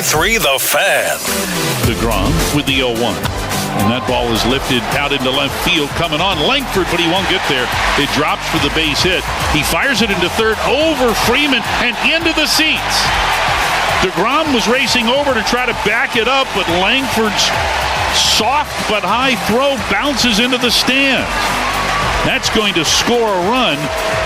101.3 The Fan. deGrom with the 0-1. And that ball is lifted out into left field, coming on Langford, but he won't get there. It drops for the base hit. He fires it into third, over Freeman, and into the seats. deGrom was racing over to try to back it up, but Langford's soft but high throw bounces into the stands. That's going to score a run,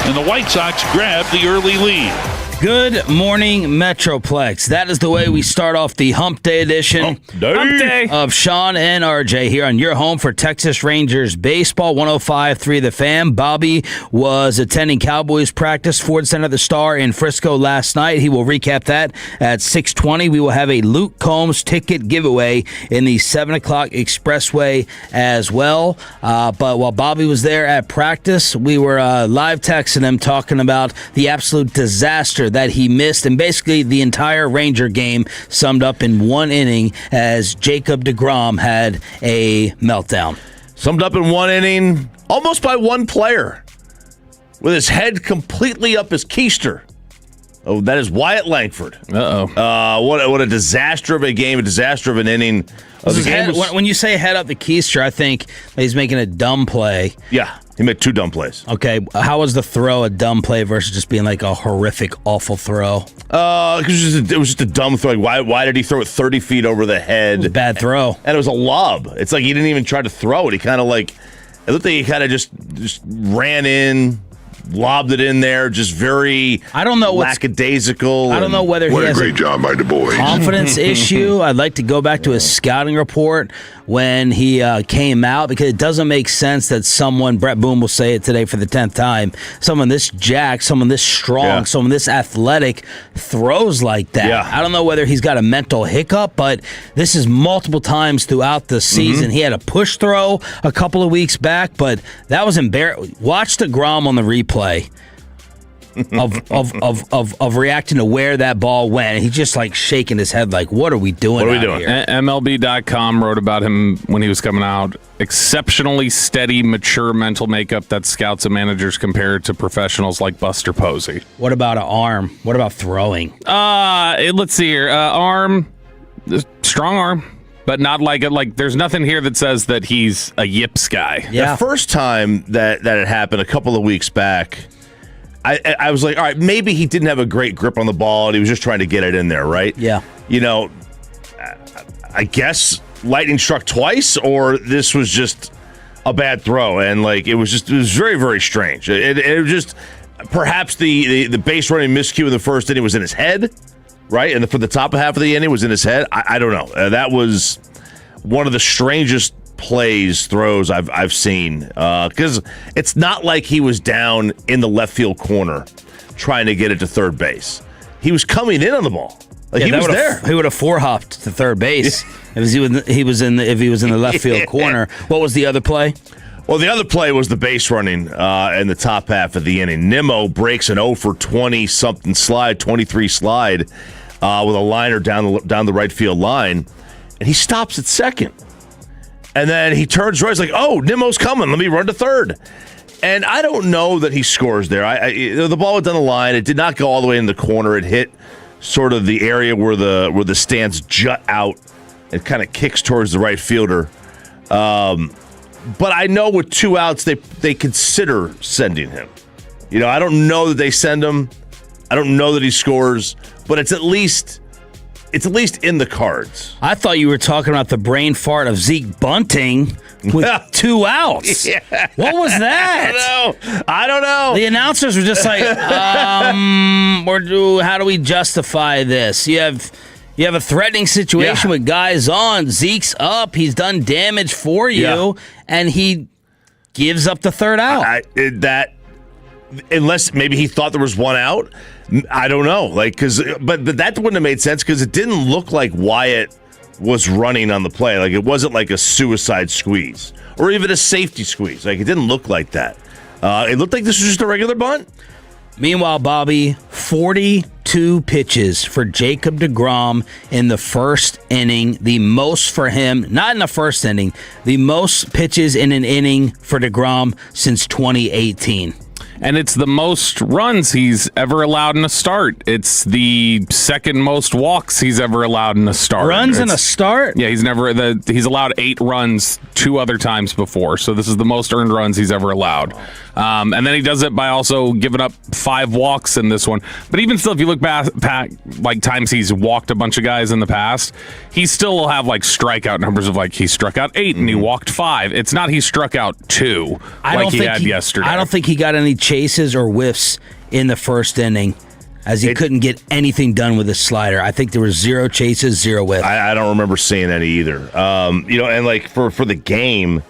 and the White Sox grab the early lead. Good morning, Metroplex. That is the way we start off the Hump Day edition of Sean and RJ here on your home for Texas Rangers baseball, 105.3 The Fan. Bobby was attending Cowboys practice, Ford Center the Star in Frisco last night. He will recap that at 6:20. We will have a Luke Combs ticket giveaway in the 7 o'clock expressway as well. But while Bobby was there at practice, we were live texting him talking about the absolute disaster that he missed, and basically the entire Ranger game summed up in one inning as Jacob deGrom had a meltdown. Summed up in one inning, almost by one player, with his head completely up his keister. Oh, that is Wyatt Langford. What a disaster of a game, a disaster of an inning. When you say head up the keister, I think he's making a dumb play. Yeah, he made two dumb plays. Okay, how was the throw a dumb play versus just being like a horrific, awful throw? It was just a dumb throw. Like, why did he throw it 30 feet over the head? It was a bad throw. And it was a lob. It's like he didn't even try to throw it. He kind of it looked like he kind of just ran in, lobbed it in there, just very lackadaisical. I don't know whether he has great job by the boys. Confidence issue. I'd like to go back to his scouting report when he came out, because it doesn't make sense that someone, Brett Boone will say it today for the 10th time, someone this jacked, someone this strong, someone this athletic throws like that. Yeah. I don't know whether he's got a mental hiccup, but this is multiple times throughout the season. He had a push throw a couple of weeks back, but that was embarrassing. Watch deGrom on the replay. of reacting to where that ball went. He's just like shaking his head like, what are we doing here? MLB.com wrote about him when he was coming out. Exceptionally steady, mature mental makeup that scouts and managers compare to professionals like Buster Posey. What about an arm? What about throwing? Let's see here. Arm, strong arm. But not like there's nothing here that says that he's a yips guy. Yeah. The first time that it happened a couple of weeks back, I was like, all right, maybe he didn't have a great grip on the ball and he was just trying to get it in there, right? Yeah. You know, I guess lightning struck twice, or this was just a bad throw, and it was very, very strange. It was just perhaps the base running miscue in the first inning was in his head, right? And for the top half of the inning was in his head. I don't know. That was one of the strangest throws I've seen, because it's not like he was down in the left field corner trying to get it to third base. He was coming in on the ball. He was there. He would have four-hopped to third base if he was in the left field corner. What was the other play? Well, the other play was the base running in the top half of the inning. Nimmo breaks an 0 for 20-something slide, 23 slide, with a liner down the right field line, and he stops at second. And then he turns right. He's like, oh, Nimmo's coming. Let me run to third. And I don't know that he scores there. The ball went down the line. It did not go all the way in the corner. It hit sort of the area where the stands jut out. It kind of kicks towards the right fielder. But I know with two outs, they consider sending him. I don't know that they send him. I don't know that he scores. But it's at least in the cards. I thought you were talking about the brain fart of Zeke bunting with 2 outs. Yeah. What was that? I don't know. The announcers were just like, how do we justify this? You have a threatening situation with guys on. Zeke's up. He's done damage for you, and he gives up the third out. Unless maybe he thought there was one out. I don't know. But that wouldn't have made sense because it didn't look like Wyatt was running on the play. It wasn't like a suicide squeeze or even a safety squeeze. It didn't look like that. It looked like this was just a regular bunt. Meanwhile, Bobby, 42 pitches for Jacob deGrom in the first inning. The most for him, not in the first inning, the most pitches in an inning for deGrom since 2018. And it's the most runs he's ever allowed in a start. It's the second most walks he's ever allowed in a start. Runs in a start? Yeah, he's allowed 8 runs 2 other times before. So this is the most earned runs he's ever allowed. And then he does it by also giving up 5 walks in this one. But even still, if you look back like times he's walked a bunch of guys in the past, he still will have like strikeout numbers of like he struck out 8 and he walked 5. It's not he struck out 2 like he had yesterday. I don't think he got any chases or whiffs in the first inning, as he couldn't get anything done with his slider. I think there were 0 chases, 0 whiffs. I don't remember seeing any either. And like for the game,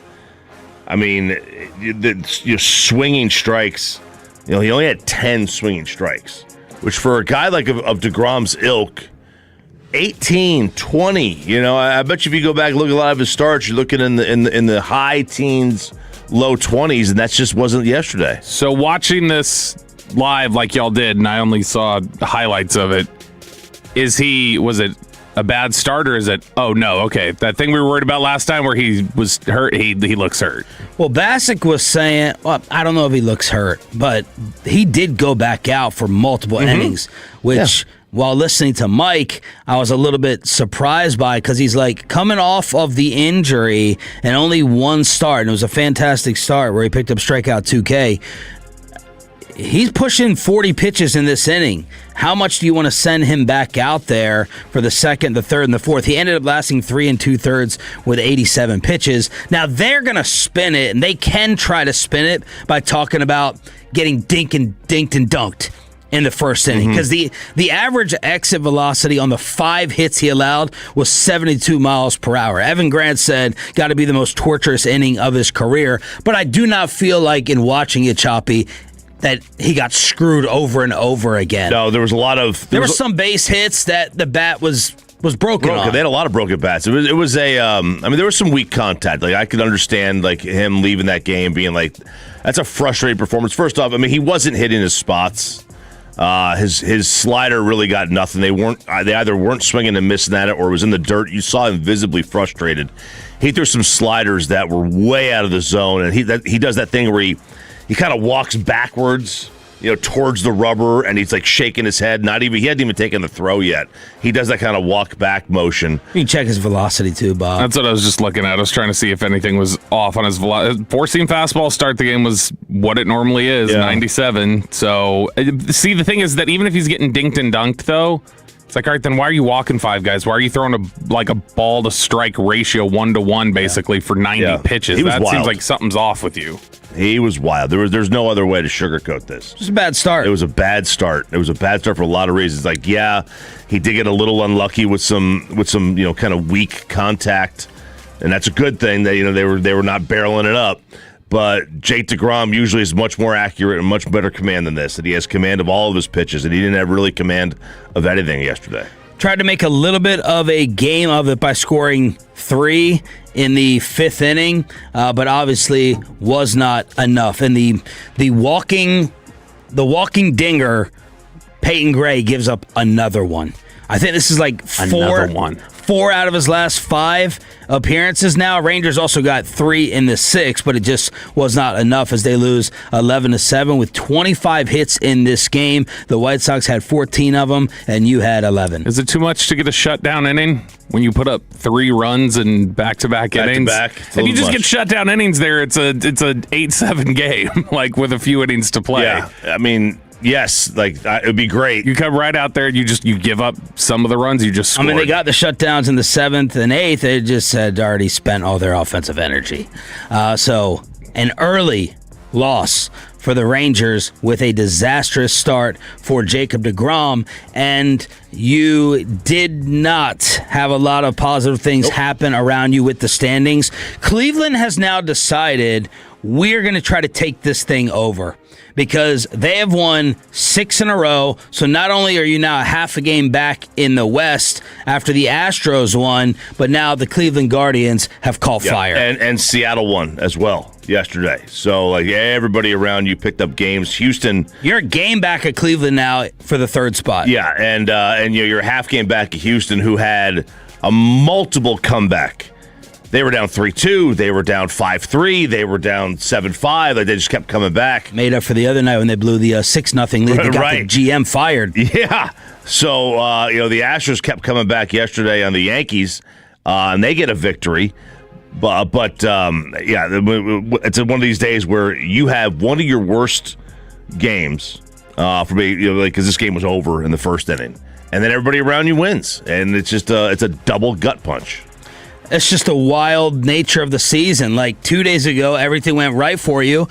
I mean, you're swinging strikes. He only had 10 swinging strikes, which for a guy like of deGrom's ilk, 18, 20. I bet you if you go back and look at a lot of his starts, you're looking in the high teens, low 20s, and that just wasn't yesterday. So watching this live like y'all did, and I only saw the highlights of it, was it a bad start, or is it, oh no, okay, that thing we were worried about last time where he was hurt, he looks hurt? Well, Bassick was saying, well, I don't know if he looks hurt, but he did go back out for multiple innings, which, while listening to Mike, I was a little bit surprised by, because he's like coming off of the injury and only 1 start, and it was a fantastic start where he picked up strikeout 2K. He's pushing 40 pitches in this inning. How much do you want to send him back out there for the second, the third, and the fourth? He ended up lasting 3 2/3 with 87 pitches. Now, they're going to spin it, and they can try to spin it by talking about getting dinked and dunked in the first inning, because the average exit velocity on the 5 hits he allowed was 72 miles per hour. Evan Grant said, got to be the most torturous inning of his career, but I do not feel like, in watching it, Choppy, that he got screwed over and over again. No, there was a lot of... There were some base hits that the bat was broken on. They had a lot of broken bats. It was there was some weak contact. Like, I could understand like him leaving that game being like, that's a frustrating performance. First off, he wasn't hitting his spots. His slider really got nothing. They either weren't swinging and missing at it, or it was in the dirt. You saw him visibly frustrated. He threw some sliders that were way out of the zone, and he does that thing where he kind of walks backwards, towards the rubber, and he's like shaking his head. He hadn't even taken the throw yet. He does that kind of walk back motion. You can check his velocity too, Bob. That's what I was just looking at. I was trying to see if anything was off on his velocity. 4-seam fastball start the game was what it normally is, 97. So, see, the thing is that even if he's getting dinked and dunked, though, it's like, all right, then why are you walking 5 guys? Why are you throwing a ball to strike ratio 1-to-1 basically for 90 pitches? That seems like something's off with you. He was wild. There's no other way to sugarcoat this. Just a bad start. It was a bad start. It was a bad start for a lot of reasons. Like, yeah, he did get a little unlucky with some kind of weak contact, and that's a good thing that they were not barreling it up. But Jake deGrom usually is much more accurate and much better command than this. That he has command of all of his pitches, and he didn't have really command of anything yesterday. Tried to make a little bit of a game of it by scoring 3 in the 5th inning, but obviously was not enough. And the walking dinger, Peyton Gray, gives up another one. I think this is like 4 out of his last 5 appearances now. Rangers also got 3 in the 6th, but it just was not enough as they lose 11-7 with 25 hits in this game. The White Sox had 14 of them, and you had 11. Is it too much to get a shutdown inning when you put up 3 runs in back-to-back innings? Back-to-back. If you just get shutdown innings there, it's a 8-7 game, like with a few innings to play. Yeah, yes, it would be great. You come right out there and you give up some of the runs, you just scored. They got the shutdowns in the 7th and 8th. They just had already spent all their offensive energy. So an early loss for the Rangers with a disastrous start for Jacob deGrom, and you did not have a lot of positive things happen around you with the standings. Cleveland has now decided we're going to try to take this thing over, because they have won 6 in a row. So not only are you now a half a game back in the West after the Astros won, but now the Cleveland Guardians have caught fire. And Seattle won as well yesterday. So everybody around you picked up games. Houston, you're a game back at Cleveland now for the 3rd spot. Yeah, and you're a half game back at Houston, who had a multiple comeback They were down 3-2. They were down 5-3. They were down 7-5. Like, they just kept coming back. Made up for the other night when they blew the 6-0 lead. They got the GM fired. Yeah. So, the Astros kept coming back yesterday on the Yankees, and they get a victory. But it's one of these days where you have one of your worst games for me, because this game was over in the first inning, and then everybody around you wins, and it's just it's a double gut punch. It's just the wild nature of the season. Like 2 days ago, everything went right for you.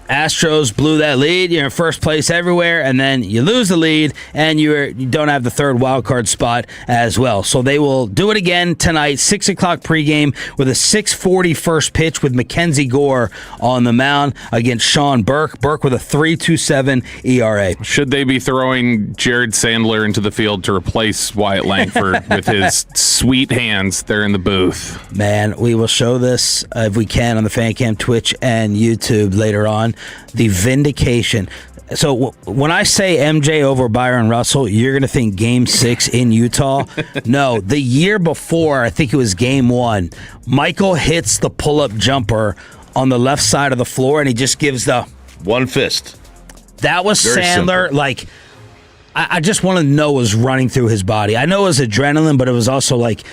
Astros blew that lead. You're in first place everywhere, and then you lose the lead, and you don't have the third wild card spot as well. So they will do it again tonight, 6 o'clock pregame with a 6:40 first pitch with Mackenzie Gore on the mound against Sean Burke. Burke with a 3.27 ERA. Should they be throwing Jared Sandler into the field to replace Wyatt Langford with his sweet hands there in the booth? Man, we will show this if we can on the FanCam Twitch and YouTube later on. The vindication. So when I say MJ over Byron Russell, you're going to think Game 6 in Utah. No, the year before, I think it was Game 1, Michael hits the pull-up jumper on the left side of the floor, and he just gives the... one fist. That was Very Sandler. simple. Like, I just want to know what was running through his body. I know it was adrenaline, but it was also like...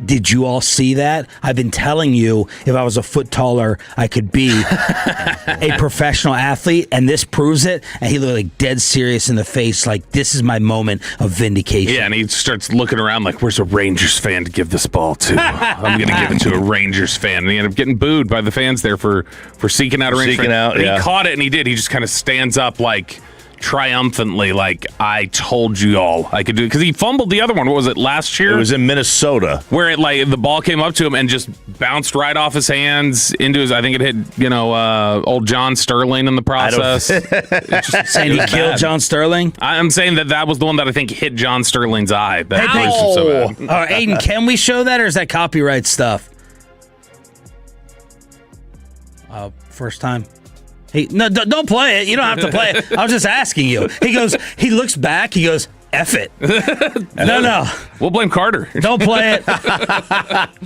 Did you all see that? I've been telling you, if I was a foot taller, I could be a professional athlete, and this proves it. And he looked like dead serious in the face, like, this is my moment of vindication. Yeah, and he starts looking around like, where's a Rangers fan to give this ball to? I'm going to give it to a Rangers fan. And he ended up getting booed by the fans there for seeking out a Rangers fan. But he caught it, and he did. He just kind of stands up like... triumphantly, like, I told you all I could do it, because he fumbled the other one. What was it, last year? It was in Minnesota, where it the ball came up to him and just bounced right off his hands into his. I think it hit old John Sterling in the process. Saying he killed John Sterling. I'm saying that was the one that I think hit John Sterling's eye. That bruised him so bad. Aiden, can we show that, or is that copyright stuff? First time. No, don't play it. You don't have to play it. I was just asking you. He looks back, he goes, F it. No. We'll blame Carter. Don't play it.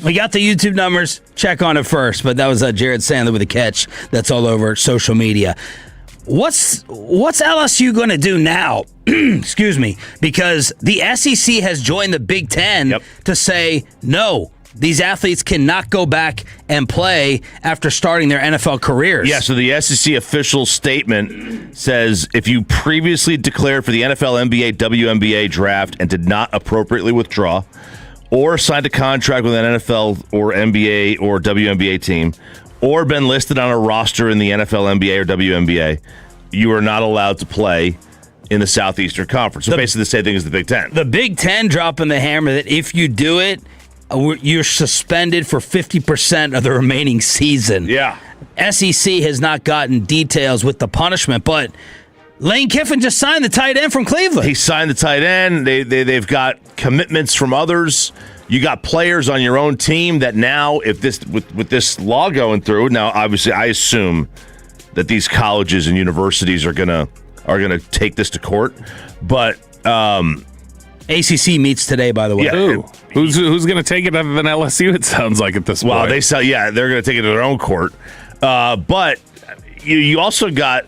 We got the YouTube numbers. Check on it first. But that was Jared Sandler with a catch. That's all over social media. What's LSU going to do now? Excuse me. Because the SEC has joined the Big Ten to say, no, these athletes cannot go back and play after starting their NFL careers. Yeah, so the SEC official statement says, if you previously declared for the NFL, NBA, WNBA draft and did not appropriately withdraw, or signed a contract with an NFL or NBA or WNBA team, or been listed on a roster in the NFL, NBA, or WNBA, you are not allowed to play in the Southeastern Conference. So basically the same thing as the Big Ten. The Big Ten dropping the hammer that if you do it, you're suspended for 50% of the remaining season. Yeah. SEC has not gotten details with the punishment, but Lane Kiffin just signed the tight end from Cleveland. He signed the tight end. They've got commitments from others. You got players on your own team that now, if this with this law going through, now obviously I assume that these colleges and universities are gonna take this to court, but ACC meets today, by the way. Yeah. Who's going to take it other than LSU, it sounds like, at this point? Well, they're going to take it to their own court. But you also got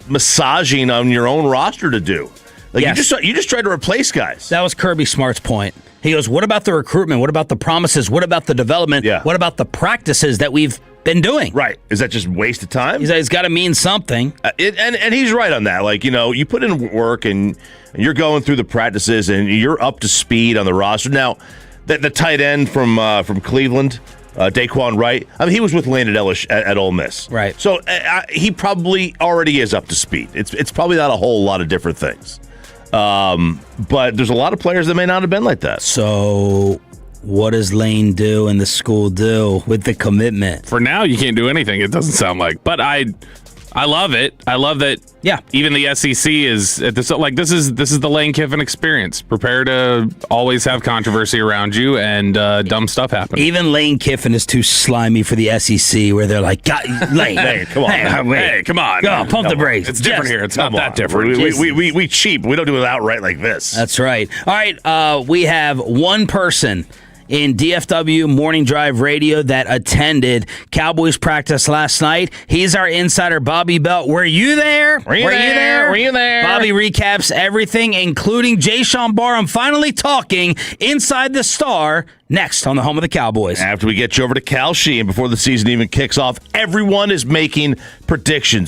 massaging on your own roster to do. Like, yes. You just tried to replace guys. That was Kirby Smart's point. He goes, what about the recruitment? What about the promises? What about the development? Yeah. What about the practices that we've been doing? Right. Is that just waste of time? It's got to mean something. And he's right on that. Like, you put in work and you're going through the practices and you're up to speed on the roster. Now, the tight end from Cleveland, Daquan Wright, I mean, he was with Landon Ellis at Ole Miss. Right. So he probably already is up to speed. It's probably not a whole lot of different things. But there's a lot of players that may not have been like that. So what does Lane do and the school do with the commitment? For now, you can't do anything, it doesn't sound like. But I love it. I love that. Yeah. Even the SEC is at this. Like, this is the Lane Kiffin experience. Prepare to always have controversy around you and dumb stuff happen. Even Lane Kiffin is too slimy for the SEC, where they're like, Lane, hey, come on, hey, come on, pump the brakes. It's different here. It's not that different. We cheap. We don't do it outright like this. That's right. All right. We have one person in DFW Morning Drive Radio that attended Cowboys practice last night. He's our insider, Bobby Belt. Were you there? Were you there? Bobby recaps everything, including Jayshon Barham finally talking inside the Star, next on the home of the Cowboys. After we get you over to Cal Sheehan, before the season even kicks off, everyone is making predictions.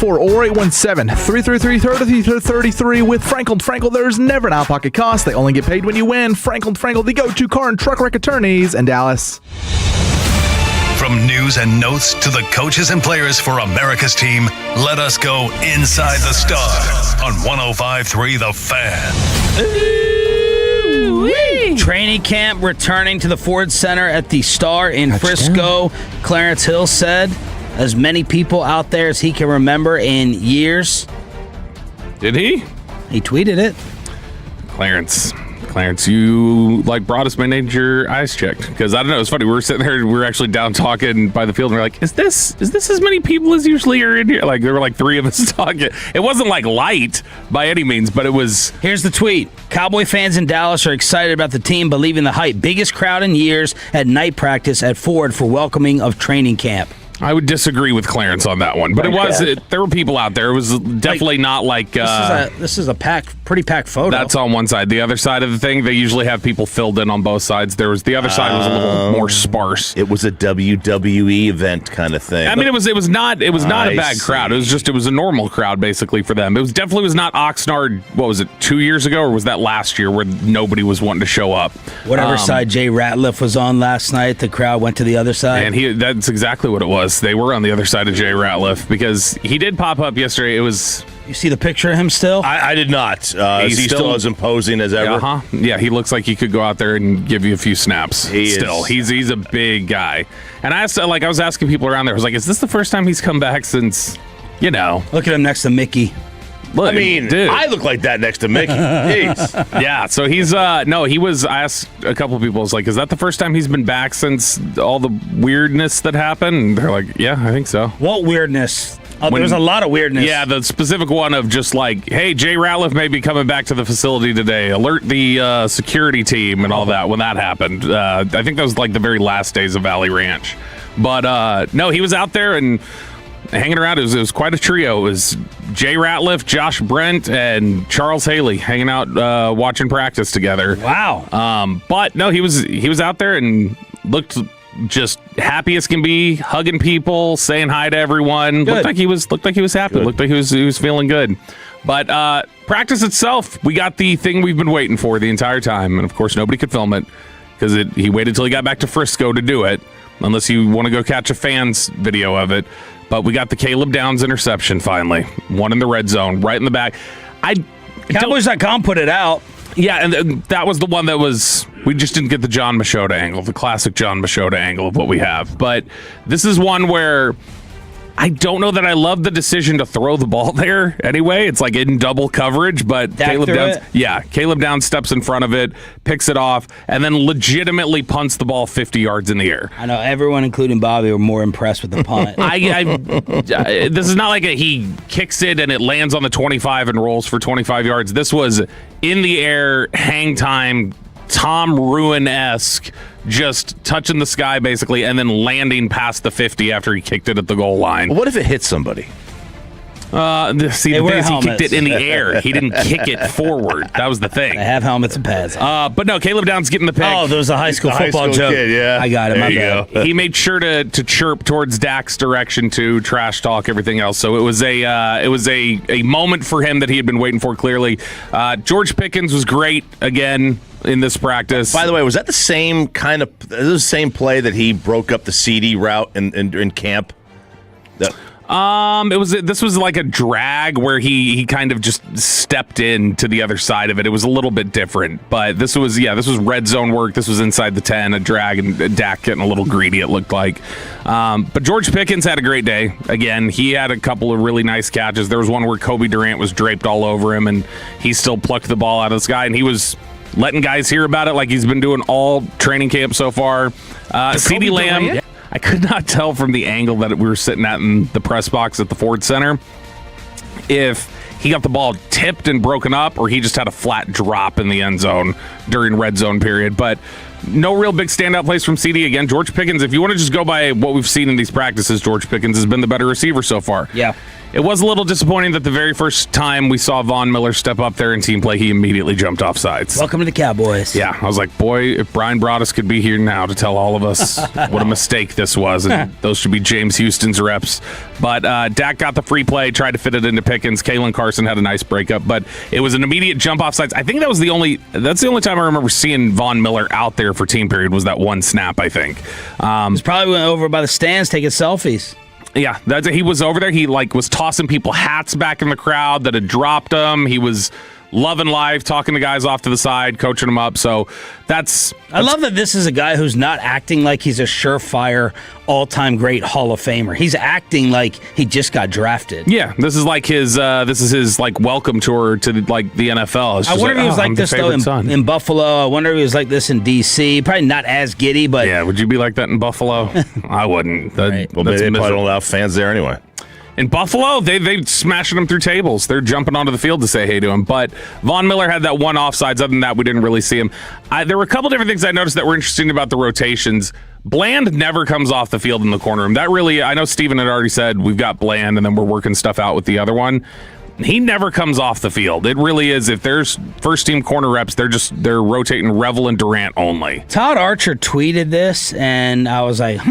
or 817-333-3333 with Frankel & Frankel. There's never an out-of-pocket cost. They only get paid when you win. Frankel & Frankel, the go-to car and truck wreck attorneys in Dallas. From news and notes to the coaches and players for America's team, let us go inside the Star on 105.3 The Fan. Ooh-wee. Training camp returning to the Ford Center at the Star in Frisco. Clarence Hill said, as many people out there as he can remember in years. Did he? He tweeted it. Clarence, you brought us my nature eyes checked, because I don't know. It's funny. We were sitting there. We were actually down talking by the field, and we're like, "Is this as many people as usually are in here?" Like there were like 3 of us talking. It wasn't like light by any means, but it was. Here's the tweet: Cowboy fans in Dallas are excited about the team, believing the hype. Biggest crowd in years at night practice at Ford for welcoming of training camp. I would disagree with Clarence on that one, but there were people out there. It was definitely not like this is a pretty packed photo. That's on one side. The other side of the thing, they usually have people filled in on both sides. The other side was a little more sparse. It was a WWE event kind of thing. I mean, it was not a bad crowd. It was a normal crowd basically for them. It was definitely not Oxnard. What was it, 2 years ago, or was that last year where nobody was wanting to show up? Whatever side Jay Ratliff was on last night, the crowd went to the other side. And that's exactly what it was. They were on the other side of Jay Ratliff, because he did pop up yesterday. It was. You see the picture of him still? I did not. He's still as imposing as ever. Yeah, he looks like he could go out there and give you a few snaps. He's a big guy. And I was asking people around there. I was like, is this the first time he's come back since, Look at him next to Mickey. Look, dude. I look like that next to Mickey. Jeez. Yeah, so he's he was. I asked a couple of people, I was like, is that the first time he's been back since all the weirdness that happened? And they're like, yeah, I think so. What weirdness? There's a lot of weirdness. Yeah, the specific one of just like, hey, Jay Ratliff may be coming back to the facility today. Alert the security team and all that when that happened. I think that was like the very last days of Valley Ranch. But no, he was out there and hanging around. It was quite a trio. It was Jay Ratliff, Josh Brent, and Charles Haley hanging out watching practice together. Wow. But no, he was out there and looked just happy as can be, hugging people, saying hi to everyone. Good. Looked like he was happy. Good. Looked like he was feeling good. But practice itself, we got the thing we've been waiting for the entire time, and of course nobody could film it because he waited till he got back to Frisco to do it, unless you want to go catch a fan's video of it. But we got the Caleb Downs interception finally, one in the red zone, right in the back. Cowboys.com put it out. Yeah, and that was the one that was. We just didn't get the John Machota angle, the classic John Machota angle of what we have. But this is one where I don't know that I love the decision to throw the ball there anyway. It's like in double coverage, but Caleb Downs steps in front of it, picks it off, and then legitimately punts the ball 50 yards in the air. I know everyone, including Bobby, were more impressed with the punt. This is not like he kicks it and it lands on the 25 and rolls for 25 yards. This was in the air, hang time, Tom Ruin-esque, just touching the sky basically, and then landing past the 50 after he kicked it at the goal line. What if it hit somebody? The thing is, he kicked it in the air. He didn't kick it forward. That was the thing. They have helmets and pads. But no, Caleb Downs getting the pick. Oh, there was a high school football joke. Kid, yeah. I got it. My bad. He made sure to chirp towards Dak's direction too, trash talk, everything else. So it was a moment for him that he had been waiting for. Clearly, George Pickens was great again in this practice. By the way, was that the same play that he broke up the CD route in camp? This was like a drag where he kind of just stepped in to the other side of it. It was a little bit different, but this was red zone work. This was inside the 10, a drag, and Dak getting a little greedy, it looked like. But George Pickens had a great day. Again, he had a couple of really nice catches. There was one where Kobe Durant was draped all over him, and he still plucked the ball out of the sky, and he was letting guys hear about it like he's been doing all training camp so far. CeeDee Lamb. Durant? I could not tell from the angle that we were sitting at in the press box at the Ford Center if he got the ball tipped and broken up or he just had a flat drop in the end zone during red zone period. But no real big standout plays from CD. Again, George Pickens, if you want to just go by what we've seen in these practices, George Pickens has been the better receiver so far. Yeah. It was a little disappointing that the very first time we saw Von Miller step up there in team play, he immediately jumped off sides. Welcome to the Cowboys. Yeah, I was like, boy, if Brian Broaddus could be here now to tell all of us what a mistake this was, and those should be James Houston's reps. But Dak got the free play, tried to fit it into Pickens. Kalen Carson had a nice breakup, but it was an immediate jump off sides. I think that's the only time I remember seeing Von Miller out there for team period was that one snap, I think. He probably went over by the stands taking selfies. Yeah, he was over there. He was tossing people hats back in the crowd that had dropped them. He was loving life, talking to guys off to the side, coaching them up. So that's I love that this is a guy who's not acting like he's a surefire all-time great Hall of Famer. He's acting like he just got drafted. Yeah, this is like his welcome tour to the NFL. I wonder if he was like this though in Buffalo. I wonder if he was like this in D.C. Probably not as giddy, but yeah. Would you be like that in Buffalo? I wouldn't. Right. Well, they probably don't allow fans there anyway. In Buffalo, they smashing him through tables. They're jumping onto the field to say hey to him. But Von Miller had that one offsides. Other than that, we didn't really see him. There were a couple different things I noticed that were interesting about the rotations. Bland never comes off the field in the corner room. That really, I know Steven had already said we've got Bland and then we're working stuff out with the other one. He never comes off the field. It really is. If there's first team corner reps, they're rotating Revel and Durant only. Todd Archer tweeted this, and I was like,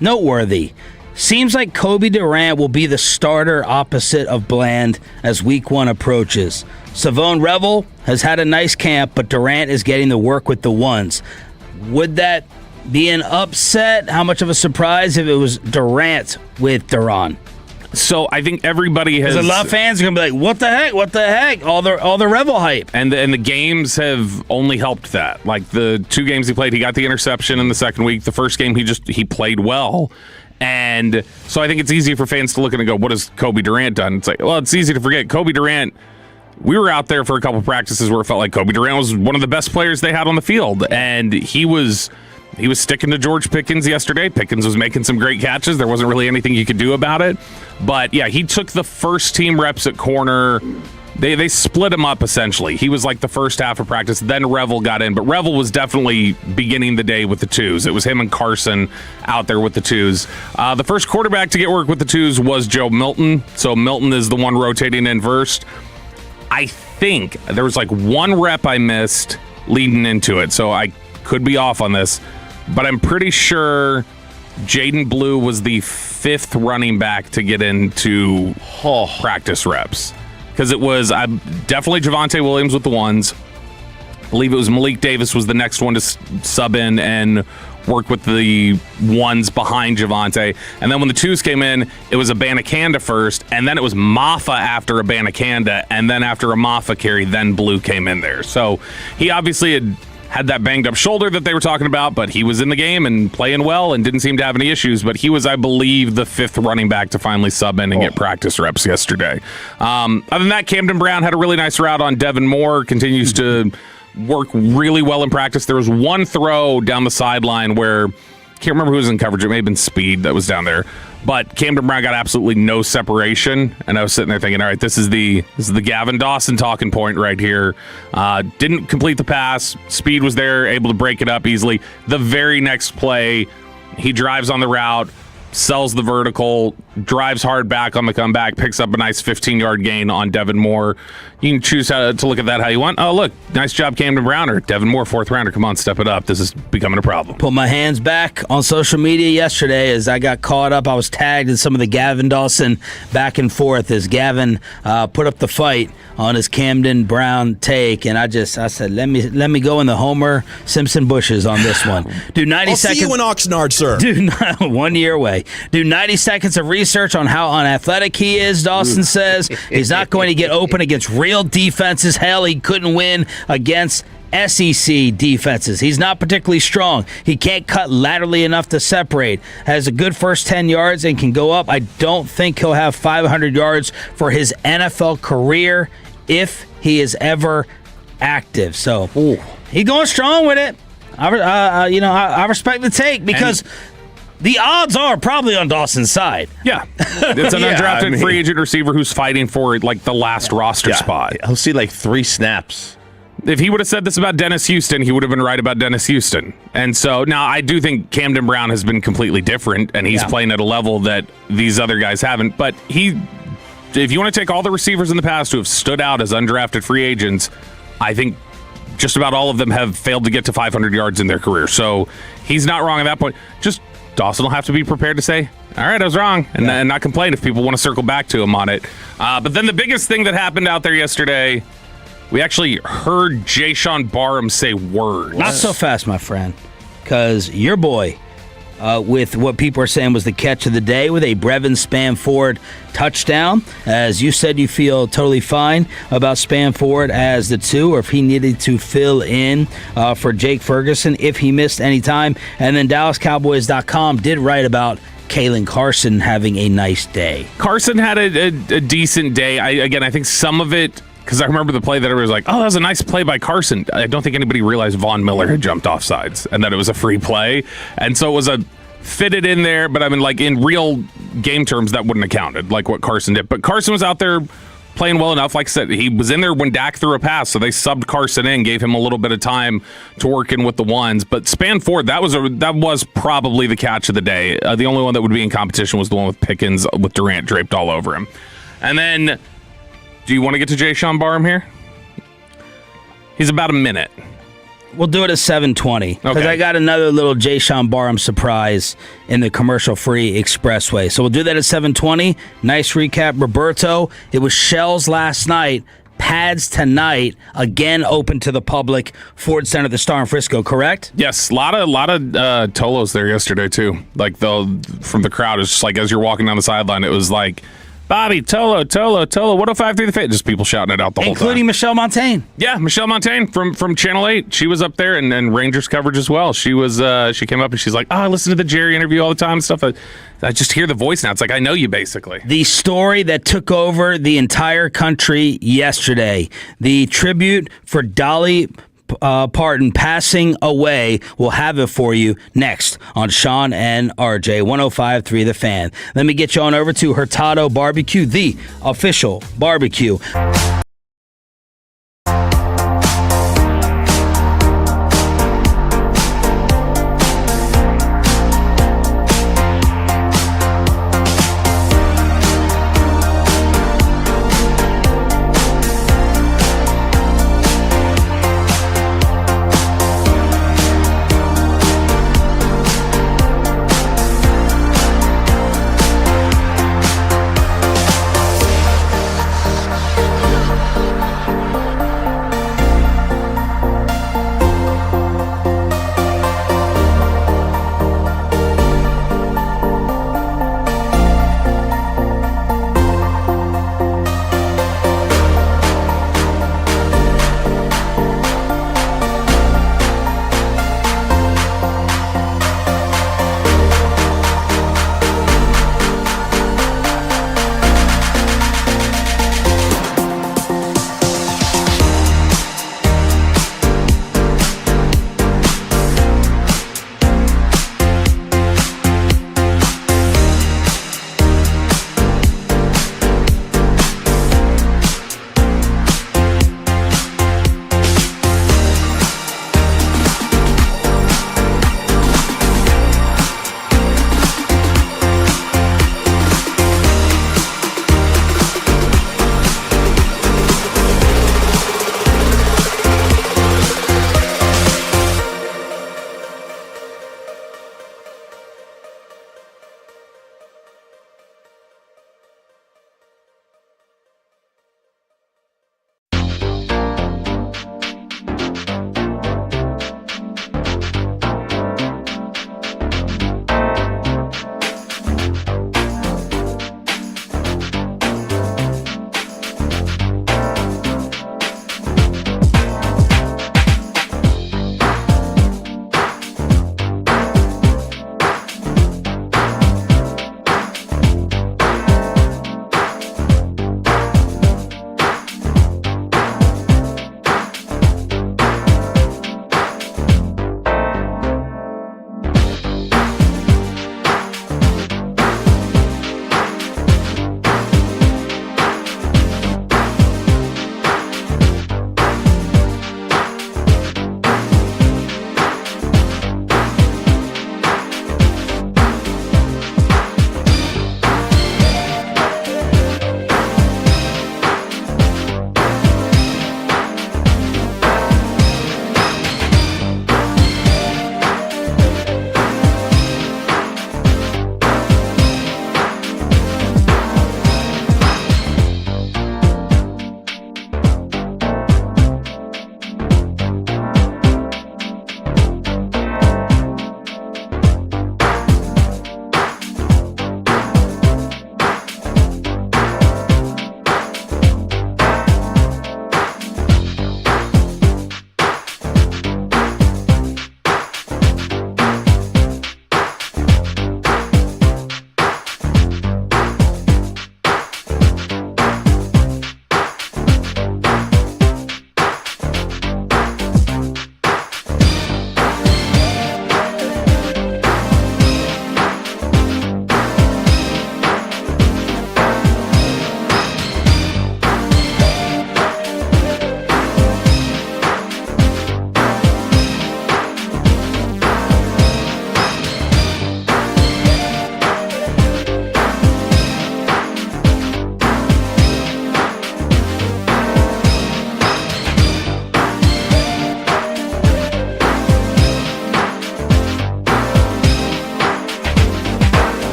noteworthy. Seems like Kobe Durant will be the starter opposite of Bland as week 1 approaches. Savone Revel has had a nice camp, but Durant is getting the work with the ones. Would that be an upset? How much of a surprise if it was Durant with Duran? So I think everybody has. A lot of fans are gonna be like, "What the heck? What the heck?" All the Revel hype. And the games have only helped that. Like the 2 games he played, he got the interception in the second week. The first game he played well. And so I think it's easy for fans to look and go, what has Kobe Durant done? It's like, well, it's easy to forget. Kobe Durant, we were out there for a couple practices where it felt like Kobe Durant was one of the best players they had on the field. And he was sticking to George Pickens yesterday. Pickens was making some great catches. There wasn't really anything you could do about it. But, yeah, he took the first team reps at corner. They split him up, essentially. He was like the first half of practice. Then Revel got in. But Revel was definitely beginning the day with the 2s. It was him and Carson out there with the 2s. The first quarterback to get work with the 2s was Joe Milton. So Milton is the one rotating in first. I think there was like 1 rep I missed leading into it. So I could be off on this. But I'm pretty sure Jaden Blue was the 5th running back to get into practice reps. Because it was definitely Javonte Williams with the 1s. I believe it was Malik Davis was the next one to sub in and work with the 1s behind Javonte. And then when the 2s came in, it was Abanikanda first, and then it was Maffa after Abanikanda, and then after a Maffa carry, then Blue came in there. So he obviously had that banged up shoulder that they were talking about, but he was in the game and playing well and didn't seem to have any issues. But he was, I believe, the 5th running back to finally sub in and get practice reps yesterday. Other than that, Camden Brown had a really nice route on Devin Moore, continues to work really well in practice. There was one throw down the sideline where, can't remember who was in coverage. It may have been Speed that was down there. But Camden Brown got absolutely no separation, and I was sitting there thinking, all right, this is the Gavin Dawson talking point right here. Didn't complete the pass. Speed was there, able to break it up easily. The very next play, he drives on the route, sells the vertical, drives hard back on the comeback, picks up a nice 15-yard gain on Devin Moore. You can choose how to look at that how you want. Oh, look, nice job, Camden Brown, or Devin Moore, 4th rounder. Come on, step it up. This is becoming a problem. Put my hands back on social media yesterday as I got caught up. I was tagged in some of the Gavin Dawson back and forth as Gavin put up the fight on his Camden Brown take, and I said, let me go in the Homer Simpson bushes on this one. Do 90 I'll seconds. See you in Oxnard, sir. Do 1 year away. Do 90 seconds of research on how unathletic he is. Dawson says he's not going to get open against real defenses. Hell, he couldn't win against SEC defenses. He's not particularly strong. He can't cut laterally enough to separate. Has a good first 10 yards and can go up. I don't think he'll have 500 yards for his NFL career if he is ever active. So he's going strong with it. I respect the take because the odds are probably on Dawson's side. Yeah. It's an undrafted free agent receiver who's fighting for like the last roster spot. He'll see like 3 snaps. if he would have said this about Dennis Houston, he would have been right about Dennis Houston. And so now I do think Camden Brown has been completely different, and he's playing at a level that these other guys haven't. But if you want to take all the receivers in the past who have stood out as undrafted free agents, I think just about all of them have failed to get to 500 yards in their career. So he's not wrong at that point. Just Dawson will have to be prepared to say, all right, I was wrong, and not complain if people want to circle back to him on it. But then the biggest thing that happened out there yesterday, we actually heard Jayshawn Barham say words. Not so fast, my friend, because your boy, with what people are saying was the catch of the day with a Brevin Spanford touchdown. As you said, you feel totally fine about Spanford as the 2, or if he needed to fill in for Jake Ferguson if he missed any time. And then DallasCowboys.com did write about Kalen Carson having a nice day. Carson had a decent day. I think some of it, because I remember the play that everybody was like, oh, that was a nice play by Carson. I don't think anybody realized Von Miller had jumped off sides and that it was a free play. And so it was a fitted in there, but I mean, like in real game terms, that wouldn't have counted, like what Carson did. But Carson was out there playing well enough. Like I said, he was in there when Dak threw a pass, so they subbed Carson in, gave him a little bit of time to work in with the ones. But Spanford, that was probably the catch of the day. The only one that would be in competition was the one with Pickens with Durant draped all over him. And then, do you want to get to Jayshawn Barham here? He's about a minute. We'll do it at 7:20 because I got another little Jayshawn Barham surprise in the commercial-free expressway. So we'll do that at 7:20. Nice recap, Roberto. It was Shells last night. Pads tonight, again open to the public. Ford Center, the Star in Frisco, correct? Yes, a lot of Tolos there yesterday too. Like from the crowd, it's just like as you're walking down the sideline, it was like, Bobby, Tolo, 105 through the fit. Just people shouting it out the whole time. Including Michelle Montaigne. Yeah, Michelle Montaigne from Channel 8. She was up there and Rangers coverage as well. She came up and she's like, I listen to the Jerry interview all the time and stuff. I just hear the voice now. It's like, I know you basically. The story that took over the entire country yesterday. The tribute for Dolly Parton passing away. We'll have it for you next on Sean and RJ 105.3 The Fan. Let me get you on over to Hurtado Barbecue, the official barbecue.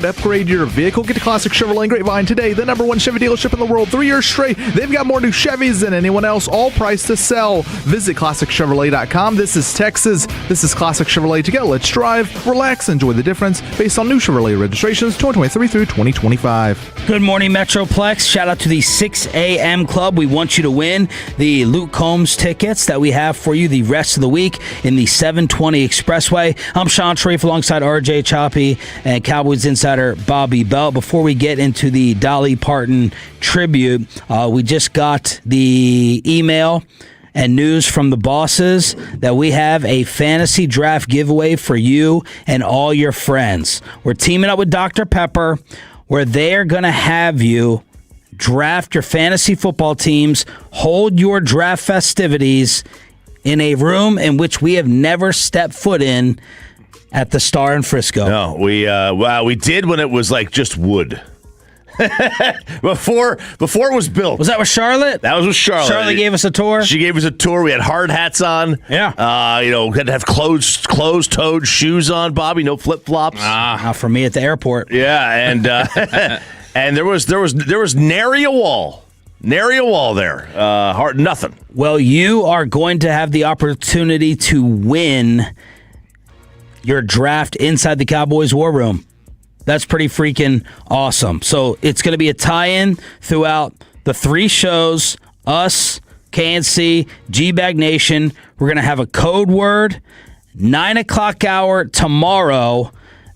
looking to upgrade your vehicle? Get to Classic Chevrolet in Grapevine today, the #1 Chevy dealership in the world, 3 years straight. They've got more new Chevys than anyone else, all priced to sell. Visit ClassicChevrolet.com. This is Texas. This is Classic Chevrolet. Together, let's drive, relax, enjoy the difference based on new Chevrolet registrations 2023 through 2025. Good morning, Metroplex. Shout out to the 6 a.m. Club. We want you to win the Luke Combs tickets that we have for you the rest of the week in the 720 Expressway. I'm Sean Sharif alongside RJ Choppy and Cowboys insider Bobby Bell. Before we get into the Dolly Parton tribute, we just got the email and news from the bosses that we have a fantasy draft giveaway for you and all your friends. We're teaming up with Dr. Pepper, where they're going to have you draft your fantasy football teams, hold your draft festivities in a room in which we have never stepped foot in at the Star in Frisco. No, we did when it was like just wood. before it was built. Was that with Charlotte? That was with Charlotte. Charlotte gave us a tour. She gave us a tour. We had hard hats on. Yeah. We had to have closed-toed shoes on, Bobby. No flip-flops. Not for me at the airport. Yeah, and and there was nary a wall. Nary a wall there. Nothing. Well, you are going to have the opportunity to win your draft inside the Cowboys War Room. That's pretty freaking awesome. So it's going to be a tie-in throughout the 3 shows, us, KNC, G-Bag Nation. We're going to have a code word, 9 o'clock hour tomorrow,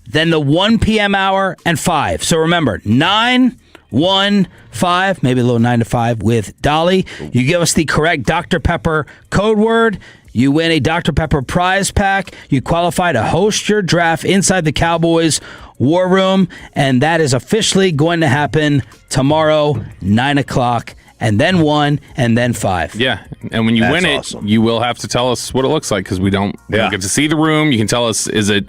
then the 1 p.m. hour, and 5. So remember, 9, 1, 5, maybe a little 9 to 5 with Dolly. You give us the correct Dr. Pepper code word, you win a Dr. Pepper prize pack. You qualify to host your draft inside the Cowboys War Room, and that is officially going to happen tomorrow, 9 o'clock, and then 1, and then 5. Yeah, and when you win it, awesome. You will have to tell us what it looks like because we don't get to see the room. You can tell us, is it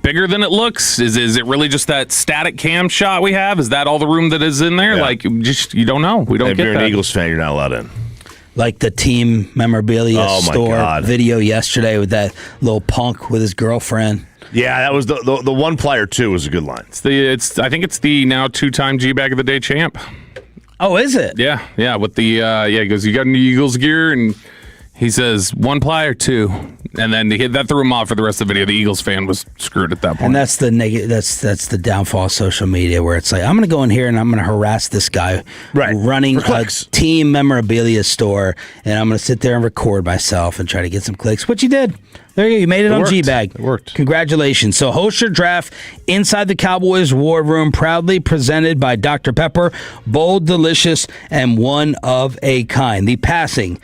bigger than it looks? Is it really just that static cam shot we have? Is that all the room that is in there? Yeah. Like, just you don't know. We don't If get you're that. an Eagles fan, you're not allowed in. Like the team memorabilia store God. video yesterday with that little punk with his girlfriend. Yeah, that was the one player too was a good line. I think it's the now 2-time G-Bag of the Day champ. Oh, is it? Yeah. With the he goes, you got any Eagles gear? And he says 1 ply or 2, and then that threw him off for the rest of the video. The Eagles fan was screwed at that point. And that's the that's the downfall of social media, where it's like, I'm going to go in here and I'm going to harass this guy running a team memorabilia store, and I'm going to sit there and record myself and try to get some clicks, which you did. There you go. You made it on worked. G-Bag. It worked. Congratulations. So host your draft inside the Cowboys War Room, proudly presented by Dr. Pepper, bold, delicious, and one of a kind. The passing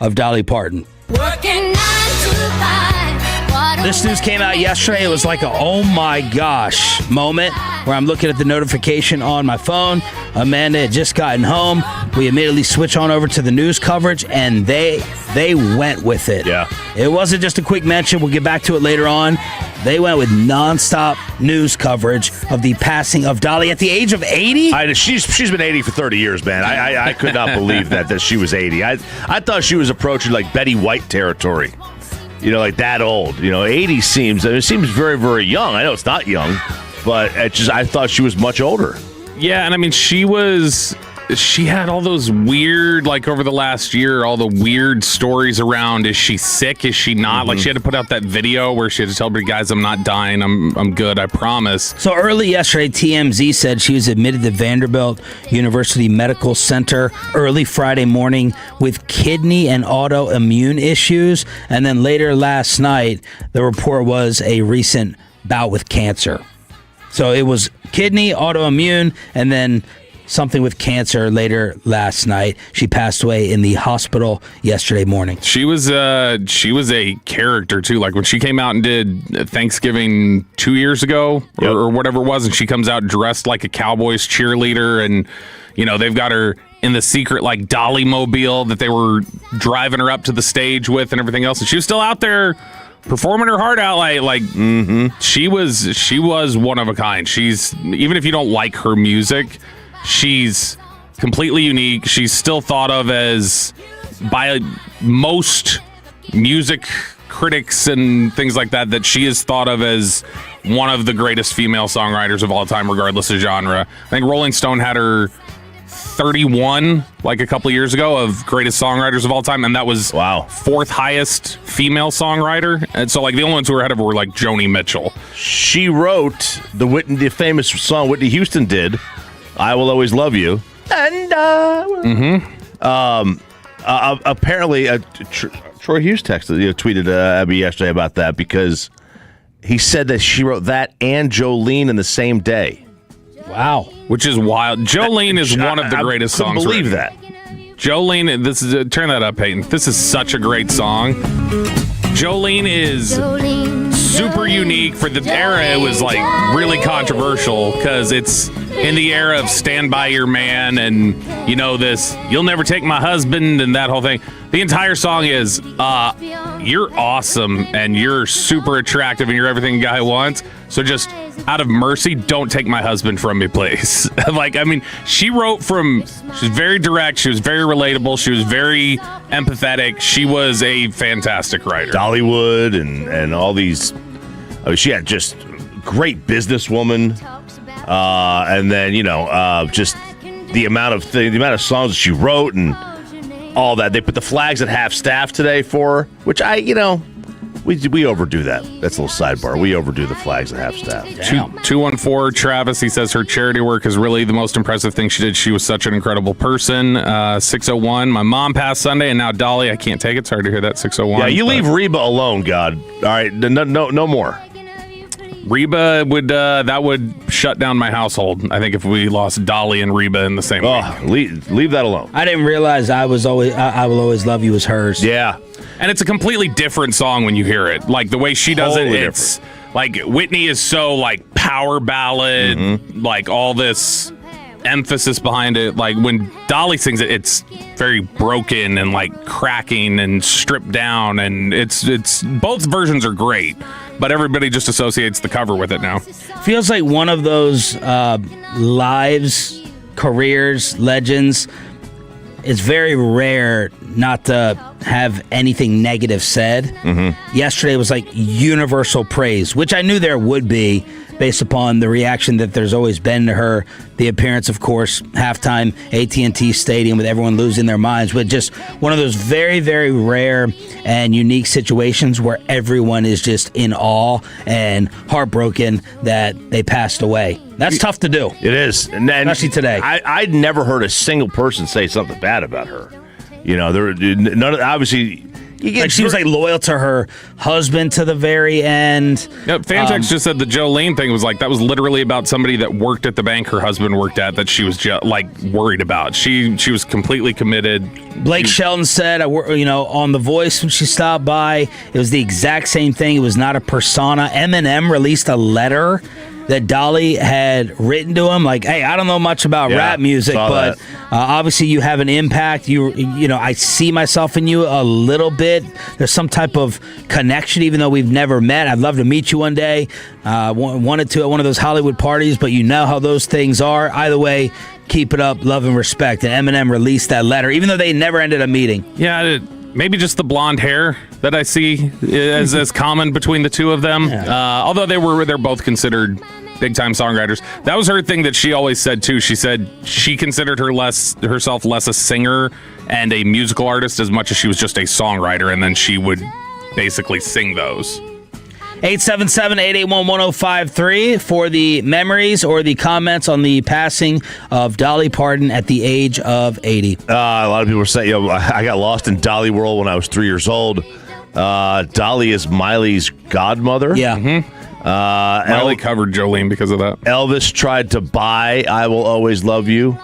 of Dolly Parton. Working 9 to 5. This news came out yesterday. It was like a oh my gosh moment where I'm looking at the notification on my phone. Amanda had just gotten home. We immediately switch on over to the news coverage, and they went with it. Yeah. It wasn't just a quick mention. We'll get back to it later on. They went with nonstop news coverage of the passing of Dolly at the age of 80. She's been 80 for 30 years, man. I could not believe that she was 80. I thought she was approaching like Betty White territory. Like that old. 80 seems very, very young. I know it's not young, but I thought she was much older. Yeah, and I mean, she had all those weird, like over the last year, all the weird stories around, is she sick, is she not? Like she had to put out that video where she had to tell everybody, guys, I'm not dying, I'm good, I promise. So early yesterday, TMZ said she was admitted to Vanderbilt University Medical Center early Friday morning with kidney and autoimmune issues. And then later last night, the report was a recent bout with cancer. So it was kidney, autoimmune, and then something with cancer later last night. She passed away in the hospital yesterday morning. She was a character too. Like when she came out and did Thanksgiving 2 years ago or whatever it was, and she comes out dressed like a Cowboys cheerleader, and they've got her in the secret like Dolly mobile that they were driving her up to the stage with and everything else, and she was still out there performing her heart out. She was one of a kind. She's, even if you don't like her music, she's completely unique. She's still thought of as, by most music critics and things like that she is thought of as one of the greatest female songwriters of all time, regardless of genre. I think Rolling Stone had her 31 like a couple of years ago of greatest songwriters of all time, and that was fourth highest female songwriter. And so like the only ones who were ahead of her were like Joni Mitchell. She wrote the famous song Whitney Houston did, "I Will Always Love You," and apparently Troy Hughes tweeted Abby yesterday about that because he said that she wrote that and Jolene in the same day. Wow. Which is wild. Jolene is one of the greatest songs. I believe that. Jolene, this is turn that up, Peyton. This is such a great song. Jolene is super unique for the era. It was like really controversial because it's in the era of Stand By Your Man and this "You'll Never Take My Husband" and that whole thing. The entire song is you're awesome and you're super attractive and you're everything a guy wants. So just out of mercy, don't take my husband from me, please. She wrote she was very direct. She was very relatable. She was very empathetic. She was a fantastic writer. Dollywood and all these. She had just great businesswoman. And then, just the amount of songs that she wrote and all that. They put the flags at half staff today for her, which we overdo that. That's a little sidebar. We overdo the flags at half staff. 214 Travis, he says her charity work is really the most impressive thing she did. She was such an incredible person. 601, my mom passed Sunday, and now Dolly. I can't take it. Sorry to hear that, 601. Yeah, you leave Reba alone, God. All right, no more. Reba would shut down my household. I think if we lost Dolly and Reba in the same week. Leave that alone. I didn't realize I Will Always Love You was hers. Yeah. And it's a completely different song when you hear it. Like the way she does it's like Whitney is so like power ballad, like all this emphasis behind it. Like when Dolly sings it, it's very broken and like cracking and stripped down, and it's both versions are great, but everybody just associates the cover with it now. Feels like one of those lives, careers, legends. It's very rare not to have anything negative said. Yesterday was like universal praise, which I knew there would be based upon the reaction that there's always been to her. The appearance, of course, halftime AT&T Stadium with everyone losing their minds, but just one of those very, very rare and unique situations where everyone is just in awe and heartbroken that they passed away. That's tough to do. It is. And especially today. I'd never heard a single person say something bad about her. Obviously... She was like loyal to her husband to the very end. Yeah, Fantex just said the Jolene thing was like that was literally about somebody that worked at the bank her husband worked at that she was worried about. She was completely committed. Blake Shelton said, on The Voice when she stopped by, it was the exact same thing. It was not a persona. Eminem released a letter that Dolly had written to him, like, "Hey, I don't know much about rap music, but obviously you have an impact. I see myself in you a little bit. There's some type of connection, even though we've never met. I'd love to meet you one day. Wanted to at one of those Hollywood parties, but you know how those things are. Either way, keep it up, love and respect." And Eminem released that letter, even though they never ended up meeting. Yeah, maybe just the blonde hair that I see as common between the two of them. Yeah. Although they're both considered big-time songwriters. That was her thing that she always said, too. She said she considered herself less a singer and a musical artist as much as she was just a songwriter, and then she would basically sing those. 877-881-1053 for the memories or the comments on the passing of Dolly Parton at the age of 80. A lot of people are saying, I got lost in Dolly World when I was 3 years old. Dolly is Miley's godmother. Yeah. Mm-hmm. Miley covered Jolene because of that. Elvis tried to buy "I Will Always Love You"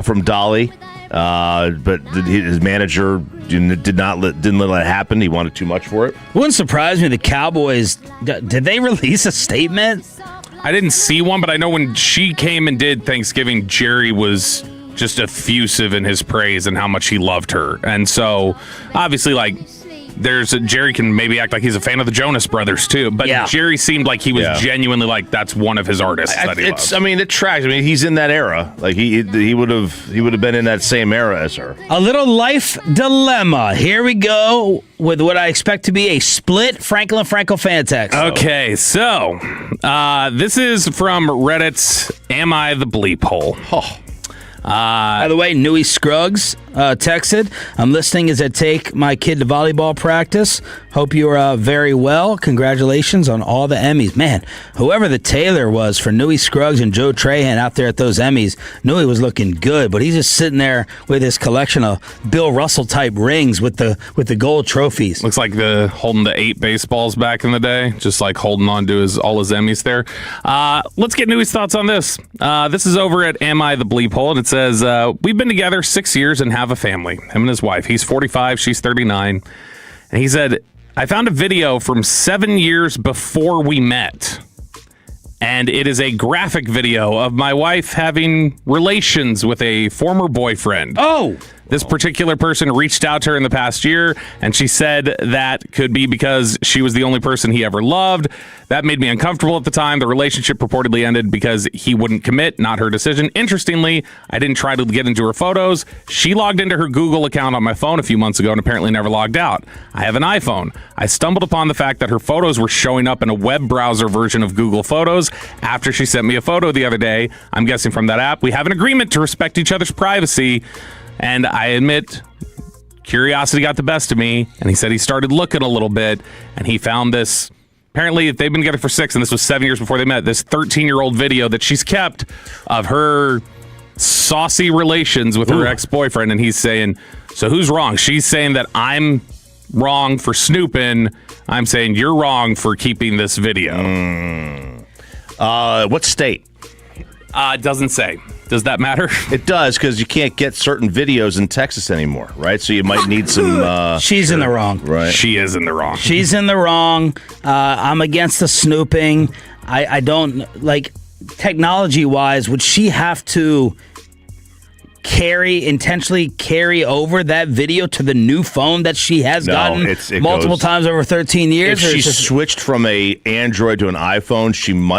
from Dolly, but his manager didn't let it happen. He wanted too much for it. Wouldn't surprise me. The Cowboys, did they release a statement? I didn't see one, but I know when she came and did Thanksgiving, Jerry was just effusive in his praise and how much he loved her. And so, obviously, Jerry can maybe act like he's a fan of the Jonas Brothers too, but Jerry seemed like he was genuinely like that's one of his artists that he loves. I mean, it tracks. I mean, he's in that era. Like he would have been in that same era as her. A little life dilemma. Here we go with what I expect to be a split Franklin Frankel fan text. Okay, so this is from Reddit's Am I the Bleep Hole? By the way, Newey Scruggs texted, I'm listening as I take my kid to volleyball practice. Hope you are very well. Congratulations on all the Emmys. Man, whoever the tailor was for Newey Scruggs and Joe Trahan out there at those Emmys, Newey was looking good, but he's just sitting there with his collection of Bill Russell-type rings with the gold trophies. Looks like holding the 8 baseballs back in the day, just like holding on to all his Emmys there. Let's get Newey's thoughts on this. This is over at Am I the Bleep Hole, and it says, we've been together 6 years and have a family, him and his wife. He's 45, she's 39. And he said, I found a video from 7 years before we met. And it is a graphic video of my wife having relations with a former boyfriend. Oh! This particular person reached out to her in the past year, and she said that could be because she was the only person he ever loved. That made me uncomfortable at the time. The relationship purportedly ended because he wouldn't commit, not her decision. Interestingly, I didn't try to get into her photos. She logged into her Google account on my phone a few months ago and apparently never logged out. I have an iPhone. I stumbled upon the fact that her photos were showing up in a web browser version of Google Photos after she sent me a photo the other day. I'm guessing from that app. We have an agreement to respect each other's privacy. And I admit, curiosity got the best of me, and he said he started looking a little bit, and he found this. Apparently, they've been together for 6, and this was 7 years before they met, this 13-year-old video that she's kept of her saucy relations with her ex-boyfriend, and he's saying, so who's wrong? She's saying that I'm wrong for snooping. I'm saying you're wrong for keeping this video. What state? It doesn't say. Does that matter? It does, because you can't get certain videos in Texas anymore, right? So you might need some... She's in the wrong. Right. She is in the wrong. She's in the wrong. I'm against the snooping. I don't... Like, technology-wise, would she have to intentionally carry over that video to the new phone that she has gotten multiple times over 13 years? If she switched from a Android to an iPhone,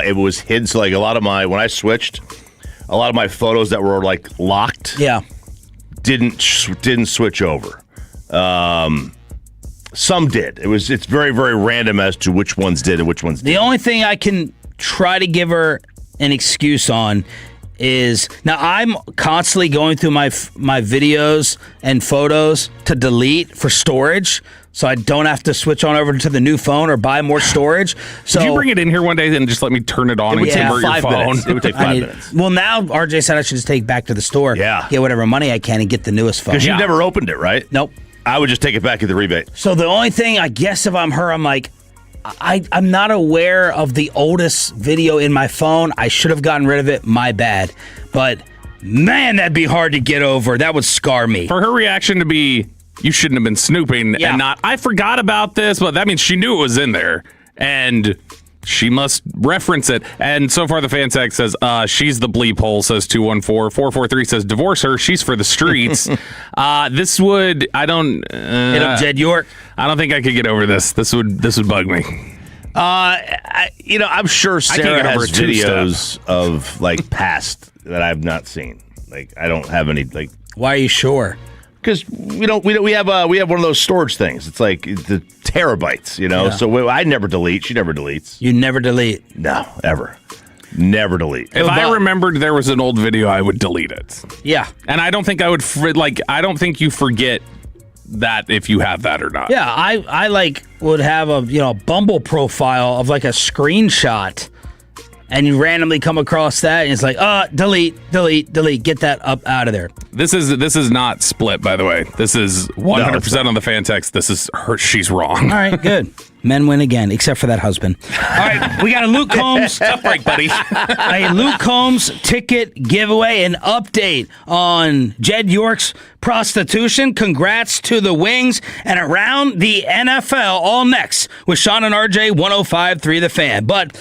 it was hidden. So like when I switched, a lot of my photos that were like locked, didn't switch over. Some did. It's very, very random as to which ones did and which ones didn't. The only thing I can try to give her an excuse on is, now I'm constantly going through my videos and photos to delete for storage, so I don't have to switch on over to the new phone or buy more storage. So could you bring it in here one day and just let me turn it on and convert your phone? It would take 5 minutes. Well, now RJ said I should just take it back to the store, get whatever money I can, and get the newest phone. Because you've never opened it, right? Nope. I would just take it back at the rebate. So the only thing, I guess if I'm her, I'm like, I'm not aware of the oldest video in my phone. I should have gotten rid of it. My bad. But, man, that'd be hard to get over. That would scar me. For her reaction to be, you shouldn't have been snooping, and not, I forgot about this, but that means she knew it was in there. And she must reference it. And so far the fan text says, she's the bleep hole, says 214. 443 says, divorce her. She's for the streets. This would, I don't... Hit up Jed York. I don't think I could get over this. This would bug me. I'm sure Sarah has videos of like past that I've not seen. Like I don't have any. Like, why are you sure? Because we have one of those storage things. It's like the terabytes, Yeah. So I never delete. She never deletes. You never delete? No, ever. Never delete. If I remembered there was an old video, I would delete it. Yeah. And I don't think I would I don't think you forget that if you have that or not. Yeah, I would have a Bumble profile of like a screenshot, and you randomly come across that, and it's like, delete, get that up out of there. This is not split, by the way. This is 100% on the fan text. This is her. She's wrong. All right, good. Men win again, except for that husband. All right, we got a Luke Combs. Tough break, buddy. A Luke Combs ticket giveaway, an update on Jed York's prostitution. Congrats to the Wings, and around the NFL, all next with Sean and RJ, 105.3 The Fan. But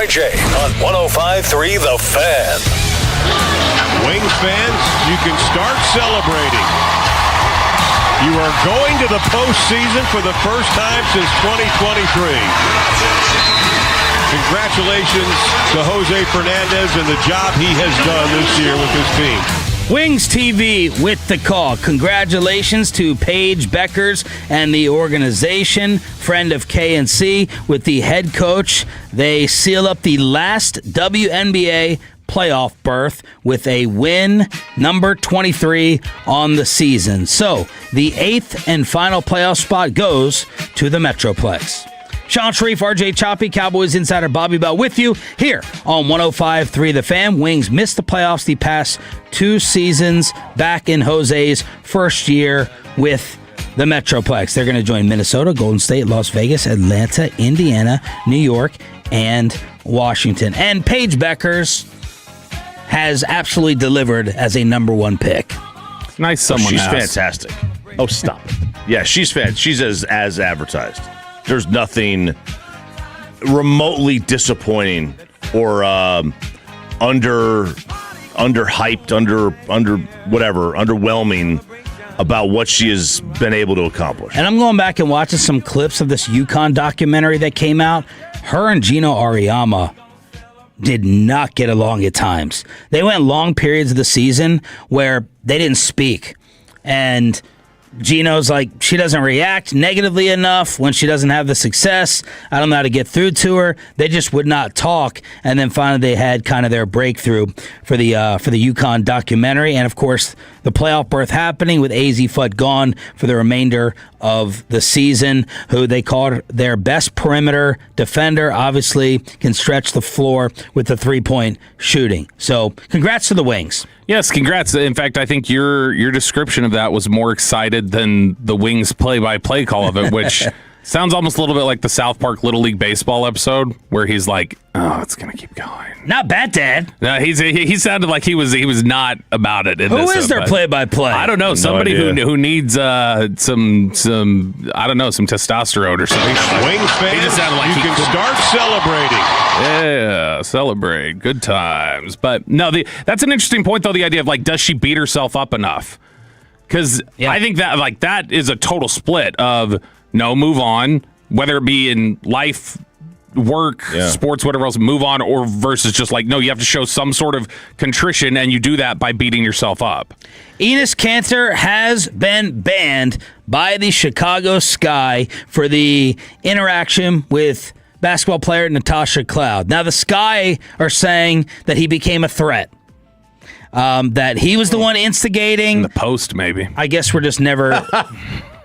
RJ on 105.3 The Fan. Wings fans, you can start celebrating. You are going to the postseason for the first time since 2023. Congratulations to Jose Fernandez and the job he has done this year with his team. Wings TV with the call. Congratulations to Paige Beckers and the organization, friend of KNC, with the head coach. They seal up the last WNBA playoff berth with a win, number 23 on the season. So the 8th and final playoff spot goes to the Metroplex. Sean Sharif, RJ Choppy, Cowboys insider Bobby Bell with you here on 105.3 The Fan. Wings missed the playoffs the past 2 seasons back in Jose's first year with the Metroplex. They're going to join Minnesota, Golden State, Las Vegas, Atlanta, Indiana, New York, and Washington. And Paige Beckers has absolutely delivered as a number 1 pick. Nice someone She's has. fantastic. Oh, stop it. Yeah, she's as advertised. There's nothing remotely disappointing or underwhelming about what she has been able to accomplish. And I'm going back and watching some clips of this UConn documentary that came out. Her and Gino Auriemma did not get along at times. They went long periods of the season where they didn't speak. And Gino's like, she doesn't react negatively enough when she doesn't have the success. I don't know how to get through to her. They just would not talk. And then finally they had kind of their breakthrough for the UConn documentary. And of course, the playoff berth happening with AZ Fudd gone for the remainder of the season, who they called their best perimeter defender, obviously can stretch the floor with the 3-point shooting. So congrats to the Wings. Yes, congrats. In fact, I think your description of that was more excited than the Wings play-by-play call of it, which sounds almost a little bit like the South Park Little League Baseball episode where he's like, "Oh, it's gonna keep going." Not bad, Dad. No, he sounded like he was not about it. Who is their play-by-play? I don't know. Somebody who needs some I don't know, some testosterone or something. Wings fans, just sounded like you can start celebrating. Yeah, celebrate. Good times. But no, that's an interesting point, though, the idea of, like, does she beat herself up enough? Because I think that is a total split of, no, move on, whether it be in life, work, sports, whatever else, move on, or versus just like, no, you have to show some sort of contrition, and you do that by beating yourself up. Enes Kanter has been banned by the Chicago Sky for the interaction with basketball player Natasha Cloud. Now, the Sky are saying that he became a threat. That he was the one instigating. In the Post, maybe. I guess we're never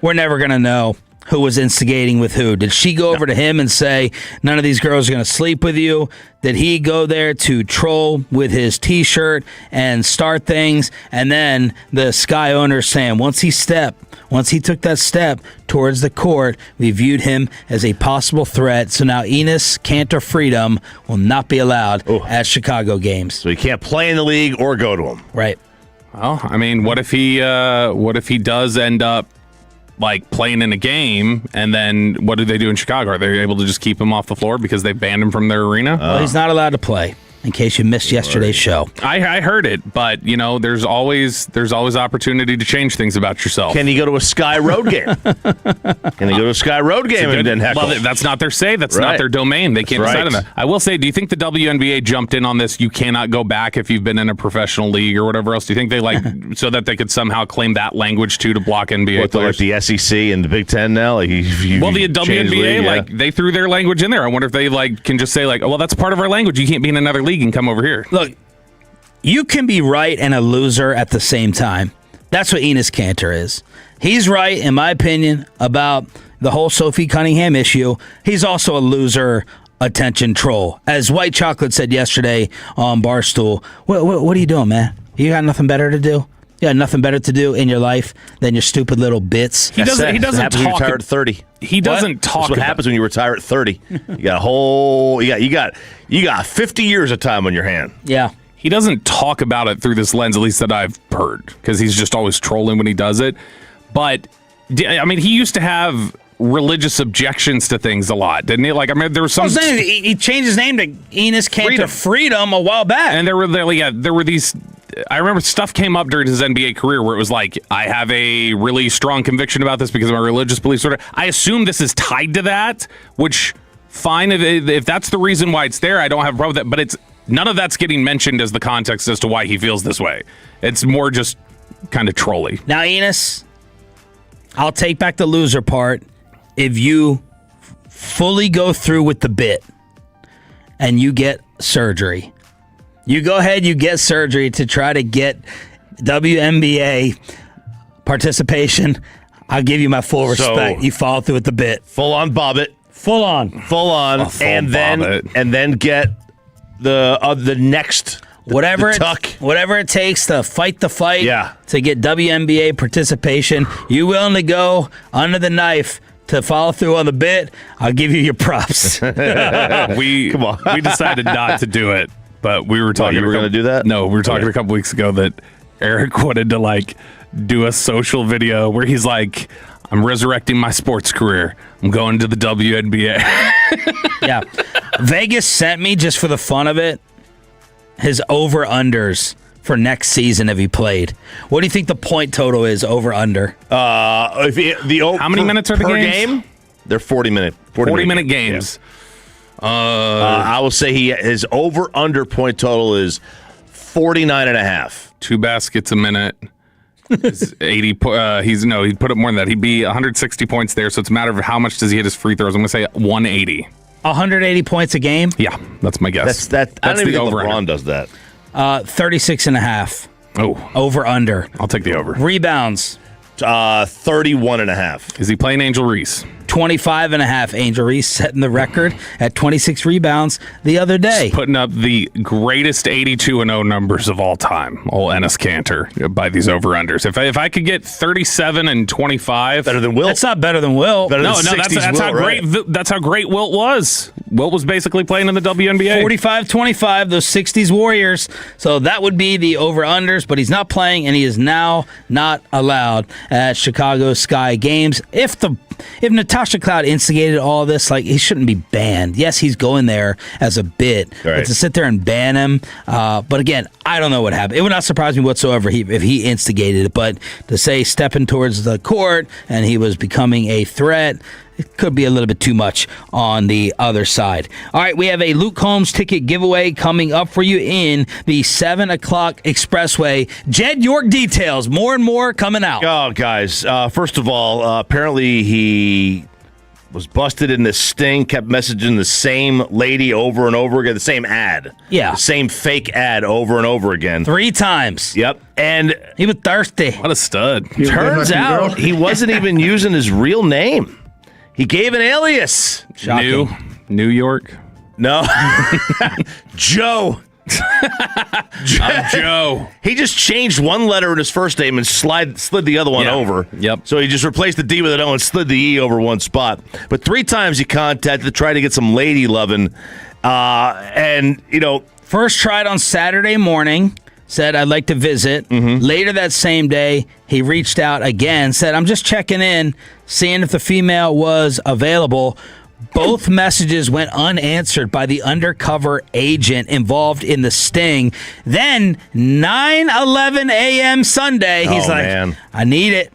going to know who was instigating with who. Did she go over to him and say, none of these girls are going to sleep with you? Did he go there to troll with his T-shirt and start things? And then the Sky owner saying, once he took that step towards the court, we viewed him as a possible threat. So now Enes Kanter Freedom will not be allowed at Chicago games. So he can't play in the league or go to them. Right. Well, I mean, what if he does end up like playing in a game, and then what do they do in Chicago? Are they able to just keep him off the floor because they banned him from their arena? Well, he's not allowed to play, in case you missed yesterday's show. I heard it, but there's always opportunity to change things about yourself. Can he go to a Sky Road game? Can he go to a Sky Road game and then heckle? Well, that's not their say. That's not their domain. They can't decide on that. I will say, do you think the WNBA jumped in on this? You cannot go back if you've been in a professional league or whatever else. Do you think they so that they could somehow claim that language too to block NBA players? Like the SEC and the Big Ten now? The WNBA, they threw their language in there. I wonder if they can just say well, that's part of our language. You can't be in another league and come over here. Look, you can be right and a loser at the same time. That's what Enes Kanter is. He's right, in my opinion, about the whole Sophie Cunningham issue. He's also a loser attention troll. As White Chocolate said yesterday on Barstool, what are you doing, man? You got nothing better to do? You got nothing better to do in your life than your stupid little bits? He doesn't talk. When you retire at 30. He doesn't talk. That's what happens when you retire at 30. You got you got 50 years of time on your hand. Yeah. He doesn't talk about it through this lens, at least that I've heard, because he's just always trolling when he does it. But I mean, he used to have religious objections to things a lot, didn't he? Like, I mean, there was some. He changed his name to Enos Cantor Freedom a while back, and there were these. I remember stuff came up during his NBA career where it was like, I have a really strong conviction about this because of my religious beliefs. I assume this is tied to that, which fine if that's the reason why it's there. I don't have a problem with that, but it's none of that's getting mentioned as the context as to why he feels this way. It's more just kind of trolly. Now, Enos, I'll take back the loser part if you fully go through with the bit and you get surgery. You go ahead, you get surgery to try to get WNBA participation. I'll give you my full respect. You follow through with the bit. Full on bob it. Full on. And then get the next whatever tuck. Whatever it takes to fight the fight. Yeah. To get WNBA participation. You willing to go under the knife to follow through on the bit? I'll give you your props. Come on. We decided not to do it, but we were talking. You were going to do that? No, we were talking a couple weeks ago that Eric wanted to do a social video where he's like, I'm resurrecting my sports career. I'm going to the WNBA. Yeah. Vegas sent me, just for the fun of it, his over-unders for next season if he played. What do you think the point total is over-under? How many minutes are the per games? game? They're 40-minute. 40-minute games. Yeah. I will say his over-under point total is 49.5. 2 baskets a minute. 80. He'd put up more than that. He'd be 160 points there. So it's a matter of how much does he hit his free throws. I'm going to say 180. 180 points a game? Yeah, that's my guess. I don't even think LeBron does that. 36.5. Oh, over under. I'll take the over. Rebounds. 31.5. Is he playing Angel Reese? 25.5. Angel Reese setting the record at 26 rebounds the other day. Just putting up the greatest 82-0 numbers of all time. Old Enes Kanter by these over-unders. If I could get 37 and 25, better than Wilt. That's not better than Wilt. That's how great Wilt was. Wilt was basically playing in the WNBA. 45-25, those 60s Warriors. So that would be the over-unders, but he's not playing, and he is now not allowed at Chicago Sky games. If Natasha Cloud instigated all this, he shouldn't be banned. Yes, he's going there as a bit, right. But to sit there and ban him, but again, I don't know what happened. It would not surprise me whatsoever if he instigated it, but to say stepping towards the court and he was becoming a threat, it could be a little bit too much on the other side. All right, we have a Luke Combs ticket giveaway coming up for you in the 7 o'clock expressway. Jed York details. More and more coming out. Oh, guys. First of all, apparently he was busted in this sting, kept messaging the same lady over and over again, the same ad. Yeah. The same fake ad over and over again. 3 times. Yep. And he was thirsty. What a stud. Turns out he wasn't even using his real name. He gave an alias. Shocking. New York? No. Joe. I'm Joe. He just changed one letter in his first name and slid the other one over. Yep. So he just replaced the D with an O and slid the E over one spot. But 3 times he contacted to try to get some lady loving. First tried on Saturday morning. Said, I'd like to visit. Mm-hmm. Later that same day, he reached out again, said, I'm just checking in, seeing if the female was available. Both messages went unanswered by the undercover agent involved in the sting. Then, 9:11 a.m. Sunday, he's like, man. I need it.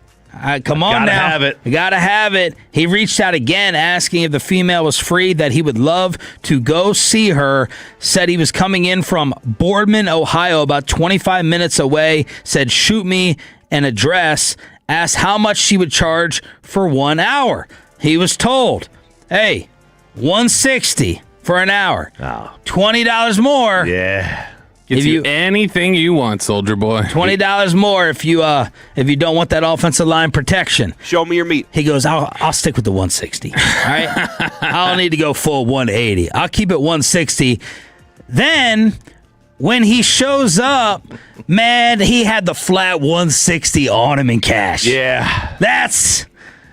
Come on now. Have it. I gotta have it. He reached out again asking if the female was free, that he would love to go see her. Said he was coming in from Boardman, Ohio, about 25 minutes away. Said, shoot me an address. Asked how much she would charge for 1 hour. He was told, hey, $160 for an hour. Oh. $20 more. Yeah. Gets you anything you want, soldier boy. $20 more if you don't want that offensive line protection. Show me your meat. He goes, I'll stick with the 160. All right, I don't need to go full 180. I'll keep it 160. Then when he shows up, man, he had the flat 160 on him in cash. Yeah. That's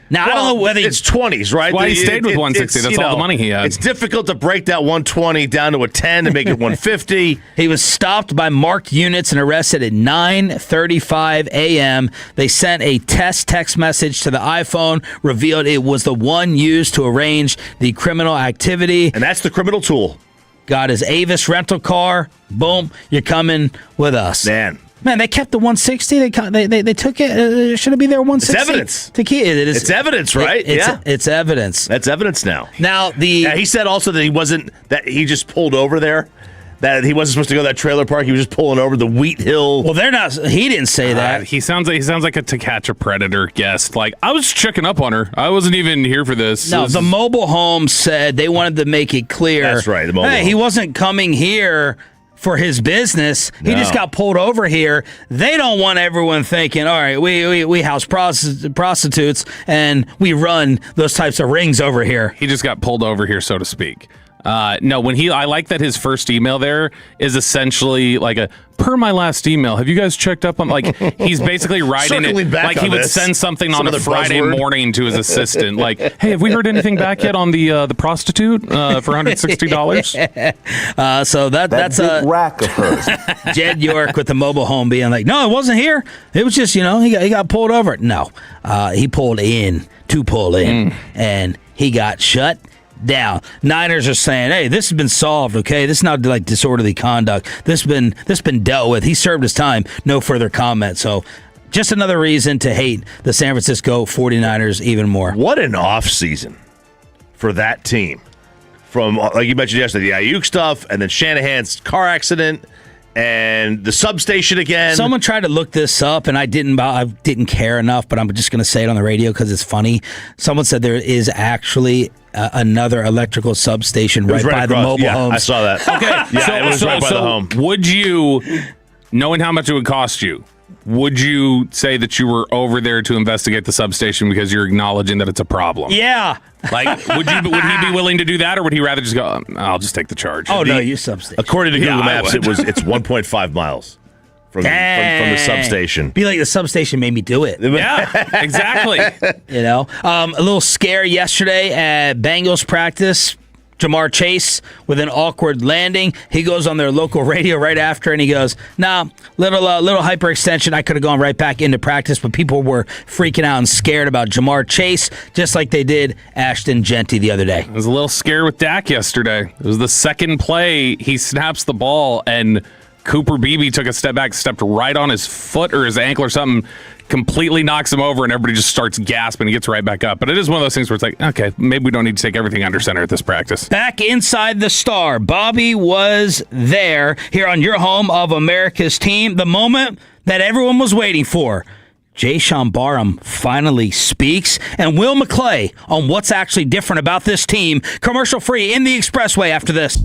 Now, I don't know whether it's 20s, right? That's why he stayed with 160. That's all the money he had. It's difficult to break that 120 down to a 10 and make it 150. He was stopped by marked units and arrested at 9:35 a.m. They sent a text message to the iPhone, revealed it was the one used to arrange the criminal activity. And that's the criminal tool. Got his Avis rental car. Boom, you're coming with us. Man, they kept the 160. They took it. It should have been there 160. It's evidence. It's evidence, right? It's evidence. That's evidence now. Now he said also that he just pulled over there. That he wasn't supposed to go to that trailer park. He was just pulling over the Wheat Hill. Well, they're not. He didn't say that. He sounds like a To Catch a Predator guest. Like, I was checking up on her. I wasn't even here for this. No, the mobile home said they wanted to make it clear. That's right. The mobile home. He wasn't coming here for his business. He just got pulled over here. They don't want everyone thinking, all right, we house prostitutes and we run those types of rings over here. He just got pulled over here, so to speak. No, I like that his first email there is essentially like a per my last email. Have you guys checked up on, like, he's basically writing it like he would send something on a Friday morning to his assistant. Like, hey, have we heard anything back yet on the prostitute for $160? So that's a rack of hers. Jed York with the mobile home being like, no, it wasn't here. It was just, he got pulled over. No, he pulled in to pull in, and he got shut down. Niners are saying, hey, this has been solved, okay? This is not like disorderly conduct. This been dealt with. He served his time. No further comment. So just another reason to hate the San Francisco 49ers even more. What an offseason for that team. From, like you mentioned yesterday, the Ayuk stuff, and then Shanahan's car accident, and the substation again. Someone tried to look this up, and I didn't care enough, but I'm just going to say it on the radio because it's funny. Someone said there is actually another electrical substation right by the mobile homes. I saw that. Okay, it was right by the home. Would you, knowing how much it would cost you, would you say that you were over there to investigate the substation because you're acknowledging that it's a problem? Yeah. Like, would he be willing to do that, or would he rather just go, I'll just take the charge? Oh, no, you substation. According to Google Maps, it's 1.5 miles from the substation. Be like the substation made me do it. Yeah, exactly. A little scare yesterday at Bengals practice. Jamar Chase with an awkward landing. He goes on their local radio right after, and he goes, little hyperextension. I could have gone right back into practice, but people were freaking out and scared about Jamar Chase, just like they did Ashton Genty the other day. I was a little scared with Dak yesterday. It was the second play. He snaps the ball, and Cooper Beebe took a step back, stepped right on his foot or his ankle or something, completely knocks him over, and everybody just starts gasping. He gets right back up. But it is one of those things where it's like, okay, maybe we don't need to take everything under center at this practice. Back inside the Star, Bobby was there here on your home of America's team. The moment that everyone was waiting for. Jayshon Barham finally speaks, and Will McClay on what's actually different about this team. Commercial free in the Expressway after this.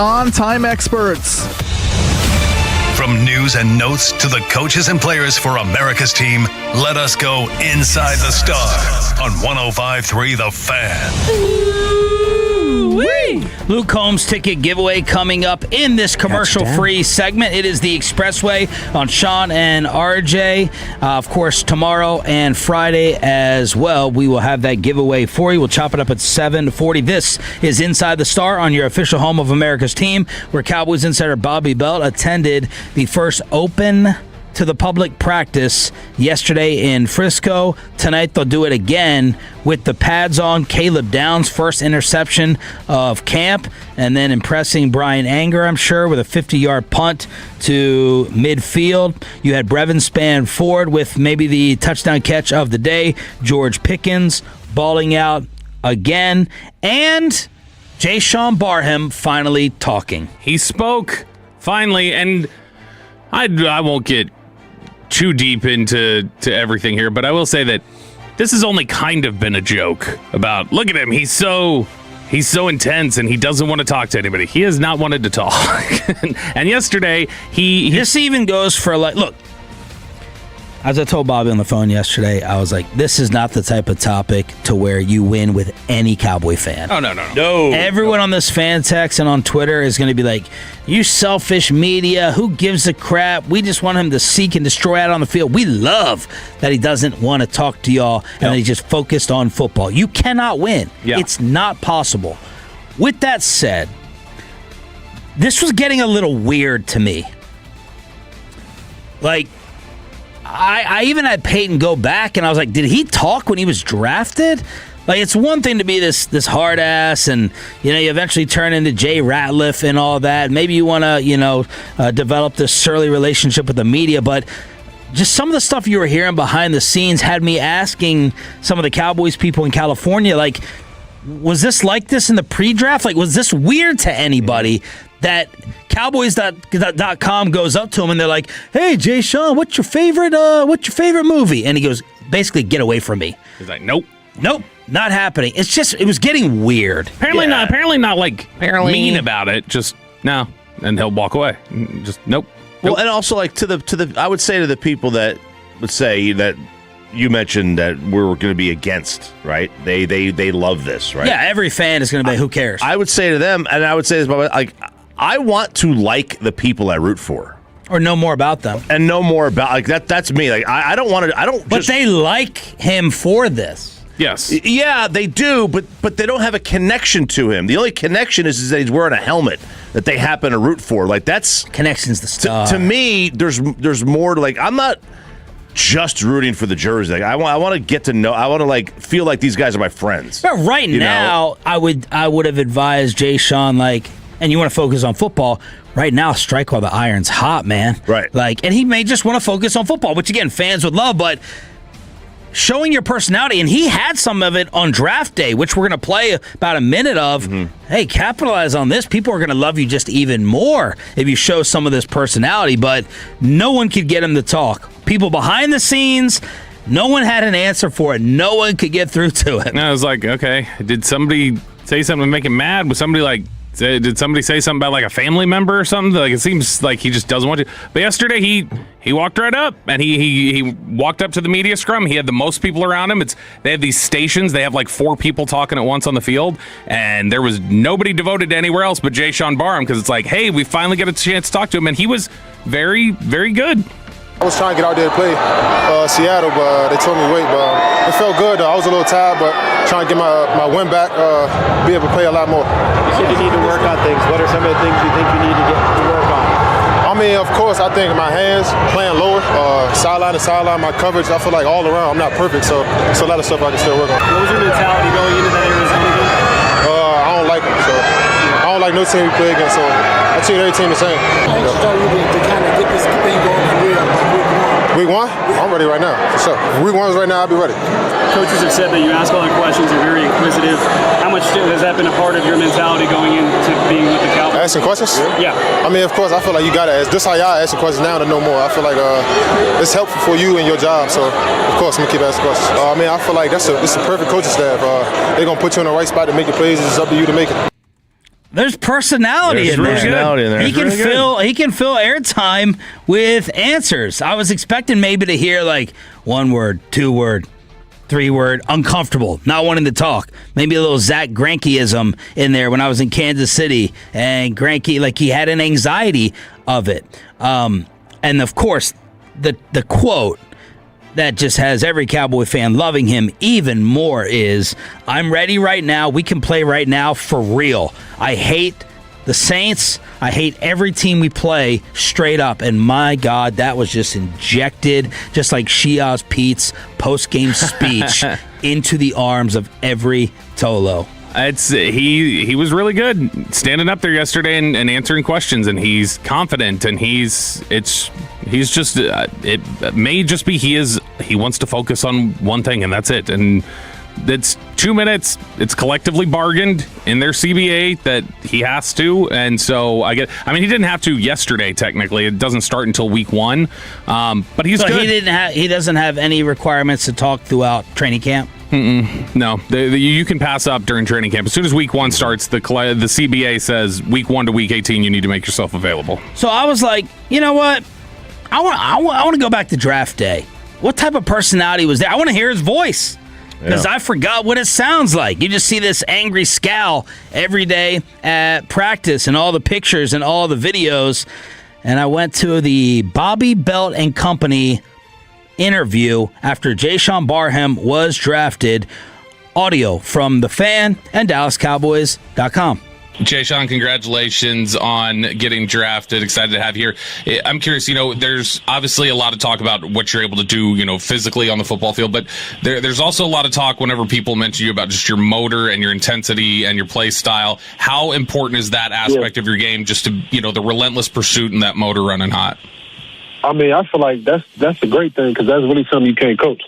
on-time experts. From news and notes to the coaches and players for America's team, let us go inside the Star on 105.3 The Fan. Luke Combs ticket giveaway coming up in this commercial-free segment. It is the Expressway on Sean and RJ. Of course, tomorrow and Friday as well, we will have that giveaway for you. We'll chop it up at 7:40. This is Inside the Star on your official home of America's team, where Cowboys insider Bobby Belt attended the first open to the public practice yesterday in Frisco. Tonight they'll do it again with the pads on. Caleb Downs' first interception of camp, and then impressing Brian Anger, I'm sure, with a 50-yard punt to midfield. You had Brevin Spann-Ford with maybe the touchdown catch of the day. George Pickens balling out again, and Jay-Sean Barham finally talking. He spoke finally, and I won't get too deep into everything here, but I will say that this has only kind of been a joke about, look at him, he's so intense and he doesn't want to talk to anybody. He has not wanted to talk. And yesterday, this even goes for, like, look, as I told Bobby on the phone yesterday, I was like, this is not the type of topic to where you win with any Cowboy fan. Oh, no. Everyone on this fan text and on Twitter is going to be like, you selfish media, who gives a crap? We just want him to seek and destroy out on the field. We love that he doesn't want to talk to y'all and that he's just focused on football. You cannot win. Yeah. It's not possible. With that said, this was getting a little weird to me. Like, I even had Peyton go back, and I was like, did he talk when he was drafted? Like, it's one thing to be this hard ass, and you eventually turn into Jay Ratliff and all that. Maybe you want to develop this surly relationship with the media, but just some of the stuff you were hearing behind the scenes had me asking some of the Cowboys people in California, like, was this like this in the pre-draft? Like, was this weird to anybody that Cowboys.com goes up to him and they're like, hey, Jay Sean, what's your favorite movie? And he goes, basically, get away from me. He's like, nope, not happening. It's just, it was getting weird. Apparently not like mean about it. Just no, and he'll walk away. Just nope. Well, and also like to the I would say to the people that would say that you mentioned that we're going to be against, right? They love this, right? Yeah, every fan is going to be, who cares? I would say to them, and I would say this, like, I want to like the people I root for. Or know more about them. And know more about, like, that's me. Like, I don't want to, But they like him for this. Yes. Yeah, they do, but they don't have a connection to him. The only connection is that he's wearing a helmet that they happen to root for. Like, that's... Connection's the star. To me, there's more to, like, I'm not just rooting for the jersey. Like, I want to get to know, I want to, like, feel like these guys are my friends. But right now, I would have advised Jay Sean, like, and you want to focus on football, right now, strike while the iron's hot, man. Right. Like, and he may just want to focus on football, which, again, fans would love, but showing your personality, and he had some of it on draft day, which we're going to play about a minute of. Hey, capitalize on this. People are going to love you just even more if you show some of this personality, but no one could get him to talk. People behind the scenes, no one had an answer for it. No one could get through to it. And I was like, okay, did somebody say something to make him mad? Was somebody like, did somebody say something about like a family member or something? Like, it seems like he just doesn't want to. But yesterday he walked right up and he walked up to the media scrum. He had the most people around him. They have these stations. They have like 4 people talking at once on the field, and there was nobody devoted to anywhere else but Jay Sean Barham, because it's like, hey, we finally get a chance to talk to him, and he was very, very good. I was trying to get out there to play Seattle, but they told me wait. But it felt good, though. I was a little tired, but trying to get my win back, be able to play a lot more. You said you need to work on things. What are some of the things you think you need to work on? I mean, of course, I think my hands, playing lower, sideline to sideline, my coverage, I feel like all around, I'm not perfect, so it's a lot of stuff I can still work on. What was your mentality going into that Arizona game? I don't like them, so I don't like no team we play against, so I treat every team the same. I just tell you to kind of get this thing going for real. Week 1? I'm ready right now, for sure. Week 1 is right now, I'll be ready. Coaches have said that you ask all the questions, you're very inquisitive. How much has that been a part of your mentality going into being with the Cowboys? Asking questions? Yeah. I mean, of course, I feel like you got to ask. This how y'all asking questions now to know more. I feel like it's helpful for you and your job, so of course I'm going to keep asking questions. I mean, I feel like this is a perfect coaching staff. They're going to put you in the right spot to make your plays. It's up to you to make it. There's personality in there. He can fill airtime with answers. I was expecting maybe to hear like 1 word, 2 word, 3 word, uncomfortable, not wanting to talk. Maybe a little Zach Greinkeism in there when I was in Kansas City, and Greinke, like he had an anxiety of it. And of course, the quote that just has every Cowboy fan loving him even more is, "I'm ready right now. We can play right now for real. I hate the Saints. I hate every team we play straight up." And my God, that was just injected, just like Shiaz Pete's post-game speech, into the arms of every Tolo. He was really good standing up there yesterday and answering questions, and he's confident, and it may just be he wants to focus on one thing, and that's it. And it's 2 minutes. It's collectively bargained in their CBA that he has to, and so he didn't have to yesterday. Technically, it doesn't start until week 1, but he's good. He doesn't have any requirements to talk throughout training camp. No, you can pass up during training camp. As soon as week 1 starts, the CBA says week 1 to week 18, you need to make yourself available. So I was like, you know what? I want to go back to draft day. What type of personality was there? I want to hear his voice, because I forgot what it sounds like. You just see this angry scowl every day at practice and all the pictures and all the videos. And I went to the Bobby Belt and Company interview after Jayshawn Barham was drafted. Audio from The Fan and DallasCowboys.com. Jayshawn, congratulations on getting drafted. Excited to have you here. I'm curious, there's obviously a lot of talk about what you're able to do, physically on the football field, but there's also a lot of talk whenever people mention you about just your motor and your intensity and your play style. How important is that aspect of your game, just to, the relentless pursuit and that motor running hot? I feel like that's a great thing, because that's really something you can't coach.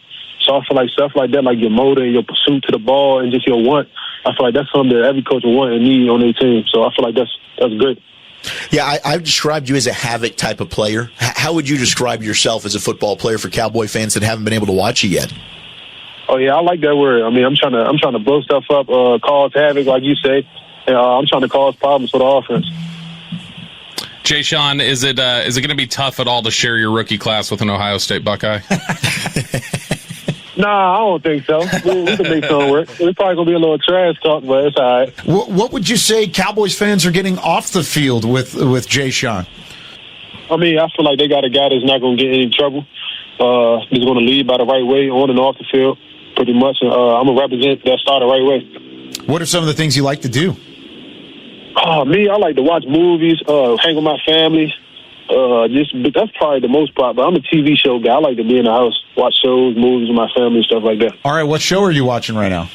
So I feel like stuff like that, like your motor and your pursuit to the ball and just your want, I feel like that's something that every coach will want and need on their team. So I feel like that's good. Yeah, I've described you as a havoc type of player. How would you describe yourself as a football player for Cowboy fans that haven't been able to watch you yet? Oh yeah, I like that word. I'm trying to blow stuff up, cause havoc, like you say. I'm trying to cause problems for the offense. Jayshawn, is it going to be tough at all to share your rookie class with an Ohio State Buckeye? Nah, I don't think so. We can make something work. It's probably going to be a little trash talk, but it's all right. What would you say Cowboys fans are getting off the field with Jayshawn? I feel like they got a guy that's not going to get any trouble. He's going to lead by the right way on and off the field, pretty much. I'm going to represent that star the right way. What are some of the things you like to do? I like to watch movies, hang with my family. That's probably the most part. But I'm a TV show guy. I like to be in the house, watch shows, movies with my family, stuff like that. All right, what show are you watching right now?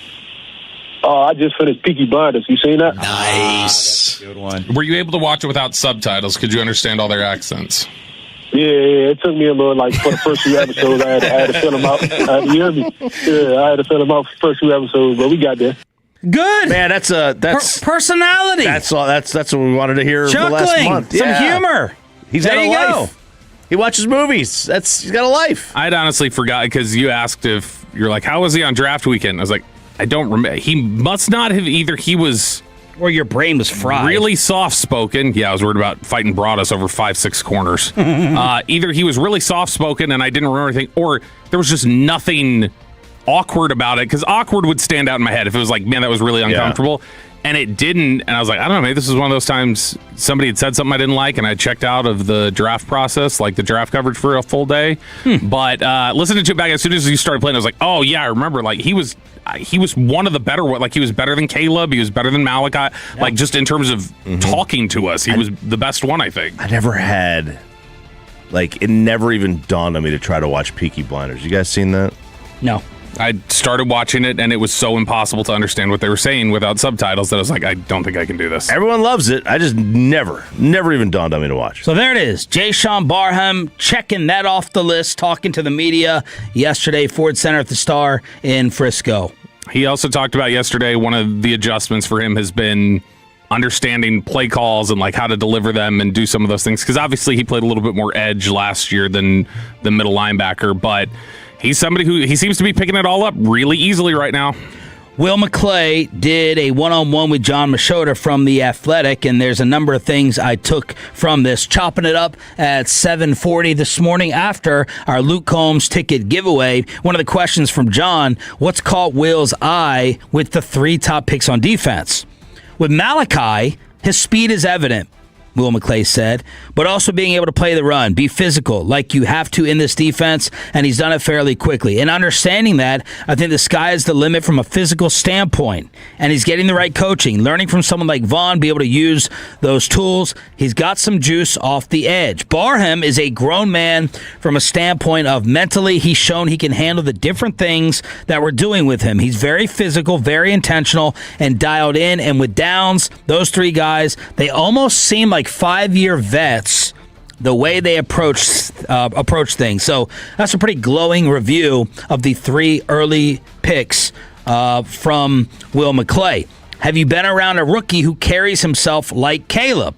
I just finished Peaky Blinders. You seen that? Nice. Good one. Were you able to watch it without subtitles? Could you understand all their accents? Yeah, it took me a little, for the first few episodes, I had to fill them out. You hear me? Yeah, I had to fill them out for the first few episodes, but we got there. Good, man. That's personality. That's all. That's what we wanted to hear Chuckling, for the last month. Some humor. He's got a life. He watches movies. He's got a life. I'd honestly forgot, because you asked if you're like, how was he on draft weekend? I was like, I don't remember. He must not have either. He was, or your brain was fried. Really soft spoken. Yeah, I was worried about fighting Broadus over 5-6 corners. Either he was really soft spoken and I didn't remember anything, or there was just nothing awkward about it, because awkward would stand out in my head if it was like, man, that was really uncomfortable. And it didn't, and I was like, I don't know, maybe this is one of those times somebody had said something I didn't like, and I checked out of the draft process, like the draft coverage for a full day. But listening to it back as soon as you started playing, I was like, oh yeah, I remember. Like he was one of the better. Like he was better than Caleb. He was better than Malachi. Yeah. Like just in terms of talking to us, he was the best one, I think. I never had, it never even dawned on me to try to watch Peaky Blinders. You guys seen that? No. I started watching it, and it was so impossible to understand what they were saying without subtitles that I was like, I don't think I can do this. Everyone loves it. I just never even dawned on me to watch. So there it is. Jayshawn Barham checking that off the list, talking to the media yesterday, Ford Center at the Star in Frisco. He also talked about yesterday, one of the adjustments for him has been understanding play calls and how to deliver them and do some of those things. Because obviously he played a little bit more edge last year than the middle linebacker, but he's somebody who he seems to be picking it all up really easily right now. Will McClay did a one-on-one with John Machota from The Athletic, and there's a number of things I took from this. Chopping it up at 7:40 this morning after our Luke Combs ticket giveaway. One of the questions from John, what's caught Will's eye with the 3 top picks on defense? With Malachi, his speed is evident, Will McClay said, but also being able to play the run, be physical like you have to in this defense, and he's done it fairly quickly. And understanding that, I think the sky is the limit from a physical standpoint, and he's getting the right coaching, learning from someone like Vaughn, be able to use those tools. He's got some juice off the edge. Barham is a grown man from a standpoint of mentally, he's shown he can handle the different things that we're doing with him. He's very physical, very intentional, and dialed in. And with Downs, those 3 guys, they almost seem like 5-year vets, the way they approach things. So that's a pretty glowing review of the 3 early picks from Will McClay. Have you been around a rookie who carries himself like Caleb?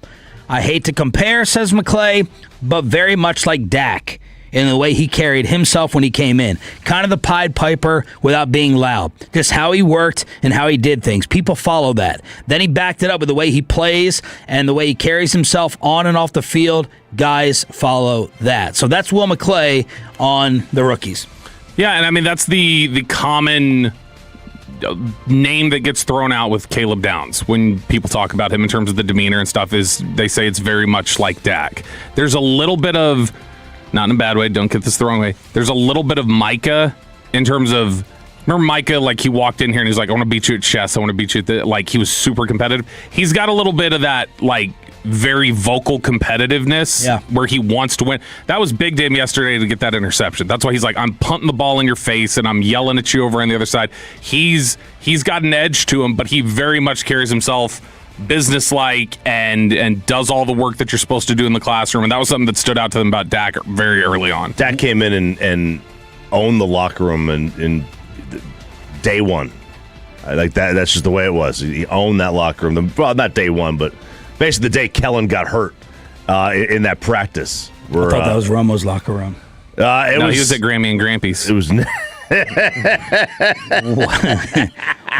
I hate to compare, says McClay, but very much like Dak in the way he carried himself when he came in. Kind of the Pied Piper without being loud. Just how he worked and how he did things. People follow that. Then he backed it up with the way he plays and the way he carries himself on and off the field. Guys follow that. So that's Will McClay on the rookies. Yeah, and I mean, that's the common name that gets thrown out with Caleb Downs when people talk about him in terms of the demeanor and stuff, is they say it's very much like Dak. There's a little bit of, not in a bad way, don't get this the wrong way, there's a little bit of Micah in terms of, remember Micah, like he walked in here and he's like, I want to beat you at chess, I want to beat you at the, like he was super competitive. He's got a little bit of that, like, very vocal competitiveness where he wants to win. That was big to him yesterday to get that interception. That's why he's like, I'm punting the ball in your face and I'm yelling at you over on the other side. He's got an edge to him, but he very much carries himself businesslike and does all the work that you're supposed to do in the classroom. And that was something that stood out to them about Dak very early on. Dak came in and owned the locker room in day one. Like that. That's just the way it was. He owned that locker room. Well, not day one, but basically the day Kellen got hurt in that practice. I thought that was Romo's locker room. He was at Grammy and Grampy's. It was.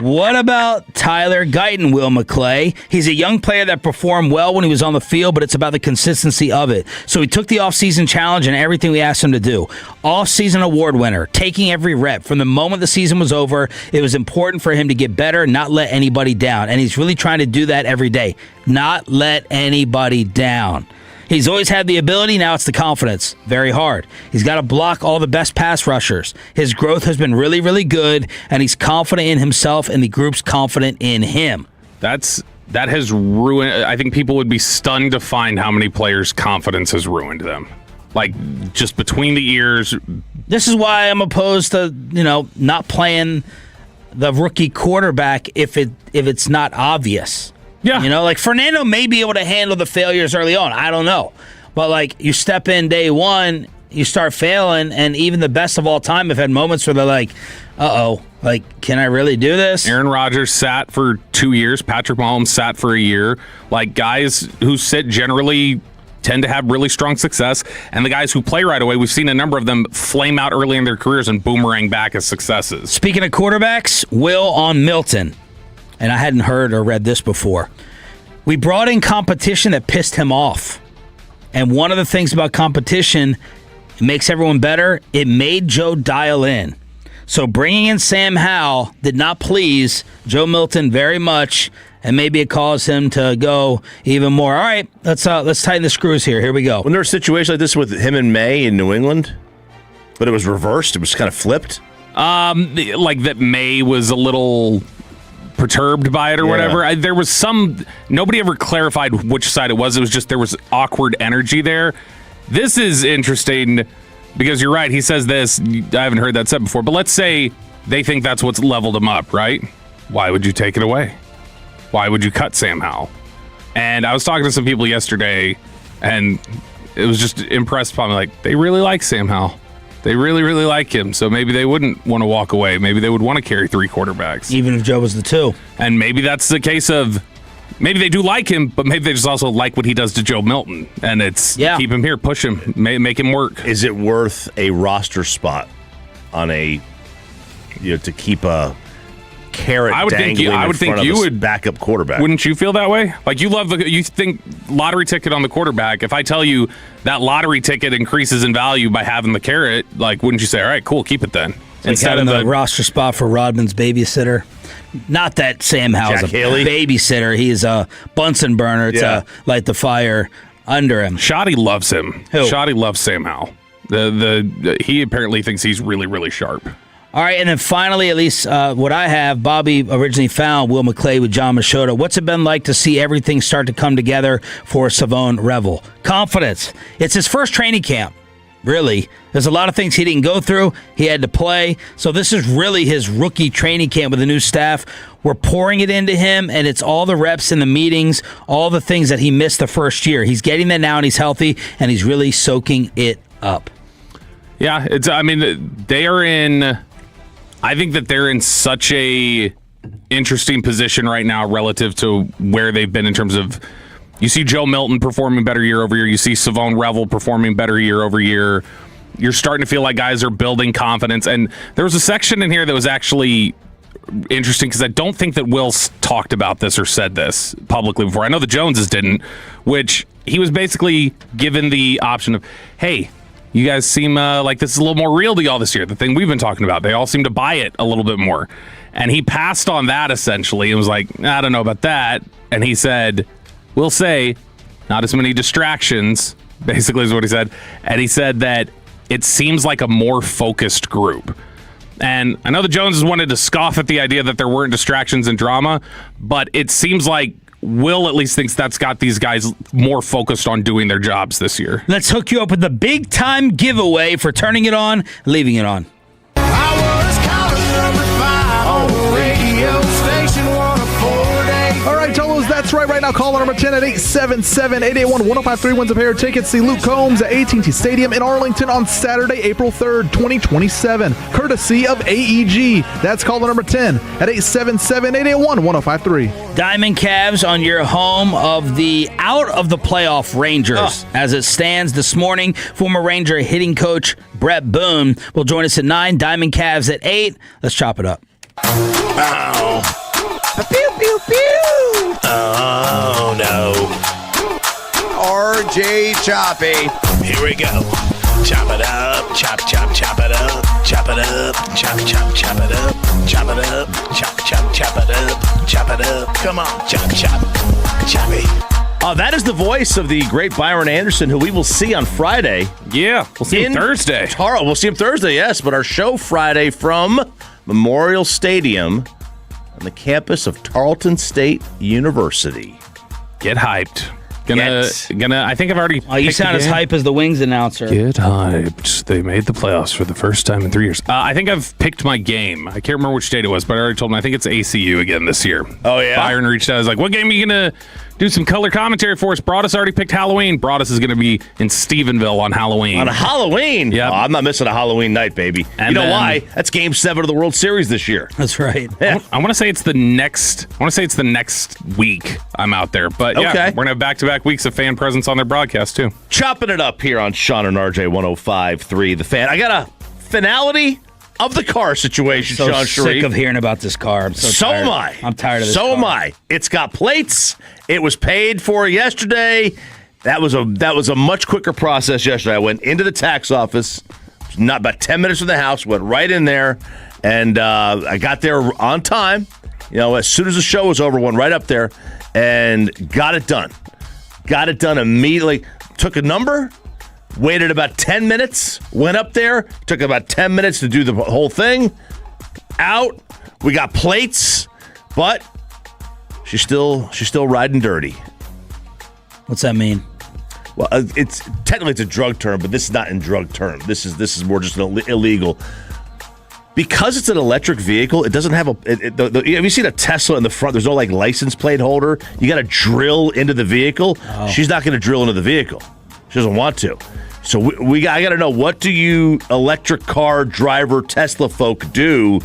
What about Tyler Guyton, Will McClay? He's a young player that performed well when he was on the field, but it's about the consistency of it. So he took the offseason challenge and everything we asked him to do. Offseason award winner, taking every rep. From the moment the season was over, it was important for him to get better, not let anybody down. And he's really trying to do that every day. Not let anybody down. He's always had the ability, now it's the confidence. Very hard. He's got to block all the best pass rushers. His growth has been really, really good, and he's confident in himself, and the group's confident in him. That has ruined. I think people would be stunned to find how many players' confidence has ruined them. Like, just between the ears. This is why I'm opposed to, not playing the rookie quarterback if it's not obvious. Yeah. Like Fernando may be able to handle the failures early on. I don't know. But, like, you step in day one, you start failing, and even the best of all time have had moments where they're like, uh-oh, like, can I really do this? Aaron Rodgers sat for 2 years. Patrick Mahomes sat for a year. Like, guys who sit generally tend to have really strong success, and the guys who play right away, we've seen a number of them flame out early in their careers and boomerang back as successes. Speaking of quarterbacks, Will on Milton. And I hadn't heard or read this before. We brought in competition that pissed him off. And one of the things about competition, it makes everyone better. It made Joe dial in. So bringing in Sam Howell did not please Joe Milton very much, and maybe it caused him to go even more. All right, let's tighten the screws here. Here we go. When there was a situation like this with him and May in New England, but it was reversed, it was kind of flipped. Like that May was a little perturbed by it or whatever. There was nobody ever clarified which side it was. It was just there was awkward energy there. This is interesting because you're right. He says this. I haven't heard that said before, but let's say they think that's what's leveled him up, right? Why would you take it away? Why would you cut Sam Howell? And I was talking to some people yesterday, and it was just impressed upon me, like, they really like Sam Howell. They really, really like him, so maybe they wouldn't want to walk away. Maybe they would want to carry 3 quarterbacks. Even if Joe was the 2. And maybe that's the case of, maybe they do like him, but maybe they just also like what he does to Joe Milton. And it's keep him here, push him, make him work. Is it worth a roster spot on to keep carrot I would think dangling I would in think front you of a would backup quarterback. Wouldn't you feel that way? Like you think lottery ticket on the quarterback. If I tell you that lottery ticket increases in value by having the carrot, like wouldn't you say, all right, cool, keep it then? Instead of the roster spot for Rodman's babysitter. Not that Sam Howell's a babysitter. He is a Bunsen burner to light the fire under him. Shoddy loves him. Who? Shoddy loves Sam Howell. He apparently thinks he's really, really sharp. All right, and then finally, at least what I have, Bobby originally found Will McClay with John Machota. What's it been like to see everything start to come together for Savone Revel? Confidence. It's his first training camp, really. There's a lot of things he didn't go through. He had to play. So this is really his rookie training camp with the new staff. We're pouring it into him, and it's all the reps and the meetings, all the things that he missed the first year. He's getting that now, and he's healthy, and he's really soaking it up. Yeah, they are in... I think that they're in such a interesting position right now relative to where they've been in terms of, you see Joe Milton performing better year over year. You see Savone Revel performing better year over year. You're starting to feel like guys are building confidence. And there was a section in here that was actually interesting because I don't think that Will's talked about this or said this publicly before. I know the Joneses didn't, which he was basically given the option of, hey, you guys seem like this is a little more real to y'all this year, the thing we've been talking about. They all seem to buy it a little bit more. And he passed on that essentially and was like, I don't know about that. And he said, we'll say, not as many distractions, basically is what he said. And he said that it seems like a more focused group. And I know the Joneses wanted to scoff at the idea that there weren't distractions and drama, but it seems like Will at least thinks that's got these guys more focused on doing their jobs this year. Let's hook you up with the big time giveaway for turning it on, leaving it on. All right, Tolos, that's right now. Caller number 10 at 877-881-1053 wins a pair of tickets. See Luke Combs at AT&T Stadium in Arlington on Saturday, April 3rd, 2027, courtesy of AEG. That's caller number 10 at 877-881-1053. Diamond Cavs on your home of the out of the playoff Rangers. As it stands this morning, former Ranger hitting coach Brett Boone will join us at 9. Diamond Cavs at 8. Let's chop it up. Ow. Pew, pew, pew. Oh, no. RJ Choppy. Here we go. Chop it up. Chop, chop, chop it up. Chop it up. Chop, chop, chop it up. Chop it up. Chop, chop, chop it up. Chop it up. Come on. Chop, chop. Choppy. That is the voice of the great Byron Anderson, who we will see on Friday. Yeah, we'll see him Thursday. We'll see him Thursday, yes. But our show Friday from Memorial Stadium on the campus of Tarleton State University. Get hyped. I think I've already. Oh, you sound as hype as the Wings announcer. Get hyped. They made the playoffs for the first time in 3 years. I think I've picked my game. I can't remember which date it was, but I already told him I think it's ACU again this year. Oh, yeah? Byron reached out. I was like, what game are you going to do some color commentary for us? Broadus already picked Halloween. Broadus is going to be in Stephenville on Halloween. On Halloween? Yeah. I'm not missing a Halloween night, baby. And you know why? That's Game 7 of the World Series this year. That's right. Yeah. I want to say it's the next week I'm out there. But yeah, okay. We're going to have back-to-back weeks of fan presence on their broadcast, too. Chopping it up here on Sean and RJ 105.3 The Fan. I got a finality of the car situation, so Sean sick Sharif. of hearing about this car. I'm so tired. Am I. I'm tired of this So car. am I. It's got plates. It was paid for yesterday. That was a much quicker process yesterday. I went into the tax office, not about 10 minutes from the house, went right in there, and I got there on time. You know, as soon as the show was over, went right up there and got it done. Got it done immediately. Took a number. Waited about 10 minutes, went up there, took about 10 minutes to do the whole thing. Out, we got plates, but she's still riding dirty. What's that mean? Well, it's technically a drug term, but this is not in drug term. This is more just an illegal. Because it's an electric vehicle, it doesn't have have you seen a Tesla in the front? There's no like license plate holder. You got to drill into the vehicle. Oh. She's not going to drill into the vehicle. She doesn't want to. So I got to know, what do you electric car driver Tesla folk do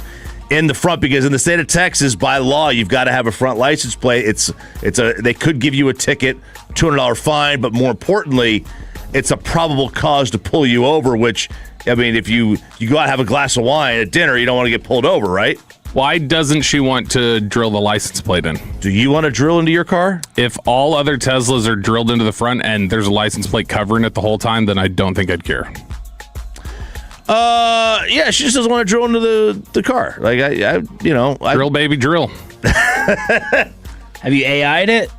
in the front? Because in the state of Texas, by law, you've got to have a front license plate. They could give you a ticket, $200 fine, but more importantly, it's a probable cause to pull you over. Which, I mean, if you go out and have a glass of wine at dinner, you don't want to get pulled over, right? Why doesn't she want to drill the license plate in? Do you want to drill into your car? If all other Teslas are drilled into the front and there's a license plate covering it the whole time, then I don't think I'd care. Yeah, she just doesn't want to drill into the car. Like drill, baby, drill. Have you AI'd it?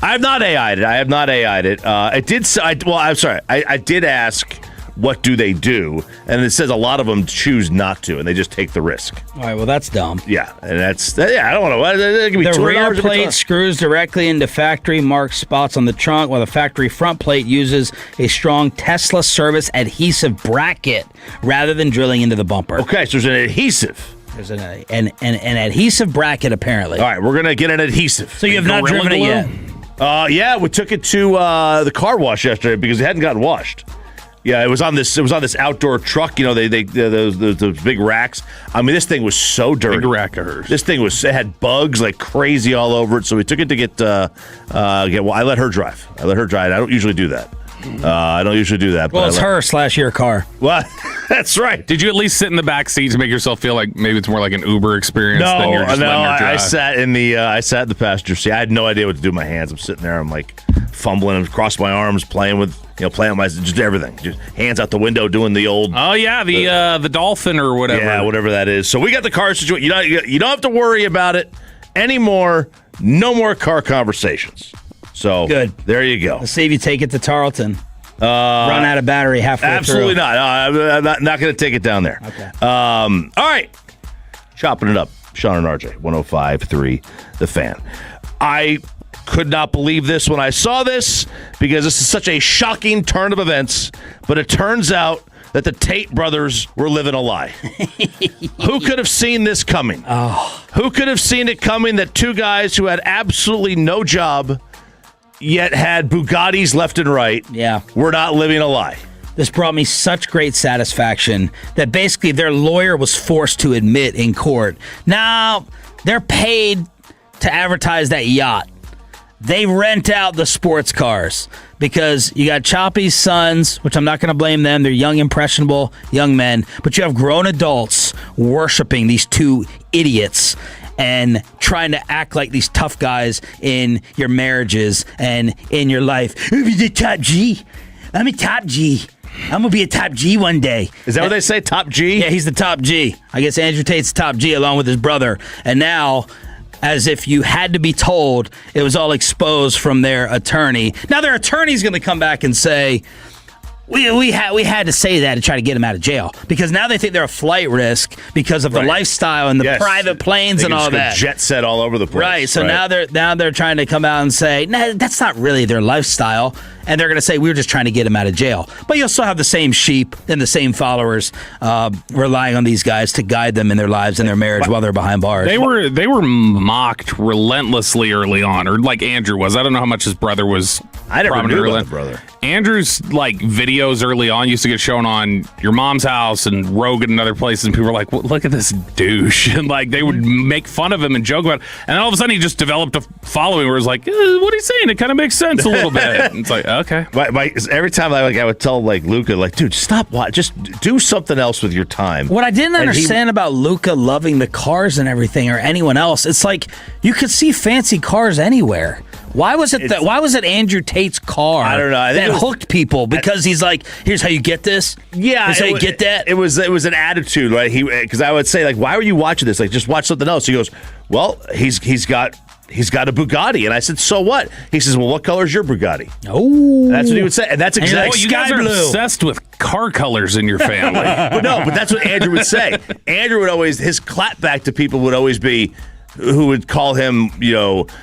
I have not AI'd it. I have not AI'd it. It did. I'm sorry. I did ask, what do they do? And it says a lot of them choose not to, and they just take the risk. All right, well, that's dumb. Yeah, and I don't want to. The rear plate screws directly into factory-marked spots on the trunk, while the factory front plate uses a strong Tesla service adhesive bracket rather than drilling into the bumper. Okay, so there's an adhesive. There's an adhesive bracket, apparently. All right, we're going to get an adhesive. So you have not driven it yet? Yeah, we took it to the car wash yesterday because it hadn't gotten washed. Yeah, it was on this outdoor truck. You know, those big racks. I mean, this thing was so dirty. Big rack of hers. This thing it had bugs like crazy all over it. So we took it to get. Well, I let her drive. I don't usually do that. Well, it's her/your car. Well, that's right. Did you at least sit in the back seat to make yourself feel like maybe it's more like an Uber experience than you're just letting her drive? I sat in the passenger seat. I had no idea what to do with my hands. I'm sitting there. I'm like fumbling across my arms, playing with my just everything. Just hands out the window, doing the old. Oh yeah, the dolphin or whatever. Yeah, whatever that is. So we got the car situation. You don't have to worry about it anymore. No more car conversations. So good. There you go. Let's see if you take it to Tarleton. Run out of battery halfway absolutely through. Not. I'm not going to take it down there. Okay. All right. Chopping it up. Sean and RJ, 105.3 The Fan. I could not believe this when I saw this because this is such a shocking turn of events, but it turns out that the Tate brothers were living a lie. Who could have seen this coming? Oh. Who could have seen it coming that two guys who had absolutely no job yet had Bugattis left and right were not living a lie? This brought me such great satisfaction that basically their lawyer was forced to admit in court. Now, they're paid to advertise that yacht. They rent out the sports cars because you got Choppy's sons, which I'm not going to blame them. They're young, impressionable young men. But you have grown adults worshiping these two idiots and trying to act like these tough guys in your marriages and in your life. I'm a top G. I'm a top G. I'm going to be a top G one day. Is that what they say, top G? Yeah, he's the top G. I guess Andrew Tate's top G along with his brother. And now, as if you had to be told, it was all exposed from their attorney. Now their attorney's going to come back and say, we had to say that to try to get him out of jail because now they think they're a flight risk because of the lifestyle and the private planes and all that. Jet set all over the place. Right. So now they're trying to come out and say, nah, that's not really their lifestyle. And they're going to say, we were just trying to get him out of jail. But you'll still have the same sheep and the same followers relying on these guys to guide them in their lives and their marriage while they're behind bars. They were mocked relentlessly early on, or like Andrew was. I don't know how much his brother was. I never knew about the brother. Andrew's videos early on used to get shown on Your Mom's House and Rogan and other places, and people were like, well, look at this douche. And they would make fun of him and joke about it. And then all of a sudden he just developed a following where it was like, what he's saying, it kind of makes sense a little bit. And it's like, okay. Every time I would tell Luca, dude, stop just do something else with your time. What I didn't understand about Luca loving the cars and everything, or anyone else, it's like you could see fancy cars anywhere. Why was it Andrew Tate's car? I don't know. I think that hooked people because he's like, here's how you get this. Yeah, here's how you get that. It was an attitude, right? Because I would say why were you watching this? Just watch something else. He goes, well, he's got a Bugatti, and I said, so what? He says, well, what color is your Bugatti? Oh, that's what he would say, and that's exactly. You guys are obsessed with car colors in your family. but that's what Andrew would say. Andrew would always his clapback to people would always be, who would call him,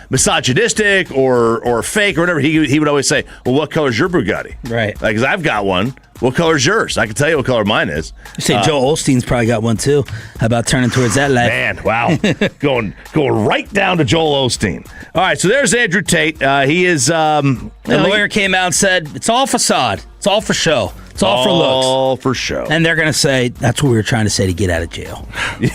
misogynistic or fake or whatever. He would always say, well, what color is your Bugatti? Right. Because I've got one. What color is yours? I can tell you what color mine is. You say Joe Olstein's probably got one too. How about turning towards that life? Man, wow. going right down to Joel Osteen. All right, so there's Andrew Tate. He is... the lawyer came out and said, it's all facade. It's all for show. It's all for looks. All for show. And they're going to say, that's what we were trying to say to get out of jail.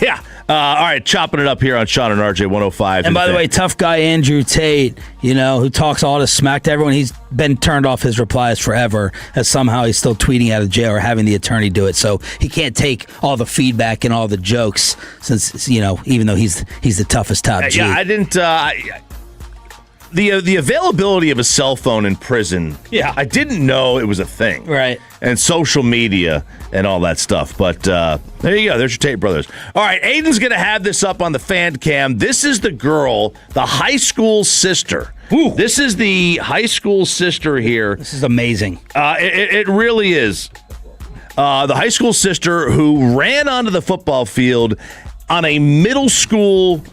Yeah. All right, chopping it up here on Sean and RJ 105. And by the way, tough guy Andrew Tate, who talks all this smack to everyone, he's been turned off his replies forever, as somehow he's still tweeting out of jail or having the attorney do it. So he can't take all the feedback and all the jokes since, even though he's the toughest top G. Yeah, I didn't... The availability of a cell phone in prison, I didn't know it was a thing. Right. And social media and all that stuff. But there you go. There's your Tate brothers. All right, Aiden's going to have this up on the fan cam. This is the girl, the high school sister. Ooh. This is the high school sister here. This is amazing. It really is. The high school sister who ran onto the football field on a middle school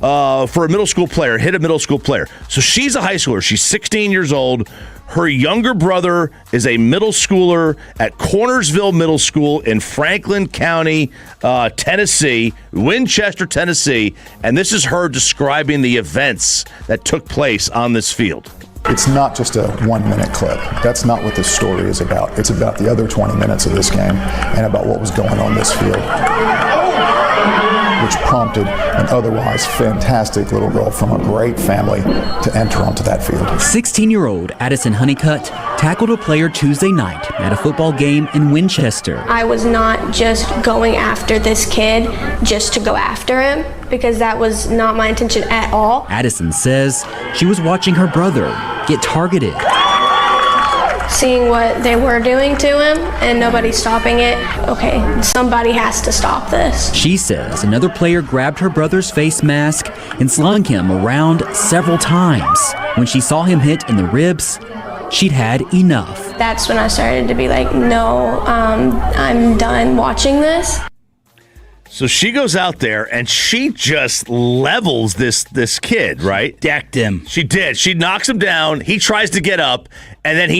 for a middle school player, hit a middle school player. So she's a high schooler. She's 16 years old. Her younger brother is a middle schooler at Cornersville Middle School in Franklin County, Tennessee, Winchester, Tennessee. And this is her describing the events that took place on this field. It's not just a 1-minute clip. That's not what this story is about. It's about the other 20 minutes of this game and about what was going on this field, which prompted an otherwise fantastic little girl from a great family to enter onto that field. 16-year-old Addison Honeycutt tackled a player Tuesday night at a football game in Winchester. I was not just going after this kid just to go after him, because that was not my intention at all. Addison says she was watching her brother get targeted. Seeing what they were doing to him and nobody stopping it, okay, somebody has to stop this. She says another player grabbed her brother's face mask and slung him around several times. When she saw him hit in the ribs, she'd had enough. That's when I started to be like, no, I'm done watching this. So she goes out there and she just levels this kid, right? Decked him. She did. She knocks him down. He tries to get up, and then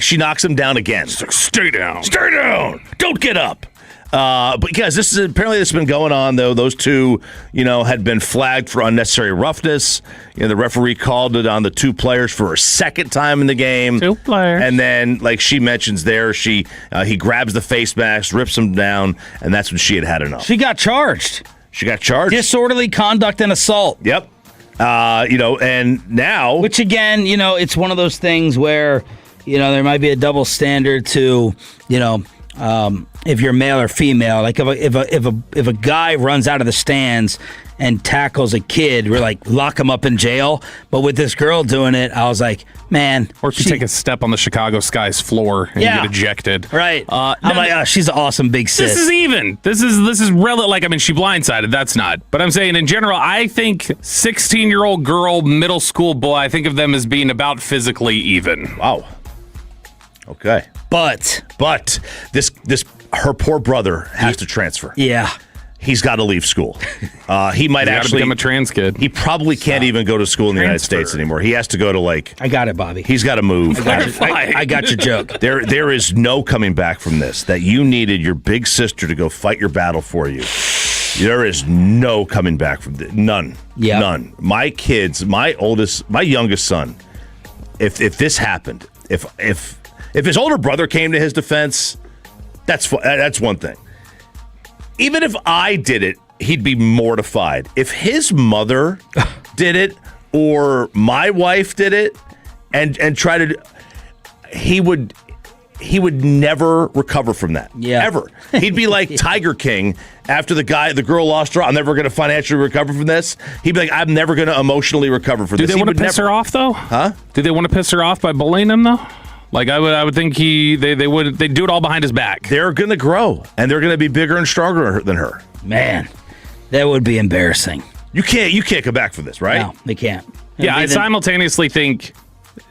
she knocks him down again. Stay down. Stay down. Don't get up. Because this has been going on, though. Those two, had been flagged for unnecessary roughness. The referee called it on the two players for a second time in the game. Two players. And then, like she mentions there, he grabs the face mask, rips him down, and that's when she had enough. She got charged. Disorderly conduct and assault. Yep. And now... Which, again, it's one of those things where, there might be a double standard to, if you're male or female. Like if a guy runs out of the stands and tackles a kid, we're like, lock him up in jail. But with this girl doing it, I was like, man. Or if you take a step on the Chicago Sky's floor and you get ejected. Right. I'm like, she's an awesome big sis. This is even. This is really, she blindsided. That's not. But I'm saying in general, I think 16-year-old girl, middle school boy, I think of them as being about physically even. Wow. Okay. But this her poor brother has to transfer. Yeah. He's got to leave school. He might actually become a trans kid. He probably can't even go to school in the United States anymore. He has to go to I got it, Bobby. He's got to move. I got your joke. There is no coming back from this. That you needed your big sister to go fight your battle for you. There is no coming back from this. None. Yeah. None. My kids, my youngest son. If this happened, if his older brother came to his defense, that's one thing. Even if I did it, he'd be mortified. If his mother did it or my wife did it and tried to, he would never recover from that. Yeah. Ever. He'd be like Tiger King after the girl lost her. I'm never going to financially recover from this. He'd be like, I'm never going to emotionally recover from this. Do they want to piss her off though? Huh? Do they want to piss her off by bullying him though? I would think they'd do it all behind his back. They're going to grow, and they're going to be bigger and stronger than her. Man, that would be embarrassing. You can't come back from this, right? No, they can't. Yeah, I simultaneously think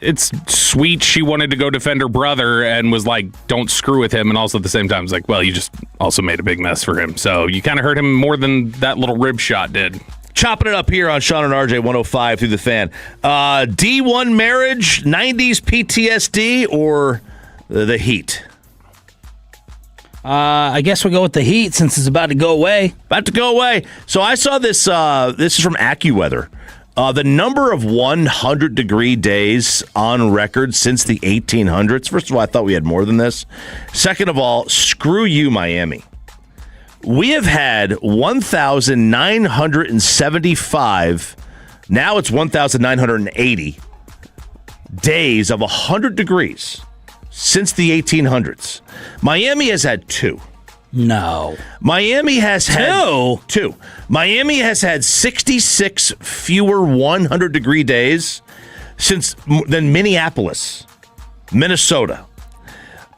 it's sweet she wanted to go defend her brother and was like, don't screw with him, and also at the same time it's like, well, you just also made a big mess for him. So you kind of hurt him more than that little rib shot did. Chopping it up here on Sean and RJ 105 through the fan. D1 marriage, 90s PTSD, or the Heat? I guess we'll go with the Heat since it's about to go away. So I saw this. This is from AccuWeather. The number of 100-degree days on record since the 1800s. First of all, I thought we had more than this. Second of all, screw you, Miami. We have had 1,975, now it's 1,980 days of 100 degrees since the 1800s. Miami has had 2. No. Miami has had 2. Miami has had 66 fewer 100-degree days than Minneapolis, Minnesota.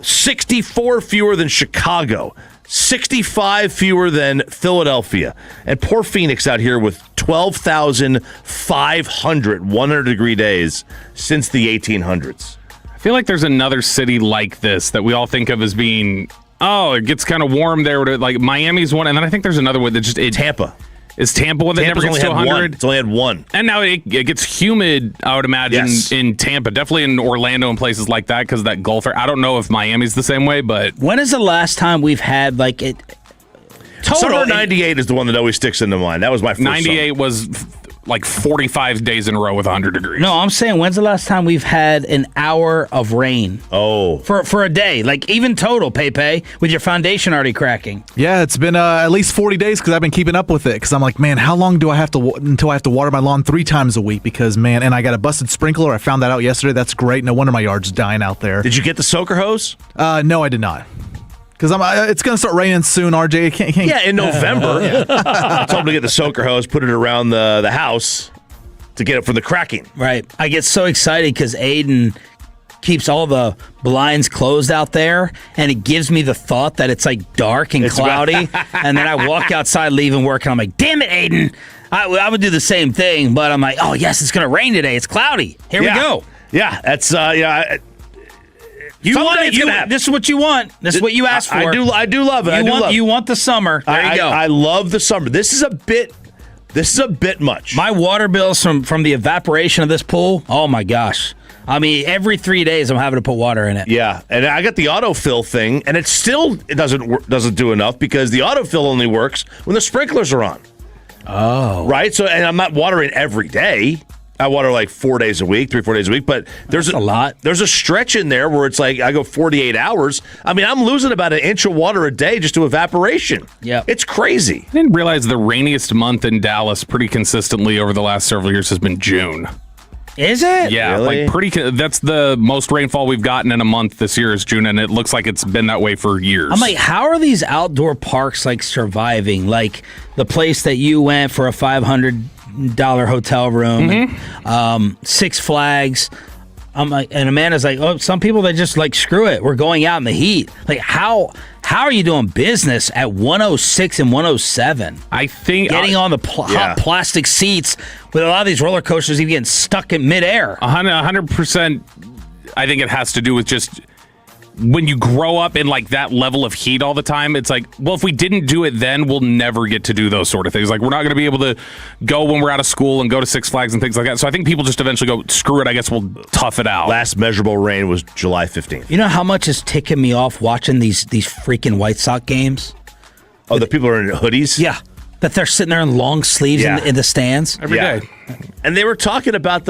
64 fewer than Chicago. 65 fewer than Philadelphia. And poor Phoenix out here with 12,500 100-degree days since the 1800s. I feel like there's another city like this that we all think of as being, it gets kind of warm there. Like Miami's one, and then I think there's another one that just... Tampa. Is Tampa one that never gets to 100? It's only had 1. And now it gets humid, I would imagine, in Tampa. Definitely in Orlando and places like that because of that Gulf area. I don't know if Miami's the same way, but... When is the last time we've had, like, it... Summer 98 is the one that always sticks into mind. That was my first 98 was like 45 days in a row with 100 degrees. No, I'm saying, when's the last time we've had an hour of rain? Oh. For a day. Like, even total, Pepe, with your foundation already cracking. Yeah, it's been at least 40 days because I've been keeping up with it. Because I'm like, man, how long do I have to until I have to water my lawn 3 times a week? Because, man, and I got a busted sprinkler. I found that out yesterday. That's great. No wonder my yard's dying out there. Did you get the soaker hose? No, I did not. Because it's going to start raining soon, RJ. Can't. Yeah, in November. I told him to get the soaker hose, put it around the house to get it from the cracking. Right. I get so excited because Aiden keeps all the blinds closed out there, and it gives me the thought that it's like dark and cloudy. And then I walk outside leaving work, and I'm like, damn it, Aiden. I would do the same thing, but I'm like, oh, yes, it's going to rain today. It's cloudy. Here we go. Yeah, that's, You want it. This is what you want. This is what you asked for. I do love it. You want the summer. There you go. I love the summer. This is a bit much. My water bills from the evaporation of this pool. Oh my gosh. I mean, every 3 days I'm having to put water in it. Yeah, and I got the autofill thing, and it doesn't do enough because the autofill only works when the sprinklers are on. Oh, right. So, and I'm not watering every day. I water like 4 days a week, 3-4 days a week, but there's a lot. There's a stretch in there where it's like I go 48 hours. I mean, I'm losing about 1 inch of water a day just to evaporation. Yeah, it's crazy. I didn't realize the rainiest month in Dallas pretty consistently over the last several years has been June. Is it? Yeah, really? That's the most rainfall we've gotten in a month this year is June, and it looks like it's been that way for years. I'm like, how are these outdoor parks like surviving? Like the place that you went for a $500 hotel room, Six Flags. I'm like, and Amanda's like, oh, some people that just like screw it. We're going out in the heat. Like, how are you doing business at 106 and 107? I think getting on the hot plastic seats with a lot of these roller coasters, even getting stuck in midair. 100%. I think it has to do with just when you grow up in like that level of heat all the time. It's like, well, if we didn't do it then, we'll never get to do those sort of things. Like, we're not going to be able to go when we're out of school and go to Six Flags and things like that. So I think people just eventually go, screw it, I guess we'll tough it out. Last measurable rain was July 15th. You know how much is ticking me off watching these freaking White Sox games? Oh, the people are in hoodies? Yeah. That they're sitting there in long sleeves in the stands every day. And they were talking about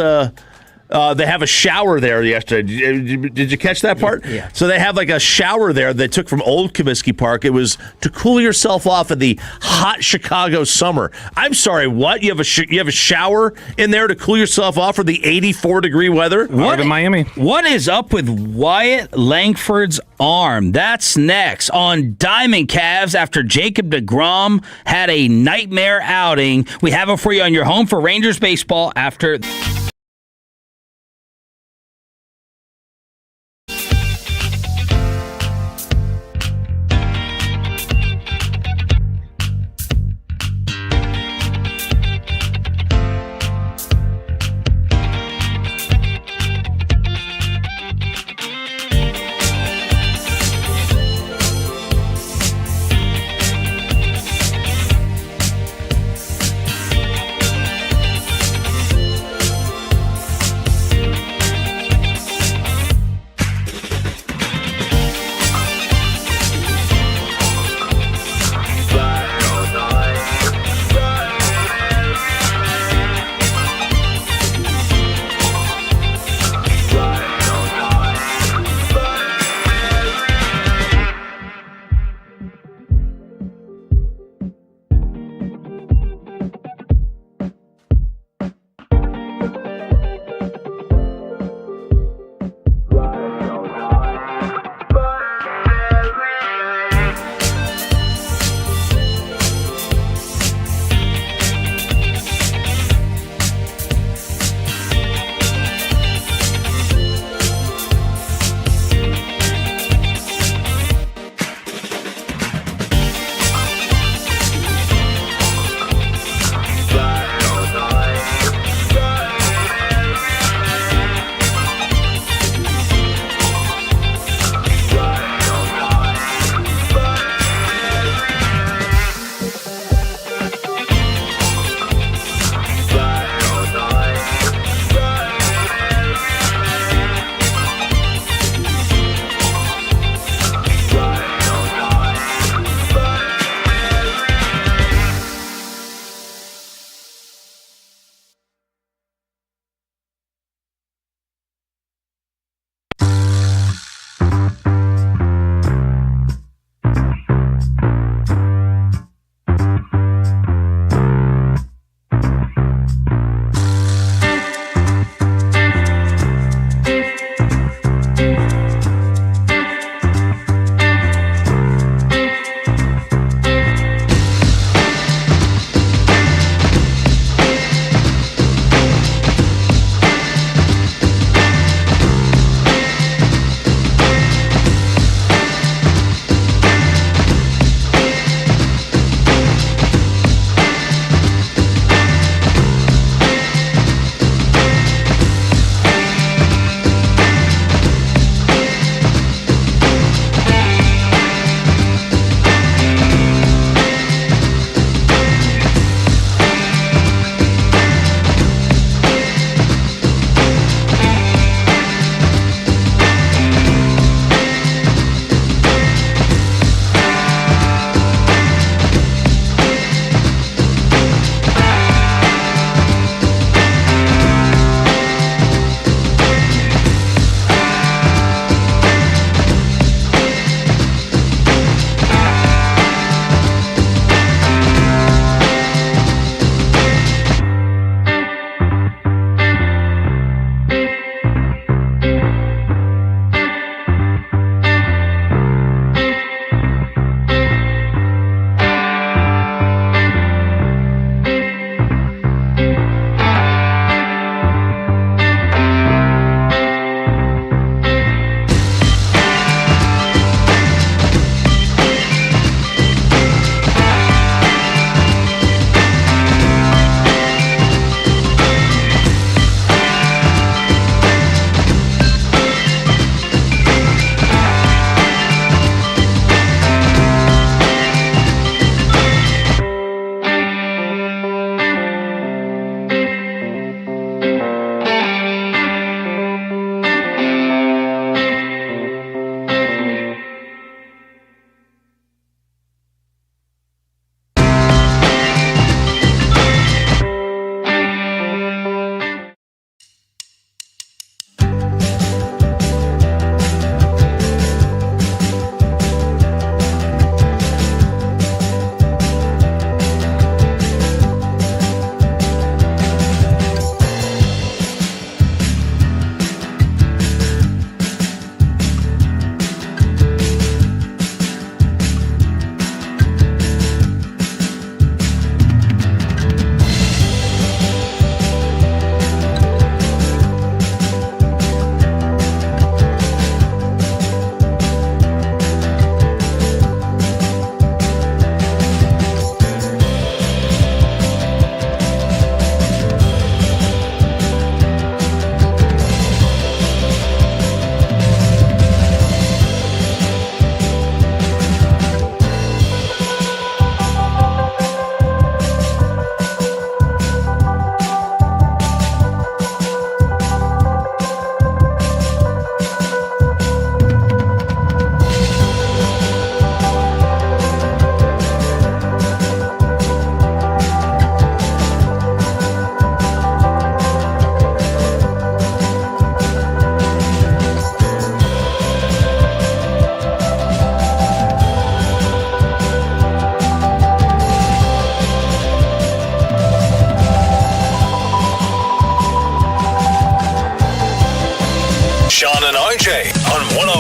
they have a shower there yesterday. Did you catch that part? Yeah. So they have like a shower there they took from Old Comiskey Park. It was to cool yourself off in the hot Chicago summer. I'm sorry, what? You have a shower in there to cool yourself off for the 84-degree weather? What in Miami? What is up with Wyatt Langford's arm? That's next on Diamond Calves after Jacob deGrom had a nightmare outing. We have it for you on your home for Rangers baseball after...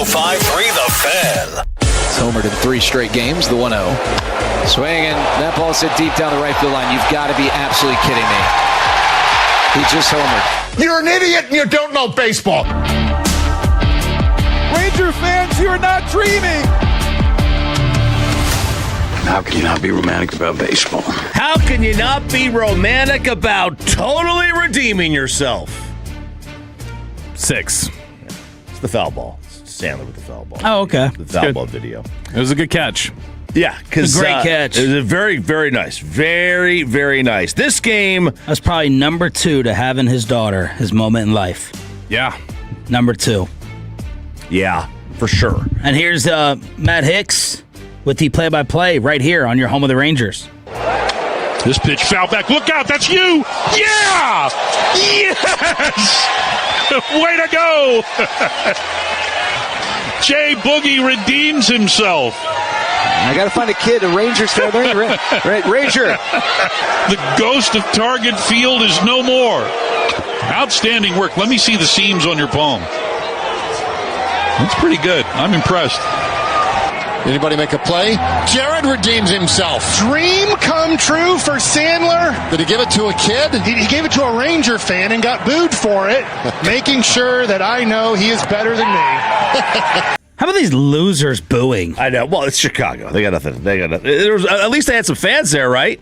105.3 The Fan. He's homered in 3 straight games, the 1-0. Swinging, that ball's hit deep down the right field line. You've got to be absolutely kidding me. He just homered. You're an idiot and you don't know baseball. Ranger fans, you are not dreaming. How can you not be romantic about baseball? How can you not be romantic about totally redeeming yourself? 6. It's the foul ball. It's Sandler with the foul ball. Oh, okay. The foul ball video. It was a good catch. Yeah, because great catch. It was a very, very nice. Very, very nice. This game. That's probably number 2 to having his daughter, his moment in life. Yeah. Number 2. Yeah, for sure. And here's Matt Hicks with the play-by-play right here on your home of the Rangers. This pitch foul back. Look out, that's you! Yeah! Yes! Way to go! Jay Boogie redeems himself. I got to find a kid, a Rangers fan. Ranger. The ghost of Target Field is no more. Outstanding work. Let me see the seams on your palm. That's pretty good. I'm impressed. Anybody make a play? Jared redeems himself. Dream come true for Sandler. Did he give it to a kid? He gave it to a Ranger fan and got booed for it, making sure that I know he is better than me. How about these losers booing? I know. Well, it's Chicago. They got nothing. There was, at least they had some fans there, right?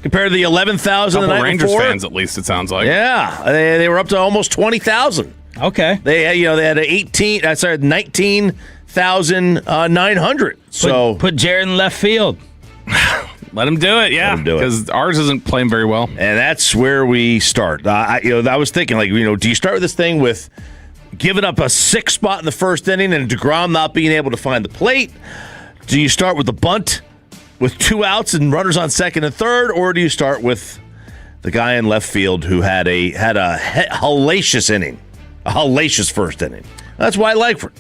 Compared to the 11,000 the night Rangers before. fans, at least it sounds like. Yeah, they were up to almost 20,000. Okay. They had 19,900. So put Jared in left field. Let him do it, yeah. Because ours isn't playing very well. And that's where we start. I was thinking, do you start with this thing with giving up a 6 spot in the first inning and deGrom not being able to find the plate? Do you start with the bunt with 2 outs and runners on second and third, or do you start with the guy in left field who had a hellacious inning, a hellacious first inning? That's why I like it.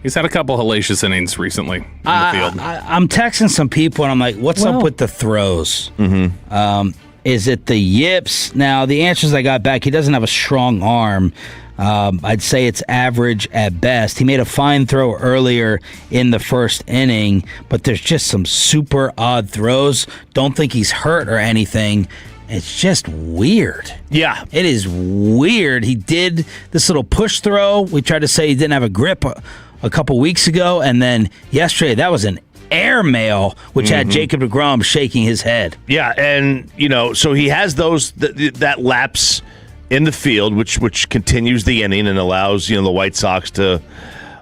He's had a couple hellacious innings recently in the field. I'm texting some people, and I'm like, what's up with the throws? Mm-hmm. Is it the yips? Now, the answers I got back, he doesn't have a strong arm. I'd say it's average at best. He made a fine throw earlier in the first inning, but there's just some super odd throws. Don't think he's hurt or anything. It's just weird. Yeah. It is weird. He did this little push throw. We tried to say he didn't have a grip a couple weeks ago, and then yesterday that was an airmail, which had Jacob deGrom shaking his head. Yeah, and so he has that lapse in the field, which continues the inning and allows the White Sox to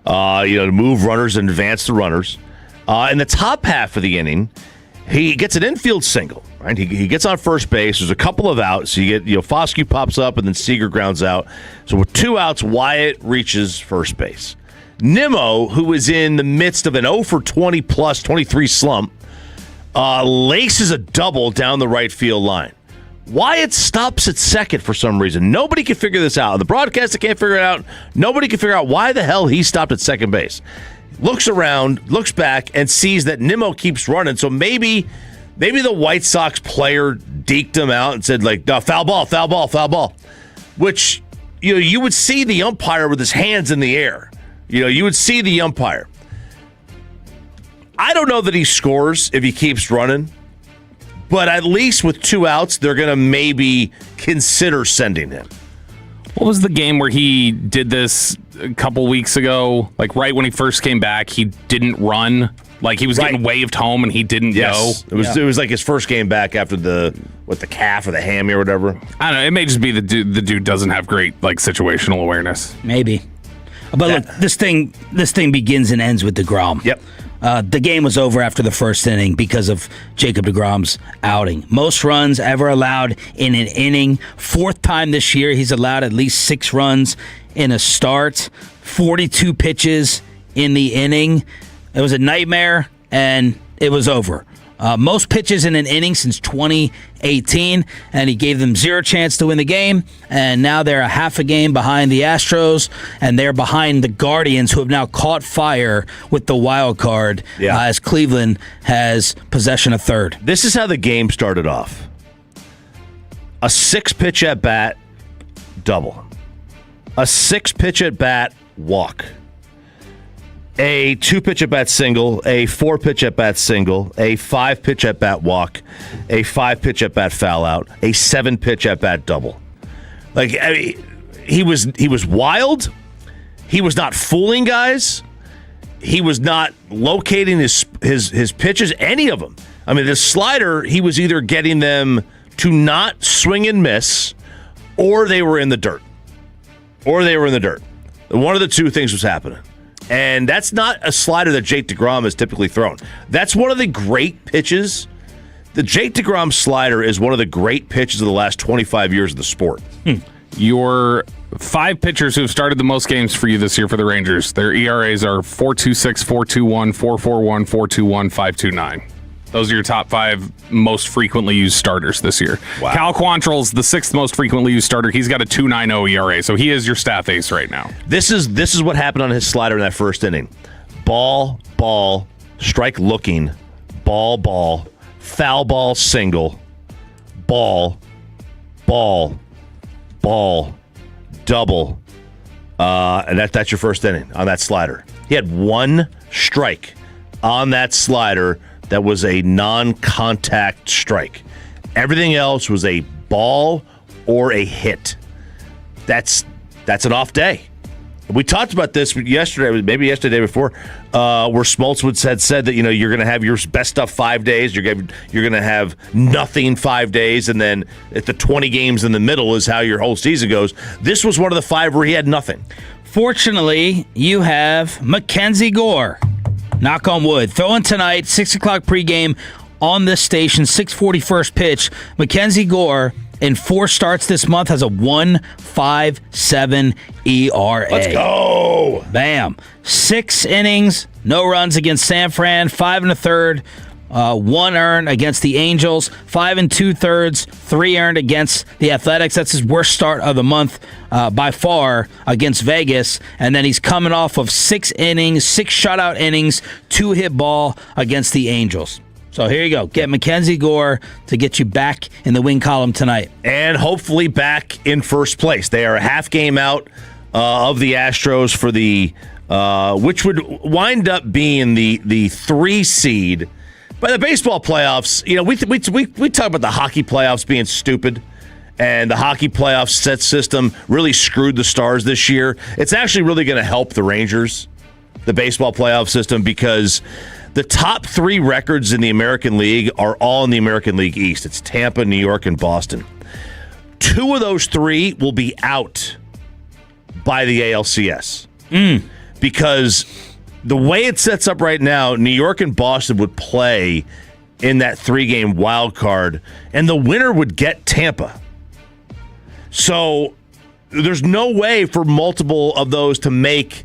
to move runners and advance the runners. In the top half of the inning, he gets an infield single. Right, he gets on first base. There's a couple of outs. So you get Foscue pops up and then Seager grounds out. So with 2 outs, Wyatt reaches first base. Nimmo, who is in the midst of an 0 for 20 plus 23 slump, laces a double down the right field line. Wyatt stops at second for some reason. Nobody can figure this out. The broadcaster can't figure it out. Nobody can figure out why the hell he stopped at second base. Looks around, looks back, and sees that Nimmo keeps running. So maybe the White Sox player deked him out and said, no, foul ball. Which, you would see the umpire with his hands in the air. You would see the umpire. I don't know that he scores if he keeps running, but at least with 2 outs, they're going to maybe consider sending him. What was the game where he did this a couple weeks ago? Right when he first came back, he didn't run. He was getting waved home and he didn't go. It was like his first game back after the calf or the hammy or whatever. I don't know. It may just be the dude doesn't have great situational awareness. Maybe. But look, this thing begins and ends with deGrom. Yep. The game was over after the first inning because of Jacob deGrom's outing. Most runs ever allowed in an inning. 4th time this year he's allowed at least 6 runs in a start. 42 pitches in the inning. It was a nightmare, and it was over. Most pitches in an inning since 2018, and he gave them 0 chance to win the game, and now they're a half a game behind the Astros, and they're behind the Guardians, who have now caught fire with the wild card as Cleveland has possession of third. This is how the game started off. A 6-pitch at bat, double. A 6-pitch at bat, walk. a 2-pitch at-bat single, a 4-pitch at-bat single, a 5-pitch at-bat walk, a 5-pitch at-bat foul out, a 7-pitch at-bat double. Like, I mean, he was wild. He was not fooling guys. He was not locating his pitches, any of them. I mean, the slider, he was either getting them to not swing and miss, or they were in the dirt. One of the two things was happening. And that's not a slider that Jake deGrom has typically thrown. That's one of the great pitches. The Jake deGrom slider is one of the great pitches of the last 25 years of the sport. Your 5 pitchers who have started the most games for you this year for the Rangers, their ERAs are 4.26, 4.21, 4.41, 4.21, 5.29. Those are your top 5 most frequently used starters this year. Wow. Cal Quantrill's the 6th most frequently used starter. He's got a 2.90 ERA, so he is your staff ace right now. This is what happened on his slider in that first inning. Ball, strike looking, ball, foul ball, single, ball, double, and that's your first inning on that slider. He had 1 strike on that slider that was a non-contact strike. Everything else was a ball or a hit. That's an off day. We talked about this yesterday, maybe yesterday before, where Smoltz had said that you're going to have your best stuff 5 days, you're going to have nothing 5 days, and then at the 20 games in the middle is how your whole season goes. This was one of the 5 where he had nothing. Fortunately, you have Mackenzie Gore. Knock on wood. Throwing tonight, 6 o'clock pregame on this station, 6:40 pitch. Mackenzie Gore, in 4 starts this month, has a 1.57 ERA. Let's go. Bam. 6 innings, no runs against San Fran, 5 1/3, 1 earned against the Angels, 5 2/3, 3 earned against the Athletics. That's his worst start of the month by far against Vegas. And then he's coming off of 6 innings, 6 shutout innings, 2 hit ball against the Angels. So here you go. Get Mackenzie Gore to get you back in the win column tonight. And hopefully back in first place. They are a half game out of the Astros for the which would wind up being the 3 seed. By the baseball playoffs, we talk about the hockey playoffs being stupid, and the hockey playoff set system really screwed the Stars this year. It's actually really going to help the Rangers, the baseball playoff system, because the top 3 records in the American League are all in the American League East. It's Tampa, New York, and Boston. 2 of those 3 will be out by the ALCS. Because the way it sets up right now, New York and Boston would play in that 3-game wild card, and the winner would get Tampa. So there's no way for multiple of those to make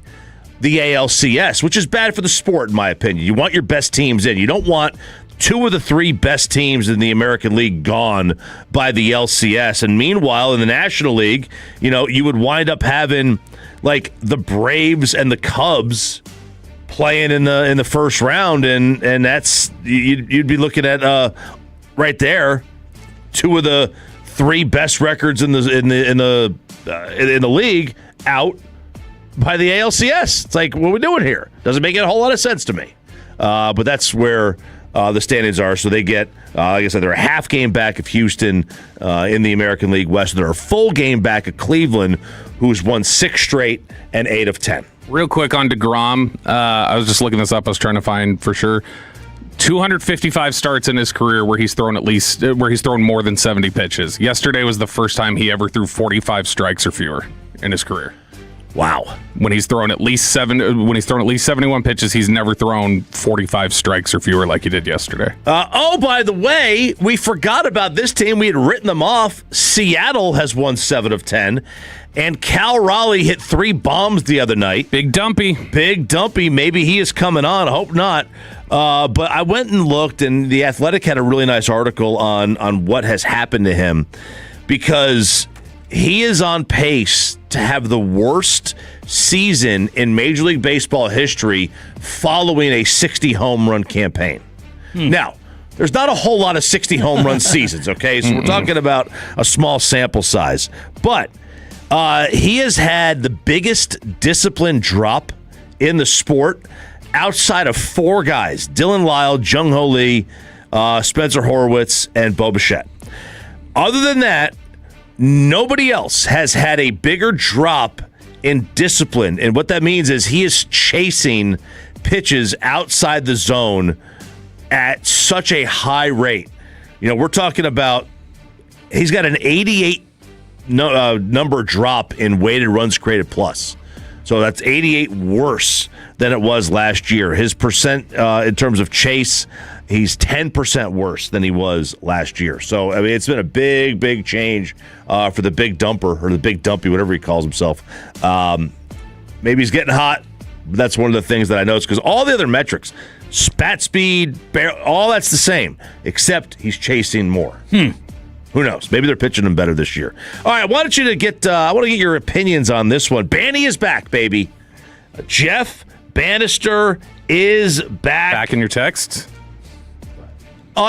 the ALCS, which is bad for the sport, in my opinion. You want your best teams in. You don't want 2 of the 3 best teams in the American League gone by the LCS. And meanwhile, in the National League, you would wind up having like the Braves and the Cubs playing in the first round, and that's you'd be looking at right there 2 of the 3 best records in the league out by the ALCS. It's like, what are we doing here? Doesn't make a whole lot of sense to me. But that's where the standings are. So they get, like I said, they're a half game back of Houston in the American League West. They're a full game back of Cleveland, who's won 6 straight and 8 of 10. Real quick on deGrom, I was just looking this up. I was trying to find for sure. 255 starts in his career where he's thrown more than 70 pitches. Yesterday was the first time he ever threw 45 strikes or fewer in his career. Wow. When he's thrown at least 71 pitches, he's never thrown 45 strikes or fewer like he did yesterday. By the way, we forgot about this team. We had written them off. Seattle has won 7 of 10. And Cal Raleigh hit 3 bombs the other night. Big Dumpy. Maybe he is coming on. I hope not. But I went and looked, and The Athletic had a really nice article on what has happened to him, because he is on pace to have the worst season in Major League Baseball history following a 60 home run campaign. Now, there's not a whole lot of 60 home run seasons, okay? So we're talking about a small sample size. But he has had the biggest discipline drop in the sport outside of 4 guys: Dylan Lyle, Jung-Ho Lee, Spencer Horwitz, and Bo Bichette. Other than that, nobody else has had a bigger drop in discipline. And what that means is he is chasing pitches outside the zone at such a high rate. We're talking about he's got an 88 number drop in weighted runs created plus. So that's 88 worse than it was last year. His percent in terms of chase, he's 10% worse than he was last year. So, I mean, it's been a big, big change for the big dumper, or the big dumpy, whatever he calls himself. Maybe he's getting hot. But that's one of the things that I noticed, because all the other metrics, spat speed, all that's the same, except he's chasing more. Who knows? Maybe they're pitching him better this year. All right, I want to get your opinions on this one. Banny is back, baby. Jeff Bannister is back. Back in your text?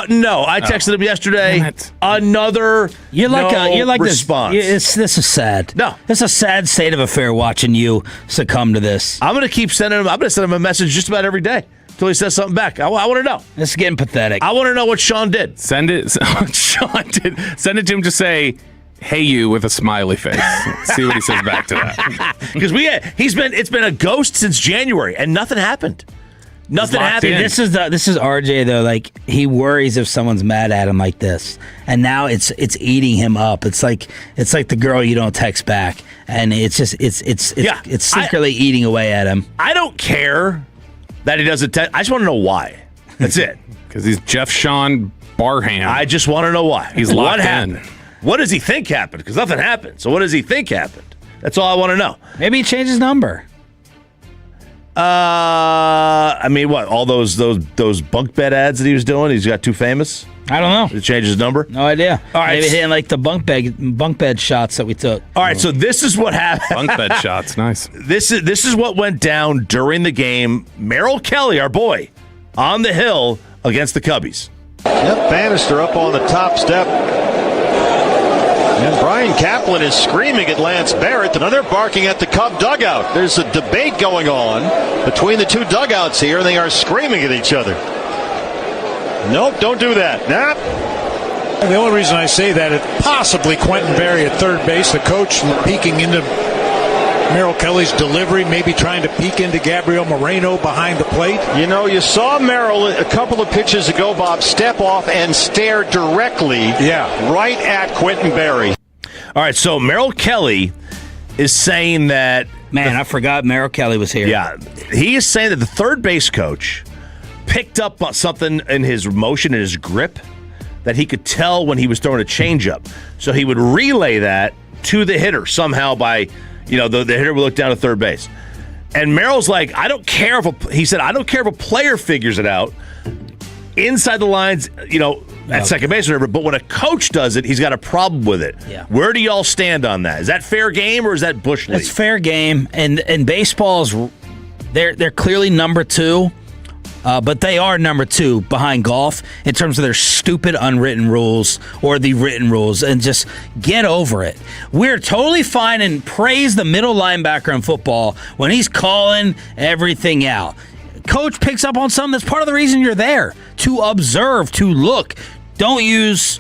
No, I texted him yesterday. Another response. This is sad. No, it's a sad state of affair watching you succumb to this. I'm going to keep sending him. I'm going to send him a message just about every day until he says something back. I want to know. This is getting pathetic. I want to know what Sean did. Send it. Sean did. Send it to him. Just say, "Hey, you," with a smiley face. See what he says back to that. Because it's been a ghost since January and nothing happened. Nothing happened. This is RJ though. Like, he worries if someone's mad at him like this, and now it's eating him up. It's like the girl you don't text back, and it's secretly eating away at him. I don't care that he doesn't text. I just want to know why. That's it. Because he's Jeff Sean Barham. I just want to know why. He's locked what happened? in. What does he think happened? Because nothing happened. So what does he think happened? That's all I want to know. Maybe he changed his number. I mean, what? All those bunk bed ads that he was doing? He's got too famous? I don't know. Did he change his number? No idea. All right. Maybe he didn't like the bunk bed shots that we took. All right, so this is what happened. Bunk bed shots, nice. This is what went down during the game. Merrill Kelly, our boy, on the hill against the Cubbies. Yep, Bannister up on the top step. And Brian Kaplan is screaming at Lance Barrett, and they're barking at the Cub dugout. There's a debate going on between the two dugouts here, and they are screaming at each other. Nope, don't do that. Nah. And the only reason I say that is possibly Quentin Berry at third base, the coach peeking into Merrill Kelly's delivery, maybe trying to peek into Gabriel Moreno behind the plate. You know, you saw Merrill a couple of pitches ago, Bob, step off and stare directly right at Quentin Berry. All right, so Merrill Kelly is saying that... Man, I forgot Merrill Kelly was here. Yeah, he is saying that the third base coach picked up on something in his motion and his grip that he could tell when he was throwing a changeup. So he would relay that to the hitter somehow by... the hitter would look down to third base. And Merrill's like, I don't care if a player figures it out inside the lines, at second base or whatever, but when a coach does it, he's got a problem with it. Yeah. Where do y'all stand on that? Is that fair game or is that Bush League? It's fair game, and baseball's they're clearly number 2. But they are number 2 behind golf in terms of their stupid unwritten rules or the written rules, and just get over it. We're totally fine and praise the middle linebacker in football when he's calling everything out. Coach picks up on something that's part of the reason you're there, to observe, to look. Don't use,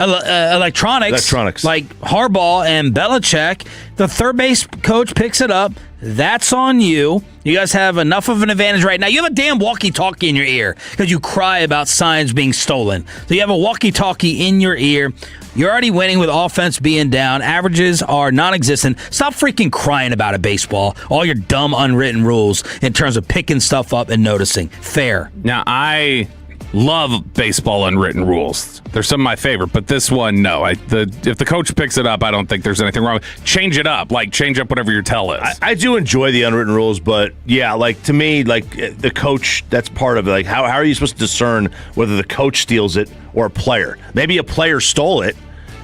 electronics like Harbaugh and Belichick. The third base coach picks it up. That's on you. You guys have enough of an advantage right now. You have a damn walkie-talkie in your ear because you cry about signs being stolen. So you have a walkie-talkie in your ear. You're already winning with offense being down. Averages are non-existent. Stop freaking crying about it, baseball. All your dumb unwritten rules in terms of picking stuff up and noticing. Fair. Now, I love baseball unwritten rules. They're some of my favorite, but this one, no. If the coach picks it up, I don't think there's anything wrong. Change it up. Change up whatever your tell is. I do enjoy the unwritten rules, but yeah, to me, the coach, that's part of it. How are you supposed to discern whether the coach steals it or a player? Maybe a player stole it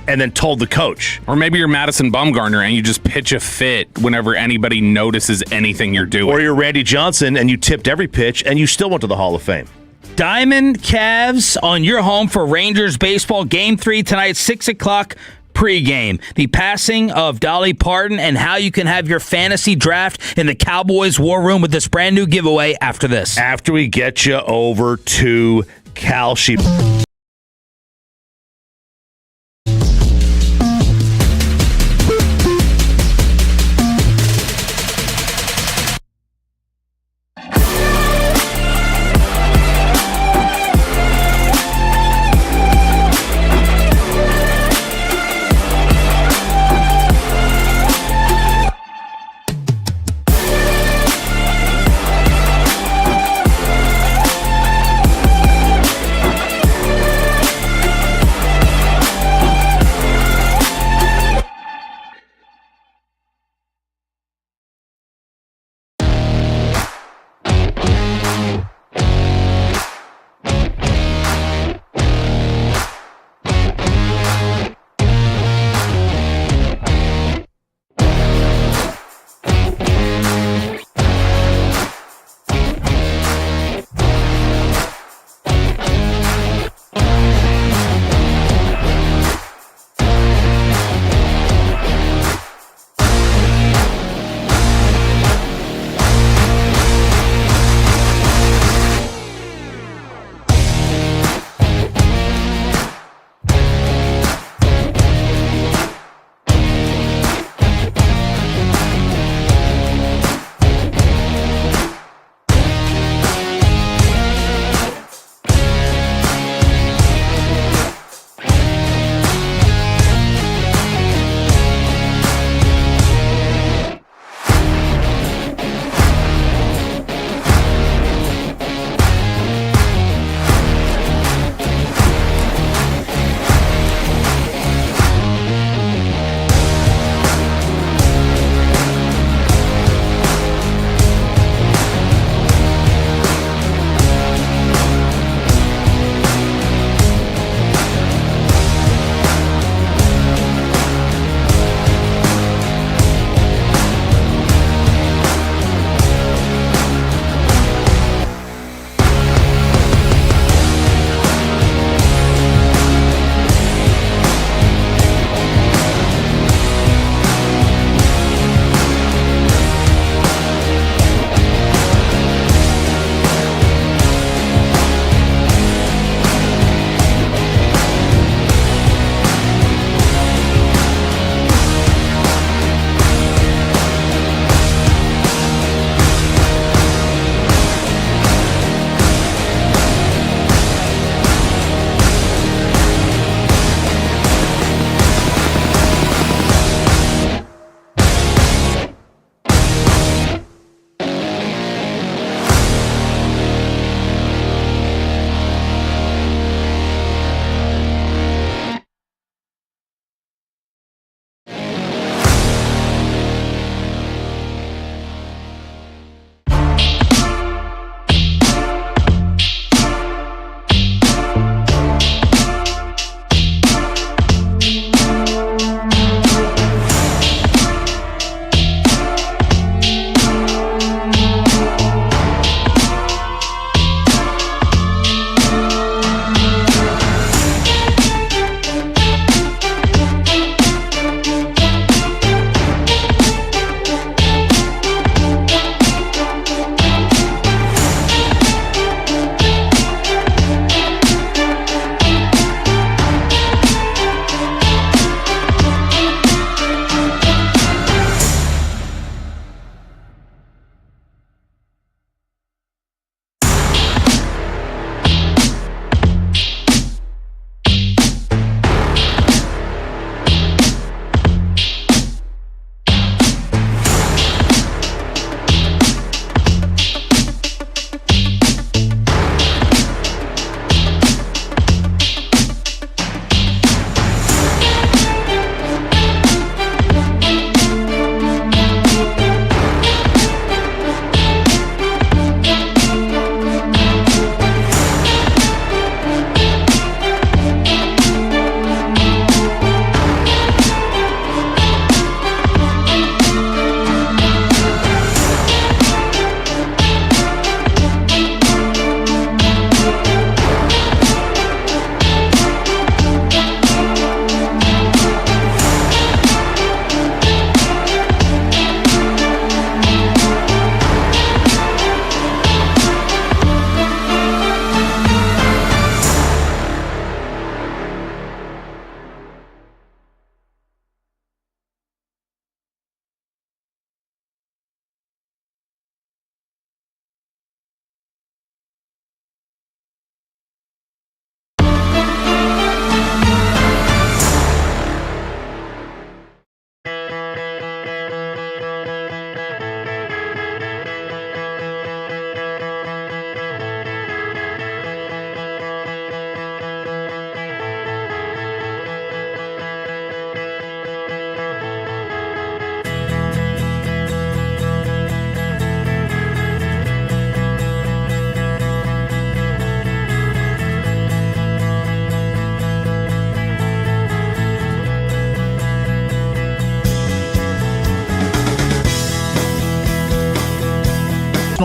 and then told the coach. Or maybe you're Madison Bumgarner and you just pitch a fit whenever anybody notices anything you're doing. Or you're Randy Johnson and you tipped every pitch and you still went to the Hall of Fame. Diamond Cavs on your home for Rangers baseball. Game 3 tonight, 6 o'clock. Pre-game, the passing of Dolly Parton, and how you can have your fantasy draft in the Cowboys War Room with this brand new giveaway after this. After we get you over to Cal Sheep.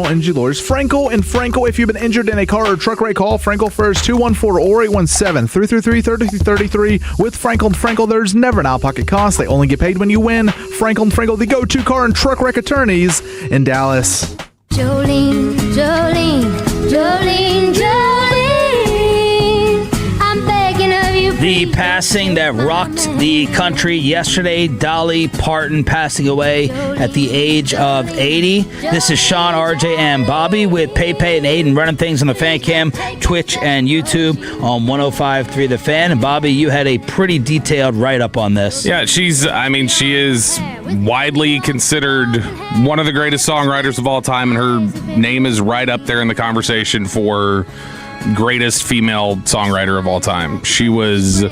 and Jewelers. Frankel and Frankel, if you've been injured in a car or truck wreck, call Frankel first, 214 or 817-333-3333. With Frankel and Frankel, there's never an out-of-pocket cost. They only get paid when you win. Frankel and Frankel, the go-to car and truck wreck attorneys in Dallas. Jolene, Jolene, Jolene, Jolene, I'm begging of you. The passing that rocked the country yesterday, Dolly Parton passing away at the age of 80. This is Sean, RJ, and Bobby with Pepe and Aiden running things on the Fan Cam, Twitch, and YouTube on 105.3 The Fan. And Bobby, you had a pretty detailed write-up on this. Yeah, she is widely considered one of the greatest songwriters of all time, and her name is right up there in the conversation for greatest female songwriter of all time. She was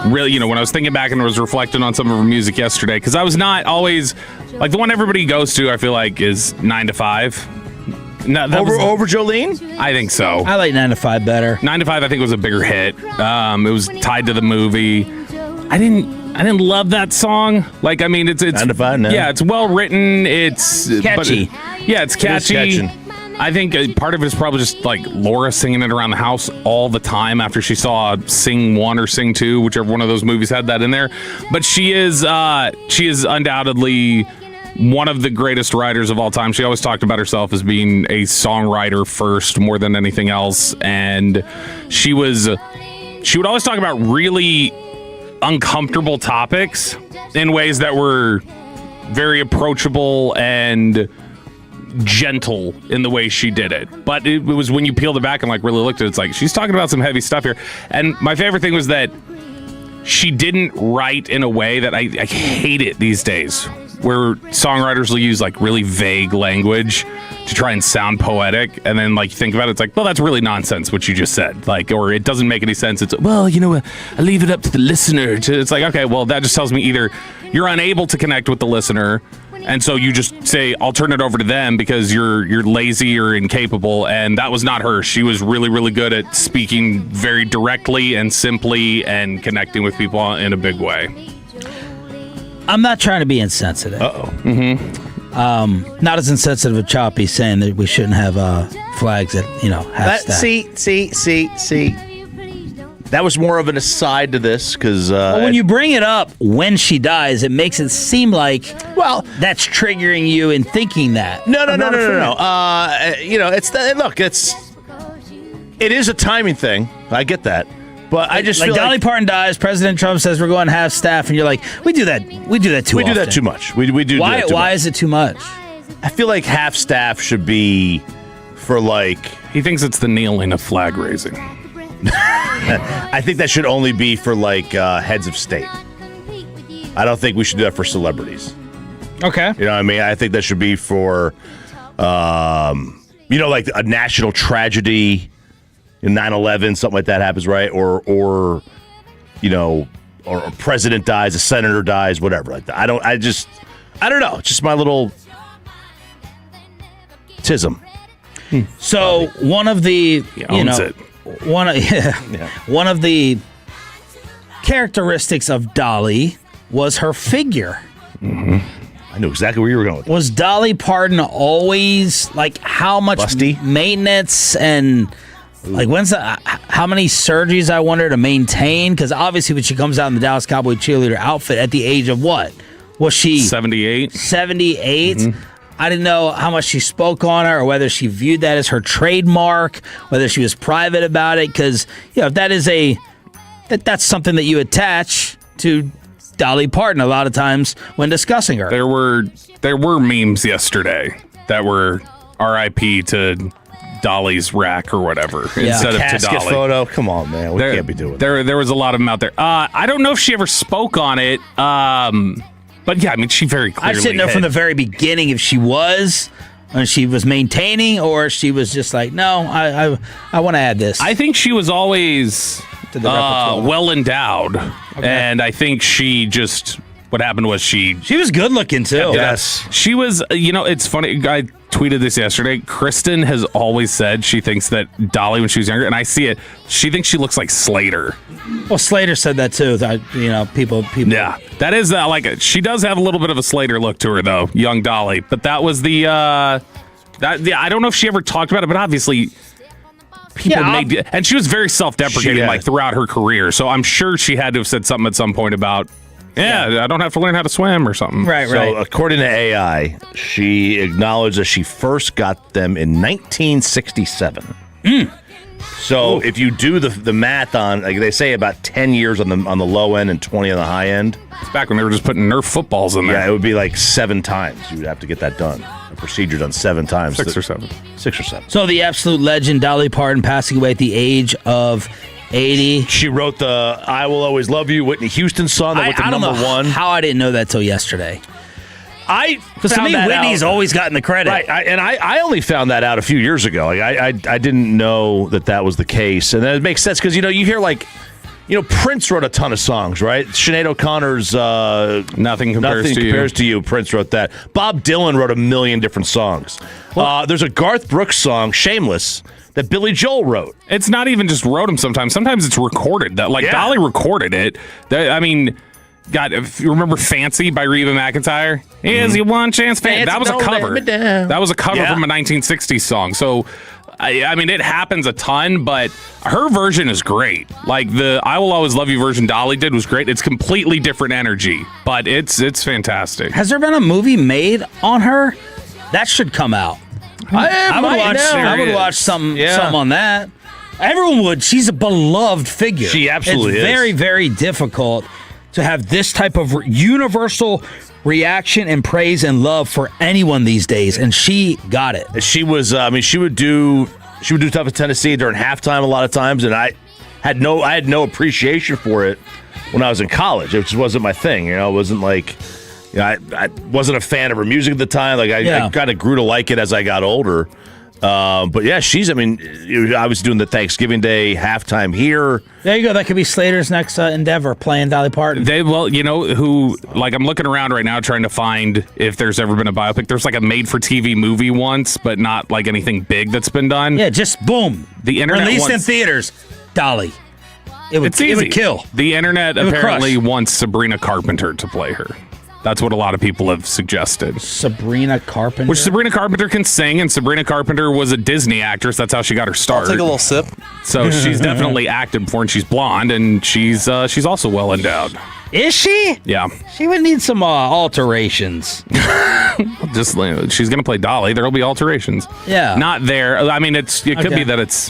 really, when I was thinking back and was reflecting on some of her music yesterday, because I was not always, like, the one everybody goes to, I feel like, is 9 to 5. No, over Jolene? I think so. I like 9 to 5 better. 9 to 5, I think, was a bigger hit. It was tied to the movie. I didn't love that song. Like, I mean, it's 9 to 5 now. Yeah, it's well written. It's catchy. It's catchy. I think part of it is probably just like Laura singing it around the house all the time after she saw Sing 1 or Sing 2, whichever one of those movies had that in there. But she is undoubtedly one of the greatest writers of all time. She always talked about herself as being a songwriter first more than anything else. And she would always talk about really uncomfortable topics in ways that were very approachable and gentle in the way she did it. But it was when you peeled it back and like really looked at it, it's like she's talking about some heavy stuff here. And my favorite thing was that she didn't write in a way that I hate it these days, where songwriters will use like really vague language to try and sound poetic, and then like think about it, it's like, well, that's really nonsense what you just said, like, or it doesn't make any sense. It's, well, I leave it up to the listener. It's like, okay, well, that just tells me either you're unable to connect with the listener, and so you just say, I'll turn it over to them because you're lazy or incapable. And that was not her. She was really, really good at speaking very directly and simply and connecting with people in a big way. I'm not trying to be insensitive. Uh-oh. Mm-hmm. Not as insensitive as Choppy saying that we shouldn't have flags at, half staff. See. That was more of an aside to this because when you bring it up when she dies, it makes it seem like that's triggering you in thinking that. No. It is a timing thing. I get that, but I just feel Dolly Parton dies. President Trump says we're going half staff, and you're like, we do that too often. We do that too much. We do. Why? Do that too why much. is it too much? I feel like half staff should be for like. He thinks it's the kneeling of flag raising. I think that should only be for like heads of state. I don't think we should do that for celebrities. Okay. You know what I mean? I think that should be for, like a national tragedy, 9/11, something like that happens, right? Or a president dies, a senator dies, whatever like that. I don't know. It's just my little tism. So one of the, one of the characteristics of Dolly was her figure. Mm-hmm. I knew exactly where you were going with that. Was Dolly Parton always like how much busty maintenance and like how many surgeries I want her to maintain? Because obviously when she comes out in the Dallas Cowboy cheerleader outfit at the age of what? Was she 78? 78? Mm-hmm. I didn't know how much she spoke on her or whether she viewed that as her trademark, whether she was private about it. Because, if that is that's something that you attach to Dolly Parton a lot of times when discussing her. There were memes yesterday that were R.I.P. to Dolly's rack or whatever instead of to Dolly. Photo. Come on, man. We can't be doing that. There was a lot of them out there. I don't know if she ever spoke on it. But yeah, I mean, she very clearly. I didn't know from the very beginning if she was maintaining or she was just like, no, I want to add this. I think she was always well endowed, and I think she just. What happened was she was good looking too. Yes, she was. It's funny. I tweeted this yesterday. Kristen has always said she thinks that Dolly, when she was younger, and I see it. She thinks she looks like Slater. Well, Slater said that too. People. Yeah, that is like she does have a little bit of a Slater look to her, though, young Dolly. But that was the I don't know if she ever talked about it, but obviously people and she was very self-deprecating throughout her career. So I'm sure she had to have said something at some point about, I don't have to learn how to swim or something. Right. So according to AI, she acknowledged that she first got them in 1967. So if you do the math on, like they say, about 10 years on the low end and 20 on the high end. It's back when they were just putting Nerf footballs in there. Yeah, it would be like 7 times. You would have to get that done. A procedure done 7 times. 6 or 7. 6 or 7. So the absolute legend Dolly Parton passing away at the age of 80. She wrote the "I Will Always Love You" Whitney Houston song that went to number 1. How I didn't know that till yesterday. Because to me, Whitney's always gotten the credit. Right, I only found that out a few years ago. Like I didn't know that was the case, and then it makes sense because you hear Prince wrote a ton of songs, right? Sinead O'Connor's Nothing Compares to You. Prince wrote that. Bob Dylan wrote a million different songs. There's a Garth Brooks song, "Shameless," that Billy Joel wrote. It's not even just wrote them sometimes. Sometimes it's recorded. Dolly recorded it. God, if you remember "Fancy" by Reba McEntire, here's your one chance. That was a cover. That was a cover from a 1960s song. So, it happens a ton, but her version is great. Like the "I Will Always Love You" version Dolly did was great. It's completely different energy, but it's fantastic. Has there been a movie made on her? That should come out. I would watch some on that. Everyone would. She's a beloved figure. She absolutely is. It's very, very difficult to have this type of universal reaction and praise and love for anyone these days, and she got it. She was. She would do Tough in Tennessee during halftime a lot of times, and I had no appreciation for it when I was in college. It just wasn't my thing. It wasn't like. I wasn't a fan of her music at the time. Like I kind of grew to like it as I got older. But yeah, she's. I was doing the Thanksgiving Day halftime here. There you go. That could be Slater's next endeavor, playing Dolly Parton. I'm looking around right now trying to find if there's ever been a biopic. There's like a made-for-TV movie once, but not like anything big that's been done. Yeah, just boom. The internet released in theaters. Dolly. It would kill. The internet apparently wants Sabrina Carpenter to play her. That's what a lot of people have suggested. Sabrina Carpenter? Which Sabrina Carpenter can sing, and Sabrina Carpenter was a Disney actress. That's how she got her start. I'll take a little sip. So she's definitely acted before, and she's blonde, and she's also well endowed. Is she? Yeah. She would need some alterations. She's going to play Dolly. There'll be alterations. Yeah. Not there. It could be that it's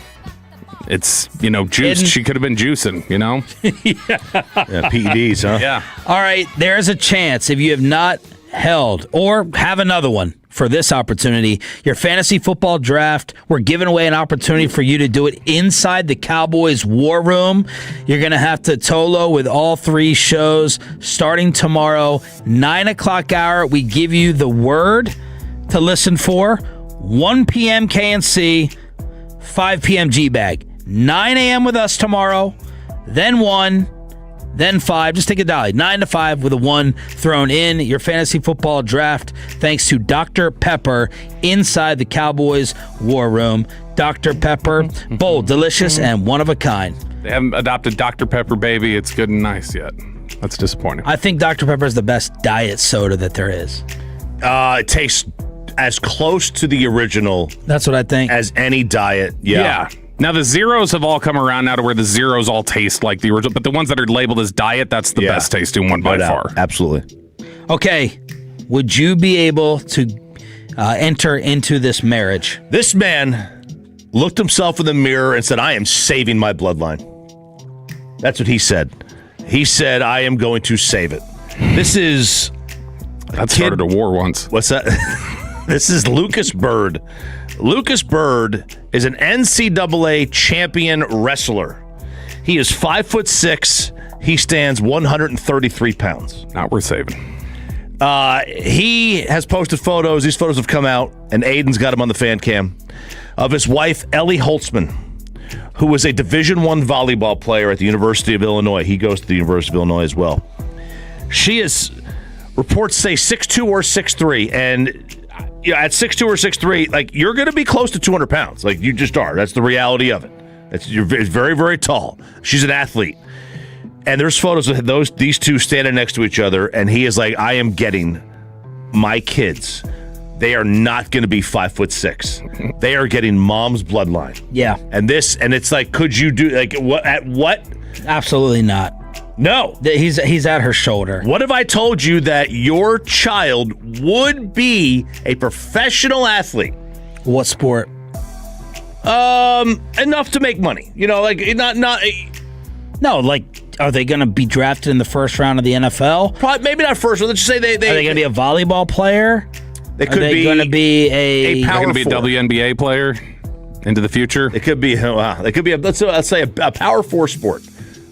juiced. Hidden. She could have been juicing, Yeah, PEDs, huh? Yeah. All right, there's a chance if you have not held or have another one for this opportunity, your fantasy football draft, we're giving away an opportunity for you to do it inside the Cowboys War Room. You're going to have to Tolo with all 3 shows starting tomorrow, 9 o'clock hour. We give you the word to listen for, 1 p.m. KNC, 5 p.m. G-Bag. 9 a.m. with us tomorrow, then 1, then 5. Just take a Dolly. 9 to 5 with a 1 thrown in. Your fantasy football draft, thanks to Dr. Pepper inside the Cowboys War Room. Dr. Pepper, bold, delicious, and one of a kind. They haven't adopted Dr. Pepper Baby. It's good and nice yet. That's disappointing. I think Dr. Pepper is the best diet soda that there is. It tastes as close to the original. That's what I think. As any diet. Yeah. Now, the zeros have all come around now to where the zeros all taste like the original, but the ones that are labeled as diet, that's the best tasting one by far. Absolutely. Okay. Would you be able to enter into this marriage? This man looked himself in the mirror and said, I am saving my bloodline. That's what he said. He said, I am going to save it. This is... That started a war once. What's that? This is Lucas Bird. Lucas Bird is an NCAA champion wrestler. He is 5'6". He stands 133 pounds. Not worth saving. He has posted photos. These photos have come out, and Aiden's got him on the fan cam, of his wife, Ellie Holtzman, who was a Division I volleyball player at the University of Illinois. He goes to the University of Illinois as well. She is, reports say, 6'2" or 6'3", and at 6'2" or 6'3", like, you're going to be close to 200 pounds. Like, you just are. That's the reality of it. You're very, very tall. She's an athlete. And there's photos of these two standing next to each other, and he is like, I am getting my kids they are not going to be 5'6". They are getting mom's bloodline. Yeah. And it's like, could you do what? At what? Absolutely not. No. He's at her shoulder. What if I told you that your child would be a professional athlete? What sport? Enough to make money. No, like, are they going to be drafted in the first round of the NFL? Probably, maybe not first. Let's just say they. Are they going to be a volleyball player? They could be going to be a power going to be a WNBA player into the future. It could be. They could be. Let's say a power 4 sport: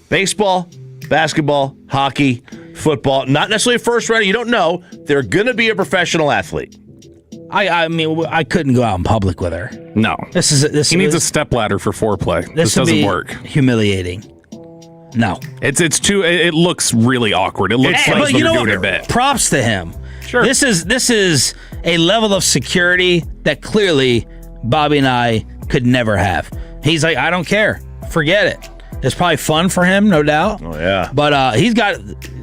baseball, basketball, hockey, football. Not necessarily a first round. You don't know. They're going to be a professional athlete. I mean, I couldn't go out in public with her. No, He needs a stepladder for foreplay. This doesn't work. Humiliating. No, it's too. It looks really awkward. It looks like but you know doing what? a bit. Props to him. Sure. This is a level of security that clearly Bobby and I could never have. He's like, I don't care. Forget it. It's probably fun for him, no doubt. Oh yeah. But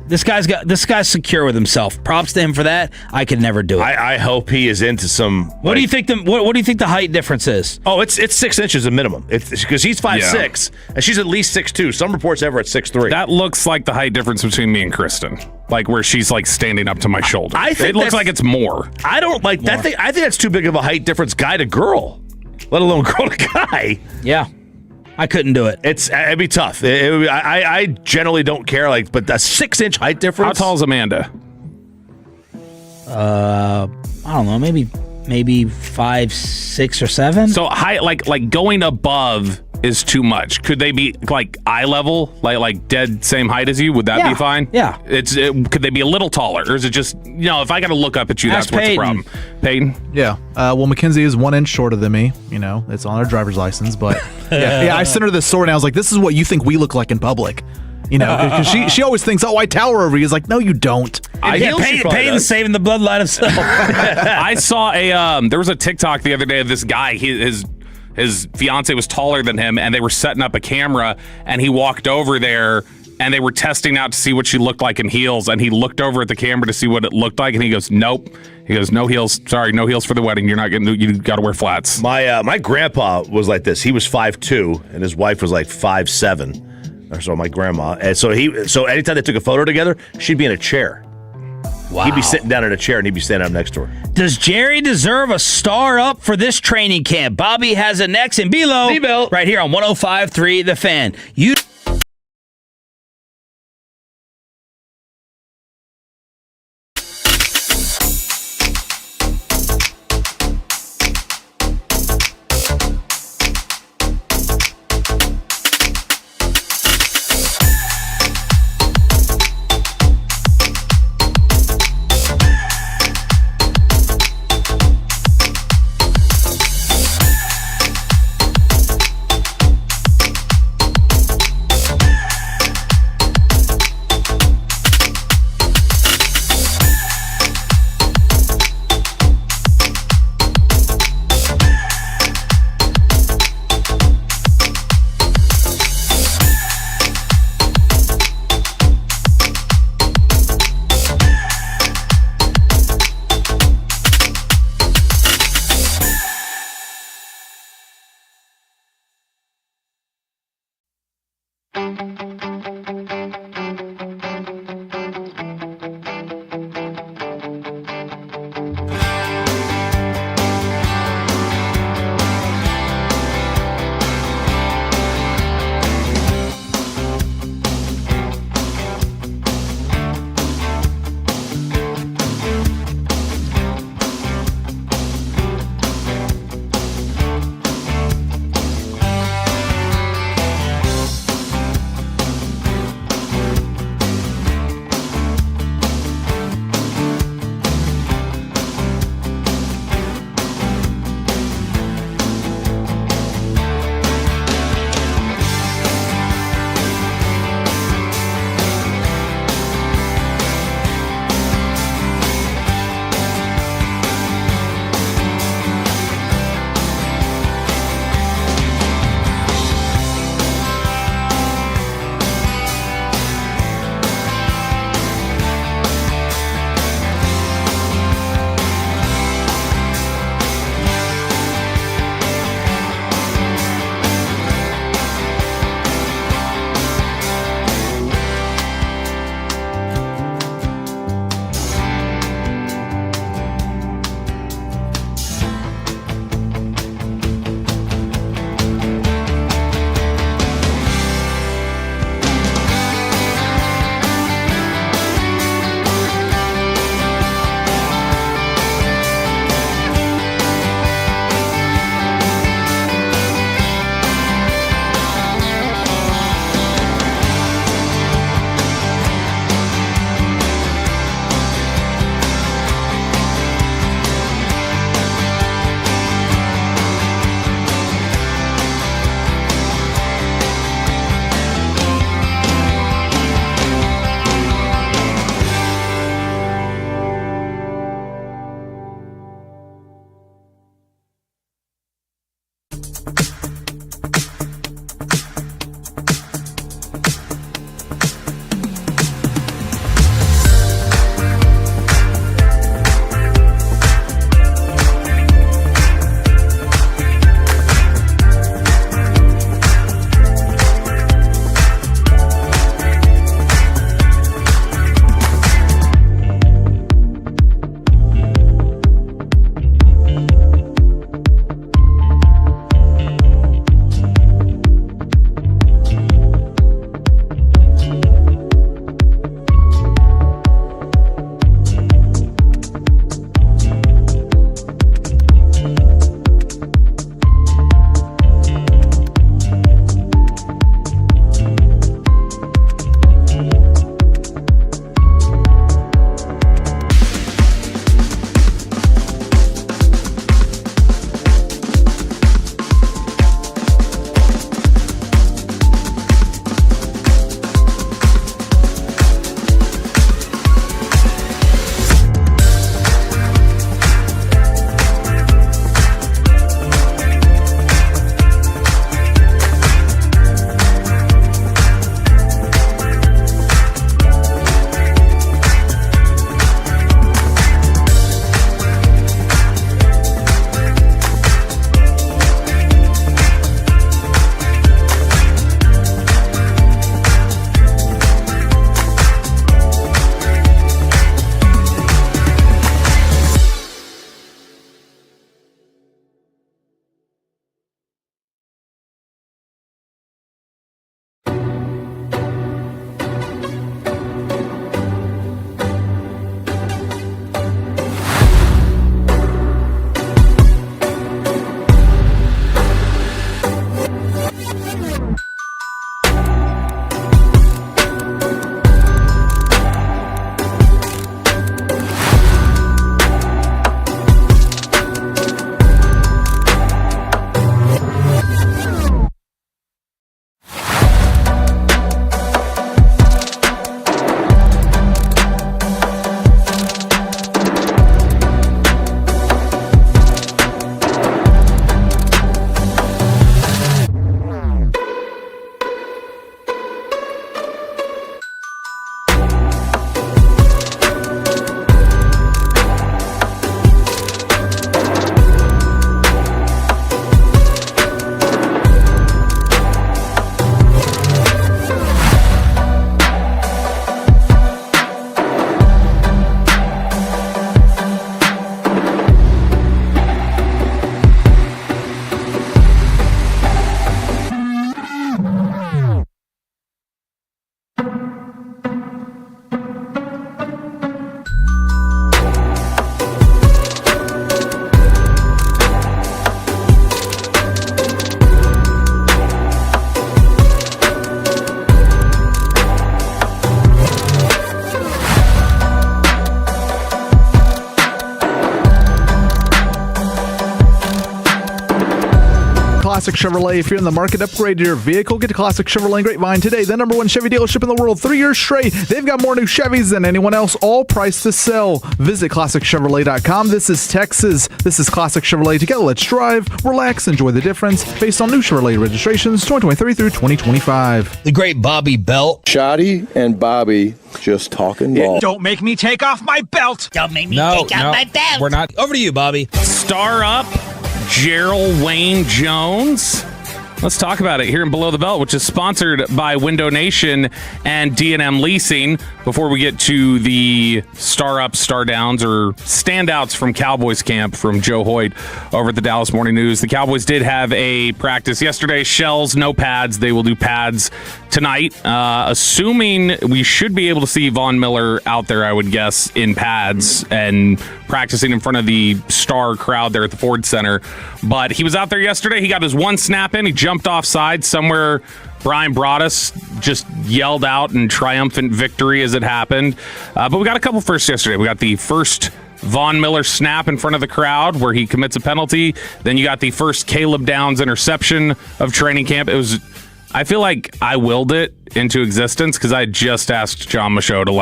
this guy's secure with himself. Props to him for that. I could never do it. I hope he is into some. What do you think what do you think the height difference is? Oh, it's 6 inches a minimum. It's because he's 5'6" and she's at least 6'2". Some reports have her at 6'3". That looks like the height difference between me and Kristen. Like where she's like standing up to my shoulder. I think it looks like it's more. I don't like that thing. I think that's too big of a height difference, guy to girl, let alone girl to guy. Yeah. I couldn't do it. It'd be tough. I generally don't care, but a 6-inch height difference. How tall is Amanda? I don't know, maybe 5, 6, or 7. So height, like going above is too much. Could they be like eye level, like dead same height as you? Would that be fine? Yeah. Could they be a little taller, or is it just if I got to look up at you, Ask that's what's the Peyton. problem? Peyton? Yeah. Well, Mackenzie is 1 inch shorter than me. It's on her driver's license, but yeah. I sent her this story and I was like, "This is what you think we look like in public." Because she always thinks, "Oh, I tower over you." He's like, "No, you don't." Peyton's saving the bloodline himself. I saw there was a TikTok the other day of this guy. His fiance was taller than him, and they were setting up a camera, and he walked over there, and they were testing out to see what she looked like in heels, and he looked over at the camera to see what it looked like, and he goes, "Nope." He goes, "No heels. Sorry, no heels for the wedding. You got to wear flats." My grandpa was like this. He was 5'2", and his wife was like 5'7", or so. My grandma, and so anytime they took a photo together, she'd be in a chair. Wow. He'd be sitting down in a chair, and he'd be standing up next to her. Does Jerry deserve a star up for this training camp? Bobby has it next in Belo, right here on 105.3 The Fan. Classic Chevrolet. If you're in the market, upgrade your vehicle. Get to Classic Chevrolet in Grapevine today, the #1 Chevy dealership in the world. 3 years straight. They've got more new Chevys than anyone else, all priced to sell. Visit ClassicChevrolet.com. This is Texas. This is Classic Chevrolet. Together, let's drive, relax, enjoy the difference. Based on new Chevrolet registrations, 2023 through 2025. The great Bobby Belt. Shoddy and Bobby just talking ball. Don't make me take off my belt. Don't make me take off my belt. We're not. Over to you, Bobby. Star up Gerald Wayne Jones. Let's talk about it here in Below the Belt, which is sponsored by Window Nation and D&M Leasing. Before we get to the star ups, star downs, or standouts from Cowboys camp from Joe Hoyt over at the Dallas Morning News, the Cowboys did have a practice yesterday. Shells, no pads. They will do pads tonight. Assuming we should be able to see Von Miller out there, I would guess, in pads and practicing in front of the star crowd there at the Ford Center. But he was out there yesterday. He got his one snap in. He jumped offside somewhere. Brian Broaddus just yelled out in triumphant victory as it happened. But we got a couple firsts yesterday. We got the first Von Miller snap in front of the crowd where he commits a penalty. Then you got the first Caleb Downs interception of training camp. It was, I feel like I willed it into existence because I just asked John Michaud to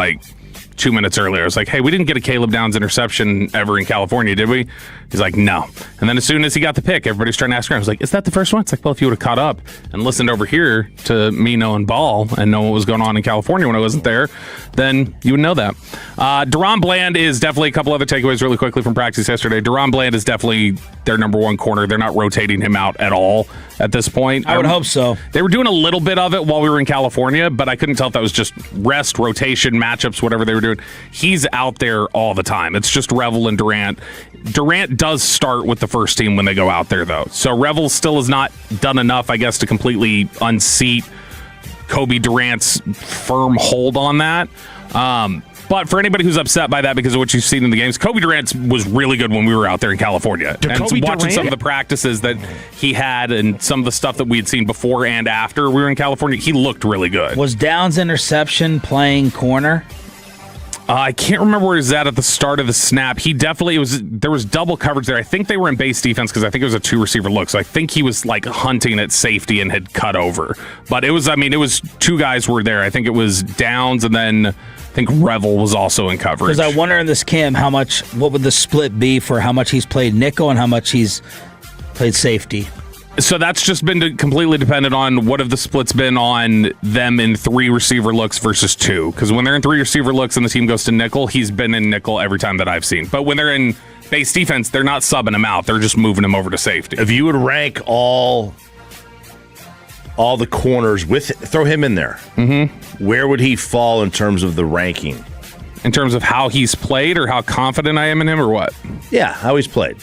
2 minutes earlier. I was like, hey, we didn't get a Caleb Downs interception ever in California, did we? He's like, no. And then as soon as he got the pick, everybody's trying to ask around. I was like, is that the first one? It's like, well, if you would have caught up and listened over here to me knowing ball and know what was going on in California when I wasn't there, then you would know that. DeGrom Bland is definitely, a couple other takeaways really quickly from practice yesterday. DeGrom Bland is definitely their number one corner. They're not rotating him out at all at this point. I would hope so. They were doing a little bit of it while we were in California, but I couldn't tell if that was just rest, rotation, matchups, whatever they were doing. He's out there all the time. It's just Revel and Durant. Durant does start with the first team when they go out there, though. So Revel still has not done enough, I guess, to completely unseat Kobe Durant's firm hold on that. But for anybody who's upset by that because of what you've seen in the games, Kobe Durant was really good when we were out there in California. Watching some of the practices that he had and some of the stuff that we had seen before and after we were in California, he looked really good. Was Downs' interception playing corner? I can't remember where he was at the start of the snap. He definitely there was double coverage there. I think they were in base defense because I think it was a 2-receiver look. So I think he was like hunting at safety and had cut over. But it was 2 guys were there. I think it was Downs and then I think Revel was also in coverage. Because I wonder in this Cam what would the split be for how much he's played nickel and how much he's played safety? So that's just been completely dependent on what have the splits been on them in 3 receiver looks versus 2. Because when they're in 3 receiver looks and the team goes to nickel, he's been in nickel every time that I've seen. But when they're in base defense, they're not subbing him out. They're just moving him over to safety. If you would rank all the corners throw him in there, where would he fall in terms of the ranking? In terms of how he's played or how confident I am in him or what? Yeah, how he's played.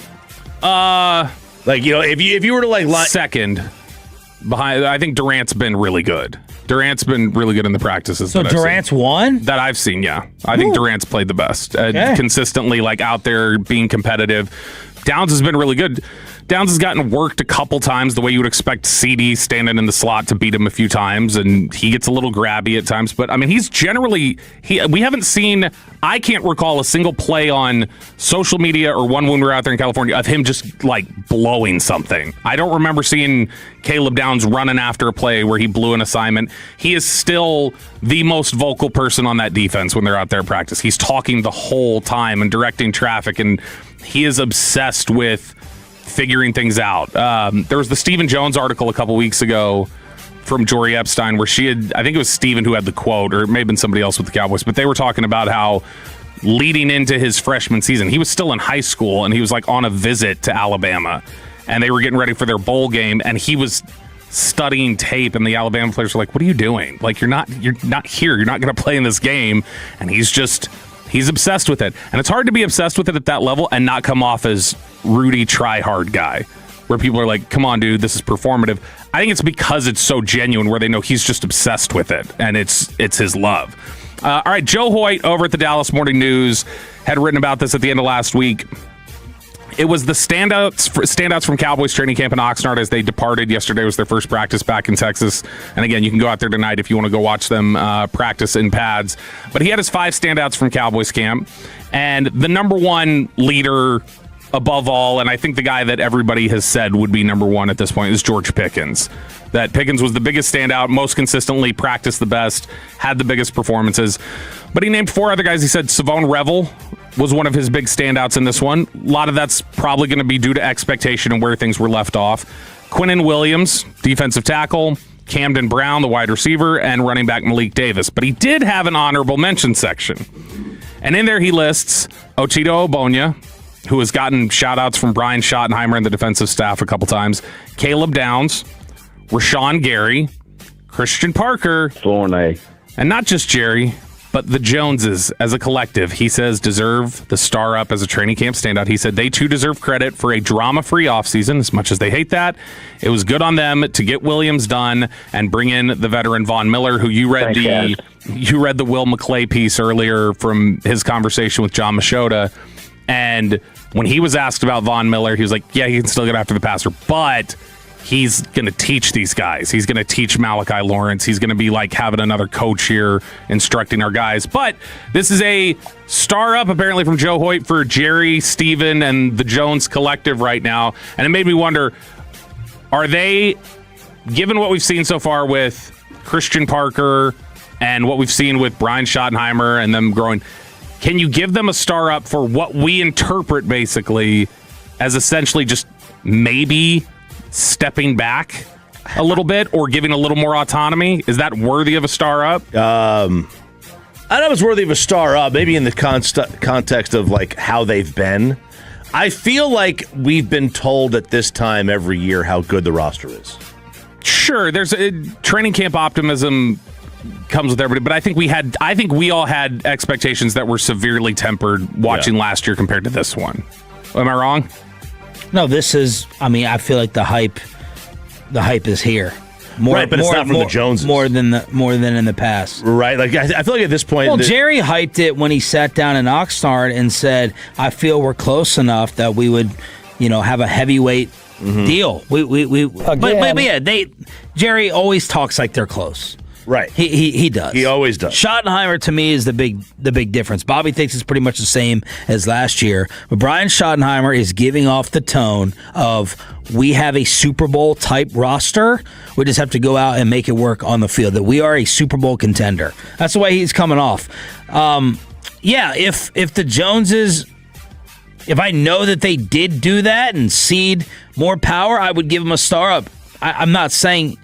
If you were to second behind, I think Durant's been really good. Durant's been really good in the practices. So Durant's won? That I've seen, yeah. I think Durant's played the best. Consistently, out there being competitive. Downs has been really good. Downs has gotten worked a couple times the way you would expect CD standing in the slot to beat him a few times, and he gets a little grabby at times. But, he's generally... we haven't seen... I can't recall a single play on social media or one when we were out there in California of him just, blowing something. I don't remember seeing Caleb Downs running after a play where he blew an assignment. He is still the most vocal person on that defense when they're out there in practice. He's talking the whole time and directing traffic, and he is obsessed with figuring things out. There was the Stephen Jones article a couple weeks ago from Jory Epstein where I think it was Stephen who had the quote, or it may have been somebody else with the Cowboys, but they were talking about how leading into his freshman season, he was still in high school and he was on a visit to Alabama and they were getting ready for their bowl game and he was studying tape and the Alabama players were like, what are you doing? You're not here. You're not going to play in this game. And he's obsessed with it. And it's hard to be obsessed with it at that level and not come off as Rudy try-hard guy, where people are like, come on, dude, this is performative. I think it's because it's so genuine where they know he's just obsessed with it, and it's his love. All right, Joe Hoyt over at the Dallas Morning News had written about this at the end of last week. It was the standouts from Cowboys training camp in Oxnard as they departed. Yesterday was their first practice back in Texas. And again, you can go out there tonight if you want to go watch them practice in pads. But he had his 5 standouts from Cowboys camp. And the number one leader above all, and I think the guy that everybody has said would be number one at this point, is George Pickens. That Pickens was the biggest standout, most consistently practiced the best, had the biggest performances. But he named 4 other guys. He said Savone Revel was one of his big standouts in this one. A lot of that's probably going to be due to expectation and where things were left off. Quinnen Williams, defensive tackle. Camden Brown, the wide receiver, and running back Malik Davis. But he did have an honorable mention section. And in there he lists Otito Ogbonnia, who has gotten shout-outs from Brian Schottenheimer and the defensive staff a couple times, Caleb Downs, Rashawn Gary, Christian Parker, and not just Jerry, but the Joneses as a collective, he says, deserve the star up as a training camp standout. He said they too deserve credit for a drama-free offseason. As much as they hate that, it was good on them to get Williams done and bring in the veteran Von Miller, who you read the Will McClay piece earlier from his conversation with John Machota. And when he was asked about Von Miller, he was like, yeah, he can still get after the passer, but he's going to teach these guys. He's going to teach Malachi Lawrence. He's going to be like having another coach here instructing our guys. But this is a star up apparently from Joe Hoyt for Jerry, Steven, and the Jones collective right now. And it made me wonder, are they, given what we've seen so far with Christian Parker and what we've seen with Brian Schottenheimer and them growing, Can you give them a star up for what we interpret basically as essentially just maybe stepping back a little bit or giving a little more autonomy? Is that worthy of a star up? I know it's worthy of a star up, maybe in the context of like how they've been. I feel like we've been told at this time every year how good the roster is. Sure, there's a training camp optimism comes with everybody, but I think we all had expectations that were severely tempered watching last year compared to this one. Am I wrong? No, this is. I mean, I feel like the hype is here. Right, but it's not from the Joneses. More than in the past. Right, like I feel like at this point. Well, Jerry hyped it when he sat down in Oxnard and said, "I feel we're close enough that we would, have a heavyweight deal." But Jerry always talks like they're close. Right. He does. He always does. Schottenheimer, to me, is the big difference. Bobby thinks it's pretty much the same as last year. But Brian Schottenheimer is giving off the tone of, we have a Super Bowl type roster. We just have to go out and make it work on the field. That we are a Super Bowl contender. That's the way he's coming off. If the Joneses, if I know that they did do that and cede more power, I would give them a star up. I'm not saying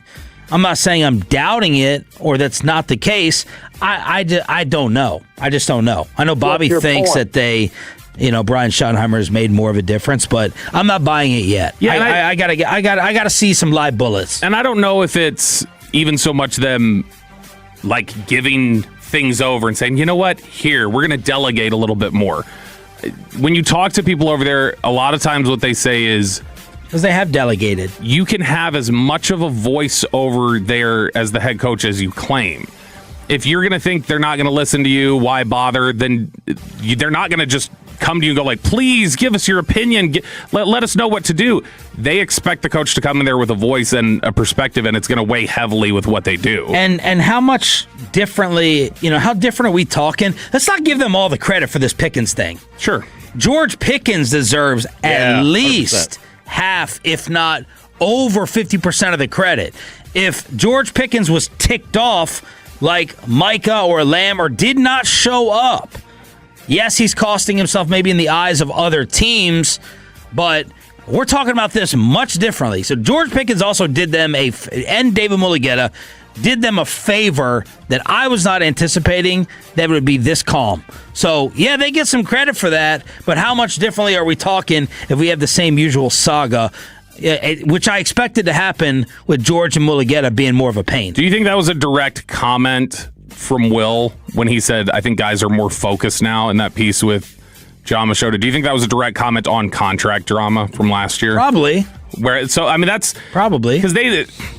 I'm doubting it or that's not the case. I don't know. I just don't know. I know Bobby thinks that they, Brian Schottenheimer has made more of a difference, but I'm not buying it yet. Yeah, I gotta see some live bullets. And I don't know if it's even so much them like giving things over and saying, you know what, here, we're going to delegate a little bit more. When you talk to people over there, a lot of times what they say is, because they have delegated. You can have as much of a voice over there as the head coach as you claim. If you're going to think they're not going to listen to you, why bother? Then they're not going to just come to you and go like, please give us your opinion. Let us know what to do. They expect the coach to come in there with a voice and a perspective, and it's going to weigh heavily with what they do. And how much differently, how different are we talking? Let's not give them all the credit for this Pickens thing. Sure. George Pickens deserves at least 100%. Half, if not over 50% of the credit. If George Pickens was ticked off like Micah or Lamb or did not show up, yes, he's costing himself maybe in the eyes of other teams, but we're talking about this much differently. So George Pickens also did them and David Mulugheta did them a favor that I was not anticipating that would be this calm. So, yeah, they get some credit for that, but how much differently are we talking if we have the same usual saga, which I expected to happen with George and Mulugheta being more of a pain? Do you think that was a direct comment from Will when he said, I think guys are more focused now in that piece with John Machota? Do you think that was a direct comment on contract drama from last year? Probably. That's probably because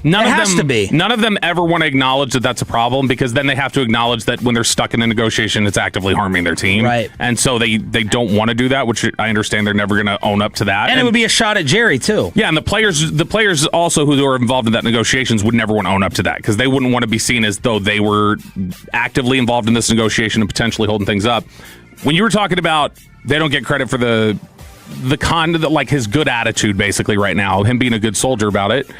none of them ever want to acknowledge that that's a problem, because then they have to acknowledge that when they're stuck in a negotiation, it's actively harming their team. Right. And so they don't want to do that, which I understand they're never going to own up to that. And it would be a shot at Jerry too. Yeah, and the players also who are involved in that negotiations would never want to own up to that, because they wouldn't want to be seen as though they were actively involved in this negotiation and potentially holding things up. When you were talking about they don't get credit for his good attitude basically right now, him being a good soldier about it,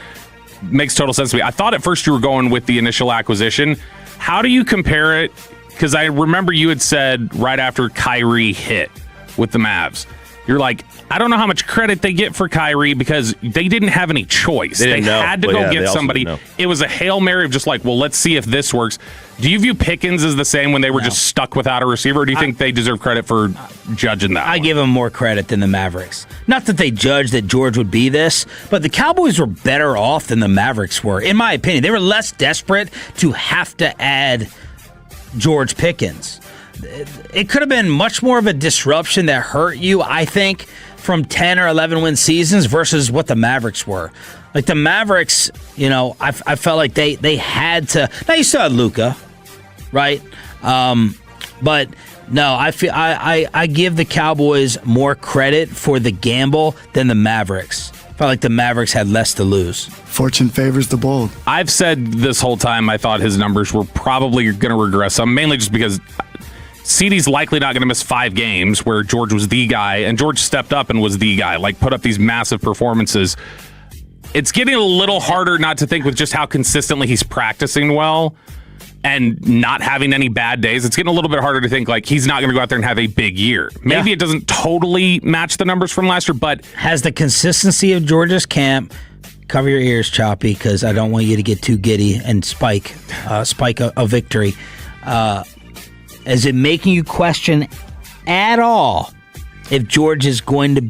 makes total sense to me. I thought at first you were going with the initial acquisition. How do you compare it? Because I remember you had said right after Kyrie hit with the Mavs, you're like, I don't know how much credit they get for Kyrie because they didn't have any choice. They had to go get somebody. It was a Hail Mary of just like, well, let's see if this works. Do you view Pickens as the same when they were just stuck without a receiver, or do you think they deserve credit for judging that? I give them more credit than the Mavericks. Not that they judged that George would be this, but the Cowboys were better off than the Mavericks were, in my opinion. They were less desperate to have to add George Pickens. It could have been much more of a disruption that hurt you, I think, from 10 or 11 win seasons versus what the Mavericks were. Like the Mavericks, I felt like they had to. Now you still had Luka, right? But no, I give the Cowboys more credit for the gamble than the Mavericks. I felt like the Mavericks had less to lose. Fortune favors the bold. I've said this whole time I thought his numbers were probably going to regress some, mainly just because CeeDee's likely not going to miss 5 games where George was the guy, and George stepped up and was the guy, like put up these massive performances. It's getting a little harder not to think with just how consistently he's practicing well. and not having any bad days, it's getting a little bit harder to think like he's not going to go out there and have a big year. Maybe it doesn't totally match the numbers from last year, but has the consistency of Georgia's camp. Cover your ears, Choppy, because I don't want you to get too giddy and spike a victory. Is it making you question at all if George is going to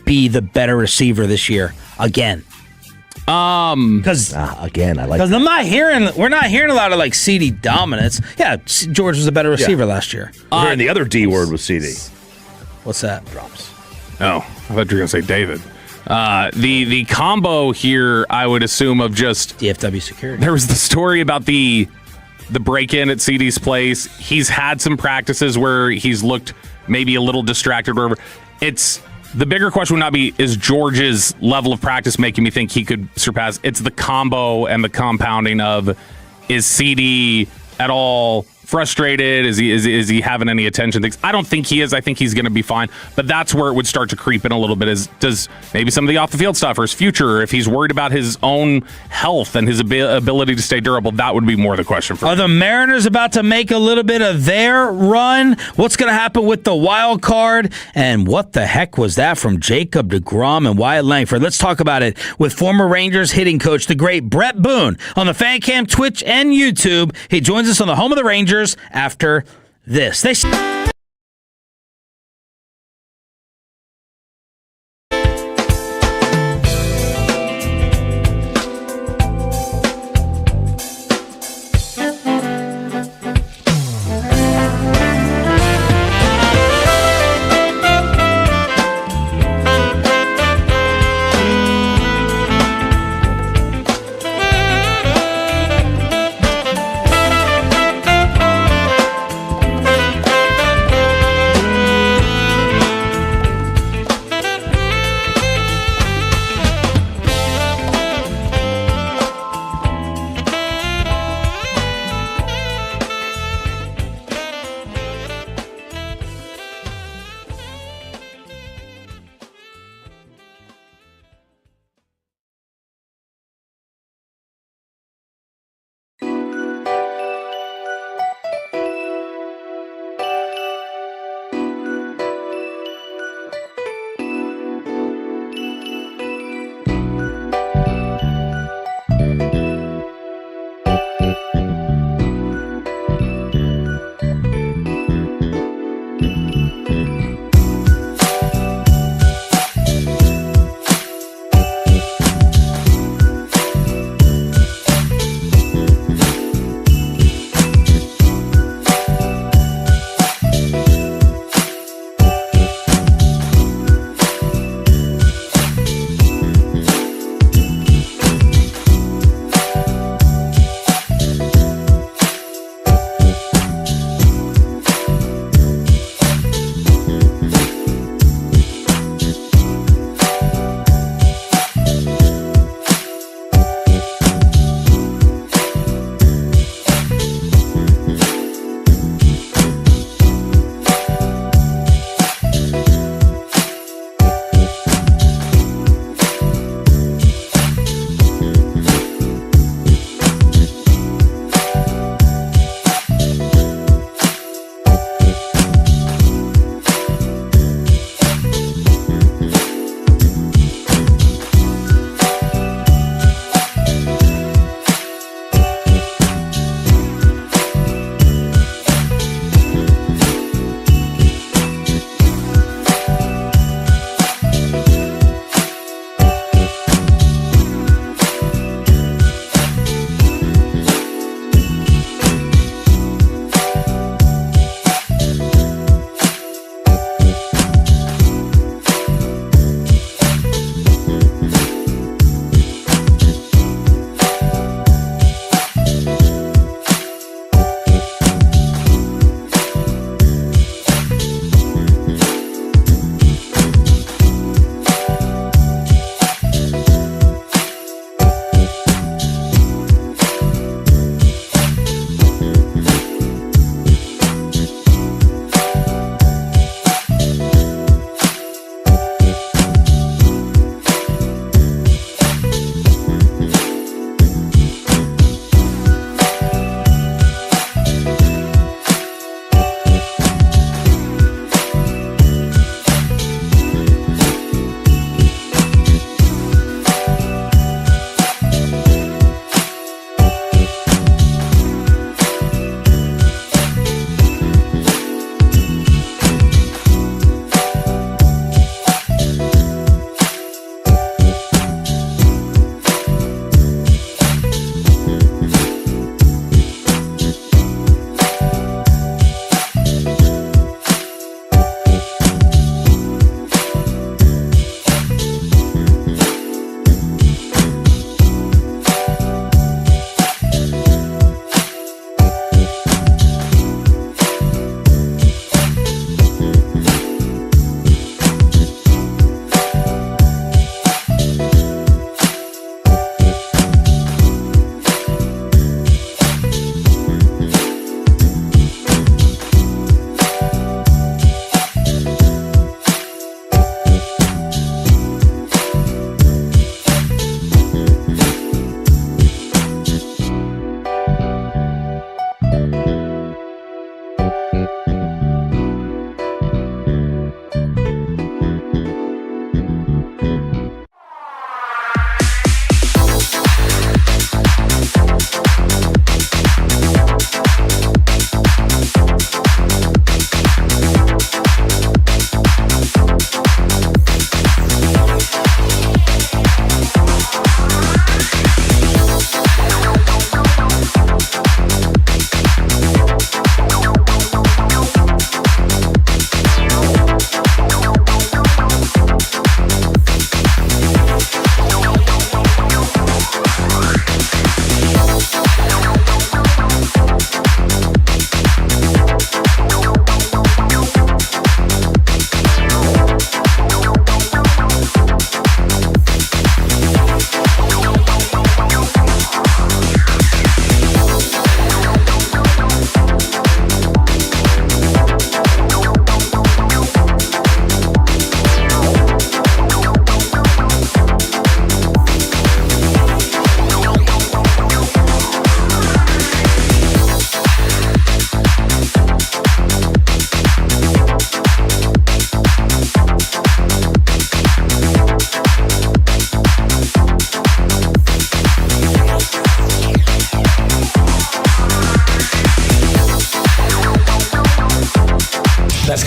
be the better receiver this year again? Because again, I like. Because we're not hearing a lot of like CD dominance. Yeah, George was a better receiver last year. We're hearing the other D word with CD. What's that? Drops. Oh, I thought you were going to say David. The combo here, I would assume, of just DFW security. There was the story about the break-in at CD's place. He's had some practices where he's looked maybe a little distracted or whatever. The bigger question would not be, is George's level of practice making me think he could surpass? It's the combo and the compounding of, is CD at all frustrated? Is he having any attention things? I don't think he is. I think he's going to be fine. But that's where it would start to creep in a little bit. Does maybe some of the off the field stuff or his future, or if he's worried about his own health and his ability to stay durable, that would be more the question for me. Are the Mariners about to make a little bit of their run? What's going to happen with the wild card? And what the heck was that from Jacob deGrom and Wyatt Langford? Let's talk about it with former Rangers hitting coach, the great Brett Boone, on the Fan Cam, Twitch, and YouTube. He joins us on the home of the Rangers after this.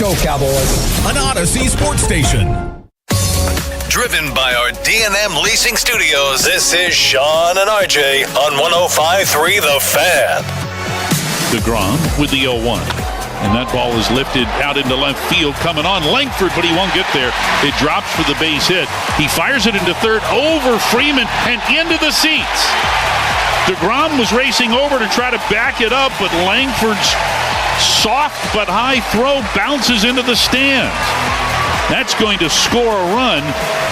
go, Cowboys. An Odyssey sports station. Driven by our D&M Leasing Studios, this is Sean and RJ on 105.3 The Fan. deGrom with the 0-1. And that ball is lifted out into left field, coming on Langford, but he won't get there. It drops for the base hit. He fires it into third, over Freeman, and into the seats. deGrom was racing over to try to back it up, but Langford's soft but high throw bounces into the stands. That's going to score a run,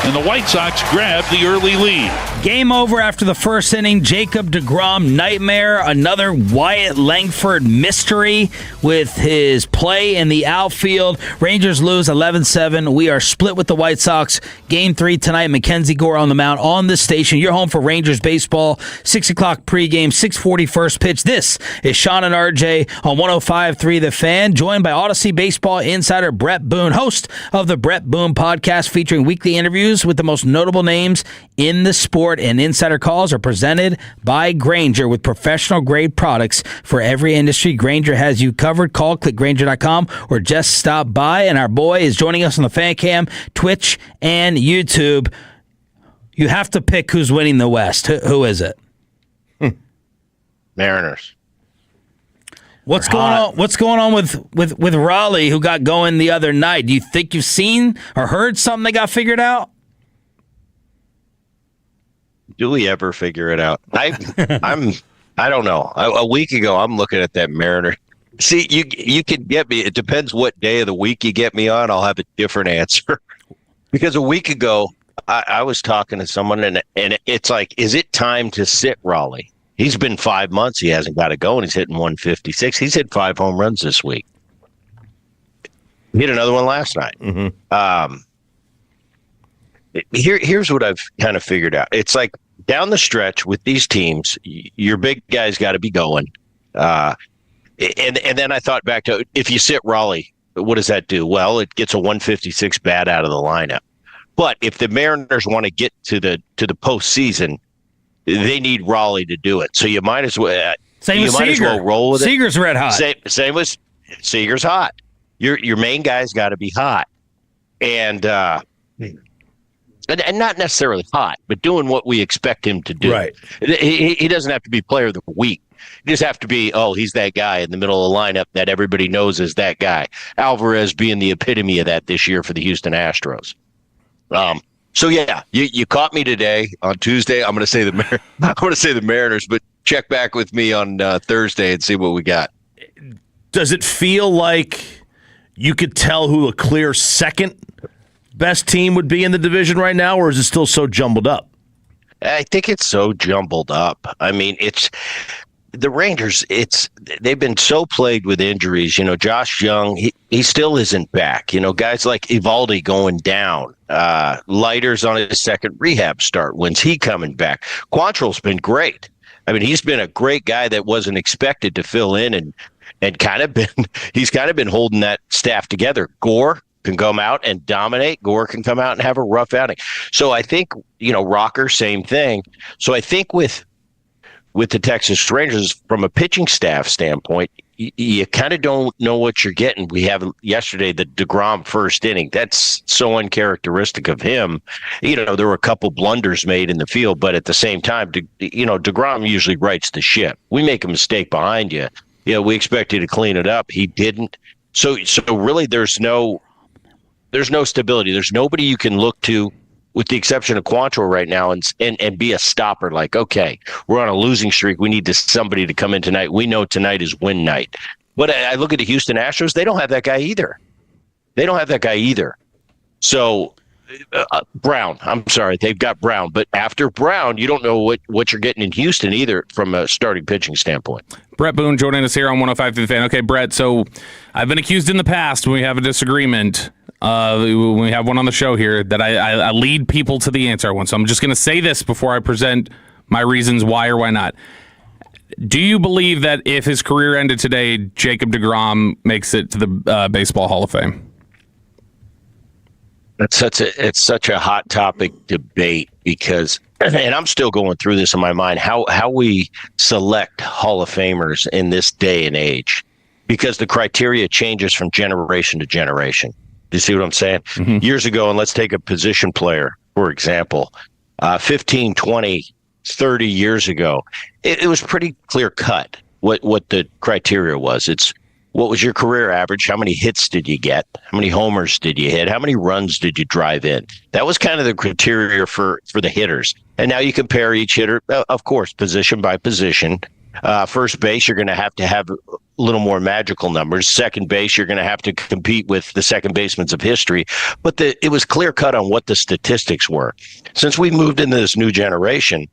and the White Sox grab the early lead. Game over after the first inning. Jacob deGrom nightmare, another Wyatt Langford mystery with his play in the outfield. Rangers lose 11-7. We are split with the White Sox. Game 3 tonight. Mackenzie Gore on the mound on this station. You're home for Rangers baseball. 6 o'clock pregame, 6:40 first pitch. This is Sean and RJ on 105.3 The Fan, joined by Odyssey baseball insider Brett Boone, host of the Brett Boone podcast, featuring weekly interviews with the most notable names in the sport. And insider calls are presented by Grainger with professional grade products for every industry. Grainger has you covered. Call, click Grainger.com, or just stop by. And our boy is joining us on the Fan Cam, Twitch, and YouTube. You have to pick who's winning the West. Who is it? Mariners. What's going on? What's going on with Raleigh, who got going the other night? Do you think you've seen or heard something they got figured out? Do we ever figure it out? I don't know. A week ago, I'm looking at that Mariner. See, you can get me. It depends what day of the week you get me on. I'll have a different answer. Because a week ago, I was talking to someone, and it's like, is it time to sit Raleigh? He's been 5 months. He hasn't got it going. He's hitting 156. He's hit 5 home runs this week. He hit another one last night. Mm-hmm. Here's what I've kind of figured out. It's like down the stretch with these teams, your big guys got to be going. And then I thought back to, if you sit Raleigh, what does that do? Well, it gets a 156 bat out of the lineup. But if the Mariners want to get to the postseason, they need Raleigh to do it. So you might as well roll with it. Seager's red hot. Same as Seager's hot. Your main guy's got to be hot, and not necessarily hot, but doing what we expect him to do. Right. He doesn't have to be player of the week. He just have to be, he's that guy in the middle of the lineup that everybody knows is that guy. Alvarez being the epitome of that this year for the Houston Astros. So yeah, you caught me today on Tuesday. I'm going to say the Mariners, but check back with me on Thursday and see what we got. Does it feel like you could tell who a clear second best team would be in the division right now, or is it still so jumbled up? I think it's so jumbled up. I mean, it's the Rangers. They've been so plagued with injuries. You know, Josh Young, he still isn't back. You know, guys like Evaldi going down. Leiter's on his second rehab start. When's he coming back? Quantrill's been great. I mean, he's been a great guy that wasn't expected to fill in and he's kind of been holding that staff together. Gore can come out and dominate. Gore can come out and have a rough outing. So I think, Rocker, same thing. So I think with the Texas Rangers, from a pitching staff standpoint, you kind of don't know what you're getting. We have yesterday the deGrom first inning. That's so uncharacteristic of him. There were a couple blunders made in the field, but at the same time, deGrom usually rights the ship. We make a mistake behind you. We expect you to clean it up. He didn't. So really, there's no stability. There's nobody you can look to, with the exception of Quantrill right now, and be a stopper. Like, okay, we're on a losing streak. We need somebody to come in tonight. We know tonight is win night. But I look at the Houston Astros. They don't have that guy either. So Brown, I'm sorry, they've got Brown. But after Brown, you don't know what you're getting in Houston either from a starting pitching standpoint. Brett Boone joining us here on 105 to the Fan. Okay, Brett, so I've been accused in the past when we have a disagreement, when we have one on the show here, that I lead people to the answer I want. So I'm just going to say this before I present my reasons why or why not. Do you believe that if his career ended today, Jacob deGrom makes it to the Baseball Hall of Fame? It's such a hot topic debate because, and I'm still going through this in my mind, how we select Hall of Famers in this day and age. because the criteria changes from generation to generation. Do you see what I'm saying? Mm-hmm. Years ago, and let's take a position player, for example, 15, 20, 30 years ago, it was pretty clear cut what the criteria was. It's what was your career average? How many hits did you get? How many homers did you hit? How many runs did you drive in? That was kind of the criteria for the hitters. And now you compare each hitter, of course, position by position. First base, you're going to have a little more magical numbers. Second base, you're going to have to compete with the second basemen of history. But it was clear cut on what the statistics were. Since we moved into this new generation,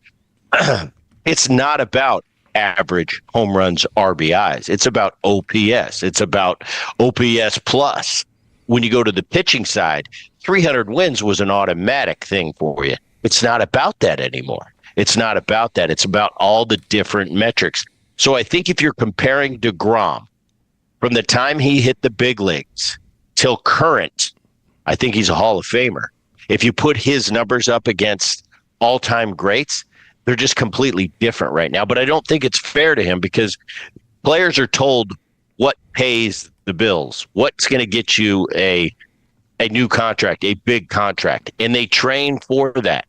it's not about average home runs, RBIs. It's about OPS. It's about OPS plus. When you go to the pitching side, 300 wins was an automatic thing for you. It's not about that anymore. It's not about that. It's about all the different metrics. So I think if you're comparing deGrom from the time he hit the big leagues till current, I think he's a Hall of Famer. If you put his numbers up against all-time greats, they're just completely different right now. But I don't think it's fair to him because players are told what pays the bills, what's going to get you a new contract, a big contract, and they train for that.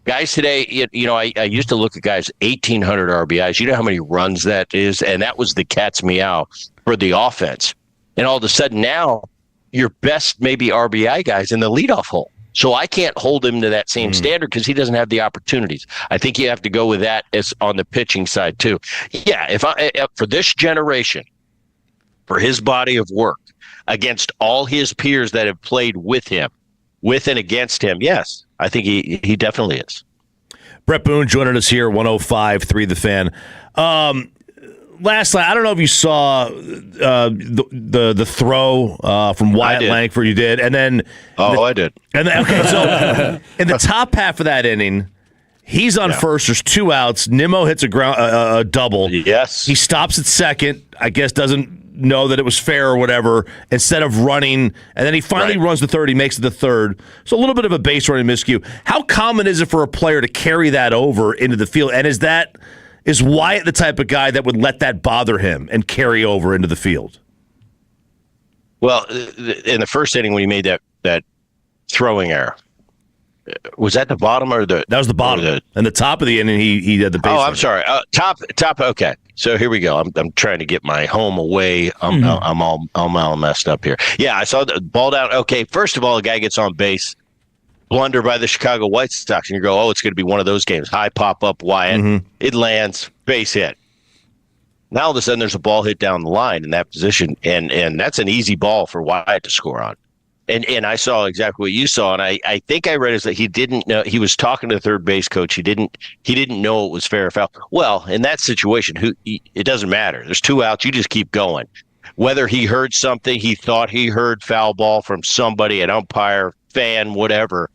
Guys today, I used to look at guys 1,800 RBIs. You know how many runs that is? And that was the cat's meow for the offense. And all of a sudden now, your best maybe RBI guy's in the leadoff hole. So I can't hold him to that same standard because he doesn't have the opportunities. I think you have to go with that as on the pitching side too. Yeah, for this generation, for his body of work, against all his peers that have played with him, with and against him, yes, I think he definitely is. Brett Boone joining us here, 105.3 The Fan. Last night, I don't know if you saw the throw from Wyatt Langford. You did, and then I did. And then, okay, so in the top half of that inning, he's on first. There's 2 outs. Nimmo hits a double. Yes, he stops at second. I guess doesn't know that it was fair or whatever. Instead of running, and then he finally runs the third. He makes it the third. So a little bit of a base running miscue. How common is it for a player to carry that over into the field? And is Wyatt the type of guy that would let that bother him and carry over into the field? Well, in the first inning when he made that throwing error, was that the bottom or the? That was the bottom. And the top of the inning, he had the base. Oh, I'm sorry. Top. Okay. So here we go. I'm trying to get my home away. I'm all messed up here. Yeah, I saw the ball down. Okay. First of all, the guy gets on base. Blunder by the Chicago White Sox, and you go, it's going to be one of those games. High pop-up Wyatt. Mm-hmm. It lands, base hit. Now all of a sudden there's a ball hit down the line in that position, and that's an easy ball for Wyatt to score on. And I saw exactly what you saw, and I think I read is that he didn't know. He was talking to the third base coach. He didn't know it was fair or foul. Well, in that situation, it doesn't matter. There's 2 outs. You just keep going. Whether he heard something, he thought he heard foul ball from somebody, an umpire, fan, whatever.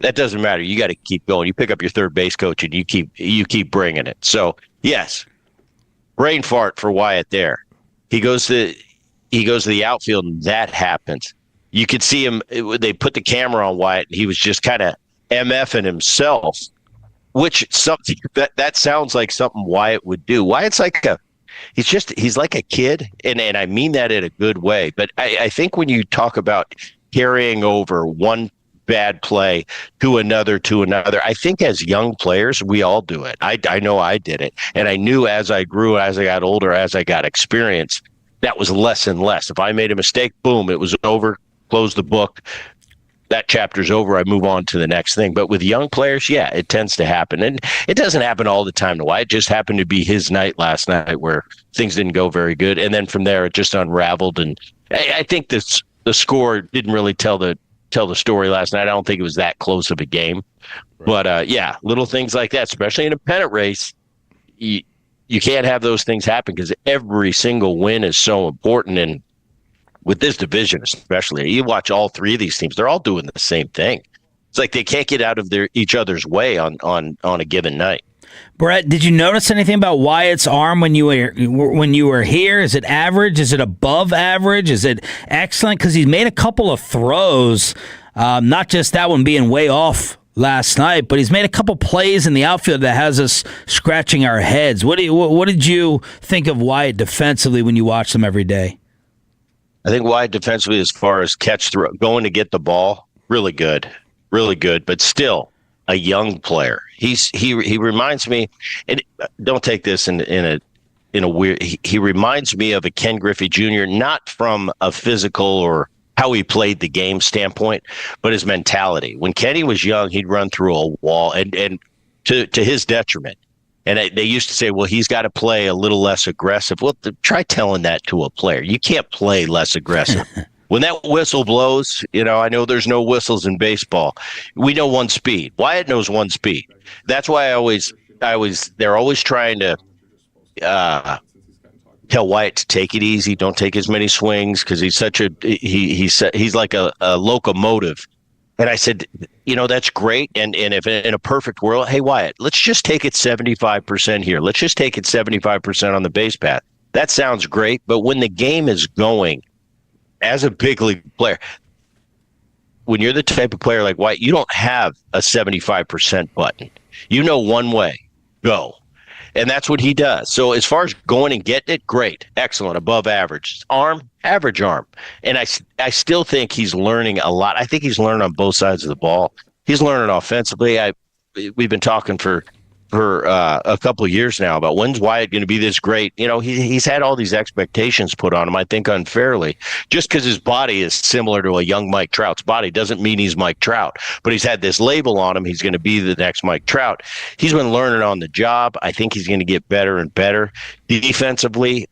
That doesn't matter. You got to keep going. You pick up your third base coach and you keep bringing it. So yes, brain fart for Wyatt there. He goes to the outfield and that happens. You could see him. They put the camera on Wyatt. And he was just kind of MFing himself, which something that sounds like something Wyatt would do. Wyatt's he's like a kid, and I mean that in a good way. But I think when you talk about carrying over one bad play to another, I think as young players, we all do it. I know I did it. And I knew as I grew, as I got older, as I got experience, that was less and less. If I made a mistake, boom, it was over, close the book. That chapter's over. I move on to the next thing. But with young players, yeah, it tends to happen. And it doesn't happen all the time to Wyatt. It just happened to be his night last night where things didn't go very good. And then from there, it just unraveled. And I think the score didn't really tell the story last night. I don't think it was that close of a game. Right. But, yeah, little things like that, especially in a pennant race, you can't have those things happen because every single win is so important. And with this division especially, you watch all 3 of these teams, they're all doing the same thing. It's like they can't get out of each other's way on a given night. Brett, did you notice anything about Wyatt's arm when you were here? Is it average? Is it above average? Is it excellent? Because he's made a couple of throws, not just that one being way off last night, but he's made a couple plays in the outfield that has us scratching our heads. What did you think of Wyatt defensively when you watch him every day? I think Wyatt defensively, as far as catch throw, going to get the ball, really good, but still a young player. He reminds me, and don't take this in a weird. He reminds me of a Ken Griffey Jr. Not from a physical or how he played the game standpoint, but his mentality. When Kenny was young, he'd run through a wall, and to his detriment. And they used to say, well, he's got to play a little less aggressive. Well, try telling that to a player. You can't play less aggressive. When that whistle blows, I know there's no whistles in baseball. We know one speed. Wyatt knows one speed. That's why they're always trying to tell Wyatt to take it easy. Don't take as many swings because he's he's like a locomotive. And I said, that's great. And if in a perfect world, hey, Wyatt, let's just take it 75% here. Let's just take it 75% on the base path. That sounds great. But when the game is going, as a big league player, when you're the type of player like Wyatt, you don't have a 75% button. One way, go. And that's what he does. So as far as going and getting it, great, excellent, above average. Arm, average arm. And I still think he's learning a lot. I think he's learning on both sides of the ball. He's learning offensively. We've been talking for a couple of years now about when's Wyatt going to be this great. He's had all these expectations put on him, I think unfairly. Just because his body is similar to a young Mike Trout's body doesn't mean he's Mike Trout. But he's had this label on him. He's going to be the next Mike Trout. He's been learning on the job. I think he's going to get better and better. Defensively,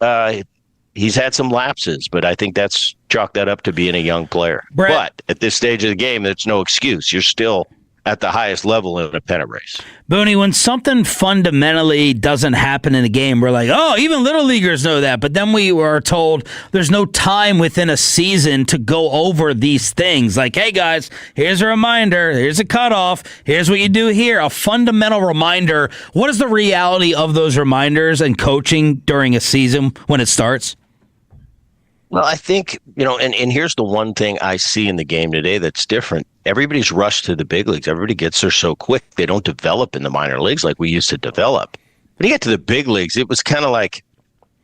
he's had some lapses, but I think that's chalked that up to being a young player. Brett, but at this stage of the game, that's no excuse. You're still at the highest level in a pennant race. Booney, when something fundamentally doesn't happen in a game, we're like, oh, even little leaguers know that. But then we are told there's no time within a season to go over these things. Like, hey, guys, here's a reminder. Here's a cutoff. Here's what you do here. A fundamental reminder. What is the reality of those reminders and coaching during a season when it starts? Well, I think, and here's the one thing I see in the game today that's different. Everybody's rushed to the big leagues. Everybody gets there so quick. They don't develop in the minor leagues like we used to develop. When you get to the big leagues, it was kind of like,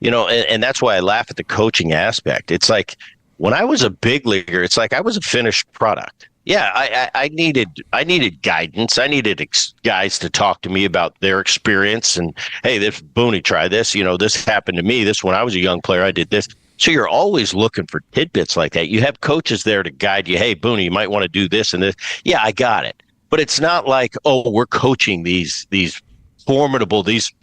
and that's why I laugh at the coaching aspect. It's like when I was a big leaguer, it's like I was a finished product. Yeah, I needed guidance. I needed guys to talk to me about their experience. And, hey, this Booney, try this. This happened to me. This when I was a young player, I did this. So you're always looking for tidbits like that. You have coaches there to guide you. Hey, Booney, you might want to do this and this. Yeah, I got it. But it's not like, oh, we're coaching these formidable, this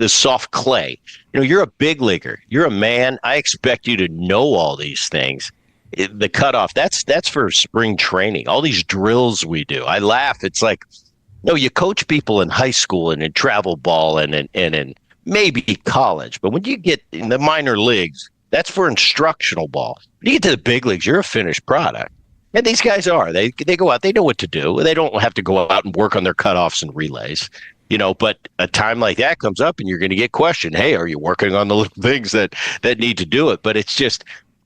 soft clay. You're a big leaguer. You're a man. I expect you to know all these things. The cutoff, that's for spring training. All these drills we do. I laugh. It's like, no, you coach people in high school and in travel ball and in maybe college, but when you get in the minor leagues, that's for instructional ball. When you get to the big leagues, you're a finished product. And these guys are. They go out, they know what to do. They don't have to go out and work on their cutoffs and relays. But a time like that comes up and you're going to get questioned. Hey, are you working on the little things that need to do it? But it's just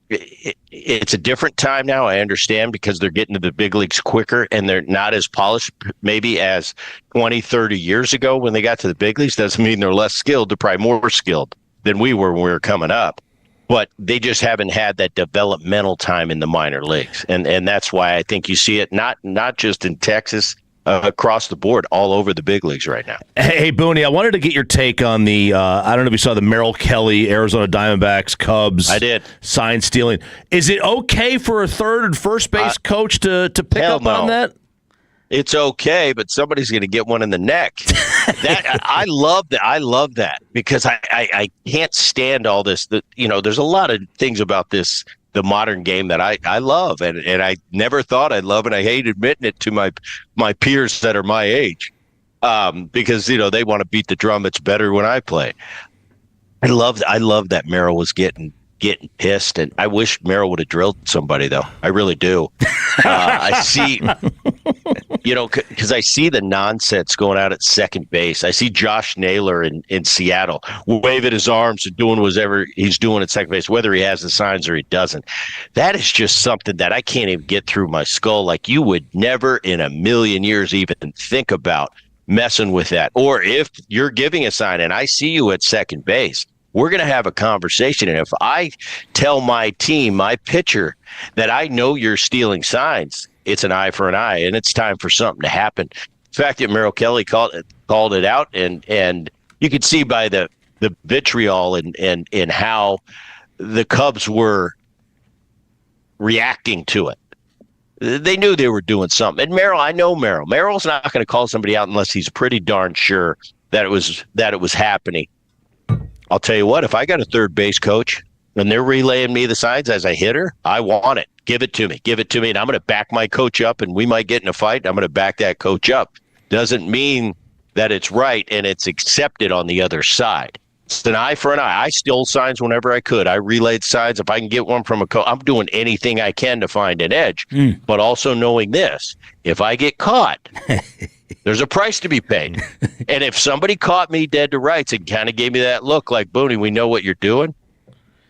it's a different time now. I understand because they're getting to the big leagues quicker and they're not as polished maybe as 20, 30 years ago when they got to the big leagues. Doesn't mean they're less skilled. They're probably more skilled than we were when we were coming up. But they just haven't had that developmental time in the minor leagues. And that's why I think you see it not just in Texas, across the board, all over the big leagues right now. Hey, Booney, I wanted to get your take on the, I don't know if you saw the Merrill Kelly, Arizona Diamondbacks, Cubs. I did. Sign stealing. Is it okay for a third and first base coach to pick up on that? It's okay, but somebody's going to get one in the neck. I love that. I love that because I can't stand all this. There's a lot of things about the modern game that I love, and I never thought I'd love, and I hate admitting it to my peers that are my age, because they want to beat the drum that's better when I play. I love that Merrill was getting pissed, and I wish Merrill would have drilled somebody though. I really do. I see, because I see the nonsense going out at second base. I see Josh Naylor in Seattle waving his arms and doing whatever he's doing at second base, whether he has the signs or he doesn't. That is just something that I can't even get through my skull. Like you would never in a million years even think about messing with that. Or if you're giving a sign and I see you at second base, we're going to have a conversation. And if I tell my team, my pitcher, that I know you're stealing signs, it's an eye for an eye, and it's time for something to happen. The fact that Merrill Kelly called it out, and you could see by the vitriol and how the Cubs were reacting to it. They knew they were doing something. And Merrill, I know Merrill. Merrill's not going to call somebody out unless he's pretty darn sure that it was happening. I'll tell you what, if I got a third base coach and they're relaying me the signs as a hitter, I want it. Give it to me. Give it to me. And I'm going to back my coach up, and we might get in a fight. I'm going to back that coach up. Doesn't mean that it's right and it's accepted on the other side. It's an eye for an eye. I stole signs whenever I could. I relayed signs. If I can get one from a coach, I'm doing anything I can to find an edge. But also knowing this, if I get caught, there's a price to be paid. And if somebody caught me dead to rights and kind of gave me that look like, Booney, we know what you're doing,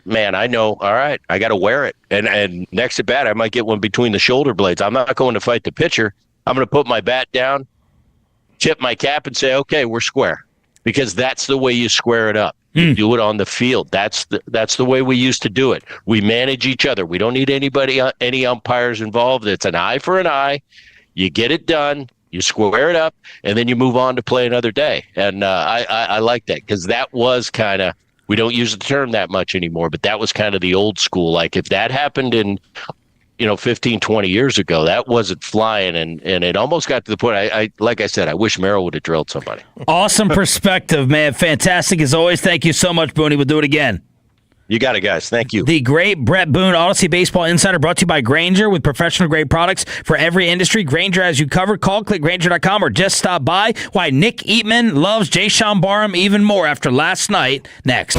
man, I know, all right, I got to wear it. And next at bat, I might get one between the shoulder blades. I'm not going to fight the pitcher. I'm going to put my bat down, tip my cap, and say, okay, we're square. Because that's the way you square it up. You do it on the field. That's the way we used to do it. We manage each other. We don't need any umpires involved. It's an eye for an eye. You get it done. You square it up, and then you move on to play another day. And I like that, because that was kind of, we don't use the term that much anymore, but that was kind of the old school. Like, if that happened in 15, 20 years ago, that wasn't flying, and it almost got to the point, I like I said, I wish Merrill would have drilled somebody. Awesome perspective, man. Fantastic as always. Thank you so much, Booney. We'll do it again. You got it, guys. Thank you. The great Brett Boone, Odyssey Baseball Insider, brought to you by Grainger, with professional-grade products for every industry. Grainger has you covered. Call, click Grainger.com, or just stop by. Why Nick Eatman loves Jay Sean Barham even more after last night. Next.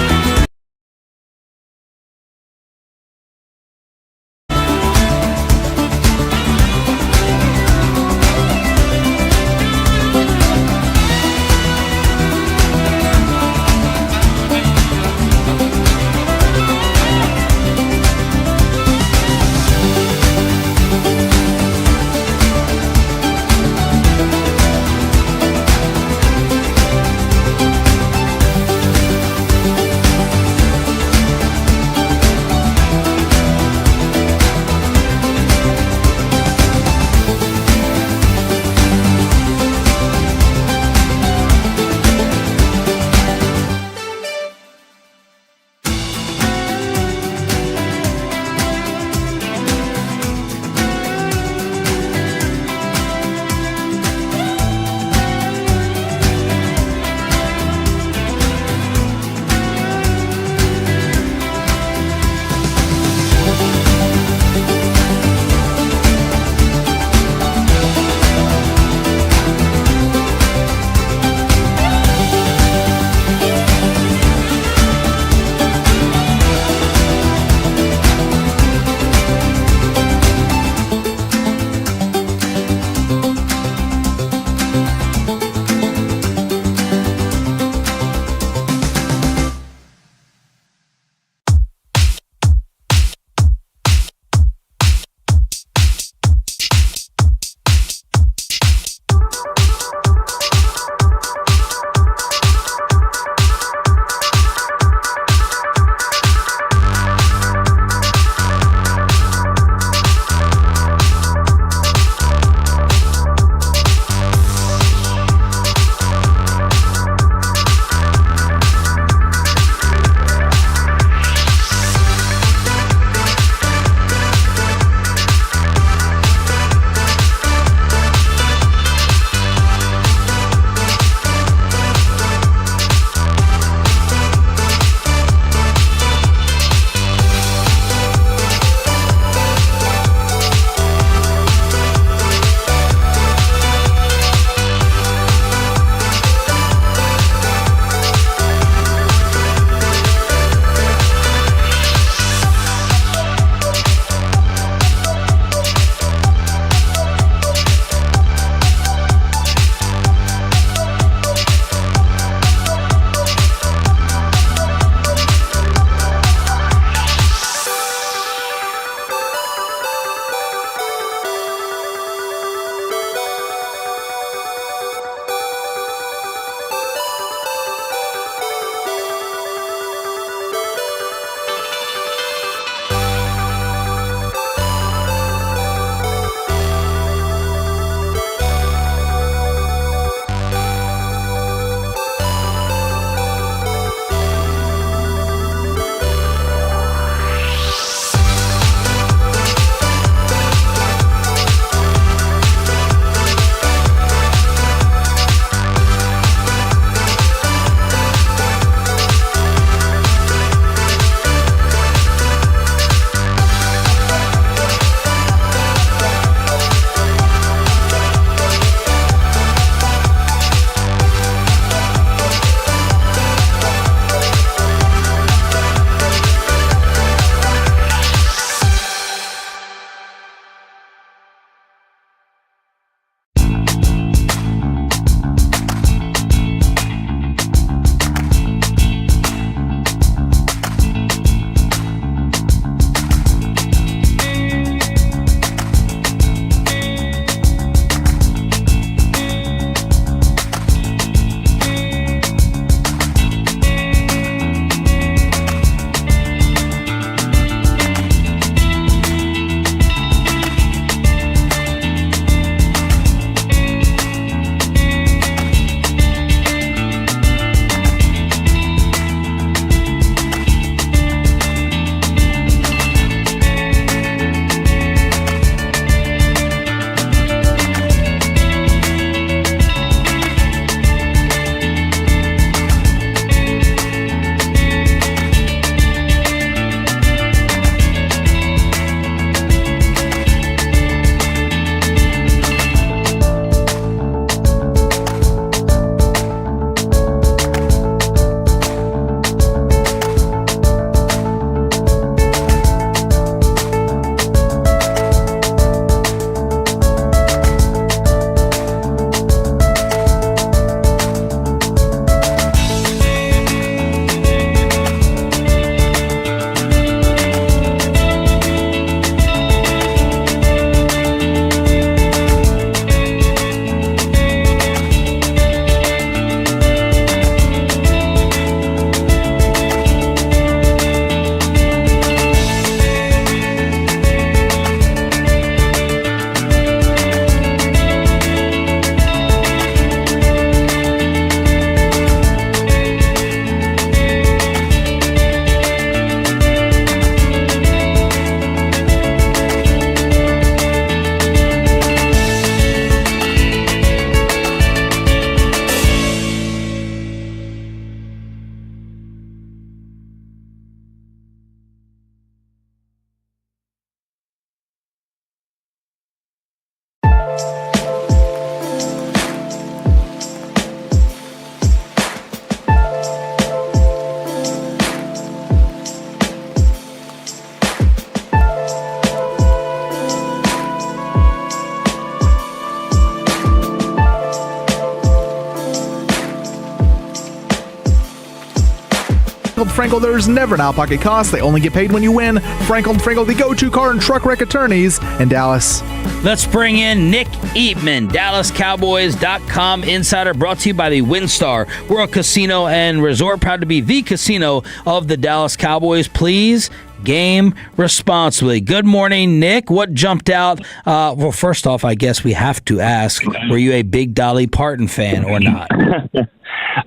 Frankel & Frankel, there is never an out-of-pocket cost. They only get paid when you win. Frankel & Frankel, the go-to car and truck wreck attorneys in Dallas. Let's bring in Nick Eatman, DallasCowboys.com insider, brought to you by the WinStar World Casino and Resort, proud to be the casino of the Dallas Cowboys. Please game responsibly. Good morning, Nick. What jumped out? Well, first off, I guess we have to ask, were you a big Dolly Parton fan or not?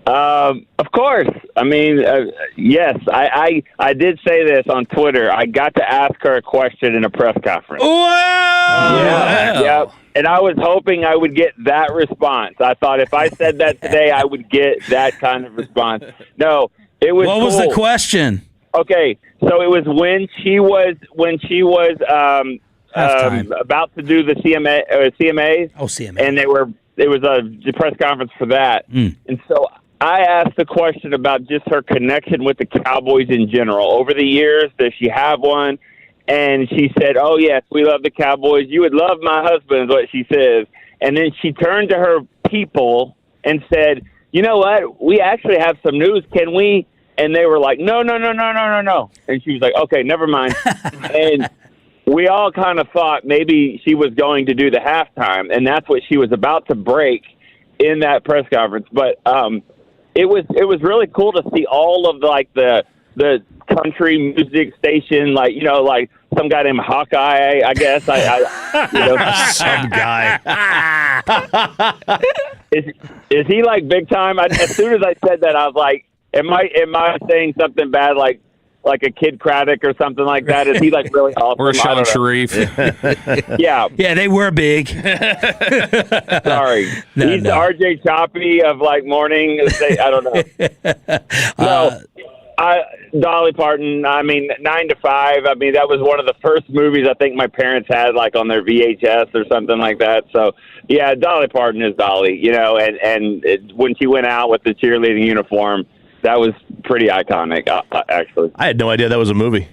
Of course. I mean, yes. I did say this on Twitter. I got to ask her a question in a press conference. Wow! Yeah. And I was hoping I would get that response. I thought if I said that today, I would get that kind of response. No, it was. What was the question? Okay, so it was when she was about to do the CMAs. Oh, CMA. And it was a press conference for that. And so I asked the question about just her connection with the Cowboys in general. Over the years, does she have one? And she said, "Oh, yes, we love the Cowboys. You would love my husband," is what she says. And then she turned to her people and said, "You know what? We actually have some news. Can we?" And they were like, no. And she was like, "Okay, never mind." And we all kind of thought maybe she was going to do the halftime, and that's what she was about to break in that press conference. But it was really cool to see all of the country music station, like some guy named Hawkeye, I guess. Some guy. Is he like big time? As soon as I said that, I was like, Am I saying something bad like a Kid Craddock or something like that? Is he like really awesome? Or Sean Sharif? Yeah, they were big. Sorry, he's the RJ Choppy of like morning. I don't know. Dolly Parton. I mean, 9 to 5. I mean, that was one of the first movies I think my parents had like on their VHS or something like that. So yeah, Dolly Parton is Dolly. When she went out with the cheerleading uniform, that was pretty iconic, actually. I had no idea that was a movie.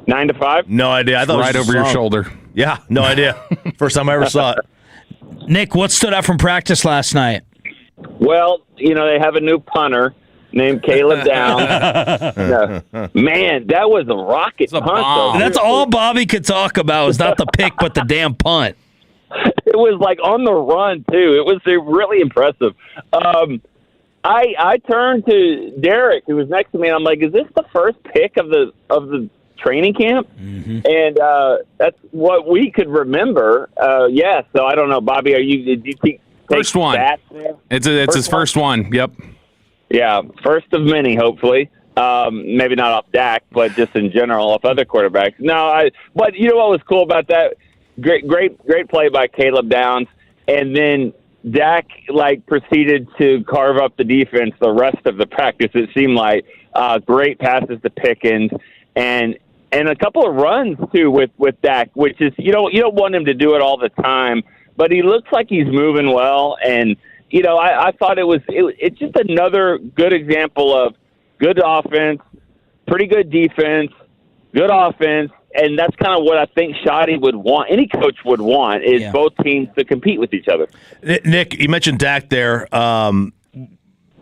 9 to 5? No idea. I thought right it was over your shoulder. Yeah, no idea. First time I ever saw it. Nick, what stood out from practice last night? Well, they have a new punter named Caleb Downs. Man, that was a rocket punt. Though. That's all Bobby could talk about was not the pick, but the damn punt. It was like on the run, too. It was really impressive. I turned to Derek, who was next to me, and I'm like, "Is this the first pick of the training camp?" Mm-hmm. And that's what we could remember. Yeah. So I don't know, Bobby. Did you take first one? It's his first one. Yep. Yeah, first of many, hopefully. Maybe not off Dak, but just in general off other quarterbacks. But you know what was cool about that? Great play by Caleb Downs, and then Dak proceeded to carve up the defense the rest of the practice. It seemed like great passes to Pickens and a couple of runs too with Dak, which is you don't want him to do it all the time, but he looks like he's moving well. And I thought it's just another good example of good offense, pretty good defense, good offense. And that's kind of what I think Shoddy would want. Any coach would want is both teams to compete with each other. Nick, you mentioned Dak there.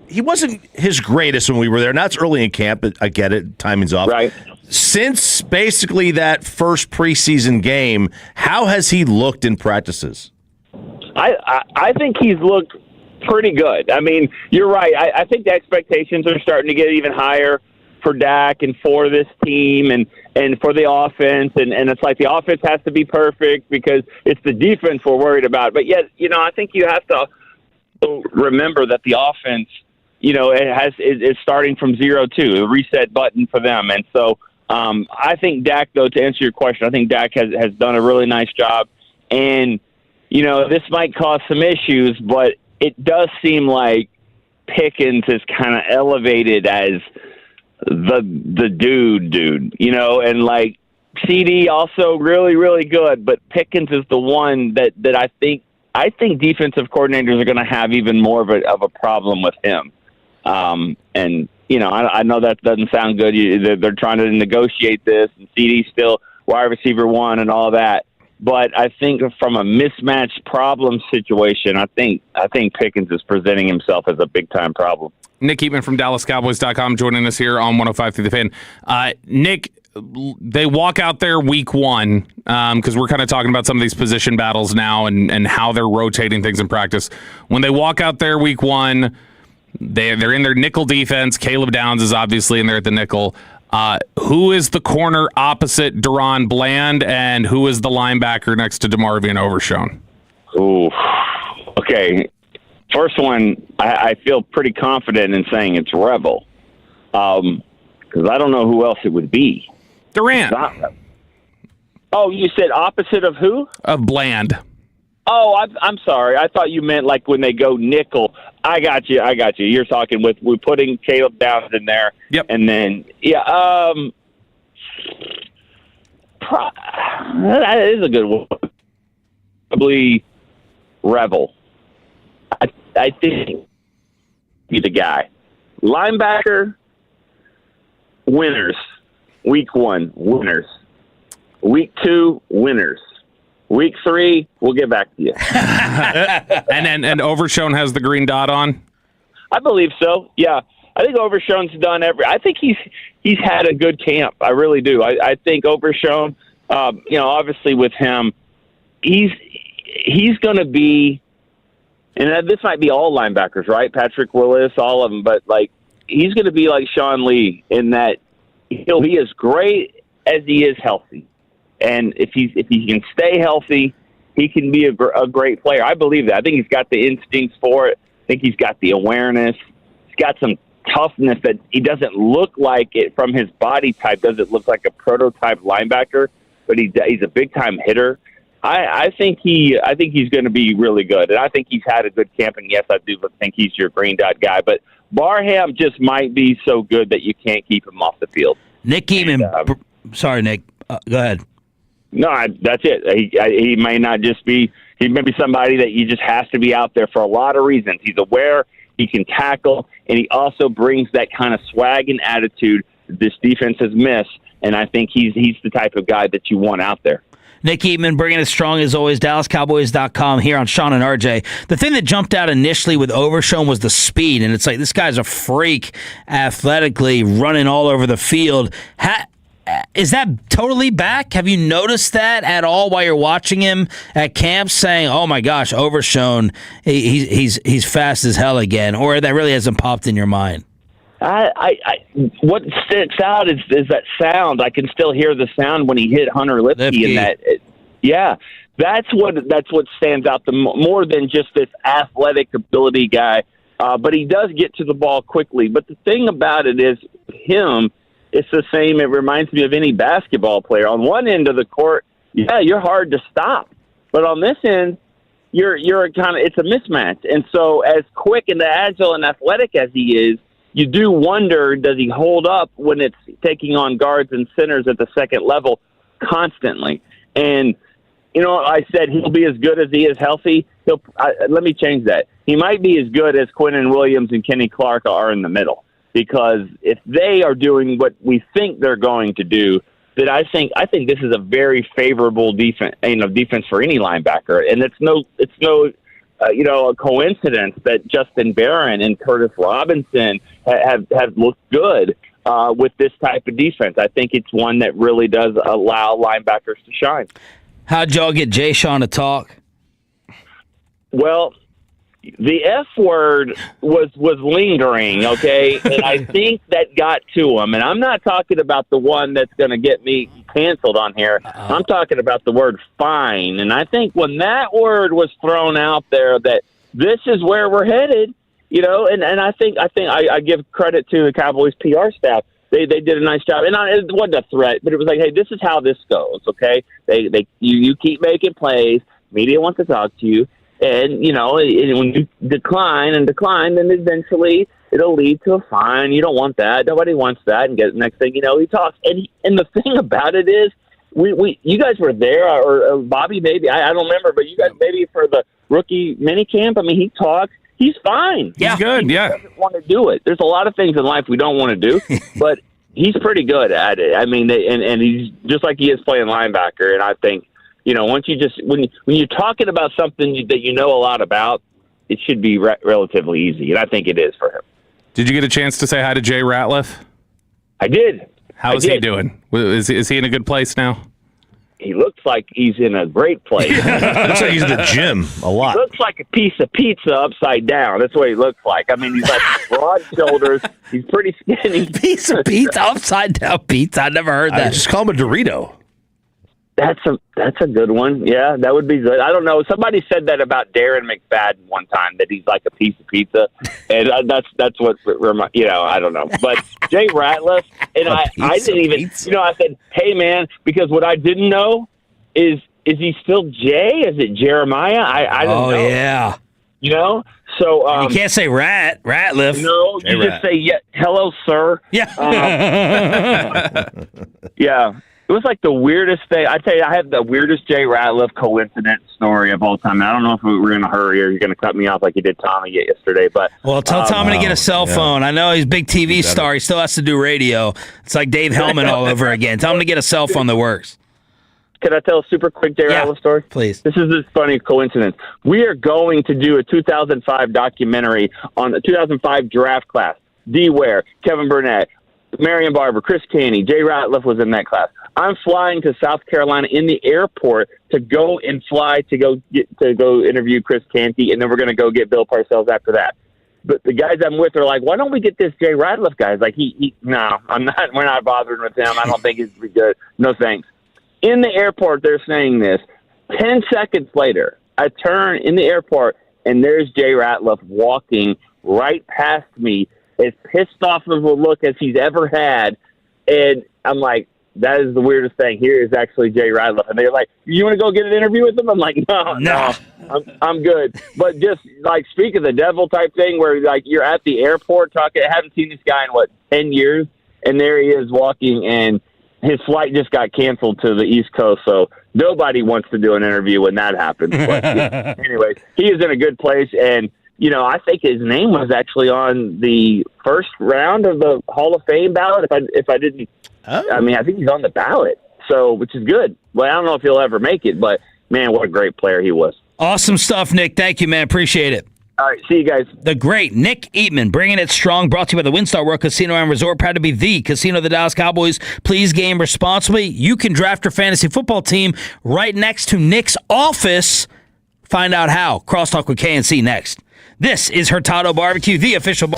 He wasn't his greatest when we were there. Now it's early in camp, but I get it. Timing's off. Right. Since basically that first preseason game, how has he looked in practices? I think he's looked pretty good. I mean, you're right. I think the expectations are starting to get even higher for Dak and for this team and for the offense. And it's like the offense has to be perfect because it's the defense we're worried about. But yet, I think you have to remember that the offense, is starting from 0-2, a reset button for them. And so I think Dak, though, to answer your question, I think Dak has done a really nice job. And, this might cause some issues, but it does seem like Pickens is kind of elevated as the dude, and like CD also really, really good, but Pickens is the one that I think defensive coordinators are going to have even more of a problem with him. And I know that doesn't sound good. They're trying to negotiate this, and CD's still wide receiver 1 and all that. But I think from a mismatch problem situation, I think Pickens is presenting himself as a big-time problem. Nick Eatman from DallasCowboys.com joining us here on 105 through the Fan. Nick, they walk out there week one because we're kind of talking about some of these position battles now and how they're rotating things in practice. When they walk out there week one, they're in their nickel defense. Caleb Downs is obviously in there at the nickel. Who is the corner opposite Deron Bland, and who is the linebacker next to DeMarvion Overshown? Ooh, okay. First one, I feel pretty confident in saying it's Rebel, because I don't know who else it would be. Durant. Oh, you said opposite of who? Of Bland. Oh, I'm sorry. I thought you meant like when they go nickel. I got you. You're talking we're putting Caleb Downs in there. Yep. And then, that is a good one. Probably Rebel. I think he's the guy. Linebacker, winners. Week 1, winners. Week 2, winners. Week 3, we'll get back to you. and Overshown has the green dot on? I believe so. Yeah. I think Overshown's done I think he's had a good camp. I really do. I think Overshown, obviously with him, he's going to be, and this might be all linebackers, right? Patrick Willis, all of them, but like he's going to be like Sean Lee in that he'll be as great as he is healthy. And if he can stay healthy, he can be a great player. I believe that. I think he's got the instincts for it. I think he's got the awareness. He's got some toughness that he doesn't look like it from his body type. Doesn't look like a prototype linebacker, but he's a big time hitter. I think he's going to be really good, and I think he's had a good camp. And yes, I do think he's your green dot guy. But Barham just might be so good that you can't keep him off the field. Nick Eatman. Sorry, Nick. Go ahead. No, that's it. He may not just be. He may be somebody that you just has to be out there for a lot of reasons. He's aware, he can tackle, and he also brings that kind of swag and attitude this defense has missed. And I think he's the type of guy that you want out there. Nick Eatman bringing it strong as always, DallasCowboys.com here on Sean and RJ. The thing that jumped out initially with Overshown was the speed, and it's like this guy's a freak athletically running all over the field. Is that totally back? Have you noticed that at all while you're watching him at camp, saying, "Oh my gosh, Overshown, he's fast as hell again," or that really hasn't popped in your mind? What sticks out is that sound. I can still hear the sound when he hit Hunter Lipke in that. Yeah, that's what stands out more than just this athletic ability guy. But he does get to the ball quickly. But the thing about it is him. It's the same. It reminds me of any basketball player. On one end of the court, yeah, you're hard to stop. But on this end, you're it's a mismatch. And so as quick and agile and athletic as he is, you do wonder, does he hold up when it's taking on guards and centers at the second level constantly? And, I said he'll be as good as he is healthy. Let me change that. He might be as good as Quinnen Williams and Kenny Clark are in the middle. Because if they are doing what we think they're going to do, then I think this is a very favorable defense for any linebacker. And it's no a coincidence that Justin Barron and Curtis Robinson have looked good with this type of defense. I think it's one that really does allow linebackers to shine. How'd y'all get Jay Sean to talk? Well, the F word was lingering, okay? And I think that got to him. And I'm not talking about the one that's going to get me canceled on here. I'm talking about the word fine. And I think when that word was thrown out there that this is where we're headed, and I think I give credit to the Cowboys PR staff. They did a nice job. And it wasn't a threat, but it was like, hey, this is how this goes, okay? You keep making plays. Media wants to talk to you. And, when you decline, then eventually it'll lead to a fine. You don't want that. Nobody wants that. And next thing you know, he talks. And the thing about it is, you guys were there, or Bobby maybe. I don't remember, but you guys maybe for the rookie minicamp. I mean, he talks. He's fine. He's good, He doesn't want to do it. There's a lot of things in life we don't want to do, but he's pretty good at it. I mean, and he's just like he is playing linebacker, and I think once you just when you're talking about something that you know a lot about, it should be relatively easy, and I think it is for him. Did you get a chance to say hi to Jay Ratliff? I did. How is he doing? Is he in a good place now? He looks like he's in a great place. Looks like he's in the gym a lot. He looks like a piece of pizza upside down. That's what he looks like. I mean, he's like broad shoulders. He's pretty skinny. Piece of pizza upside down pizza. I never heard that. Just call him a Dorito. That's a good one. Yeah, that would be good. I don't know. Somebody said that about Darren McFadden one time, that he's like a piece of pizza, and that's what I don't know. But Jay Ratliff, and I didn't even I said, hey man, because what I didn't know is he still Jay? Is it Jeremiah? I don't know. Oh yeah. So you can't say Ratliff. No, you just say hello, sir. Yeah. Yeah. It was like the weirdest thing. I tell you, I have the weirdest Jay Ratliff coincidence story of all time. I don't know if we're in a hurry or you're going to cut me off like you did Tommy yesterday. But well, tell Tommy to get a cell phone. I know he's a big TV star. He still has to do radio. It's like Dave Hellman all over again. Tell him to get a cell phone that works. Can I tell a super quick Jay Ratliff story? Please. This is this funny coincidence. We are going to do a 2005 documentary on the 2005 draft class. D. Ware, Kevin Burnett, Marion Barber, Chris Caney, Jay Ratliff was in that class. I'm flying to South Carolina in the airport to go and fly to go interview Chris Canty, and then we're going to go get Bill Parcells after that. But the guys I'm with are like, why don't we get this Jay Ratliff guy? Like, no, I'm not. We're not bothering with him. I don't think he's good. No thanks. In the airport, they're saying this. 10 seconds later, I turn in the airport, and there's Jay Ratliff walking right past me, as pissed off of a look as he's ever had, and I'm like, that is the weirdest thing. Here is actually Jay Ratliff. And they're like, you want to go get an interview with him? I'm like, no, I'm good. But just like speak of the devil type thing where like you're at the airport talking, I haven't seen this guy in 10 years. And there he is walking, and his flight just got canceled to the East Coast. So nobody wants to do an interview when that happens. But anyway, he is in a good place. And, I think his name was actually on the first round of the Hall of Fame ballot. If I didn't, I mean, I think he's on the ballot, so which is good. Well, I don't know if he'll ever make it, but man, what a great player he was. Awesome stuff, Nick. Thank you, man. Appreciate it. All right, see you guys. The great Nick Eatman, bringing it strong, brought to you by the WinStar World Casino and Resort, proud to be the casino of the Dallas Cowboys. Please game responsibly. You can draft your fantasy football team right next to Nick's office. Find out how. Crosstalk with KNC next. This is Hurtado Barbecue, the official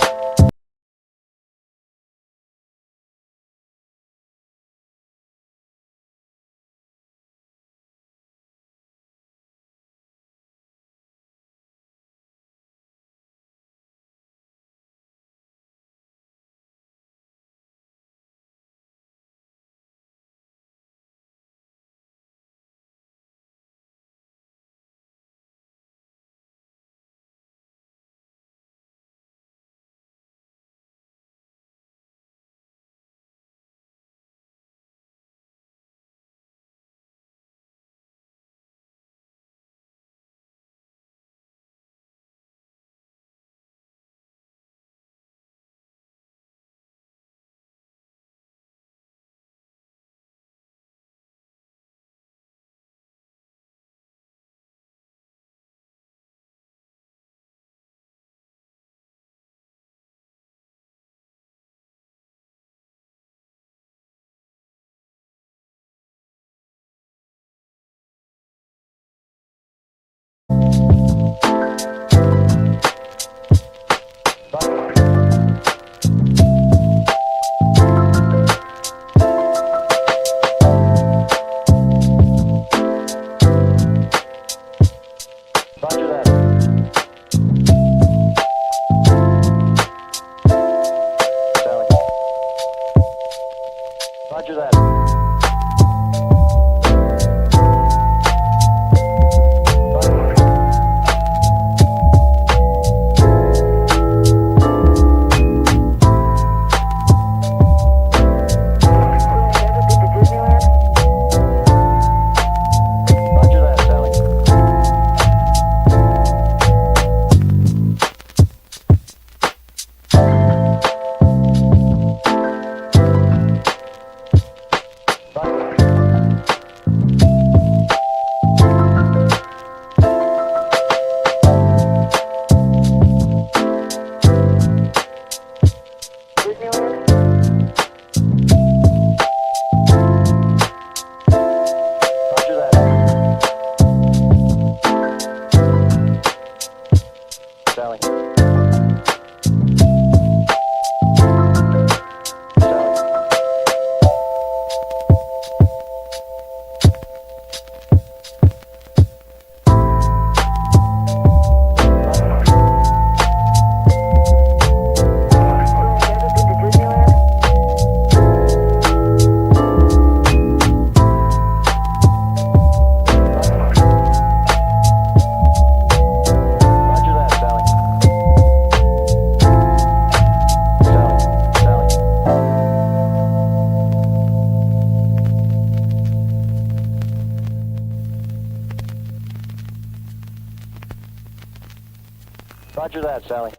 Roger that, Sally.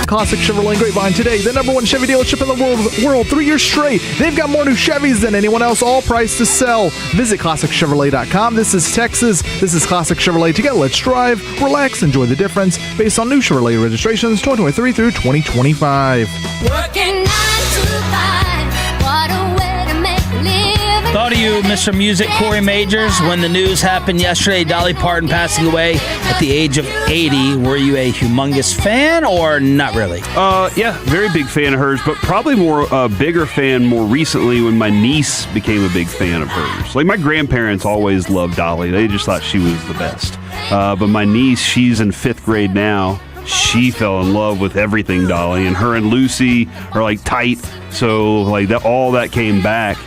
Classic Chevrolet Grapevine today, the #1 Chevy dealership in the world 3 years straight. They've got more new Chevys than anyone else, all priced to sell. Visit ClassicChevrolet.com. This is Texas. This is Classic Chevrolet. Together, let's drive, relax, enjoy the difference based on new Chevrolet registrations 2023 through 2025. Working 9 to 5. What a way to make a living. Thought of you, Mr. Music, Corey Majors, when the news happened yesterday, Dolly Parton passing away at the age of 80. Were you a humongous fan or not really? Yeah, very big fan of hers, but probably more bigger fan more recently when my niece became a big fan of hers. Like, my grandparents always loved Dolly. They just thought she was the best. But my niece, she's in 5th grade now. She fell in love with everything Dolly, and her and Lucy are like tight. So like that, all that came back.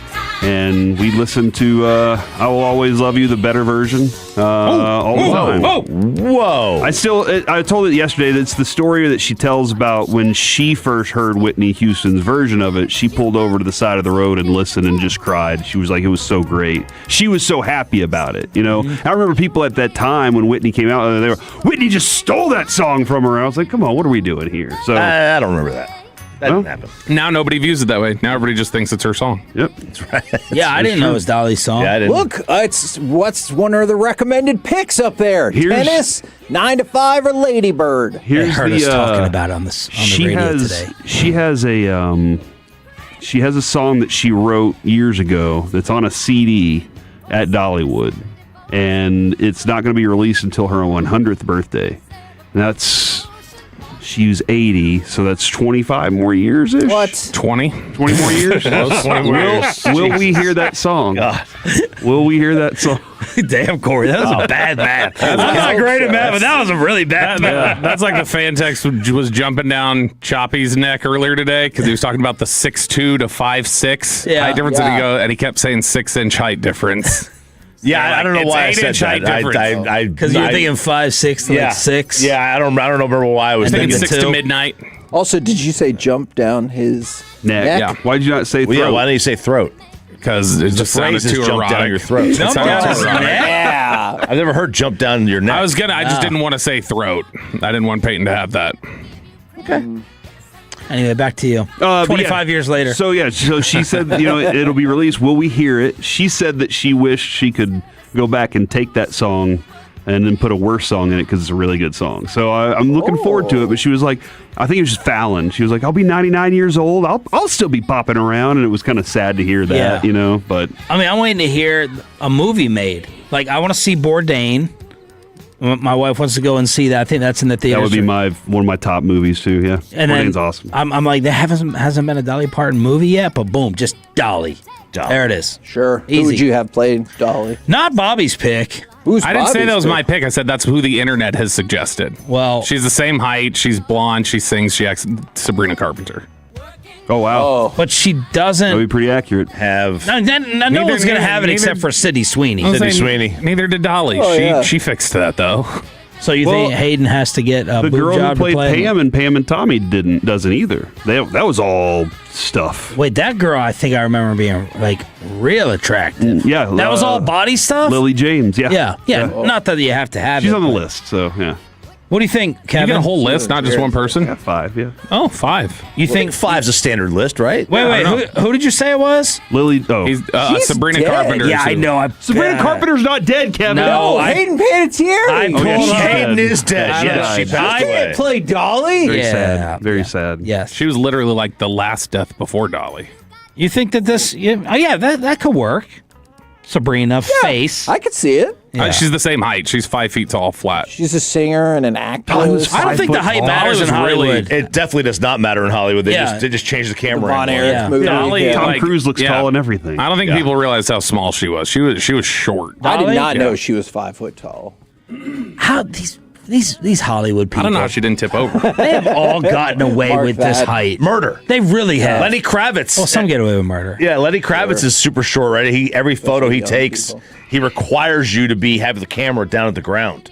And we listened to I Will Always Love You, the better version, all the time. Whoa. I told it yesterday that it's the story that she tells about when she first heard Whitney Houston's version of it. She pulled over to the side of the road and listened and just cried. She was like, it was so great. She was so happy about it, you know? I remember people at that time when Whitney came out, they were, Whitney just stole that song from her. I was like, come on, what are we doing here? So I don't remember that. That didn't happen. Now nobody views it that way. Now everybody just thinks it's her song. Yep. That's right. Yeah, I didn't know it was Dolly's song. Yeah, I didn't. Look, it's what's one of the recommended picks up there? Tennis, 9 to 5, or Lady Bird. They Here's heard us talking about it on the radio today. She has a song that she wrote years ago that's on a CD at Dollywood, and it's not going to be released until her 100th birthday. And she's 80, so that's 25 more years ish. What? 20 more years. 20 more years. Will we hear that song? God. Will we hear that song? Damn, Corey, that was a bad math. That's not great at math, but that was a really bad math. That's like the fan text was jumping down Choppy's neck earlier today because he was talking about the 6'2" to 5'6" height difference, and he kept saying 6-inch height difference. Yeah, I don't know why I said that. Because you're thinking 5'6" to like 6. Yeah, I don't remember why I was thinking thinking 6 to midnight. Also, did you say jump down his neck? Yeah. Why'd you not say throat? Well, yeah, why didn't you say throat? Because it just sounded too jump erotic. down your throat. Jump down his neck? Yeah. I've never heard jump down your neck. I just didn't want to say throat. I didn't want Peyton to have that. Okay. Anyway, back to you. 25 years later. So she said, it'll be released. Will we hear it? She said that she wished she could go back and take that song and then put a worse song in it because it's a really good song. So I'm looking forward to it. But she was like, I think it was just Fallon. She was like, I'll be 99 years old. I'll still be popping around. And it was kind of sad to hear that, But I mean, I'm waiting to hear a movie made. Like, I want to see Bourdain. My wife wants to go and see that. I think that's in the theater. That would be one of my top movies too. Yeah, and Bourdain's awesome. I'm like, there hasn't been a Dolly Parton movie yet, but boom, just Dolly. There it is. Sure. Easy. Who would you have played Dolly? Not Bobby's pick. I didn't say that was my pick. I said that's who the internet has suggested. Well, she's the same height. She's blonde. She sings. She acts Sabrina Carpenter. Oh wow! But she doesn't. That'd be pretty accurate. No one's gonna have it except for Sydney Sweeney. Neither did Dolly. She fixed that though. So you think Hayden has to get a the boob girl job who played to play Pam and Tommy doesn't either. That was all stuff. Wait, that girl I think I remember being like real attractive. Yeah, that was all body stuff. Lily James. Yeah. Not that you have to have. She's it, on the but- list. So yeah. What do you think, Kevin? You get a whole list, not just one person. Yeah, 5. Yeah. Oh, 5. You think 5's a standard list, right? Wait. Who did you say it was? Lily. Oh, He's, She's Sabrina dead. Carpenter. Yeah, I know. Sabrina Carpenter's not dead, Kevin. No, Hayden Panettiere. Hayden is dead. Yes, she passed away. Play Dolly? Very sad. Very sad. Yes. She was literally like the last death before Dolly. You think that this? That could work. Sabrina face. I could see it. Yeah. She's the same height. She's 5 feet tall, flat. She's a singer and an actress. I don't think the height matters in Hollywood. It definitely does not matter in Hollywood. They just changed the camera. Von Erich movie. Dolly, Tom Cruise looks tall and everything. I don't think people realize how small she was. She was short. I did not know she was 5 foot tall. How these Hollywood people? I don't know how she didn't tip over. They have all gotten away with this height. Murder. They really have. Lenny Kravitz. Well, some get away with murder. Yeah, Lenny Kravitz is super short, right? Every photo he takes, he requires you to have the camera down at the ground.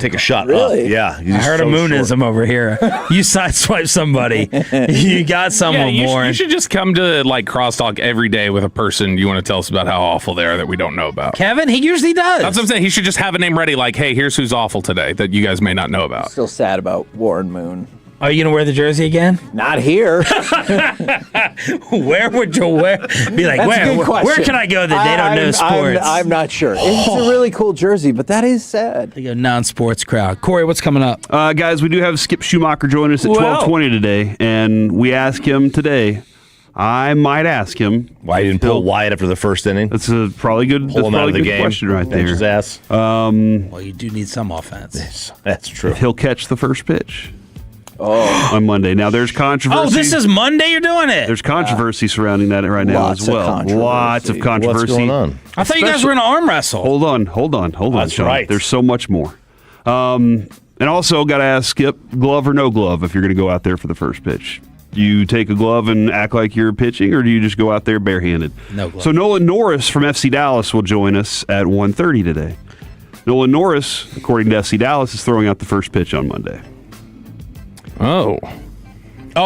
Take a shot. Really? Yeah. I heard a moonism over here. You sideswipe somebody. You got someone more. You should just come to like crosstalk every day with a person you want to tell us about how awful they are that we don't know about. Kevin, he usually does. That's what I'm saying. He should just have a name ready like, hey, here's who's awful today that you guys may not know about. Still sad about Warren Moon. Are you going to wear the jersey again? Not here. Where would you wear? Be like, That's a good question. Where can I go that they don't know sports? I'm not sure. It's a really cool jersey, but that is sad. Like a non-sports crowd. Corey, what's coming up? Guys, we do have Skip Schumacher joining us at 12:20 today, and we ask him today. I might ask him why he didn't pull Wyatt after the first inning. That's a probably good. Pull him out of the game. Question right there. His ass. Well, you do need some offense. That's true. If he'll catch the first pitch. On Monday. Now there's controversy. Oh, this is Monday you're doing it? There's controversy surrounding that right now as well. Lots of controversy. What's going on? I thought you guys were going to arm wrestle. Hold on, That's Sean. right. There's so much more. And also got to ask Skip, glove or no glove if you're going to go out there for the first pitch. Do you take a glove and act like you're pitching, or do you just go out there barehanded? No glove. So Nolan Norris from FC Dallas will join us at 1:30 today. Nolan Norris, according to FC Dallas, is throwing out the first pitch on Monday. Oh,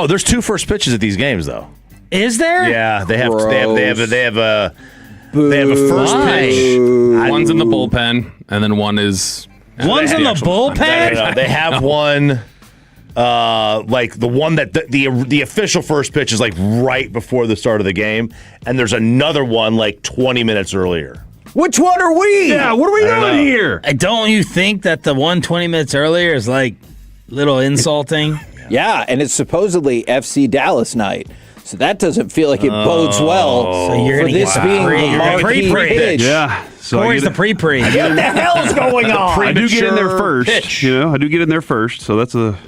there's 2 first pitches at these games, though. Is there? Yeah, they have a first pitch. One's in the bullpen, and then one is. One's in the bullpen? No, they have one like the one that the official first pitch is like right before the start of the game, and there's another one like 20 minutes earlier. Which one are we? Yeah, what are we doing here? Don't you think that the 20 minutes earlier is like a little insulting? Yeah, and it's supposedly FC Dallas night. So that doesn't feel like it bodes well for this being the marquee pitch. Yeah. So Corey's the pre-pre. What the hell's going on? I do get in there first. Pitch. I do get in there first. So that's a.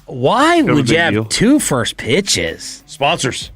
Why Kind of a would you big have deal. 2 first pitches? Sponsors.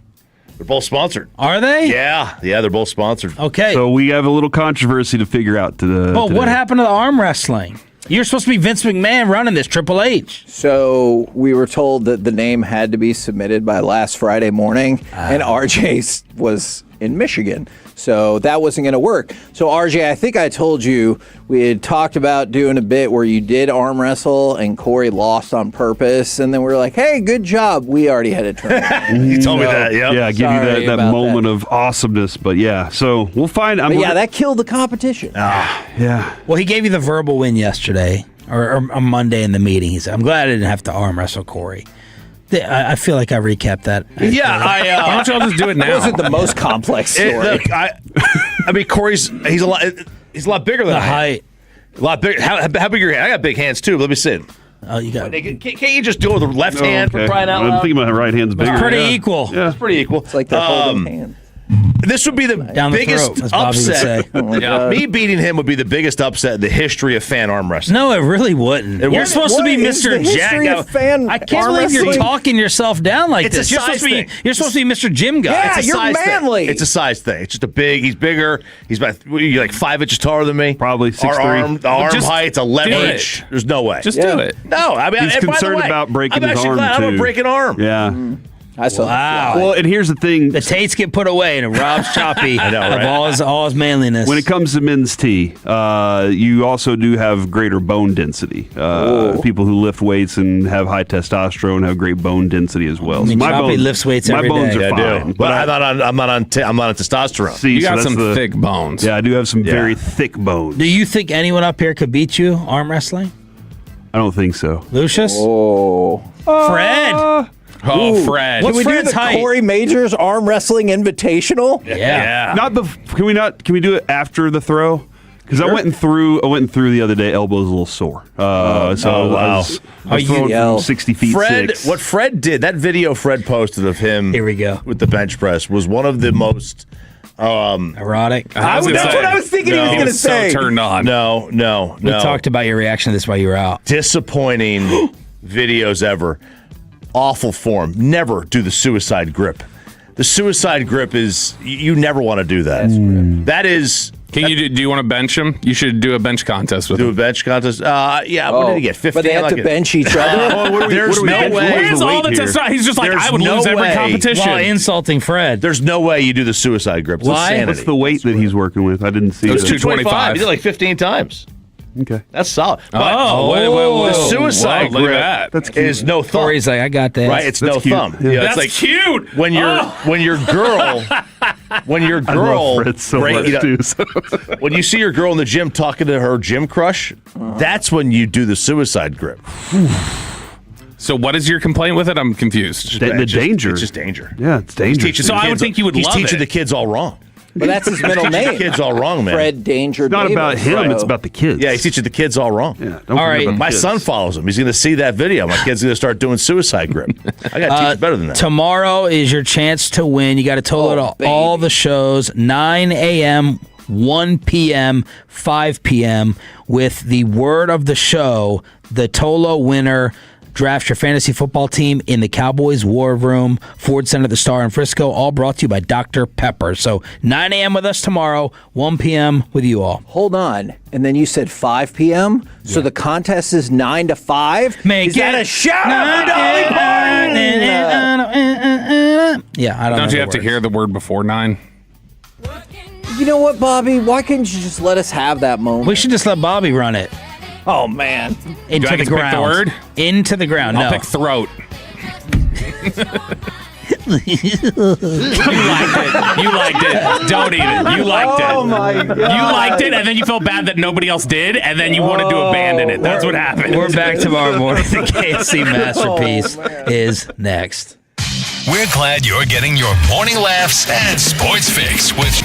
They're both sponsored. Are they? Yeah, they're both sponsored. Okay. So we have a little controversy to figure out today. But what happened to the arm wrestling? You're supposed to be Vince McMahon running this, Triple H. So we were told that the name had to be submitted by last Friday morning, and RJ was in Michigan. So that wasn't going to work. So RJ, I think I told you we had talked about doing a bit where you did arm wrestle and Corey lost on purpose, and then we were like, "Hey, good job. We already had it turned." You told me that. Yep. Yeah, give you that moment of awesomeness. But yeah, so we'll find. But yeah, that killed the competition. Yeah. Well, he gave you the verbal win yesterday, or on Monday in the meeting. He said, "I'm glad I didn't have to arm wrestle Corey." I feel like I recapped that. Yeah, why don't y'all just do it now? It wasn't the most complex story. Look, I mean, Corey's he's a lot bigger than The I am. height. A lot bigger. How big are your hands? I got big hands too. Let me see. Oh, you got. Can't you just do it with the left hand for Okay. crying out I'm loud? thinking my right hand's bigger. Pretty yeah. equal. Yeah. It's pretty equal. It's like they're holding hands. This would be the Down the biggest throat, as Bobby would upset. say. Oh my God. Me beating him would be the biggest upset in the history of fan arm wrestling. No, it really wouldn't. You're wouldn't. supposed to be What is Mr. the history Jack. of fan I can't arm believe you're wrestling? talking yourself down like It's a this. You're size supposed to be. thing. You're supposed to be Mr. Gym guy. Yeah, It's a you're size thing. manly. It's a size thing. It's just he's bigger. He's about you're like 5 inches taller than me. Probably 6'3". The arm just height's 11 do it. inch. There's no way. Just Yeah. do it. no. I mean, He's and by the concerned way, about breaking I'm his actually arm glad I'm too. gonna break an arm. Yeah. I saw. Wow. Well, and here's the thing. The Tates get put away, and Rob's choppy I know, right? of all his manliness. When it comes to men's T, you also do have greater bone density. People who lift weights and have high testosterone have great bone density as well. I mean, So Choppy lifts weights my every bones day. are Yeah, I fine. do. But I'm not on testosterone. See, You so got that's some thick bones. Yeah, I do have some Yeah. very thick bones. Do you think anyone up here could beat you arm wrestling? I don't think so. Lucius? Oh. Fred? Oh, Fred. What's Can we do Fred's the height? Corey Majors arm wrestling invitational? Yeah. Can we do it after the throw? Because I went and threw the other day. Elbow's a little sore. So wow. I was throwing from 60 feet. Fred, 6. what Fred did, that video Fred posted of him Here we go. with the bench press was one of the most Erotic. I was That's gonna what say, I was thinking he was he going to was so say. turned on. no. We talked about your reaction to this while you were out. disappointing videos ever. Awful form. Never do the suicide grip. The suicide grip is you never want to do that. That is. Do you want to bench him? You should do a bench contest with Do a him. bench contest? Yeah. What did he get? 50. But they have to bench each other. There's no way. He has all the testosterone. He's just like, There's I would no lose every way. competition. While insulting Fred. There's no way you do the suicide grip. It's Why? insanity. What's the weight that he's working with? I didn't see It was that. 225. He did like 15 times. Okay. That's solid. But whoa. the suicide Whoa, look grip at that. That's cute. is no thumb. Corey's like, I got that. Right, it's That's no cute. thumb. Yeah. It's That's like cute. when your girl I love Fred so much too. So. when you see your girl in the gym talking to her gym crush, that's when you do the suicide grip. So what is your complaint with it? I'm confused. The danger. It's just danger. Yeah, it's dangerous. So I would think you would He's love teaching it. the kids all wrong. But that's his middle name. The kids all wrong, man. Fred Danger It's not Davis. about him. It's about the kids. Yeah, he's teaching the kids all wrong. Yeah. Don't All forget right. about the My kids. son follows him. He's going to see that video. My kid's going to start doing suicide grip. I got to teach better than that. Tomorrow is your chance to win. You got to total all the shows, 9 a.m., 1 p.m., 5 p.m. with the word of the show, the Tolo winner. Draft your fantasy football team in the Cowboys War Room, Ford Center, the Star in Frisco, all brought to you by Dr. Pepper. So 9 a.m. with us tomorrow, 1 p.m. with you all. Hold on. And then you said 5 p.m.? So the contest is 9 to 5? Make is that it a shout out to Dolly Parton? Yeah, I don't know. Don't you the have to words. hear the word before 9? You know what, Bobby? Why couldn't you just let us have that moment? We should just let Bobby run it. Oh, man. Into I the get to pick the ground. word? Into the ground. I'll No. pick throat. You liked it. Don't even. You liked it. Oh my God. You liked it, and then you felt bad that nobody else did, and then you wanted to abandon it. That's what happened. We're back tomorrow morning. The KSC Masterpiece is next. We're glad you're getting your morning laughs and sports fix with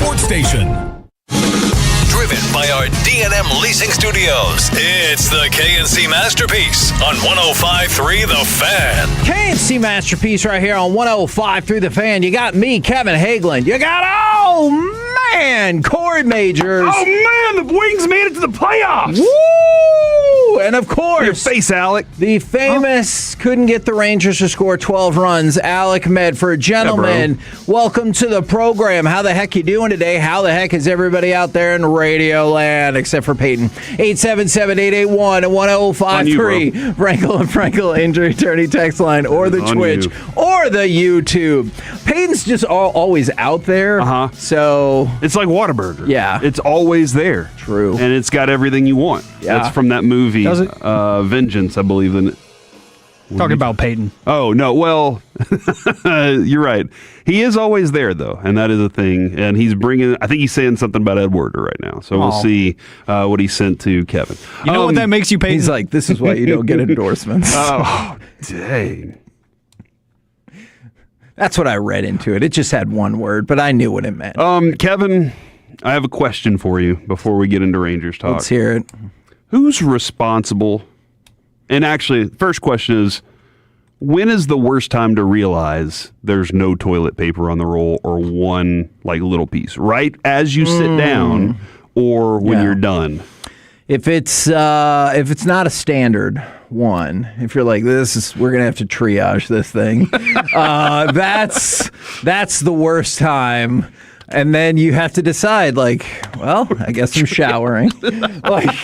sports station. Driven by our D&M Leasing Studios, it's the KNC Masterpiece on 105.3 The Fan. KNC Masterpiece right here on 105.3 The Fan. You got me, Kevin Hagelin. You got, Corey Majors. Oh, man, the Wings made it to the playoffs. Woo! And of course, your face, Alec. The famous couldn't get the Rangers to score 12 runs, Alec Medford. Gentlemen, welcome to the program. How the heck you doing today? How the heck is everybody out there in Radio Land, except for Peyton? 877-881-1053. Frankel and Frankel Injury Attorney text line, or the Twitch, or the YouTube. Peyton's just always out there. So it's like Whataburger. Yeah. It's always there. True. And it's got everything you want. Yeah. That's from that movie, Does it? Vengeance, I believe. Talking about Peyton. Oh, no. Well, you're right. He is always there, though, and that is a thing. And he's bringing, I think he's saying something about Ed Werder right now. So we'll see what he sent to Kevin. You know what that makes you, Peyton? He's like, this is why you don't get endorsements. Oh, dang. That's what I read into it. It just had one word, but I knew what it meant. Kevin, I have a question for you before we get into Rangers talk. Let's hear it. Who's responsible? And actually, first question is, when is the worst time to realize there's no toilet paper on the roll or one little piece? Right as you sit down or when you're done? If it's not a standard one, if you're like, we're gonna have to triage this thing, that's the worst time. And then you have to decide, I guess I'm showering. Because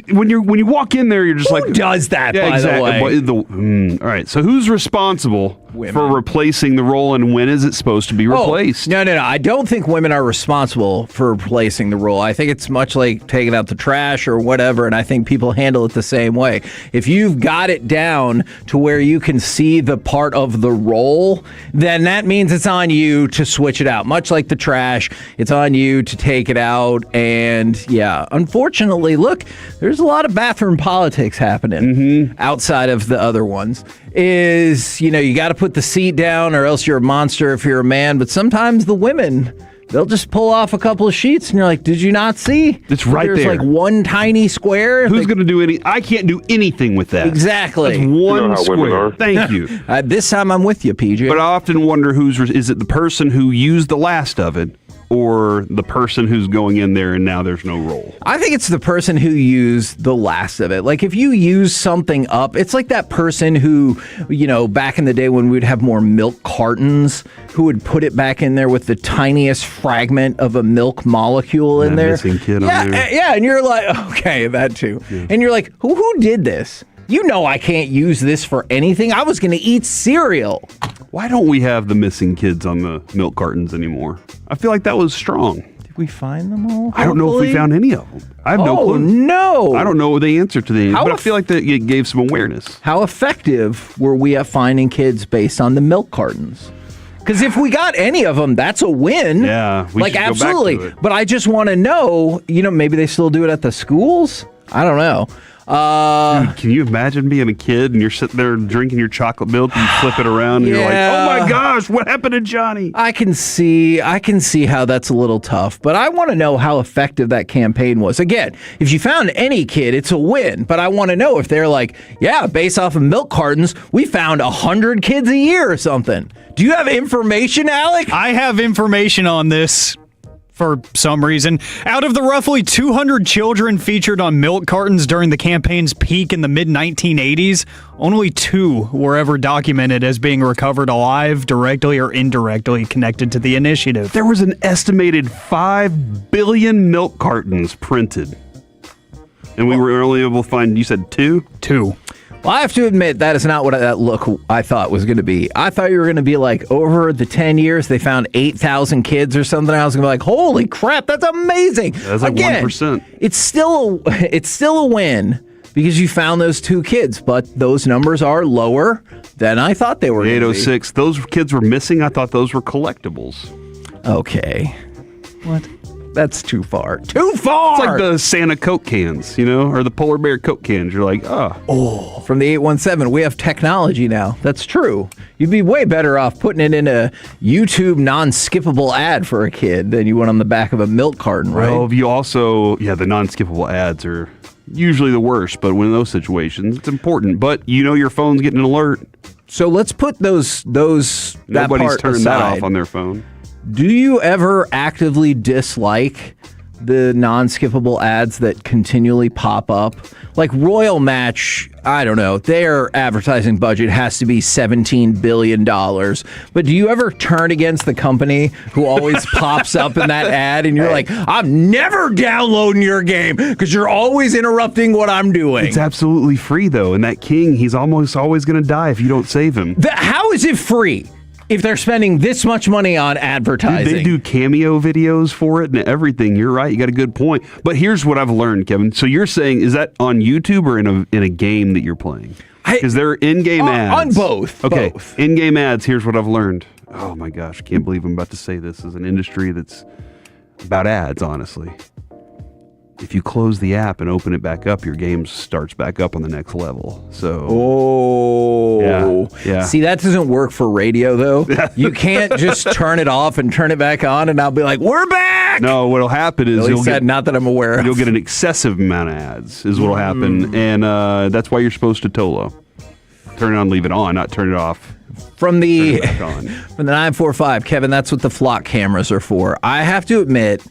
when you walk in there, you're just Who does that, by the way? All right, so who's responsible for replacing the roll, and when is it supposed to be replaced? No. I don't think women are responsible for replacing the roll. I think it's much like taking out the trash or whatever, and I think people handle it the same way. If you've got it down to where you can see the part of the roll, then that means it's on you to switch it out. Much like the trash, it's on you to take it out. And unfortunately, look, there's a lot of bathroom politics happening outside of the other ones. You got to put the seat down or else you're a monster if you're a man. But sometimes the women, they'll just pull off a couple of sheets and you're like, did you not see? It's right there. There's one tiny square. Who's going to do I can't do anything with that. Exactly. That's one square. Thank you. This time I'm with you, PJ. But I often wonder is it the person who used the last of it or the person who's going in there and now there's no roll? I think it's the person who used the last of it. Like if you use something up, it's like that person who, back in the day when we'd have more milk cartons, who would put it back in there with the tiniest fragment of a milk molecule in there. Missing kid on there. Yeah, and you're like, okay, that too. Yeah. And you're like, who did this? I can't use this for anything. I was going to eat cereal. Why don't we have the missing kids on the milk cartons anymore? I feel like that was strong. Did we find them all? I don't know if we found any of them. I have no clue. No. I don't know the answer to the but I feel like that it gave some awareness. How effective were we at finding kids based on the milk cartons? Because if we got any of them, that's a win. Yeah, we should absolutely. Go back to it. But I just want to know, maybe they still do it at the schools? I don't know. Dude, can you imagine being a kid and you're sitting there drinking your chocolate milk and you flip it around and you're like, oh my gosh, what happened to Johnny? I can see how that's a little tough, but I want to know how effective that campaign was. Again, if you found any kid, it's a win, but I want to know if they're like, based off of milk cartons, we found 100 kids a year or something. Do you have information, Alec? I have information on this. For some reason, out of the roughly 200 children featured on milk cartons during the campaign's peak in the mid-1980s, only 2 were ever documented as being recovered alive, directly or indirectly connected to the initiative. There was an estimated 5 billion milk cartons printed. And we were only able to find, you said 2? 2. Well, I have to admit, that is not what that look I thought was going to be. I thought you were going to be like, over the 10 years, they found 8,000 kids or something. I was going to be like, holy crap, that's amazing. That's like Again, 1%. It's still a win because you found those 2 kids, but those numbers are lower than I thought they were. 806. Those kids were missing. I thought those were collectibles. Okay. What? That's too far. Too far! It's like the Santa Coke cans, or the Polar Bear Coke cans. You're like, oh. From the 817, we have technology now. That's true. You'd be way better off putting it in a YouTube non-skippable ad for a kid than you would on the back of a milk carton, right? Well, you also, the non-skippable ads are usually the worst, but in those situations, it's important. But your phone's getting an alert. So let's put those Nobody's turning aside. that off on their phone. Do you ever actively dislike the non-skippable ads that continually pop up? Like Royal Match, I don't know, their advertising budget has to be $17 billion. But do you ever turn against the company who always pops up in that ad and you're like, I'm never downloading your game because you're always interrupting what I'm doing? It's absolutely free, though. And that king, he's almost always going to die if you don't save him. How is it free? If they're spending this much money on advertising. Dude, they do cameo videos for it and everything. You're right. You got a good point. But here's what I've learned, Kevin. So you're saying, is that on YouTube or in a game that you're playing? Because they're in-game ads. On both. Okay. Both. In-game ads, here's what I've learned. Oh, my gosh. I can't believe I'm about to say this as an industry that's about ads, honestly. If you close the app and open it back up, your game starts back up on the next level. So, yeah. See, that doesn't work for radio, though. You can't just turn it off and turn it back on, and I'll be like, "We're back." No, what'll happen is not that I'm aware of. You'll get an excessive amount of ads, is what'll happen, and that's why you're supposed to TOLO. Turn it on, leave it on, not turn it off. From the 945, Kevin, that's what the flock cameras are for. I have to admit,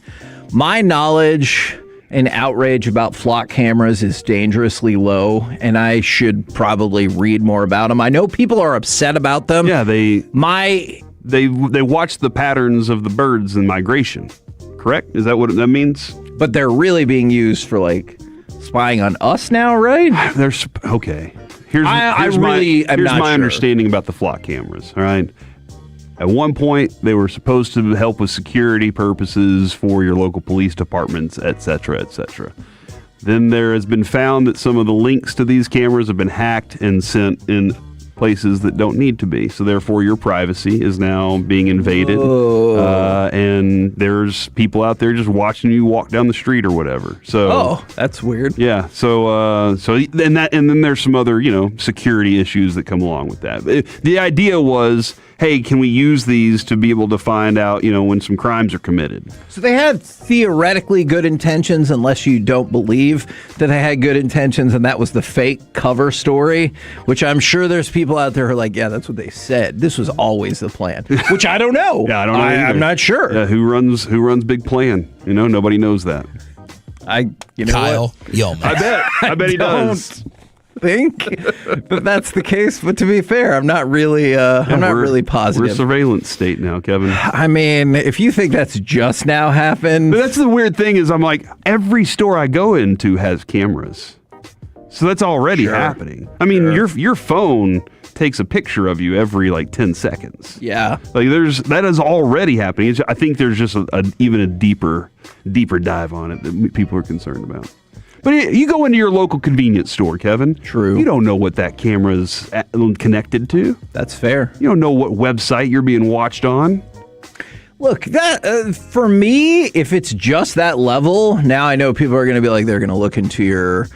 my knowledge and outrage about flock cameras is dangerously low, and I should probably read more about them. I know people are upset about them. Yeah, they watch the patterns of the birds in migration. Correct? Is that what that means? But they're really being used for spying on us now, right? Okay. Here's my understanding about the flock cameras. All right. At one point, they were supposed to help with security purposes for your local police departments, et cetera, et cetera. Then there has been found that some of the links to these cameras have been hacked and sent in places that don't need to be. So therefore, your privacy is now being invaded. And there's people out there just watching you walk down the street or whatever. So that's weird. Yeah. So then there's some other, security issues that come along with that. The idea was, hey, can we use these to be able to find out, when some crimes are committed? So they had theoretically good intentions, unless you don't believe that they had good intentions, and that was the fake cover story, which I'm sure there's people out there who are like, yeah, that's what they said. This was always the plan, which I don't know. Yeah, I don't know either. I'm not sure. Yeah, who runs Big Plan? Nobody knows that. Kyle Yeoman. I bet he does. Think that that's the case, but to be fair, I'm not really positive. We're a surveillance state now, Kevin. I mean, if you think that's just now happened, but that's the weird thing is I'm like, every store I go into has cameras, so that's already happening. I mean, your phone takes a picture of you every 10 seconds. Yeah, that is already happening. I think there's just even a deeper dive on it that people are concerned about. But you go into your local convenience store, Kevin. True. You don't know what that camera is connected to. That's fair. You don't know what website you're being watched on. Look, that for me, if it's just that level, now I know people are going to be like, they're going to look into your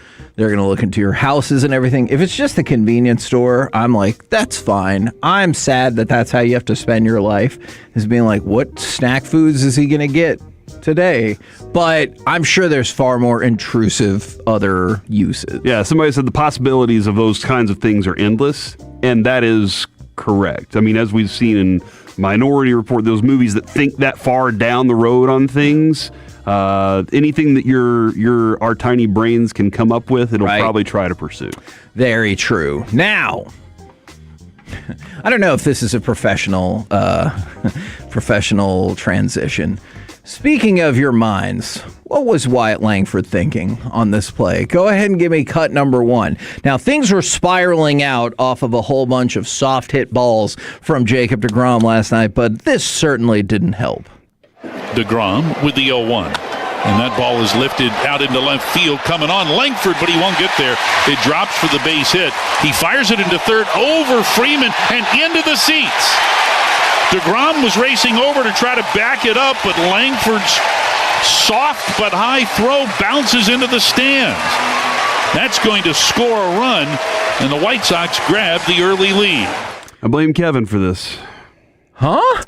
houses and everything. If it's just a convenience store, I'm like, that's fine. I'm sad that that's how you have to spend your life, is being like, what snack foods is he going to get today? But I'm sure there's far more intrusive other uses. Yeah, somebody said the possibilities of those kinds of things are endless, and that is correct. I mean, as we've seen in Minority Report, those movies that think that far down the road on things, anything that our tiny brains can come up with, it'll probably try to pursue. Very true. Now, I don't know if this is a professional transition. Speaking of your minds, what was Wyatt Langford thinking on this play? Go ahead and give me cut number one. Now, things were spiraling out off of a whole bunch of soft hit balls from Jacob deGrom last night, but this certainly didn't help. deGrom with the 0-1. And that ball is lifted out into left field, coming on Langford, but he won't get there. It drops for the base hit. He fires it into third, over Freeman, and into the seats. deGrom was racing over to try to back it up, but Langford's Soft but high throw bounces into the stands. That's going to score a run, and the White Sox grab the early lead. I blame Kevin for this. Huh?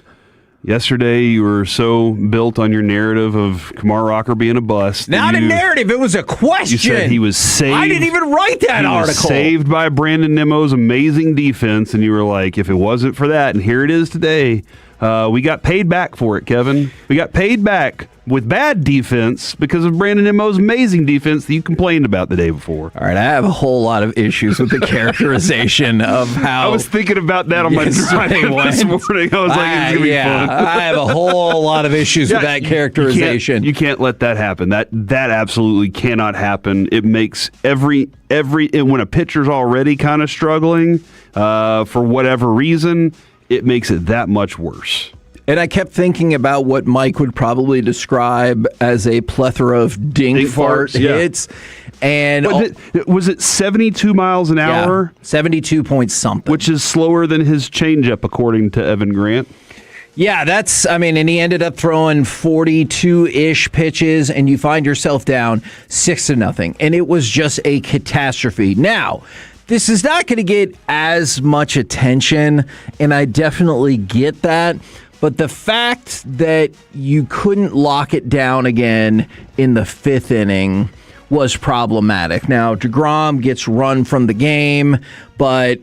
Yesterday, you were so built on your narrative of Kumar Rocker being a bust. Not a narrative. It was a question. You said he was saved. I didn't even write that article. Was saved by Brandon Nimmo's amazing defense, and you were like, if it wasn't for that, and here it is today, we got paid back for it, Kevin. We got paid back with bad defense because of Brandon Nimmo's amazing defense that you complained about the day before. All right, I have a whole lot of issues with the characterization of how... I was thinking about that on my drive this morning. I was like, it's going to be fun. I have a whole lot of issues with that characterization. You can't let that happen. That absolutely cannot happen. It makes when a pitcher's already kind of struggling for whatever reason, it makes it that much worse. And I kept thinking about what Mike would probably describe as a plethora of dink fart hits. And was it 72 miles an hour? 72 point something. Which is slower than his changeup, according to Evan Grant. Yeah, and he ended up throwing 42-ish pitches, and you find yourself down 6-0. And it was just a catastrophe. Now, this is not going to get as much attention, and I definitely get that. But the fact that you couldn't lock it down again in the 5th inning was problematic. Now, deGrom gets run from the game, but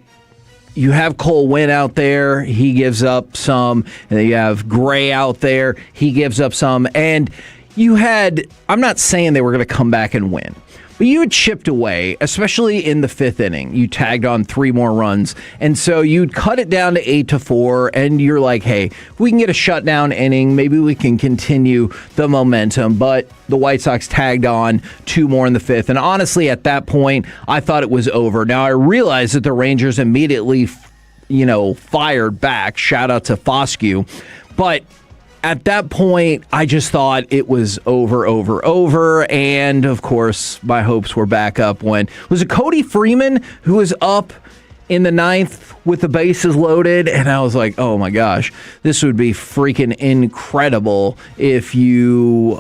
you have Cole Winn out there. He gives up some. And you have Gray out there. He gives up some. And I'm not saying they were going to come back and win. But you had chipped away, especially in the 5th inning. You tagged on 3 more runs. And so you'd cut it down to 8-4, and you're like, hey, if we can get a shutdown inning, maybe we can continue the momentum. But the White Sox tagged on 2 more in the 5th. And honestly, at that point, I thought it was over. Now, I realized that the Rangers immediately, fired back. Shout out to Foscue. But at that point, I just thought it was over. And, of course, my hopes were back up when... Was it Cody Freeman who was up in the 9th with the bases loaded? And I was like, oh, my gosh, this would be freaking incredible if you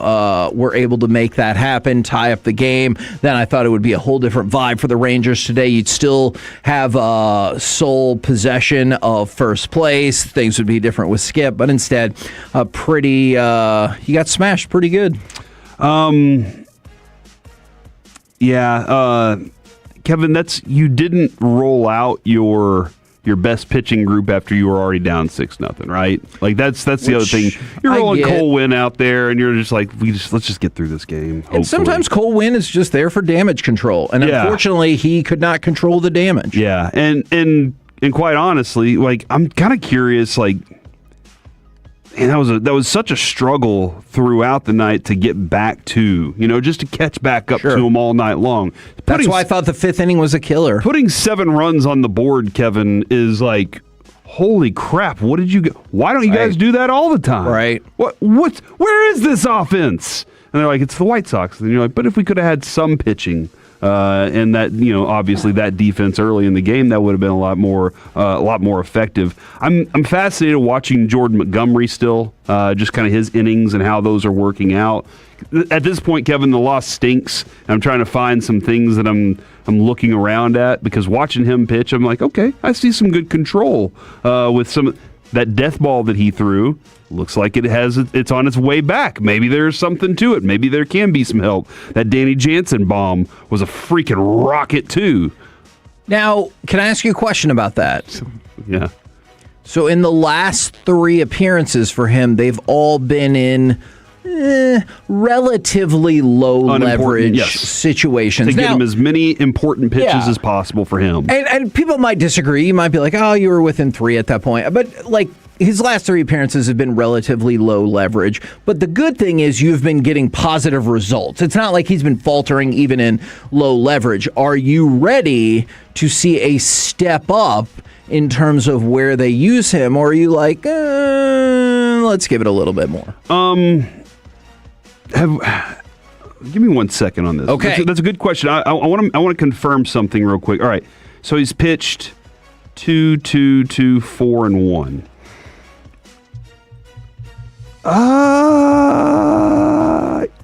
were able to make that happen, tie up the game. Then I thought it would be a whole different vibe for the Rangers today. You'd still have sole possession of first place. Things would be different with Skip, but instead, you got smashed pretty good. Kevin, you didn't roll out your best pitching group after you were already down 6-0, right? Like that's the other thing. You're rolling Cole Winn out there, and you're just like, let's just get through this game. Hopefully. And sometimes Cole Winn is just there for damage control, and unfortunately, he could not control the damage. Yeah, and quite honestly, like I'm kind of curious, like. And that was such a struggle throughout the night to get back to, just to catch back up to him all night long. That's why I thought the 5th inning was a killer. Putting 7 runs on the board, Kevin, is like, holy crap! What did you? Why don't you guys do that all the time? Right? Where is this offense? And they're like, it's the White Sox. And you're like, but if we could have had some pitching. And that, obviously that defense early in the game, that would have been a lot more effective. I'm fascinated watching Jordan Montgomery still, just kind of his innings and how those are working out. At this point, Kevin, the loss stinks. I'm trying to find some things that I'm looking around at, because watching him pitch, I'm like, okay, I see some good control with some. That death ball that he threw looks like it's on its way back. Maybe there's something to it. Maybe there can be some help. That Danny Jansen bomb was a freaking rocket, too. Now, can I ask you a question about that? Yeah. So in the last 3 appearances for him, they've all been in relatively low leverage situations. To get him as many important pitches as possible for him. And people might disagree. You might be like, oh, you were within 3 at that point. But like his last 3 appearances have been relatively low leverage. But the good thing is you've been getting positive results. It's not like he's been faltering even in low leverage. Are you ready to see a step up in terms of where they use him? Or are you like, let's give it a little bit more? Give me 1 second on this. Okay, that's a good question. I want to confirm something real quick. All right, so he's pitched 2-2-2, 4-1.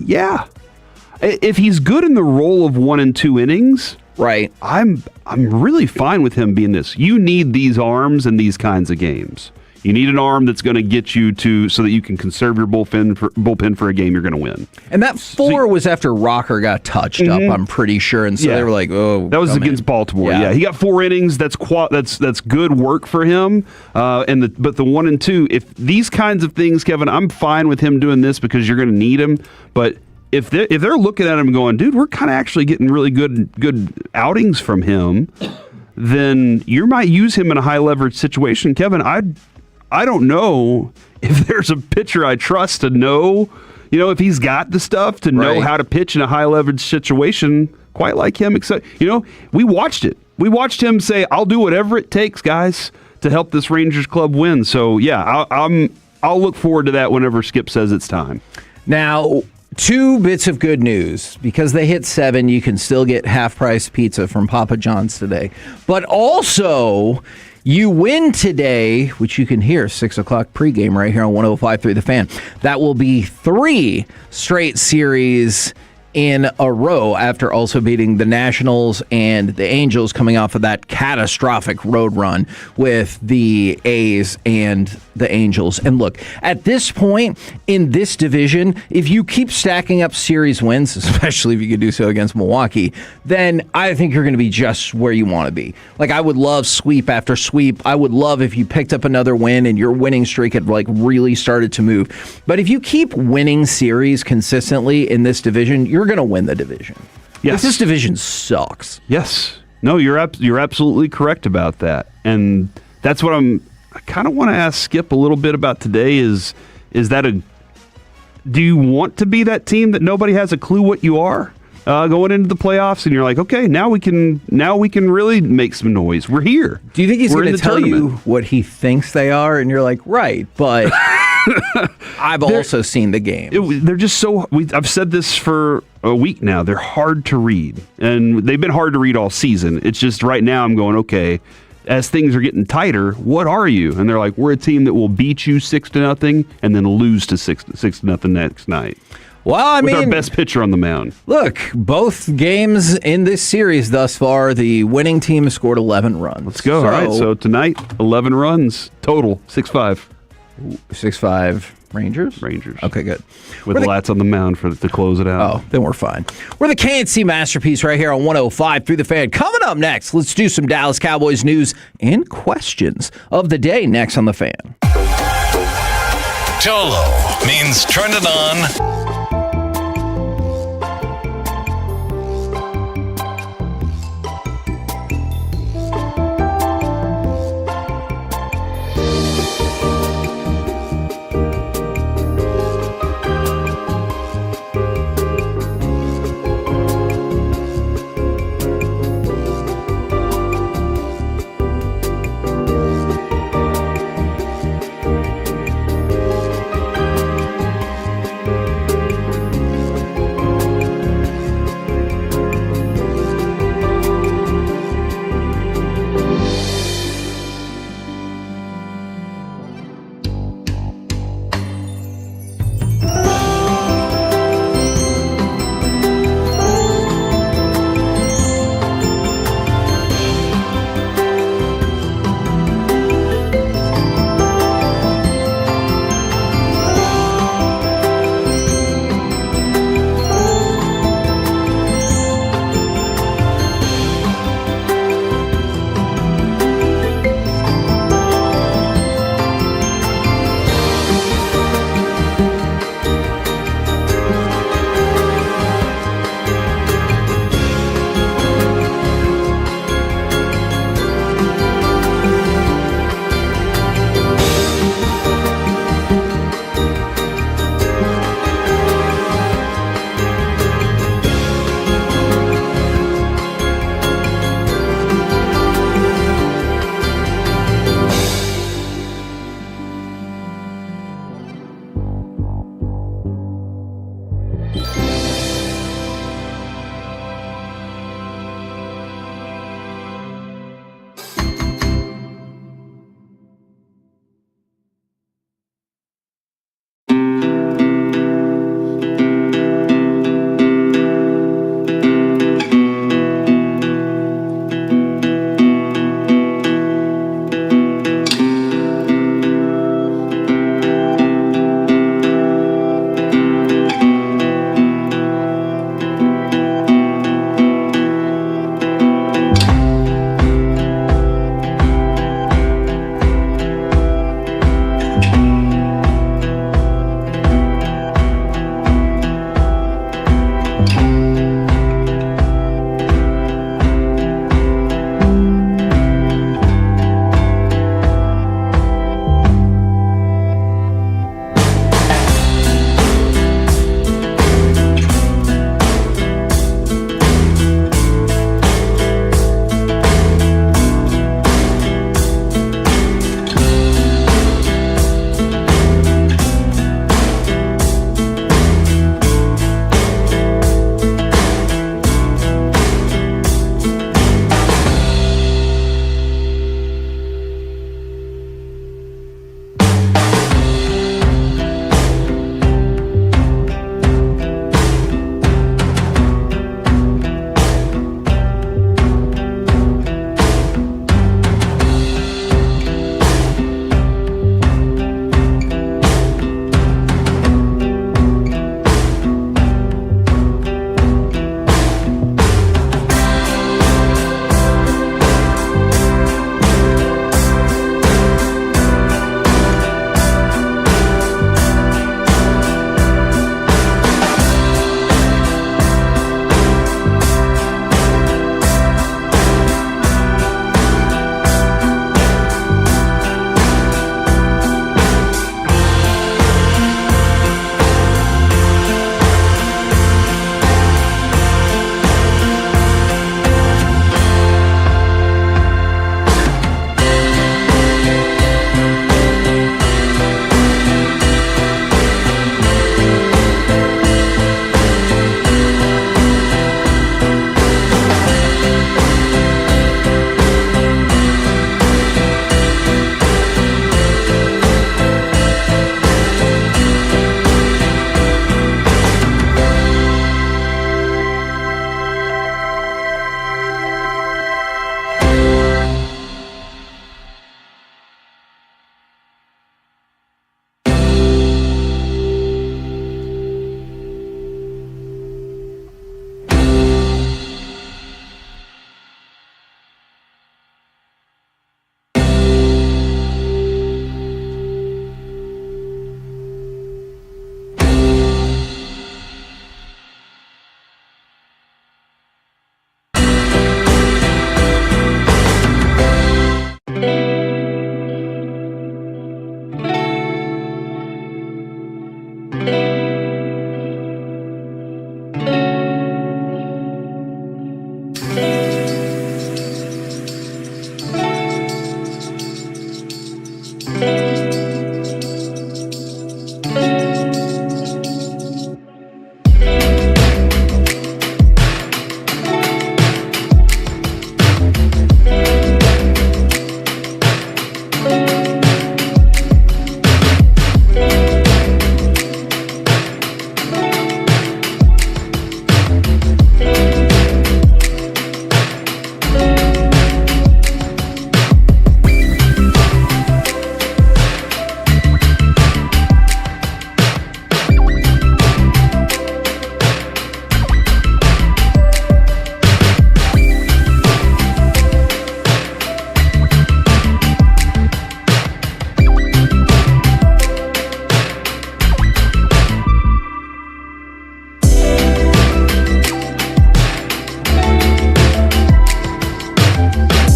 Yeah. If he's good in the role of 1 and 2 innings, right, I'm really fine with him being this. You need these arms in these kinds of games. You need an arm that's going to get you to so that you can conserve your bullpen for a game you're going to win. And that 4 was after Rocker got touched up, I'm pretty sure. And so they were like, "Oh, that was against Baltimore." Yeah, he got 4 innings. That's good work for him. But the 1 and 2, if these kinds of things, Kevin, I'm fine with him doing this because you're going to need him. But if they're looking at him and going, "Dude, we're kind of actually getting really good outings from him," then you might use him in a high leverage situation, Kevin. I don't know if there's a pitcher I trust to know, if he's got the stuff to know how to pitch in a high leverage situation quite like him. Except, we watched it. We watched him say, "I'll do whatever it takes, guys, to help this Rangers club win." So, yeah, I'll look forward to that whenever Skip says it's time. Now, 2 bits of good news. Because they hit 7, you can still get half-price pizza from Papa John's today. But also, you win today, which you can hear 6 o'clock pregame right here on 105.3 The Fan. That will be 3 straight series in a row after also beating the Nationals and the Angels, coming off of that catastrophic road run with the A's and the Angels. And look, at this point in this division, if you keep stacking up series wins, especially if you could do so against Milwaukee, then I think you're going to be just where you want to be. Like, I would love sweep after sweep. I would love if you picked up another win and your winning streak had really started to move. But if you keep winning series consistently in this division, you're going to win the division. Yes. This division sucks. Yes. No, you're absolutely correct about that. And that's what I kind of want to ask Skip a little bit about today is that do you want to be that team that nobody has a clue what you are going into the playoffs, and you're like, okay, now we can really make some noise. We're here. Do you think he's going to tell you what he thinks they are? And you're like, right, but I've also seen the game. They're just so. I've said this for a week now. They're hard to read, and they've been hard to read all season. It's just right now I'm going, okay, as things are getting tighter, what are you? And they're like, we're a team that will beat you 6-0 and then lose to 6-0 next night. Well, with our best pitcher on the mound. Look, both games in this series thus far, the winning team has scored 11 runs. Let's go. All right, so tonight, 11 runs total, 6-5. 6-5 Rangers? Rangers. Okay, good. With Latz on the mound to close it out. Oh, then we're fine. We're the KNC Masterpiece right here on 105.3 The Fan. Coming up next, let's do some Dallas Cowboys news and questions of the day next on The Fan. Cholo means turn it on.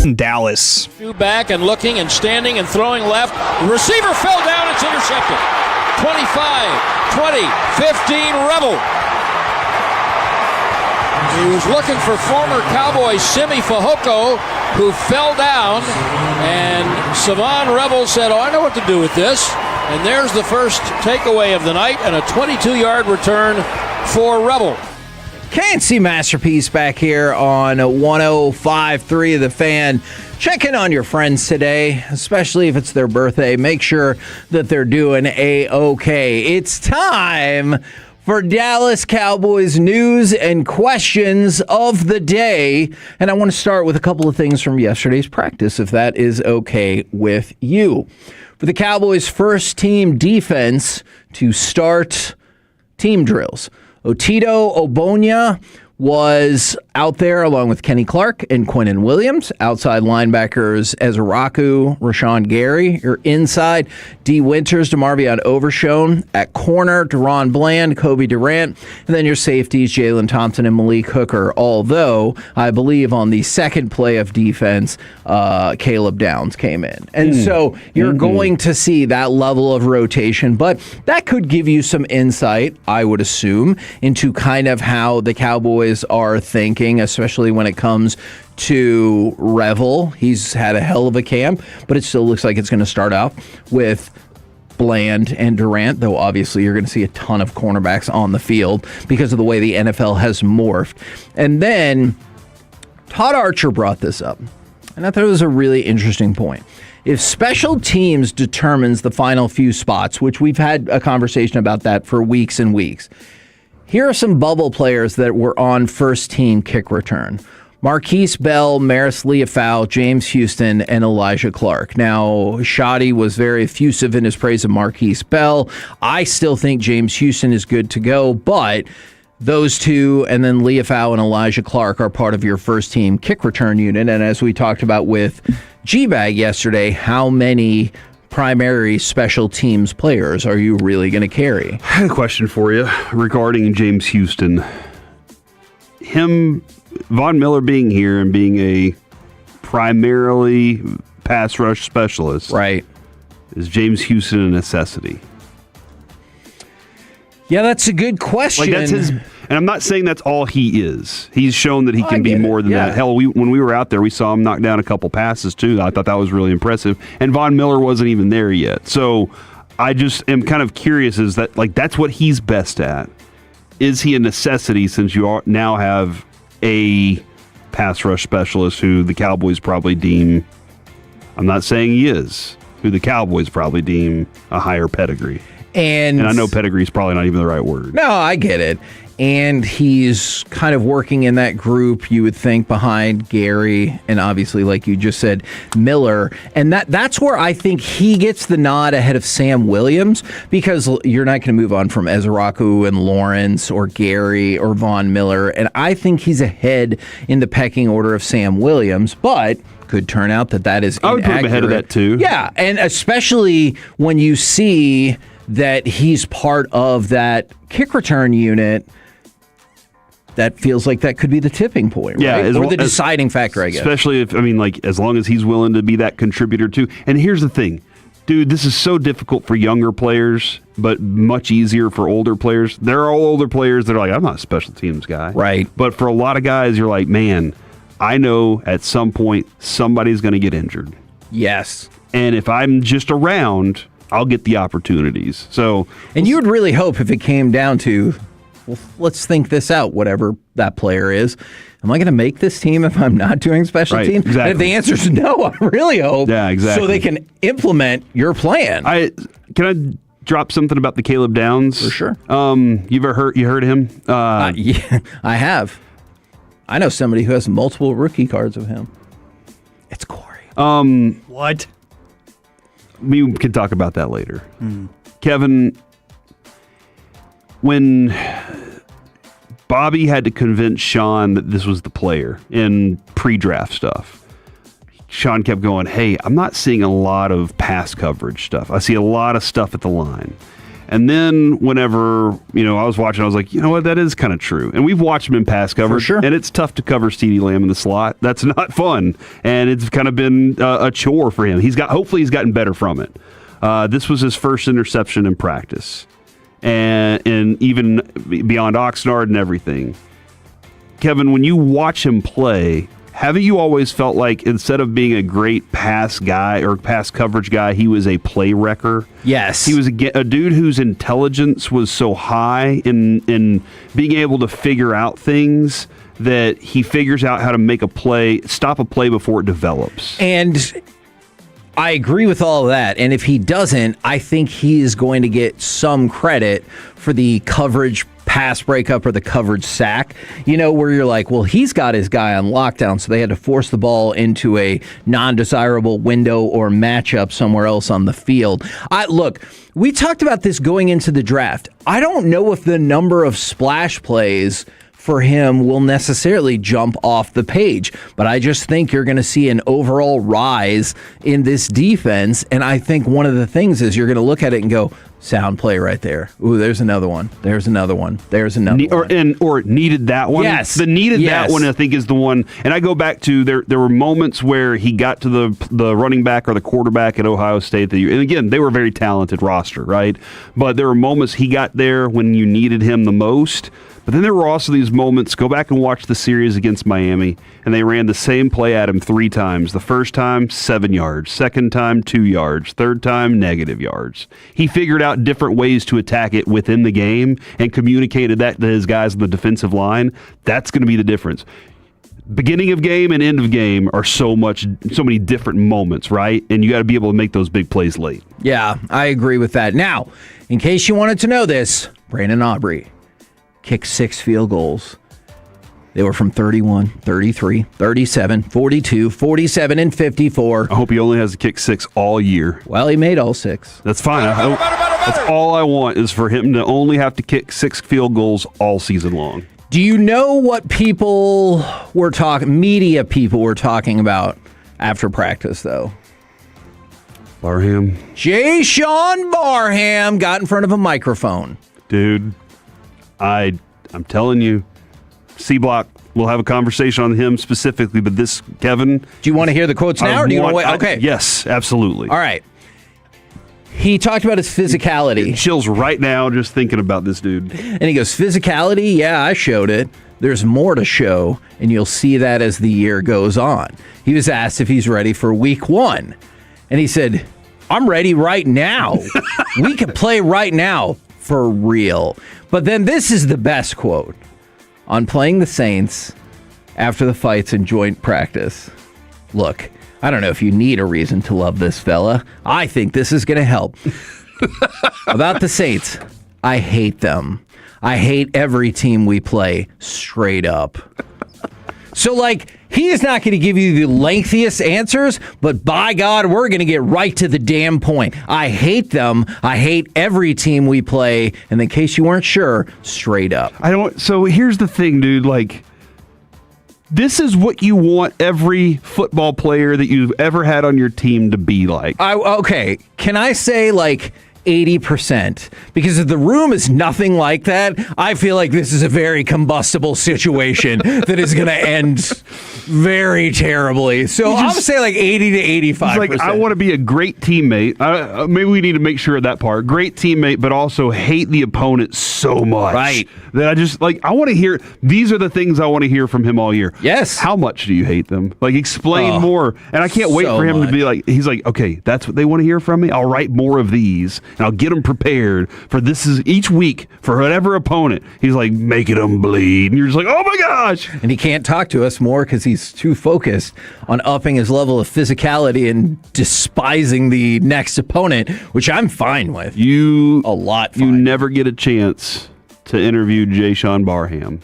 in Dallas. Back and looking and standing and throwing left. The receiver fell down. It's intercepted. 25, 20, 15, Rebel. He was looking for former Cowboy Simi Fehoko, who fell down, and Savon Rebel said, I know what to do with this. And there's the first takeaway of the night, and a 22-yard return for Rebel. KNC Masterpiece back here on 105.3 The Fan. Check in on your friends today, especially if it's their birthday. Make sure that they're doing A-OK. It's time for Dallas Cowboys news and questions of the day. And I want to start with a couple of things from yesterday's practice, if that is okay with you. For the Cowboys' first team defense to start team drills, Otito Ogbonnia was out there along with Kenny Clark and Quinnen Williams. Outside linebackers Ezraku, Rashawn Gary. Your inside, D. Winters, DeMarvion Overshone. At corner, Deron Bland, Kobe Durant. And then your safeties, Jalen Thompson and Malik Hooker. Although, I believe on the second play of defense, Caleb Downs came in. And so you're going to see that level of rotation. But that could give you some insight, I would assume, into kind of how the Cowboys are thinking, especially when it comes to Revel. He's had a hell of a camp, but it still looks like it's going to start out with Bland and Durant, though obviously you're going to see a ton of cornerbacks on the field because of the way the NFL has morphed. And then Todd Archer brought this up, and I thought it was a really interesting point. If special teams determines the final few spots, which we've had a conversation about that for weeks and weeks, here are some bubble players that were on first team kick return. Marquise Bell, Maris Leafau, James Houston, and Elijah Clark. Now, Shoddy was very effusive in his praise of Marquise Bell. I still think James Houston is good to go, but those two and then Leafau and Elijah Clark are part of your first team kick return unit. And as we talked about with G-Bag yesterday, how many primary special teams players are you really going to carry? I had a question for you regarding James Houston. Von Miller being here and being a primarily pass rush specialist. Right. Is James Houston a necessity? Yeah, that's a good question. Like that's his, and I'm not saying that's all he is. He's shown that he can be more than that. Hell, when we were out there, we saw him knock down a couple passes too. I thought that was really impressive. And Von Miller wasn't even there yet. So I just am kind of curious: is that like that's what he's best at? Is he a necessity since you now have a pass rush specialist who the Cowboys probably deem? I'm not saying he is. Who the Cowboys probably deem a higher pedigree. And I know pedigree is probably not even the right word. No, I get it. And he's kind of working in that group, you would think, behind Gary and obviously, like you just said, Miller. And that's where I think he gets the nod ahead of Sam Williams, because you're not going to move on from Ezraku and Lawrence or Gary or Von Miller. And I think he's ahead in the pecking order of Sam Williams, but could turn out that is inaccurate. I would put him ahead of that too. Yeah, and especially when you see that he's part of that kick return unit, that feels like that could be the tipping point, right? Or the deciding factor, I guess. Especially if, as long as he's willing to be that contributor too. And here's the thing, dude, this is so difficult for younger players, but much easier for older players. There are older players that are like, I'm not a special teams guy. Right. But for a lot of guys, you're like, man, I know at some point somebody's going to get injured. Yes. And if I'm just around, I'll get the opportunities. And you would really hope if it came down to, well, let's think this out, whatever that player is. Am I going to make this team if I'm not doing special teams? Exactly. And if the answer is no, I really hope. Yeah, exactly. So they can implement your plan. Can I drop something about the Caleb Downs? For sure. You heard him? Yeah, I have. I know somebody who has multiple rookie cards of him. It's Corey. What? We can talk about that later. Kevin, when Bobby had to convince Sean that this was the player in pre-draft stuff, Sean kept going, hey, I'm not seeing a lot of pass coverage stuff. I see a lot of stuff at the line. And then whenever, I was watching, I was like, you know what, that is kind of true. And we've watched him in pass coverage. sure. And it's tough to cover CeeDee Lamb in the slot. That's not fun. And it's kind of been a chore for him. Hopefully he's gotten better from it. This was his first interception in practice. And even beyond Oxnard and everything. Kevin, when you watch him play, haven't you always felt like instead of being a great pass guy or pass coverage guy, he was a play wrecker? Yes. He was a dude whose intelligence was so high in being able to figure out things that he figures out how to make a play, stop a play before it develops. And I agree with all of that. And if he doesn't, I think he is going to get some credit for the coverage pass breakup or the coverage sack, where you're like, well, he's got his guy on lockdown, so they had to force the ball into a non-desirable window or matchup somewhere else on the field. Look, we talked about this going into the draft. I don't know if the number of splash plays for him will necessarily jump off the page, but I just think you're going to see an overall rise in this defense, and I think one of the things is you're going to look at it and go, sound play right there. Ooh, there's another one. There's another one. There's another one. Or needed that one. Yes. The needed that one, I think, is the one. And I go back to there were moments where he got to the running back or the quarterback at Ohio State. And again, they were a very talented roster, right? But there were moments he got there when you needed him the most. But then there were also these moments, go back and watch the series against Miami, and they ran the same play at him 3 times. The first time, 7 yards. Second time, 2 yards. Third time, negative yards. He figured out different ways to attack it within the game and communicated that to his guys on the defensive line. That's going to be the difference. Beginning of game and end of game are so many different moments, right? And you got to be able to make those big plays late. Yeah, I agree with that. Now, in case you wanted to know this, Brandon Aubrey kicked 6 field goals. They were from 31, 33, 37, 42, 47, and 54. I hope he only has to kick 6 all year. Well, he made all 6. That's fine. That's all I want is for him to only have to kick 6 field goals all season long. Do you know what media people were talking about after practice, though? Barham. Jay-Sean Barham got in front of a microphone. Dude, I'm telling you, C-Block, we'll have a conversation on him specifically, but this, Kevin... Do you want to hear the quotes now, or do you want to wait? Okay. Yes, absolutely. All right. He talked about his physicality. Chills right now just thinking about this dude. And he goes, physicality? Yeah, I showed it. There's more to show, and you'll see that as the year goes on. He was asked if he's ready for week 1. And he said, I'm ready right now. We can play right now for real. But then this is the best quote on playing the Saints after the fights in joint practice. Look, I don't know if you need a reason to love this fella. I think this is going to help. About the Saints, I hate them. I hate every team we play, straight up. So, he is not going to give you the lengthiest answers, but by God, we're going to get right to the damn point. I hate them. I hate every team we play. And in case you weren't sure, straight up. So here's the thing, dude. This is what you want every football player that you've ever had on your team to be like. Okay. Can I say 80%? Because if the room is nothing like that, I feel like this is a very combustible situation that is going to end very terribly. So I'm going to say 80 to 85%. I want to be a great teammate. Maybe we need to make sure of that part. Great teammate, but also hate the opponent so much. Right. That I just, I want to hear, these are the things I want to hear from him all year. Yes. How much do you hate them? Explain more. And I can't wait for him to be he's okay, that's what they want to hear from me? I'll write more of these. And I'll get them prepared for this is each week for whatever opponent. He's making them bleed. And you're just oh my gosh. And he can't talk to us more because he's too focused on upping his level of physicality and despising the next opponent, which I'm fine with. You never get a chance to interview Jay-Sean Barham.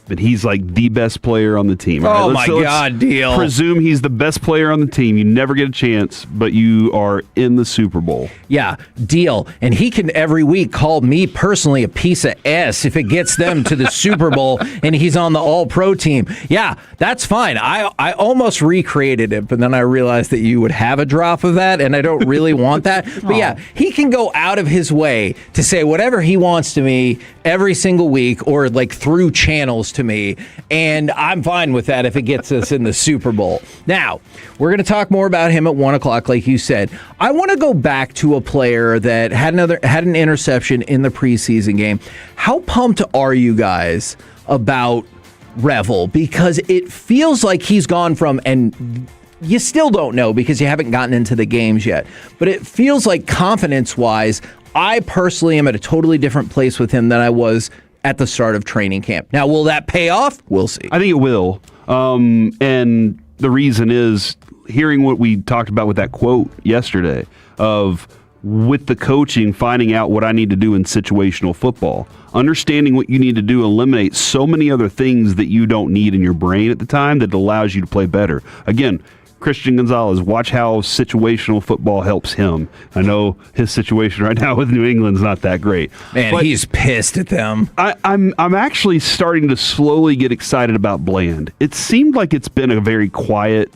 but he's like the best player on the team. Oh, my God, deal. Presume he's the best player on the team. You never get a chance, but you are in the Super Bowl. Yeah, deal. And he can every week call me personally a piece of S if it gets them to the Super Bowl and he's on the All-Pro team. Yeah, that's fine. I almost recreated it, but then I realized that you would have a drop of that, and I don't really want that. But yeah, he can go out of his way to say whatever he wants to me every single week or like through channels to me, and I'm fine with that if it gets us in the Super Bowl. Now, we're going to talk more about him at 1 o'clock, like you said. I want to go back to a player that had an interception in the preseason game. How pumped are you guys about Revel? Because it feels like he's gone from, and you still don't know because you haven't gotten into the games yet, but it feels like confidence-wise, I personally am at a totally different place with him than I was at the start of training camp. Now, will that pay off? We'll see. I think it will. And the reason is hearing what we talked about with that quote yesterday of with the coaching, finding out what I need to do in situational football. Understanding what you need to do eliminates so many other things that you don't need in your brain at the time that allows you to play better. Again, Christian Gonzalez, watch how situational football helps him. I know his situation right now with New England's not that great. Man, but he's pissed at them. I'm actually starting to slowly get excited about Bland. It seemed like it's been a very quiet,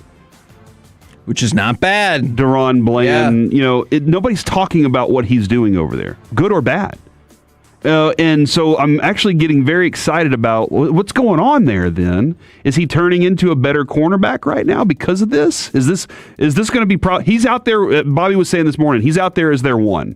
which is not bad. DeRon Bland, nobody's talking about what he's doing over there, good or bad. And so I'm actually getting very excited about what's going on there then. Is he turning into a better cornerback right now because of this? Is this going to be he's out there, Bobby was saying this morning, he's out there as their one.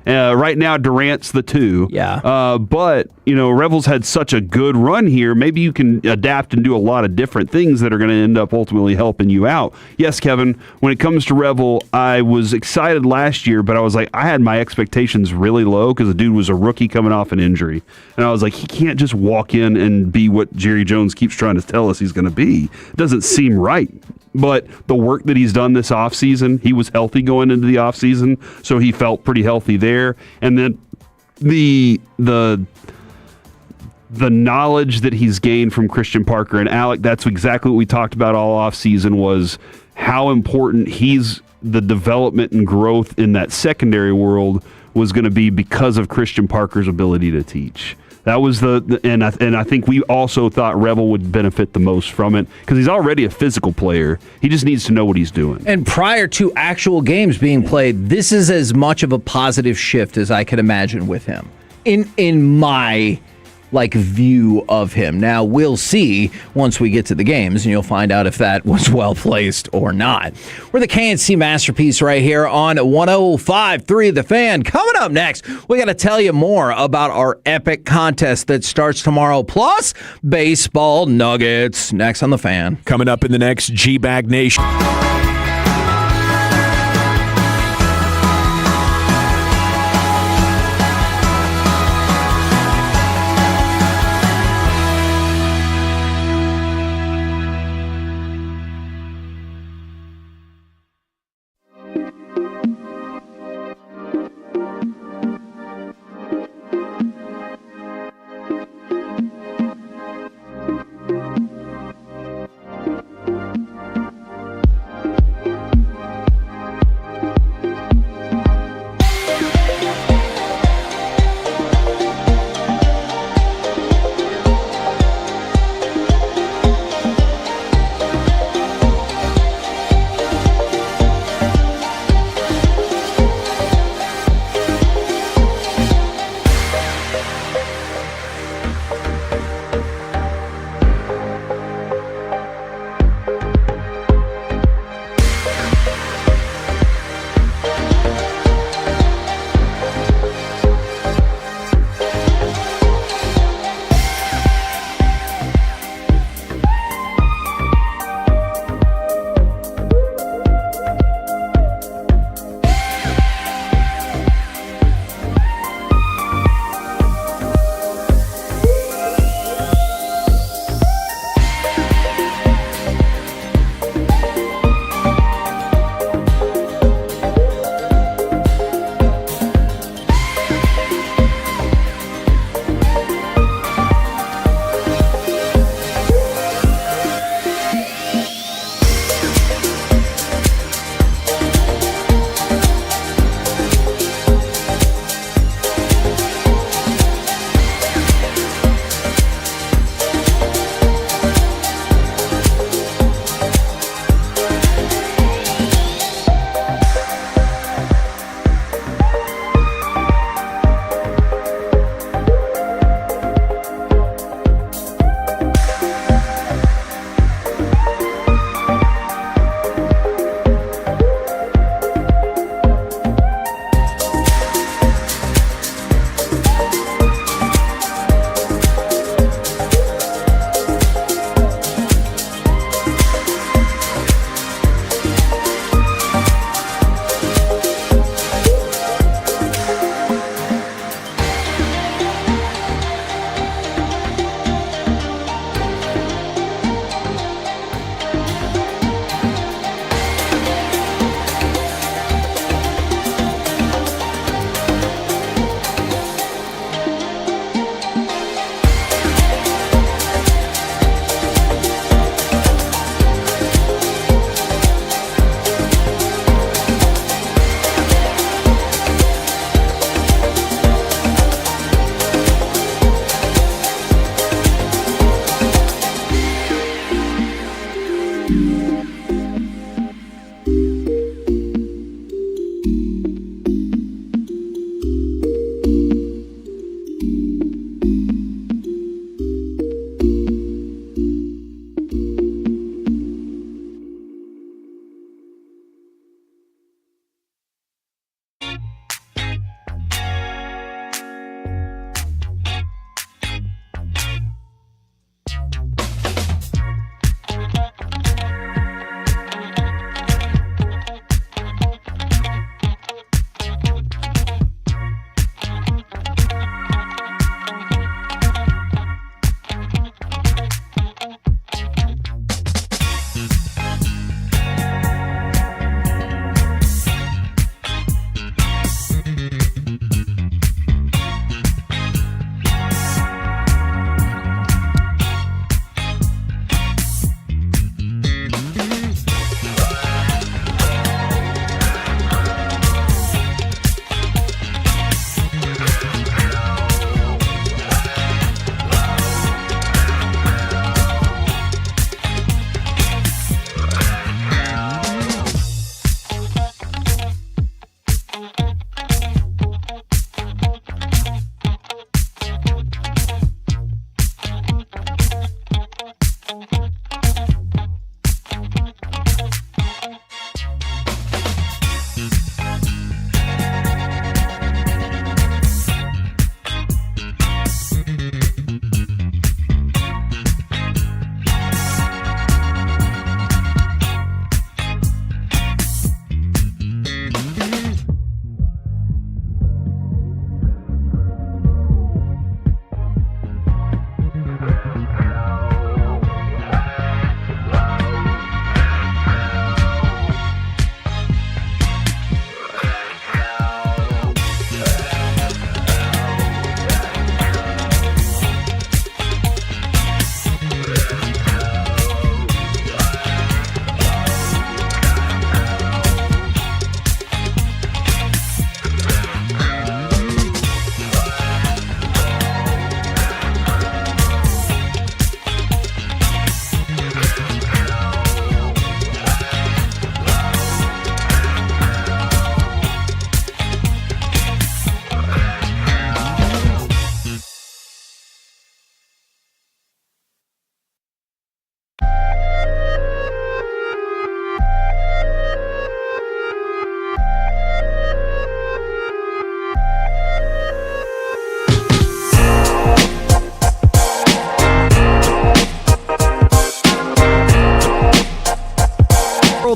Right now, Durant's the 2. Yeah. But, Revel's had such a good run here. Maybe you can adapt and do a lot of different things that are going to end up ultimately helping you out. Yes, Kevin, when it comes to Revel, I was excited last year, but I was like, I had my expectations really low because the dude was a rookie coming off an injury. And I was like, he can't just walk in and be what Jerry Jones keeps trying to tell us he's going to be. It doesn't seem right. But the work that he's done this offseason, he was healthy going into the offseason, so he felt pretty healthy there. And then the knowledge that he's gained from Christian Parker and Alec, that's exactly what we talked about all offseason, was how important the development and growth in that secondary world was going to be because of Christian Parker's ability to teach. That was and I think we also thought Revel would benefit the most from it because he's already a physical player. He just needs to know what he's doing. And prior to actual games being played, this is as much of a positive shift as I can imagine with him in my view of him. Now, we'll see once we get to the games, and you'll find out if that was well placed or not. We're the KNC Masterpiece right here on 105.3 The Fan. Coming up next, we got to tell you more about our epic contest that starts tomorrow, plus baseball nuggets. Next on The Fan. Coming up in the next G-Bag Nation.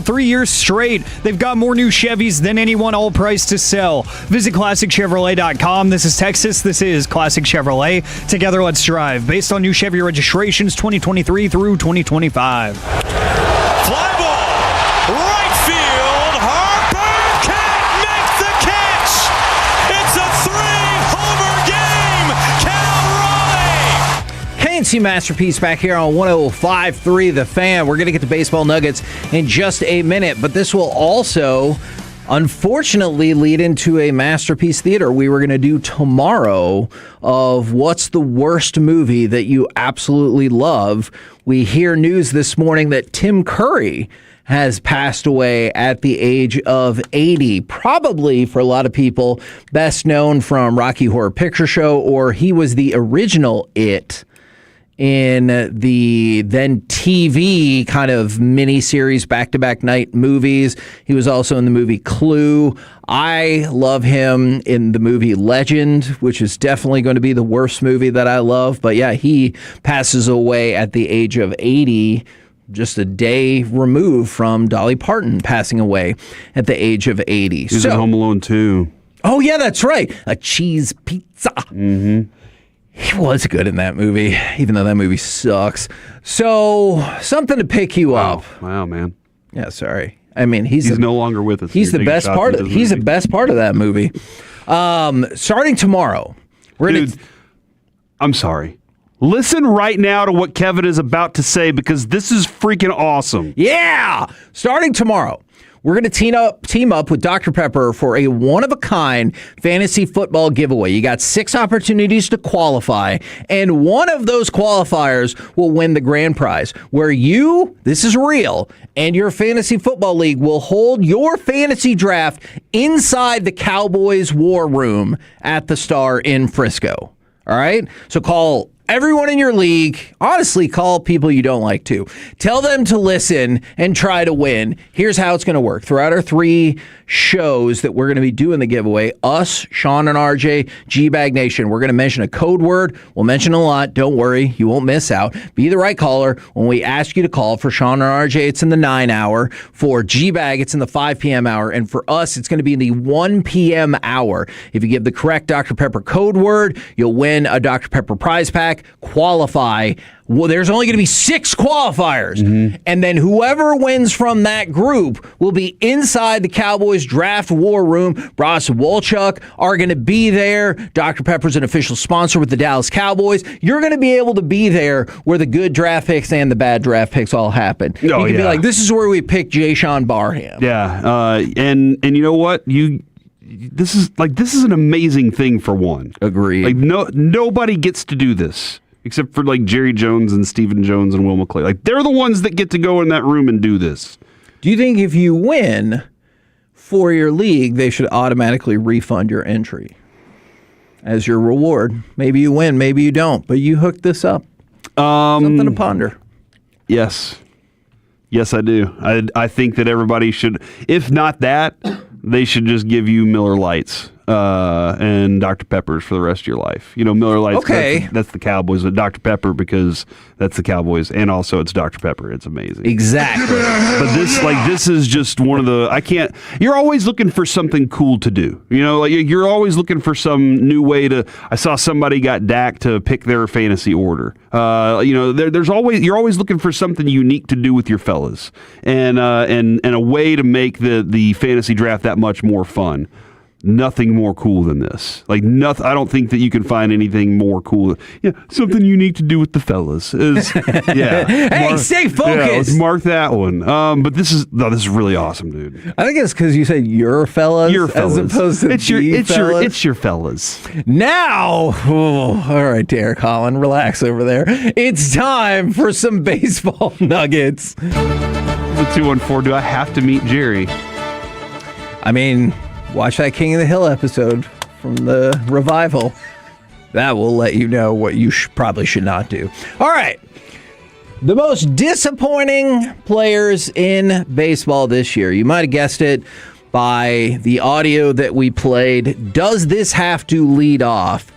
3 years straight. They've got more new Chevys than anyone, all priced to sell. Visit ClassicChevrolet.com. This is Texas. This is Classic Chevrolet. Together, let's drive. Based on new Chevy registrations 2023 through 2025. Fly ball, right field. Harper can't make the catch. It's a 3-homer game. Cal Raleigh. KNC Masterpiece back here on 105.3 The Fan. We're going to get to baseball nuggets in just a minute, but this will also, unfortunately, lead into a Masterpiece Theater we were going to do tomorrow of what's the worst movie that you absolutely love. We hear news this morning that Tim Curry has passed away at the age of 80. Probably, for a lot of people, best known from Rocky Horror Picture Show, or he was the original It in the then TV kind of mini-series back-to-back night movies. He was also in the movie Clue. I love him in the movie Legend, which is definitely going to be the worst movie that I love. But yeah, he passes away at the age of 80, just a day removed from Dolly Parton passing away at the age of 80. He's in Home Alone 2. Oh, yeah, that's right. A cheese pizza. Mm-hmm. He was good in that movie, even though that movie sucks. So, something to pick you up. Wow, man. Yeah, sorry. I mean, he's no longer with us. He's the best part of. He's the best part of that movie. Starting tomorrow, we're gonna. I'm sorry. Listen right now to what Kevin is about to say because this is freaking awesome. Yeah, starting tomorrow. We're going to team up with Dr. Pepper for a one-of-a-kind fantasy football giveaway. You got 6 opportunities to qualify, and one of those qualifiers will win the grand prize, where you, this is real, and your fantasy football league will hold your fantasy draft inside the Cowboys War Room at the Star in Frisco. All right? So call everyone in your league. Honestly, call people you don't like too. Tell them to listen and try to win. Here's how it's going to work. Throughout our 3 shows that we're going to be doing the giveaway, us, Sean and RJ, G-Bag Nation, we're going to mention a code word. We'll mention a lot. Don't worry. You won't miss out. Be the right caller when we ask you to call. For Sean and RJ, it's in the 9 hour. For G-Bag, it's in the 5 p.m. hour. And for us, it's going to be in the 1 p.m. hour. If you give the correct Dr. Pepper code word, you'll win a Dr. Pepper prize pack. Qualify. Well, there's only going to be 6 qualifiers. And then whoever wins from that group will be inside the Cowboys draft war room. Ross and Wolchuk are going to be there. Dr. Pepper's an official sponsor with the Dallas Cowboys. You're going to be able to be there where the good draft picks and the bad draft picks all happen. You can be like, this is where we picked Jay Sean Barham. Yeah. And you know what? This is an amazing thing for one. Agreed. Like nobody gets to do this. Except for like Jerry Jones and Stephen Jones and Will McClay. Like they're the ones that get to go in that room and do this. Do you think if you win for your league, they should automatically refund your entry as your reward? Maybe you win, maybe you don't, but you hooked this up. Something to ponder. Yes, I do. I think that everybody should, if not that, they should just give you Miller Lights and Dr. Peppers for the rest of your life. You know, Miller Lights, okay. That's the Cowboys, but Dr. Pepper because that's the Cowboys, and also it's Dr. Pepper. It's amazing. Exactly. But this is just one of the, you're always looking for something cool to do. You know, like you're always looking for some new way to, I saw somebody got Dak to pick their fantasy order. You know, you're always looking for something unique to do with your fellas and a way to make the fantasy draft that much more fun. Nothing more cool than this. Like nothing. I don't think that you can find anything more cool. Yeah, something unique to do with the fellas. Yeah. Hey, stay focused. Yeah, let's mark that one. But this is really awesome, dude. I think it's because you said your fellas, as opposed to it's your fellas. Now, all right, Derek Holland, relax over there. It's time for some baseball nuggets. The 214. Do I have to meet Jerry? I mean, watch that King of the Hill episode from the revival. That will let you know what you probably should not do. All right. The most disappointing players in baseball this year. You might have guessed it by the audio that we played. Does this have to lead off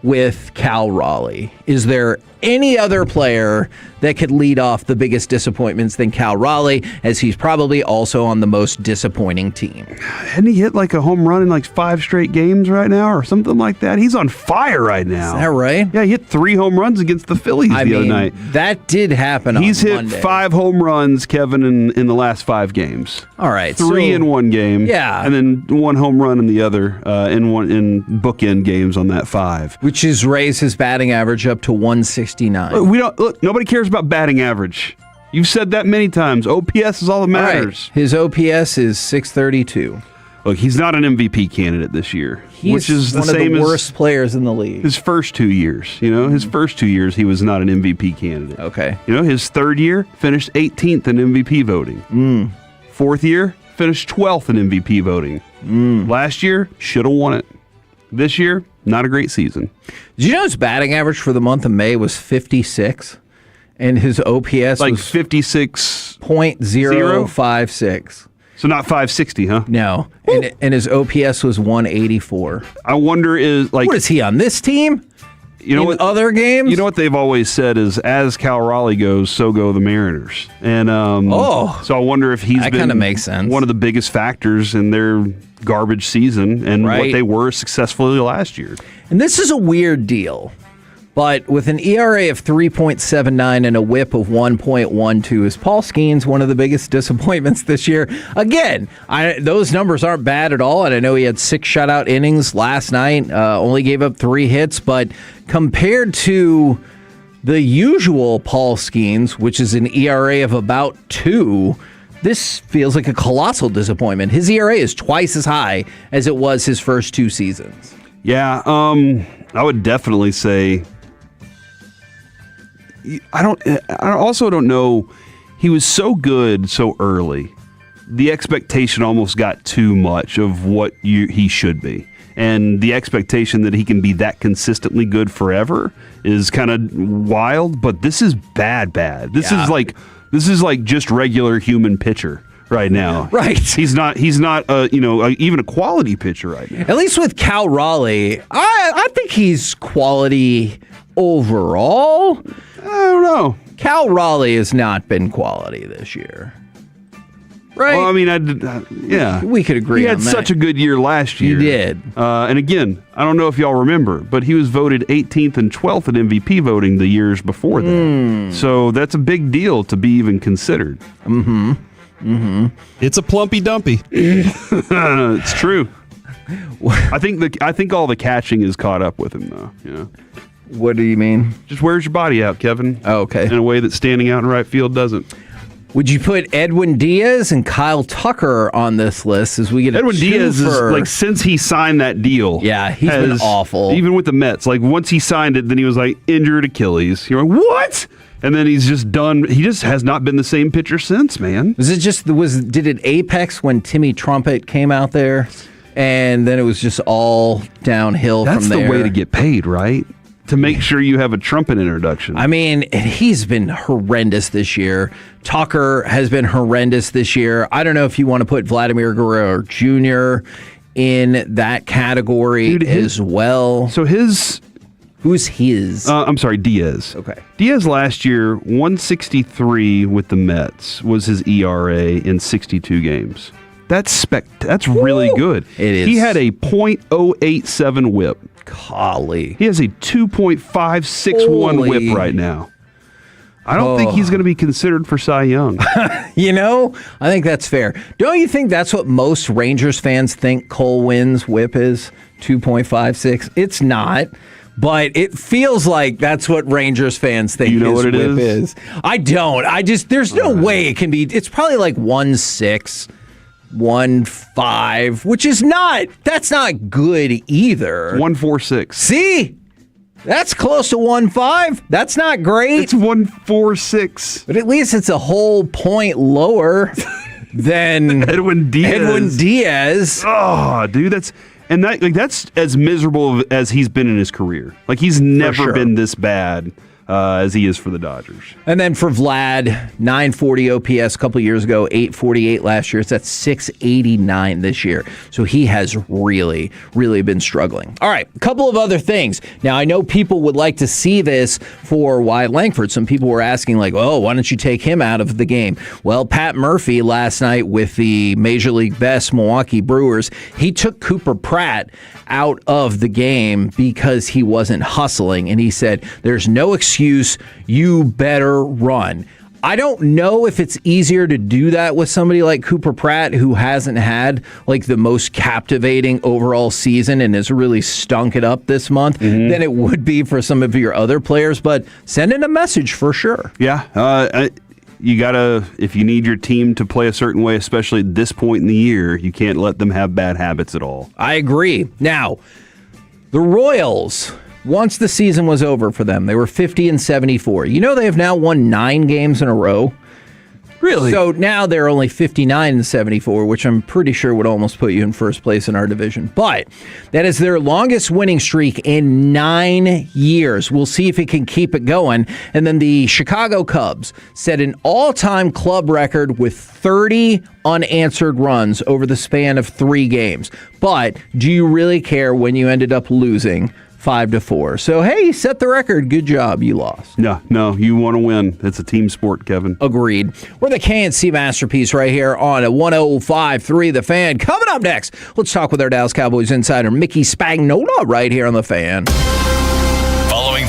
with Cal Raleigh? Is there any other player that could lead off the biggest disappointments than Cal Raleigh, as he's probably also on the most disappointing team. Hadn't he hit like a home run in like 5 straight games right now or something like that? He's on fire right now. Is that right? Yeah, he hit 3 home runs against the Phillies the other night. That did happen He's on hit Monday. 5 home runs, Kevin, in the last 5 games. All right. 3 in one game. Yeah. And then 1 home run in the other in bookend games on that 5. Which is raised his batting average up to 169. Look, nobody cares about batting average. You've said that many times. OPS is all that matters. His OPS is 632. Look, he's not an MVP candidate this year, which is the one same of the as worst players in the league. his first 2 years. His first 2 years he was not an MVP candidate. Okay. His third year finished 18th in MVP voting. Fourth year finished 12th in MVP voting. Last year should have won it. This year, not a great season. Did you know his batting average for the month of May was 56? And his OPS like was 56.056. So not 560, huh? No. And his OPS was 184. I wonder what is he on this team? In other games? You know what they've always said is, as Cal Raleigh goes, so go the Mariners. And so I wonder if he's that been kinda makes sense. one of the biggest factors in their garbage season and what Right. they were successfully last year. And this is a weird deal. But with an ERA of 3.79 and a whip of 1.12, is Paul Skeens one of the biggest disappointments this year? Again, those numbers aren't bad at all, and I know he had 6 shutout innings last night, only gave up 3 hits, but compared to the usual Paul Skeens, which is an ERA of about 2, this feels like a colossal disappointment. His ERA is twice as high as it was his first 2 seasons. Yeah, I would definitely say... I also don't know. He was so good so early. The expectation almost got too much of what he should be. And the expectation that he can be that consistently good forever is kind of wild, but this is bad. This is like just regular human pitcher right now. Right. He's not even a quality pitcher right now. At least with Cal Raleigh, I think he's quality overall. I don't know. Cal Raleigh has not been quality this year. Right? Well, I mean, yeah. We could agree He on had that. such a good year last year. He did. And again, I don't know if y'all remember, but he was voted 18th and 12th in MVP voting the years before that. So that's a big deal to be even considered. It's a plumpy dumpy. It's true. I think all the catching is caught up with him, though. What do you mean? Just wears your body out, Kevin. Oh, okay. In a way that standing out in right field doesn't. Would you put Edwin Diaz and Kyle Tucker on this list as we get Edwin Diaz is like, since he signed that deal. Yeah, he's been awful. Even with the Mets. Like, once he signed it, then he was like injured Achilles. You're like, what? And then he's just done. He just has not been the same pitcher since, man. Did it apex when Timmy Trumpet came out there? And then it was just all downhill from there. That's the way to get paid, right? To make sure you have a trumpet introduction. I mean, he's been horrendous this year. Tucker has been horrendous this year. I don't know if you want to put Vladimir Guerrero Jr. in that category as well. So who's his? I'm sorry, Diaz. Okay. Diaz last year, 163 with the Mets was his ERA in 62 games. That's really good. It is. He had a .087 whip. Golly. He has a 2.561 whip right now. I don't think he's going to be considered for Cy Young. I think that's fair. Don't you think that's what most Rangers fans think Cole Wynn's whip is? 2.56? It's not. But it feels like that's what Rangers fans think you know his what it whip is? I don't. There's no way it can be. It's probably like 1.6. 1.5, which is that's not good either. 1.46. See? That's close to 1.5. That's not great. It's 1.46. But at least it's a whole point lower than Edwin Diaz. Oh, dude, that's as miserable as he's been in his career. Like, he's never been this bad as he is for the Dodgers. And then for Vlad, 940 OPS a couple years ago, 848 last year. It's at 689 this year. So he has really, really been struggling. All right, a couple of other things. Now, I know people would like to see this for Wyatt Langford. Some people were asking, like, oh, why don't you take him out of the game? Well, Pat Murphy last night with the Major League Best Milwaukee Brewers, he took Cooper Pratt out of the game because he wasn't hustling. And he said, there's no excuse, you better run. I don't know if it's easier to do that with somebody like Cooper Pratt, who hasn't had like the most captivating overall season and has really stunk it up this month, than it would be for some of your other players. But sending a message for sure. Yeah. You gotta, if you need your team to play a certain way, especially at this point in the year, you can't let them have bad habits at all. I agree. Now, the Royals, once the season was over for them, they were 50-74. You know they have now won 9 games in a row. Really? So now they're only 59-74, which I'm pretty sure would almost put you in first place in our division. But that is their longest winning streak in 9 years. We'll see if it can keep it going. And then the Chicago Cubs set an all-time club record with 30 unanswered runs over the span of 3 games. But do you really care when you ended up losing 5-4? So, hey, set the record. Good job. You lost. No, you want to win. It's a team sport, Kevin. Agreed. We're the KNC Masterpiece right here on 105.3 The Fan. Coming up next, let's talk with our Dallas Cowboys insider, Mickey Spagnola, right here on The Fan. Following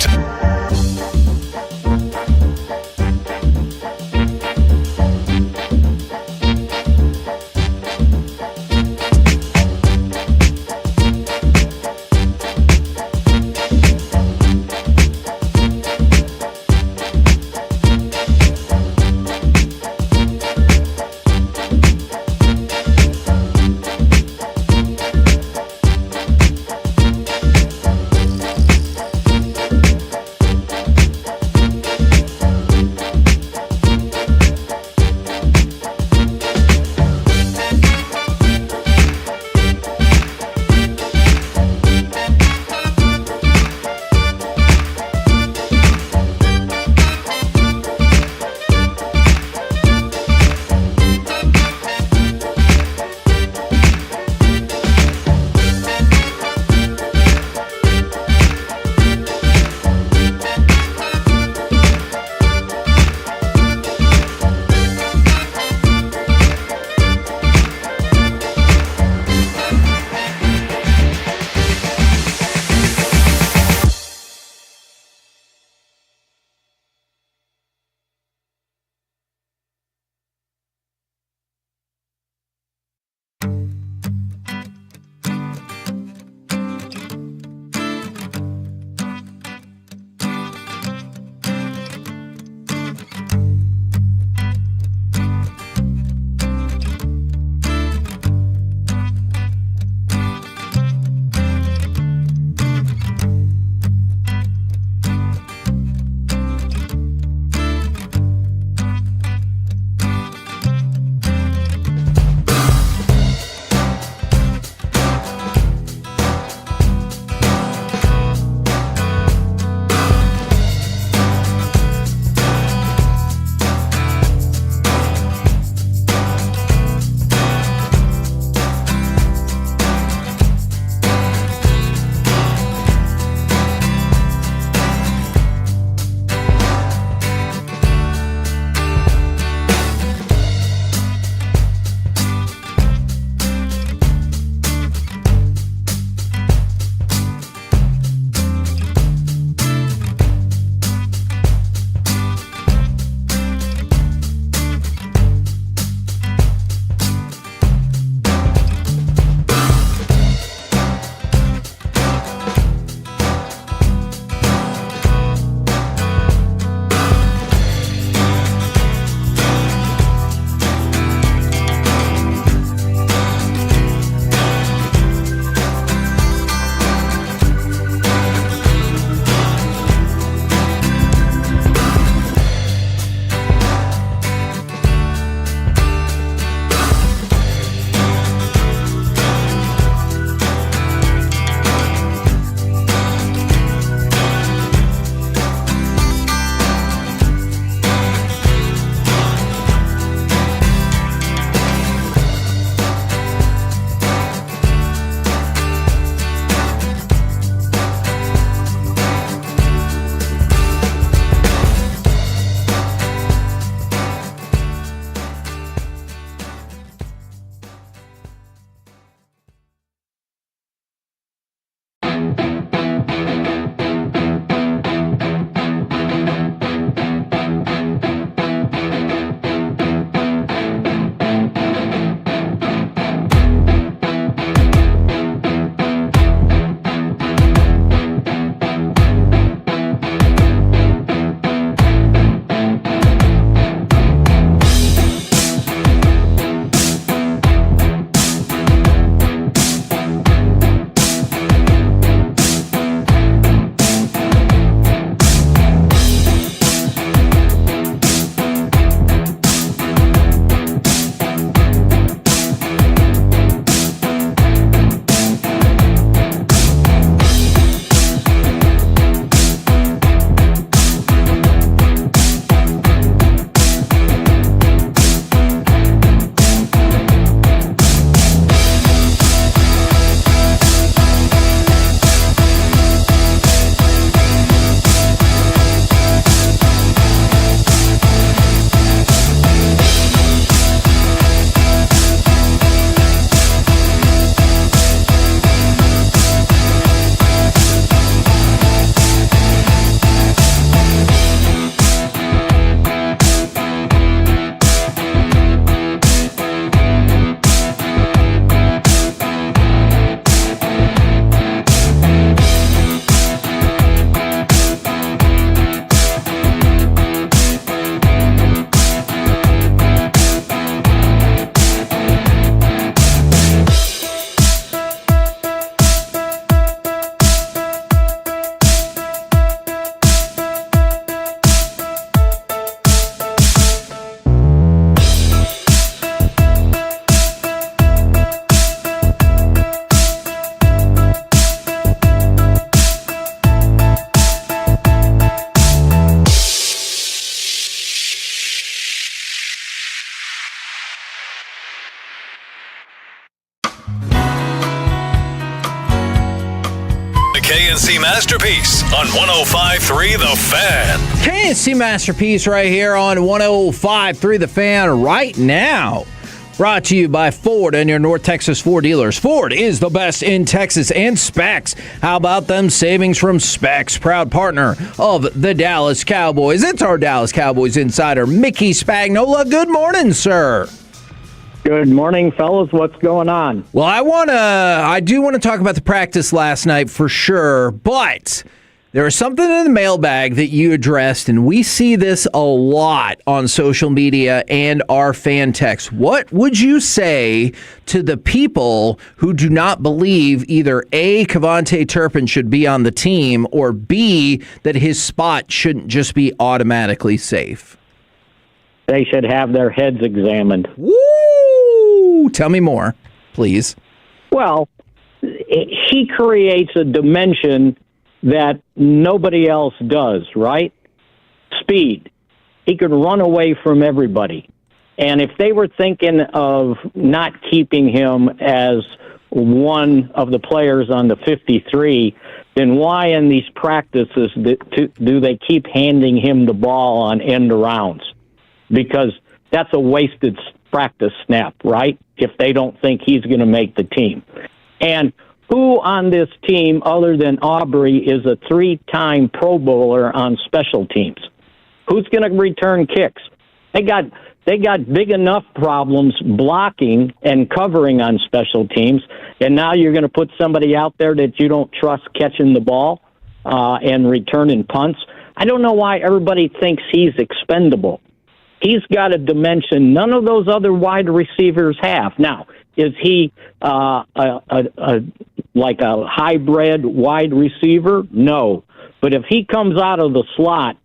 KNC Masterpiece on 105.3 The Fan. KNC Masterpiece right here on 105.3 The Fan right now. Brought to you by Ford and your North Texas Ford dealers. Ford is the best in Texas, and Specs. How about them savings from Specs? Proud partner of the Dallas Cowboys. It's our Dallas Cowboys insider, Mickey Spagnola. Good morning, sir. Good morning, fellas. What's going on? Well, I do want to talk about the practice last night for sure, but there was something in the mailbag that you addressed, and we see this a lot on social media and our fan text. What would you say to the people who do not believe either A, Kevontae Turpin should be on the team, or B, that his spot shouldn't just be automatically safe? They should have their heads examined. Woo! Tell me more, please. Well, he creates a dimension that nobody else does, right? Speed. He could run away from everybody. And if they were thinking of not keeping him as one of the players on the 53, then why in these practices do they keep handing him the ball on end arounds? Because that's a wasted practice snap, right? If they don't think he's going to make the team. And who on this team, other than Aubrey, is a 3-time Pro Bowler on special teams? Who's going to return kicks? They got big enough problems blocking and covering on special teams, and now you're going to put somebody out there that you don't trust catching the ball and returning punts. I don't know why everybody thinks he's expendable. He's got a dimension none of those other wide receivers have. Now, is he like a hybrid wide receiver? No. But if he comes out of the slot,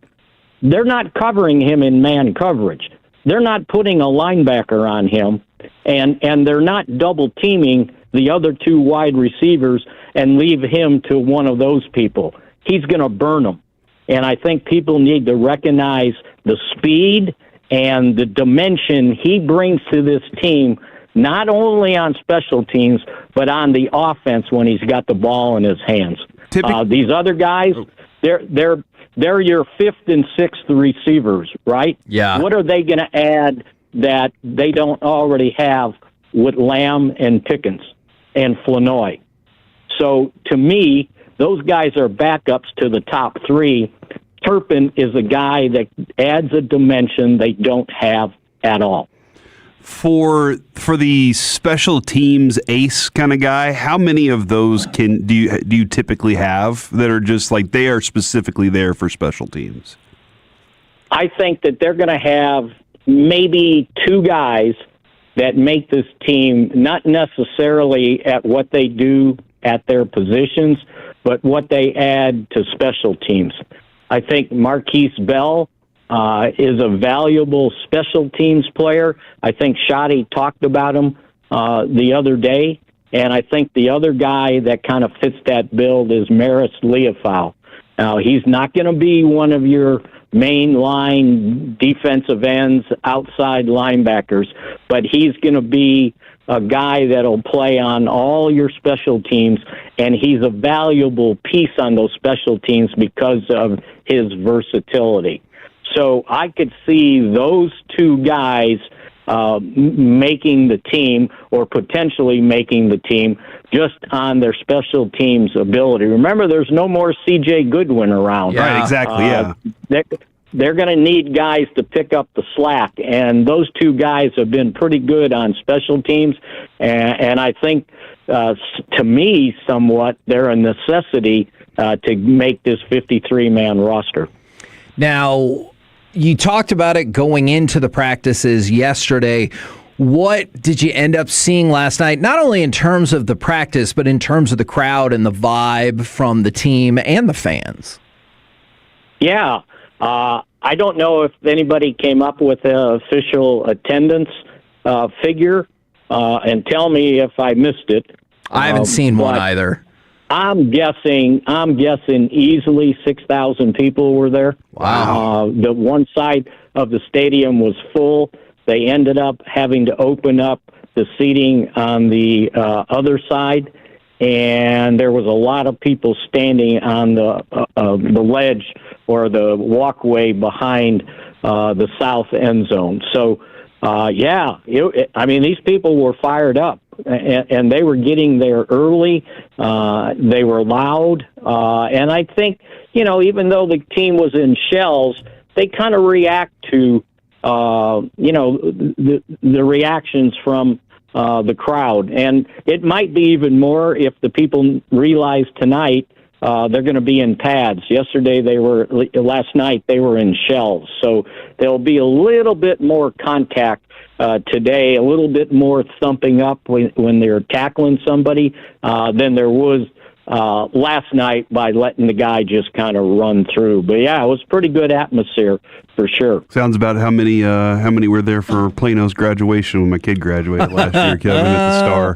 they're not covering him in man coverage. They're not putting a linebacker on him, and they're not double teaming the other two wide receivers and leave him to one of those people. He's going to burn them. And I think people need to recognize the speed and the dimension he brings to this team, not only on special teams, but on the offense when he's got the ball in his hands. These other guys, they're your fifth and sixth receivers, right? Yeah. What are they going to add that they don't already have with Lamb and Pickens and Flanoy? So to me, those guys are backups to the top three. Turpin is a guy that adds a dimension they don't have at all. For the special teams ace kind of guy, how many of those do you typically have that are just like they are specifically there for special teams? I think that they're going to have maybe two guys that make this team not necessarily at what they do at their positions, but what they add to special teams. I think Marquise Bell is a valuable special teams player. I think Shotty talked about him the other day, and I think the other guy that kind of fits that build is Maris Leofau. Now, he's not going to be one of your main line defensive ends, outside linebackers, but he's going to be a guy that'll play on all your special teams, and he's a valuable piece on those special teams because of his versatility. So I could see those two guys making the team or potentially making the team just on their special teams ability. Remember, there's no more C.J. Goodwin around. Yeah. Right, exactly, yeah. They're going to need guys to pick up the slack, and those two guys have been pretty good on special teams, and I think, to me, somewhat, they're a necessity to make this 53-man roster. Now, you talked about it going into the practices yesterday. What did you end up seeing last night, not only in terms of the practice, but in terms of the crowd and the vibe from the team and the fans? Yeah. I don't know if anybody came up with an official attendance figure, and tell me if I missed it. I haven't seen one either. I'm guessing easily 6,000 people were there. Wow. The one side of the stadium was full. They ended up having to open up the seating on the other side, and there was a lot of people standing on the ledge or the walkway behind the south end zone. So, these people were fired up, and they were getting there early. They were loud, and I think, even though the team was in shells, they kind of react to, the reactions from the crowd. And it might be even more if the people realize tonight they're going to be in pads. Last night they were in shells. So there'll be a little bit more contact today, a little bit more thumping up when they're tackling somebody than there was last night by letting the guy just kind of run through. But yeah, it was pretty good atmosphere for sure. Sounds about how many were there for Plano's graduation when my kid graduated last year, Kevin, at the Star.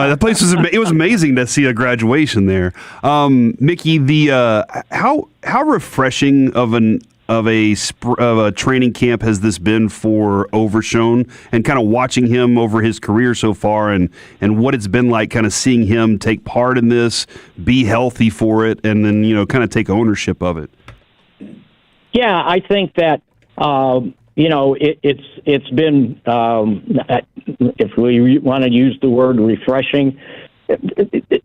That place was amazing to see a graduation there. Mickey, how refreshing of a training camp has this been for Overshone, and kind of watching him over his career so far, and what it's been like kind of seeing him take part in this, be healthy for it, and then kind of take ownership of it? Yeah, I think that it's been, if we want to use the word refreshing,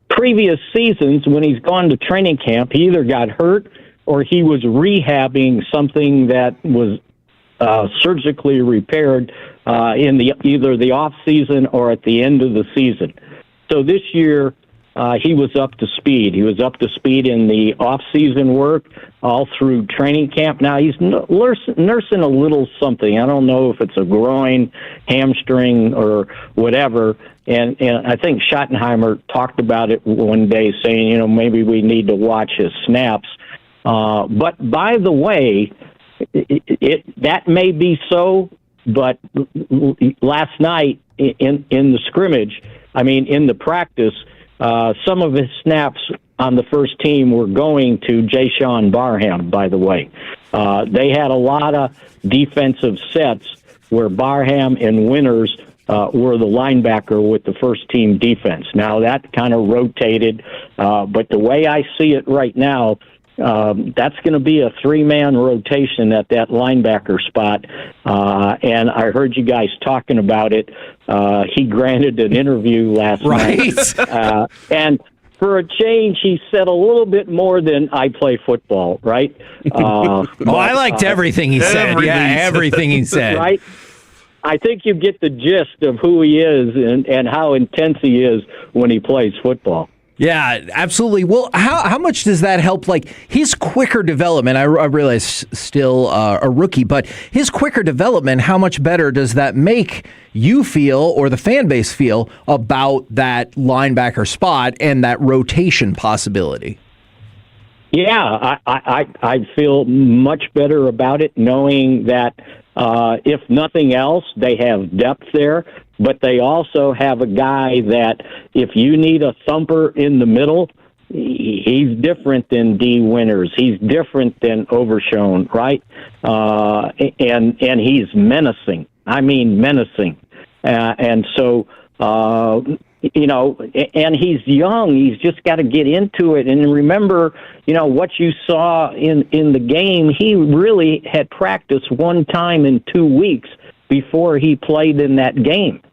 previous seasons when he's gone to training camp, he either got hurt or he was rehabbing something that was surgically repaired in either the off season or at the end of the season. So this year he was up to speed. He was up to speed in the off season work all through training camp. Now he's nursing a little something. I don't know if it's a groin, hamstring, or whatever. And I think Schottenheimer talked about it one day, saying maybe we need to watch his snaps. But by the way, that may be so, but last night in the scrimmage, in the practice, some of his snaps on the first team were going to Jayshon Barham, by the way. They had a lot of defensive sets where Barham and Winters were the linebacker with the first team defense. Now that kind of rotated, but the way I see it right now, that's going to be a 3-man rotation at that linebacker spot. And I heard you guys talking about it. He granted an interview last night. And for a change, he said a little bit more than I play football, right? I liked everything he said. Everything he said. Right? I think you get the gist of who he is and how intense he is when he plays football. Yeah, absolutely. Well, how much does that help? Like his quicker development, I realize still a rookie, but his quicker development, how much better does that make you feel, or the fan base feel, about that linebacker spot and that rotation possibility? Yeah, I feel much better about it, knowing that if nothing else, they have depth there, but they also have a guy that if you need a thumper in the middle, he's different than D. Winters. He's different than Overshone, right? And he's menacing. I mean, menacing. And so, and he's young. He's just got to get into it. And remember, what you saw in the game, he really had practiced one time in 2 weeks before he played in that game.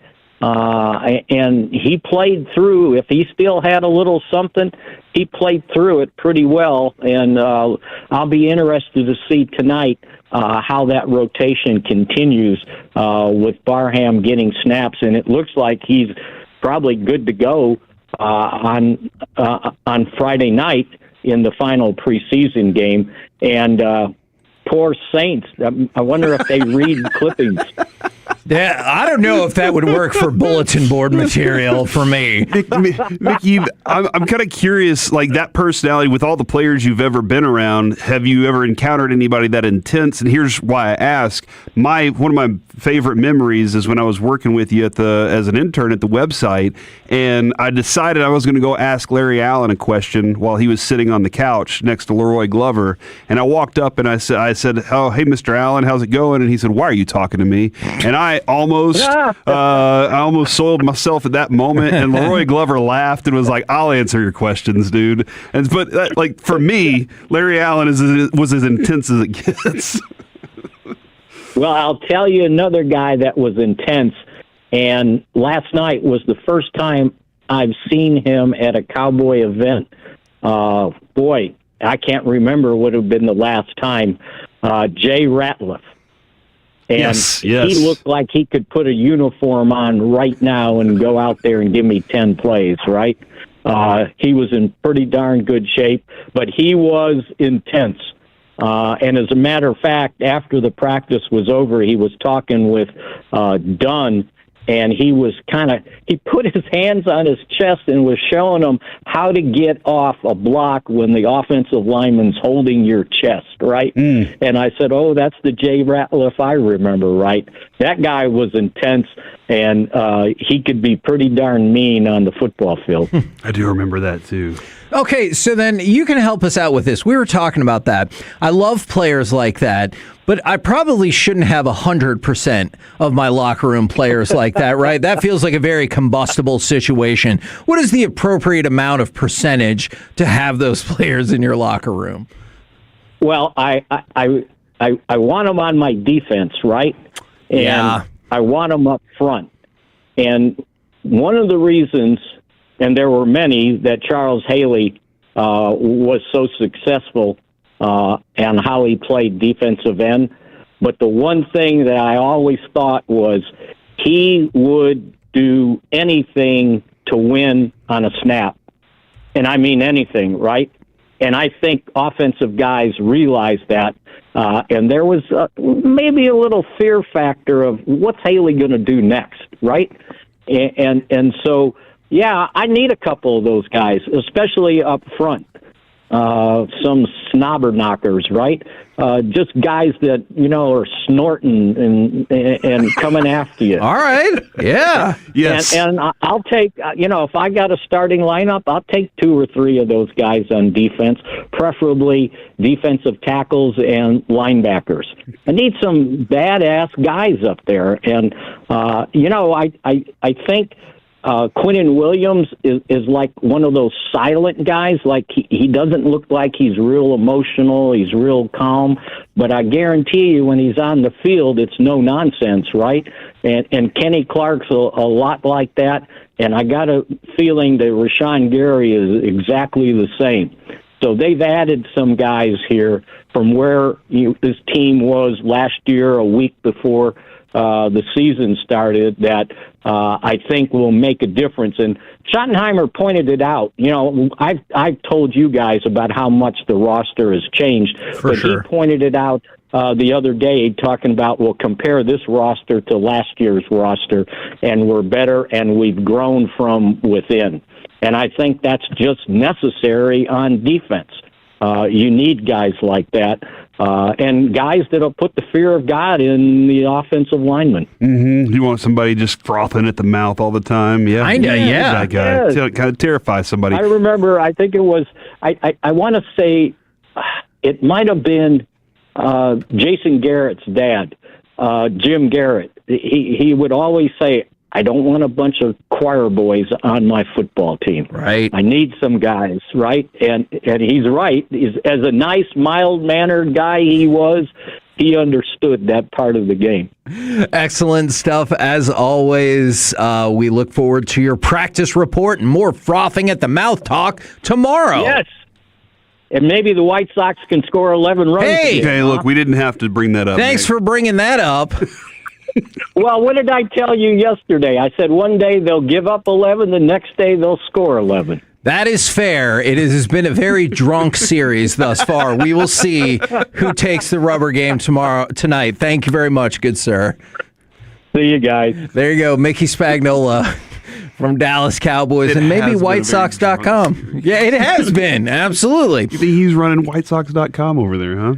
And he played through. If he still had a little something, he played through it pretty well. And I'll be interested to see tonight how that rotation continues with Barham getting snaps. And it looks like he's probably good to go on Friday night in the final preseason game. And poor Saints, I wonder if they read clippings. Yeah, I don't know if that would work for bulletin board material for me. Mickey, I'm kind of curious, like that personality with all the players you've ever been around, have you ever encountered anybody that intense? And here's why I ask. One of my favorite memories is when I was working with you as an intern at the website, and I decided I was going to go ask Larry Allen a question while he was sitting on the couch next to Leroy Glover. And I walked up and I said, "Oh, hey, Mr. Allen, how's it going?" And he said, "Why are you talking to me?" And I I almost soiled myself at that moment, and Leroy Glover laughed and was like, "I'll answer your questions, dude." But like for me, Larry Allen was as intense as it gets. Well, I'll tell you another guy that was intense, and last night was the first time I've seen him at a Cowboy event. Boy, I can't remember what would have been the last time. Jay Ratliff. And yes. He looked like he could put a uniform on right now and go out there and give me 10 plays, right? He was in pretty darn good shape, but he was intense. And as a matter of fact, after the practice was over, he was talking with Dunn, and he put his hands on his chest and was showing him how to get off a block when the offensive lineman's holding your chest, right? And I said, oh, that's the Jay Ratliff I remember, right? That guy was intense, and he could be pretty darn mean on the football field. I do remember that, too. Okay, so then you can help us out with this. We were talking about that. I love players like that, but I probably shouldn't have 100% of my locker room players like that, right? That feels like a very combustible situation. What is the appropriate amount of percentage to have those players in your locker room? Well, I want them on my defense, right? And yeah. I want them up front. And one of the reasons, and there were many, that Charles Haley was so successful and how he played defensive end. But the one thing that I always thought was he would do anything to win on a snap. And I mean anything, right? And I think offensive guys realize that. And there was maybe a little fear factor of what's Haley going to do next, right? And so, yeah, I need a couple of those guys, especially up front. Some snobber knockers, right? Just guys that, are snorting and coming after you. All right. Yeah. Yes. And I'll take, if I got a starting lineup, I'll take 2 or 3 of those guys on defense, preferably defensive tackles and linebackers. I need some badass guys up there. And, I think Quinnen Williams is like one of those silent guys. Like he doesn't look like he's real emotional. He's real calm. But I guarantee you when he's on the field, it's no nonsense, right? And Kenny Clark's a lot like that. And I got a feeling that Rashawn Gary is exactly the same. So they've added some guys here from where this team was last year, a week before the season started, that I think will make a difference. And Schottenheimer pointed it out. I've told you guys about how much the roster has changed, but he pointed it out the other day, talking about, we'll compare this roster to last year's roster, and we're better, and we've grown from within. And I think that's just necessary on defense. You need guys like that. And guys that'll put the fear of God in the offensive lineman. Mm-hmm. You want somebody just frothing at the mouth all the time? Yeah. Kinda, yeah. That guy. Yeah. Kind of terrify somebody. I remember, I think it was, I want to say it might have been Jason Garrett's dad, Jim Garrett. He would always say, I don't want a bunch of choir boys on my football team. Right. I need some guys, right? And he's right. As a nice, mild-mannered guy he understood that part of the game. Excellent stuff, as always. We look forward to your practice report and more frothing at the mouth talk tomorrow. Yes. And maybe the White Sox can score 11 runs. Hey! Okay, look, we didn't have to bring that up. Thanks for bringing that up. Well, what did I tell you yesterday? I said one day they'll give up 11, the next day they'll score 11. That is fair. It has been a very drunk series thus far. We will see who takes the rubber game tonight. Thank you very much, good sir. See you guys. There you go, Mickey Spagnola from Dallas Cowboys and maybe WhiteSox.com. Yeah, it has been. Absolutely. You think he's running WhiteSox.com over there, huh?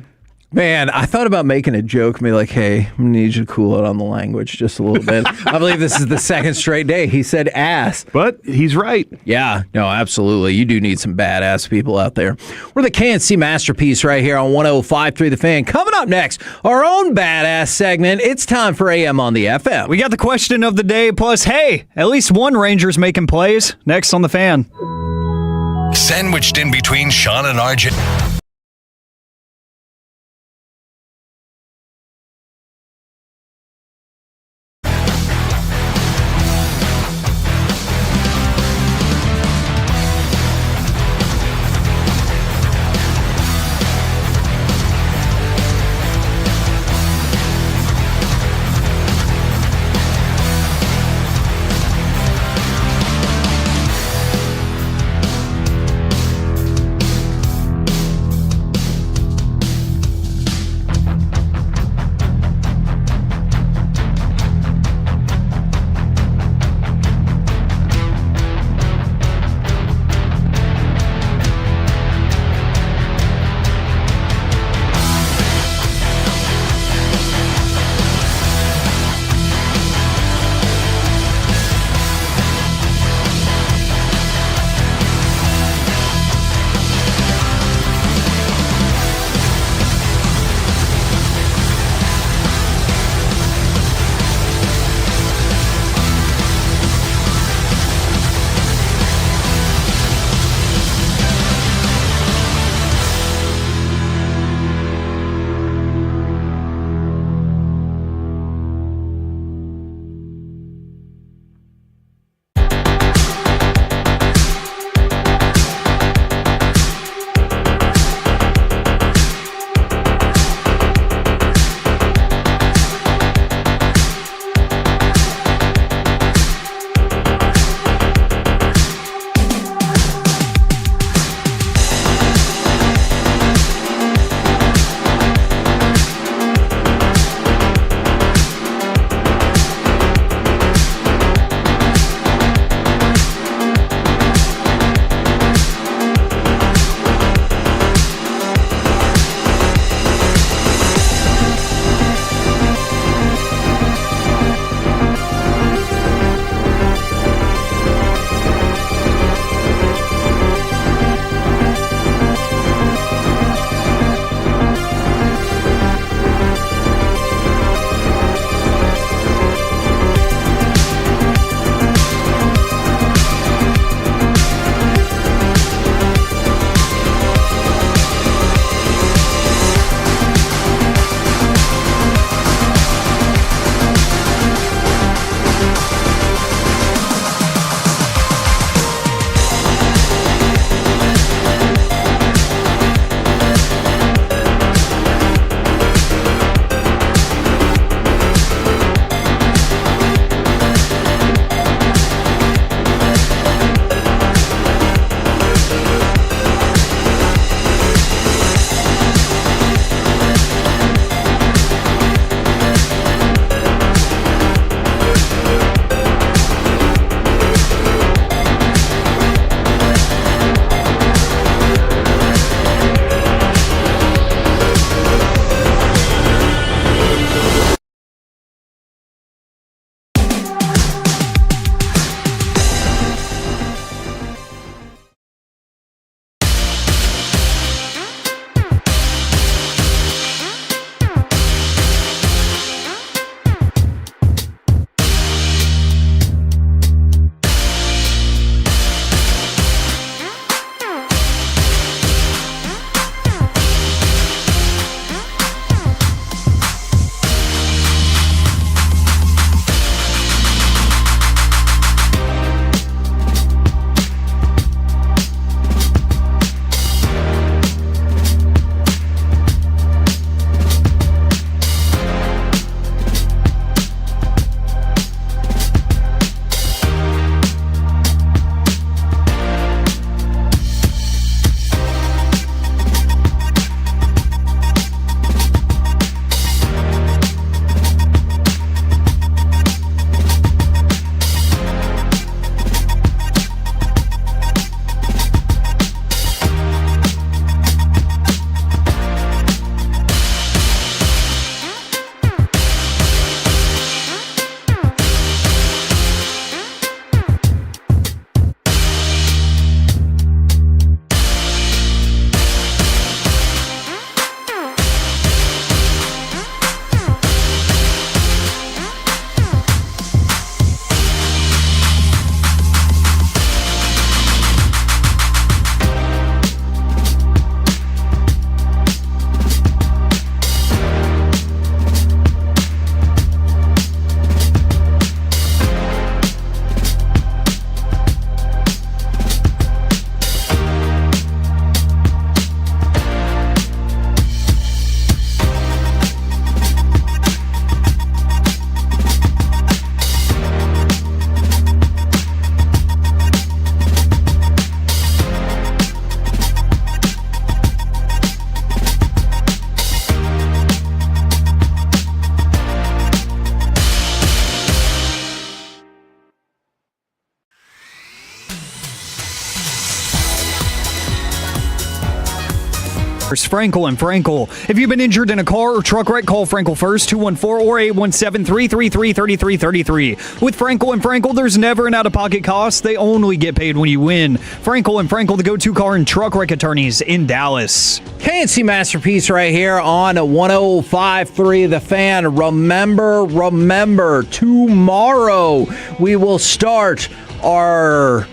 Man, I thought about making a joke, be like, hey, I'm going to need you to cool it on the language just a little bit. I believe this is the second straight day he said ass. But he's right. Yeah, no, absolutely. You do need some badass people out there. We're the KNC Masterpiece right here on 105.3 The Fan. Coming up next, our own badass segment. It's time for AM on the FM. We got the question of the day, plus, hey, at least one Ranger's making plays. Next on The Fan. Sandwiched in between Sean and RJ. Frankel and Frankel. If you've been injured in a car or truck wreck, call Frankel first, 214 or 817-333-3333. With Frankel and Frankel, there's never an out-of-pocket cost. They only get paid when you win. Frankel and Frankel, the go-to car and truck wreck attorneys in Dallas. KNC Masterpiece right here on 105.3 The Fan. Remember, tomorrow we will start our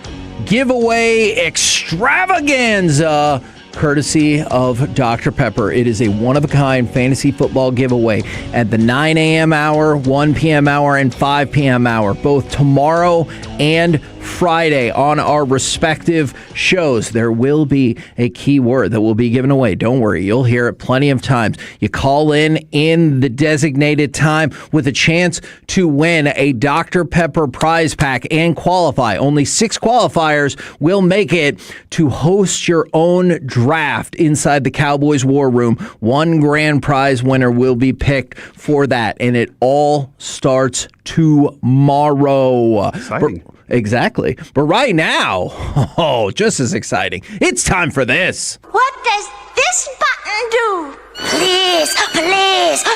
giveaway extravaganza courtesy of Dr. Pepper. It is a one-of-a-kind fantasy football giveaway at the 9 a.m. hour, 1 p.m. hour, and 5 p.m. hour, both tomorrow and Friday on our respective shows. There will be a keyword that will be given away. Don't worry, you'll hear it plenty of times. You call in the designated time with a chance to win a Dr. Pepper prize pack and qualify. Only 6 qualifiers will make it to host your own draft inside the Cowboys War Room. One grand prize winner will be picked for that, and it all starts tomorrow. Exciting. Exactly. But right now, just as exciting, it's time for this. What does this button do? Please,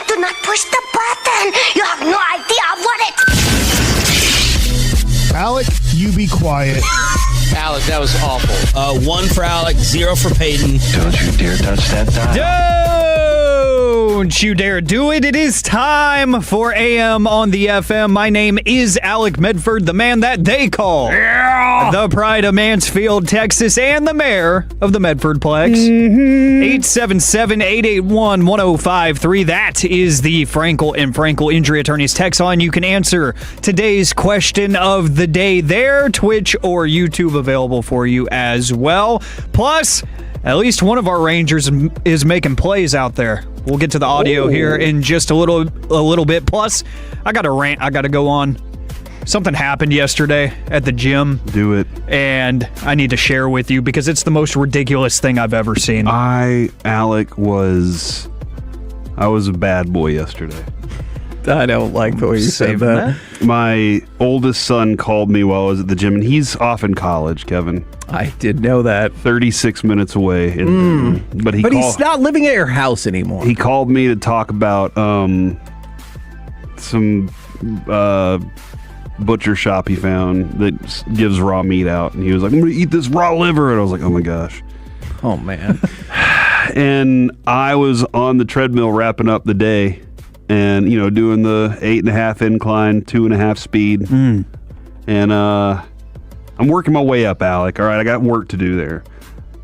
do not push the button. You have no idea what it... Alec, you be quiet. Alec, that was awful. 1 for Alec, 0 for Peyton. Don't you dare touch that dial. Don't you dare do it. It is time for AM on the FM. My name is Alec Medford, the man that they call the pride of Mansfield, Texas, and the mayor of the Medfordplex. 877-881-1053. That is the Frankel and Frankel Injury Attorneys text line. You can answer today's question of the day there. Twitch or YouTube available for you as well. Plus, at least one of our Rangers is making plays out there. We'll get to the audio here in just a little bit. Plus, I got a rant I got to go on. Something happened yesterday at the gym. Do it. And I need to share with you because it's the most ridiculous thing I've ever seen. Alec, was a bad boy yesterday. I don't like the way you said that. My oldest son called me while I was at the gym, and he's off in college, Kevin. I did know that. 36 minutes away. But he's not living at your house anymore. He called me to talk about some butcher shop he found that gives raw meat out. And he was like, I'm going to eat this raw liver. And I was like, oh, my gosh. Oh, man. And I was on the treadmill wrapping up the day and, doing the 8.5 incline, 2.5 speed. And I'm working my way up, Alec. All right, I got work to do there.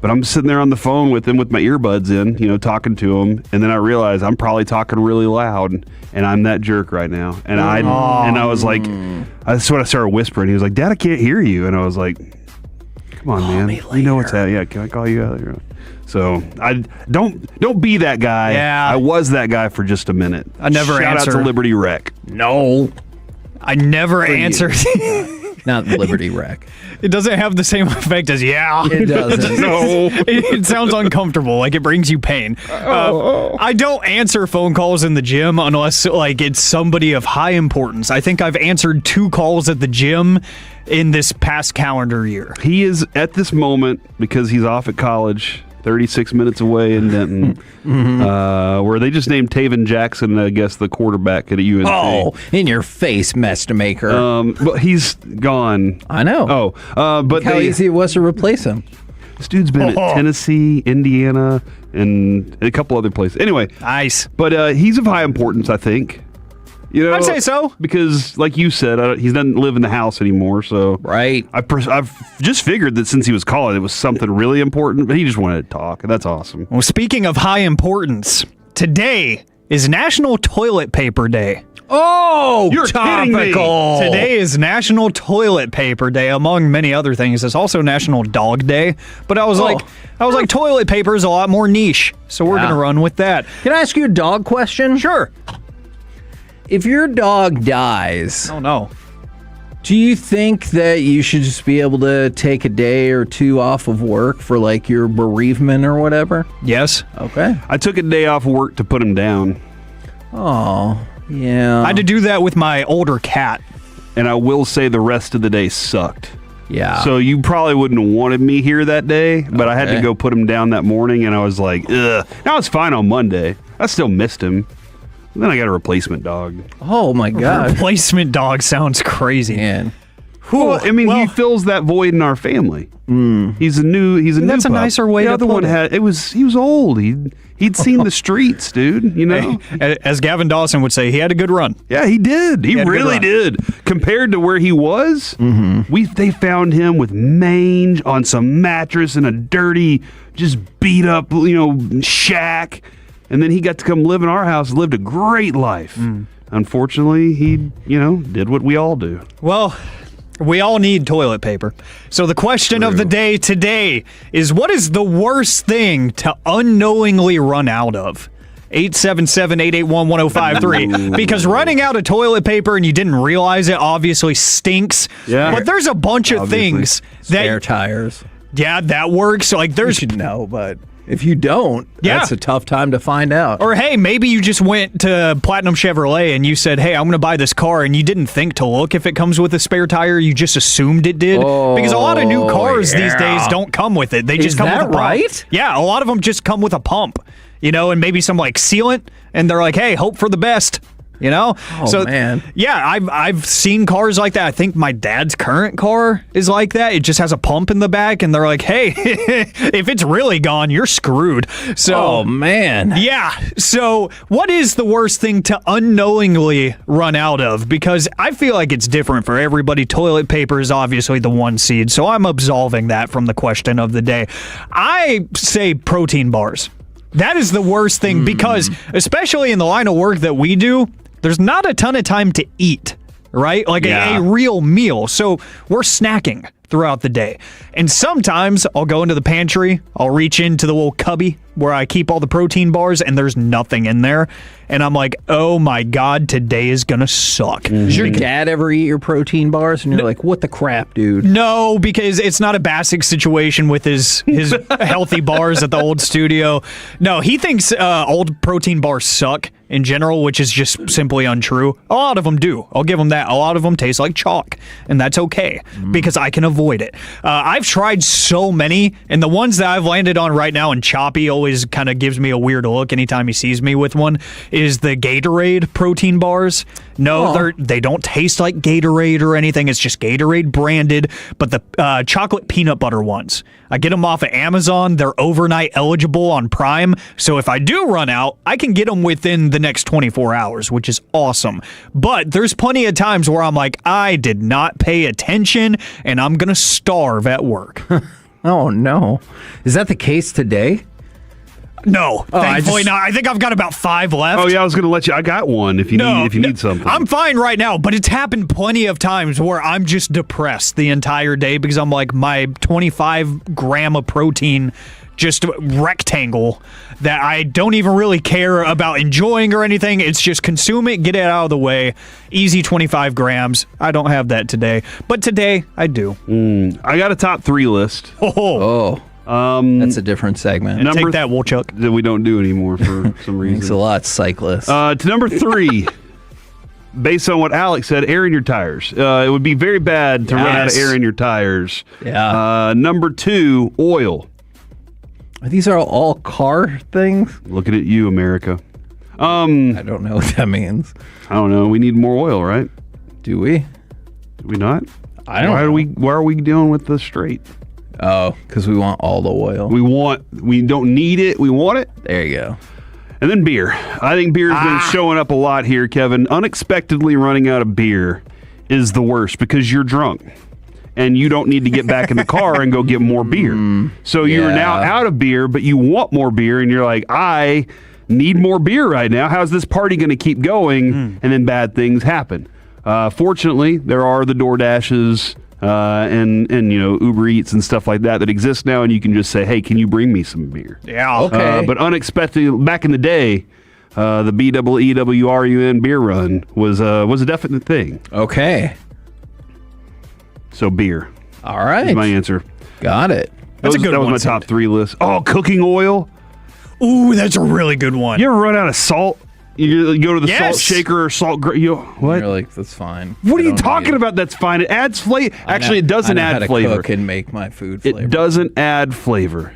But I'm sitting there on the phone with him with my earbuds in, talking to him. And then I realized I'm probably talking really loud, and I'm that jerk right now. And I was like, that's what I started whispering. He was like, Dad, I can't hear you. And I was like, come on, man. You know what's happening. Yeah, can I call you out there? So I don't be that guy. Yeah. I was that guy for just a minute. I never answered. Shout out to Liberty Rec. No. I never answered. Not Liberty Rec. It doesn't have the same effect as It doesn't. No. It sounds uncomfortable, like it brings you pain. I don't answer phone calls in the gym unless it's somebody of high importance. I think I've answered 2 calls at the gym in this past calendar year. He is at this moment, because he's off at college, 36 minutes away in Denton, where they just named Taven Jackson, I guess, the quarterback at UNC. Oh, in your face, mess maker. But he's gone. I know. But how easy it was to replace him. This dude's been at Tennessee, Indiana, and a couple other places. Anyway. Nice. But he's of high importance, I think. I'd say so. Because, like you said, he doesn't live in the house anymore. So right. I've just figured that since he was calling, it was something really important. But he just wanted to talk, and that's awesome. Well, speaking of high importance, today is National Toilet Paper Day. Oh, you're topical. Today is National Toilet Paper Day, among many other things. It's also National Dog Day. But I was like, toilet paper is a lot more niche, so we're going to run with that. Can I ask you a dog question? Sure. If your dog dies, oh no, do you think that you should just be able to take a day or 2 off of work for your bereavement or whatever? Yes. Okay. I took a day off of work to put him down. Oh, yeah. I had to do that with my older cat. And I will say the rest of the day sucked. Yeah. So you probably wouldn't have wanted me here that day, but I had to go put him down that morning, and I was like, ugh. Now it's fine on Monday. I still missed him. And then I got a replacement dog. Oh, my God. Replacement dog sounds crazy. Man. Well, I mean, he fills that void in our family. He's a new. That's a pup. nicer way the to other put one it. He was old. He'd seen the streets, dude. You know, as Gavin Dawson would say, he had a good run. Yeah, he did. He really did. Compared to where he was, they found him with mange on some mattress in a dirty, just beat up, shack, and then he got to come live in our house. Lived a great life. Unfortunately, he did what we all do. Well, we all need toilet paper. So the question of the day today is, what is the worst thing to unknowingly run out of? 877-881-1053. Because running out of toilet paper and you didn't realize it obviously stinks. Yeah. But there's a bunch of things Spare tires. Yeah, that works. Like You should know, but if you don't, that's a tough time to find out. Or hey, maybe you just went to Platinum Chevrolet and you said, hey, I'm going to buy this car, and you didn't think to look if it comes with a spare tire. You just assumed it did. Because a lot of new cars these days don't come with it. They just come with a pump. Right? Yeah, a lot of them just come with a pump, and maybe some like sealant, and they're like, hey, hope for the best. Oh, man. Yeah, I've seen cars like that. I think my dad's current car is like that. It just has a pump in the back, and they're like, hey, if it's really gone, you're screwed. So, oh, man. Yeah. So what is the worst thing to unknowingly run out of? Because I feel like it's different for everybody. Toilet paper is obviously the one seed, so I'm absolving that from the question of the day. I say protein bars. That is the worst thing because, especially in the line of work that we do, there's not a ton of time to eat, right? Like a real meal. So we're snacking throughout the day. And sometimes I'll go into the pantry, I'll reach into the little cubby where I keep all the protein bars, and there's nothing in there. And I'm like, oh my God, today is going to suck. Does your dad ever eat your protein bars? And you're like, what the crap, dude? No, because it's not a basic situation with his healthy bars at the old studio. No, he thinks old protein bars suck in general, which is just simply untrue. A lot of them do. I'll give him that. A lot of them taste like chalk, and that's okay because I can avoid it. I've tried so many, and the ones that I've landed on right now, and Choppy always kind of gives me a weird look anytime he sees me with one, is the Gatorade protein bars. No, they don't taste like Gatorade or anything. It's just Gatorade branded, but the chocolate peanut butter ones, I get them off of Amazon. They're overnight eligible on Prime, so if I do run out, I can get them within the next 24 hours, which is awesome. But there's plenty of times where I'm like, I did not pay attention, and I'm going to starve at work. Oh, no. Is that the case today? No, thankfully not. I think I've got about 5 left. Oh yeah, I was going to let you. I got one if you need something. I'm fine right now, but it's happened plenty of times where I'm just depressed the entire day because I'm like, my 25 gram of protein just rectangle that I don't even really care about enjoying or anything. It's just consume it, get it out of the way. Easy 25 grams. I don't have that today, but today I do. I got a top 3 list. Oh. That's a different segment. Take that, Wolchuk. That we don't do anymore for some reason. Thanks a lot, cyclist. To number 3, based on what Alex said, air in your tires. It would be very bad to run out of air in your tires. Yeah. Number 2, oil. These are all car things? Looking at you, America. I don't know what that means. I don't know. We need more oil, right? Do we? Do we not? I don't know. Why are we dealing with the straight? Oh, because we want all the oil. We don't need it. We want it. There you go. And then beer. I think beer's been showing up a lot here, Kevin. Unexpectedly running out of beer is the worst because you're drunk. And you don't need to get back in the car and go get more beer. So you're now out of beer, but you want more beer, and you're like, I need more beer right now. How's this party going to keep going? And then bad things happen. Fortunately, there are the DoorDashes and Uber Eats and stuff like that exist now, and you can just say, hey, can you bring me some beer? Yeah, okay. But unexpectedly, back in the day, the BEEWRUN beer run was a definite thing. Okay. So beer. All right. Is my answer. Got it. That's a good one. That was my top 3 list. Oh, cooking oil. Ooh, that's a really good one. You ever run out of salt? You go to the Yes. salt shaker or salt. What? You're like, that's fine. What I are you don't talking need about? That's fine. It adds flavor. I Actually, know- it doesn't I know how add to flavor. cook and make my food flavor. It doesn't add flavor.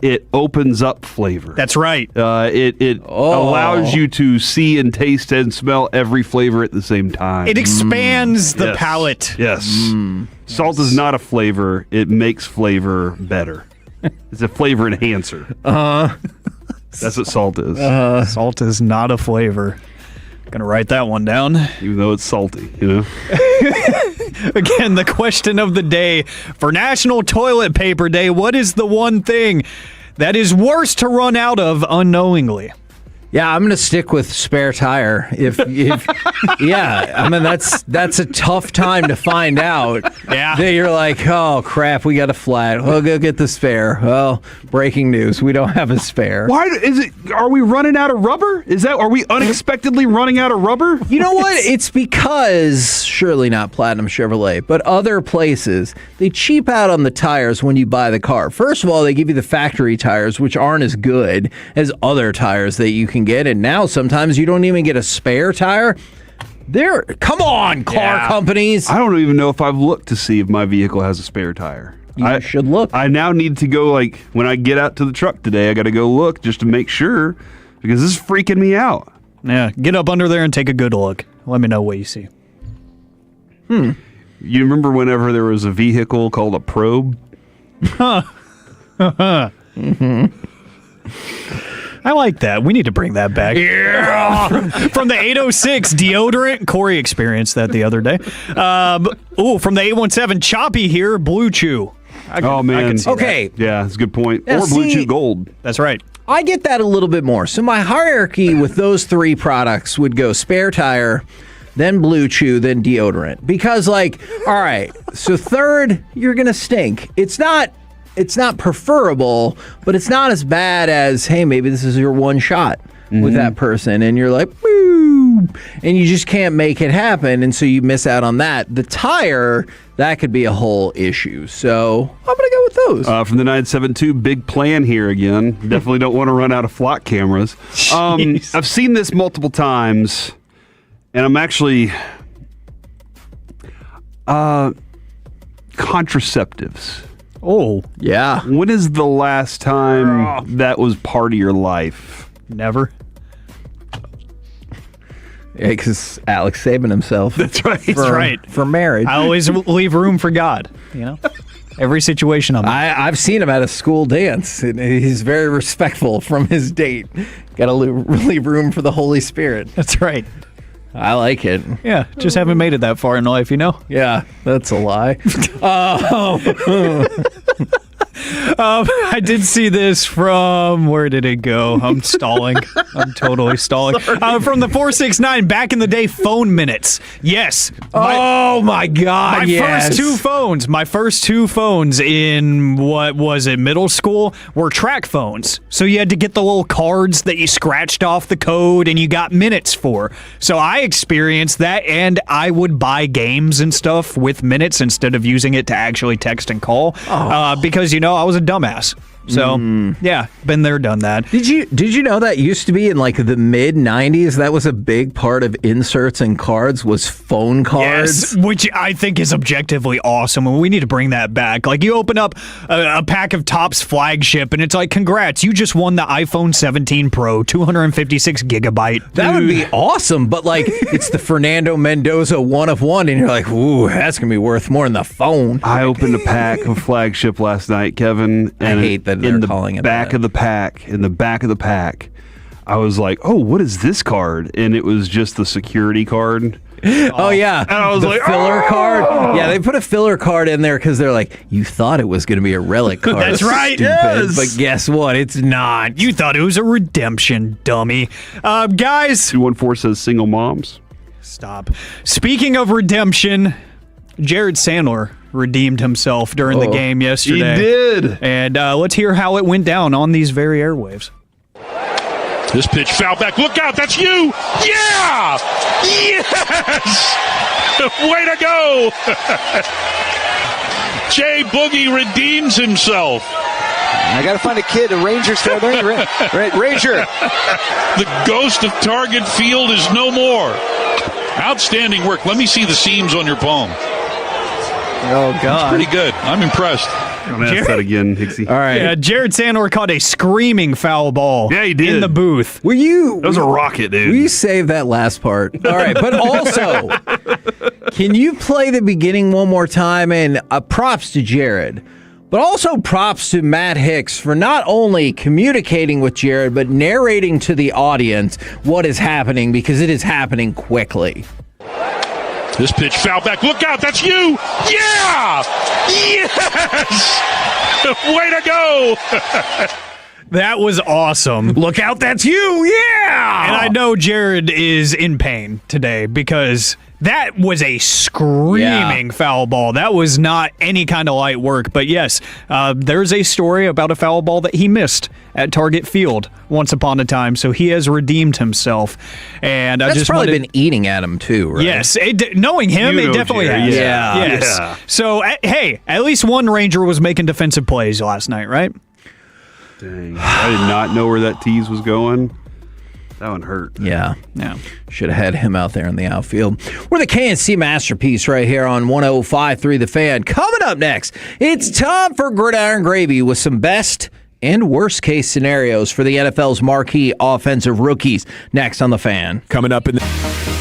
It opens up flavor. That's right. It allows you to see and taste and smell every flavor at the same time. It expands the Yes. palate. Yes. Salt is not a flavor. It makes flavor better. It's a flavor enhancer. That's what salt is. Salt is not a flavor. Gonna write that one down. Even though it's salty, you know? Again, the question of the day for National Toilet Paper Day: what is the one thing that is worse to run out of unknowingly? Yeah, I'm gonna stick with spare tire. If yeah, I mean that's a tough time to find out. Yeah, that you're like, oh crap, we got a flat. We'll go get the spare. Well, breaking news, we don't have a spare. Why is it? Are we running out of rubber? Are we unexpectedly running out of rubber? You know what? It's because surely not Platinum Chevrolet, but other places they cheap out on the tires when you buy the car. First of all, they give you the factory tires, which aren't as good as other tires that you can get, and now sometimes you don't even get a spare tire. Come on, car companies. I don't even know if I've looked to see if my vehicle has a spare tire. You should look. I now need to go, like, when I get out to the truck today, I got to go look just to make sure, because this is freaking me out. Yeah, get up under there and take a good look. Let me know what you see. You remember whenever there was a vehicle called a probe? I like that. We need to bring that back. Yeah. From the 806 deodorant. Corey experienced that the other day. From the 817 Choppy here, Blue Chew. Man. Okay. Yeah, that's a good point. Now, Or Blue see- Chew Gold. That's right. I get that a little bit more. So my hierarchy with those three products would go spare tire, then Blue Chew, then deodorant. Because, like, all right, so third, you're going to stink. It's not preferable, but it's not as bad as, hey, maybe this is your one shot with that person, and you're like, woo, and you just can't make it happen, and so you miss out on that. The tire, that could be a whole issue. So I'm going to go with those. From the 972, big plan here again. Definitely don't want to run out of flock cameras. I've seen this multiple times, and I'm actually... contraceptives. Oh, yeah. When is the last time that was part of your life? Never. Yeah, because Alex saving himself. That's right. That's right. For marriage. I always leave room for God, you know? Every situation I'm in. I've seen him at a school dance. And he's very respectful from his date. Got to leave room for the Holy Spirit. That's right. I like it. Yeah, just haven't made it that far in life, you know? Yeah, that's a lie. I did see this from, where did it go? I'm stalling. I'm totally stalling. From the 469, back in the day, phone minutes. Yes. My God, My first two phones in, what was it, middle school, were track phones. So you had to get the little cards that you scratched off the code and you got minutes for. So I experienced that, and I would buy games and stuff with minutes instead of using it to actually text and call. Because, you know, I was a dumbass. So, yeah, been there, done that. Did you know that used to be in like the mid 90s? That was a big part of inserts and cards was phone cards. Yes, which I think is objectively awesome, and we need to bring that back. Like, you open up a pack of Topps flagship, and it's like, congrats, you just won the iPhone 17 Pro, 256 gigabyte. That would be awesome, but like, it's the Fernando Mendoza 1 of 1, and you're like, ooh, that's going to be worth more than the phone. I opened a pack of flagship last night, Kevin. And I hate that they're calling it back that. of the pack, in the back of the pack, I was like, oh, what is this card? And it was just the security card. Oh, yeah. And I was the like, filler oh! card. Yeah, they put a filler card in there because they're like, you thought it was going to be a relic card. That's right. Stupid. Yes. But guess what? It's not. You thought it was a redemption, dummy. Guys. 214 says single moms. Stop. Speaking of redemption, Jared Sandler redeemed himself during the game yesterday. He did. And let's hear how it went down on these very airwaves. This pitch foul back. Look out. That's you. Yeah. Yes. Way to go. Jay Boogie redeems himself. I got to find a kid, a Rangers fan. Ranger. The ghost of Target Field is no more. Outstanding work. Let me see the seams on your palm. Oh, God. It's pretty good. I'm impressed. I'm going to ask that again, Hicksy. All right. Yeah, Jared Sandor caught a screaming foul ball. Yeah, he did. In the booth. Will you? That was a rocket, dude. Will you save that last part? All right, but also, can you play the beginning one more time? And props to Jared, but also props to Matt Hicks for not only communicating with Jared, but narrating to the audience what is happening, because it is happening quickly. This pitch foul back. Look out. That's you. Yeah. Yes. Way to go. That was awesome. Look out. That's you. Yeah. And I know Jared is in pain today because that was a screaming foul ball. That was not any kind of light work. But yes, there's a story about a foul ball that he missed at Target Field once upon a time. So he has redeemed himself. And That's I just probably been eating at him too, right? Yes, knowing him, it definitely has. Yeah. Yes. Yeah. So hey, at least one Ranger was making defensive plays last night, right? Dang, I did not know where that tease was going. That one hurt. Yeah. Should have had him out there in the outfield. We're the KNC Masterpiece right here on 105.3 The Fan. Coming up next, it's time for Gridiron Gravy with some best and worst case scenarios for the NFL's marquee offensive rookies. Next on The Fan. Coming up in the...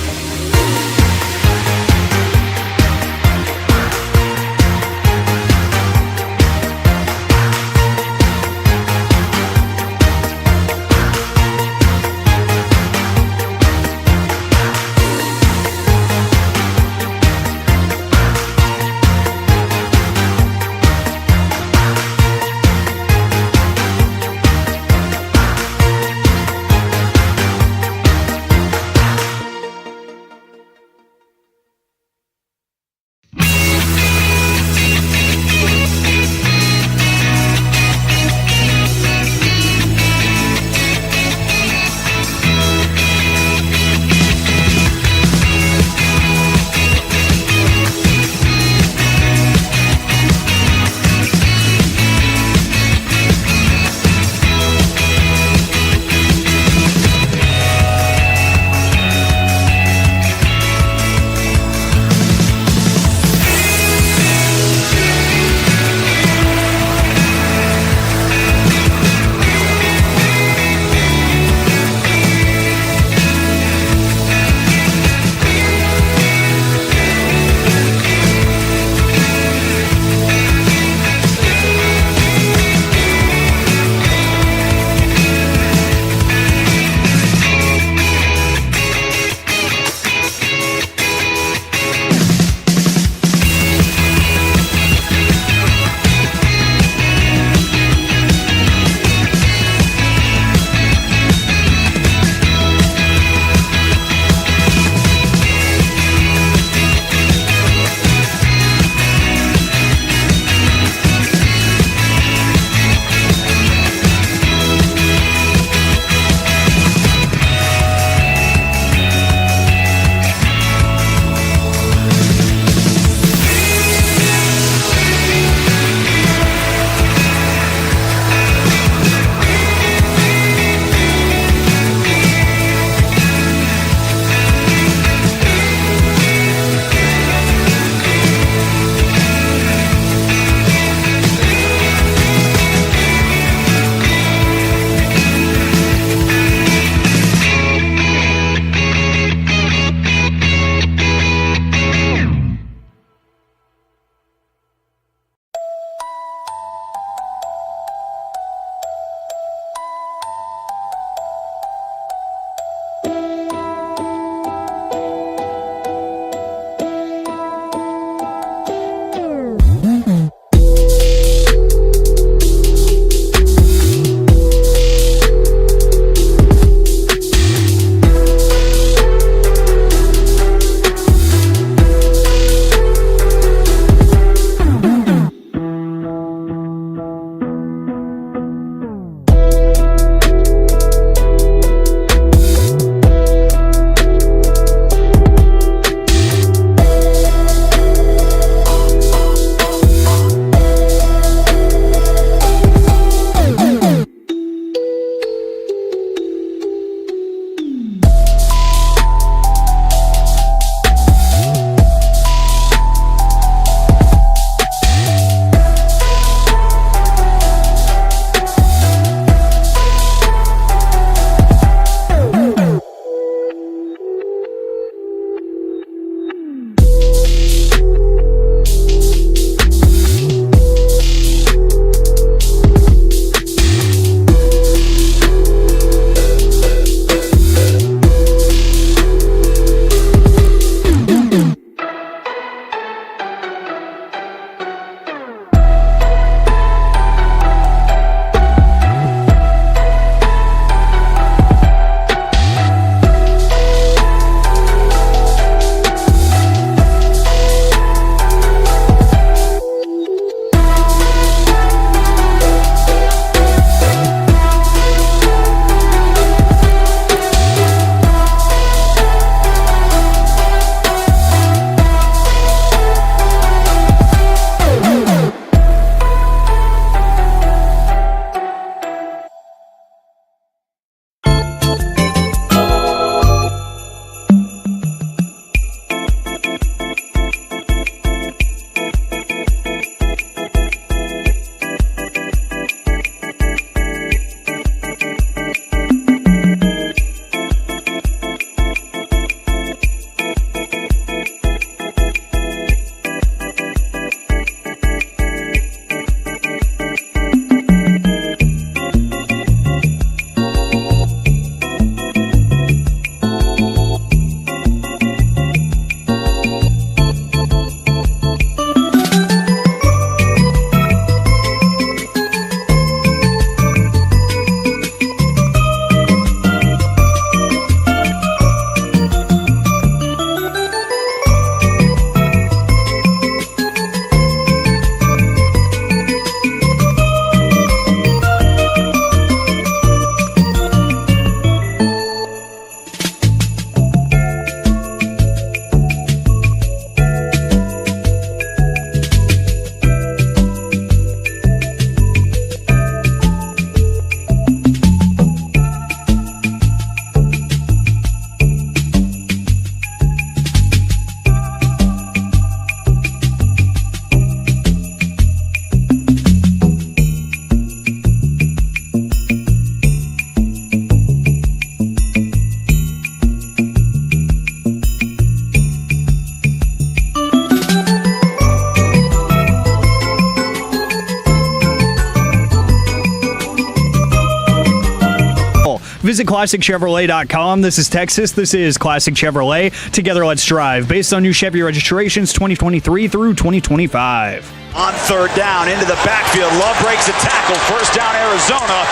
Visit ClassicChevrolet.com. This is Texas. This is Classic Chevrolet. Together, let's drive. Based on new Chevy registrations 2023 through 2025. On third down, into the backfield. Love breaks a tackle. First down, Arizona.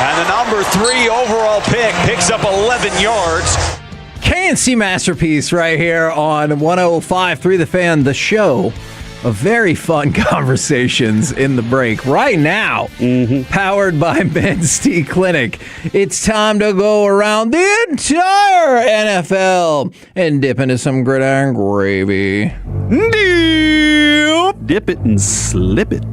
And the number 3 overall pick picks up 11 yards. KNC masterpiece right here on 105.3 The Fan, the show of very fun conversations in the break. Right now, powered by Men's T Clinic. It's time to go around the entire NFL and dip into some gridiron gravy. Dip it and slip it.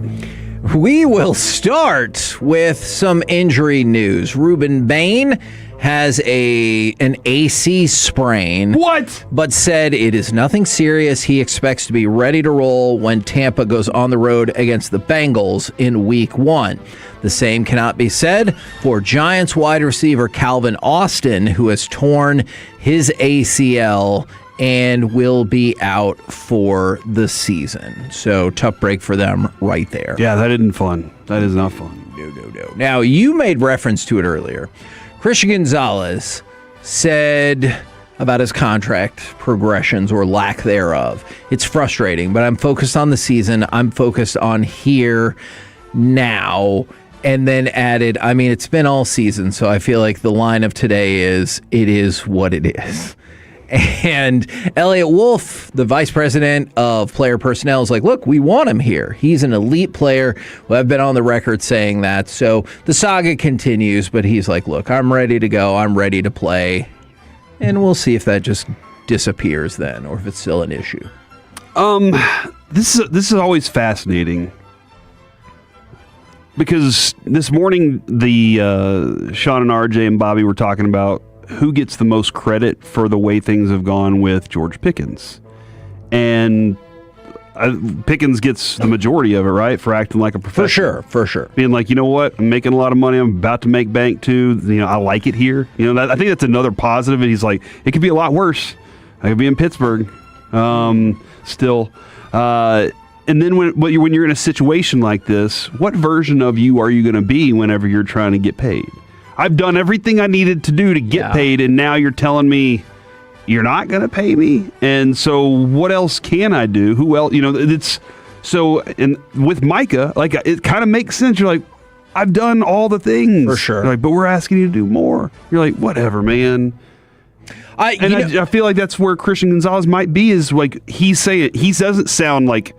We will start with some injury news. Ruben Bain has an AC sprain. What? But said it is nothing serious. He expects to be ready to roll when Tampa goes on the road against the Bengals in Week 1. The same cannot be said for Giants wide receiver Calvin Austin, who has torn his ACL and will be out for the season. So tough break for them right there. Yeah, that isn't fun. That is not fun. No. Now, you made reference to it earlier. Christian Gonzalez said about his contract progressions or lack thereof. It's frustrating, but I'm focused on the season. I'm focused on here now. And then added, I mean, it's been all season, so I feel like the line of today is, it is what it is. And Elliot Wolf, the vice president of player personnel, is like, look, we want him here. He's an elite player. Well, I've been on the record saying that. So the saga continues, but he's like, look, I'm ready to go. I'm ready to play. And we'll see if that just disappears then or if it's still an issue. This is always fascinating. Because this morning, the Sean and RJ and Bobby were talking about who gets the most credit for the way things have gone with George Pickens. And Pickens gets the majority of it, right? For acting like a professional. For sure. Being like, you know what? I'm making a lot of money. I'm about to make bank too. You know, I like it here. You know, I think that's another positive. And he's like, it could be a lot worse. I could be in Pittsburgh still. And then when you're in a situation like this, what version of you are you going to be whenever you're trying to get paid? I've done everything I needed to do to get paid, and now you're telling me you're not going to pay me? And so what else can I do? Who else? You know, it's so, and with Micah, like, it kind of makes sense. You're like, I've done all the things. For sure. Like, but we're asking you to do more. You're like, whatever, man. I feel like that's where Christian Gonzalez might be, is like, he's saying, he doesn't sound like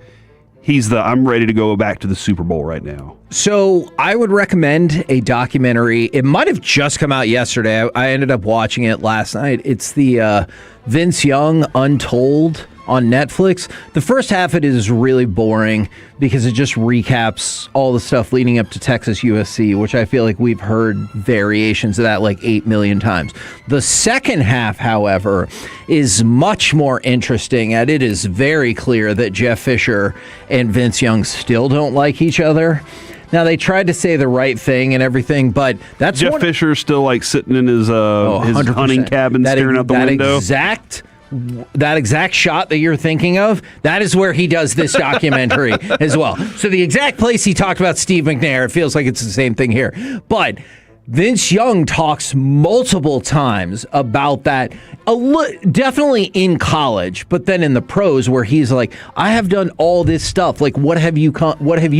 he's I'm ready to go back to the Super Bowl right now. So I would recommend a documentary. It might have just come out yesterday. I ended up watching it last night. It's the Vince Young Untold on Netflix. The first half of it is really boring because it just recaps all the stuff leading up to Texas USC, which I feel like we've heard variations of that like 8 million times. The second half, however, is much more interesting, and it is very clear that Jeff Fisher and Vince Young still don't like each other. Now, they tried to say the right thing and everything, but that's Jeff Fisher's still like sitting in his hunting cabin staring out the window. That exact shot that you're thinking of, that is where he does this documentary as well. So the exact place he talked about Steve McNair, it feels like it's the same thing here. But Vince Young talks multiple times about that, definitely in college, but then in the pros where he's like, I have done all this stuff. Like, what have you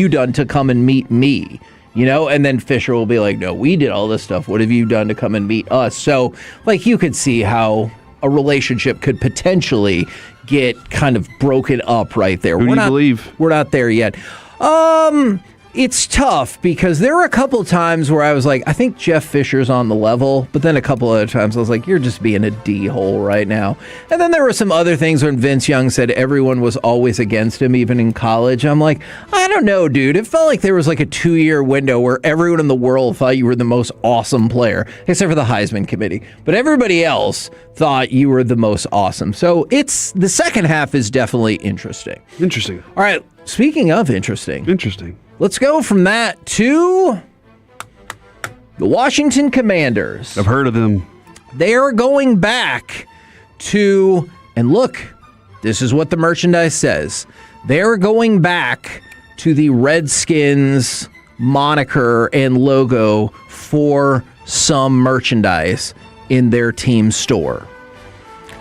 done to come and meet me? You know, and then Fisher will be like, no, we did all this stuff. What have you done to come and meet us? So, like, you could see how a relationship could potentially get kind of broken up right there. Who do you believe? We're not there yet. It's tough because there were a couple times where I was like, I think Jeff Fisher's on the level, but then a couple other times I was like, you're just being a D-hole right now. And then there were some other things when Vince Young said everyone was always against him, even in college. I'm like, I don't know, dude. It felt like there was like a 2-year window where everyone in the world thought you were the most awesome player, except for the Heisman Committee. But everybody else thought you were the most awesome. So the second half is definitely interesting. Interesting. All right. Speaking of interesting. Let's go from that to the Washington Commanders. I've heard of them. They are going back to, and look, this is what the merchandise says. They're going back to the Redskins moniker and logo for some merchandise in their team store.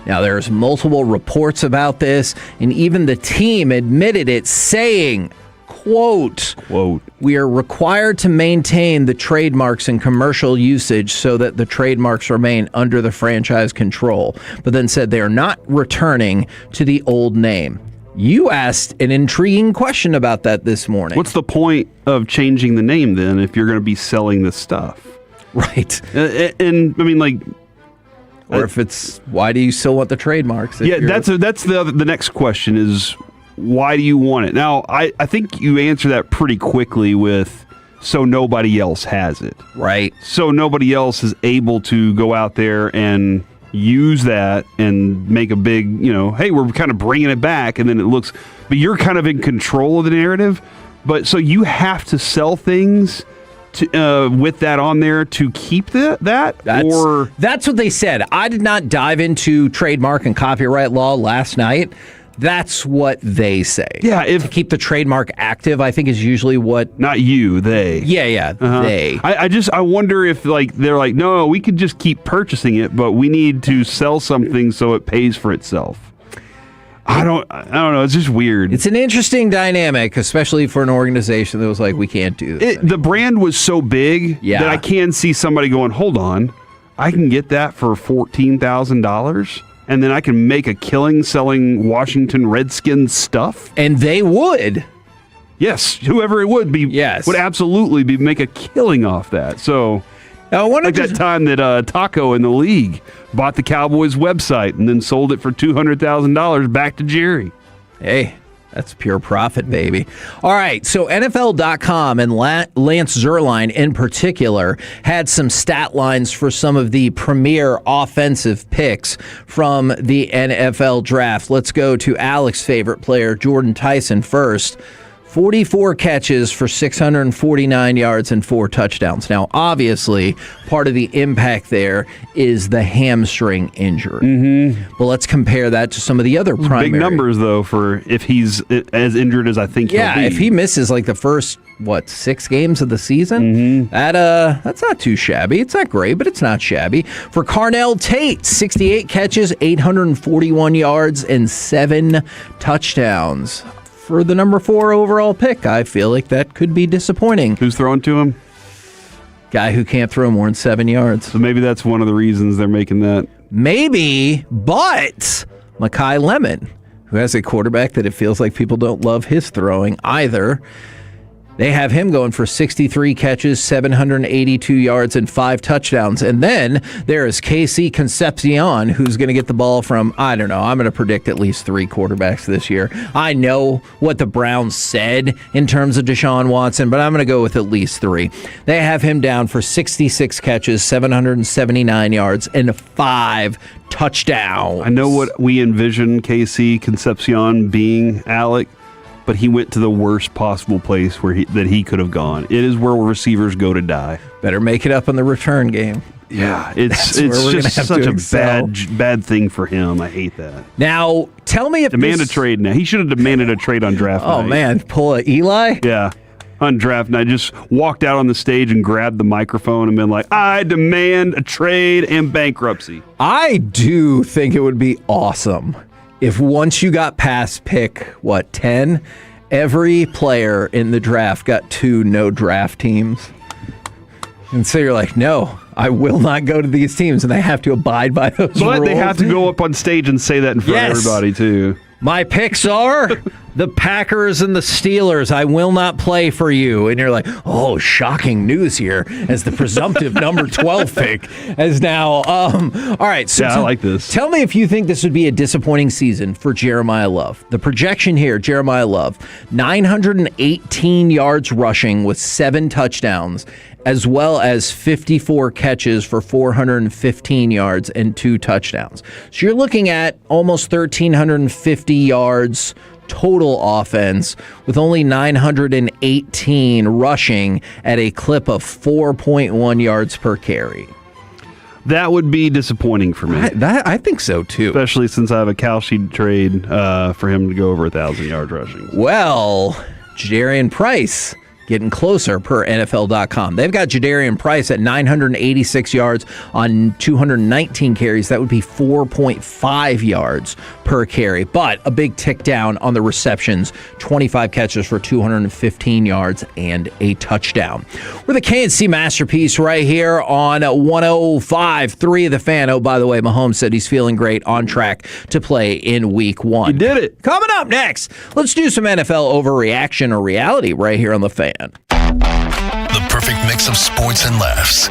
Now, there's multiple reports about this, and even the team admitted it, saying, quote, "We are required to maintain the trademarks and commercial usage so that the trademarks remain under the franchise control," but then said they are not returning to the old name. You asked an intriguing question about that this morning. What's the point of changing the name then if you're going to be selling this stuff? Right. And I mean, like... Or if it's, why do you still want the trademarks? Yeah, that's the next question is, why do you want it? Now, I think you answer that pretty quickly with, so nobody else has it. Right. So nobody else is able to go out there and use that and make a big, hey, we're kind of bringing it back, and then it looks, but you're kind of in control of the narrative. But so you have to sell things with that on there to keep that's what they said. I did not dive into trademark and copyright law last night. That's what they say. Yeah, to keep the trademark active, I think is usually what. Not you, they. Yeah, they. I wonder if they're like, no, we could just keep purchasing it, but we need to sell something so it pays for itself. I don't know. It's just weird. It's an interesting dynamic, especially for an organization that was like, we can't do this. The brand was so big that I can see somebody going, hold on, I can get that for $14,000, and then I can make a killing selling Washington Redskins stuff. And they would. Yes, whoever it would be would absolutely make a killing off that. So... Now, I wonder that time that Taco in the league bought the Cowboys website and then sold it for $200,000 back to Jerry. Hey, that's pure profit, baby. All right, so NFL.com and Lance Zierlein in particular had some stat lines for some of the premier offensive picks from the NFL draft. Let's go to Alex's favorite player, Jordan Tyson, first. 44 catches for 649 yards and 4 touchdowns. Now, obviously, part of the impact there is the hamstring injury. Mm-hmm. But let's compare that to some of the other primary. Big numbers, though, for if he's as injured as I think he'll be. Yeah, if he misses like the first, 6 games of the season, that's not too shabby. It's not great, but it's not shabby. For Carnell Tate, 68 catches, 841 yards, and 7 touchdowns. For the number 4 overall pick, I feel like that could be disappointing. Who's throwing to him? Guy who can't throw more than 7 yards. So maybe that's one of the reasons they're making that. Maybe, but Mekhi Lemon, who has a quarterback that it feels like people don't love his throwing either. They have him going for 63 catches, 782 yards, and 5 touchdowns. And then there is KC Concepcion, who's going to get the ball from, I don't know, I'm going to predict at least 3 quarterbacks this year. I know what the Browns said in terms of Deshaun Watson, but I'm going to go with at least 3. They have him down for 66 catches, 779 yards, and 5 touchdowns. I know what we envision KC Concepcion being, Alec, but he went to the worst possible place that he could have gone. It is where receivers go to die. Better make it up in the return game. Yeah, it's just such a bad thing for him. I hate that. Now, tell me if a trade now. He should have demanded a trade on draft night. Oh, man, pull a Eli? Yeah. On draft night, just walked out on the stage and grabbed the microphone and been like, I demand a trade and bankruptcy. I do think it would be awesome if once you got past pick, 10, every player in the draft got 2 no draft teams. And so you're like, no, I will not go to these teams, and they have to abide by those rules. But they have to go up on stage and say that in front of everybody, too. My picks are the Packers and the Steelers. I will not play for you. And you're like, oh, shocking news here as the presumptive number 12 pick is now. All right. So I like this. Tell me if you think this would be a disappointing season for Jeremiah Love. The projection here, Jeremiah Love, 918 yards rushing with 7 touchdowns, as well as 54 catches for 415 yards and 2 touchdowns. So you're looking at almost 1,350 yards total offense with only 918 rushing at a clip of 4.1 yards per carry. That would be disappointing for me. I think so, too. Especially since I have a Cal Sheet trade for him to go over 1,000 yards rushing. Well, Jadarian Price getting closer per NFL.com. They've got Jadarian Price at 986 yards on 219 carries. That would be 4.5 yards per carry, but a big tick down on the receptions, 25 catches for 215 yards and a touchdown. We're the KNC Masterpiece right here on 105.3 The Fan. Oh, by the way, Mahomes said he's feeling great, on track to play in week 1. He did it. Coming up next, let's do some NFL overreaction or reality right here on The Fan. The perfect mix of sports and laughs.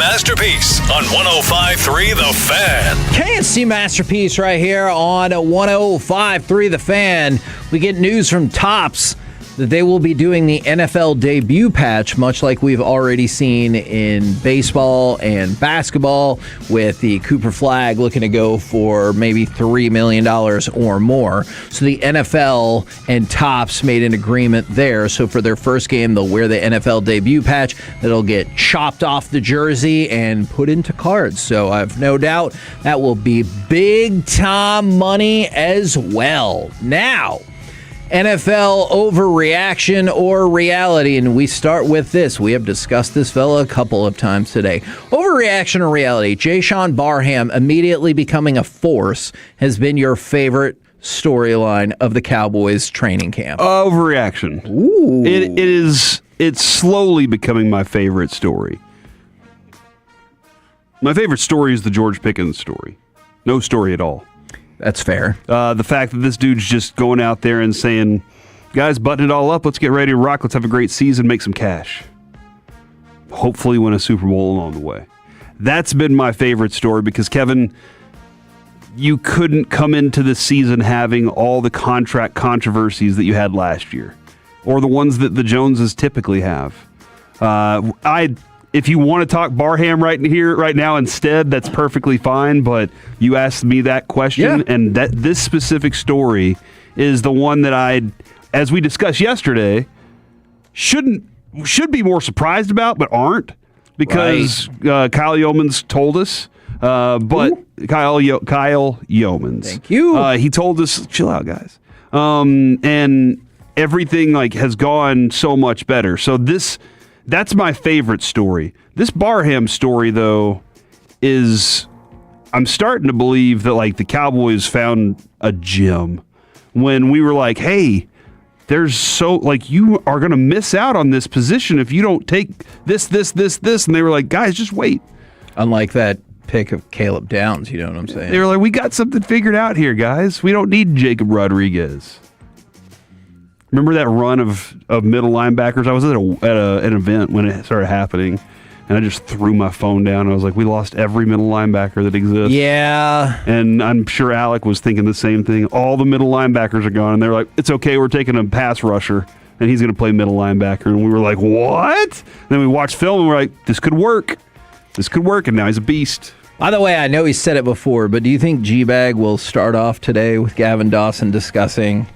Masterpiece on 105.3 The Fan. KNC Masterpiece right here on 105.3 The Fan. We get news from Topps that they will be doing the NFL debut patch, much like we've already seen in baseball and basketball, with the Cooper flag looking to go for maybe $3 million or more. So the NFL and Topps made an agreement there. So for their first game, they'll wear the NFL debut patch that'll get chopped off the jersey and put into cards. So I have no doubt that will be big time money as well. Now, NFL overreaction or reality, and we start with this. We have discussed this fella a couple of times today. Overreaction or reality? Jayshon Barham immediately becoming a force has been your favorite storyline of the Cowboys training camp. Overreaction. Ooh. It's slowly becoming my favorite story. My favorite story is the George Pickens story. No story at all. That's fair. The fact that this dude's just going out there and saying, guys, button it all up. Let's get ready to rock. Let's have a great season. Make some cash. Hopefully win a Super Bowl along the way. That's been my favorite story because, Kevin, you couldn't come into this season having all the contract controversies that you had last year or the ones that the Joneses typically have. If you want to talk Barham right now instead, that's perfectly fine. But you asked me that question, and that this specific story is the one that as we discussed yesterday, should be more surprised about, but aren't, because Kyle Yeomans told us. But Kyle Yeomans, thank you. He told us, chill out, guys, and everything has gone so much better. So that's my favorite story. This Barham story, though, I'm starting to believe that the Cowboys found a gem when we were like, hey, you are going to miss out on this position if you don't take this. And they were like, guys, just wait. Unlike that pick of Caleb Downs, you know what I'm saying? They were like, we got something figured out here, guys. We don't need Jacob Rodriguez. Remember that run of middle linebackers? I was at an event when it started happening, and I just threw my phone down. I was like, we lost every middle linebacker that exists. Yeah. And I'm sure Alec was thinking the same thing. All the middle linebackers are gone. And they're like, it's okay, we're taking a pass rusher, and he's going to play middle linebacker. And we were like, what? And then we watched film, and we're like, this could work. This could work, and now he's a beast. By the way, I know he said it before, but do you think G-Bag will start off today with Gavin Dawson discussing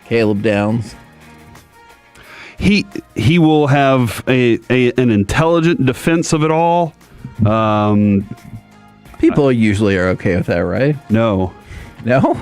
Caleb Downs? He will have an intelligent defense of it all. People usually are okay with that, right? No. No?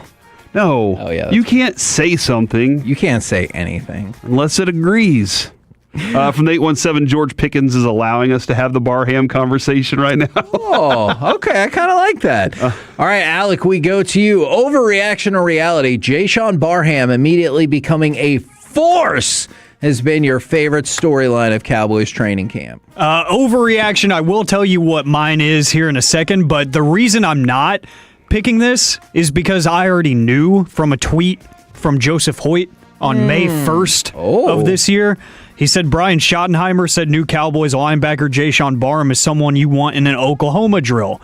No. Oh, yeah. You can't say something. You can't say anything. Unless it agrees. From the 817, George Pickens is allowing us to have the Barham conversation right now. Oh, okay. I kind of like that. All right, Alec, we go to you. Overreaction or reality? Jayshon Barham immediately becoming a force has been your favorite storyline of Cowboys training camp. Overreaction, I will tell you what mine is here in a second, but the reason I'm not picking this is because I already knew from a tweet from Joseph Hoyt on May 1st of this year. He said Brian Schottenheimer said new Cowboys linebacker Jayshon Barham is someone you want in an Oklahoma drill.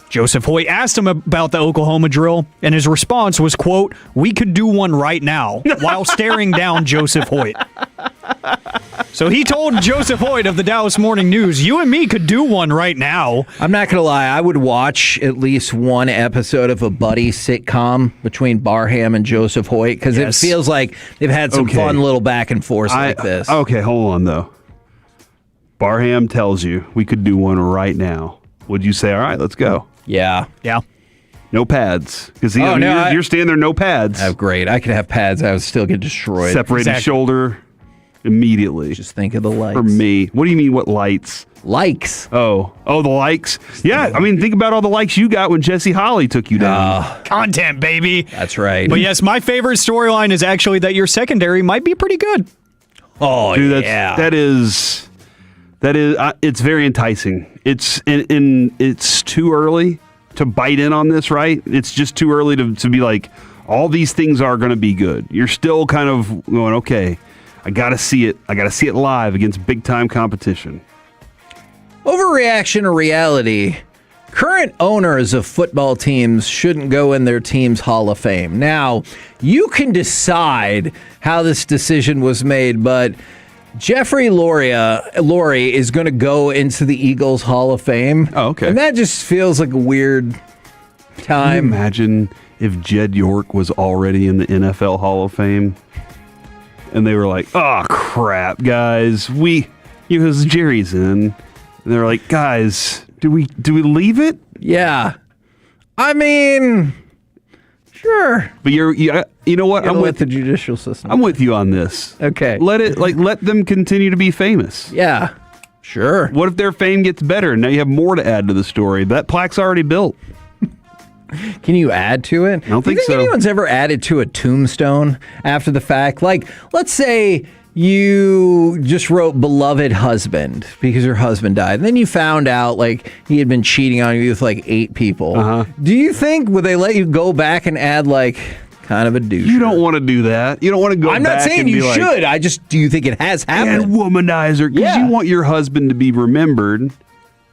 Joseph Hoyt asked him about the Oklahoma drill, and his response was, quote, we could do one right now, while staring down Joseph Hoyt. So he told Joseph Hoyt of the Dallas Morning News, you and me could do one right now. I'm not going to lie. I would watch at least one episode of a buddy sitcom between Barham and Joseph Hoyt, because it feels like they've had some fun little back and forth like this. Okay, hold on, though. Barham tells you we could do one right now. Would you say, all right, let's go? Yeah. Yeah. No pads. Because you're standing there, no pads. Oh, great. I could have pads. I would still get destroyed. Separated shoulder immediately. Just think of the lights. For me. What do you mean, what lights? Likes. Oh, the likes? Yeah, I mean, think about all the likes you got when Jesse Holly took you down. Content, baby. That's right. But yes, my favorite storyline is actually that your secondary might be pretty good. Oh, dude, yeah. That is, it's very enticing. It's too early to bite in on this, right? It's just too early to be like, all these things are going to be good. You're still kind of going, okay, I got to see it. I got to see it live against big-time competition. Overreaction or reality? Current owners of football teams shouldn't go in their team's Hall of Fame. Now, you can decide how this decision was made, but Jeffrey Lurie is going to go into the Eagles Hall of Fame. Oh, okay. And that just feels like a weird time. Can you imagine if Jed York was already in the NFL Hall of Fame? And they were like, oh, crap, guys. Because Jerry's in. And they're like, guys, do we leave it? Yeah. I mean, sure. But you know what? I'm with the judicial system. I'm with you on this. Okay. Let them continue to be famous. Yeah. Sure. What if their fame gets better? Now you have more to add to the story. That plaque's already built. Can you add to it? I don't think so. Anyone's ever added to a tombstone after the fact? Like, let's say you just wrote beloved husband because your husband died. And then you found out like he had been cheating on you with like 8 people. Do you think, would they let you go back and add like kind of a douche? You don't want to do that. You don't want to go back. I'm not saying you like, should. Do you think it has happened? And womanizer. Because you want your husband to be remembered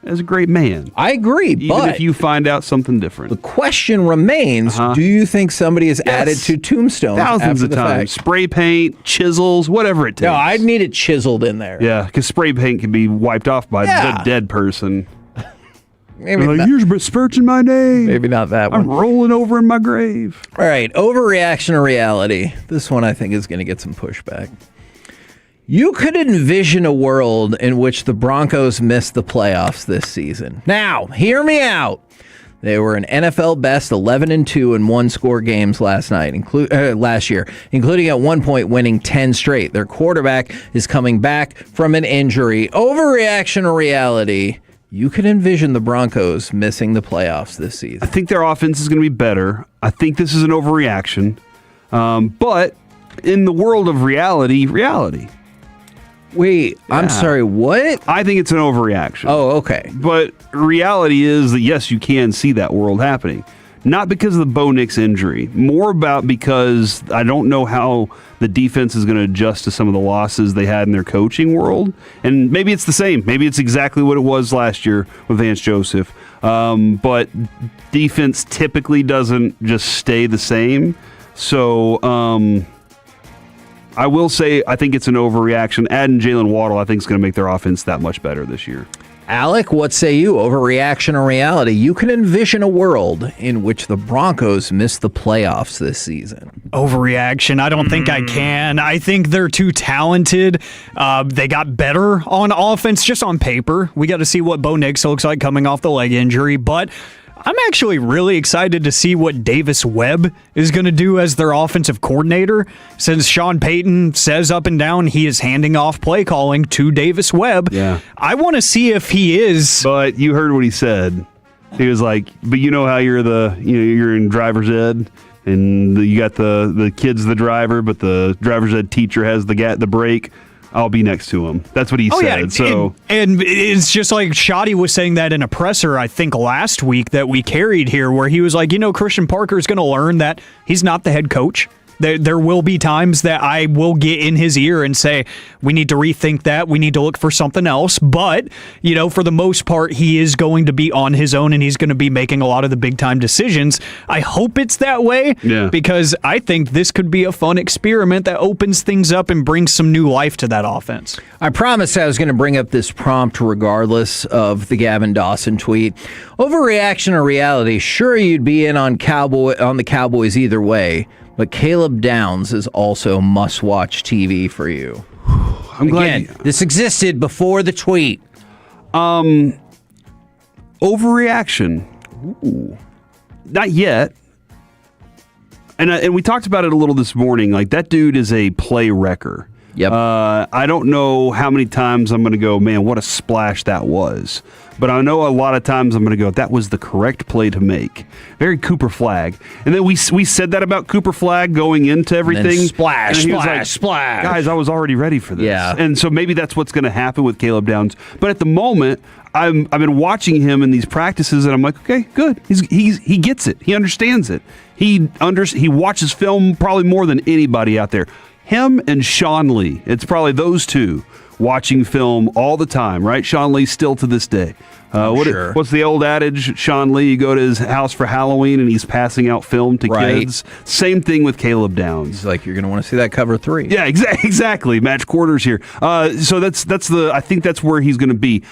as a great man. I agree, Even if you find out something different. The question remains, do you think somebody has added to tombstones? Thousands of after the times. fact? Spray paint, chisels, whatever it takes. No, I'd need it chiseled in there. Yeah, because spray paint can be wiped off by the dead person. Maybe like, not, you're besmirching my name. maybe not that one. I'm rolling over in my grave. All right, overreaction or reality? This one I think is going to get some pushback. You could envision a world in which the Broncos missed the playoffs this season. Now, hear me out. They were an NFL best 11-2 in one-score games last year, including at one point winning 10 straight. Their quarterback is coming back from an injury. Overreaction or reality? You could envision the Broncos missing the playoffs this season. I think their offense is going to be better. I think this is an overreaction. But in the world of reality. Wait, I'm sorry, what? I think it's an overreaction. Oh, okay. But reality is that, yes, you can see that world happening. Not because of the Bo Nix injury. More about because I don't know how the defense is going to adjust to some of the losses they had in their coaching world. And maybe it's the same. Maybe it's exactly what it was last year with Vance Joseph. But defense typically doesn't just stay the same. So I will say I think it's an overreaction. Adding Jalen Waddle, I think, is going to make their offense that much better this year. Alec, what say you? Overreaction or reality? You can envision a world in which the Broncos miss the playoffs this season. Overreaction. I don't think I can. I think they're too talented. They got better on offense, just on paper. We got to see what Bo Nix looks like coming off the leg injury, but I'm actually really excited to see what Davis Webb is going to do as their offensive coordinator, since Sean Payton says up and down he is handing off play calling to Davis Webb. Yeah. I want to see if he is. But you heard what he said. He was like, but you know how you're in driver's ed and you got the kid's the driver, but the driver's ed teacher has the brake. I'll be next to him. That's what he said. Yeah. So and it's just like Shoddy was saying that in a presser, I think last week that we carried here, where he was like, Christian Parker is going to learn that he's not the head coach. There will be times that I will get in his ear and say, we need to rethink that. We need to look for something else. But, for the most part, he is going to be on his own and he's going to be making a lot of the big time decisions. I hope it's that way because I think this could be a fun experiment that opens things up and brings some new life to that offense. I promised I was going to bring up this prompt regardless of the Gavin Dawson tweet. Overreaction or reality? Sure, you'd be in on the Cowboys either way. But Caleb Downs is also must-watch TV for you. I'm glad this existed before the tweet. Overreaction. Ooh. Not yet. And we talked about it a little this morning. Like, that dude is a play wrecker. Yep. I don't know how many times I'm going to go, man, what a splash that was. But I know a lot of times I'm going to go, that was the correct play to make. Very Cooper Flagg. And then we said that about Cooper Flagg going into everything. Splash. Guys, I was already ready for this. Yeah. And so maybe that's what's going to happen with Caleb Downs. But at the moment, I've been watching him in these practices, and I'm like, okay, good. He gets it. He understands it. He watches film probably more than anybody out there. Him and Sean Lee, it's probably those two, watching film all the time, right? Sean Lee still to this day. Sure. What's the old adage? Sean Lee, you go to his house for Halloween and he's passing out film to kids. Same thing with Caleb Downs. He's like, you're going to want to see that cover 3. Yeah, exactly. Match quarters here. So I think that's where he's going to be.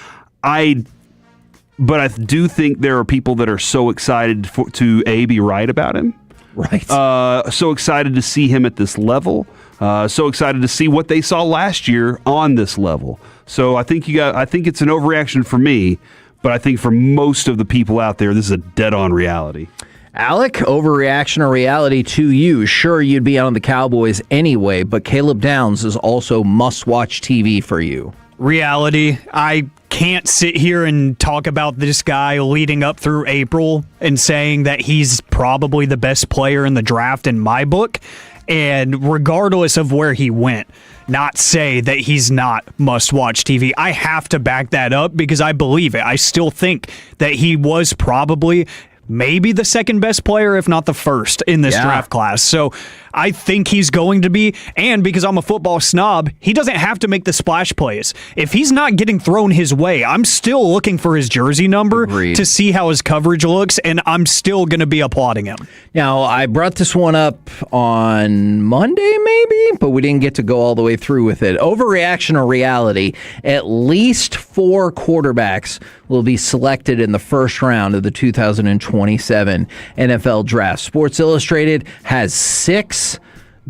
But I do think there are people that are so excited to be right about him. Right. So excited to see him at this level. So excited to see what they saw last year on this level. So I think it's an overreaction for me, but I think for most of the people out there, this is a dead-on reality. Alec, overreaction or reality to you? Sure, you'd be on the Cowboys anyway, but Caleb Downs is also must-watch TV for you. Reality. I can't sit here and talk about this guy leading up through April and saying that he's probably the best player in the draft in my book, and regardless of where he went, not say that he's not must-watch TV. I have to back that up because I believe it. I still think that he was probably maybe the second best player, if not the first in this draft class. So I think he's going to be, and because I'm a football snob, he doesn't have to make the splash plays. If he's not getting thrown his way, I'm still looking for his jersey number to see how his coverage looks, and I'm still going to be applauding him. Now, I brought this one up on Monday, maybe, but we didn't get to go all the way through with it. Overreaction or reality, at least 4 quarterbacks will be selected in the first round of the 2027 NFL Draft. Sports Illustrated has 6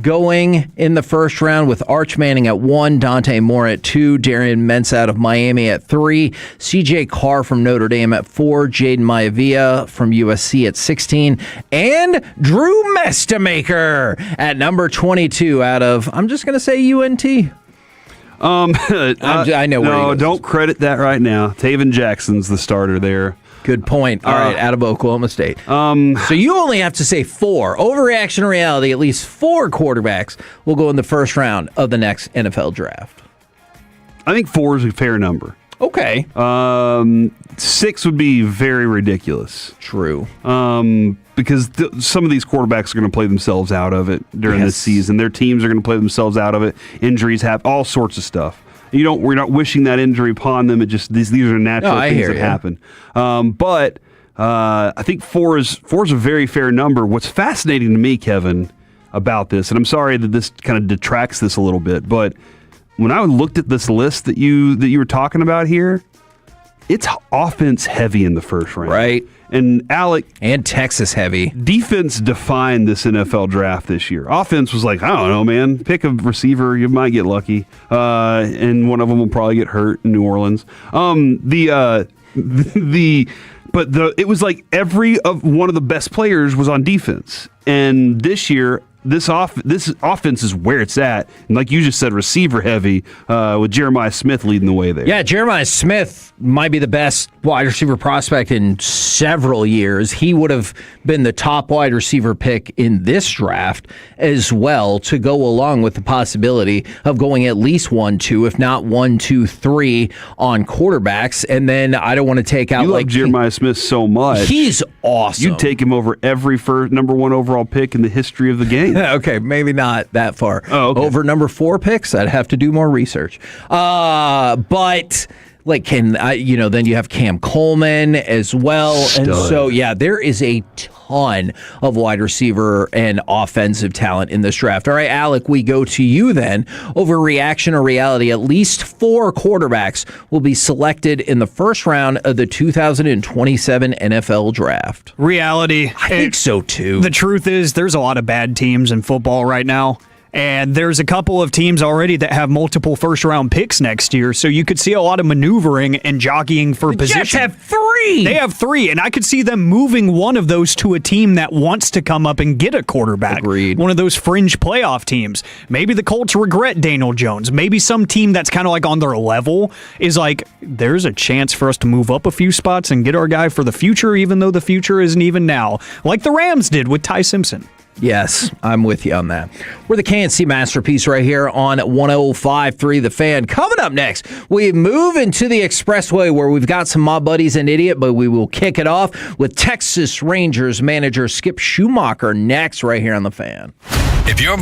going in the first round, with Arch Manning at 1, Dante Moore at 2, Darian Mintz out of Miami at 3, CJ Carr from Notre Dame at 4, Jaden Maivia from USC at 16, and Drew Mestamaker at number 22 out of, I'm just going to say, UNT. I know where he goes. Don't credit that right now. Taven Jackson's the starter there. Good point. All right, out of Oklahoma State. So you only have to say 4. Overreaction or reality, at least 4 quarterbacks will go in the first round of the next NFL Draft. I think 4 is a fair number. Okay. 6 would be very ridiculous. True. Because some of these quarterbacks are going to play themselves out of it during this season. Their teams are going to play themselves out of it. Injuries happen, all sorts of stuff. We're not wishing that injury upon them. It just these are natural things that happen. But I think 4 is a very fair number. What's fascinating to me, Kevin, about this, and I'm sorry that this kind of detracts this a little bit, but when I looked at this list that you were talking about here, it's offense heavy in the first round. Right. And Alec. And Texas heavy. Defense defined this NFL draft this year. Offense was like, I don't know, man. Pick a receiver, you might get lucky. And one of them will probably get hurt in New Orleans. It was like every one of the best players was on defense. And this year, this offense is where it's at. And like you just said, receiver heavy with Jeremiah Smith leading the way there. Yeah, Jeremiah Smith might be the best wide receiver prospect in several years. He would have been the top wide receiver pick in this draft as well, to go along with the possibility of going at least 1, 2, if not 1, 2, 3 on quarterbacks. And then I don't want to take out love Jeremiah Smith so much. He's awesome. You'd take him over every number 1 overall pick in the history of the game. Okay, maybe not that far. Oh, okay. Over number 4 picks, I'd have to do more research. But then you have Cam Coleman as well. Stud. And so, there is a ton of wide receiver and offensive talent in this draft. All right, Alec, we go to you then. Overreaction or reality, at least 4 quarterbacks will be selected in the first round of the 2027 NFL Draft. Reality. I think so, too. The truth is, there's a lot of bad teams in football right now. And there's a couple of teams already that have multiple first-round picks next year, so you could see a lot of maneuvering and jockeying for position. Jets have 3! They have 3, and I could see them moving one of those to a team that wants to come up and get a quarterback. Agreed. One of those fringe playoff teams. Maybe the Colts regret Daniel Jones. Maybe some team that's kind of like on their level is like, there's a chance for us to move up a few spots and get our guy for the future, even though the future isn't even now. Like the Rams did with Ty Simpson. Yes, I'm with you on that. We're the KNC Masterpiece right here on 105.3 The Fan. Coming up next, we move into the Expressway where we've got some My Buddies and Idiot, but we will kick it off with Texas Rangers manager Skip Schumacher next right here on The Fan. If you're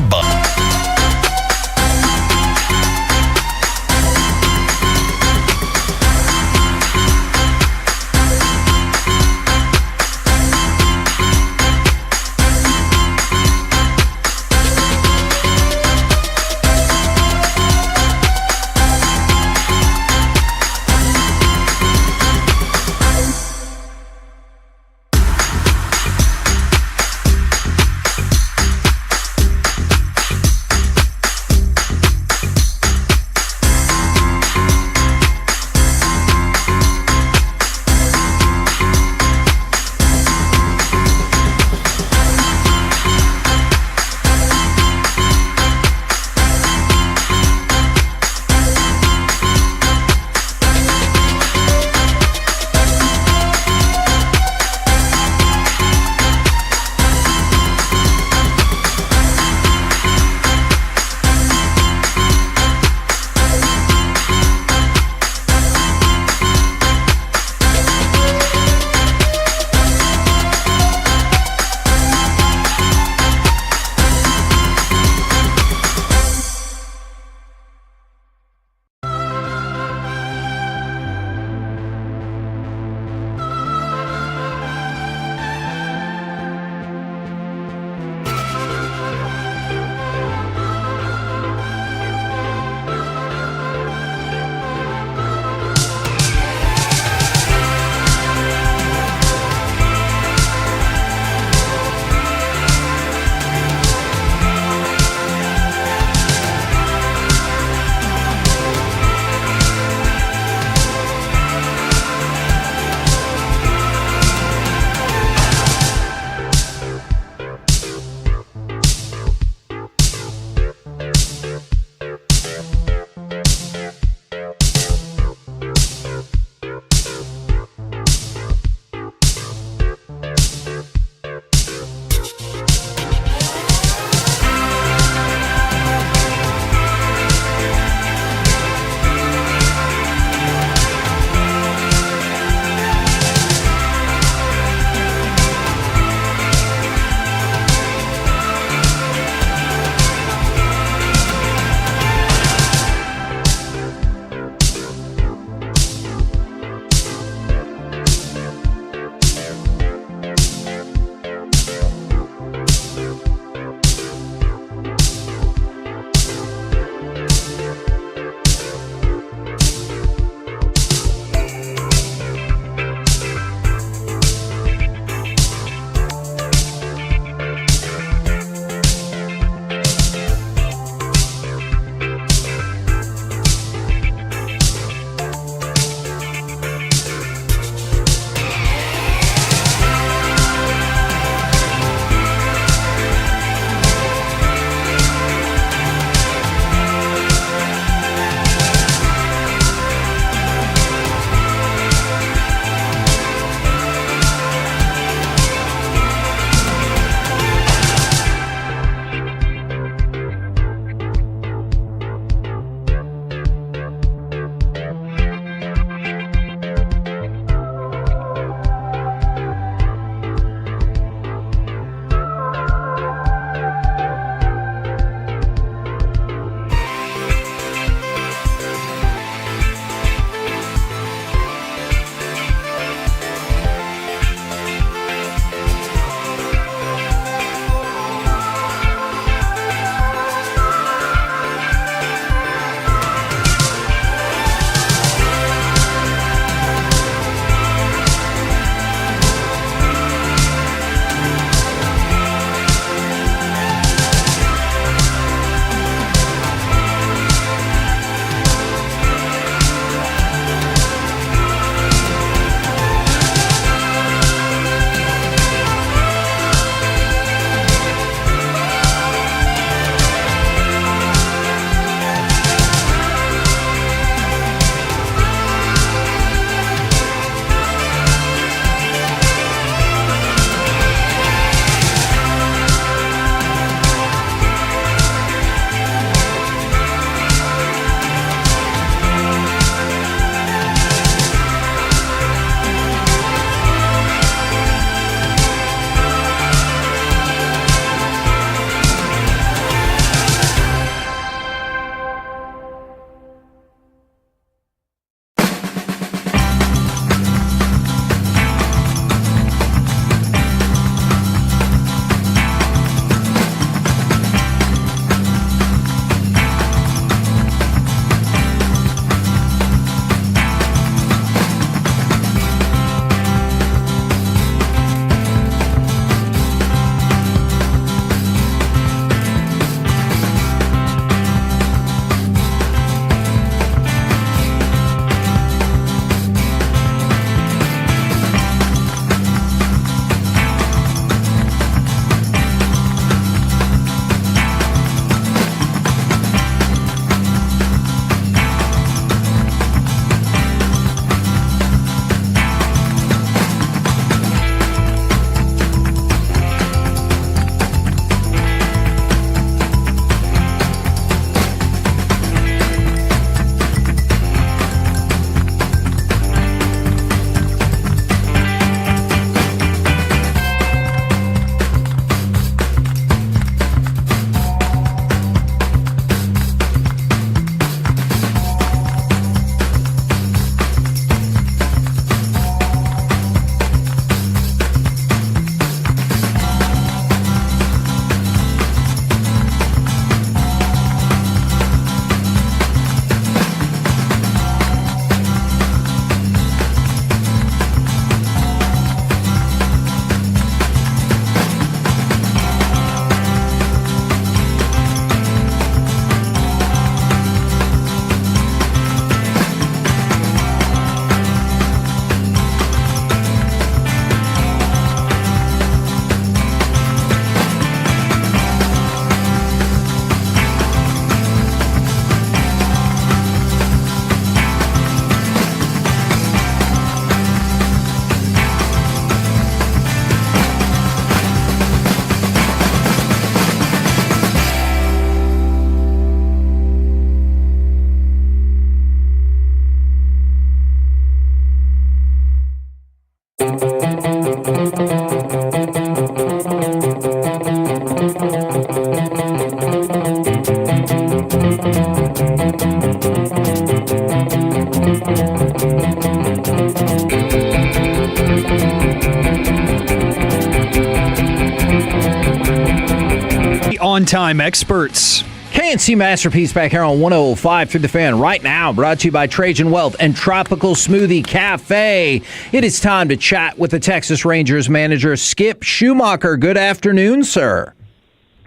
on-time experts. KNC Masterpiece back here on 105 through the Fan right now, brought to you by Trajan Wealth and Tropical Smoothie Cafe. It is time to chat with the Texas Rangers manager, Skip Schumacher. Good afternoon, sir.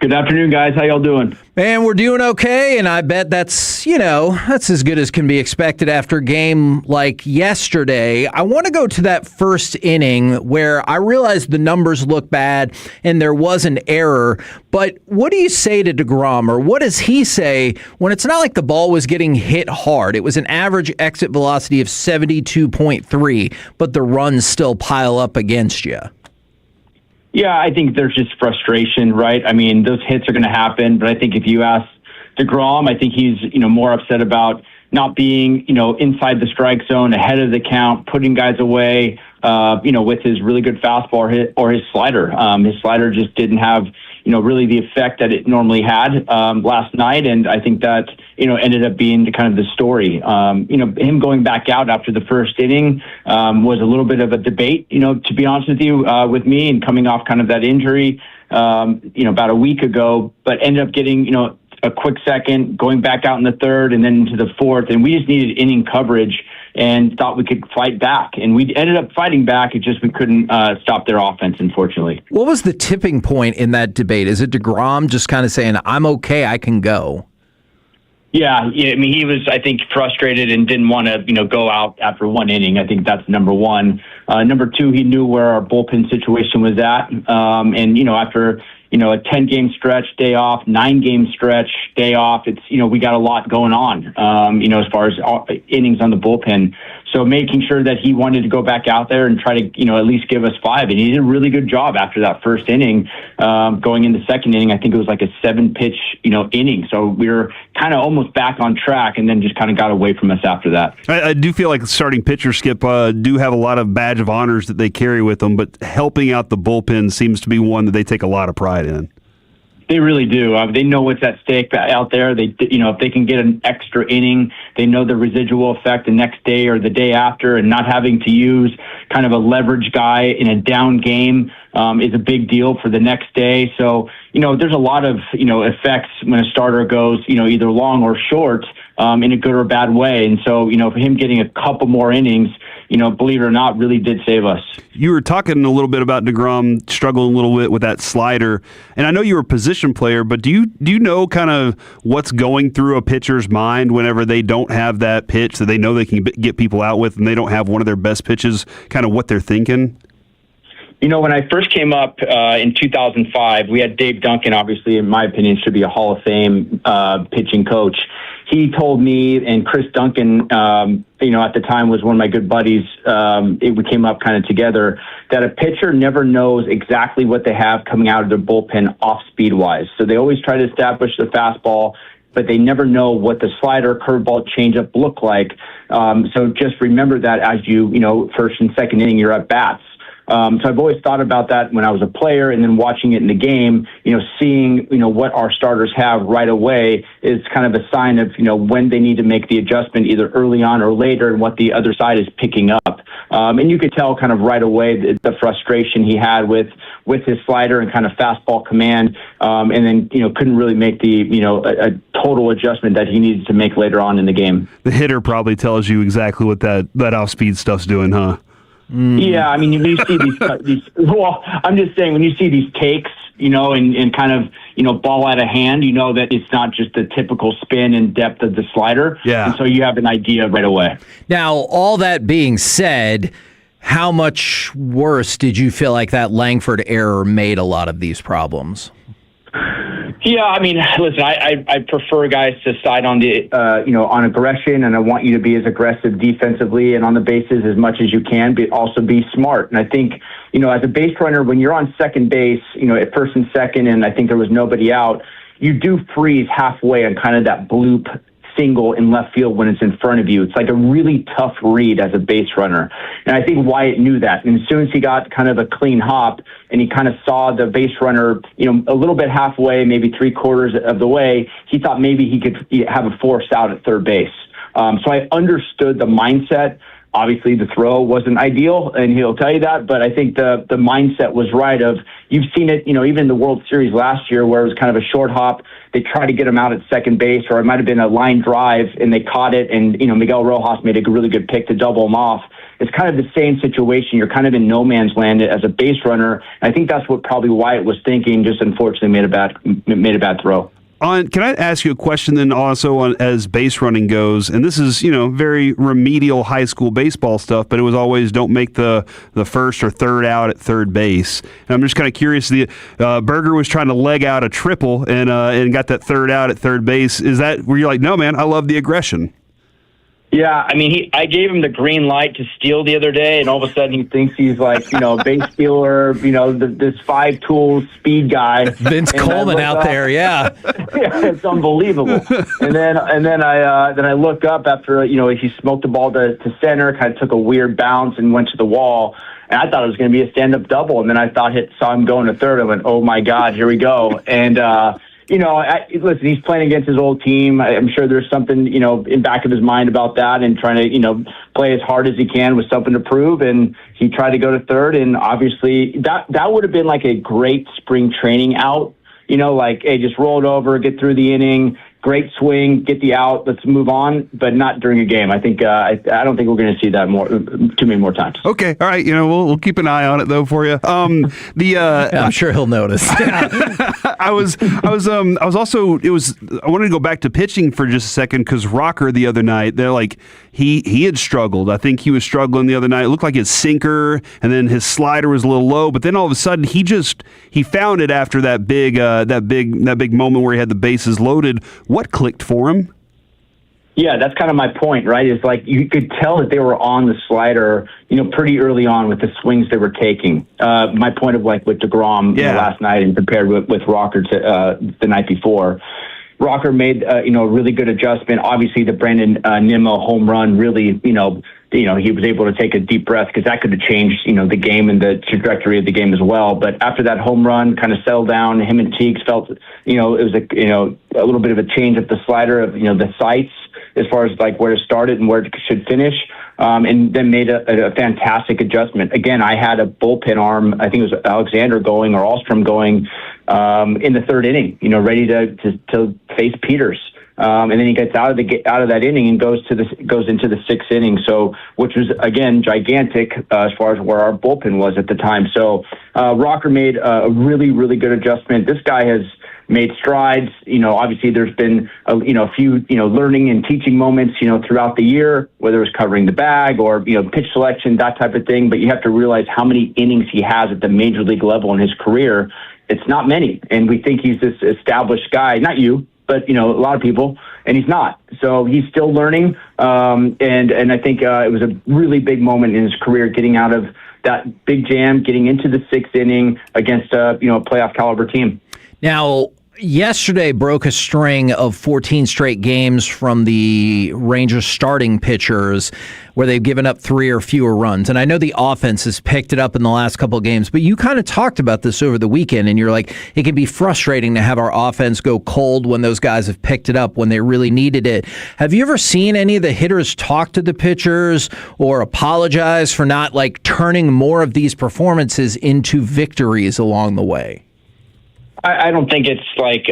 Good afternoon, guys. How y'all doing? Man, we're doing okay, and I bet that's as good as can be expected after a game like yesterday. I want to go to that first inning where I realized the numbers look bad and there was an error, but what do you say to deGrom, or what does he say when it's not like the ball was getting hit hard? It was an average exit velocity of 72.3, but the runs still pile up against you. Yeah, I think there's just frustration, right? I mean, those hits are going to happen, but I think if you ask deGrom, I think he's, more upset about not being, inside the strike zone, ahead of the count, putting guys away, with his really good fastball or his slider. His slider just didn't have, really the effect that it normally had last night, and I think that, ended up being kind of the story. Him going back out after the first inning was a little bit of a debate, to be honest with you, with me, and coming off kind of that injury, about a week ago, but ended up getting, a quick second, going back out in the third and then into the fourth, and we just needed inning coverage and thought we could fight back. And we ended up fighting back. It's just we couldn't stop their offense, unfortunately. What was the tipping point in that debate? Is it deGrom just kind of saying, I'm okay, I can go? Yeah, I mean, he was, I think, frustrated and didn't want to, go out after one inning. I think that's number one. Number two, he knew where our bullpen situation was at. And, after, a 10-game stretch, day off, 9-game stretch, day off, it's, we got a lot going on, as far as innings on the bullpen. So making sure that he wanted to go back out there and try to, at least give us 5. And he did a really good job after that first inning. Going in the second inning, I think it was like a 7-pitch, inning. So we were kind of almost back on track and then just kind of got away from us after that. I do feel like the starting pitcher, Skip, do have a lot of badge of honors that they carry with them, but helping out the bullpen seems to be one that they take a lot of pride in. They really do. They know what's at stake out there. They, if they can get an extra inning, they know the residual effect the next day or the day after, and not having to use kind of a leverage guy in a down game is a big deal for the next day. So, there's a lot of, effects when a starter goes, either long or short in a good or bad way. And so, for him getting a couple more innings, believe it or not, really did save us. You were talking a little bit about deGrom struggling a little bit with that slider, and I know you're a position player, but do you know kind of what's going through a pitcher's mind whenever they don't have that pitch that they know they can get people out with, and they don't have one of their best pitches, kind of what they're thinking? When I first came up in 2005, we had Dave Duncan, obviously, in my opinion, should be a Hall of Fame pitching coach. He told me, and Chris Duncan, at the time was one of my good buddies, we came up kind of together, that a pitcher never knows exactly what they have coming out of their bullpen off-speed wise. So they always try to establish the fastball, but they never know what the slider, curveball, changeup look like. So just remember that as you, first and second inning, you're at bats. So I've always thought about that when I was a player, and then watching it in the game, seeing, what our starters have right away is kind of a sign of, when they need to make the adjustment either early on or later, and what the other side is picking up. And you could tell kind of right away the frustration he had with his slider and kind of fastball command. And then, couldn't really make the, a total adjustment that he needed to make later on in the game. The hitter probably tells you exactly what that off-speed stuff's doing, huh? Yeah, I mean, when you see these, well, I'm just saying, when you see these takes, and kind of, ball out of hand, that it's not just the typical spin and depth of the slider. Yeah. And so you have an idea right away. Now, all that being said, how much worse did you feel like that Langford error made a lot of these problems? Yeah, I mean, listen, I prefer guys to side on the, on aggression, and I want you to be as aggressive defensively and on the bases as much as you can, but also be smart. And I think, as a base runner, when you're on second base, at first and second, and I think there was nobody out, you do freeze halfway on kind of that bloop single in left field when it's in front of you. It's like a really tough read as a base runner. And I think Wyatt knew that. And as soon as he got kind of a clean hop and he kind of saw the base runner, a little bit halfway, maybe 3/4 of the way, he thought maybe he could have a force out at third base. So I understood the mindset Obviously, the throw wasn't ideal, and he'll tell you that. But I think the mindset was right. You've seen it, even in the World Series last year, where it was kind of a short hop. They tried to get him out at second base, or it might have been a line drive, and they caught it. And Miguel Rojas made a really good pick to double him off. It's kind of the same situation. You're kind of in no man's land as a base runner. And I think that's what probably Wyatt was thinking. Just unfortunately made a bad throw. Can I ask you a question then also as base running goes? And this is, very remedial high school baseball stuff, but it was always don't make the first or third out at third base. And I'm just kind of curious, Berger was trying to leg out a triple and got that third out at third base. Is that where you're like, no, man, I love the aggression? Yeah, I mean, I gave him the green light to steal the other day, and all of a sudden he thinks he's like, base stealer, this 5-tool speed guy. Vince Coleman out there, yeah. Yeah, it's unbelievable. And then I look up after he smoked the ball to center, kind of took a weird bounce and went to the wall. And I thought it was going to be a stand-up double, and then I saw him going to third. I went, oh my God, here we go. And listen, he's playing against his old team. I'm sure there's something, in back of his mind about that, and trying to, play as hard as he can with something to prove. And he tried to go to third, and obviously that would have been like a great spring training out. Hey, just roll it over, get through the inning, great swing, get the out, let's move on, but not during a game. I think I don't think we're going to see that too many more times. Okay, all right. We'll keep an eye on it though for you. I'm sure he'll notice. I wanted to go back to pitching for just a second because Rocker the other night, they're like he had struggled. I think he was struggling the other night. It looked like his sinker and then his slider was a little low, but then all of a sudden he found it after that big moment where he had the bases loaded. What clicked for him? Yeah, that's kind of my point, right? It's like you could tell that they were on the slider, pretty early on with the swings they were taking. My point of with deGrom last night and compared with Rocker the night before. Rocker made a really good adjustment. Obviously, the Brandon Nimmo home run really, he was able to take a deep breath because that could have changed, the game and the trajectory of the game as well. But after that home run, kind of settled down, him and Teagues felt, it was a little bit of a change of the slider of, the sights as far as where to start it and where it should finish. And then made a fantastic adjustment. Again, I had a bullpen arm. I think it was Alexander going or Alstrom going in the third inning. Ready to face Peters. And then he gets out of that inning and goes into the sixth inning. So, which was again gigantic as far as where our bullpen was at the time. So, Rocker made a really, really good adjustment. This guy has made strides. Obviously there's been a few learning and teaching moments throughout the year, whether it's covering the bag or pitch selection, that type of thing. But you have to realize how many innings he has at the major league level in his career. It's not many, and we think he's this established guy. Not you, but a lot of people, and he's not. So he's still learning, and I think it was a really big moment in his career, getting out of that big jam, getting into the sixth inning against a playoff caliber team. Now, yesterday broke a string of 14 straight games from the Rangers starting pitchers where they've given up 3 or fewer runs. And I know the offense has picked it up in the last couple of games, but you kind of talked about this over the weekend, and you're like, it can be frustrating to have our offense go cold when those guys have picked it up when they really needed it. Have you ever seen any of the hitters talk to the pitchers or apologize for not turning more of these performances into victories along the way? I don't think it's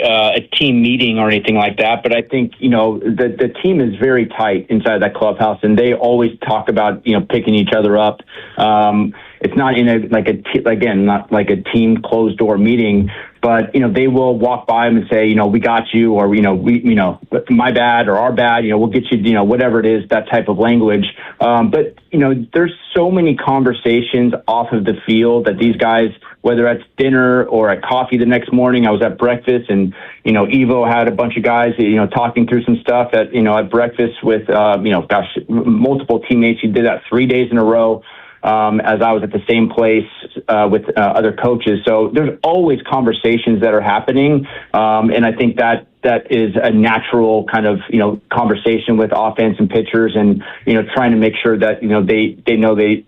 a team meeting or anything like that, but I think, the team is very tight inside that clubhouse, and they always talk about, picking each other up. It's not in not like a team closed door meeting, but, they will walk by them and say, we got you, or, my bad or our bad, we'll get you, whatever it is, that type of language. But, there's so many conversations off of the field that these guys, whether it's dinner or at coffee the next morning. I was at breakfast, and Evo had a bunch of guys talking through some stuff at breakfast with multiple teammates. He did that 3 days in a row as I was at the same place with other coaches. So there's always conversations that are happening, and I think that is a natural kind of conversation with offense and pitchers, and trying to make sure that they know they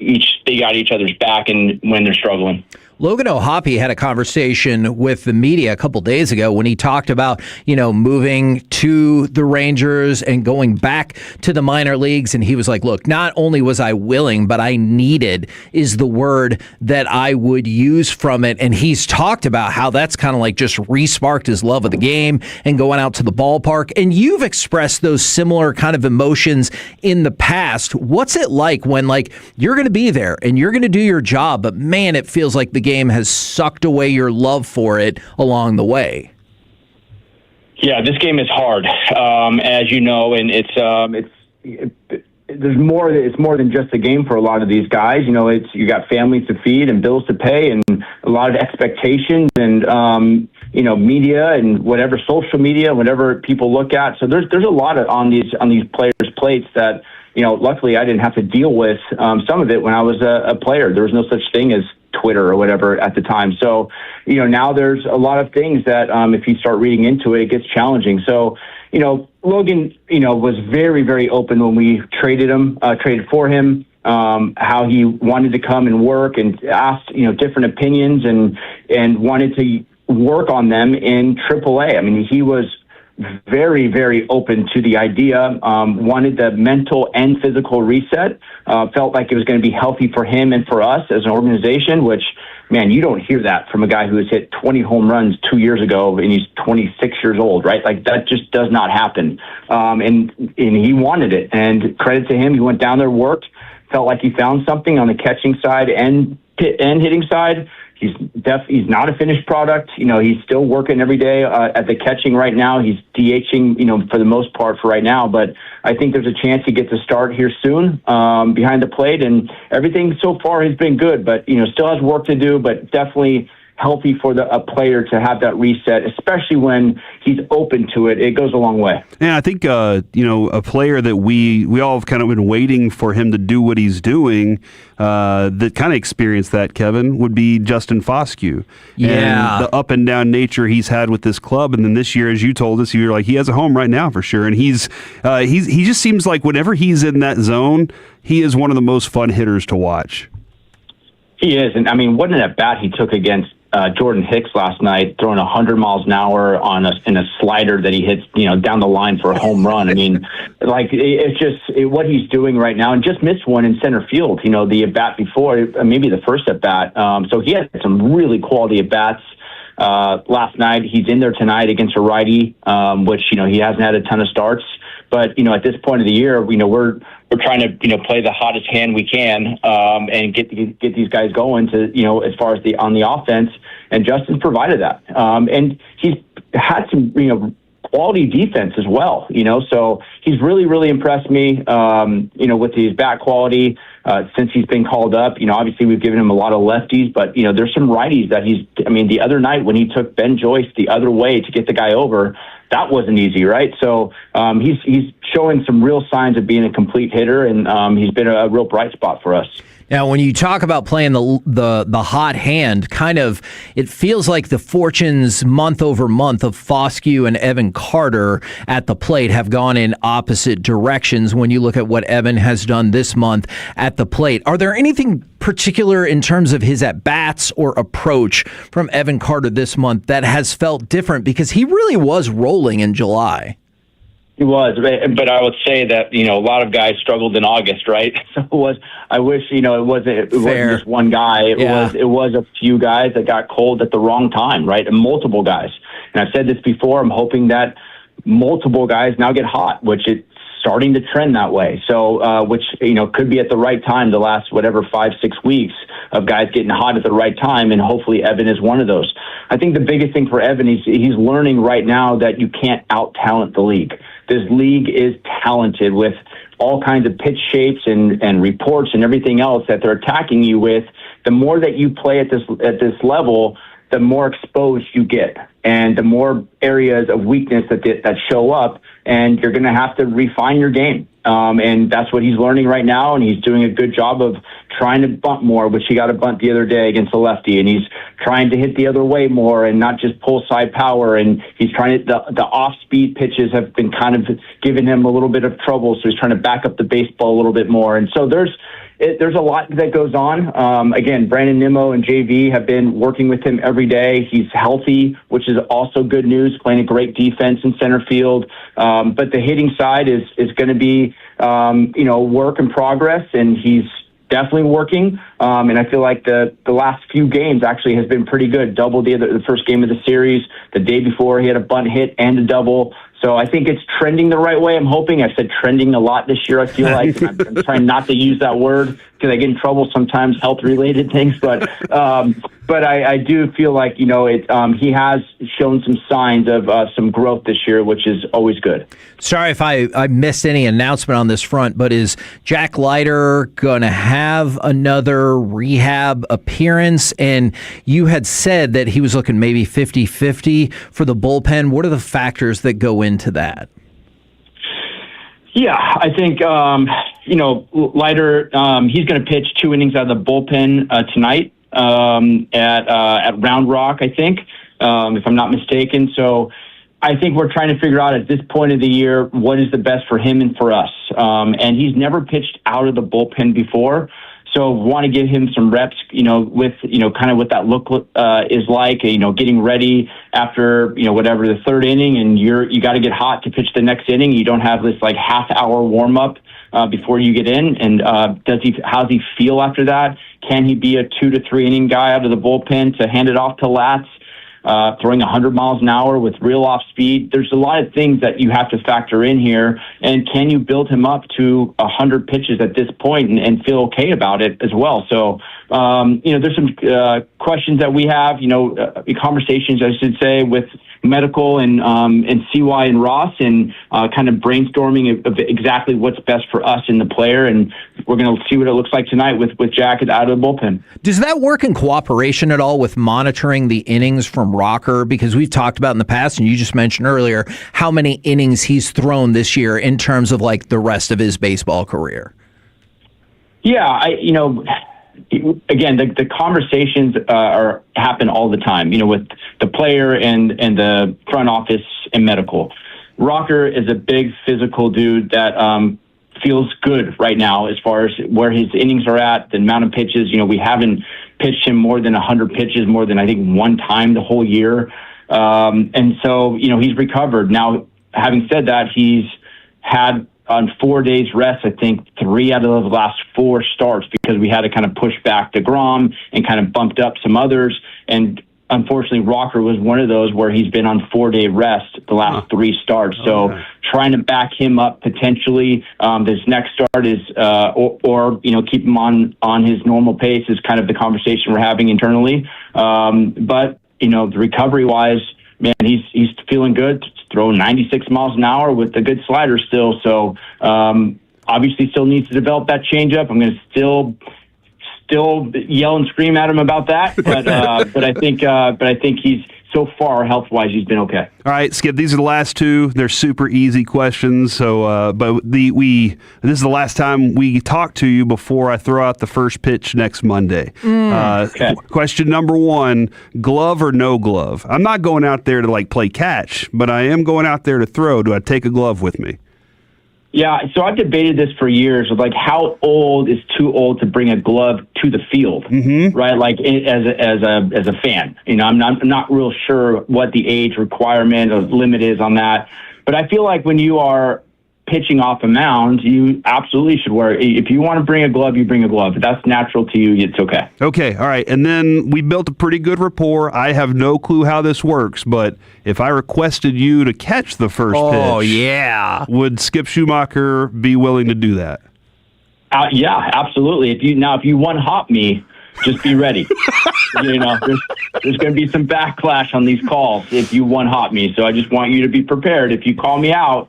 got each other's back and when they're struggling. Logan O'Hoppe had a conversation with the media a couple days ago when he talked about, moving to the Rangers and going back to the minor leagues. And he was like, look, not only was I willing, but I needed is the word that I would use from it. And he's talked about how that's kind of like just re-sparked his love of the game and going out to the ballpark. And you've expressed those similar kind of emotions in the past. What's it like when you're going to be there and you're going to do your job, but man, it feels like the game has sucked away your love for it along the way? Yeah, this game is hard, as you know, and there's more. It's more than just a game for a lot of these guys. You got families to feed and bills to pay, and a lot of expectations, and media and whatever, social media, whatever people look at. So there's a lot on these players' plates that. Luckily I didn't have to deal with some of it when I was a player. There was no such thing as Twitter or whatever at the time. So, now there's a lot of things that if you start reading into it, it gets challenging. So, Logan, was very, very open when we traded for him, how he wanted to come and work and asked, different opinions and wanted to work on them in AAA. I mean, he was very, very open to the idea, wanted the mental and physical reset, felt like it was going to be healthy for him and for us as an organization, which, man, you don't hear that from a guy who has hit 20 home runs 2 years ago and he's 26 years old, right? Like that just does not happen. And he wanted it, and credit to him. He went down there, worked, felt like he found something on the catching side and hitting side. He's not a finished product. He's still working every day at the catching right now. He's DHing, for the most part for right now. But I think there's a chance he gets a start here soon behind the plate. And everything so far has been good, but, still has work to do, but definitely healthy for a player to have that reset, especially when he's open to it. It goes a long way. And I think, a player that we all have kind of been waiting for him to do what he's doing, that kind of experienced that, Kevin, would be Justin Foscue. Yeah. And the up and down nature he's had with this club. And then this year, as you told us, you were like, he has a home right now for sure. And he just seems like whenever he's in that zone, he is one of the most fun hitters to watch. He is. And I mean, what an at-bat he took against Jordan Hicks last night, throwing 100 miles an hour in a slider that he hits, down the line for a home run. I mean, it's just what he's doing right now, and just missed one in center field. The at bat before, maybe the first at bat. So he had some really quality at bats last night. He's in there tonight against a righty, which he hasn't had a ton of starts. But at this point of the year, we're trying to play the hottest hand we can and get these guys going to as far as on the offense. And Justin's provided that, and he's had some quality defense as well. So he's really, really impressed me. With his bat quality since he's been called up. Obviously we've given him a lot of lefties, but there's some righties that the other night when he took Ben Joyce the other way to get the guy over, that wasn't easy, right? So he's showing some real signs of being a complete hitter, and he's been a real bright spot for us. Now, when you talk about playing the hot hand, kind of, it feels like the fortunes month over month of Foscue and Evan Carter at the plate have gone in opposite directions when you look at what Evan has done this month at the plate. Are there anything particular in terms of his at-bats or approach from Evan Carter this month that has felt different? Because he really was rolling in July. He was, but I would say that a lot of guys struggled in August, right? So I wish it wasn't just one guy. It was a few guys that got cold at the wrong time, right? And multiple guys. And I've said this before. I'm hoping that multiple guys now get hot, which it's starting to trend that way. So which could be at the right time. The last 5-6 weeks of guys getting hot at the right time, and hopefully Evan is one of those. I think the biggest thing for Evan is he's learning right now that you can't out-talent the league. This league is talented with all kinds of pitch shapes and reports and everything else that they're attacking you with. The more that you play at this level, the more exposed you get, and the more areas of weakness that show up, and you're going to have to refine your game. And that's what he's learning right now, and he's doing a good job of trying to bunt more, which he got a bunt the other day against the lefty, and he's trying to hit the other way more and not just pull side power, and he's trying to, the off-speed pitches have been kind of giving him a little bit of trouble, so he's trying to back up the baseball a little bit more. And so there's a lot that goes on. Again, Brandon Nimmo and JV have been working with him every day. He's healthy, which is also good news, playing a great defense in center field. But the hitting side is going to be, work in progress, and he's definitely working. And I feel like the last few games actually has been pretty good. Doubled the first game of the series. The day before, he had a bunt hit and a double. So I think it's trending the right way. I'm hoping. I've said trending a lot this year, I feel like. I'm trying not to use that word because I get in trouble sometimes, health-related things. But I do feel like, he has shown some signs of some growth this year, which is always good. Sorry if I missed any announcement on this front, but is Jack Leiter going to have another rehab appearance? And you had said that he was looking maybe 50-50 for the bullpen. What are the factors that go into that? Yeah, I think, Leiter, he's going to pitch 2 innings out of the bullpen tonight at Round Rock, I think, if I'm not mistaken. So I think we're trying to figure out at this point of the year what is the best for him and for us. And he's never pitched out of the bullpen before. So want to give him some reps, with, kind of what that look is like, getting ready after, whatever the third inning, and you got to get hot to pitch the next inning. You don't have this like half-hour warm-up before you get in. And how's he feel after that? Can he be a 2 to 3 inning guy out of the bullpen to hand it off to Latz? Throwing 100 miles an hour with real off speed. There's a lot of things that you have to factor in here. And can you build him up to 100 pitches at this point and feel okay about it as well? So, there's some questions that we have, conversations, I should say, with medical and CY and Ross, and kind of brainstorming of exactly what's best for us and the player. And we're going to see what it looks like tonight with Jack out of the bullpen. Does that work in cooperation at all with monitoring the innings from Rocker? Because we've talked about in the past, and you just mentioned earlier, how many innings he's thrown this year in terms of like the rest of his baseball career. Yeah, again, the conversations happen all the time, with the player and the front office and medical. Rocker is a big physical dude that feels good right now as far as where his innings are at, the amount of pitches. We haven't pitched him more than 100 pitches, more than I think one time the whole year. And so, he's recovered. Now, having said that, he's had on 4 days rest, I think 3 out of the last 4 starts, because we had to kind of push back deGrom and kind of bumped up some others. And unfortunately, Rocker was one of those where he's been on 4-day rest the last 3 starts. So trying to back him up potentially this next start is, or keep him on his normal pace is kind of the conversation we're having internally. But the recovery wise, man, he's feeling good. Throwing 96 miles an hour with a good slider still. So obviously still needs to develop that changeup. I'm going to still yell and scream at him about that. But I think he's so far health-wise he's been okay. All right, Skip. These are the last 2. They're super easy questions. So, but this is the last time we talk to you before I throw out the first pitch next Monday. Okay. Question number 1: glove or no glove? I'm not going out there to play catch, but I am going out there to throw. Do I take a glove with me? Yeah, so I've debated this for years of how old is too old to bring a glove to the field, right? Like as a fan, I'm not real sure what the age requirement or limit is on that, but I feel like when you are pitching off a mound, you absolutely should wear it. If you want to bring a glove, you bring a glove. If that's natural to you, it's okay. Okay, all right. And then we built a pretty good rapport. I have no clue how this works, but if I requested you to catch the first pitch, would Skip Schumacher be willing to do that? Yeah, absolutely. If you one-hop me, just be ready. There's going to be some backlash on these calls if you one-hop me. So I just want you to be prepared. If you call me out,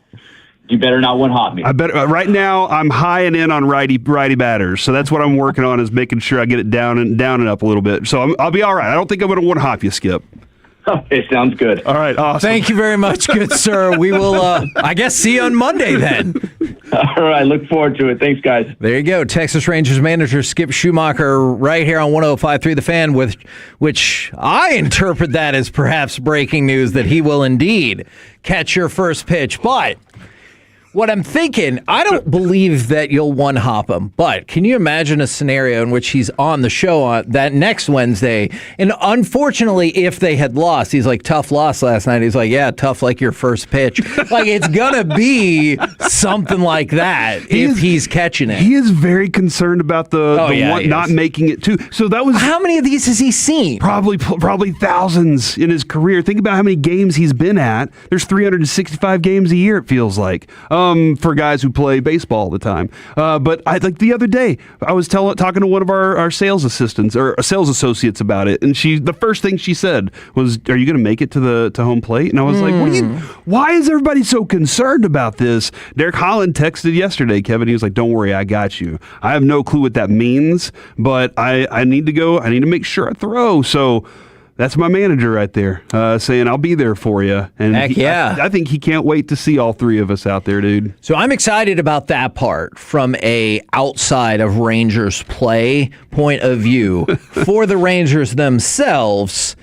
you better not one-hop me. I bet right now I'm high and in on righty batters, so that's what I'm working on, is making sure I get it down and up a little bit. So I'll be all right. I don't think I'm going to one-hop you, Skip. Okay, sounds good. All right, awesome. Thank you very much, good sir. We will, I guess, see you on Monday then. All right, look forward to it. Thanks, guys. There you go. Texas Rangers manager Skip Schumacher right here on 105.3 The Fan, which I interpret that as perhaps breaking news that he will indeed catch your first pitch. But What I'm thinking, I don't believe that you'll one-hop him, but can you imagine a scenario in which he's on the show on that next Wednesday? And unfortunately, if they had lost, he's like, tough loss last night. He's like, yeah, tough like your first pitch. Like, it's going to be something like that he's catching it. He is very concerned about the one not making it, too. So that was... How many of these has he seen? Probably thousands in his career. Think about how many games he's been at. There's 365 games a year, it feels like. For guys who play baseball all the time. But the other day, I was talking to one of our sales assistants or sales associates about it, and the first thing she said was, "Are you going to make it to home plate?" And I was like, why is everybody so concerned about this? Derek Holland texted yesterday, Kevin. He was like, "Don't worry, I got you." I have no clue what that means, but I need to go. I need to make sure I throw. So that's my manager right there saying, "I'll be there for you." And Heck yeah. I think he can't wait to see all three of us out there, dude. So I'm excited about that part from a outside of Rangers play point of view. For the Rangers themselves,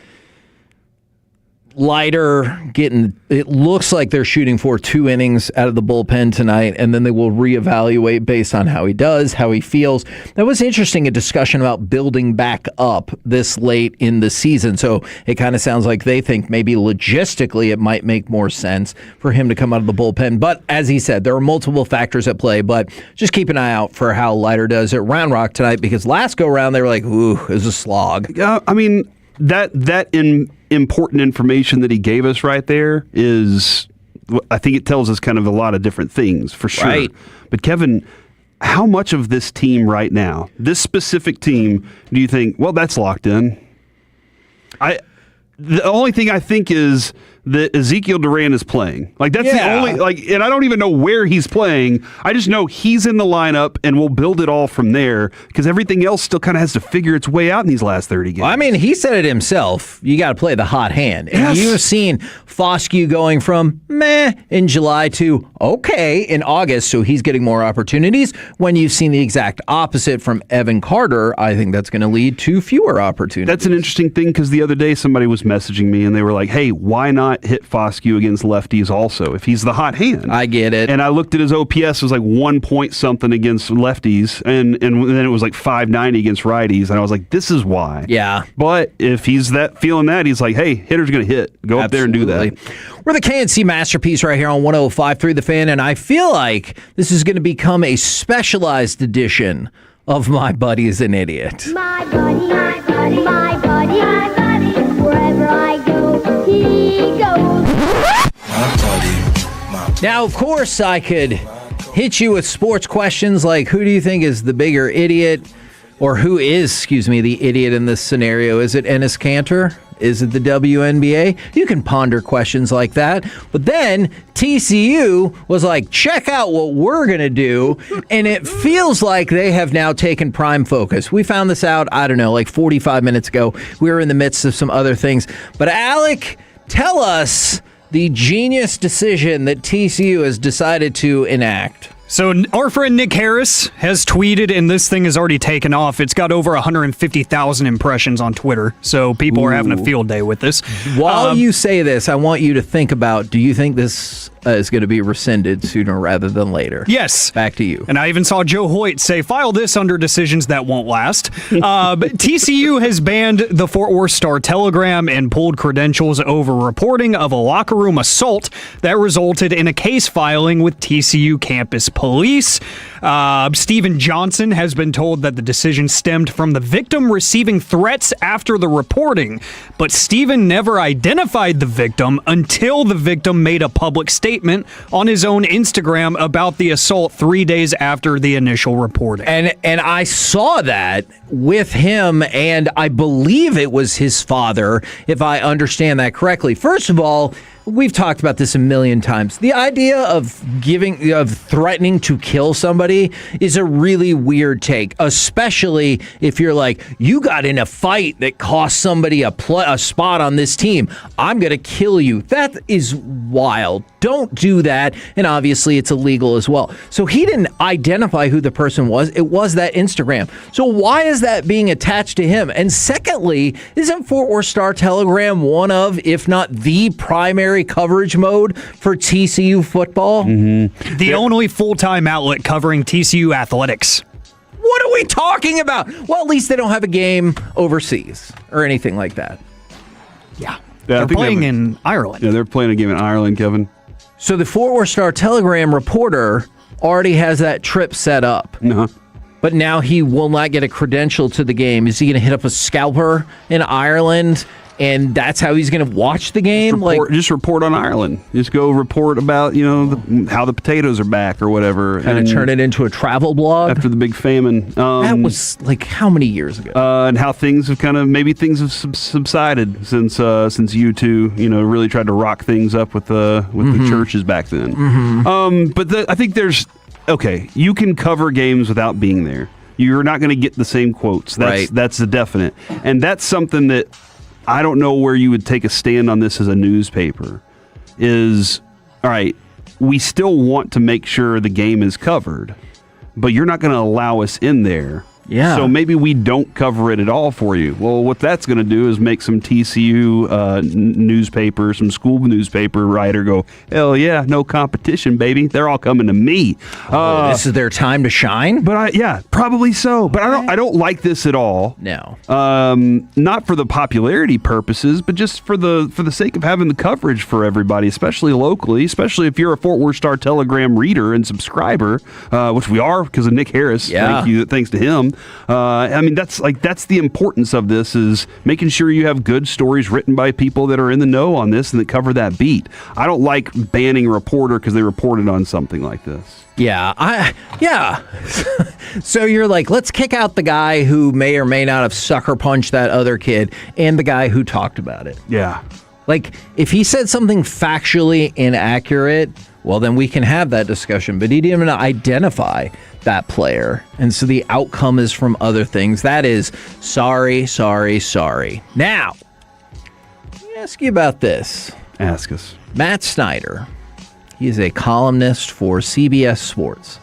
Leiter it looks like they're shooting for 2 innings out of the bullpen tonight, and then they will reevaluate based on how he does, how he feels. That was interesting, a discussion about building back up this late in the season. So it kind of sounds like they think maybe logistically it might make more sense for him to come out of the bullpen. But as he said, there are multiple factors at play, but just keep an eye out for how Leiter does at Round Rock tonight, because last go round they were like, ooh, it was a slog. Yeah, I mean, that important information that he gave us right there is, I think it tells us kind of a lot of different things for sure. Right. But Kevin, how much of this team right now, this specific team, do you think, well, that's locked in? The only thing I think is that Ezekiel Duran is playing. Like, that's the only, and I don't even know where he's playing. I just know he's in the lineup, and we'll build it all from there, because everything else still kind of has to figure its way out in these last 30 games. Well, I mean, he said it himself. You got to play the hot hand. Yes. And you've seen Foscue going from meh in July to okay in August, so he's getting more opportunities. When you've seen the exact opposite from Evan Carter, I think that's going to lead to fewer opportunities. That's an interesting thing, because the other day somebody was messaging me, and they were like, hey, why not hit Foscue against lefties also, if he's the hot hand? I get it. And I looked at his OPS, it was like 1 point something against lefties, and then it was like 590 against righties, and I was like, this is why. Yeah. But if he's feeling that, he's like, hey, hitter's going to hit. Go up there and do that. We're the KNC Masterpiece right here on 105.3 The Fan, and I feel like this is going to become a specialized edition of My Buddy is an Idiot. My buddy, my buddy, my buddy, my buddy. Wherever I go, he goes. Now, of course, I could hit you with sports questions like, who do you think is the bigger idiot? Or who is, the idiot in this scenario? Is it Enes Kanter? Is it the WNBA? You can ponder questions like that. But then TCU was like, check out what we're going to do. And it feels like they have now taken prime focus. We found this out, I don't know, like 45 minutes ago. We were in the midst of some other things. But Alec, tell us the genius decision that TCU has decided to enact. So our friend Nick Harris has tweeted, and this thing has already taken off. It's got over 150,000 impressions on Twitter, so people are having a field day with this. While you say this, I want you to think about, do you think this is going to be rescinded sooner rather than later? Yes. Back to you. And I even saw Joe Hoyt say, file this under decisions that won't last. But TCU has banned the Fort Worth Star-Telegram and pulled credentials over reporting of a locker room assault that resulted in a case filing with TCU campus police. Stephen Johnson has been told that the decision stemmed from the victim receiving threats after the reporting, but Stephen never identified the victim until the victim made a public statement on his own Instagram about the assault 3 days after the initial reporting. And I saw that with him, and I believe it was his father, if I understand that correctly. First of all, we've talked about this a million times. The idea of threatening to kill somebody is a really weird take, especially if you're like, you got in a fight that cost somebody a spot on this team. I'm going to kill you. That is wild. Don't do that. And obviously it's illegal as well. So he didn't identify who the person was. It was that Instagram. So why is that being attached to him? And secondly, isn't Fort Worth Star-Telegram one of, if not the primary primary coverage mode for TCU football. The only full-time outlet covering TCU athletics. What are we talking about? Well, at least they don't have a game overseas or anything like that. Yeah, they're playing in Ireland. Yeah, they're playing a game in Ireland, Kevin. So the Fort Worth Star-Telegram reporter already has that trip set up. Uh-huh. But now he will not get a credential to the game. Is he going to hit up a scalper in Ireland, and that's how he's going to watch the game? Just report on Ireland. Just go report about how the potatoes are back or whatever. Kind of turn it into a travel blog after the big famine. That was like how many years ago? And how things have things have subsided since U2 really tried to rock things up with the churches back then. But I think there's. Okay, you can cover games without being there. You're not going to get the same quotes. That's a definite. And that's something that I don't know where you would take a stand on this as a newspaper. All right, we still want to make sure the game is covered, but you're not going to allow us in there. Yeah. So maybe we don't cover it at all for you. Well, what that's going to do is make some TCU newspaper, some school newspaper writer go, hell yeah, no competition, baby. They're all coming to me. This is their time to shine? But probably so. But I don't like this at all. No. Not for the popularity purposes, but just for the sake of having the coverage for everybody, especially locally, especially if you're a Fort Worth Star-Telegram reader and subscriber, which we are because of Nick Harris. Yeah. Thanks to him. That's the importance of this, is making sure you have good stories written by people that are in the know on this and that cover that beat. I don't like banning a reporter because they reported on something like this. Yeah. So you're like, let's kick out the guy who may or may not have sucker punched that other kid and the guy who talked about it. Yeah. Like, if he said something factually inaccurate, well, then we can have that discussion. But he didn't even identify that player. And so the outcome is from other things. That is sorry. Now, let me ask you about this. Ask us. Matt Snyder, he is a columnist for CBS Sports.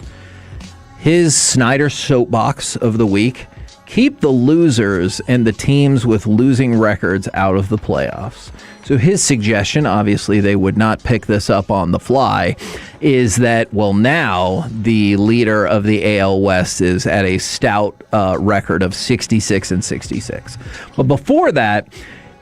His Snyder soapbox of the week: keep the losers and the teams with losing records out of the playoffs. So his suggestion, obviously they would not pick this up on the fly, is that, well, now the leader of the AL West is at a stout record of 66-66. But before that,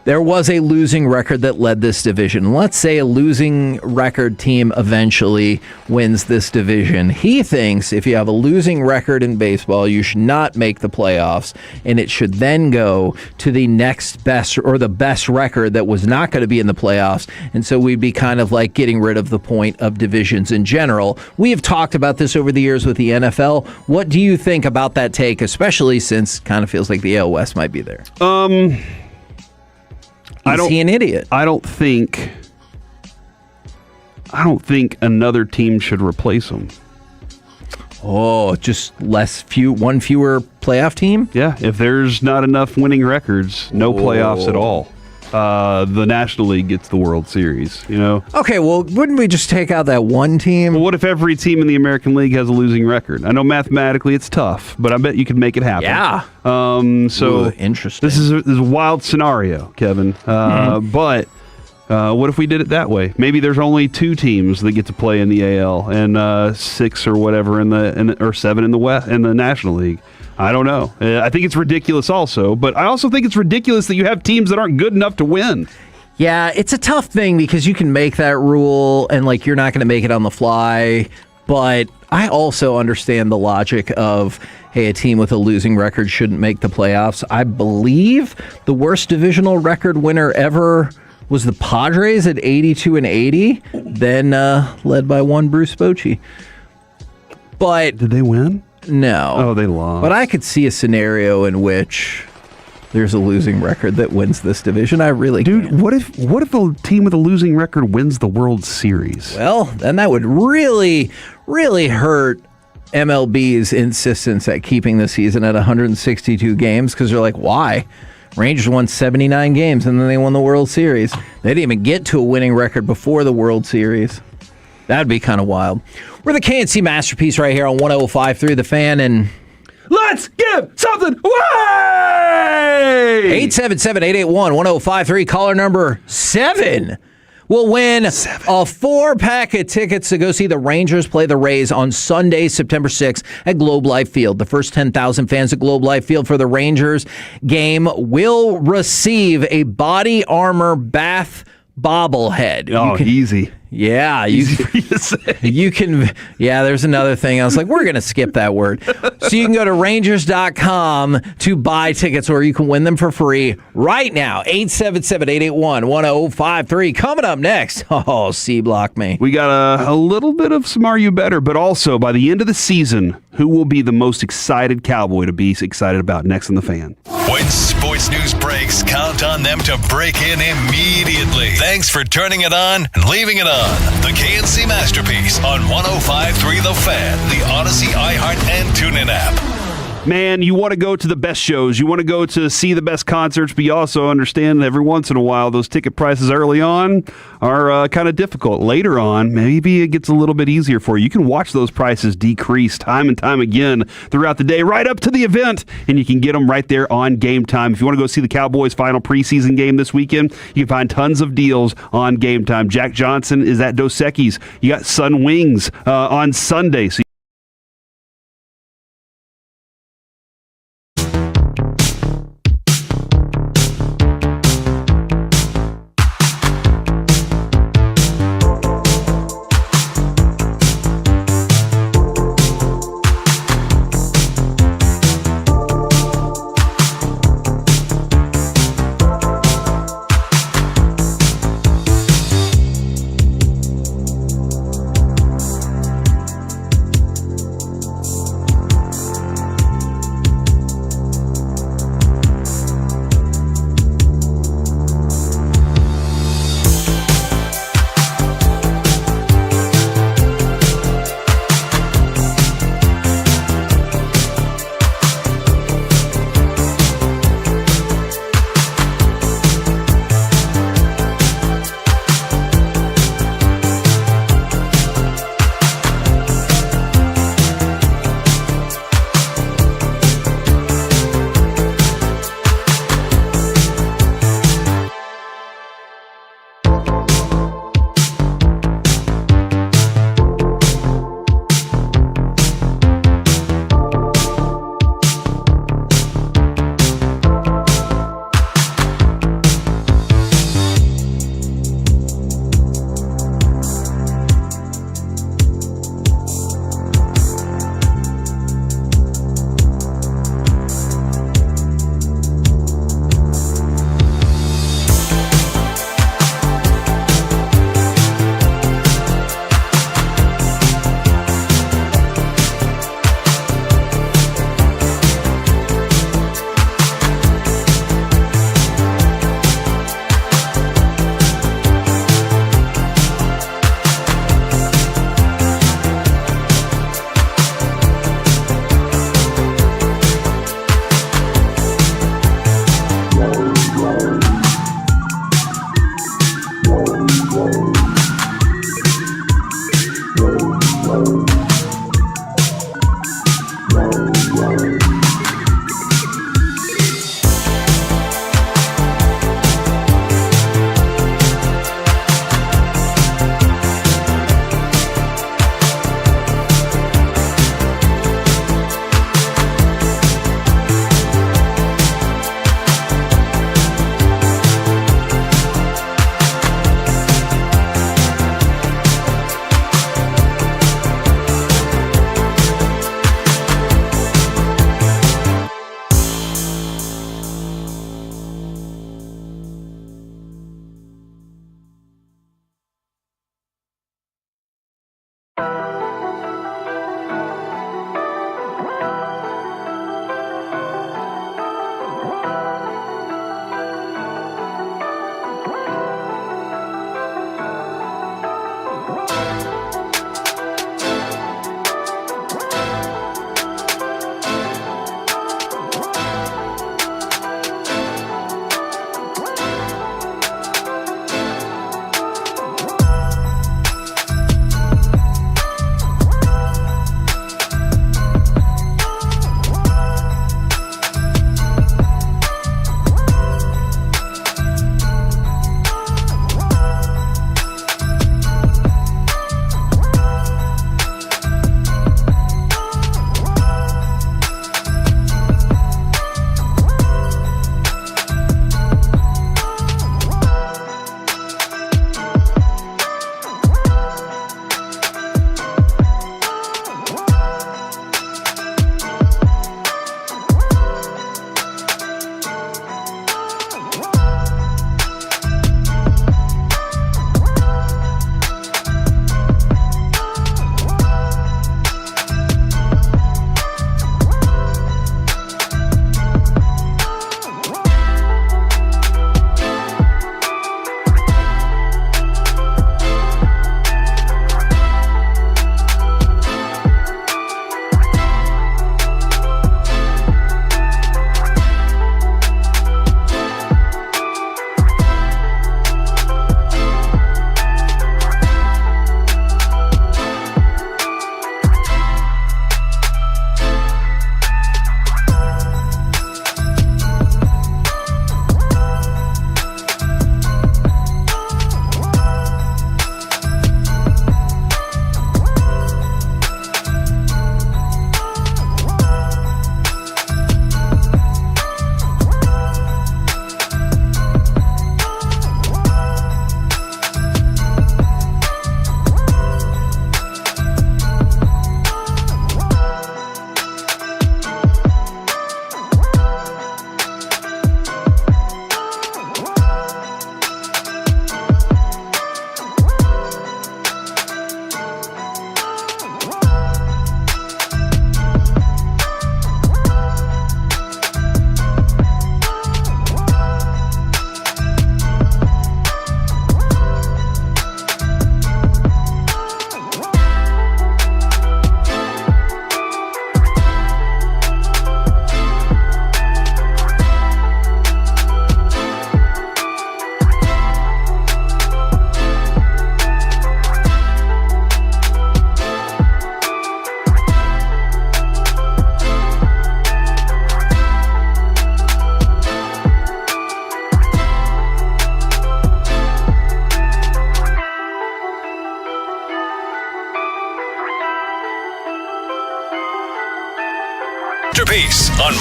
there was a losing record that led this division. Let's say a losing record team eventually wins this division. He thinks if you have a losing record in baseball, you should not make the playoffs, and it should then go to the next best or the best record that was not going to be in the playoffs. And so we'd be kind of like getting rid of the point of divisions in general. We have talked about this over the years with the NFL. What do you think about that take, especially since it kind of feels like the AL West might be there? Is he an idiot? I don't think another team should replace him. Oh, just one fewer playoff team? Yeah, if there's not enough winning records, no playoffs at all. The National League gets the World Series, Okay, well, wouldn't we just take out that one team? Well, what if every team in the American League has a losing record? I know mathematically it's tough, but I bet you could make it happen. Yeah. Interesting. This is a wild scenario, Kevin. But what if we did it that way? Maybe there's only 2 teams that get to play in the AL and 6 or whatever or 7 in the West in the National League. I don't know. I think it's ridiculous also, but I also think it's ridiculous that you have teams that aren't good enough to win. Yeah, it's a tough thing because you can make that rule and you're not going to make it on the fly, but I also understand the logic of, hey, a team with a losing record shouldn't make the playoffs. I believe the worst divisional record winner ever was the Padres at 82-80, then led by one Bruce Bochy. But did they win? No. Oh, they lost. But I could see a scenario in which there's a losing record that wins this division. I really can. What if a team with a losing record wins the World Series? Well, then that would really, really hurt MLB's insistence at keeping the season at 162 games, because they're like, why? Rangers won 79 games and then they won the World Series. They didn't even get to a winning record before the World Series. That'd be kind of wild. We're the KNC Masterpiece right here on 105.3 The Fan, and let's give something away! 877-881-1053, caller number 7 will win a 4-pack of tickets to go see the Rangers play the Rays on Sunday, September 6th at Globe Life Field. The first 10,000 fans at Globe Life Field for the Rangers game will receive a Body Armor Bath bobblehead. Oh, easy. Yeah, you can. Yeah, there's another thing. I was like, we're going to skip that word. So you can go to Rangers.com to buy tickets, or you can win them for free right now. 877-881-1053. Coming up next. Oh, C-Block me. We got a little bit of some Are You Better, but also by the end of the season, who will be the most excited Cowboy to be excited about next on The Fan? When sports news breaks, count on them to break in immediately. Thanks for turning it on and leaving it on. The KNC Masterpiece on 105.3 The Fan, the Odyssey, iHeart, and TuneIn app. Man, you want to go to the best shows. You want to go to see the best concerts, but you also understand that every once in a while those ticket prices early on are kind of difficult. Later on, maybe it gets a little bit easier for you. You can watch those prices decrease time and time again throughout the day, right up to the event, and you can get them right there on Game Time. If you want to go see the Cowboys' final preseason game this weekend, you can find tons of deals on Game Time. Jack Johnson is at Dos Equis. You got Sun Wings on Sunday. So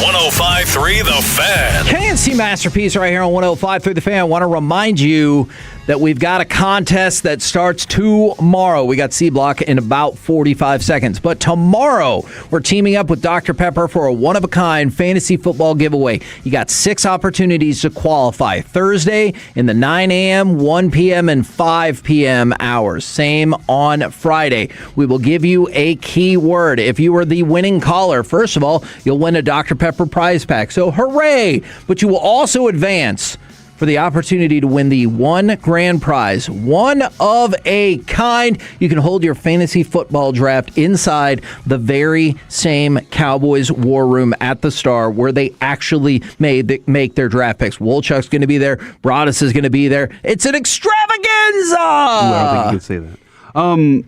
105.3 The Fan. KNC Masterpiece right here on 105.3 The Fan. I want to remind you that we've got a contest that starts tomorrow. We got C Block in about 45 seconds. But tomorrow, we're teaming up with Dr. Pepper for a one-of-a-kind fantasy football giveaway. You got 6 opportunities to qualify. Thursday in the 9 a.m., 1 p.m., and 5 p.m. hours. Same on Friday. We will give you a keyword. If you are the winning caller, first of all, you'll win a Dr. Pepper prize pack. So hooray! But you will also advance for the opportunity to win the one grand prize, one of a kind. You can hold your fantasy football draft inside the very same Cowboys war room at the Star where they actually make their draft picks. Wolchuk's going to be there. Broadus is going to be there. It's an extravaganza! Ooh, I don't think you can say that.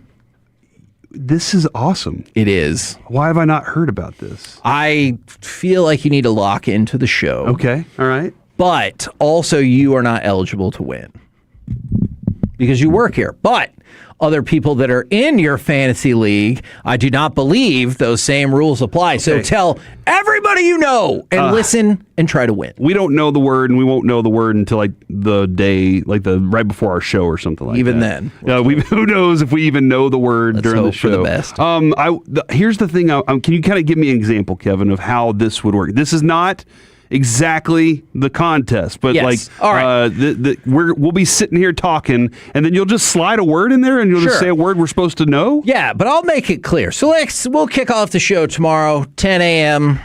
This is awesome. It is. Why have I not heard about this? I feel like you need to lock into the show. Okay, all right. But also, you are not eligible to win because you work here. But other people that are in your fantasy league, I do not believe those same rules apply. Okay. So tell everybody you know and listen and try to win. We don't know the word, and we won't know the word until like the day, like the right before our show or something like even that. Even then, who knows if we even know the word during the show? For the best. Here's the thing. Can you kind of give me an example, Kevin, of how this would work? This is not exactly the contest, but yes. Like, all right. We'll be sitting here talking, and then you'll just slide a word in there, and you'll just say a word we're supposed to know. Yeah, but I'll make it clear. So we'll kick off the show tomorrow, 10 a.m.,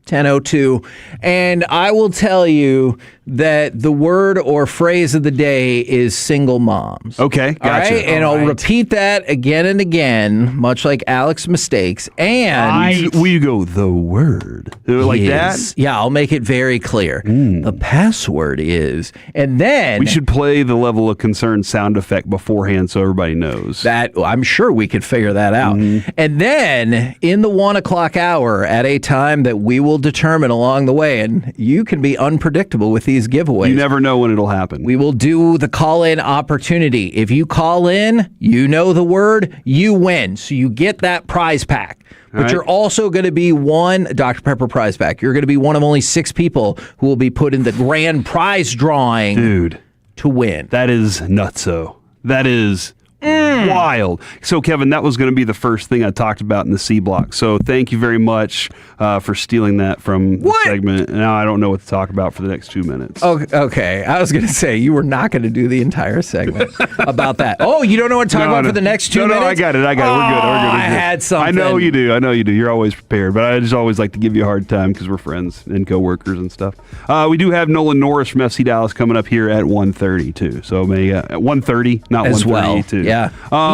10:02, and I will tell you that the word or phrase of the day is single moms. Okay, gotcha. All right? And I'll repeat that again and again, much like Alex mistakes. And will you go the word like that? Yeah, I'll make it very clear. The password is, and then we should play the level of concern sound effect beforehand so everybody knows. That I'm sure we could figure that out. And then in the 1 o'clock hour at a time that we will determine along the way, and you can be unpredictable with these giveaways. You never know when it'll happen. We will do the call-in opportunity. If you call in, you know the word, you win. So you get that prize pack. But you're also going to be one Dr. Pepper prize pack. You're going to be one of only 6 people who will be put in the grand prize drawing to win. That is nutso. That is wild. So, Kevin, that was going to be the first thing I talked about in the C block. So thank you very much for stealing that from the segment. Now I don't know what to talk about for the next 2 minutes. Okay. I was going to say, you were not going to do the entire segment about that. Oh, you don't know what to talk about for the next 2 minutes? No, I got it. We're good. I had something. I know you do. You're always prepared. But I just always like to give you a hard time because we're friends and coworkers and stuff. We do have Nolan Norris from FC Dallas coming up here at 1:30 too. So maybe at 1:30, not 1:30 too. Yeah.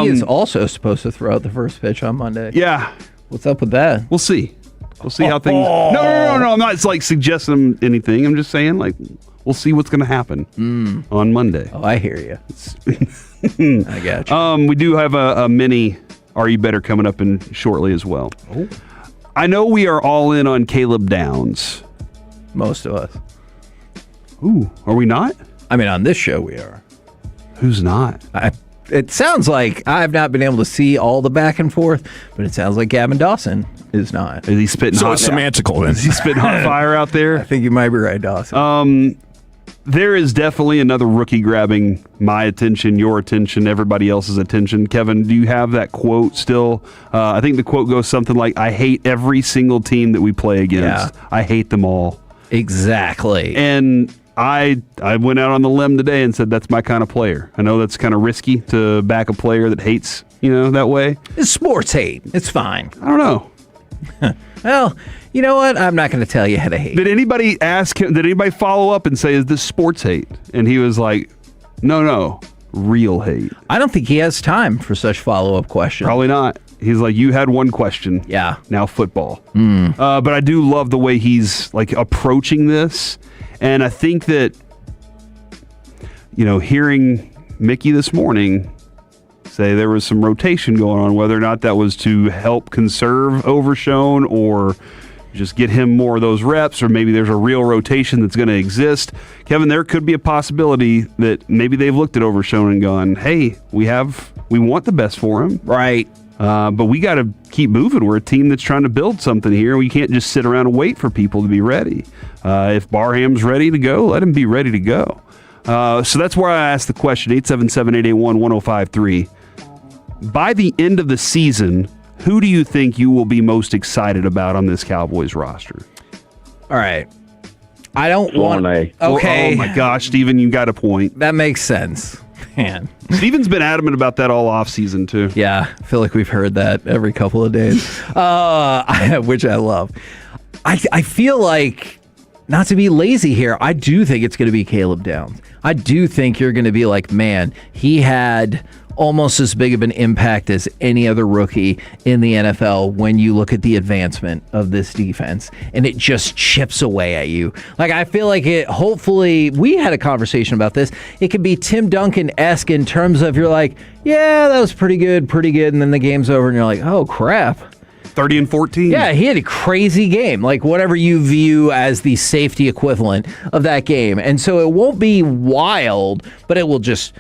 He is also supposed to throw out the first pitch on Monday. Yeah. What's up with that? We'll see. We'll see how things... No. I'm not like suggesting anything. I'm just saying, like, we'll see what's going to happen on Monday. Oh, I hear you. I got you. We do have a mini Are You Better coming up in shortly as well. Oh. I know we are all in on Caleb Downs. Most of us. Ooh, are we not? I mean, on this show we are. Who's not? It sounds like I've not been able to see all the back and forth, but it sounds like Gavin Dawson is not. Is he spitting so hot? It's semantical then. Is he spitting hot fire out there? I think you might be right, Dawson. There is definitely another rookie grabbing my attention, your attention, everybody else's attention. Kevin, do you have that quote still? I think the quote goes something like, I hate every single team that we play against. Yeah. I hate them all. Exactly. And I went out on the limb today and said that's my kind of player. I know that's kind of risky to back a player that hates, that way. It's sports hate. It's fine. I don't know. Well, you know what? I'm not going to tell you how to hate. Did anybody ask him, did anybody follow up and say, is this sports hate? And he was like, no, real hate. I don't think he has time for such follow-up questions. Probably not. He's like, you had one question. Yeah. Now football. But I do love the way he's like approaching this. And I think that, hearing Mickey this morning say there was some rotation going on, whether or not that was to help conserve Overshone or just get him more of those reps, or maybe there's a real rotation that's going to exist. Kevin, there could be a possibility that maybe they've looked at Overshone and gone, hey, we want the best for him. Right. But we got to keep moving. We're a team that's trying to build something here. We can't just sit around and wait for people to be ready. If Barham's ready to go, let him be ready to go. So that's where I asked the question, 877-881-1053. By the end of the season, who do you think you will be most excited about on this Cowboys roster? All right. I don't want... Okay. Oh, my gosh, Steven, you got a point. That makes sense. Man. Steven's been adamant about that all offseason, too. Yeah, I feel like we've heard that every couple of days, which I love. I feel like, not to be lazy here, I do think it's going to be Caleb Downs. I do think you're going to be like, man, he had almost as big of an impact as any other rookie in the NFL when you look at the advancement of this defense, and it just chips away at you. Like, I feel like hopefully, we had a conversation about this. It could be Tim Duncan-esque in terms of you're like, yeah, that was pretty good, and then the game's over, and you're like, oh, crap. 30-14. Yeah, he had a crazy game, like whatever you view as the safety equivalent of that game. And so it won't be wild, but it will just...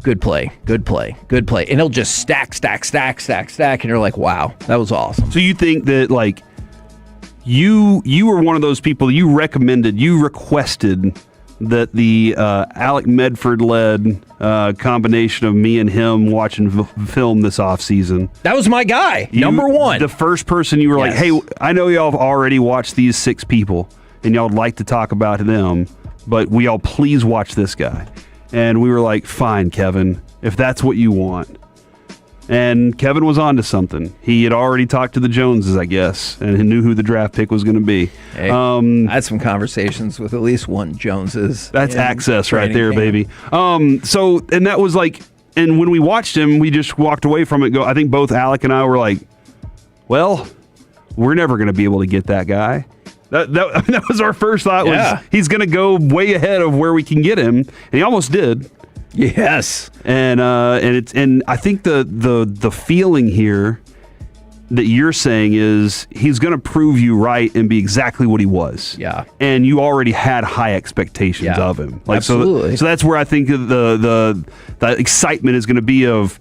Good play. And it'll just stack. And you're like, wow, that was awesome. So you think that, like, you were one of those people, you requested that the Alec Medford-led combination of me and him watching film this offseason. That was my guy, number one. The first person you were like, hey, I know y'all have already watched these 6 people, and y'all would like to talk about them, but will y'all please watch this guy? And we were like, fine, Kevin, if that's what you want. And Kevin was onto something. He had already talked to the Joneses, I guess, and he knew who the draft pick was going to be. Hey, I had some conversations with at least one Joneses. That's access right there, baby. And that was like, and when we watched him, we just walked away from it. I think both Alec and I were like, well, we're never going to be able to get that guy. That was our first thought. Was he's going to go way ahead of where we can get him, and he almost did. Yes, and I think the feeling here that you're saying is he's going to prove you right and be exactly what he was. Yeah, and you already had high expectations of him. Like, absolutely. So that's where I think the excitement is going to be of,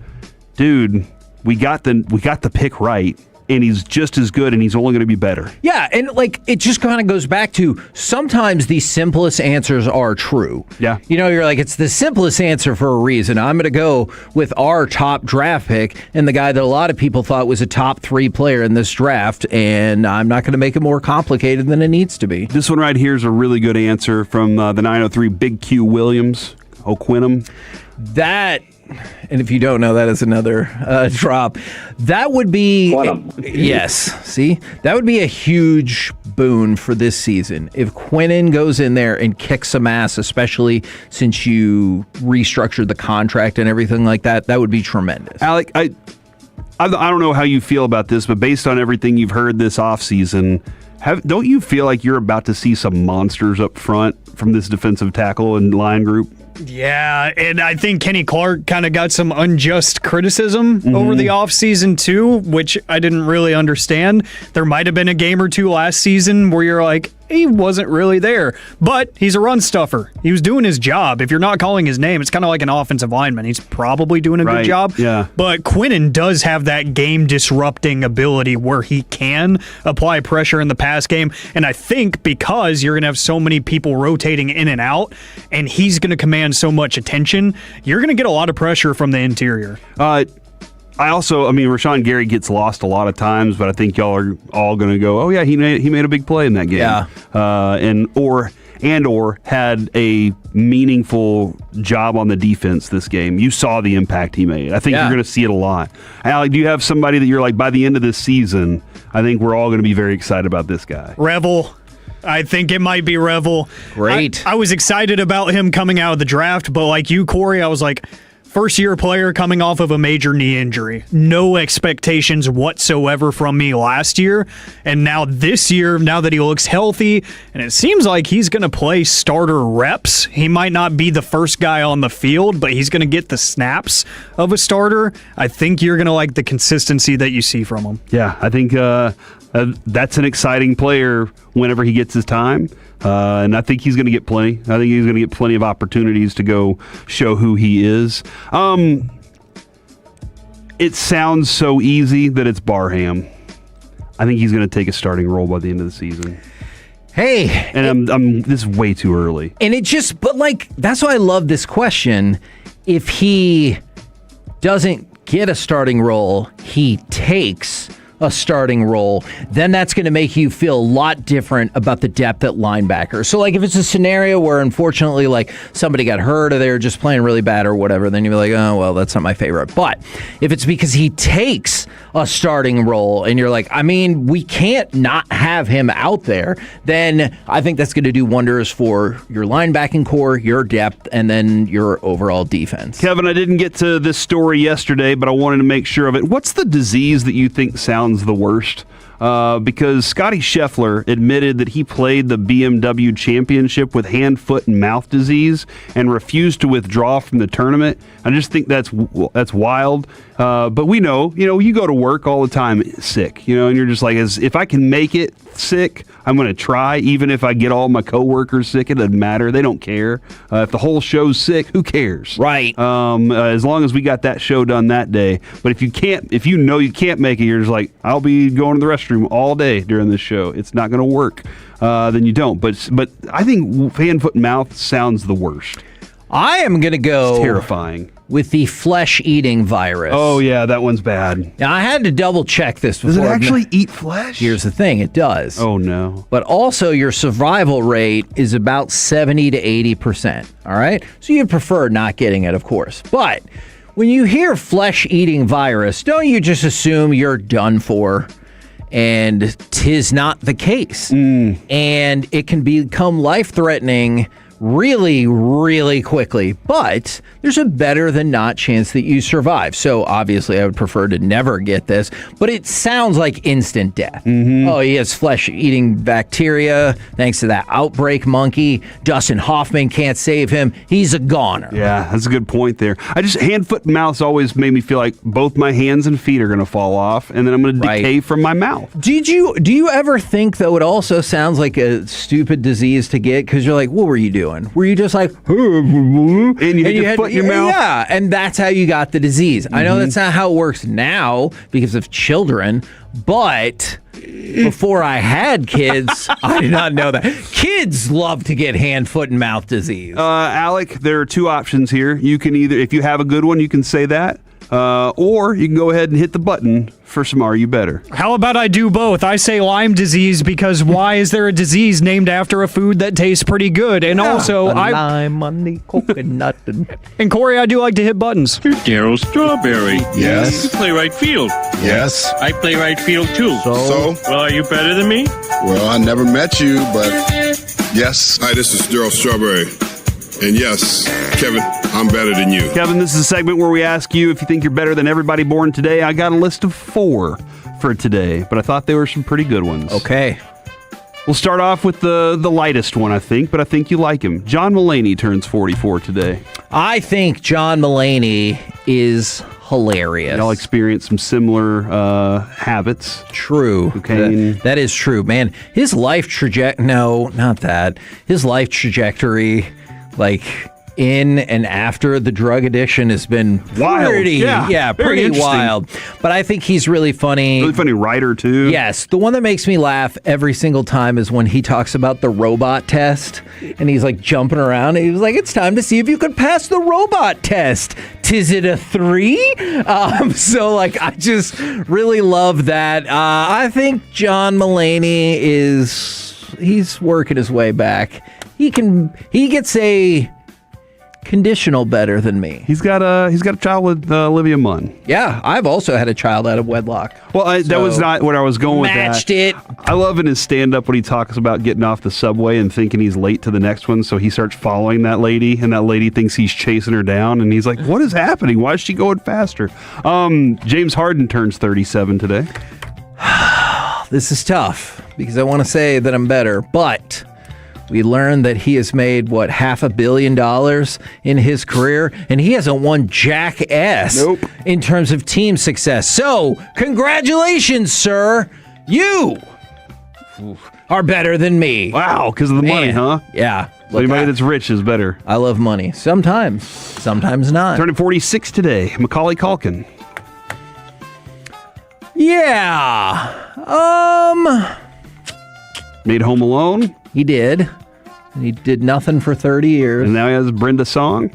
dude, we got the pick right. And he's just as good, and he's only going to be better. Yeah, and like it just kind of goes back to sometimes the simplest answers are true. Yeah. You know, you're like, it's the simplest answer for a reason. I'm going to go with our top draft pick and the guy that a lot of people thought was a top 3 player in this draft, and I'm not going to make it more complicated than it needs to be. This one right here is a really good answer from the 903 Big Q Williams, O'Quinum. That... And if you don't know, that is another drop. That would be... Yes. See? That would be a huge boon for this season. If Quinnen goes in there and kicks some ass, especially since you restructured the contract and everything like that, that would be tremendous. Alec, I don't know how you feel about this, but based on everything you've heard this offseason, don't you feel like you're about to see some monsters up front from this defensive tackle and line group? Yeah, and I think Kenny Clark kind of got some unjust criticism over the offseason too, which I didn't really understand. There might have been a game or two last season where you're like, he wasn't really there, but he's a run stuffer. He was doing his job. If you're not calling his name, it's kind of like an offensive lineman. He's probably doing a good job. Yeah. But Quinnen does have that game disrupting ability where he can apply pressure in the pass game. And I think because you're going to have so many people rotating in and out, and he's going to command so much attention, you're going to get a lot of pressure from the interior. Rashawn Gary gets lost a lot of times, but I think y'all are all going to go, oh yeah, he made a big play in that game. Yeah. Or had a meaningful job on the defense this game. You saw the impact he made. I think you're going to see it a lot. Alec, do you have somebody that you're like, by the end of this season, I think we're all going to be very excited about this guy? Revel. I think it might be Revel. Great. I was excited about him coming out of the draft, but like you, Corey, I was like, first-year player coming off of a major knee injury. No expectations whatsoever from me last year. And now this year, now that he looks healthy, and it seems like he's going to play starter reps. He might not be the first guy on the field, but he's going to get the snaps of a starter. I think you're going to like the consistency that you see from him. Yeah, I think that's an exciting player whenever he gets his time. And I think he's going to get plenty. I think he's going to get plenty of opportunities to go show who he is. it sounds so easy that it's Barham. I think he's going to take a starting role by the end of the season. Hey. And this is way too early. And but that's why I love this question. If he doesn't get a starting role, he takes a starting role, then that's going to make you feel a lot different about the depth at linebacker. So, if it's a scenario where, unfortunately, somebody got hurt or they're just playing really bad or whatever, then you'd be like, oh, well, that's not my favorite. But if it's because he takes a starting role and you're like, we can't not have him out there, then I think that's going to do wonders for your linebacking core, your depth, and then your overall defense. Kevin, I didn't get to this story yesterday, but I wanted to make sure of it. What's the disease that you think sounds the worst? Because Scotty Scheffler admitted that he played the BMW Championship with hand, foot, and mouth disease and refused to withdraw from the tournament. I just think that's wild. But we know, you go to work all the time sick, and you're just like, if I can make it sick, I'm going to try. Even if I get all my coworkers sick, it doesn't matter. They don't care. If the whole show's sick, who cares? Right. As long as we got that show done that day. But if you know you can't make it, you're just like, I'll be going to the restroom all day during this show. It's not going to work. Then you don't. But I think hand, foot, and mouth sounds the worst. I am going to go it's terrifying with the flesh-eating virus. Oh, yeah, that one's bad. Now, I had to double-check this before. Does it actually eat flesh? Here's the thing, it does. Oh, no. But also, your survival rate is about 70 to 80%, all right? So you'd prefer not getting it, of course. But when you hear flesh-eating virus, don't you just assume you're done for? And 'tis not the case. And it can become life-threatening really, really quickly. But there's a better than not chance that you survive. So obviously I would prefer to never get this, but it sounds like instant death. Oh, he has flesh-eating bacteria thanks to that outbreak monkey. Dustin Hoffman can't save him. He's a goner. Yeah, that's a good point there. Hand, foot, and mouth's always made me feel like both my hands and feet are going to fall off, and then I'm going to decay from my mouth. Do you ever think, though, it also sounds like a stupid disease to get? Because you're like, what were you doing? Were you just like, and you had your foot in your mouth? Yeah, and that's how you got the disease. I know that's not how it works now because of children, but before I had kids, I did not know that. Kids love to get hand, foot, and mouth disease. Alec, there are two options here. You can either, if you have a good one, you can say that. Or you can go ahead and hit the button for some Are You Better? How about I do both? I say Lyme disease because why is there a disease named after a food that tastes pretty good? And also, lime on the coconut. And Corey, I do like to hit buttons. You're Daryl Strawberry. Yes. You play right field. Yes. I play right field too. So? Well, are you better than me? Well, I never met you, but yes. Hi, this is Daryl Strawberry. And yes, Kevin, I'm better than you. Kevin, this is a segment where we ask you if you think you're better than everybody born today. I got a list of 4 for today, but I thought they were some pretty good ones. Okay. We'll start off with the lightest one, I think, but I think you like him. John Mulaney turns 44 today. I think John Mulaney is hilarious. Y'all experience some similar habits. True. Cocaine. That is true, man. His life trajectory, no, not that. His life trajectory, in and after the drug addiction has been wild. Pretty wild. But I think he's really funny. Really funny writer, too. Yes. The one that makes me laugh every single time is when he talks about the robot test and he's jumping around. And he was like, it's time to see if you could pass the robot test. Tis it a 3? I just really love that. I think John Mulaney he's working his way back. He gets a conditional better than me. He's got a child with Olivia Munn. Yeah, I've also had a child out of wedlock. Well, that was not what I was going with. Matched it. I love in his stand-up when he talks about getting off the subway and thinking he's late to the next one, so he starts following that lady, and that lady thinks he's chasing her down, and he's like, what is happening? Why is she going faster? James Harden turns 37 today. This is tough, because I want to say that I'm better, but we learned that he has made, $500 million in his career, and he hasn't won jack-ass in terms of team success. So, congratulations, sir. You are better than me. Wow, because of the money, huh? Yeah. So anybody that's rich is better. I love money. Sometimes not. Turning 46 today, Macaulay Culkin. Yeah. Made Home Alone. He did. And he did nothing for 30 years. And now he has Brenda Song.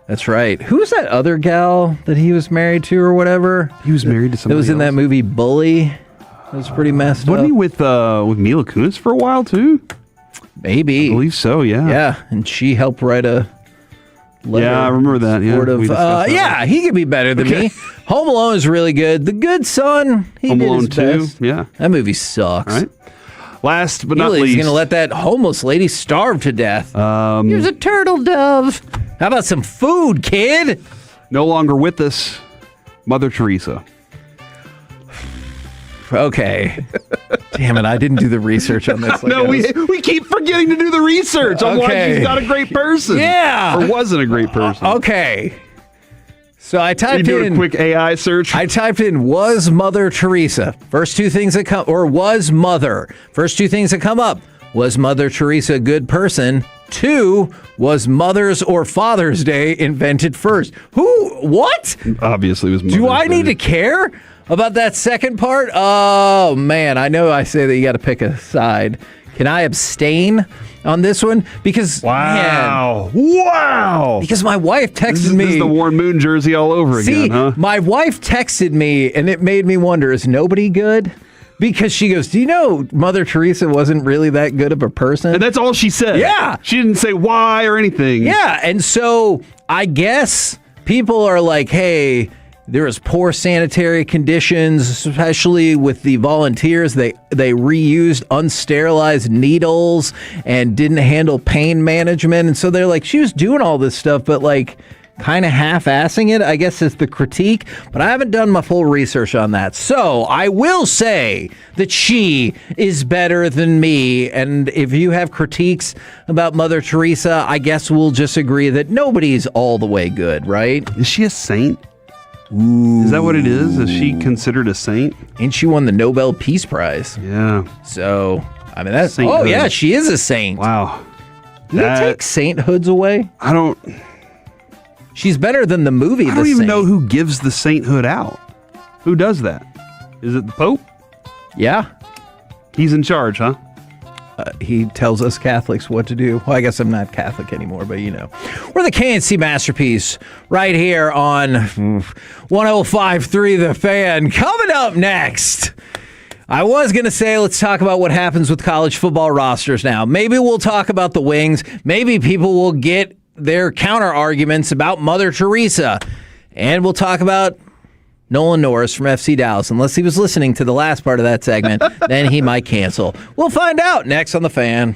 That's right. Who's that other gal that he was married to or whatever? He was married to somebody That was in else. that movie Bully. That was pretty messed Wasn't up. he with Mila Kunis for a while too? Maybe. I believe so, yeah. Yeah, and she helped write a letter. Yeah, I remember that. Yeah, Sort of, we discussed that. yeah, he could be better than me. Home Alone is really good. The Good Son, he Home did Alone his 2, best. yeah. That movie sucks. All right. Last but He not really is least. going to let that homeless lady starve to death. Here's a turtle dove. How about some food, kid? No longer with us, Mother Teresa. Okay. Damn it, I didn't do the research on this. No, we keep forgetting to do the research on why Okay. she's not a great person. Yeah. Or wasn't a great person. Okay. So I typed You doing in a quick AI search? I typed in was Mother Teresa. First two things that come, or was Mother. First two things that come up. Was Mother Teresa a good person? 2, was Mother's or Father's Day invented first? What? Obviously it was Mother's Do I need Day. to care about that second part? Oh, man. I know I say that you got to pick a side. Can I abstain on this one? Because, Wow. because my wife texted This me. is the Warren Moon jersey all over See, again, huh? my wife texted me, and it made me wonder, is nobody good? Because she goes, do you know Mother Teresa wasn't really that good of a person? And that's all she said. Yeah. She didn't say why or anything. Yeah, and so I guess people are like, hey, there was poor sanitary conditions, especially with the volunteers. They reused unsterilized needles and didn't handle pain management. And so they're like, she was doing all this stuff, but like kind of half-assing it, I guess is the critique. But I haven't done my full research on that. So I will say that she is better than me. And if you have critiques about Mother Teresa, I guess we'll just agree that nobody's all the way good, right? Is she a saint? Is that what it is? Is she considered a saint? And she won the Nobel Peace Prize. Yeah. So, I mean, that's... Sainthood. Oh, yeah, she is a saint. Wow. Do they take sainthoods away? I don't... She's better than the movie I don't even know who gives the sainthood out. Who does that? Is it the Pope? Yeah. He's in charge, huh? He tells us Catholics what to do. Well, I guess I'm not Catholic anymore, but you know. We're the KNC Masterpiece right here on 105.3 The Fan. Coming up next, I was going to say let's talk about what happens with college football rosters now. Maybe we'll talk about the Wings. Maybe people will get their counter arguments about Mother Teresa. And we'll talk about Nolan Norris from FC Dallas. Unless he was listening to the last part of that segment, then he might cancel. We'll find out next on The Fan.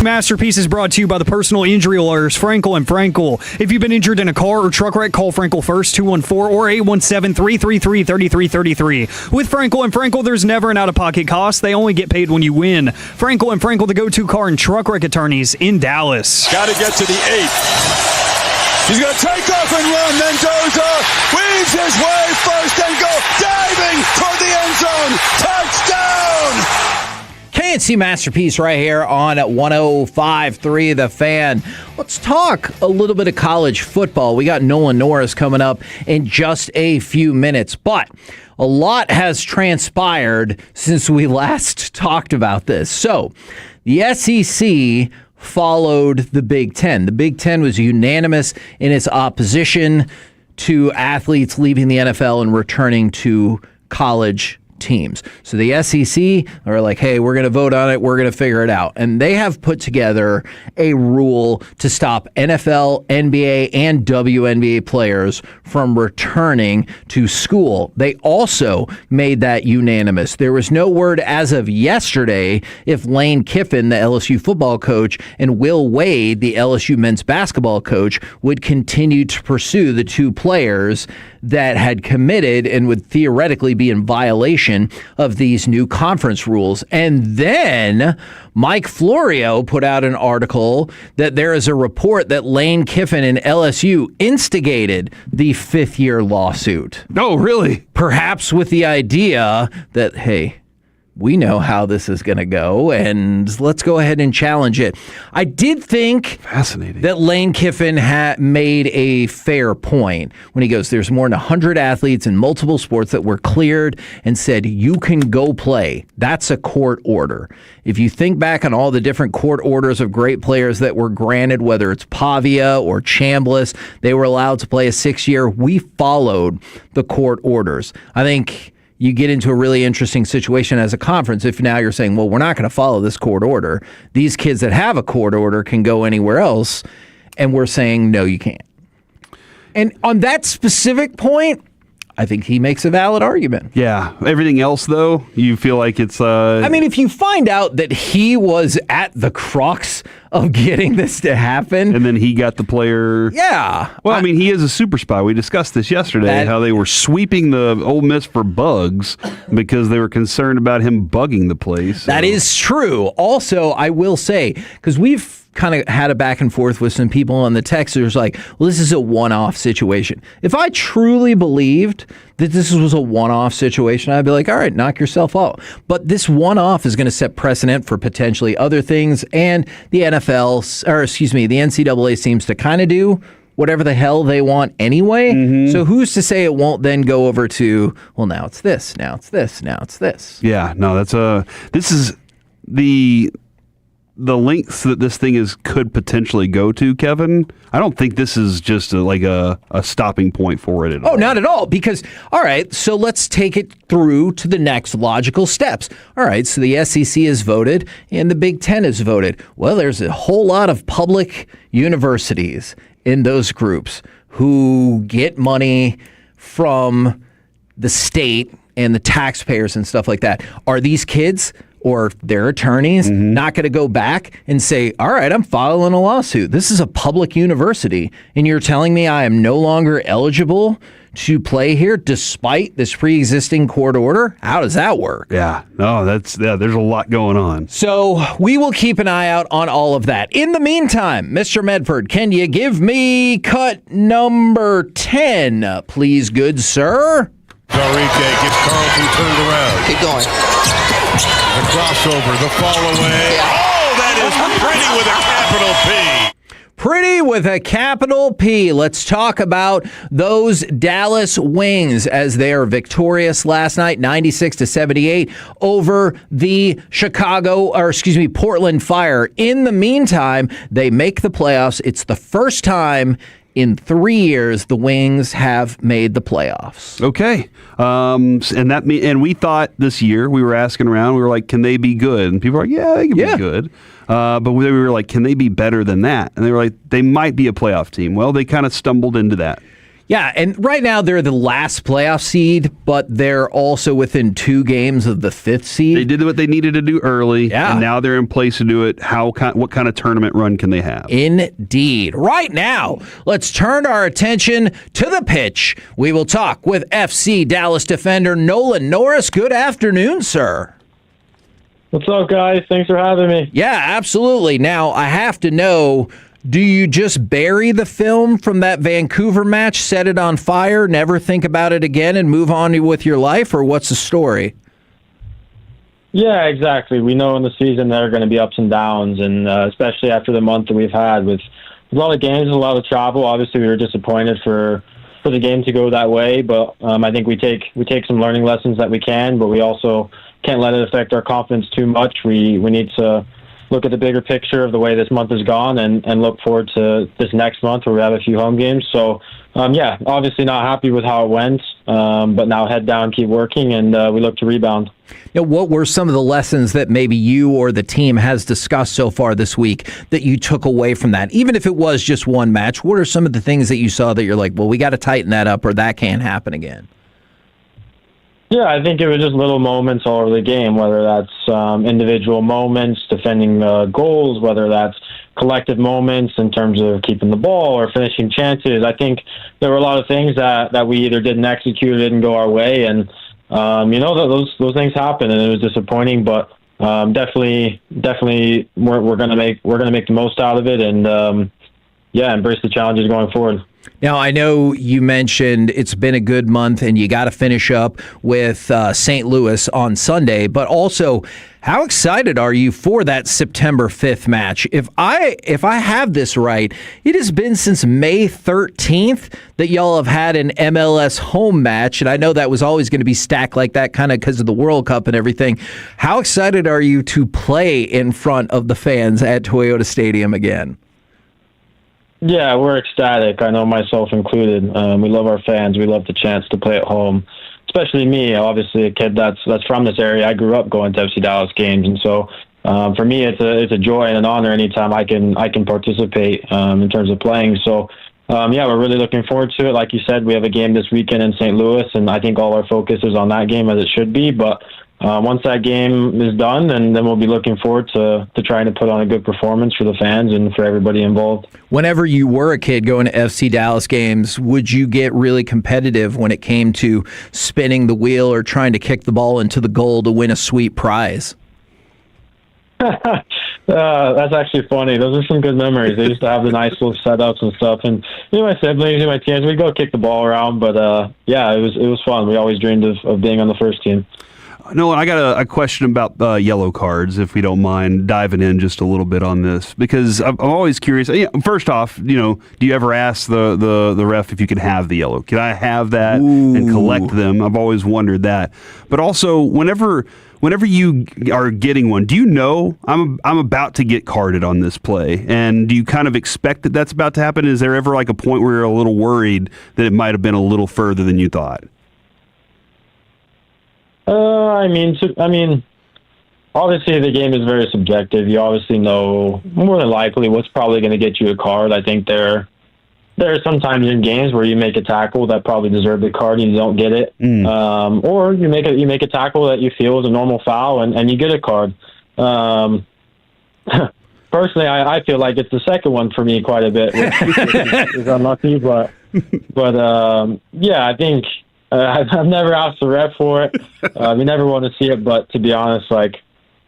Masterpiece is brought to you by the personal injury lawyers Frankel and Frankel. If you've been injured in a car or truck wreck, call Frankel first, 214 or 817-333-3333. With Frankel and Frankel, there's never an out-of-pocket cost. They only get paid when you win. Frankel and Frankel, the go-to car and truck wreck attorneys in Dallas. Got to get to the 8. He's going to take off and run. Mendoza weaves his way first and goal. Diving toward the end zone. Touchdown! KNC Masterpiece right here on 105.3 The Fan. Let's talk a little bit of college football. We got Nolan Norris coming up in just a few minutes, but a lot has transpired since we last talked about this. So, the SEC followed the Big Ten. The Big Ten was unanimous in its opposition to athletes leaving the NFL and returning to college teams. So the SEC are like, hey, we're going to vote on it. We're going to figure it out. And they have put together a rule to stop NFL, NBA, and WNBA players from returning to school. They also made that unanimous. There was no word as of yesterday if Lane Kiffin, the LSU football coach, and Will Wade, the LSU men's basketball coach, would continue to pursue the two players that had committed and would theoretically be in violation of these new conference rules. And then Mike Florio put out an article that there is a report that Lane Kiffin and LSU instigated the fifth-year lawsuit. Oh, really? Perhaps with the idea that, hey, we know how this is going to go, and let's go ahead and challenge it. I did think that Lane Kiffin made a fair point when he goes, there's more than 100 athletes in multiple sports that were cleared and said, you can go play. That's a court order. If you think back on all the different court orders of great players that were granted, whether it's Pavia or Chambliss, they were allowed to play a 6-year. We followed the court orders. I think you get into a really interesting situation as a conference if now you're saying, well, we're not going to follow this court order. These kids that have a court order can go anywhere else, and we're saying, no, you can't. And on that specific point, I think he makes a valid argument. Yeah. Everything else, though, you feel like it's... I mean, if you find out that he was at the crux of getting this to happen... And then he got the player... Yeah. Well, I mean, he is a super spy. We discussed this yesterday, how they were sweeping the Ole Miss for bugs because they were concerned about him bugging the place. That is true. Also, I will say, because we've kind of had a back and forth with some people on the text. There's like, well, this is a one-off situation. If I truly believed that this was a one-off situation, I'd be like, all right, knock yourself out. But this one-off is going to set precedent for potentially other things, and the NCAA seems to kind of do whatever the hell they want anyway. Mm-hmm. So who's to say it won't then go over to, well, now it's this, now it's this, now it's this. Yeah, no, this is the lengths that this thing could potentially go to, Kevin. I don't think this is just a stopping point for it at all. Oh, not at all. Because, all right, so let's take it through to the next logical steps. All right, so the SEC has voted and the Big Ten has voted. Well, there's a whole lot of public universities in those groups who get money from the state and the taxpayers and stuff like that. Are these kids or their attorneys not going to go back and say, all right, I'm filing a lawsuit. This is a public university, and you're telling me I am no longer eligible to play here despite this pre-existing court order? How does that work? Yeah, no, there's a lot going on. So we will keep an eye out on all of that. In the meantime, Mr. Medford, can you give me cut number 10, please, good sir? Enrique gets Carlton turned around. Keep going. The crossover, the fall away. Oh, that is pretty with a capital P. Pretty with a capital P. Let's talk about those Dallas Wings as they are victorious last night, 96-78 over the Portland Fire. In the meantime, they make the playoffs. It's the first time in 3 years the Wings have made the playoffs. Okay. And we thought this year, we were asking around, we were like, can they be good? And people were like, yeah, they can be good. But we were like, can they be better than that? And they were like, they might be a playoff team. Well, they kind of stumbled into that. Yeah, and right now they're the last playoff seed, but they're also within 2 games of the 5th seed. They did what they needed to do early, yeah. And now they're in place to do it. What kind of tournament run can they have? Indeed. Right now, let's turn our attention to the pitch. We will talk with FC Dallas defender Nolan Norris. Good afternoon, sir. What's up, guys? Thanks for having me. Yeah, absolutely. Now, I have to know, do you just bury the film from that Vancouver match, set it on fire, never think about it again, and move on with your life, or what's the story? Yeah, exactly. We know in the season there are going to be ups and downs, and especially after the month that we've had with a lot of games and a lot of travel. Obviously, we were disappointed for the game to go that way, but I think we take some learning lessons that we can, but we also can't let it affect our confidence too much. We need to look at the bigger picture of the way this month has gone and look forward to this next month where we have a few home games. So, yeah, obviously not happy with how it went, but now head down, keep working, and we look to rebound. Now, what were some of the lessons that maybe you or the team has discussed so far this week that you took away from that? Even if it was just one match, what are some of the things that you saw that you're like, well, we got to tighten that up or that can't happen again? Yeah, I think it was just little moments all over the game, whether that's individual moments, defending goals, whether that's collective moments in terms of keeping the ball or finishing chances. I think there were a lot of things that we either didn't execute or didn't go our way, and those things happen, and it was disappointing. But definitely, we're gonna make the most out of it, and embrace the challenges going forward. Now, I know you mentioned it's been a good month and you got to finish up with St. Louis on Sunday, but also, how excited are you for that September 5th match? If I have this right, it has been since May 13th that y'all have had an MLS home match, and I know that was always going to be stacked like that kind of because of the World Cup and everything. How excited are you to play in front of the fans at Toyota Stadium again? Yeah, we're ecstatic. I know myself included. We love our fans. We love the chance to play at home, especially me. Obviously, a kid that's from this area. I grew up going to FC Dallas games, and so for me, it's a joy and an honor anytime I can participate in terms of playing. So, we're really looking forward to it. Like you said, we have a game this weekend in St. Louis, and I think all our focus is on that game as it should be. But once that game is done, then we'll be looking forward to trying to put on a good performance for the fans and for everybody involved. Whenever you were a kid going to FC Dallas games, would you get really competitive when it came to spinning the wheel or trying to kick the ball into the goal to win a sweet prize? That's actually funny. Those are some good memories. They used to have the nice little setups and stuff. And my siblings and my teams, we'd go kick the ball around. But it was fun. We always dreamed of being on the first team. No, I got a question about yellow cards, if we don't mind diving in just a little bit on this, because I'm always curious. First off, do you ever ask the ref if you could have the yellow? Can I have that and collect them? I've always wondered that. But also, whenever you are getting one, do you know I'm about to get carded on this play, and do you kind of expect that that's about to happen? Is there ever like a point where you're a little worried that it might have been a little further than you thought? Obviously the game is very subjective. You obviously know more than likely what's probably going to get you a card. I think there are some times in games where you make a tackle that probably deserved a card and you don't get it, or you make a tackle that you feel is a normal foul and you get a card. Personally, I feel like it's the second one for me quite a bit, which is unlucky, but I think. I've never asked the ref for it. We never want to see it, but to be honest,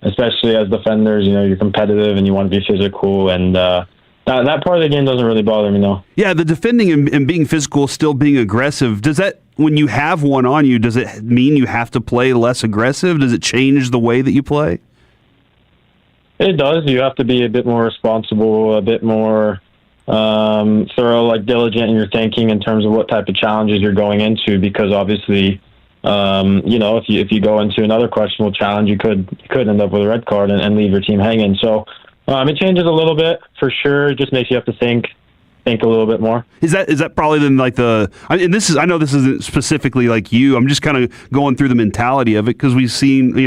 especially as defenders, you're competitive and you want to be physical, and that part of the game doesn't really bother me, though. Yeah, the defending and being physical, still being aggressive, does that, when you have one on you, does it mean you have to play less aggressive? Does it change the way that you play? It does. You have to be a bit more responsible, a bit more thorough, diligent in your thinking in terms of what type of challenges you're going into, because obviously, if you go into another questionable challenge, you could end up with a red card and leave your team hanging. So it changes a little bit for sure. It just makes you have to think think a little bit more. Is that probably then like I know this isn't specifically like you. I'm just kind of going through the mentality of it because we've seen,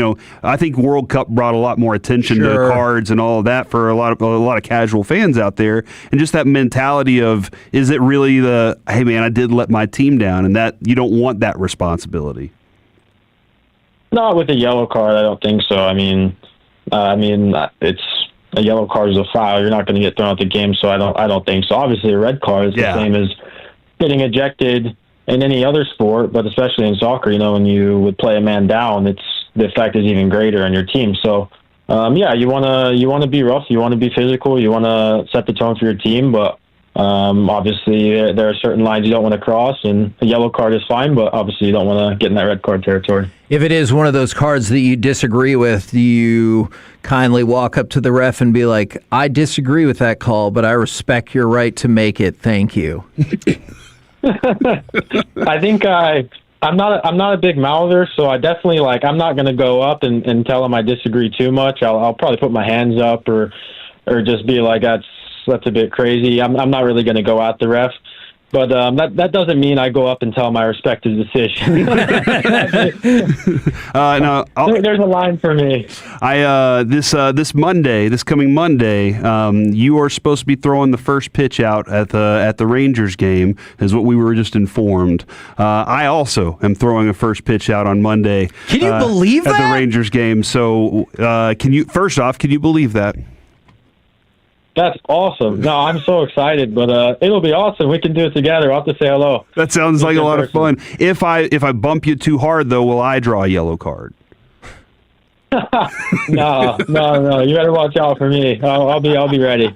I think World Cup brought a lot more attention to cards and all of that for a lot of casual fans out there, and just that mentality of, is it really hey man, I did let my team down, and that you don't want that responsibility. Not with a yellow card, I don't think so. I mean, it's a yellow card is a foul. You're not going to get thrown out the game, so I don't think so. Obviously, a red card is the same as getting ejected in any other sport, but especially in soccer, when you would play a man down, the effect is even greater on your team. So, you want to be rough, you want to be physical, you want to set the tone for your team, but obviously there are certain lines you don't want to cross, and a yellow card is fine, but obviously you don't want to get in that red card territory. If it is one of those cards that you disagree with, do you kindly walk up to the ref and be like, I disagree with that call, but I respect your right to make it. Thank you. I think I'm not a big mouther, so I definitely I'm not going to go up and tell him I disagree too much. I'll probably put my hands up or just be like, that's a bit crazy. I'm not really going to go at the ref. But that doesn't mean I go up and tell him I respect his decision. No, there's a line for me. This coming Monday, you are supposed to be throwing the first pitch out at the Rangers game, is what we were just informed. I also am throwing a first pitch out on Monday. Can you believe that? At the Rangers game? So, can you believe that? That's awesome. No, I'm so excited, but it'll be awesome. We can do it together. I'll have to say hello. That sounds like a lot of fun. If I bump you too hard, though, will I draw a yellow card? No. You better watch out for me. I'll be ready.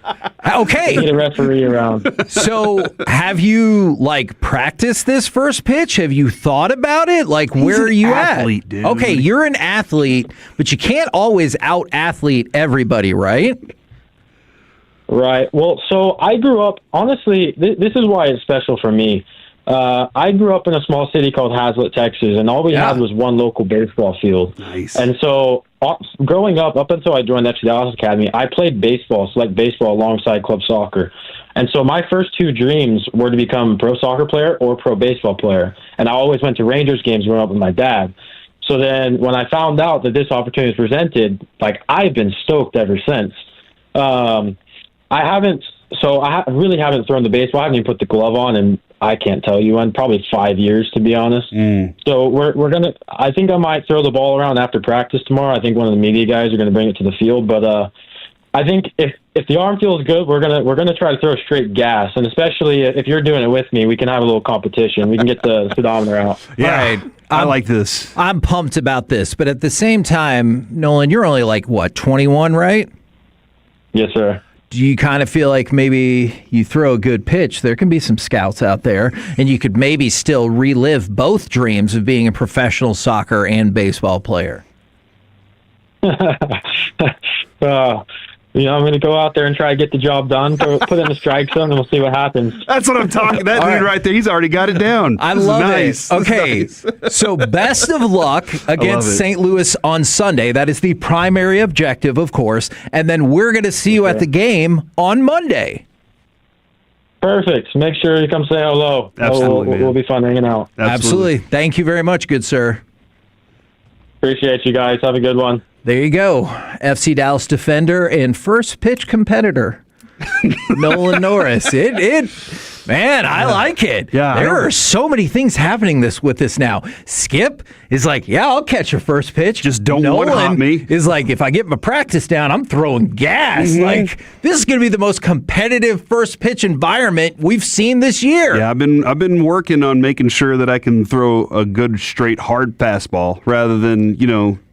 Okay. I need a referee around. So, have you practiced this first pitch? Have you thought about it? Where are you athlete, at? Dude. Okay, you're an athlete, but you can't always out-athlete everybody, right? Right. Well, so I grew up, honestly, this is why it's special for me. I grew up in a small city called Hazlet, Texas, and all we had was one local baseball field. Nice. And so growing up until I joined FC Dallas Academy, I played select baseball alongside club soccer. And so my first two dreams were to become a pro soccer player or pro baseball player. And I always went to Rangers games growing up with my dad. So then when I found out that this opportunity was presented, I've been stoked ever since. I really haven't thrown the baseball. I haven't even put the glove on, and I can't tell you in probably 5 years, to be honest. So we're gonna. I think I might throw the ball around after practice tomorrow. I think one of the media guys are gonna bring it to the field, but I think if the arm feels good, we're gonna try to throw straight gas, and especially if you're doing it with me, we can have a little competition. We can get the speedometer out. Yeah, right. I like this. I'm pumped about this, but at the same time, Nolan, you're only 21, right? Yes, sir. Do you kind of feel like maybe you throw a good pitch, there can be some scouts out there, and you could maybe still relive both dreams of being a professional soccer and baseball player? I'm going to go out there and try to get the job done, put in the strike zone, and we'll see what happens. That's what I'm talking. That dude right there, he's already got it down. I love it. Okay, so best of luck against St. Louis on Sunday. That is the primary objective, of course. And then we're going to see you at the game on Monday. Perfect. Make sure you come say hello. Absolutely, We'll be fun hanging out. Absolutely. Thank you very much, good sir. Appreciate you guys. Have a good one. There you go. FC Dallas defender and first pitch competitor, Nolan Norris. Man, I like it. Yeah, there are so many things happening with this now. Skip is like, yeah, I'll catch your first pitch. Just don't Nolan one-hop me. is like, if I get my practice down, I'm throwing gas. Mm-hmm. This is going to be the most competitive first pitch environment we've seen this year. Yeah, I've been working on making sure that I can throw a good straight hard fastball rather than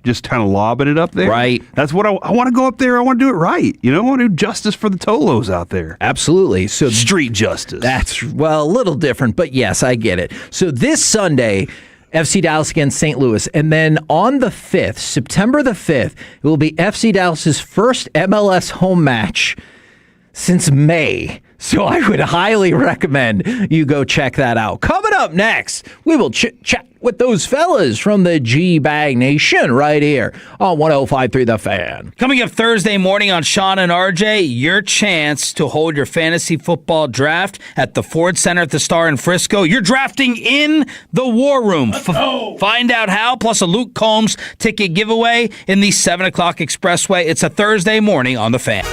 just kind of lobbing it up there. Right. That's what I want to go up there. I want to do it right. I want to do justice for the Tolos out there. Absolutely. So street justice. That's a little different, but yes, I get it. So this Sunday, FC Dallas against St. Louis. And then on the 5th, September the 5th, it will be FC Dallas's first MLS home match since May. So I would highly recommend you go check that out. Coming up next, we will chit-chat with those fellas from the G-Bag Nation right here on 105.3 The Fan. Coming up Thursday morning on Sean and RJ, your chance to hold your fantasy football draft at the Ford Center at the Star in Frisco. You're drafting in the War Room. Find out how, plus a Luke Combs ticket giveaway in the 7 o'clock expressway. It's a Thursday morning on The Fan.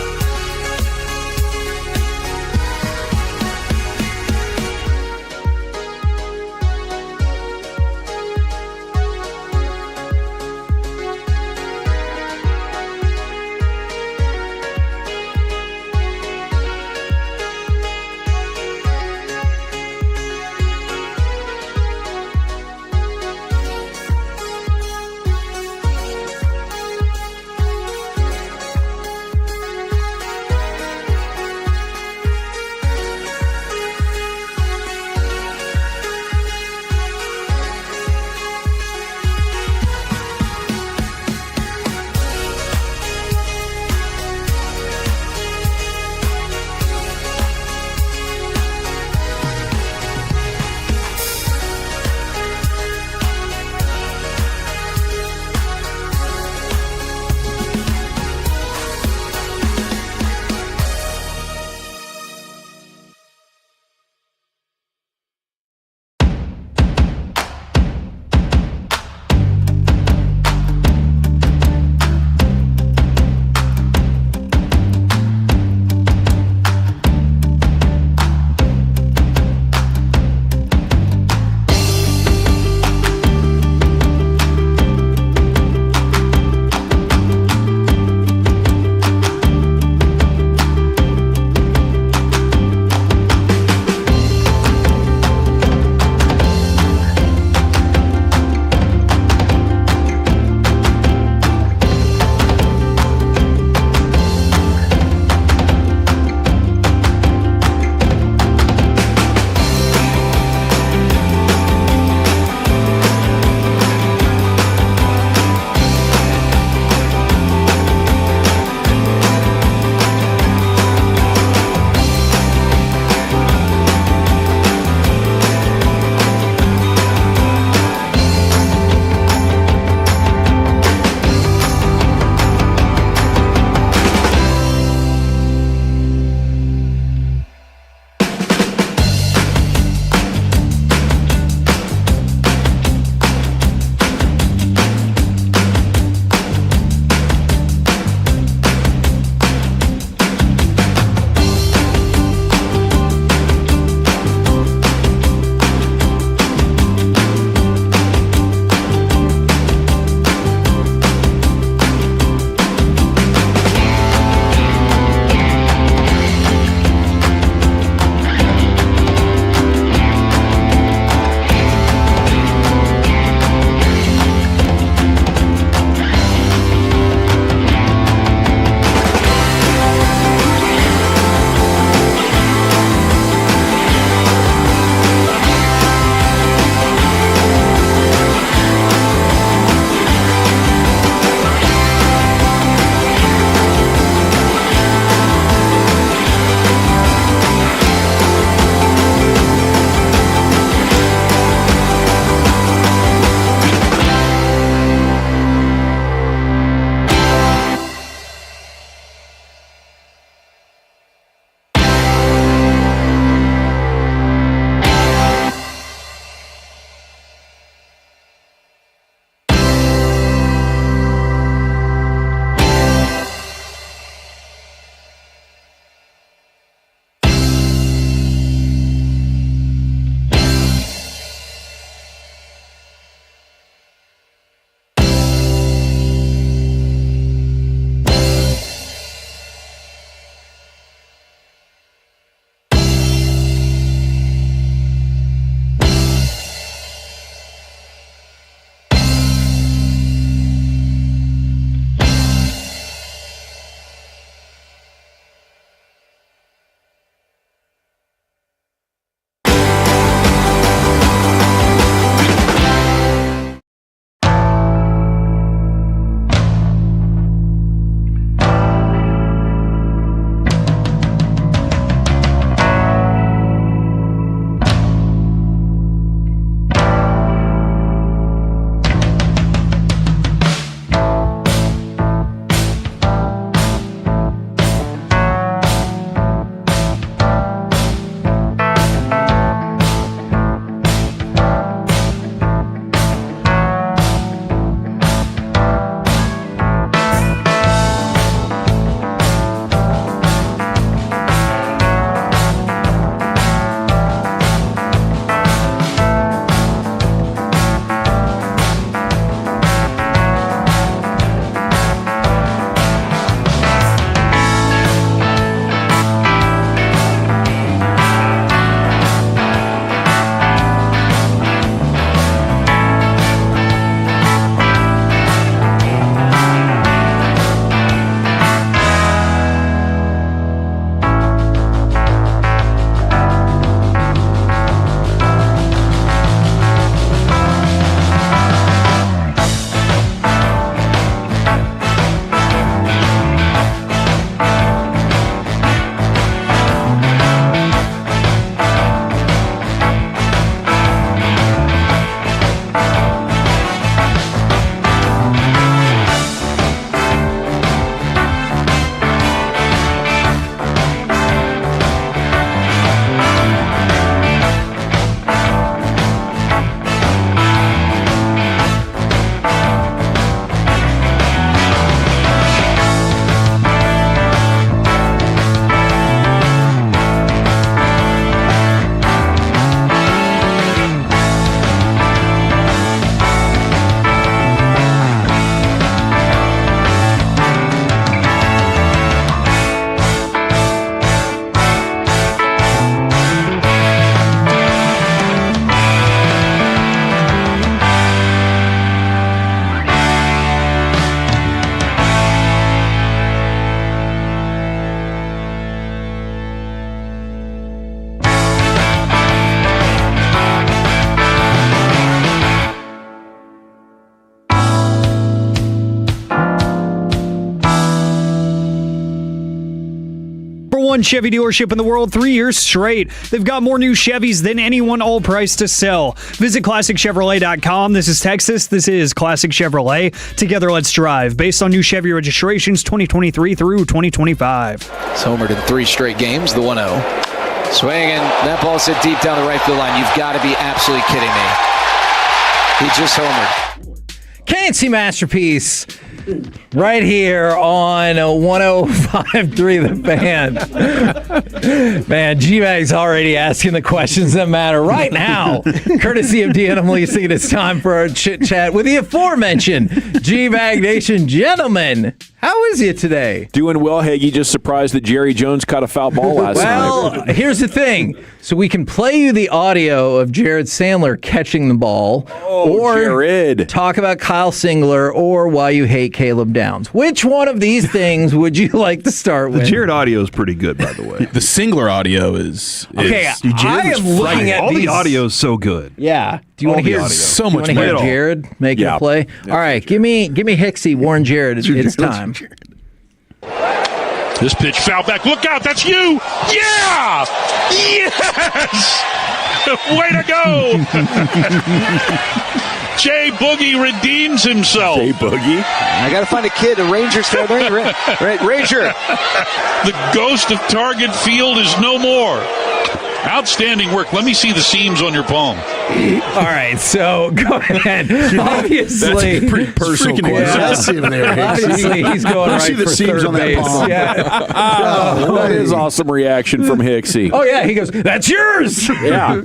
#1 Chevy dealership in the world 3 years straight. They've got more new Chevys than anyone, all priced to sell. Visit ClassicChevrolet.com. This is Texas. This is Classic Chevrolet. Together, let's drive. Based on new Chevy registrations 2023 through 2025. He's homered in 3 straight games, the 1-0. Swinging, that ball's hit deep down the right field line. You've got to be absolutely kidding me. He just homered. K&C Masterpiece right here on 105.3 The Fan. Man, G-Bag's already asking the questions that matter right now. Courtesy of Deanna Leasing, it's time for our chit-chat with the aforementioned G-Bag Nation. Gentlemen, how is you today? Doing well, Hagee. Just surprised that Jerry Jones caught a foul ball last night. Well, here's the thing. So we can play you the audio of Jared Sandler catching the ball, or Jared. talk about Kyle Singler, or why you hate Caleb Downs. Which one of these things would you like to start with? The Jared audio is pretty good, by the way. The Singler audio is okay. I am looking at all these. the audio is so good. Yeah. Do you want to hear so much hear Jared making a play? All right. Give me Hicksy, Warren Jared. It's time. This pitch foul back. Look out. That's you. Yeah. Yes. Way to go. Jay Boogie redeems himself. Jay Boogie. I got to find a kid, a Rangers fan. Ranger. The ghost of Target Field is no more. Outstanding work. Let me see the seams on your palm. All right, so go ahead. Obviously, that's a pretty personal question. Obviously, he's going right for third base. Yeah. That is awesome reaction from Hicksy. Oh yeah, he goes, "That's yours." Yeah.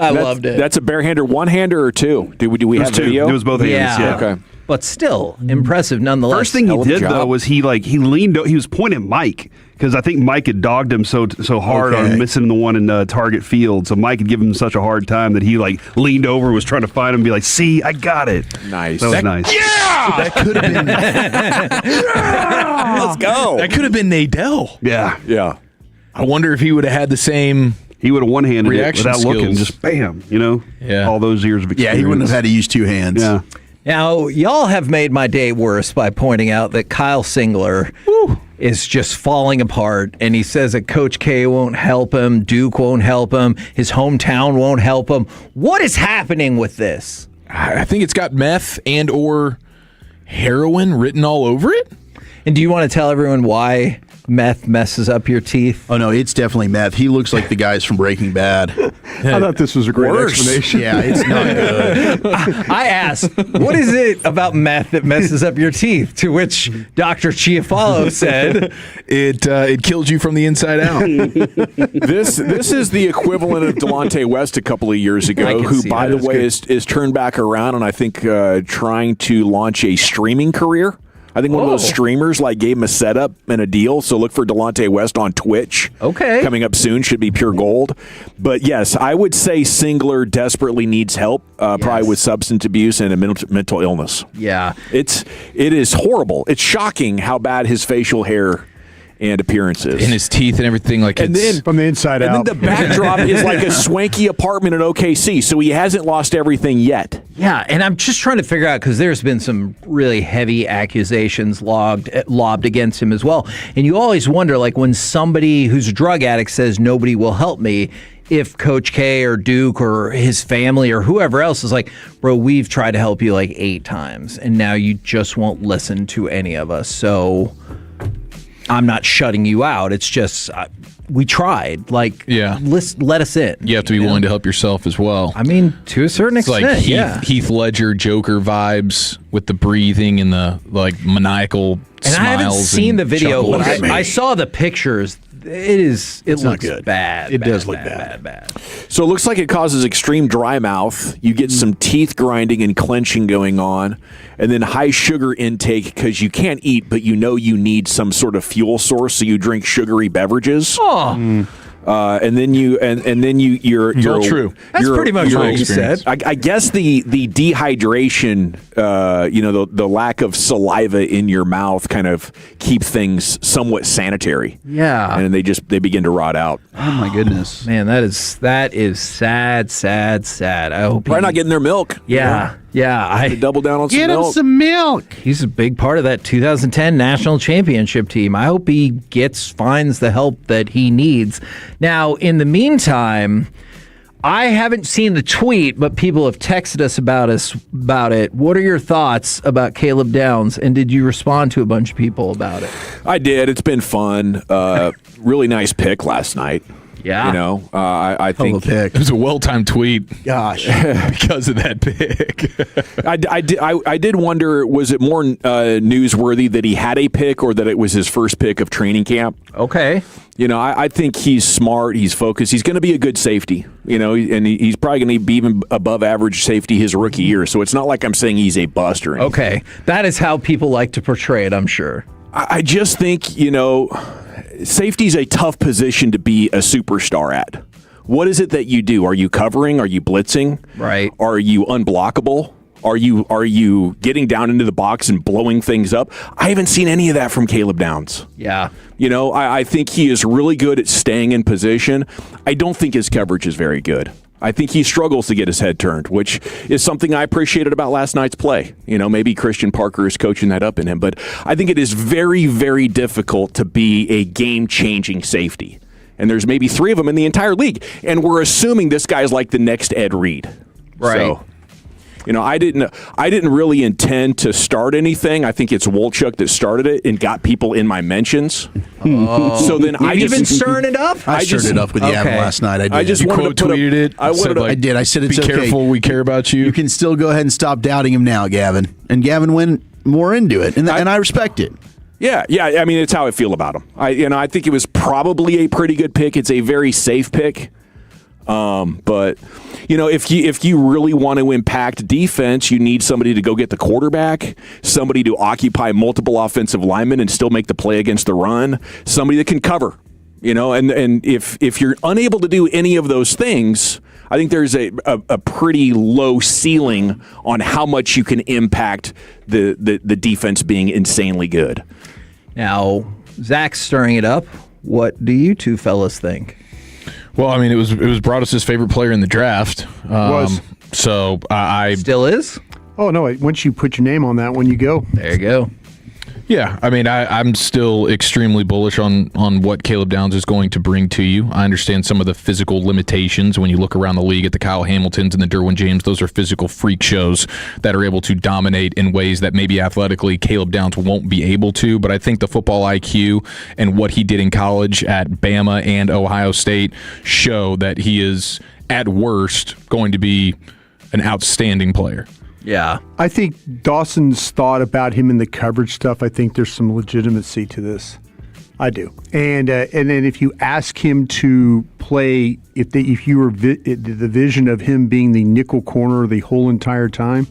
I loved it. That's a barehander, one-hander or two? Do we have two. video? It was both hands. Yeah. Okay. But still impressive nonetheless. First thing he did though was he leaned. He was pointing Mike because I think Mike had dogged him so hard on missing the one in Target Field. So Mike had given him such a hard time that he leaned over, was trying to find him, and be like, "See, I got it." Nice. That was nice. Yeah. That could have been. Let's go. That could have been Nadell. Yeah. I wonder if he would have had the same. He would have one-handed it Reaction without skills. looking, just bam, Yeah. all those years of experience. Yeah, he wouldn't have had to use 2 hands. Yeah. Now, y'all have made my day worse by pointing out that Kyle Singler is just falling apart, and he says that Coach K won't help him, Duke won't help him, his hometown won't help him. What is happening with this? I think it's got meth and or heroin written all over it. And do you want to tell everyone why meth messes up your teeth? Oh, no, it's definitely meth. He looks like the guys from Breaking Bad. I thought this was a great explanation. Yeah, it's not good. I asked, what is it about meth that messes up your teeth? To which Dr. Chiafalo said, It kills you from the inside out. This is the equivalent of Delonte West a couple of years ago, who, by the way, is turned back around and I think trying to launch a streaming career. I think one of those streamers gave him a setup and a deal. So look for Delonte West on Twitch. Okay. Coming up soon, should be pure gold. But yes, I would say Singler desperately needs help, probably with substance abuse and a mental illness. Yeah. It is horrible. It's shocking how bad his facial hair and appearances. In his teeth and everything. And then from the inside out. And then the backdrop is like a swanky apartment in OKC, so he hasn't lost everything yet. Yeah, and I'm just trying to figure out, because there's been some really heavy accusations lobbed against him as well. And you always wonder, when somebody who's a drug addict says nobody will help me, if Coach K or Duke or his family or whoever else is like, bro, we've tried to help you 8 times, and now you just won't listen to any of us. So I'm not shutting you out. It's just we tried. Let us in. You have to be willing to help yourself as well. I mean, to a certain extent, like Heath Ledger, Joker vibes with the breathing and the maniacal smiles. And I haven't seen the video, but chuckles. I saw the pictures. It looks not good. Bad. It does look bad. So it looks like it causes extreme dry mouth. You get some teeth grinding and clenching going on, and then high sugar intake because you can't eat, but you need some sort of fuel source, so you drink sugary beverages. Oh. And then you're all true. That's pretty much what you said. I guess the dehydration, the lack of saliva in your mouth kind of keep things somewhat sanitary. Yeah. And they begin to rot out. Oh my goodness. Man, that is sad. I hope probably not getting their milk. Yeah. Yeah, to double down on some get milk. him some milk. He's a big part of that 2010 national championship team. I hope he finds the help that he needs. Now, in the meantime, I haven't seen the tweet, but people have texted us about it. What are your thoughts about Caleb Downs? And did you respond to a bunch of people about it? I did. It's been fun. Really nice pick last night. Yeah. You know, I think it was a well-timed tweet. Gosh. Because of that pick. I did wonder, was it more newsworthy that he had a pick or that it was his first pick of training camp? Okay. You know, I think he's smart. He's focused. He's going to be a good safety, you know, and he's probably going to be even above average safety his rookie year. So it's not like I'm saying he's a bust or anything. Okay. That is how people like to portray it, I'm sure. I just think, you know, safety's a tough position to be a superstar at. What is it that you do? Are you covering? Are you blitzing? Right. Are you unblockable? Are you getting down into the box and blowing things up? I haven't seen any of that from Caleb Downs. Yeah. You know, I think he is really good at staying in position. I don't think his coverage is very good. I think he struggles to get his head turned, which is something I appreciated about last night's play. You know, maybe Christian Parker is coaching that up in him, but I think it is very, very difficult to be a game-changing safety. And there's maybe 3 of them in the entire league, and we're assuming this guy's like the next Ed Reed. Right. So, you know, I didn't really intend to start anything. I think it's Wolchuk that started it and got people in my mentions. Oh. So then I just been stirring it up. I stirred it up with Yavin last night. I did. I just wanted to tweeted it. I did. I said it's be okay. careful. We care about you. You can still go ahead and stop doubting him now, Gavin. And Gavin went more into it, and I respect it. Yeah. I mean, it's how I feel about him. I think it was probably a pretty good pick. It's a very safe pick. But you know, if you really want to impact defense, you need somebody to go get the quarterback, somebody to occupy multiple offensive linemen and still make the play against the run, somebody that can cover. You know, and if you're unable to do any of those things, I think there's a pretty low ceiling on how much you can impact the defense being insanely good. Now, Zach's stirring it up. What do you two fellas think? Well, I mean, it was Broadus' favorite player in the draft. Was. So I still is. Oh no! Once you put your name on that one, you go. There you go. Yeah, I mean, I'm still extremely bullish on what Caleb Downs is going to bring to you. I understand some of the physical limitations when you look around the league at the Kyle Hamiltons and the Derwin James. Those are physical freak shows that are able to dominate in ways that maybe athletically Caleb Downs won't be able to. But I think the football IQ and what he did in college at Bama and Ohio State show that he is, at worst, going to be an outstanding player. Yeah. I think Dawson's thought about him in the coverage stuff, I think there's some legitimacy to this. I do. And then if you ask him to play, if you were the vision of him being the nickel corner the whole entire time,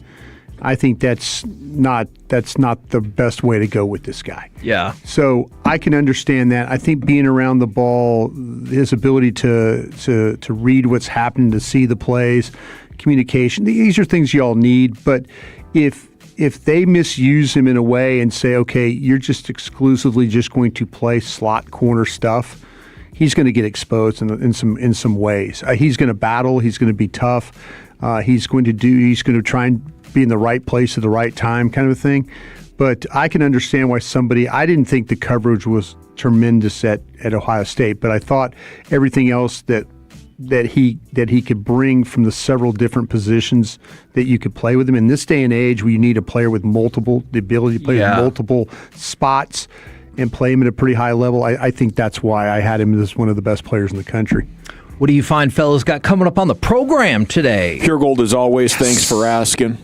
I think that's not the best way to go with this guy. Yeah. So I can understand that. I think being around the ball, his ability to read what's happening, to see the plays, communication, these are things you all need. But if they misuse him in a way and say, okay, you're just exclusively just going to play slot corner stuff, he's going to get exposed in some ways. He's going to battle. He's going to be tough. He's going to try and be in the right place at the right time, kind of a thing. But I can understand why I didn't think the coverage was tremendous at Ohio State, but I thought everything else that he could bring from the several different positions that you could play with him in this day and age, where you need a player with the ability to play with multiple spots and play him at a pretty high level. I think that's why I had him as one of the best players in the country. What do you find fellas got coming up on the program today? Pure Gold as always. Yes. Thanks for asking.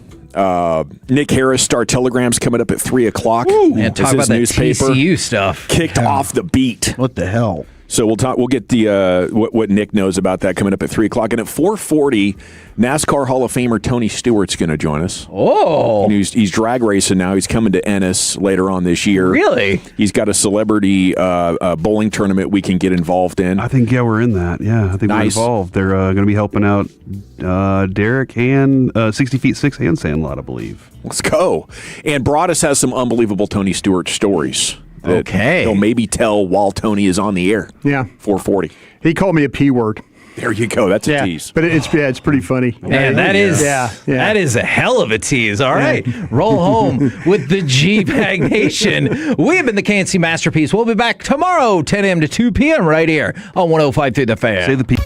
Nick Harris Star Telegram's coming up at 3:00. Man, talk about that TCU stuff. Kicked off the beat. What the hell? So we'll get the what Nick knows about that coming up at 3:00, and at 4:40, NASCAR Hall of Famer Tony Stewart's going to join us. Oh, and he's drag racing now. He's coming to Ennis later on this year. Really? He's got a celebrity bowling tournament we can get involved in. I think we're in that. Yeah, I think we're involved. They're going to be helping out Derek and 60 Feet 6 and Sandlot, I believe. Let's go. And Broadus has some unbelievable Tony Stewart stories. Okay. He'll maybe tell while Tony is on the air. Yeah. 4:40. He called me a P word. There you go. That's a tease. But it's pretty funny. Man, that is a hell of a tease. All right, roll home with the G-Bag Nation. We have been the KNC Masterpiece. We'll be back tomorrow, 10 a.m. to 2 p.m. right here on 105.3 The Fan. Say the P.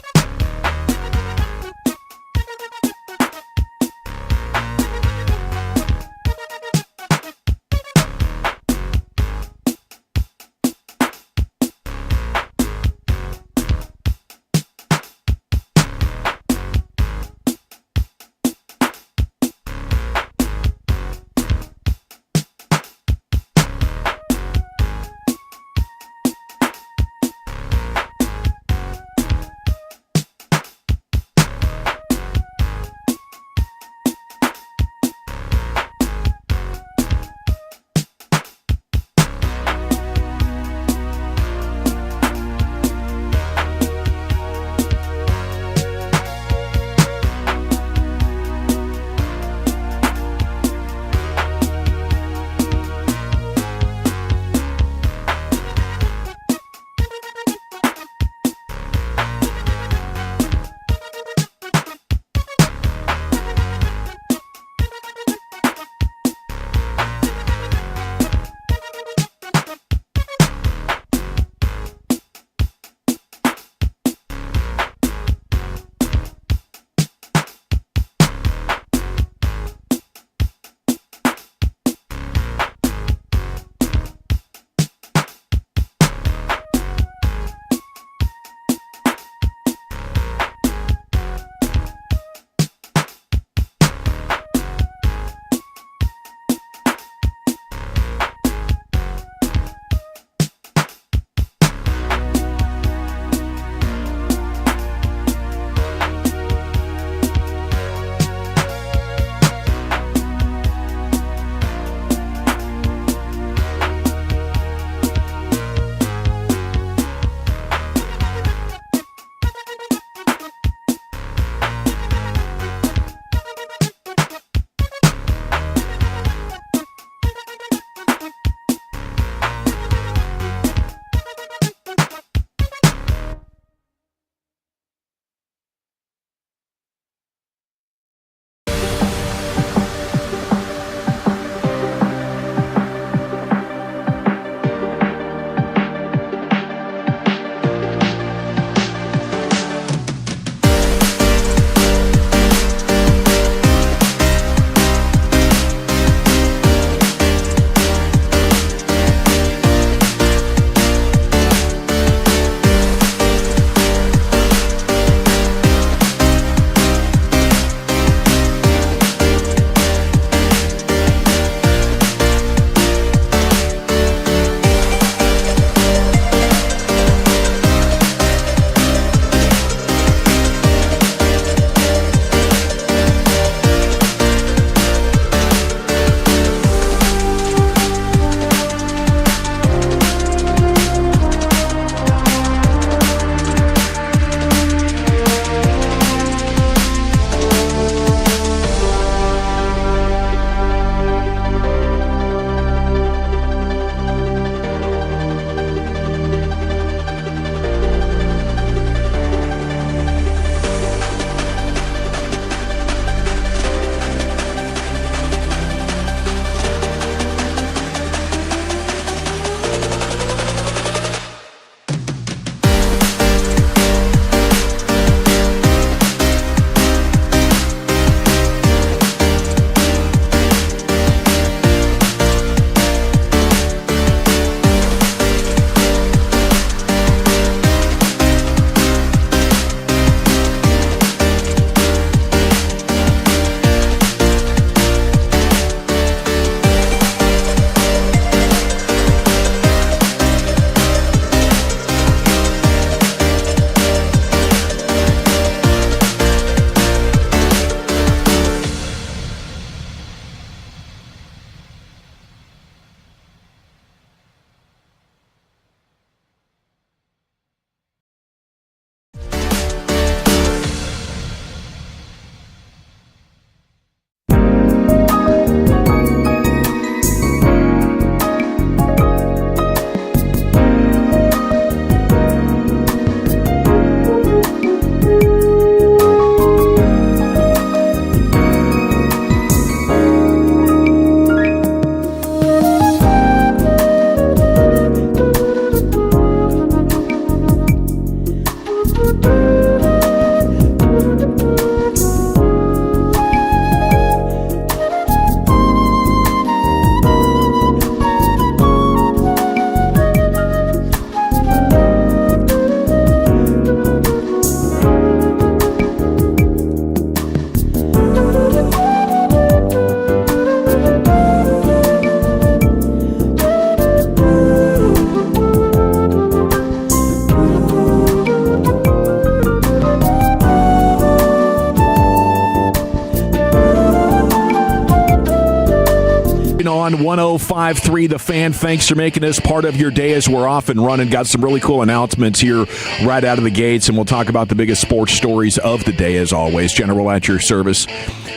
on 105.3 The Fan. Thanks for making us part of your day as we're off and running. Got some really cool announcements here right out of the gates, and we'll talk about the biggest sports stories of the day as always. General at your service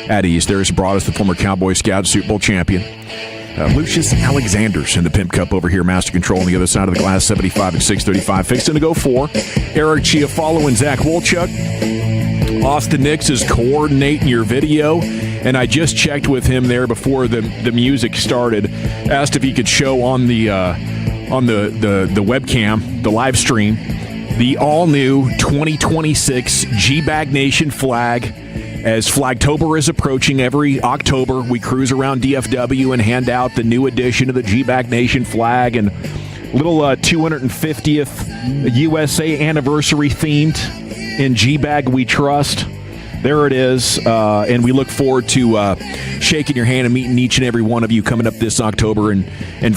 at ease. There's Broadus, the former Cowboy Scout, Super Bowl champion. Lucius Alexander's in the Pimp Cup over here. Master Control on the other side of the glass, 75 and 635. Fixing to go 4. Eric Chiafalo and Zach Wolchuk. Austin Nix is coordinating your video. And I just checked with him there before the music started. Asked if he could show on the webcam, the live stream, the all-new 2026 G-Bag Nation flag. As Flagtober is approaching, every October we cruise around DFW and hand out the new edition of the G-Bag Nation flag and little 250th USA anniversary themed in G-Bag We Trust. There it is, and we look forward to shaking your hand and meeting each and every one of you coming up this October and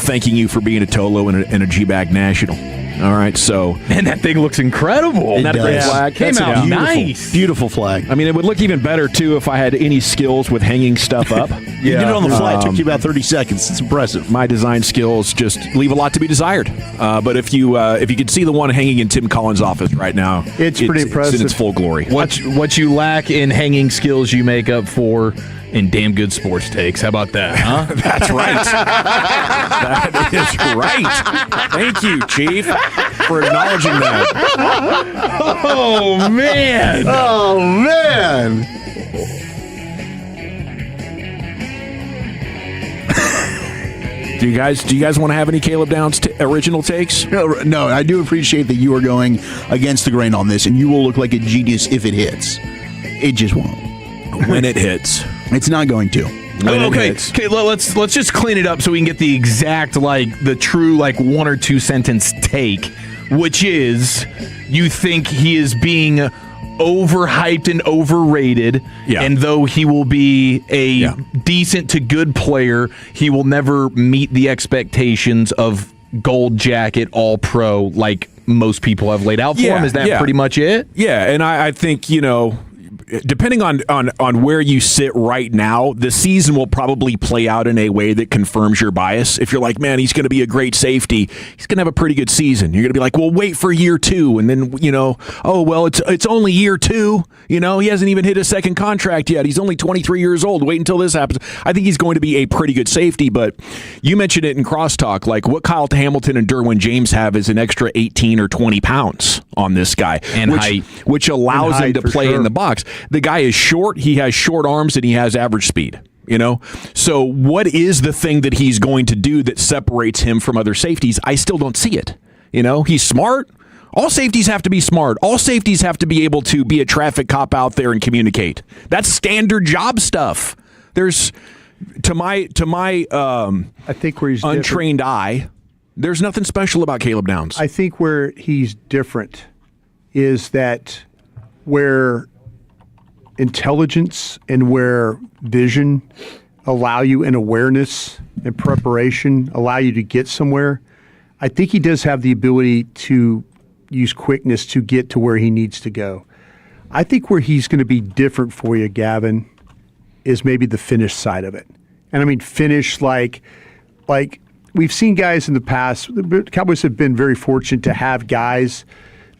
thanking you for being a Tolo and a G-Bag National. All right, so... Man, that thing looks incredible. Isn't that a great flag? Came out nice. Beautiful flag. I mean, it would look even better, too, if I had any skills with hanging stuff up. You did it on the fly. It took you about 30 seconds. It's impressive. My design skills just leave a lot to be desired. But if you could see the one hanging in Tim Collins' office right now, it's pretty impressive. It's in its full glory. What you lack in hanging skills, you make up for in damn good sports takes. How about that, huh? That's right. That is right. Thank you, Chief, for acknowledging that. Oh, man. Oh, man. Do you guys want to have any Caleb Downs original takes? No, I do appreciate that you are going against the grain on this, and you will look like a genius if it hits. It just won't. When it hits. It's not going to. Okay, let's just clean it up so we can get the exact, the true, 1 or 2 sentence take, which is you think he is being overhyped and overrated, and though he will be a decent to good player, he will never meet the expectations of gold jacket all-pro like most people have laid out for him. Is that pretty much it? Yeah, and I think, depending on where you sit right now, the season will probably play out in a way that confirms your bias. If you're like, man, he's going to be a great safety, he's going to have a pretty good season. You're going to be like, well, wait for year 2, and then oh well, it's only year 2. He hasn't even hit his second contract yet. He's only 23 years old. Wait until this happens. I think he's going to be a pretty good safety. But you mentioned it in crosstalk, what Kyle Hamilton and Derwin James have is an extra 18 or 20 pounds on this guy, and height, which allows him to play in the box. The guy is short, he has short arms, and he has average speed, So what is the thing that he's going to do that separates him from other safeties? I still don't see it. He's smart. All safeties have to be smart. All safeties have to be able to be a traffic cop out there and communicate. That's standard job stuff. There's, to my I think where he's untrained eye, there's nothing special about Caleb Downs. I think where he's different is that where intelligence and where vision allow you, and awareness and preparation allow you to get somewhere, I think he does have the ability to use quickness to get to where he needs to go. I think where he's going to be different for you, Gavin, is maybe the finish side of it. And I mean finish like we've seen guys in the past. The Cowboys have been very fortunate to have guys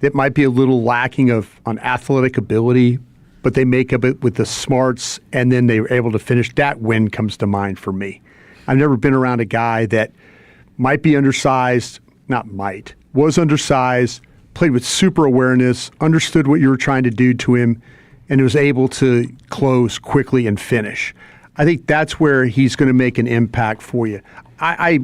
that might be a little lacking on athletic ability, but they make up it with the smarts, and then they were able to finish. That win comes to mind for me. I've never been around a guy that might be undersized, was undersized, played with super awareness, understood what you were trying to do to him, and was able to close quickly and finish. I think that's where he's going to make an impact for you. I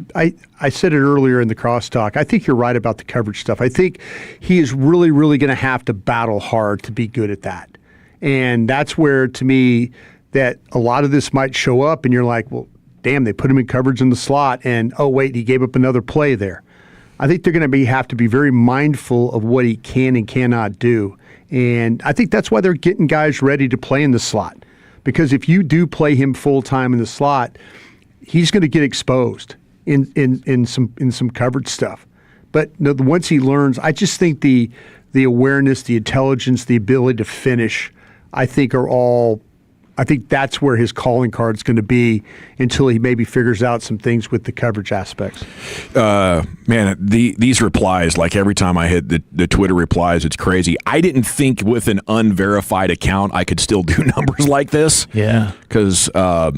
said it earlier in the crosstalk. I think you're right about the coverage stuff. I think he is really, really going to have to battle hard to be good at that. And that's where, to me, that a lot of this might show up, and you're like, well, damn, they put him in coverage in the slot, and oh, wait, he gave up another play there. I think they're going to have to be very mindful of what he can and cannot do. And I think that's why they're getting guys ready to play in the slot. Because if you do play him full-time in the slot, he's going to get exposed in some coverage stuff. But once he learns, I just think the awareness, the intelligence, the ability to finish, I think are all I think that's where his calling card's going to be until he maybe figures out some things with the coverage aspects. Man, these replies, like every time I hit the Twitter replies, it's crazy. I didn't think with an unverified account I could still do numbers like this. Yeah. Because, I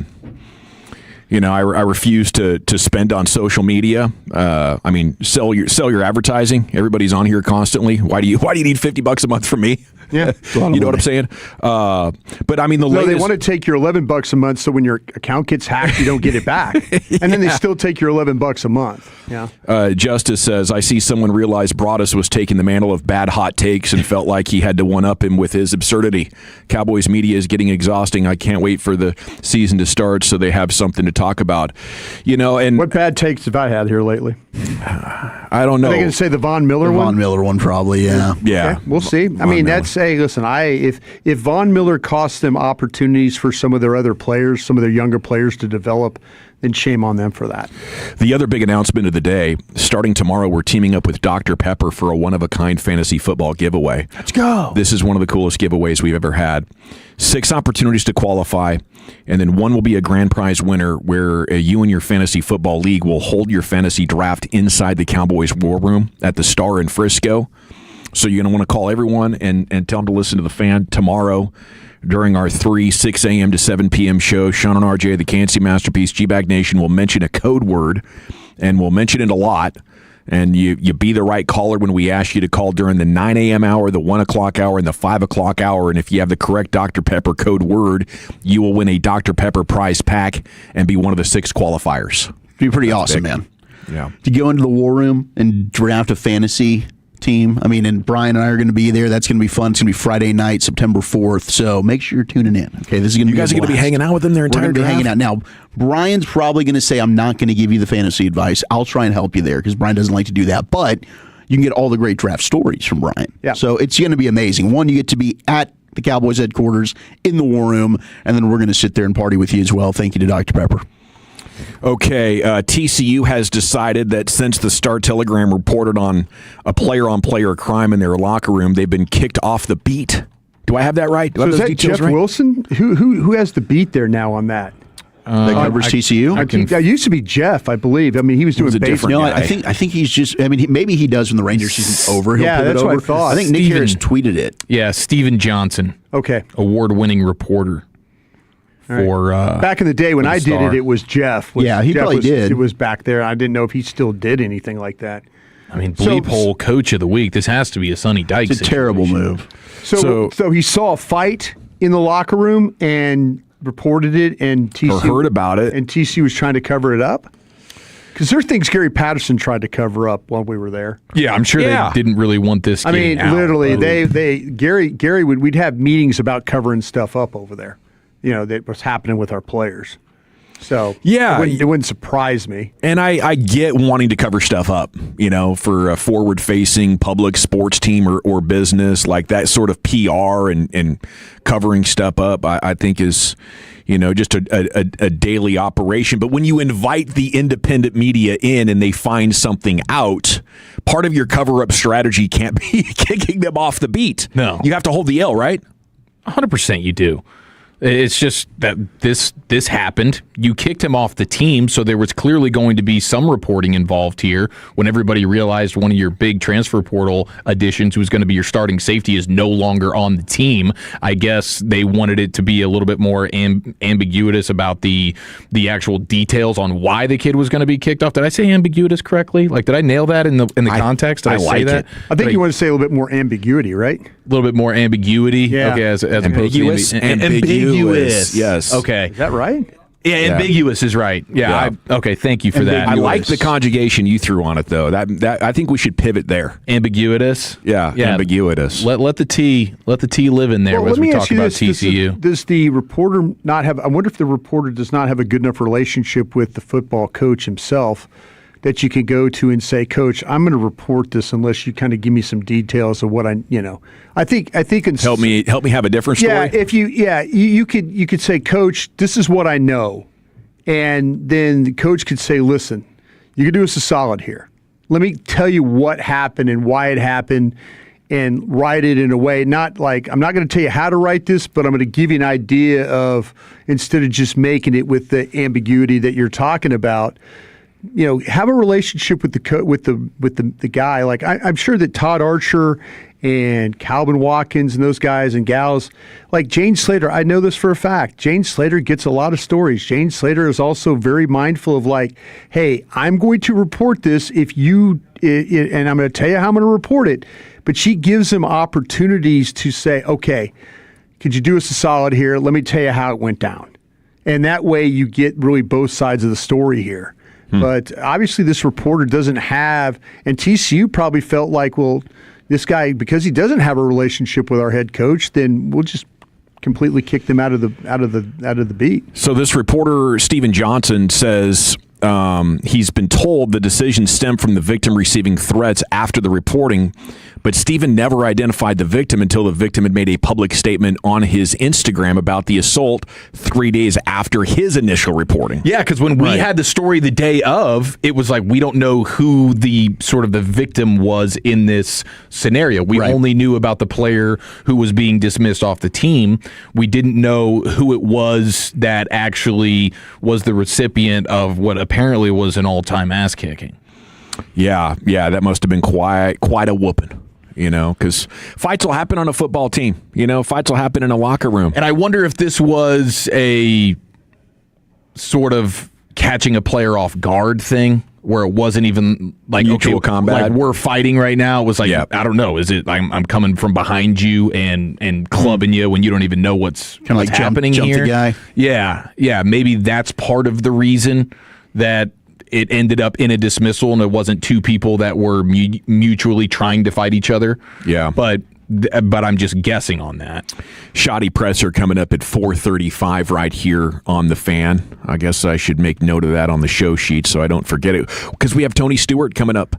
refuse to spend on social media. I mean, sell your advertising. Everybody's on here constantly. Why do you need $50 a month from me? Yeah, you know what I'm saying? But I mean, they want to take your $11 a month, so when your account gets hacked, you don't get it back, and then they still take your $11 a month. Yeah. Justice says, I see someone realized Broadus was taking the mantle of bad hot takes and felt like he had to one-up him with his absurdity. Cowboys media is getting exhausting. I can't wait for the season to start so they have something to talk about. And what bad takes have I had here lately? I don't know. Are they going to say the Von Miller one? Von Miller one, probably. Yeah. Yeah. Okay, we'll see. I mean, that's listen. If Von Miller costs them opportunities for some of their other players, some of their younger players to develop, then shame on them for that. The other big announcement of the day, starting tomorrow, we're teaming up with Dr. Pepper for a one-of-a-kind fantasy football giveaway. Let's go. This is one of the coolest giveaways we've ever had. 6 opportunities to qualify, and then one will be a grand prize winner where you and your fantasy football league will hold your fantasy draft inside the Cowboys War Room at the Star in Frisco. So you're going to want to call everyone and tell them to listen to the Fan tomorrow during our 6 a.m. to 7 p.m. show. Sean and RJ, the KNC Masterpiece, G-Bag Nation will mention a code word, and we'll mention it a lot. And you be the right caller when we ask you to call during the 9 a.m. hour, the 1 o'clock hour, and the 5 o'clock hour. And if you have the correct Dr. Pepper code word, you will win a Dr. Pepper prize pack and be one of the 6 qualifiers. It'd be pretty awesome, man. Yeah. To go into the War Room and draft a fantasy team. I mean, and Brian and I are going to be there. That's going to be fun. It's going to be Friday night, September 4th. So make sure you're tuning in. Okay, this is going to be. You guys are going to be hanging out with them their entire We're going to be hanging out. Now, Brian's probably going to say, I'm not going to give you the fantasy advice. I'll try and help you there because Brian doesn't like to do that. But you can get all the great draft stories from Brian. Yeah. So it's going to be amazing. One, you get to be at the Cowboys headquarters in the War Room, and then we're going to sit there and party with you as well. Thank you to Dr. Pepper. Okay, TCU has decided that since the Star-Telegram reported on a player-on-player crime in their locker room, they've been kicked off the beat. Do I have that right? So is that Jeff Wilson? Who has the beat there now on that? That covers TCU? That used to be Jeff, I believe. I mean, he was doing baseball. No, I think he's just. I mean, maybe he does when the Rangers season's over. He'll Yeah, pivot that's over. what I thought. I think Nick Harris tweeted it. Yeah, Steven Johnson. Okay. Award-winning reporter. For back in the day when I did it, it was Jeff. He probably did. It was back there. I didn't know if he still did anything like that. I mean, Bleep Hole Coach of the Week. This has to be a Sonny Dykes. It's a terrible move. So he saw a fight in the locker room and reported it, and TCU heard about it, and TCU was trying to cover it up. Because there are things Gary Patterson tried to cover up while we were there. Yeah, I'm sure they didn't really want this. I mean, literally, Gary we'd have meetings about covering stuff up over there. You know, that was happening with our players. So yeah, it wouldn't surprise me. And I get wanting to cover stuff up, for a forward-facing public sports team or business, like that sort of PR and covering stuff up, I think is, just a daily operation. But when you invite the independent media in and they find something out, part of your cover-up strategy can't be kicking them off the beat. No. You have to hold the L, right? 100% you do. It's just that this happened. You kicked him off the team, so there was clearly going to be some reporting involved here when everybody realized one of your big transfer portal additions, who's going to be your starting safety, is no longer on the team. I guess they wanted it to be a little bit more ambiguous about the actual details on why the kid was going to be kicked off. Did I say ambiguous correctly? Like, did I nail that in the context? Did I say like that? I think you want to say a little bit more ambiguity, right? A little bit more ambiguity. Yeah. Okay, as ambiguous. opposed to ambiguous. Yes. Okay. Is that right? Yeah, ambiguous is right. Yeah. Okay, thank you for that. I like the conjugation you threw on it, though. That I think we should pivot there. Ambiguous. Yeah. Ambiguous. Let the T live in there as we talk about TCU. Does the reporter not have? I wonder if the reporter does not have a good enough relationship with the football coach himself that you can go to and say, Coach, I'm going to report this unless you kind of give me some details of what I think. Help me have a different story. Yeah, you could say, Coach, this is what I know, and then the coach could say, listen, you could do us a solid here. Let me tell you what happened and why it happened, and write it in a way, not like, I'm not going to tell you how to write this, but I'm going to give you an idea of, instead of just making it with the ambiguity that you're talking about, have a relationship with the guy. Like I'm sure that Todd Archer and Calvin Watkins and those guys and gals, like Jane Slater, I know this for a fact. Jane Slater gets a lot of stories. Jane Slater is also very mindful of like, hey, I'm going to report this and I'm going to tell you how I'm going to report it. But she gives them opportunities to say, okay, could you do us a solid here? Let me tell you how it went down. And that way you get really both sides of the story here. But obviously this reporter doesn't have, and TCU probably felt like, well, this guy, because he doesn't have a relationship with our head coach, then we'll just completely kick them out of the beat. So this reporter, Stephen Johnson, says he's been told the decision stemmed from the victim receiving threats after the reporting, but Stephen never identified the victim until the victim had made a public statement on his Instagram about the assault 3 days after his initial reporting. Yeah, because when we had the story the day of, it was like we don't know who the victim was in this scenario. We only knew about the player who was being dismissed off the team. We didn't know who it was that actually was the recipient of what apparently was an all-time ass kicking. Yeah, that must have been quite a whooping. Because fights will happen on a football team. Fights will happen in a locker room. And I wonder if this was a sort of catching a player off guard thing, where it wasn't even like mutual combat. Like we're fighting right now. It was like, I don't know. Is it I'm coming from behind you and clubbing you when you don't even know what's kind of like happening jump here? The guy. Yeah. Maybe that's part of the reason that it ended up in a dismissal, and it wasn't two people that were mutually trying to fight each other. Yeah. But I'm just guessing on that. Shoddy presser coming up at 4:35 right here on The Fan. I guess I should make note of that on the show sheet so I don't forget it, because we have Tony Stewart coming up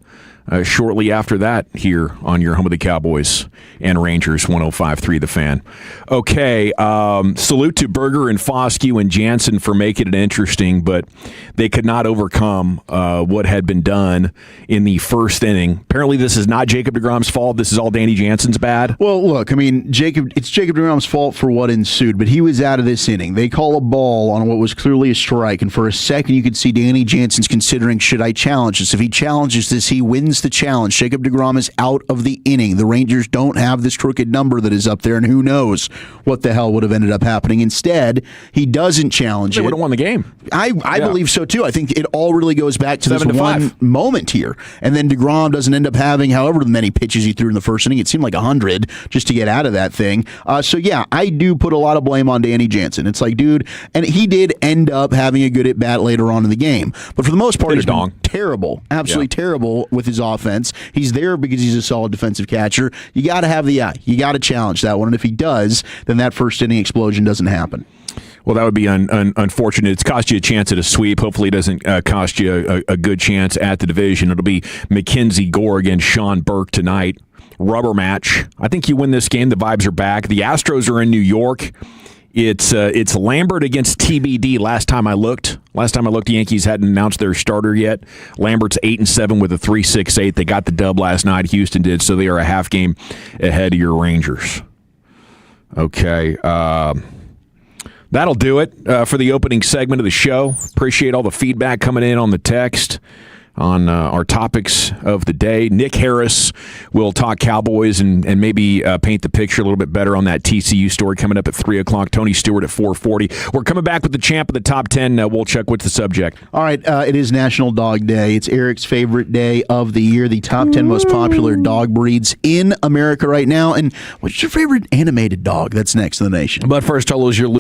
shortly after that here on your home of the Cowboys and Rangers, 105.3 The Fan. Okay, salute to Berger and Foscue and Jansen for making it interesting, but they could not overcome what had been done in the first inning. Apparently this is not Jacob deGrom's fault. This is all Danny Jansen's bad. Well, look, it's Jacob deGrom's fault for what ensued, but he was out of this inning. They call a ball on what was clearly a strike, and for a second you could see Danny Jansen's considering, should I challenge this? If he challenges this, he wins the challenge. Jacob deGrom is out of the inning. The Rangers don't have this crooked number that is up there, and who knows what the hell would have ended up happening. Instead, he doesn't challenge it. They would have won the game. I believe so, too. I think it all really goes back to this one moment here. And then deGrom doesn't end up having however many pitches he threw in the first inning. It seemed like 100 just to get out of that thing. So, yeah, I do put a lot of blame on Danny Jansen. It's like, dude, and he did end up having a good at-bat later on in the game. But for the most part, he's been terrible, absolutely terrible with his offense. He's there because he's a solid defensive catcher. You got to have the eye. You got to challenge that one. And if he does, then that first inning explosion doesn't happen. Well, that would be unfortunate. It's cost you a chance at a sweep. Hopefully it doesn't cost you a good chance at the division. It'll be Mackenzie Gore against Sean Burke tonight. Rubber match. I think you win this game. The vibes are back. The Astros are in New York. It's Lambert against TBD. Last time I looked, the Yankees hadn't announced their starter yet. Lambert's 8-7 with a 3.68. They got the dub last night. Houston did, so they are a half game ahead of your Rangers. Okay, that'll do it for the opening segment of the show. Appreciate all the feedback coming in on the text on our topics of the day. Nick Harris will talk Cowboys and maybe paint the picture a little bit better on that TCU story coming up at 3 o'clock. Tony Stewart at 4:40. We're coming back with the champ of the top 10. Wolchuk, what's the subject? All right, it is National Dog Day. It's Eric's favorite day of the year, the top 10 most popular dog breeds in America right now. And what's your favorite animated dog that's next in the nation? But first, tell us your...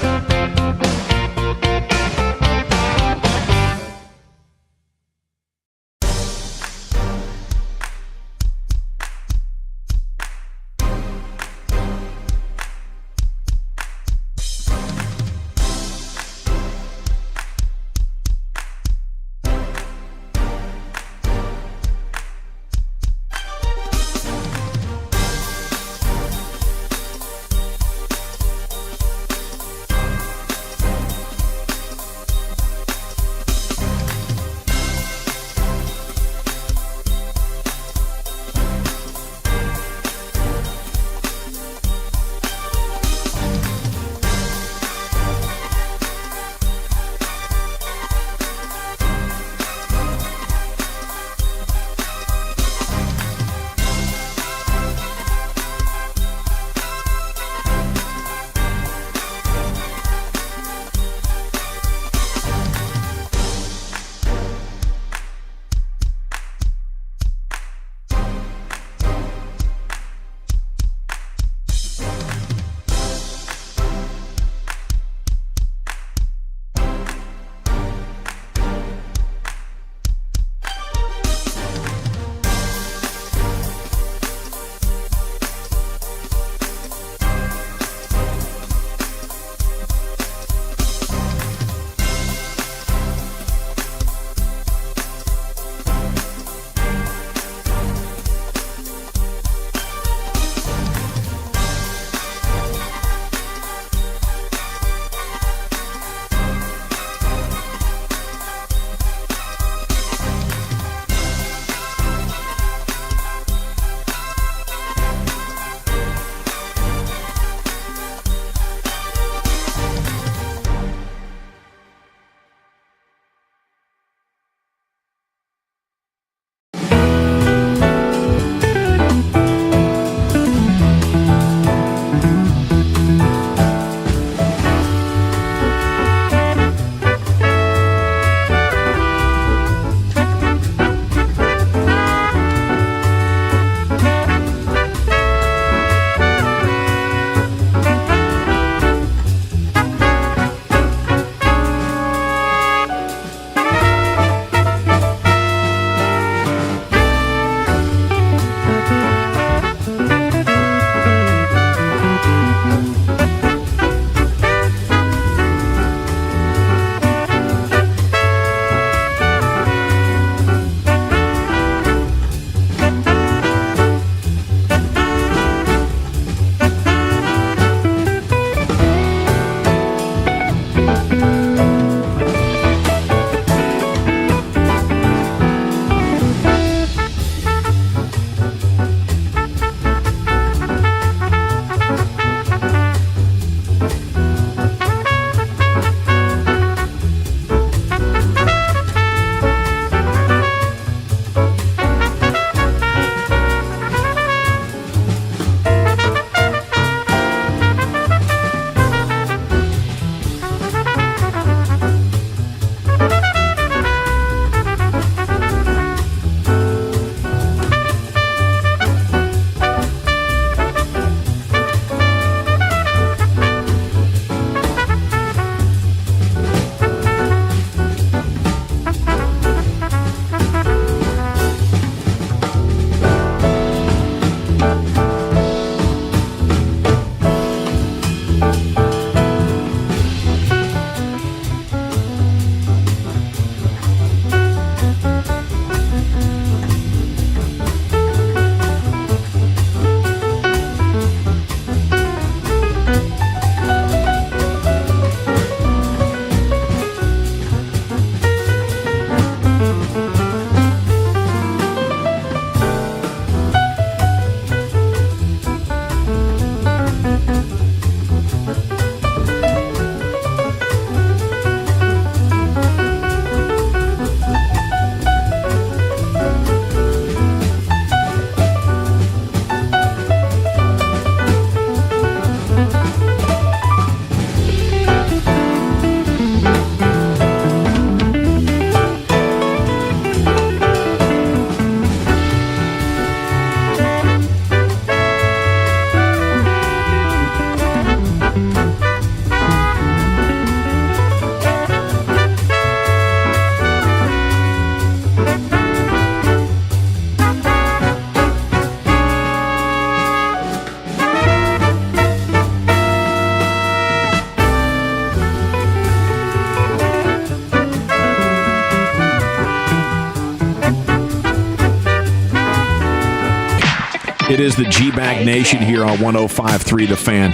It is the G-Bag Nation here on 105.3 The Fan.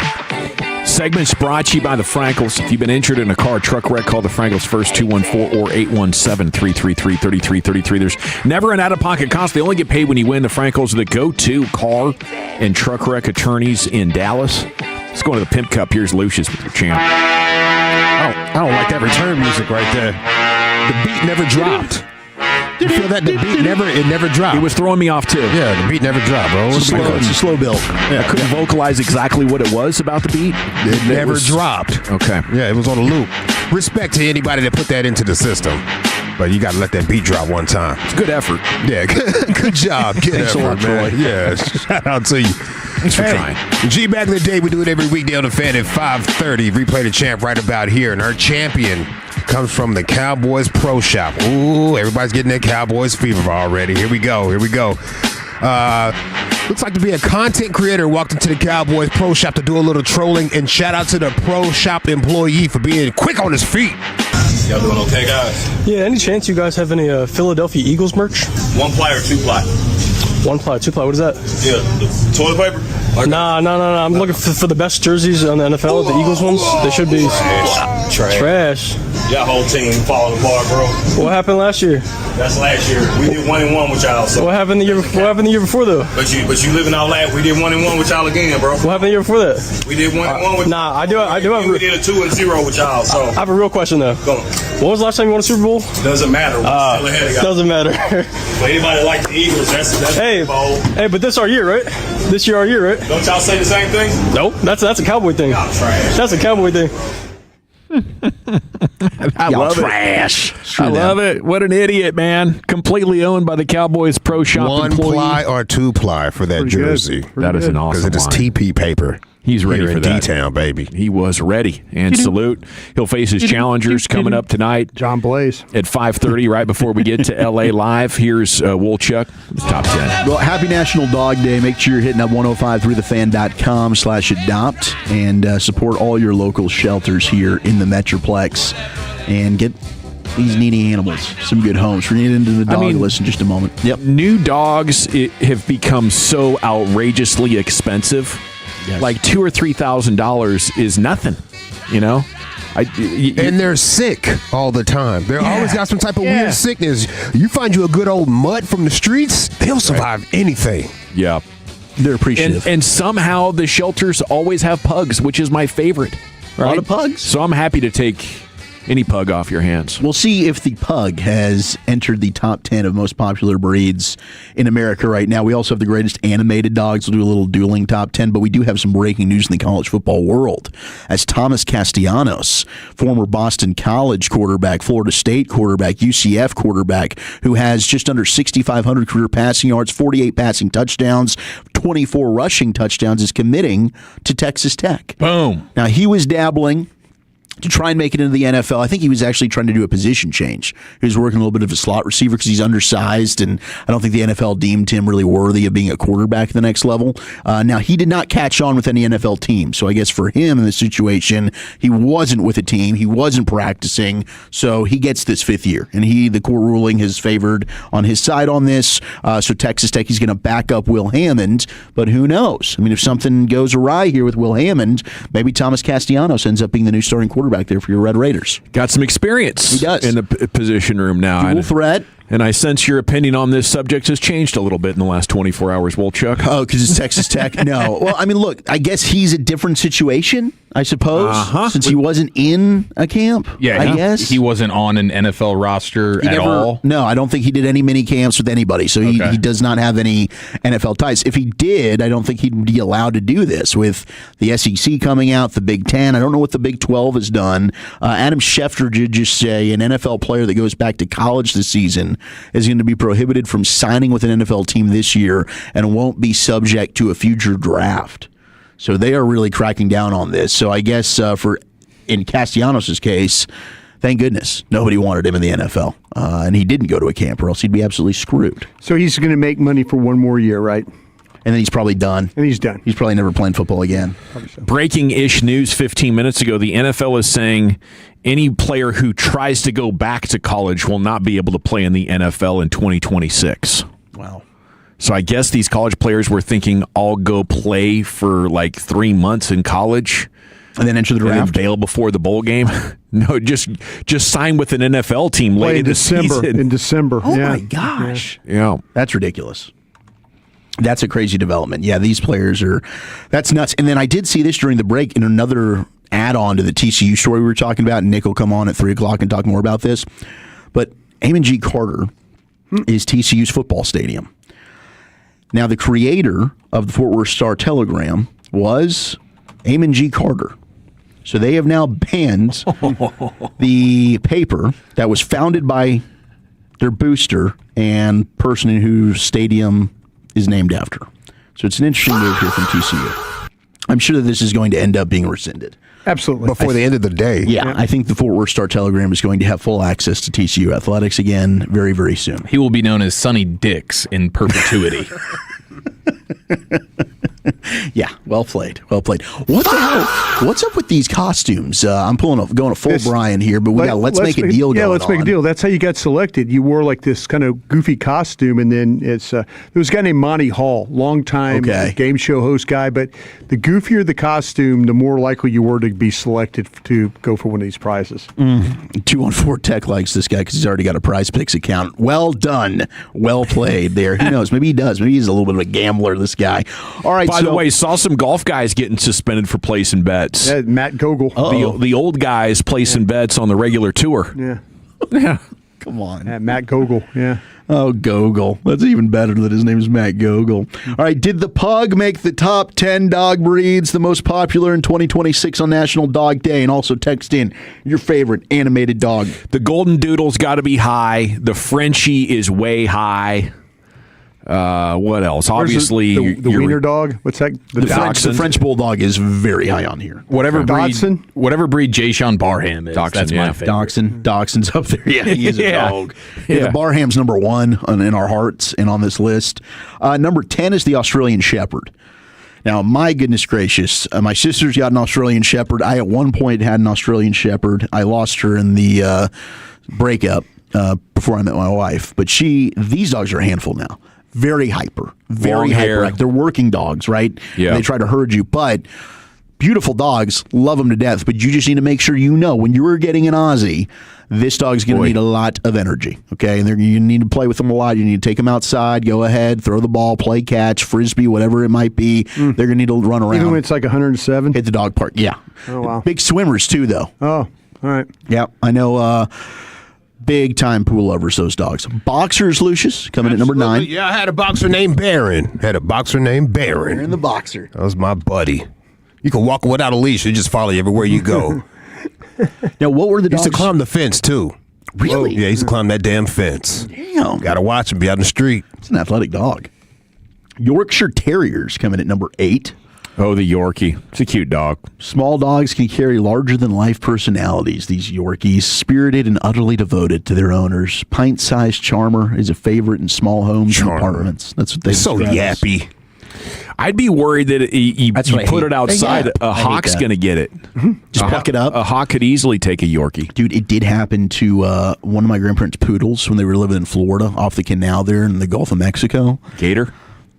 Segments brought to you by the Frankels. If you've been injured in a car or truck wreck, call the Frankels first, 214 or 817-333-3333. There's never an out-of-pocket cost. They only get paid when you win. The Frankels are the go-to car and truck wreck attorneys in Dallas. Let's go to the Pimp Cup. Here's Lucius with your champ. I don't like that return music right there. The beat never dropped. You feel that? The beat never dropped. It was throwing me off, too. Yeah, the beat never dropped, bro. It's a slow build. Yeah, I couldn't vocalize exactly what it was about the beat. It never dropped. Okay. Yeah, it was on a loop. Respect to anybody that put that into the system. But you got to let that beat drop one time. It's good effort. Yeah, good job. Good Thanks effort, a lot, man. Troy. Yeah, shout out to you. Thanks for trying. G back in the day, we do it every weekday on the Fan at 5:30. Replay the champ right about here, and her champion comes from the Cowboys Pro Shop. Ooh, everybody's getting that Cowboys fever already. Here we go. Looks like to be a content creator walked into the Cowboys Pro Shop to do a little trolling, and shout out to the Pro Shop employee for being quick on his feet. Y'all doing okay, guys? Yeah, any chance you guys have any Philadelphia Eagles merch? 1 ply or 2 ply? 1 ply, 2 ply, what is that? Yeah, the toilet paper? Okay. Nah. I'm looking for the best jerseys on the NFL, the Eagles ones. They should be trash. Y'all whole team falling apart, bro. What happened last year? That's last year. We did 1-1 with y'all. So. What happened the year before though? But you living out loud. We did 1-1 with y'all again, bro. What happened the year before that? We did 1-1 with. Nah, I do have. We did a 2-0 with y'all. So I have a real question though. Go. When was the last time you won a Super Bowl? Doesn't matter. We're still ahead of y'all. Doesn't matter. For anybody like the Eagles, that's hey, but this our year, right? This year our year, right? Don't y'all say the same thing? Nope. That's a Cowboy thing. Y'all trash. That's a Cowboy thing. I love it. I love it. What an idiot, man. Completely owned by the Cowboys Pro Shop 1 employee. ply or 2 ply for that jersey. That is an awesome because it is TP paper. He's ready here for in that. D-Town, baby. He was ready. And salute. He'll face his challengers coming up tonight. John Blaze. At 5:30, right before we get to L.A. Live. Here's Wolchuk, top 10. Well, happy National Dog Day. Make sure you're hitting up 1053thefan.com/adopt and support all your local shelters here in the Metroplex and get these needy animals some good homes. We're going to get into the dog list in just a moment. Yep. New dogs have become so outrageously expensive. Yes. Like $2,000 or $3,000 is nothing, you know? And they're sick all the time. They're always got some type of weird sickness. You find you a good old mutt from the streets, they'll survive anything. Yeah. They're appreciative. And somehow the shelters always have pugs, which is my favorite. Right? A lot of pugs. So I'm happy to take any pug off your hands. We'll see if the pug has entered the top 10 of most popular breeds in America right now. We also have the greatest animated dogs. We'll do a little dueling top 10, but we do have some breaking news in the college football world. As Thomas Castellanos, former Boston College quarterback, Florida State quarterback, UCF quarterback, who has just under 6,500 career passing yards, 48 passing touchdowns, 24 rushing touchdowns, is committing to Texas Tech. Boom. Now, he was dabbling to try and make it into the NFL. I think he was actually trying to do a position change. He was working a little bit of a slot receiver because he's undersized, and I don't think the NFL deemed him really worthy of being a quarterback at the next level. Now, he did not catch on with any NFL team, so I guess for him in this situation, he wasn't with a team, he wasn't practicing, so he gets this 5th year, and the court ruling has favored on his side on this, so Texas Tech, he's going to back up Will Hammond, but who knows? I mean, if something goes awry here with Will Hammond, maybe Thomas Castellanos ends up being the new starting quarterback there for your Red Raiders. Got some experience. He does. In the position room now. Dual threat. And I sense your opinion on this subject has changed a little bit in the last 24 hours, Wolchuk. Oh, because it's Texas Tech? No. Well, I mean, look, I guess he's a different situation, I suppose, since he wasn't in a camp, I guess. He wasn't on an NFL roster at all? No, I don't think he did any mini camps with anybody, so he does not have any NFL ties. If he did, I don't think he'd be allowed to do this with the SEC coming out, the Big Ten. I don't know what the Big 12 has done. Adam Schefter did just say an NFL player that goes back to college this season is going to be prohibited from signing with an NFL team this year and won't be subject to a future draft. So they are really cracking down on this. So I guess in Castellanos' case, thank goodness nobody wanted him in the NFL. And he didn't go to a camp or else he'd be absolutely screwed. So he's going to make money for 1 more year, right? And then he's probably done. And he's done. He's probably never playing football again. Breaking-ish news 15 minutes ago, the NFL is saying any player who tries to go back to college will not be able to play in the NFL in 2026. Wow. So I guess these college players were thinking, I'll go play for like 3 months in college. And then enter the draft. And then bail before the bowl game. No, just sign with an NFL team late in the season. In December. Oh, yeah. my gosh. Yeah. That's ridiculous. That's a crazy development. Yeah, these players that's nuts. And then I did see this during the break in another add-on to the TCU story we were talking about. Nick will come on at 3 o'clock and talk more about this. But Amon G. Carter is TCU's football stadium. Now, the creator of the Fort Worth Star-Telegram was Amon G. Carter. So they have now banned the paper that was founded by their booster and person whose stadium is named after. So it's an interesting move here from TCU. I'm sure that this is going to end up being rescinded. Absolutely. Before the end of the day. Yeah, I think the Fort Worth Star-Telegram is going to have full access to TCU athletics again very, very soon. He will be known as Sonny Dix in perpetuity. Yeah, well played. What the hell? What's up with these costumes? I'm going a full Brian here, but let's make a deal. Yeah, let's make a deal. That's how you got selected. You wore like this kind of goofy costume, and then there was a guy named Monty Hall, longtime game show host guy. But the goofier the costume, the more likely you were to be selected to go for one of these prizes. 214 Tech likes this guy because he's already got a Prize Picks account. Well done, well played there. Who knows? Maybe he does. Maybe he's a little bit of a gambler. This guy. All right. By the way, saw some golf guys getting suspended for placing bets. Yeah, Matt Gogol. The old guys placing bets on the regular tour. Yeah. Yeah. Come on. Yeah, Matt Gogol. Yeah. Oh, Gogol. That's even better that his name is Matt Gogol. All right. Did the pug make the top 10 dog breeds, the most popular in 2026 on National Dog Day? And also text in your favorite animated dog. The Golden Doodle's got to be high. The Frenchie is way high. What else? Obviously, the wiener dog. What's that? The French bulldog is very high on here. Whatever breed Jay Sean Barham is, that's my favorite. Dachshund's up there. Yeah, he is a dog. Yeah, the Barham's number 1 in our hearts and on this list. Number 10 is the Australian Shepherd. Now, my goodness gracious, my sister's got an Australian Shepherd. I at one point had an Australian Shepherd. I lost her in the breakup before I met my wife. But these dogs are a handful now. Very hyper, very hyper. They're working dogs, right? Yeah. They try to herd you, but beautiful dogs, love them to death. But you just need to make sure you know when you're getting an Aussie, this dog's going to need a lot of energy, okay? And you need to play with them a lot. You need to take them outside, go ahead, throw the ball, play catch, frisbee, whatever it might be. They're going to need to run around. Even when it's like 107? Hit the dog park, yeah. Oh, wow. Big swimmers, too, though. Oh, all right. Yeah, I know big time pool lovers, those dogs. Boxers, Lucius, coming at number 9. Yeah, I had a boxer named Baron. Baron the boxer. That was my buddy. You can walk without a leash. He just follow you everywhere you go. Now, what were the dogs? He used to climb the fence, too. Really? Yeah, he used to climb that damn fence. Damn. Got to watch him be out in the street. It's an athletic dog. Yorkshire Terriers coming at number 8. Oh, the Yorkie. It's a cute dog. Small dogs can carry larger-than-life personalities, these Yorkies, spirited and utterly devoted to their owners. Pint-sized charmer is a favorite in small homes and apartments. That's what they so yappy. I'd be worried that you put it outside, a hawk's going to get it. Just pluck it up. A hawk could easily take a Yorkie. Dude, it did happen to one of my grandparents' poodles when they were living in Florida, off the canal there in the Gulf of Mexico. Gator?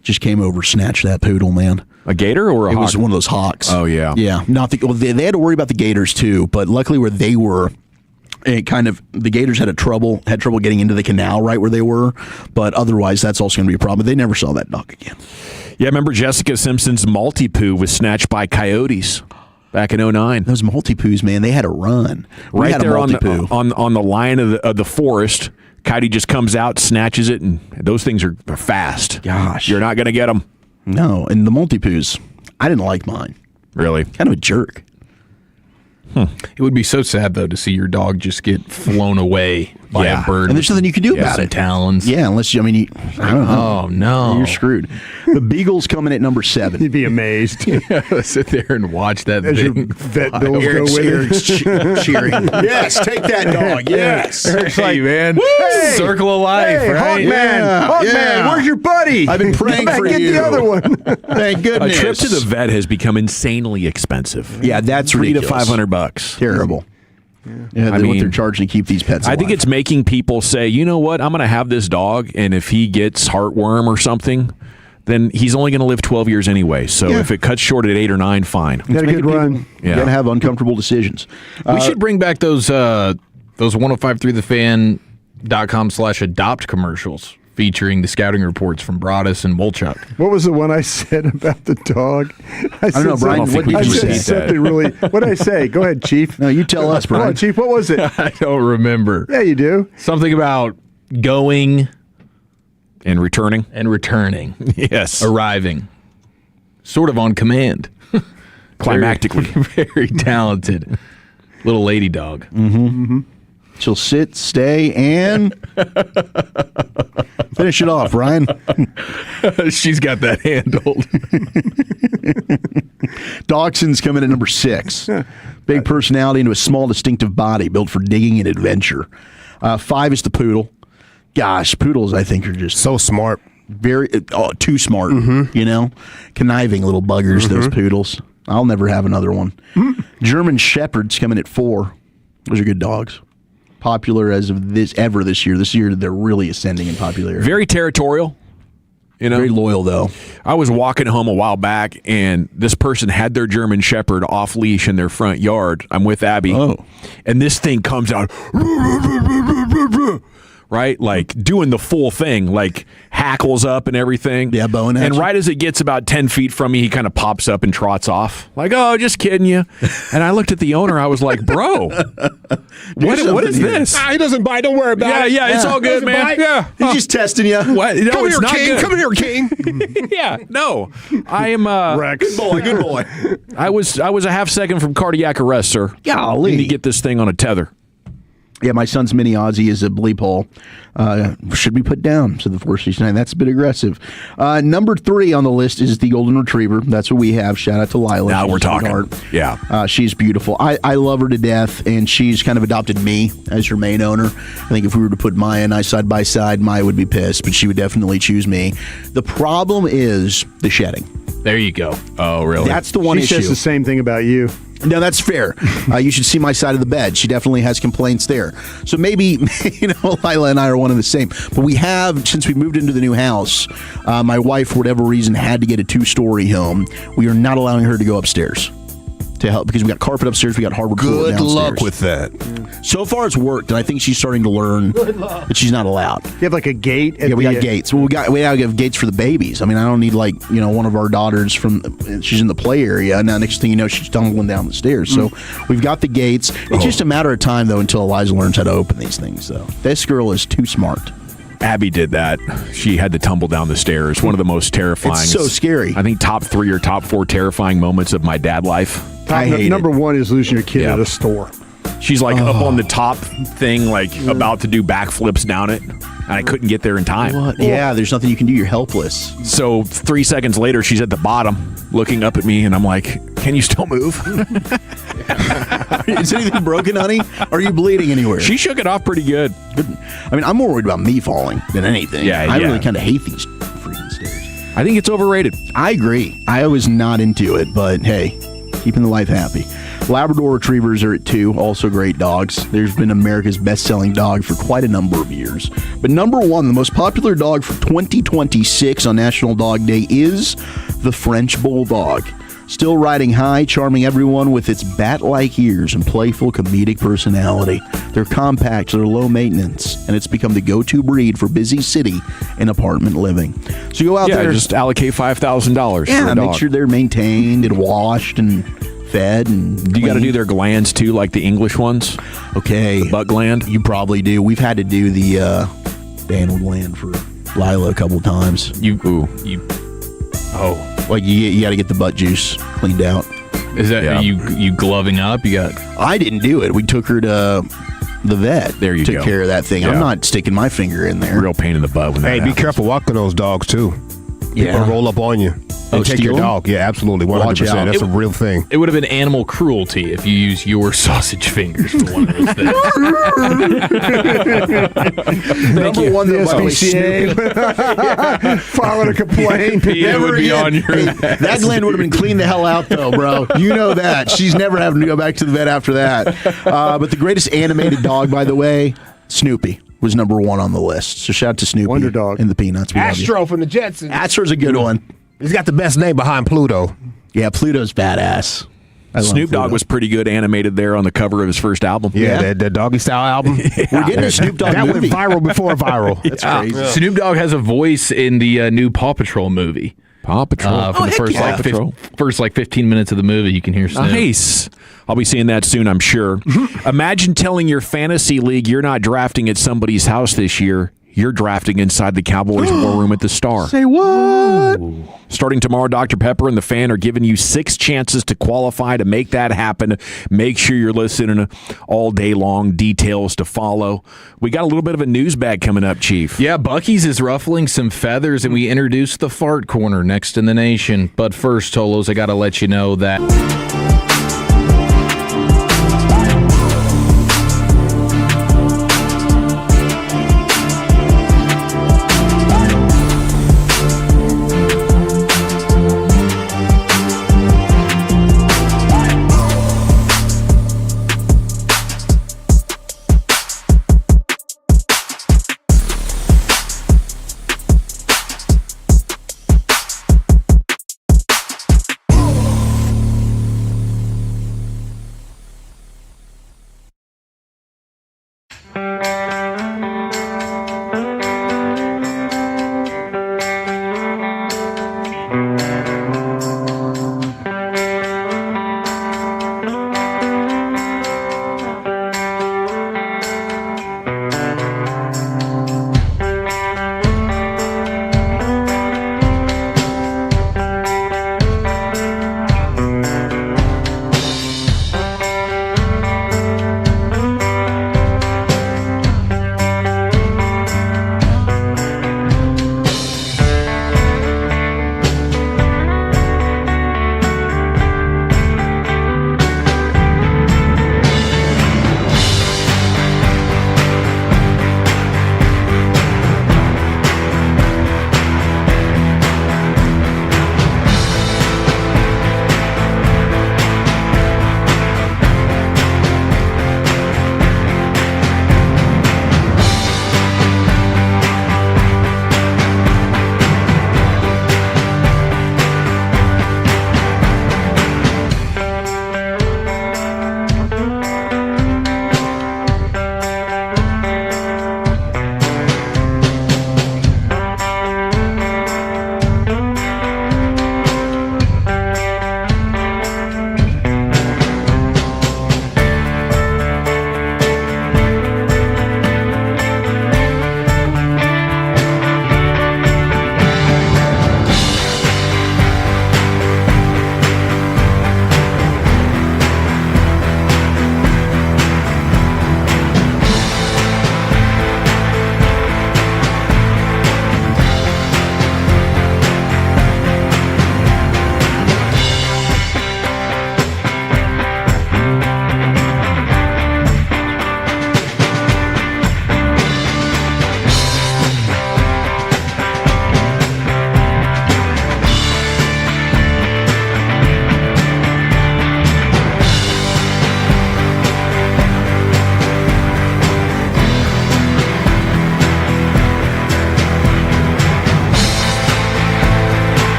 Just came over, snatched that poodle, man. A gator or a hawk? It was one of those hawks. Oh, yeah. Yeah. They had to worry about the gators, too, but luckily where they were, the gators had trouble getting into the canal right where they were, but otherwise that's also going to be a problem. But they never saw that dog again. Yeah, remember Jessica Simpson's Maltipoo was snatched by coyotes back in 2009. Those Maltipoos, man, they had a run. Right there on the line of the forest. Coyote just comes out, snatches it, and those things are fast. Gosh. You're not going to get them. No, and the Maltipoos, I didn't like mine. Really? Kind of a jerk. It would be so sad, though, to see your dog just get flown away by a bird. And there's nothing you can do about it. Talons. Yeah, unless I don't know. Oh, no. You're screwed. The Beagle's coming at number 7. You'd be amazed. Sit there and watch that thing. Vet bills go with Eric's cheering. Yes, take that dog. Yes. Eric's like, man, circle of life, right? Hawkman, where's your buddy? I've been praying for you. Get the other one. Thank goodness. A trip to the vet has become insanely expensive. Yeah, that's $300 ridiculous. to $500. Terrible. Yeah, what they're charging to keep these pets alive. I think it's making people say, you know what, I'm going to have this dog, and if he gets heartworm or something, then he's only going to live 12 years anyway. So if it cuts short at 8 or 9, fine. Got a good run. You got to have uncomfortable decisions. We should bring back those 1053thefan.com/adopt commercials featuring the scouting reports from Broadus and Wolchuk. What was the one I said about the dog? I don't know, Brian. What did you say? Something really. What did I say? Go ahead, Chief. No, you tell us, Brian. Come on, Chief. What was it? I don't remember. Yeah, you do. Something about going and returning. Yes. Arriving. Sort of on command. Climactically. Very talented. Little lady dog. She'll sit, stay, and finish it off, Ryan. She's got that handled. Dachshund's coming at number 6. Big personality into a small, distinctive body built for digging and adventure. 5 is the poodle. Gosh, poodles, I think, are just so smart. Very too smart, you know? Conniving little buggers, those poodles. I'll never have another one. German Shepherd's coming at 4. Those are good dogs. Popular as of this year. This year, they're really ascending in popularity. Very territorial. You know, very loyal, though. I was walking home a while back, and this person had their German Shepherd off leash in their front yard. I'm with Abby. And this thing comes out, right? Like doing the full thing, like hackles up and everything. Yeah, bowing at And you. right as it gets about 10 feet from me, he kind of pops up and trots off. Like, oh, just kidding you. And I looked at the owner. I was like, bro, what is this? He doesn't bite. Don't worry about it. Yeah, it's all good, man. Bite. Yeah. He's just testing you. What? No, Come it's here, not King. good. Come here, King. Yeah, no. I am Rex. Good boy. I was a half second from cardiac arrest, sir. Golly. Need to get this thing on a tether. Yeah, my son's mini Aussie is a bleep hole. Should be put down, said the 469. That's a bit aggressive. Number 3 on the list is the Golden Retriever. That's what we have. Shout out to Lila. Now we're talking. Sweetheart. Yeah. She's beautiful. I love her to death, and she's kind of adopted me as her main owner. I think if we were to put Maya and I side by side, Maya would be pissed, but she would definitely choose me. The problem is the shedding. There you go. Oh, really? That's the one She issue. says the same thing about you. No, that's fair. You should see my side of the bed. She definitely has complaints there. So maybe, Lila and I are one and the same. But we have, since we moved into the new house, my wife, for whatever reason, had to get a 2-story home. We are not allowing her to go upstairs to help because we got carpet upstairs, we got hardwood floor downstairs. Good luck with that. So far, it's worked, and I think she's starting to learn that she's not allowed. You have like a gate. Yeah, we got gates. Well, we gotta have gates for the babies. I mean, I don't need one of our daughters she's in the play area. Now, next thing you know, she's tumbling down the stairs. So we've got the gates. It's just a matter of time though until Eliza learns how to open these things. So this girl is too smart. Abby did that. She had to tumble down the stairs. One of the most terrifying. It's so scary. I think top 3 or top 4 terrifying moments of my dad life. Number 1 is losing your kid at a store. She's like up on the top thing, like about to do backflips down it, and I couldn't get there in time. What? Yeah, there's nothing you can do. You're helpless. So 3 seconds later, she's at the bottom looking up at me, and I'm like, can you still move? Is anything broken, honey? Are you bleeding anywhere? She shook it off pretty good. I mean, I'm more worried about me falling than anything. I really kind of hate these freaking stairs. I think it's overrated. I agree. I was not into it, but hey, keeping the wife happy. Labrador Retrievers are at 2, also great dogs. There's been America's best-selling dog for quite a number of years. But number 1, the most popular dog for 2026 on National Dog Day is the French Bulldog. Still riding high, charming everyone with its bat-like ears and playful comedic personality. They're compact, they're low maintenance, and it's become the go-to breed for busy city and apartment living. So you go out there, just allocate $5,000. Yeah, for a make dog. sure they're maintained and washed and fed and You got to do their glands too, like the English ones. Okay, the butt gland. You probably do. We've had to do the animal gland for Lila a couple times. Like you got to get the butt juice cleaned out. Is that you gloving up? You got. I didn't do it. We took her to the vet. There you took go. care of that thing. Yeah. I'm not sticking my finger in there. Real pain in the butt when that Hey, be happens. careful walking those dogs too. Yeah. People roll up on you. And take your steal 'em? dog. Yeah, absolutely. Watch 100%. out. That's a real thing. It would have been animal cruelty if you use your sausage fingers for one of those things. Number one, the that SPCA filing a complaint. It would be on your. That gland would have been cleaned the hell out, though, bro. You know that. She's never having to go back to the vet after that. But the greatest animated dog, by the way, Snoopy was number one on the list. So shout out to Snoopy. Wonder Dog. And the Peanuts. We love you. Astro from the Jetsons. Astro's a good one. He's got the best name behind Pluto. Yeah, Pluto's badass. I love Snoop Dogg Pluto. was pretty good animated there on the cover of his first album. Yeah, the Doggy Style album. We're getting a Snoop Dogg That movie. went viral before viral. That's crazy. Yeah. Snoop Dogg has a voice in the new Paw Patrol movie. Paw Patrol. For the first 15 minutes of the movie, you can hear Snoop. Nice. I'll be seeing that soon, I'm sure. Imagine telling your fantasy league you're not drafting at somebody's house this year. You're drafting inside the Cowboys war room at the Star. Say what? Ooh. Starting tomorrow, Dr. Pepper and the Fan are giving you 6 chances to qualify to make that happen. Make sure you're listening all day long. Details to follow. We got a little bit of a news bag coming up, Chief. Yeah, Buc-ee's is ruffling some feathers, and we introduced the Fart Corner next in the nation. But first, Tolos, I got to let you know that...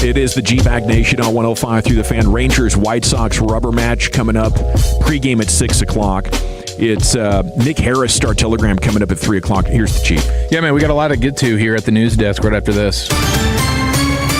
It is the G-Bag Nation on 105 through the Fan. Rangers White Sox rubber match coming up. Pregame at 6 o'clock. It's Nick Harris Star Telegram coming up at 3 o'clock. Here's the Chief. Yeah, man, we got a lot to get to here at the news desk right after this.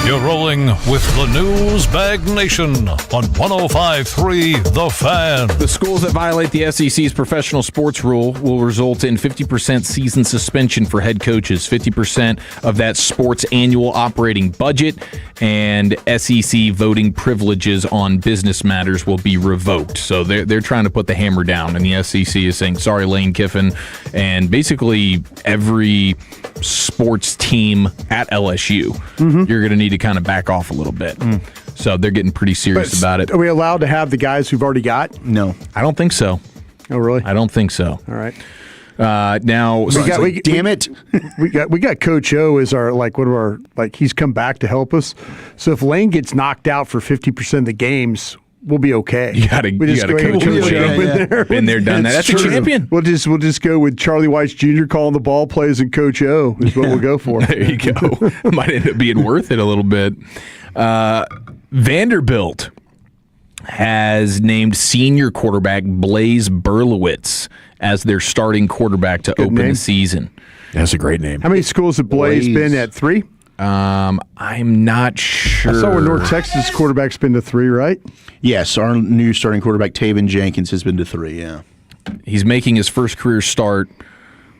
You're rolling with the News Bag Nation on 105.3 The Fan. The schools that violate the SEC's professional sports rule will result in 50% season suspension for head coaches, 50% of that sports annual operating budget, and SEC voting privileges on business matters will be revoked. So they're trying to put the hammer down, and the SEC is saying, sorry, Lane Kiffin, and basically every sports team at LSU, you're going to need to kind of back off a little bit. So they're getting pretty serious about it. Are we allowed to have the guys we've already got? No. I don't think so. Oh, really? I don't think so. All right. Now, damn it, we got Coach O as our he's come back to help us. So if Lane gets knocked out for 50% of the games, we'll be okay. You got to Coach O. There. Been there, done that. That's true. a champion. We'll just go with Charlie Weis Jr. calling the ball plays and Coach O is what we'll go for. There you go. Might end up being worth it a little bit. Vanderbilt has named senior quarterback Blaise Berlowitz as their starting quarterback to open the season. That's a great name. How many schools have Blaise been at? 3? I'm not sure. I saw where North Texas quarterback's been to 3, right? Yes, our new starting quarterback, Taven Jenkins, has been to 3, yeah. He's making his first career start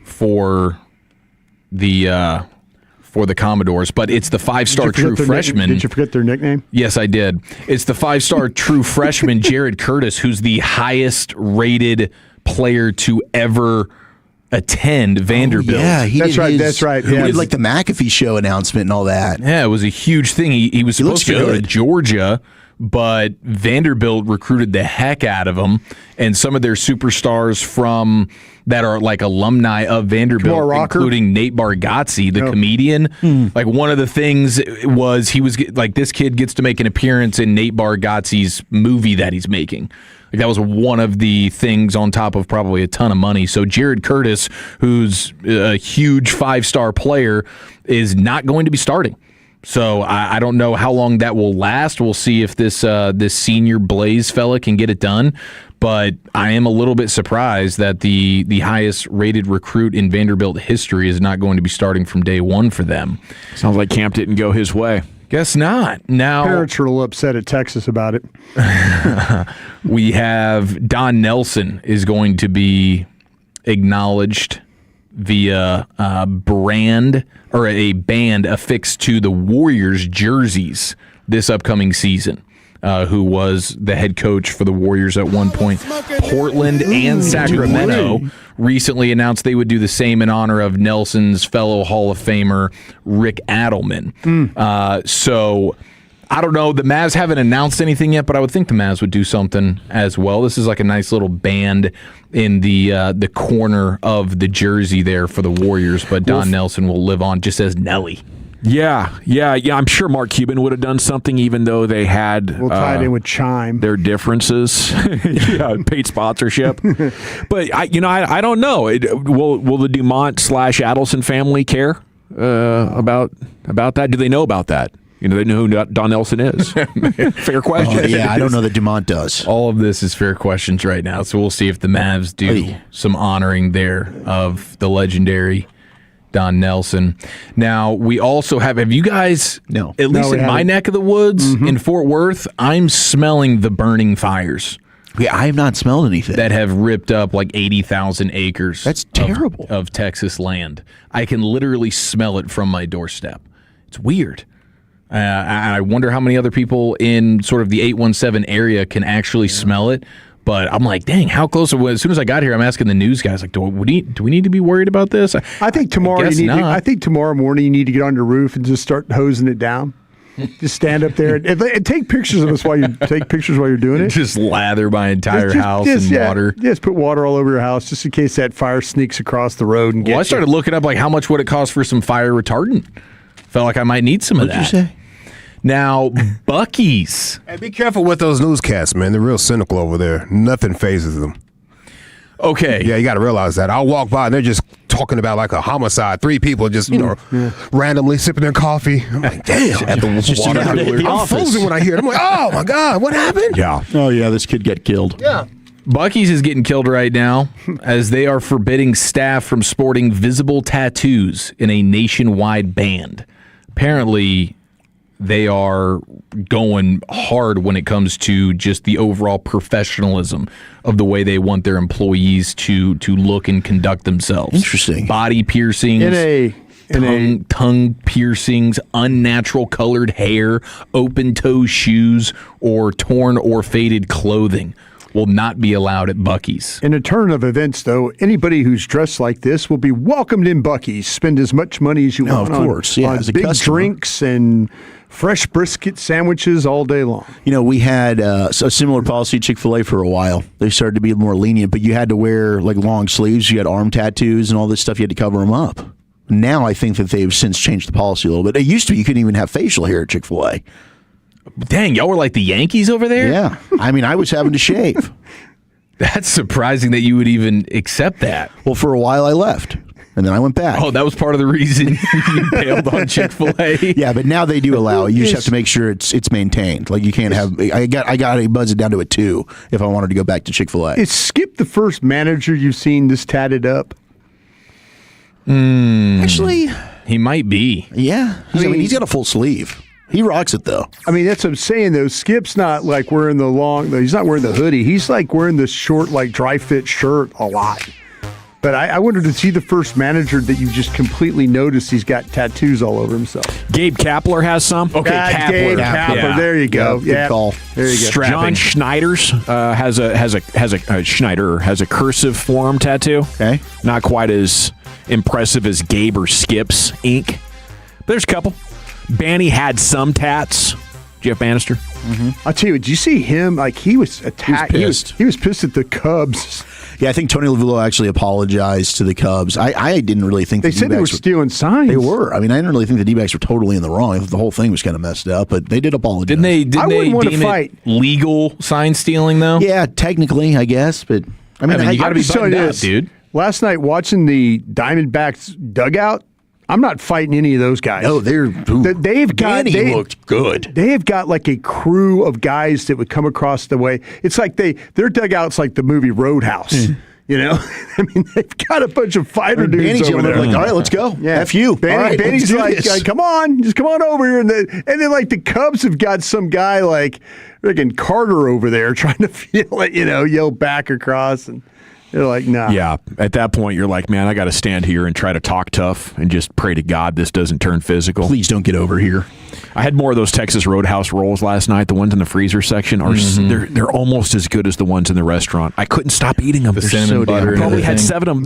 for the Commodores, but it's the 5-star true freshman. Did you forget their nickname? Yes, I did. It's the 5-star true freshman, Jared Curtis, who's the highest-rated player to ever attend Vanderbilt. That's right. He did like the McAfee show announcement and all that. Yeah, it was a huge thing. He was supposed to go to Georgia, but Vanderbilt recruited the heck out of him, and some of their superstars from that are like alumni of Vanderbilt, including Nate Bargatze, the comedian. Like one of the things was he was like, this kid gets to make an appearance in Nate Bargatze's movie that he's making. Like that was one of the things on top of probably a ton of money. So Jared Curtis, who's a huge 5-star player, is not going to be starting. So I don't know how long that will last. We'll see if this senior Blaise fella can get it done. But I am a little bit surprised that the highest rated recruit in Vanderbilt history is not going to be starting from day one for them. Sounds like camp didn't go his way. Guess not. Now parents are a little upset at Texas about it. We have Don Nelson is going to be acknowledged via a band affixed to the Warriors jerseys this upcoming season. Who was the head coach for the Warriors at one point. Portland and Sacramento recently announced they would do the same in honor of Nelson's fellow Hall of Famer, Rick Adelman. So I don't know. The Mavs haven't announced anything yet, but I would think the Mavs would do something as well. This is like a nice little band in the corner of the jersey there for the Warriors, but Don Nelson will live on just as Nelly. Yeah. I'm sure Mark Cuban would have done something, even though they had tie it in with Chime. Their differences. Paid sponsorship. But I don't know. Will the Dumont / Adelson family care about that? Do they know about that? They know who Don Nelson is. Fair question. I don't know that Dumont does. All of this is fair questions right now, so we'll see if the Mavs do some honoring there of the legendary Don Nelson. Now, we also have you guys, at least in my neck of the woods, in Fort Worth, I'm smelling the burning fires. Yeah, I have not smelled anything. That have ripped up like 80,000 acres. That's terrible. Of Texas land. I can literally smell it from my doorstep. It's weird. I wonder how many other people in sort of the 817 area can actually smell it. But I'm like, dang, how close? As soon as I got here, I'm asking the news guys, like, do we need to be worried about this? I think tomorrow I think tomorrow morning you need to get on your roof and just start hosing it down. Just stand up there and take pictures of us while you're doing it. Just lather my entire house in water. Just put water all over your house, just in case that fire sneaks across the road and gets. Well, I started looking up like how much would it cost for some fire retardant. Felt like I might need some of that. What'd you say? Now, Buc-ee's. Hey, be careful with those newscasts, man. They're real cynical over there. Nothing phases them. Okay. Yeah, you got to realize that. I'll walk by and they're just talking about like a homicide. 3 people just, randomly sipping their coffee. I'm like, damn. At the water cooler. I'm frozen when I hear it. I'm like, oh my God, what happened? Yeah. Oh, yeah, this kid got killed. Yeah. Buc-ee's is getting killed right now as they are forbidding staff from sporting visible tattoos in a nationwide ban. Apparently, they are going hard when it comes to just the overall professionalism of the way they want their employees to look and conduct themselves. Interesting. Body piercings. Tongue piercings, unnatural colored hair, open-toe shoes, or torn or faded clothing will not be allowed at Buc-ee's. In a turn of events, though, anybody who's dressed like this will be welcomed in Buc-ee's. Spend as much money as you want of course. Yeah, on as a big customer. drinks and fresh brisket sandwiches all day long. We had a similar policy at Chick-fil-A for a while. They started to be more lenient, but you had to wear like long sleeves. You had arm tattoos and all this stuff. You had to cover them up. Now I think that they've since changed the policy a little bit. It used to be you couldn't even have facial hair at Chick-fil-A. Dang, y'all were like the Yankees over there? Yeah. I mean, I was having to shave. That's surprising that you would even accept that. Well, for a while I left, and then I went back. Oh, that was part of the reason you bailed on Chick-fil-A? Yeah, but now they do allow it. You just have to make sure it's maintained. Like you can't have. I got to buzz it down to a 2 if I wanted to go back to Chick-fil-A. Is Skip the first manager you've seen this tatted up? Actually, he might be. Yeah, I mean, he's got a full sleeve. He rocks it though. I mean, that's what I'm saying though. Skip's not like wearing he's not wearing the hoodie. He's like wearing the short, like dry fit shirt a lot. But I wondered, is he the first manager that you just completely noticed he's got tattoos all over himself? Gabe Kapler has some. Okay, Gabe Kapler. Yeah. There you go. Good call. There you go. John Schneider's has a cursive forearm tattoo. Okay, not quite as impressive as Gabe or Skip's ink. But there's a couple. Banny had some tats. Jeff Bannister. Mm-hmm. I'll tell you, did you see him? Like he was attacked. He was pissed at the Cubs. Yeah, I think Tony Lavillo actually apologized to the Cubs. I didn't really think they said they were stealing signs. They were. I mean, I didn't really think the D-backs were totally in the wrong. I thought the whole thing was kind of messed up, but they did apologize. Didn't they want to deem fight. it legal sign stealing though? Yeah, technically, I guess, but I mean you got to be buttoned up, dude. Last night watching the Diamondbacks dugout, I'm not fighting any of those guys. No, they've got. Danny looked good. They have got like a crew of guys that would come across the way. It's like their dugout's like the movie Roadhouse. You know, I mean, they've got a bunch of fighter dudes Danny's over there. Like, all right, let's go. Yeah. F you. Danny's like, come on, just come on over here. And then like the Cubs have got some guy like friggin' Carter over there trying to feel it, yell back across, and they're like, nah. Yeah, at that point, you're like, man, I got to stand here and try to talk tough and just pray to God this doesn't turn physical. Please don't get over here. I had more of those Texas Roadhouse rolls last night. The ones in the freezer section are they're almost as good as the ones in the restaurant. I couldn't stop eating them. The cinnamon butter. I probably had 7 of them.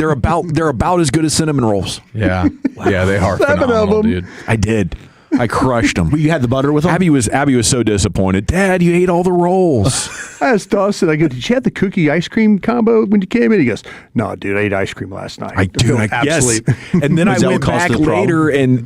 They're about as good as cinnamon rolls. Yeah, yeah, they are 7 phenomenal, of them, dude. I did. I crushed them. You had the butter with them? Abby was so disappointed. Dad, you ate all the rolls. I asked Dawson, I go, did you have the cookie ice cream combo when you came in? He goes, no, dude, I ate ice cream last night. I guess. And then I went back later, and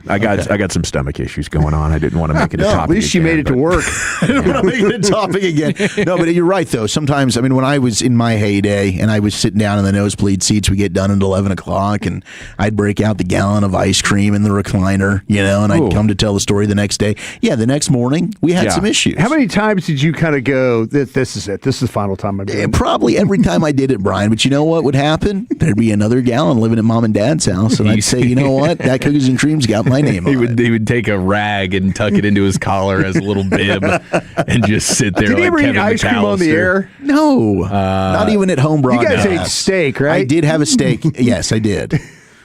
I got some stomach issues going on. I didn't want to make it a topic. At least you made it to work. I don't want to make it a topic again. No, but you're right, though. Sometimes, I mean, when I was in my heyday and I was sitting down in the nosebleed seats, we get done at 11 o'clock, and I'd break out the gallon of ice cream in the recliner, and I'd come to tell the story the next day. Yeah, the next morning, we had some issues. How many times did you kind of go, this is it? This is the final time I'm doing it? Probably every time I did it, Brian. But you know what would happen? There'd be another gallon living at Mom and Dad's house, and I'd say, you know what? That cookies and cream's got my name on it. He would take a rag and tuck it into his collar as a little bib and just sit there. Did like he ever Kevin eat ice cream on the air? No, not even at home broadcast. You guys ate steak, right? I did have a steak. Yes, I did.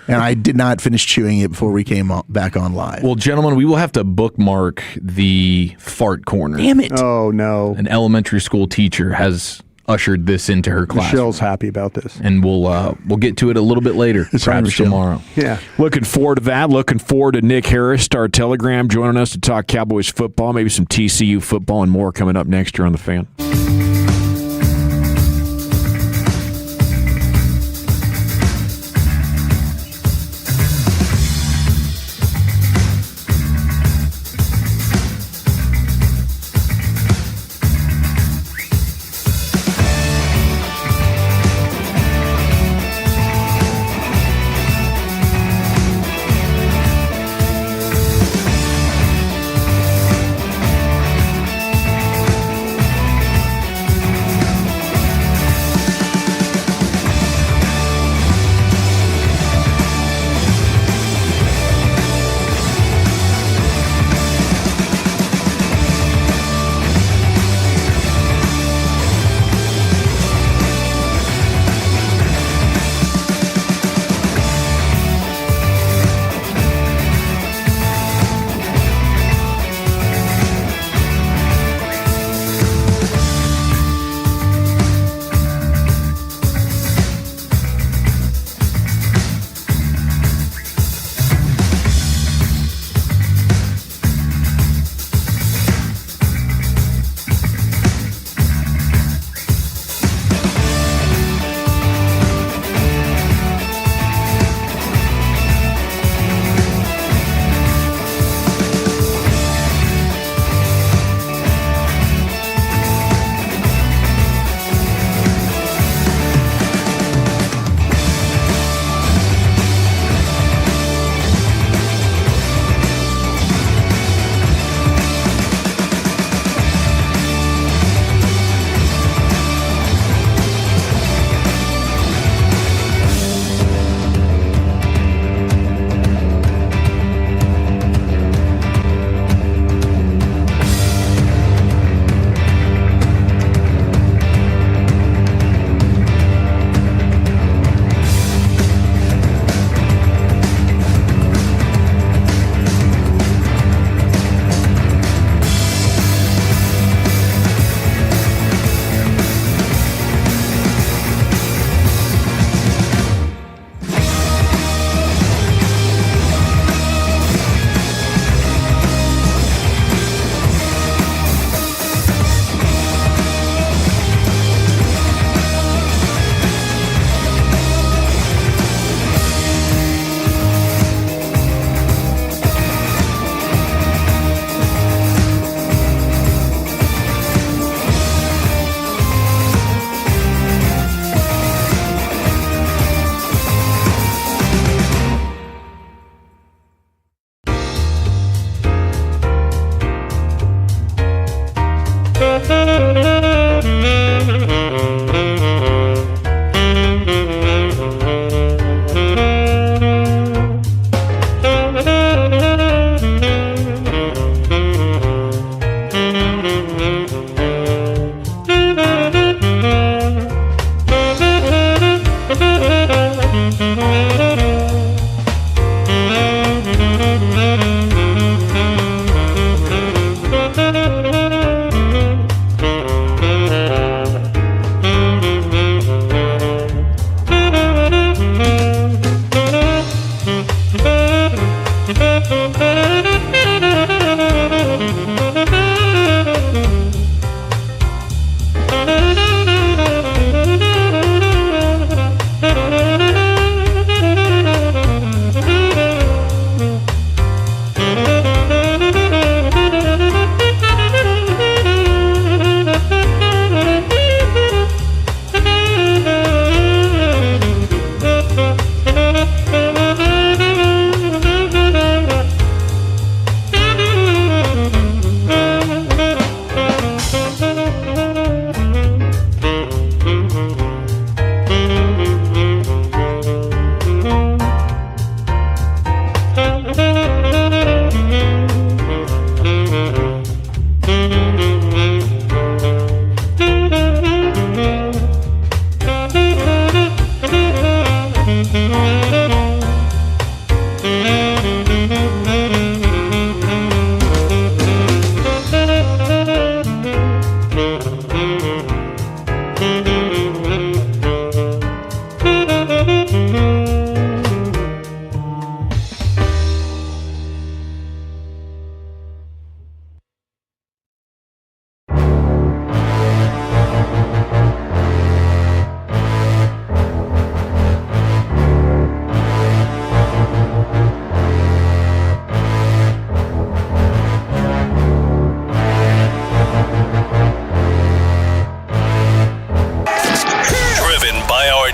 And I did not finish chewing it before we came back on live. Well, gentlemen, we will have to bookmark the fart corner. Damn it. Oh, no. An elementary school teacher has ushered this into her class. Michelle's happy about this. And we'll get to it a little bit later, perhaps tomorrow. Yeah. Looking forward to that. Looking forward to Nick Harris, Star Telegram, joining us to talk Cowboys football, maybe some TCU football and more coming up next year on The Fan.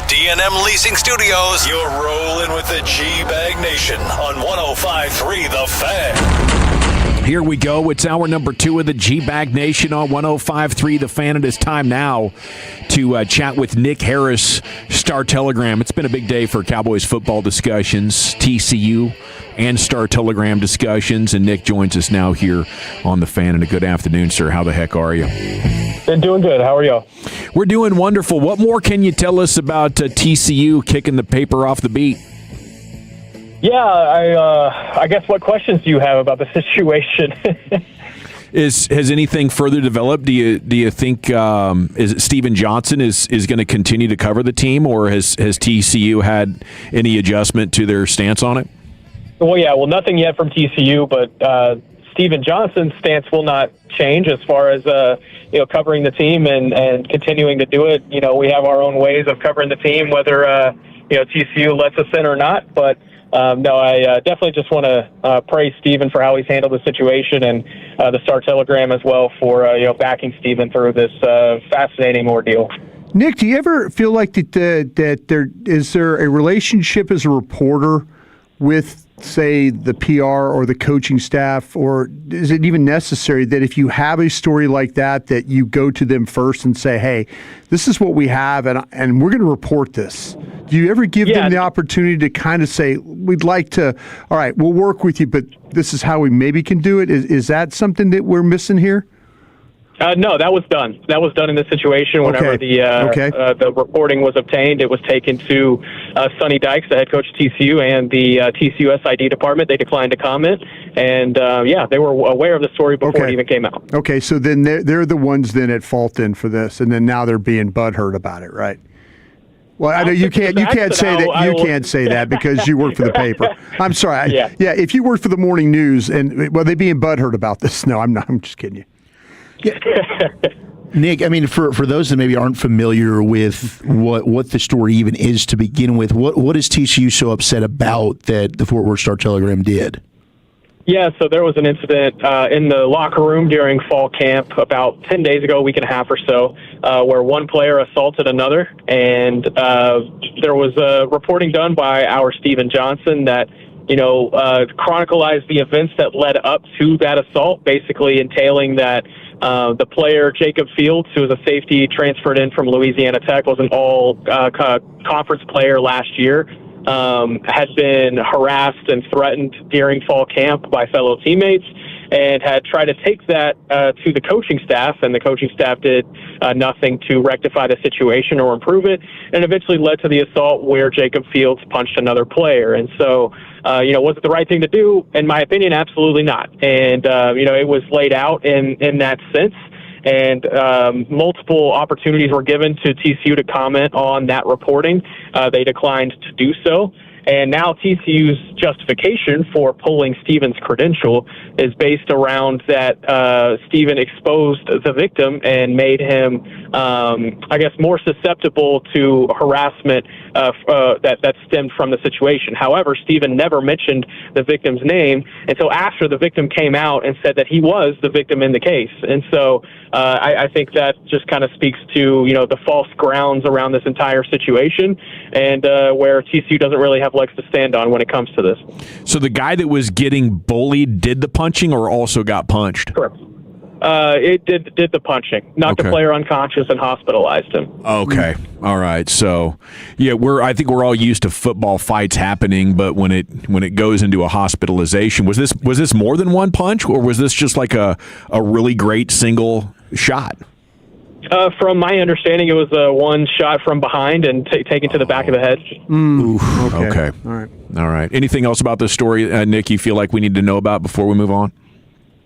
D&M Leasing Studios. You're rolling with the G-Bag Nation on 105.3 The Fan. Here we go. It's hour number 2 of the G-Bag Nation on 105.3 The Fan. It is time now to chat with Nick Harris, Star Telegram. It's been a big day for Cowboys football discussions, TCU and Star Telegram discussions, and Nick joins us now here on The Fan. And a good afternoon, sir. How the heck are you? Been doing good. How are y'all? We're doing wonderful. What more can you tell us about TCU kicking the paper off the beat? Yeah, I guess what questions do you have about the situation? Has anything further developed? Do you think is it Steven Johnson is going to continue to cover the team, or has TCU had any adjustment to their stance on it? Well, nothing yet from TCU, but Steven Johnson's stance will not change as far as covering the team and continuing to do it. You know, we have our own ways of covering the team, whether TCU lets us in or not. But no, I definitely just want to praise Steven for how he's handled the situation, and the Star Telegram as well for backing Steven through this fascinating ordeal. Nick, do you ever feel like that there is a relationship as a reporter with, say, the PR or the coaching staff, or is it even necessary that if you have a story like that you go to them first and say, hey, this is what we have and we're going to report this? Do you ever give them the opportunity to kind of say, we'd like to, all right, we'll work with you, but this is how we maybe can do it? Is that something that we're missing here? No, that was done. That was done in this situation. Whenever the reporting was obtained, it was taken to Sonny Dykes, the head coach of TCU, and the TCU SID department. They declined to comment, and they were aware of the story before it even came out. Okay, so then they're the ones then at fault then for this, and then now they're being butthurt about it, right? Well, I know you can't say that. You can't say that because you work for the paper. I'm sorry. Yeah, if you work for the morning news, and they being butthurt about this. No, I'm not. I'm just kidding you. Yeah. Nick, I mean, for those that maybe aren't familiar with what the story even is to begin with, what is TCU so upset about that the Fort Worth Star Telegram did? Yeah, so there was an incident in the locker room during fall camp about 10 days ago, a week and a half or so, where one player assaulted another, and there was reporting done by our Steven Johnson that chronicalized the events that led up to that assault, basically entailing that the player, Jacob Fields, who was a safety transferred in from Louisiana Tech, was an all-conference player last year, had been harassed and threatened during fall camp by fellow teammates, and had tried to take that to the coaching staff, and the coaching staff did nothing to rectify the situation or improve it, and eventually led to the assault where Jacob Fields punched another player. And so, was it the right thing to do? In my opinion, absolutely not. And, it was laid out in that sense. And multiple opportunities were given to TCU to comment on that reporting. They declined to do so. And now TCU's justification for pulling Stephen's credential is based around that Stephen exposed the victim and made him, more susceptible to harassment that stemmed from the situation. However, Stephen never mentioned the victim's name until after the victim came out and said that he was the victim in the case. And so I think that just kind of speaks to, the false grounds around this entire situation, and where TCU doesn't really have legs to stand on when it comes to this. So the guy that was getting bullied did the punching or also got punched? Correct. It did the punching, knocked the player unconscious and hospitalized him. Okay. All right. So, yeah, I think we're all used to football fights happening, but when it goes into a hospitalization, was this more than one punch, or was this just like a really great single shot? From my understanding, it was one shot from behind and taken to the back of the head. Oof. Okay. All right. Anything else about this story, Nick, you feel like we need to know about before we move on?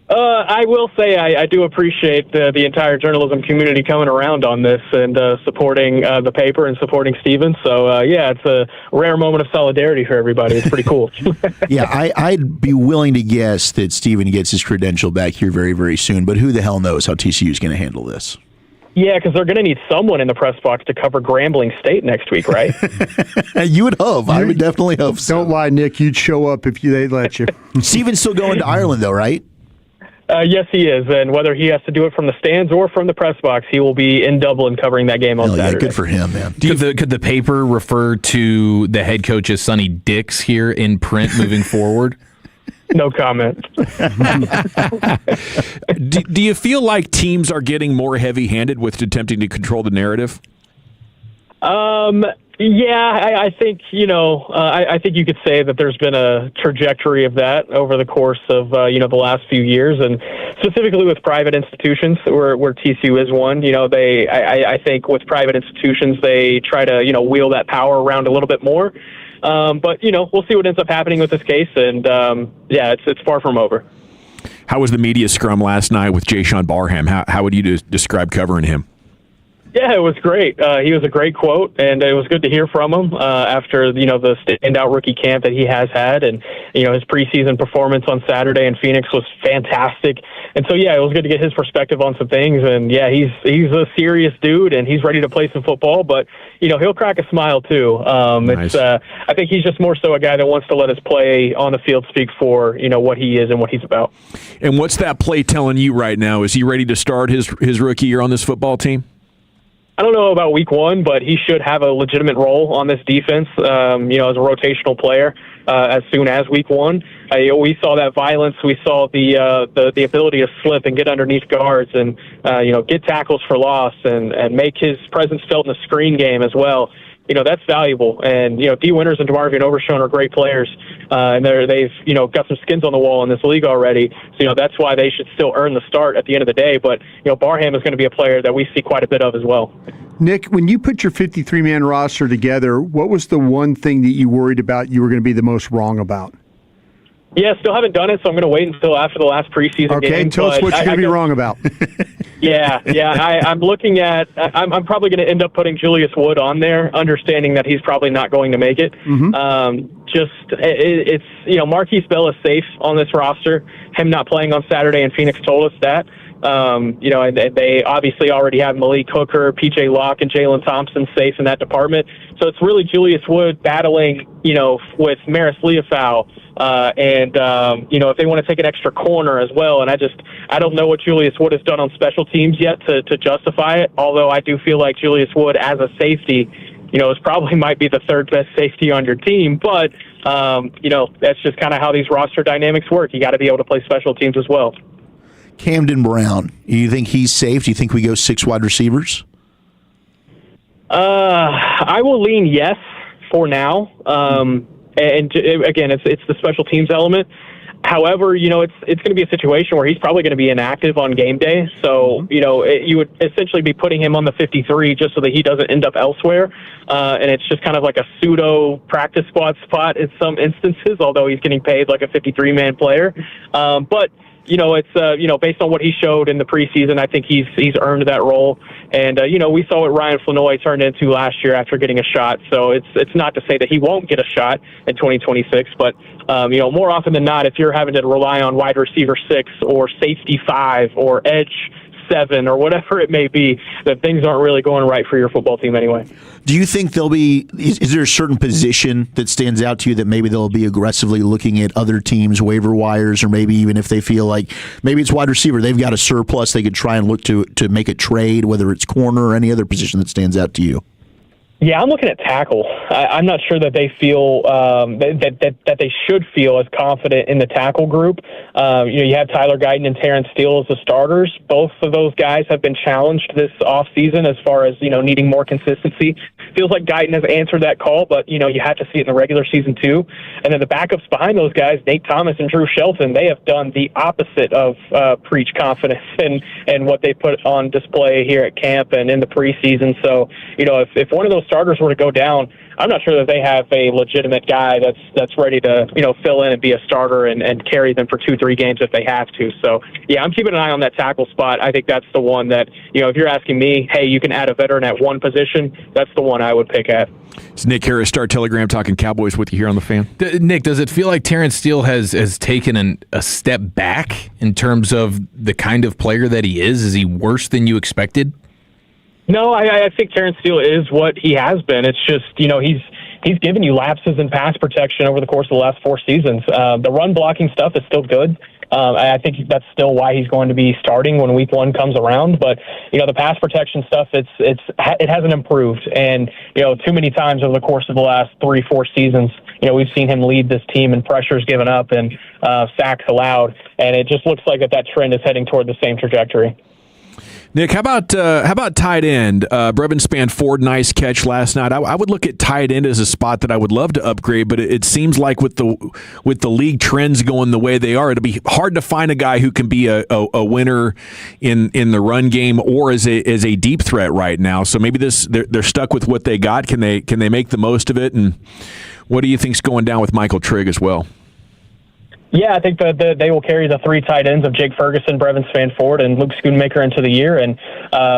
I will say I do appreciate the entire journalism community coming around on this and supporting the paper and supporting Stephen. So, it's a rare moment of solidarity for everybody. It's pretty cool. Yeah, I'd be willing to guess that Stephen gets his credential back here very, very soon, but who the hell knows how TCU is going to handle this? Yeah, because they're going to need someone in the press box to cover Grambling State next week, right? You would hope. I would definitely hope so. Don't lie, Nick. You'd show up if they'd let you. Stephen's still going to Ireland, though, right? Yes, he is. And whether he has to do it from the stands or from the press box, he will be in Dublin covering that game on Saturday. Yeah, good for him, man. Could the paper refer to the head coach as Sonny Dix here in print moving forward? No comment. Do you feel like teams are getting more heavy-handed with attempting to control the narrative? Yeah, I think, I think you could say that there's been a trajectory of that over the course of, the last few years, and specifically with private institutions where TCU is one. I think with private institutions, they try to, wheel that power around a little bit more. But, we'll see what ends up happening with this case, and, it's far from over. How was the media scrum last night with Jayshon Barham? How would you describe covering him? Yeah, it was great. He was a great quote, and it was good to hear from him after, the standout rookie camp that he has had. And, his preseason performance on Saturday in Phoenix was fantastic. And so, it was good to get his perspective on some things. And, he's a serious dude, and he's ready to play some football. But, he'll crack a smile, too. Nice. I think he's just more so a guy that wants to let his play on the field speak for, what he is and what he's about. And what's that play telling you right now? Is he ready to start his rookie year on this football team? I don't know about week one, but he should have a legitimate role on this defense, as a rotational player as soon as week one. We saw that violence. We saw the ability to slip and get underneath guards and, get tackles for loss and make his presence felt in the screen game as well. That's valuable. And, D. Winters and DeMarvion Overshown are great players. And they've got some skins on the wall in this league already. So, that's why they should still earn the start at the end of the day. But, Barham is going to be a player that we see quite a bit of as well. Nick, when you put your 53-man roster together, what was the one thing that you worried about you were going to be the most wrong about? Yeah, still haven't done it, so I'm going to wait until after the last preseason game. Okay, tell us what you're going to be wrong about. I'm looking at – I'm probably going to end up putting Julius Wood on there, understanding that he's probably not going to make it. It's Marquise Bell is safe on this roster. Him not playing on Saturday in Phoenix told us that. And they obviously already have Malik Hooker, P.J. Locke, and Jalen Thompson safe in that department. So it's really Julius Wood battling, with Maris Leofau. If they want to take an extra corner as well. And I don't know what Julius Wood has done on special teams yet to justify it, although I do feel like Julius Wood as a safety, is probably might be the third best safety on your team. But That's just kind of how these roster dynamics work. You got to be able to play special teams as well. Camden Brown, you think he's safe? Do you think we go 6 wide receivers? I will lean yes for now. And again, it's the special teams element. However, it's going to be a situation where he's probably going to be inactive on game day. So, you would essentially be putting him on the 53 just so that he doesn't end up elsewhere. And it's just kind of like a pseudo practice squad spot in some instances, although he's getting paid like a 53-man player. But it's based on what he showed in the preseason, I think he's earned that role. And we saw what Ryan Flanoy turned into last year after getting a shot. So it's not to say that he won't get a shot in 2026, but more often than not, if you're having to rely on wide receiver 6 or safety 5 or edge 7 or whatever it may be, that things aren't really going right for your football team anyway. Do you think there'll be, is there a certain position that stands out to you that maybe they'll be aggressively looking at other teams' waiver wires, or maybe even if they feel like maybe it's wide receiver, they've got a surplus, they could try and look to make a trade, whether it's corner or any other position that stands out to you? Yeah, I'm looking at tackle. I'm not sure that they feel that they should feel as confident in the tackle group. You have Tyler Guyton and Terrence Steele as the starters. Both of those guys have been challenged this offseason as far as needing more consistency. Feels like Guyton has answered that call, but you have to see it in the regular season too. And then the backups behind those guys, Nate Thomas and Drew Shelton, they have done the opposite of preach confidence and what they put on display here at camp and in the preseason. So if one of those starters were to go down, I'm not sure that they have a legitimate guy that's ready to fill in and be a starter and carry them for 2-3 games if they have to. So yeah, I'm keeping an eye on that tackle spot. I think that's the one that if you're asking me, hey, you can add a veteran at one position, that's the one I would pick at. It's Nick Harris, Star Telegram, talking Cowboys with you here on the Fan. Nick, does it feel like Terrence Steele has taken a step back in terms of the kind of player that he is? Is he worse than you expected? No, I think Terrence Steele is what he has been. It's just, he's given you lapses in pass protection over the course of the last 4 seasons. The run blocking stuff is still good. I think that's still why he's going to be starting when week 1 comes around. But, the pass protection stuff, it hasn't improved. And, too many times over the course of the last 3-4 seasons, we've seen him lead this team in pressures given up and sacks allowed. And it just looks like that trend is heading toward the same trajectory. Nick, how about tight end? Brevin Spanford, nice catch last night. I would look at tight end as a spot that I would love to upgrade, but it seems like with the league trends going the way they are, it'll be hard to find a guy who can be a winner in the run game or as a deep threat right now. So maybe they're stuck with what they got. Can they make the most of it? And what do you think's going down with Michael Trigg as well? Yeah, I think that they will carry the 3 tight ends of Jake Ferguson, Brevin Spanford, and Luke Schoonmaker into the year. And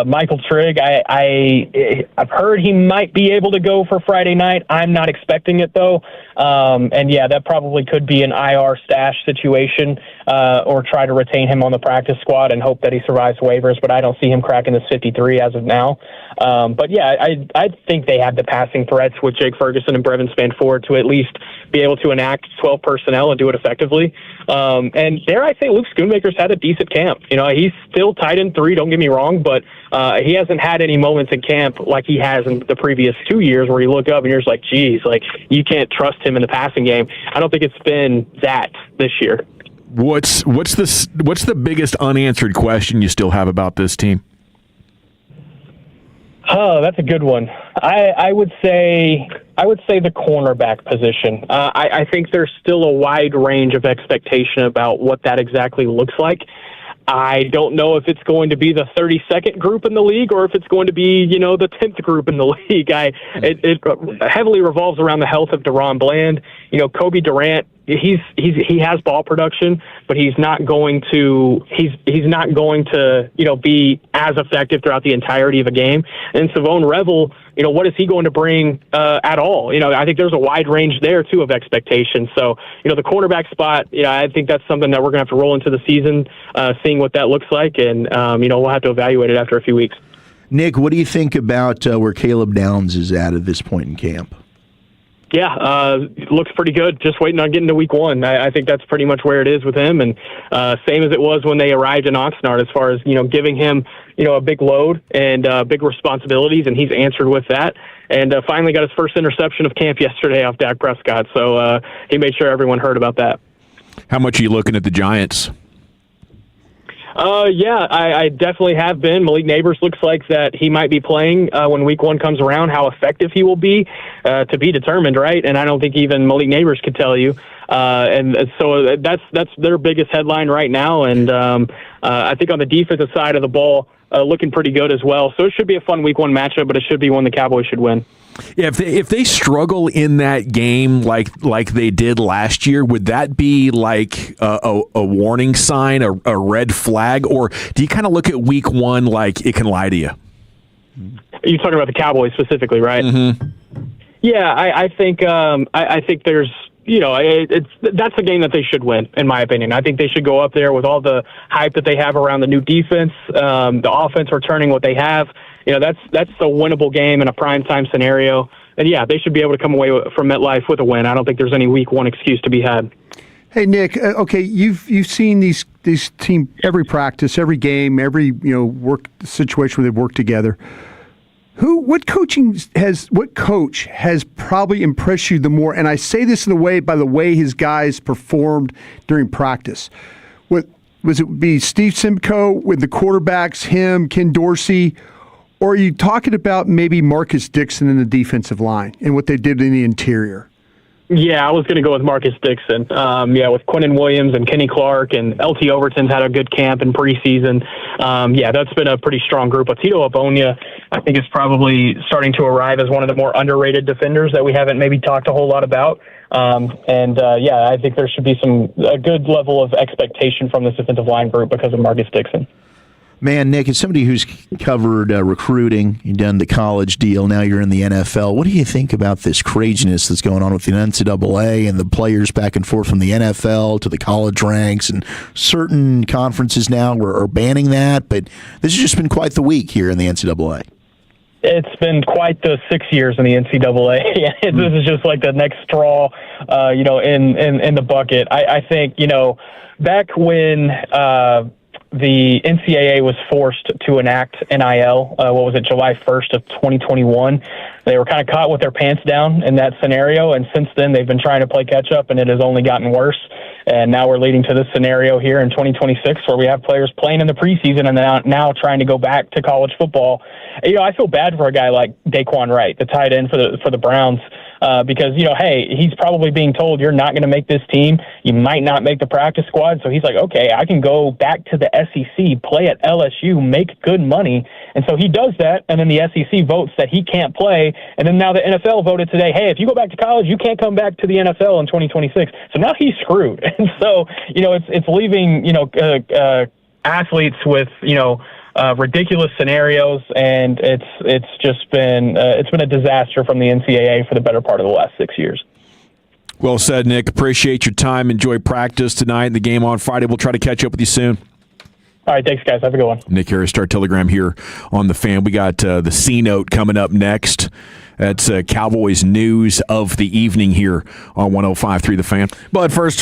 Michael Trigg, I've heard he might be able to go for Friday night. I'm not expecting it, though. And, yeah, that probably could be an IR stash situation or try to retain him on the practice squad and hope that he survives waivers. But I don't see him cracking this 53 as of now. But, yeah, I think they have the passing threats with Jake Ferguson and Brevin Spanford to at least be able to enact 12 personnel and do it effectively. And dare I say, Luke Schoonmaker's had a decent camp. He's still tight end 3, don't get me wrong, but he hasn't had any moments in camp like he has in the previous 2 years where you look up and you're just like, geez, like you can't trust him in the passing game. I don't think it's been that this year. What's the biggest unanswered question you still have about this team? Oh, that's a good one. I would say the cornerback position. I think there's still a wide range of expectation about what that exactly looks like. I don't know if it's going to be the 32nd group in the league or if it's going to be, the 10th group in the league. It heavily revolves around the health of DeRon Bland. Kobe Durant, he has ball production, but he's not going to be as effective throughout the entirety of a game. And Savone Revel, what is he going to bring at all? I think there's a wide range there too of expectations. So, the cornerback spot, I think that's something that we're going to have to roll into the season, seeing what that looks like, and we'll have to evaluate it after a few weeks. Nick, what do you think about where Caleb Downs is at this point in camp? Yeah, looks pretty good. Just waiting on getting to week one. I think that's pretty much where it is with him, and same as it was when they arrived in Oxnard, as far as giving him a big load and big responsibilities, and he's answered with that. And finally got his first interception of camp yesterday off Dak Prescott. So he made sure everyone heard about that. How much are you looking at the Giants? Yeah, I definitely have been. Malik Neighbors looks like that he might be playing when week one comes around. How effective he will be to be determined, right? And I don't think even Malik Neighbors could tell you. And so that's their biggest headline right now. And I think on the defensive side of the ball, looking pretty good as well. So it should be a fun week one matchup, but it should be one the Cowboys should win. Yeah, if they struggle in that game like they did last year, would that be like a warning sign, a red flag, or do you kind of look at week one like it can lie to you? You're talking about the Cowboys specifically, right? Mm-hmm. Yeah, I think I think there's that's a game that they should win, in my opinion. I think they should go up there with all the hype that they have around the new defense, the offense returning what they have. That's a winnable game in a primetime scenario. And, yeah, they should be able to come away from MetLife with a win. I don't think there's any week one excuse to be had. Hey, Nick, okay, you've seen these team every practice, every game, every work situation where they work together. What coach has probably impressed you the more? And I say this in a way by the way his guys performed during practice. Was it be Steve Simcoe with the quarterbacks, him, Ken Dorsey? Or are you talking about maybe Marcus Dixon in the defensive line and what they did in the interior? Yeah, I was going to go with Marcus Dixon. With Quinnen Williams and Kenny Clark, and LT Overton's had a good camp in preseason. That's been a pretty strong group. Tito Abonia, I think, is probably starting to arrive as one of the more underrated defenders that we haven't maybe talked a whole lot about. I think there should be a good level of expectation from this defensive line group because of Marcus Dixon. Man, Nick, as somebody who's covered recruiting, you've done the college deal, now you're in the NFL. What do you think about this craziness that's going on with the NCAA and the players back and forth from the NFL to the college ranks? And certain conferences now are banning that, but this has just been quite the week here in the NCAA. It's been quite the 6 years in the NCAA. This is just like the next straw, in the bucket. I think, back when the NCAA was forced to enact NIL, July 1st of 2021. They were kind of caught with their pants down in that scenario, and since then they've been trying to play catch up, and it has only gotten worse. And now we're leading to this scenario here in 2026 where we have players playing in the preseason and now trying to go back to college football. I feel bad for a guy like Daquan Wright, the tight end for the Browns, because, hey, he's probably being told you're not going to make this team. You might not make the practice squad. So he's like, okay, I can go back to the SEC, play at LSU, make good money. And so he does that, and then the SEC votes that he can't play. And then now the NFL voted today, hey, if you go back to college, you can't come back to the NFL in 2026. So now he's screwed. And so, it's leaving, athletes with, ridiculous scenarios, and it's just been a disaster from the NCAA for the better part of the last 6 years. Well said, Nick. Appreciate your time. Enjoy practice tonight and the game on Friday. We'll try to catch up with you soon. All right, thanks, guys. Have a good one. Nick Harris, Star Telegram here on The Fan. We got the C-Note coming up next. That's Cowboys news of the evening here on 105.3 The Fan. But first,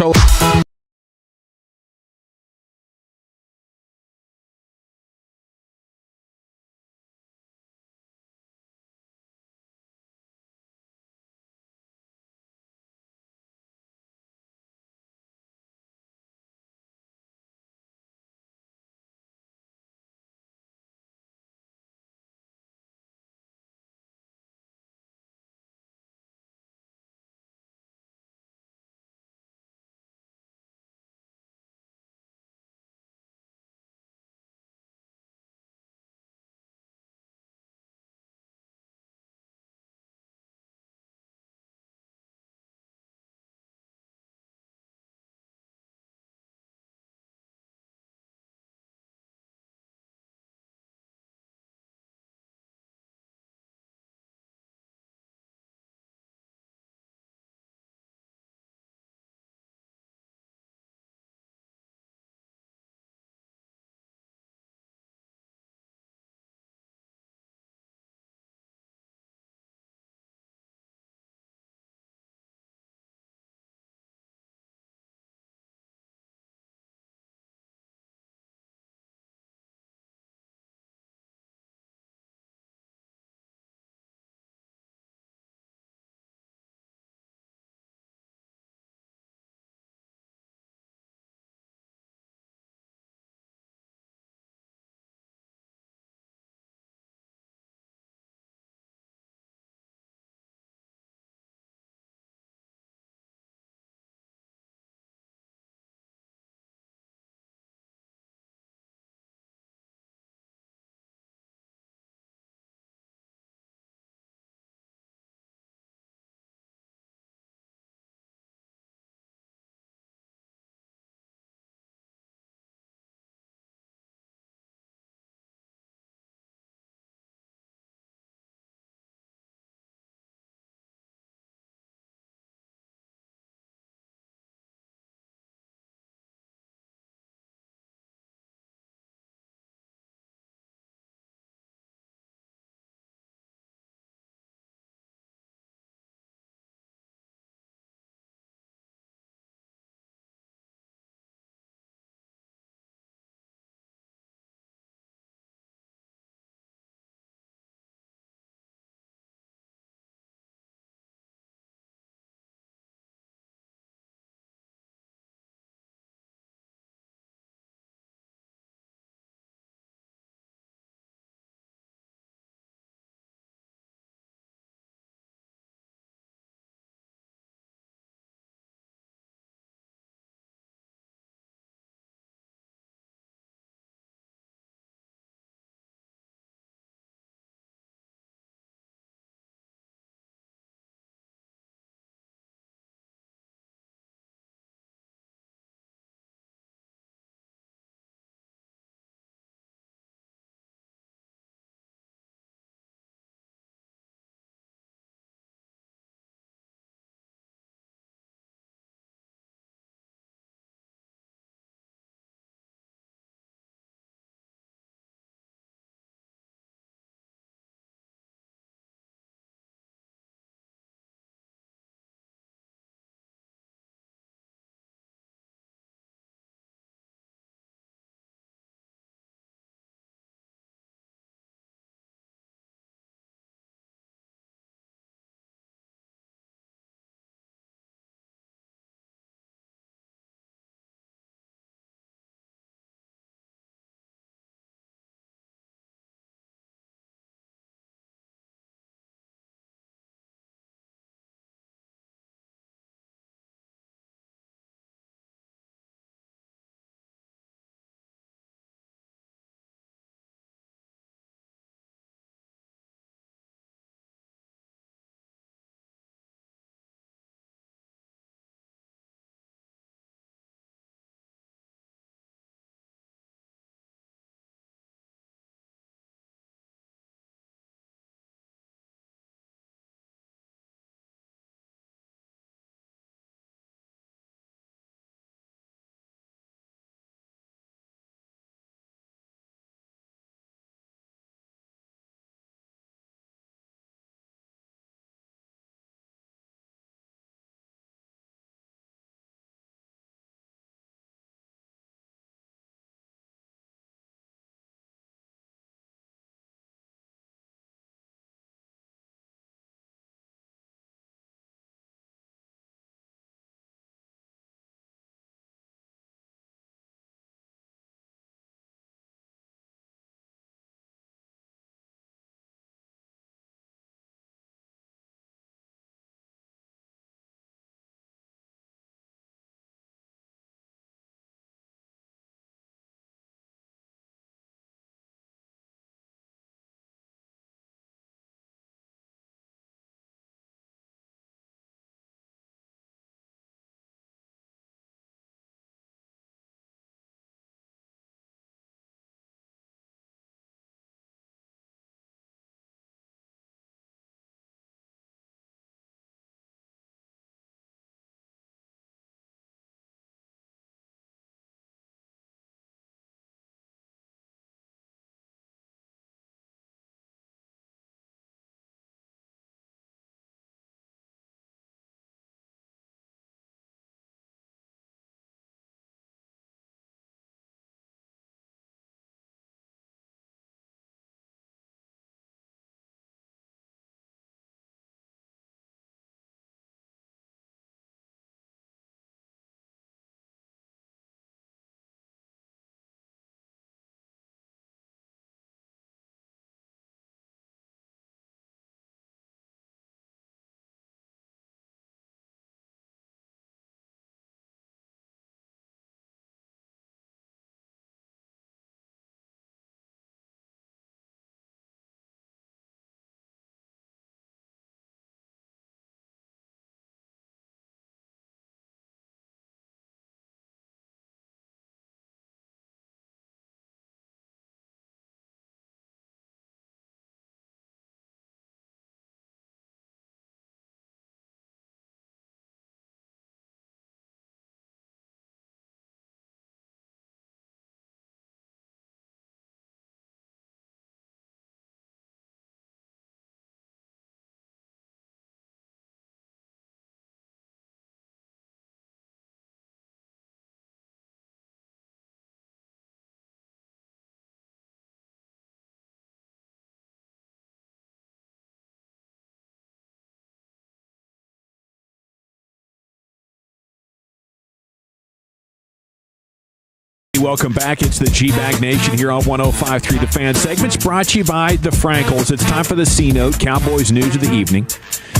welcome back. It's the G-Bag Nation here on 105.3 The Fan. Segments brought to you by the Frankels. It's time for the C-Note, Cowboys news of the evening.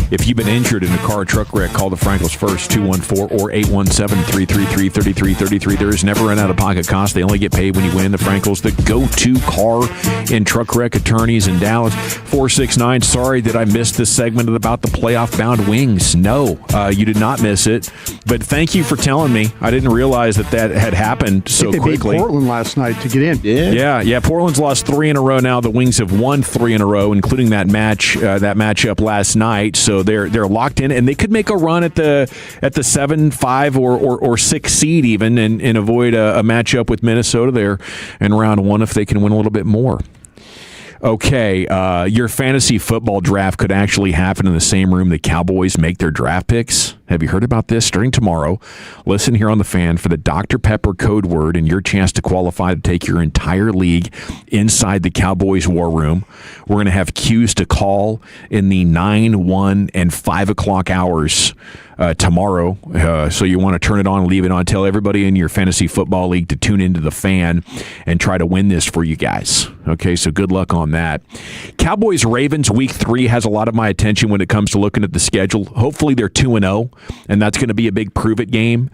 If you've been injured in a car or truck wreck, call the Frankels first, 214 or 817-333-3333. There is never an out-of-pocket cost. They only get paid when you win. The Frankels, the go-to car and truck wreck attorneys in Dallas. 469, sorry that I missed this segment about the playoff-bound Wings. No, you did not miss it. But thank you for telling me. I didn't realize that had happened so quickly. They beat Portland last night to get in. Yeah. Portland's lost 3 in a row now. The Wings have won 3 in a row, including that matchup last night. So they're locked in, and they could make a run at the 7, 5, or 6 seed even, and avoid a matchup with Minnesota there in round 1 if they can win a little bit more. Okay, your fantasy football draft could actually happen in the same room the Cowboys make their draft picks. Have you heard about this? Starting tomorrow, listen here on The Fan for the Dr. Pepper code word and your chance to qualify to take your entire league inside the Cowboys war room. We're going to have cues to call in the 9, 1, and 5 o'clock hours tomorrow. So you want to turn it on, leave it on, tell everybody in your fantasy football league to tune into The Fan and try to win this for you guys. Okay, so good luck on that. Cowboys-Ravens week 3 has a lot of my attention when it comes to looking at the schedule. Hopefully they're 2-0, and that's going to be a big prove-it game.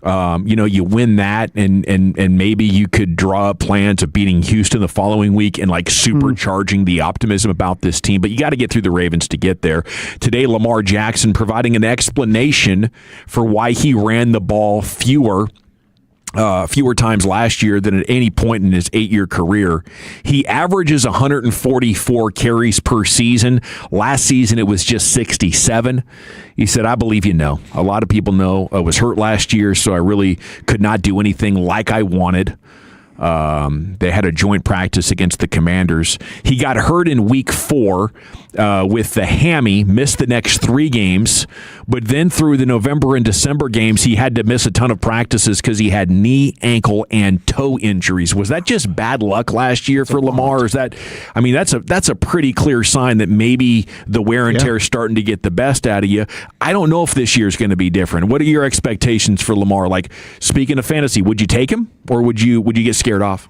You win that, and maybe you could draw up plans of beating Houston the following week and like supercharging the optimism about this team. But you got to get through the Ravens to get there. Today, Lamar Jackson providing an explanation for why he ran the ball fewer times last year than at any point in his 8-year career. He averages 144 carries per season. Last season, it was just 67. He said, I believe you know. A lot of people know I was hurt last year, so I really could not do anything like I wanted. They had a joint practice against the Commanders. He got hurt in week 4 with the hammy, missed the next 3 games, but then through the November and December games, he had to miss a ton of practices because he had knee, ankle, and toe injuries. Was that just bad luck last year for Lamar? Or is that? I mean, that's a pretty clear sign that maybe the wear and tear is starting to get the best out of you. I don't know if this year is going to be different. What are your expectations for Lamar? Like, speaking of fantasy, would you take him, or would you get scared off?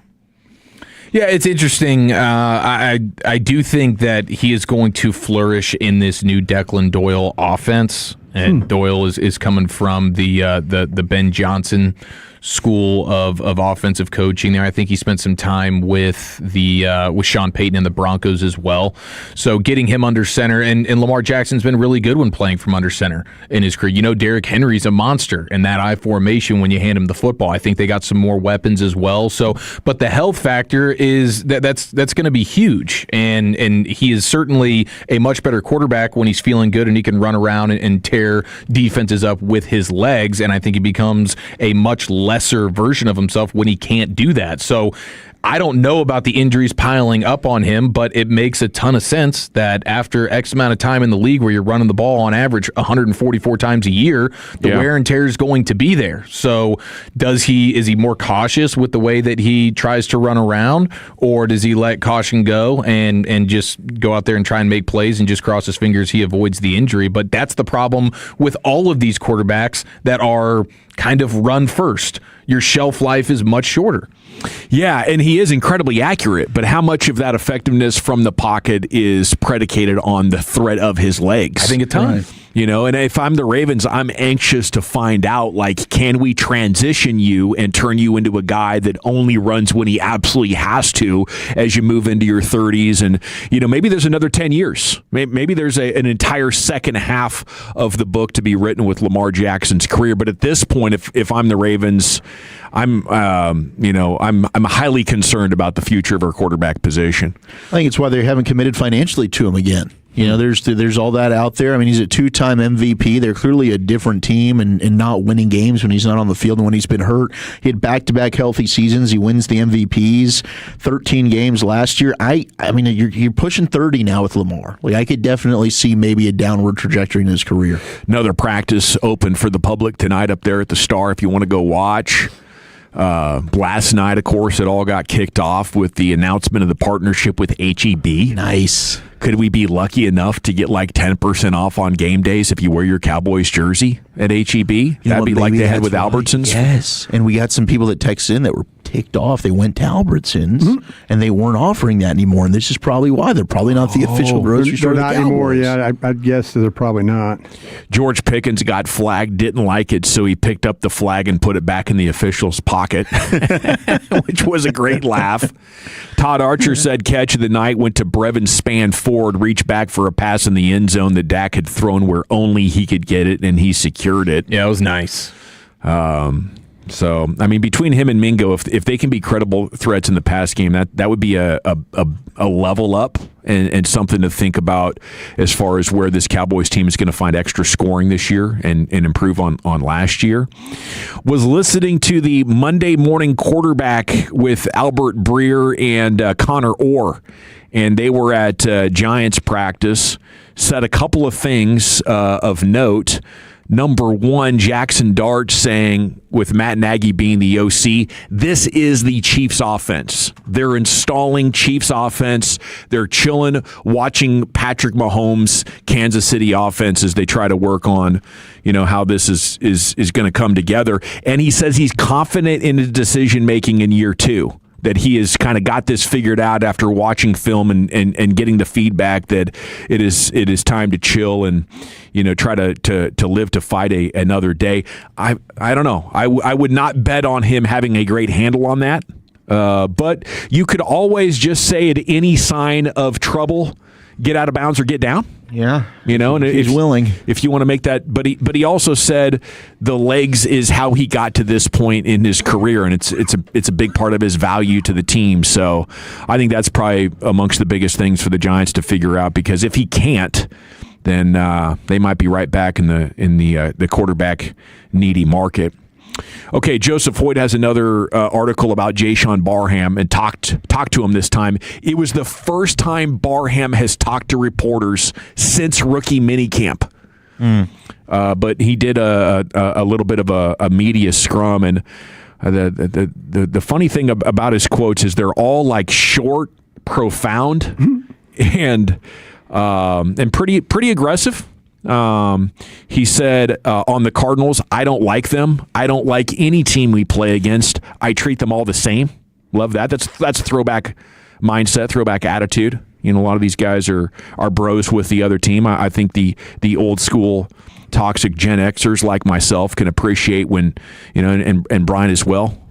Yeah, it's interesting. I do think that he is going to flourish in this new Declan Doyle offense. And Doyle is coming from the Ben Johnson school of offensive coaching there. I think he spent some time with Sean Payton and the Broncos as well. So getting him under center, and Lamar Jackson's been really good when playing from under center in his career. You know, Derrick Henry's a monster in that I formation when you hand him the football. I think they got some more weapons as well. So, but the health factor is that's going to be huge, and he is certainly a much better quarterback when he's feeling good and he can run around and tear defenses up with his legs. And I think he becomes a much lesser version of himself when he can't do that. So I don't know about the injuries piling up on him, but it makes a ton of sense that after X amount of time in the league where you're running the ball on average 144 times a year, the wear and tear is going to be there. So is he more cautious with the way that he tries to run around, or does he let caution go and just go out there and try and make plays and just cross his fingers he avoids the injury? But that's the problem with all of these quarterbacks that are kind of run first. Your shelf life is much shorter. Yeah, and he is incredibly accurate, but how much of that effectiveness from the pocket is predicated on the threat of his legs? I think a ton. Right. You know, and if I'm the Ravens, I'm anxious to find out, like, can we transition you and turn you into a guy that only runs when he absolutely has to as you move into your 30s? And, you know, maybe there's another 10 years. Maybe there's an entire second half of the book to be written with Lamar Jackson's career. But at this point, if I'm the Ravens, I'm highly concerned about the future of our quarterback position. I think it's why they haven't committed financially to him again. You know, there's all that out there. I mean, he's a 2-time MVP. They're clearly a different team and not winning games when he's not on the field and when he's been hurt. He had back-to-back healthy seasons. He wins the MVPs, 13 games last year. I mean, you're pushing 30 now with Lamar. Like, I could definitely see maybe a downward trajectory in his career. Another practice open for the public tonight up there at the Star if you want to go watch. Last night, of course, it all got kicked off with the announcement of the partnership with HEB. Nice. Could we be lucky enough to get like 10% off on game days if you wear your Cowboys jersey at HEB? That'd be like they had with Albertsons. Yes. And we got some people that texted in that were ticked off. They went to Albertsons, and they weren't offering that anymore. And this is probably why. They're probably not the official grocery store. They're not anymore, yeah. I'd guess that they're probably not. George Pickens got flagged, didn't like it, so he picked up the flag and put it back in the official's pocket, which was a great laugh. Todd Archer said catch of the night went to Brevin Spann Ford, reached back for a pass in the end zone that Dak had thrown where only he could get it, and he secured it. Yeah, it was nice. So, I mean, between him and Mingo, if they can be credible threats in the pass game, that would be a level up and something to think about as far as where this Cowboys team is going to find extra scoring this year and improve on last year. Was listening to the Monday Morning Quarterback with Albert Breer and Connor Orr, and they were at Giants practice, said a couple of things of note. Number one, Jackson Dart saying, with Matt Nagy being the OC, this is the Chiefs offense. They're installing Chiefs offense. They're chilling, watching Patrick Mahomes' Kansas City offense as they try to work on, how this is going to come together. And he says he's confident in his decision making in year two, that he has kind of got this figured out after watching film and getting the feedback that it is time to chill and try to live to fight another day. I don't know. I would not bet on him having a great handle on that. But you could always just say at any sign of trouble, get out of bounds or get down. Yeah, and he's willing if you want to make that. But he also said the legs is how he got to this point in his career, and it's a big part of his value to the team. So I think that's probably amongst the biggest things for the Giants to figure out, because if he can't, then they might be right back in the quarterback needy market. Okay, Joseph Hoyt has another article about Jayshon Barham and talked to him this time. It was the first time Barham has talked to reporters since rookie minicamp. But he did a little bit of a media scrum, and the funny thing about his quotes is they're all like short, profound, and pretty aggressive. He said on the Cardinals, I don't like them. I don't like any team we play against. I treat them all the same. Love that. That's throwback mindset, throwback attitude. A lot of these guys are bros with the other team. I think the old school toxic Gen Xers like myself can appreciate when, and Brian as well,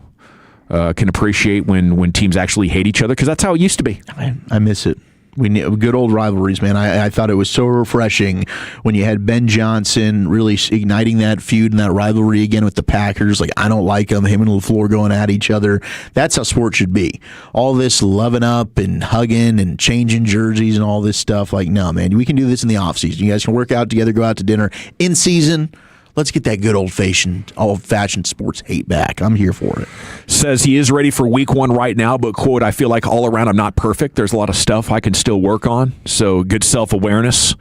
can appreciate when teams actually hate each other, because that's how it used to be. I miss it. We need good old rivalries, man. I thought it was so refreshing when you had Ben Johnson really igniting that feud and that rivalry again with the Packers. Like, I don't like them. Him and LaFleur going at each other. That's how sports should be. All this loving up and hugging and changing jerseys and all this stuff. Like, no, man, we can do this in the offseason. You guys can work out together, go out to dinner. In season, let's get that good old-fashioned sports hate back. I'm here for it. Says he is ready for week one right now, but, quote, I feel like all around I'm not perfect. There's a lot of stuff I can still work on. So good self-awareness,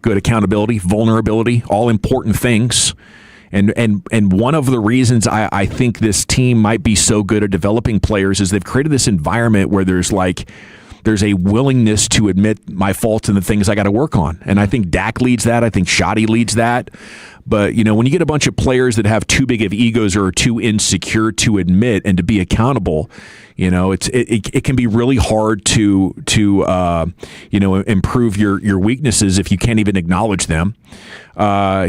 good accountability, vulnerability, all important things. And one of the reasons I think this team might be so good at developing players is they've created this environment where there's a willingness to admit my faults and the things I got to work on. And I think Dak leads that. I think Shoddy leads that. But, when you get a bunch of players that have too big of egos or are too insecure to admit and to be accountable, it can be really hard to improve your weaknesses if you can't even acknowledge them.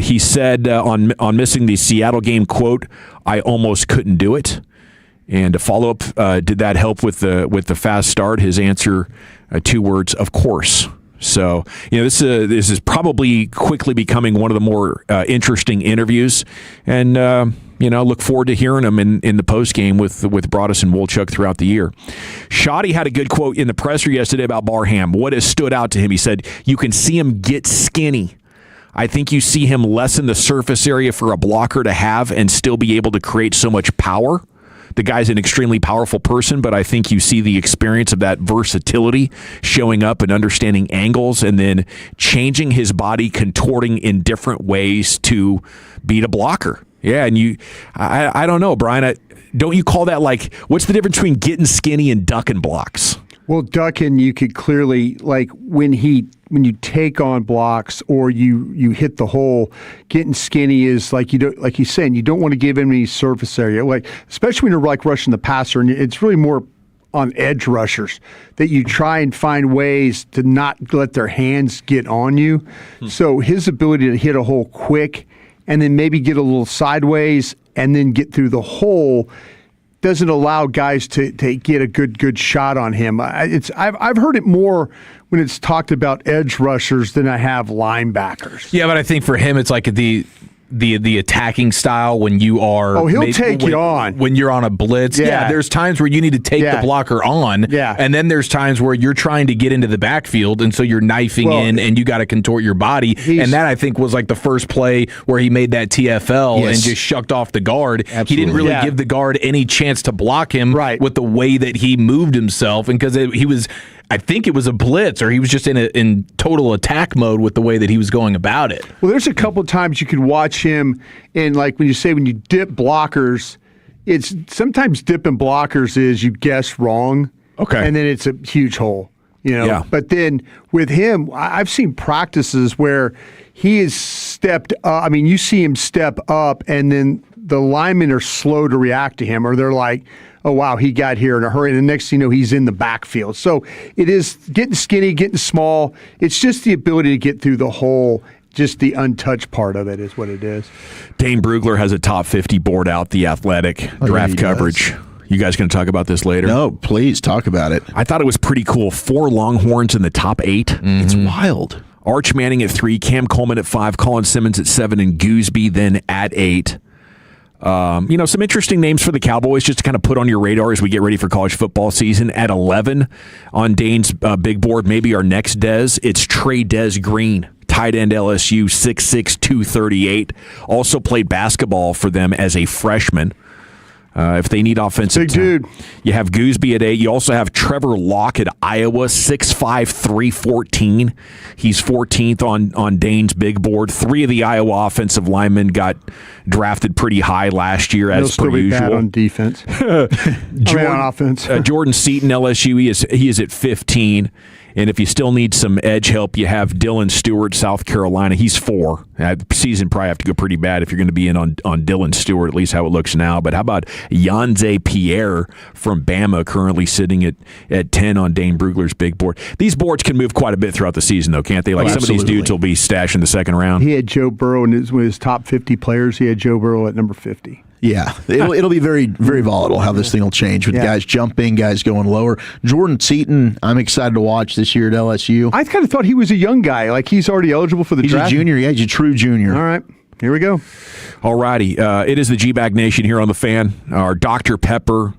He said on missing the Seattle game, quote, I almost couldn't do it. And to follow up, did that help with the fast start? His answer, 2 words, of course. So, this is probably quickly becoming one of the more interesting interviews, and look forward to hearing him in the post game with Broadus and Wolchuk throughout the year. Shoddy had a good quote in the presser yesterday about Barham. What has stood out to him? He said, "You can see him get skinny. I think you see him lessen the surface area for a blocker to have and still be able to create so much power." The guy's an extremely powerful person, but I think you see the experience of that versatility showing up and understanding angles and then changing his body, contorting in different ways to beat a blocker. Yeah, and I don't know, Brian. Don't you call that what's the difference between getting skinny and ducking blocks? Well, ducking, you could clearly, like when you take on blocks or you hit the hole, getting skinny is like he's saying, you don't want to give him any surface area. Like especially when you're like rushing the passer, and it's really more on edge rushers that you try and find ways to not let their hands get on you. So his ability to hit a hole quick and then maybe get a little sideways and then get through the hole doesn't allow guys to get a good shot on him. I've heard it more when it's talked about edge rushers than I have linebackers. Yeah, but I think for him it's like the attacking style when you are he'll take you on when you're on a blitz. Yeah, there's times where you need to take the blocker on. Yeah. And then there's times where you're trying to get into the backfield and so you're knifing in and you got to contort your body. And that I think was like the first play where he made that TFL and just shucked off the guard. Absolutely. He didn't really give the guard any chance to block him with the way that he moved himself, and because he was, I think it was a blitz, or he was just in total attack mode with the way that he was going about it. Well, there's a couple of times you could watch him, and like when you dip blockers, it's sometimes dipping blockers is you guess wrong, and then it's a huge hole, But then with him, I've seen practices where he is stepped up. I mean, you see him step up, and then the linemen are slow to react to him, or they're like, oh, wow, he got here in a hurry. And the next thing you know, he's in the backfield. So it is getting skinny, getting small. It's just the ability to get through the hole. Just the untouched part of it is what it is. Dane Brugler has a top 50 board out, The Athletic, draft coverage. Does. You guys going to talk about this later? No, please talk about it. I thought it was pretty cool. 4 Longhorns in the top 8. Mm-hmm. It's wild. Arch Manning at 3, Cam Coleman at 5, Colin Simmons at 7, and Gooseby then at 8. Some interesting names for the Cowboys just to kind of put on your radar as we get ready for college football season. At 11 on Dane's big board, maybe our next Dez, it's Trey Dez Green, tight end LSU, 6'6", 238. Also played basketball for them as a freshman. If they need offensive big dude. You have Gooseby at 8. You also have Trevor Locke at Iowa, 6'5", 314. He's 14th on Dane's big board. 3 of the Iowa offensive linemen got drafted pretty high last year, as per usual. He'll still be bad on defense. On offense. Jordan Seaton, LSU, he is at 15. And if you still need some edge help, you have Dylan Stewart, South Carolina. He's 4. Season probably have to go pretty bad if you're going to be in on Dylan Stewart, at least how it looks now. But how about Yanze Pierre from Bama, currently sitting at 10 on Dane Brugler's big board? These boards can move quite a bit throughout the season, though, can't they? Like some of these dudes will be stashed in the second round. He had Joe Burrow in his top 50 players. He had Joe Burrow at number 50. Yeah, it'll be very, very volatile how this thing will change with guys jumping, guys going lower. Jordan Seaton, I'm excited to watch this year at LSU. I kind of thought he was a young guy, like he's already eligible for the draft. He's a junior, he's a true junior. All right, here we go. All righty, it is the G-Bag Nation here on the Fan. Our Dr. Pepper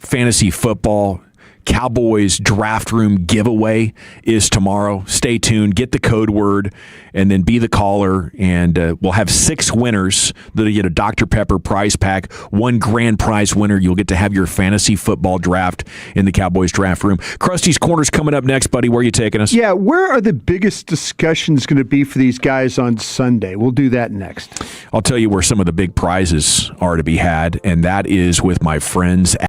fantasy football Cowboys draft room giveaway is tomorrow. Stay tuned, get the code word, and then be the caller, and we'll have 6 winners that'll get a Dr. Pepper prize pack. 1 grand prize winner. You'll get to have your fantasy football draft in the Cowboys draft room. Krusty's Corner's coming up next, buddy. Where are you taking us? Yeah, where are the biggest discussions going to be for these guys on Sunday? We'll do that next. I'll tell you where some of the big prizes are to be had, and that is with my friends at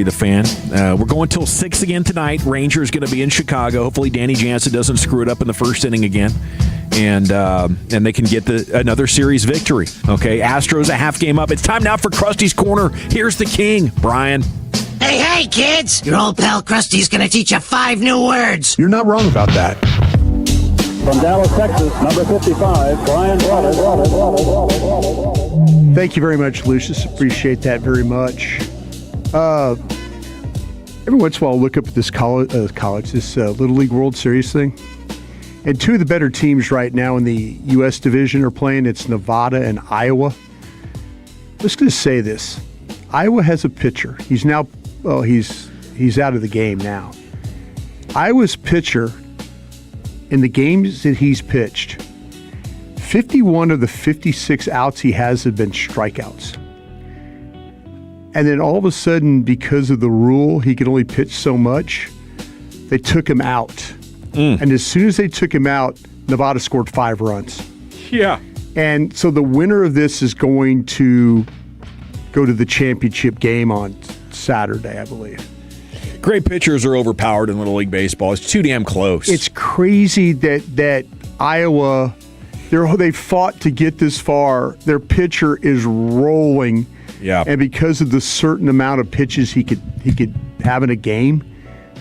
The Fan. We're going till 6 again tonight. Rangers going to be in Chicago. Hopefully Danny Jansen doesn't screw it up in the first inning again. And they can get another series victory. Okay, Astros a half game up. It's time now for Krusty's Corner. Here's the king, Brian. Hey, kids! Your old pal Krusty's gonna teach you 5 new words. You're not wrong about that. From Dallas, Texas, number 55, Brian Brothers. Thank you very much, Lucius. Appreciate that very much. Every once in a while, I'll look up at this this Little League World Series thing. And 2 of the better teams right now in the U.S. division are playing. It's Nevada and Iowa. I'm just going to say this. Iowa has a pitcher. He's now, he's out of the game now. Iowa's pitcher, in the games that he's pitched, 51 of the 56 outs he has have been strikeouts. And then all of a sudden, because of the rule, he could only pitch so much, they took him out. And as soon as they took him out, Nevada scored 5 runs. Yeah. And so the winner of this is going to go to the championship game on Saturday, I believe. Great pitchers are overpowered in Little League Baseball. It's too damn close. It's crazy that Iowa, they fought to get this far. Their pitcher is rolling. Yeah. And because of the certain amount of pitches he could have in a game,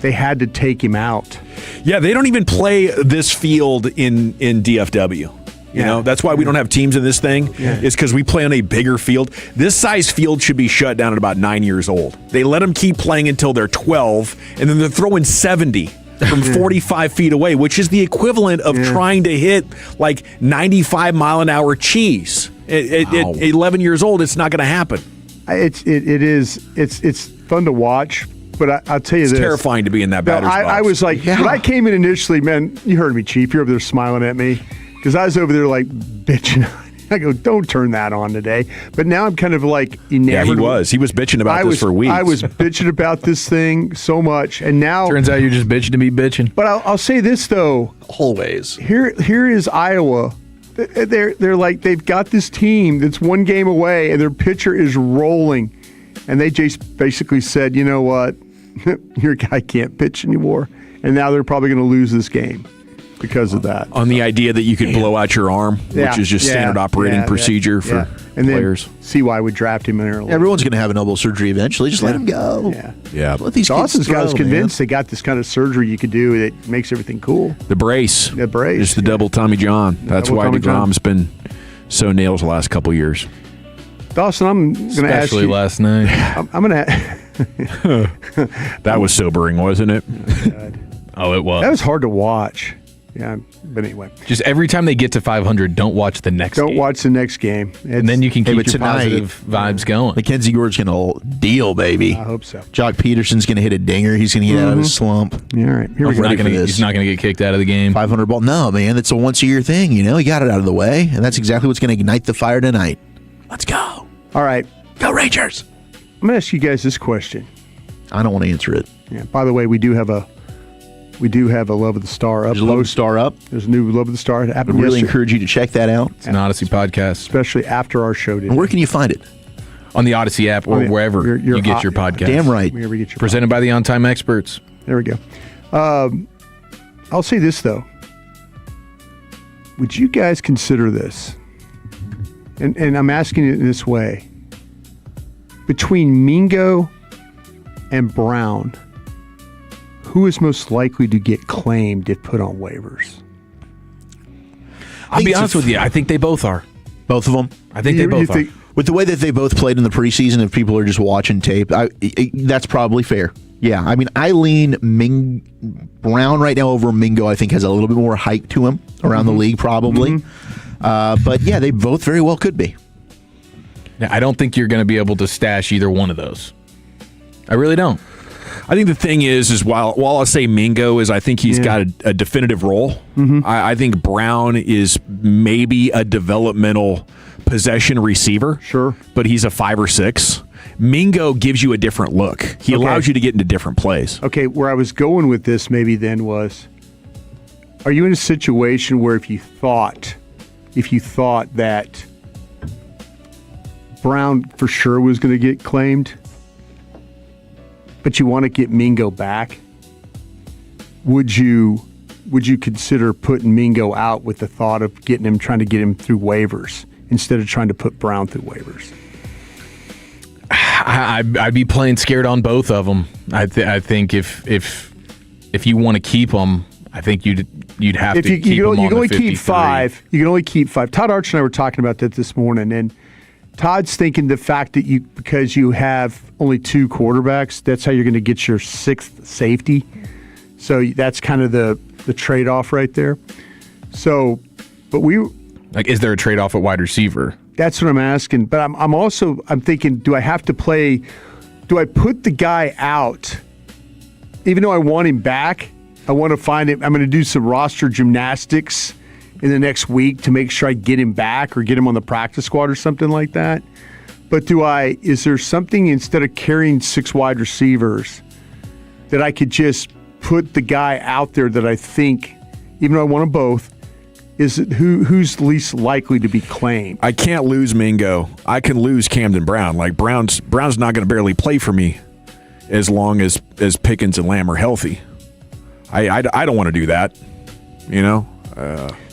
they had to take him out. Yeah, they don't even play this field in DFW. You know, that's why we don't have teams in this thing. Yeah. It's because we play on a bigger field. This size field should be shut down at about 9 years old. They let them keep playing until they're 12, and then they're throwing 70 from 45 feet away, which is the equivalent of trying to hit like 95-mile-an-hour cheese. At 11 years old, it's not going to happen. It's fun to watch, but I'll tell you this. It's terrifying to be in that batter's box. I was like, when I came in initially, man, you heard me, Chief. You're over there smiling at me because I was over there like bitching. I go, don't turn that on today. But now I'm kind of like enamored. Yeah, he was bitching about this for weeks. I was bitching about this thing so much, and now turns out you're just bitching to be bitching. But I'll say this though, always. Here is Iowa. They're like they've got this team that's 1 game away, and their pitcher is rolling, and they just basically said, you know what, your guy can't pitch anymore, and now they're probably going to lose this game because of that. On the idea that you could blow out your arm, which is just standard operating procedure for players. Then CY would draft him in early. Everyone's going to have an elbow surgery eventually. Just let him go. Yeah. Let these Dawson's kids got us throw, convinced man. they got this kind of surgery you could do that makes everything cool. The brace. The brace. Just the double Tommy John. That's why deGrom's been so nails the last couple of years. Dawson, I'm going to ask you. Especially last night. I'm going to. That was sobering, wasn't it? Oh, it was. That was hard to watch. Yeah, but anyway. Just every time they get to 500, don't watch the next game. Don't watch the next game. And then you can keep your tonight, positive vibes going. Mackenzie Gourd's going to deal, baby. I hope so. Jock Peterson's going to hit a dinger. He's going to get out of his slump. All right. Here we go. He's not going to get kicked out of the game. 500 ball. No, man. That's a once-a-year thing. You know, he got it out of the way. And that's exactly what's going to ignite the fire tonight. Let's go. All right. Go Rangers. I'm going to ask you guys this question. I don't want to answer it. Yeah. By the way, we do have a Love of the Star up. There's a Love of the Star up. There's a new Love of the Star. It I would really encourage you to check that out. It's an Odyssey podcast. Especially after our show today. And where can you find it? On the Odyssey app or wherever you get your podcast. Damn right. Wherever you get your Presented by the On Time Experts. There we go. I'll say this, though. Would you guys consider this? And I'm asking it in this way. Between Mingo and Brown, who is most likely to get claimed if put on waivers? I'll be honest with you. I think they both are. Both of them? I think they both are. With the way that they both played in the preseason, if people are just watching tape, that's probably fair. Yeah, I mean, I lean Brown right now over Mingo. I think has a little bit more hype to him around the league, probably. But yeah, they both very well could be. Yeah, I don't think you're going to be able to stash either one of those. I really don't. I think the thing is while I say Mingo I think he's got a definitive role. I think Brown is maybe a developmental possession receiver. Sure. But he's a 5 or 6. Mingo gives you a different look. He allows you to get into different plays. Okay, where I was going with this maybe then was, are you in a situation where if you thought that Brown for sure was going to get claimed, but you want to get Mingo back, would you consider putting Mingo out with the thought of trying to get him through waivers instead of trying to put Brown through waivers? I'd be playing scared on both of them. I think if you want to keep them, I think you'd have to keep them on the 53. You can only keep 5. Todd Arch and I were talking about that this morning, and Todd's thinking the fact that because you have only 2 quarterbacks, that's how you're going to get your 6th safety. So that's kind of the trade-off right there. So, but is there a trade-off at wide receiver? That's what I'm asking. But I'm thinking, do I put the guy out, even though I want him back? I want to find him. I'm going to do some roster gymnastics in the next week to make sure I get him back or get him on the practice squad or something like that. But is there something, instead of carrying 6 wide receivers, that I could just put the guy out there that I think, even though I want them both, is it who's least likely to be claimed? I can't lose Mingo. I can lose Camden Brown. Like Brown's not going to barely play for me as long as Pickens and Lamb are healthy. I don't want to do that, you know.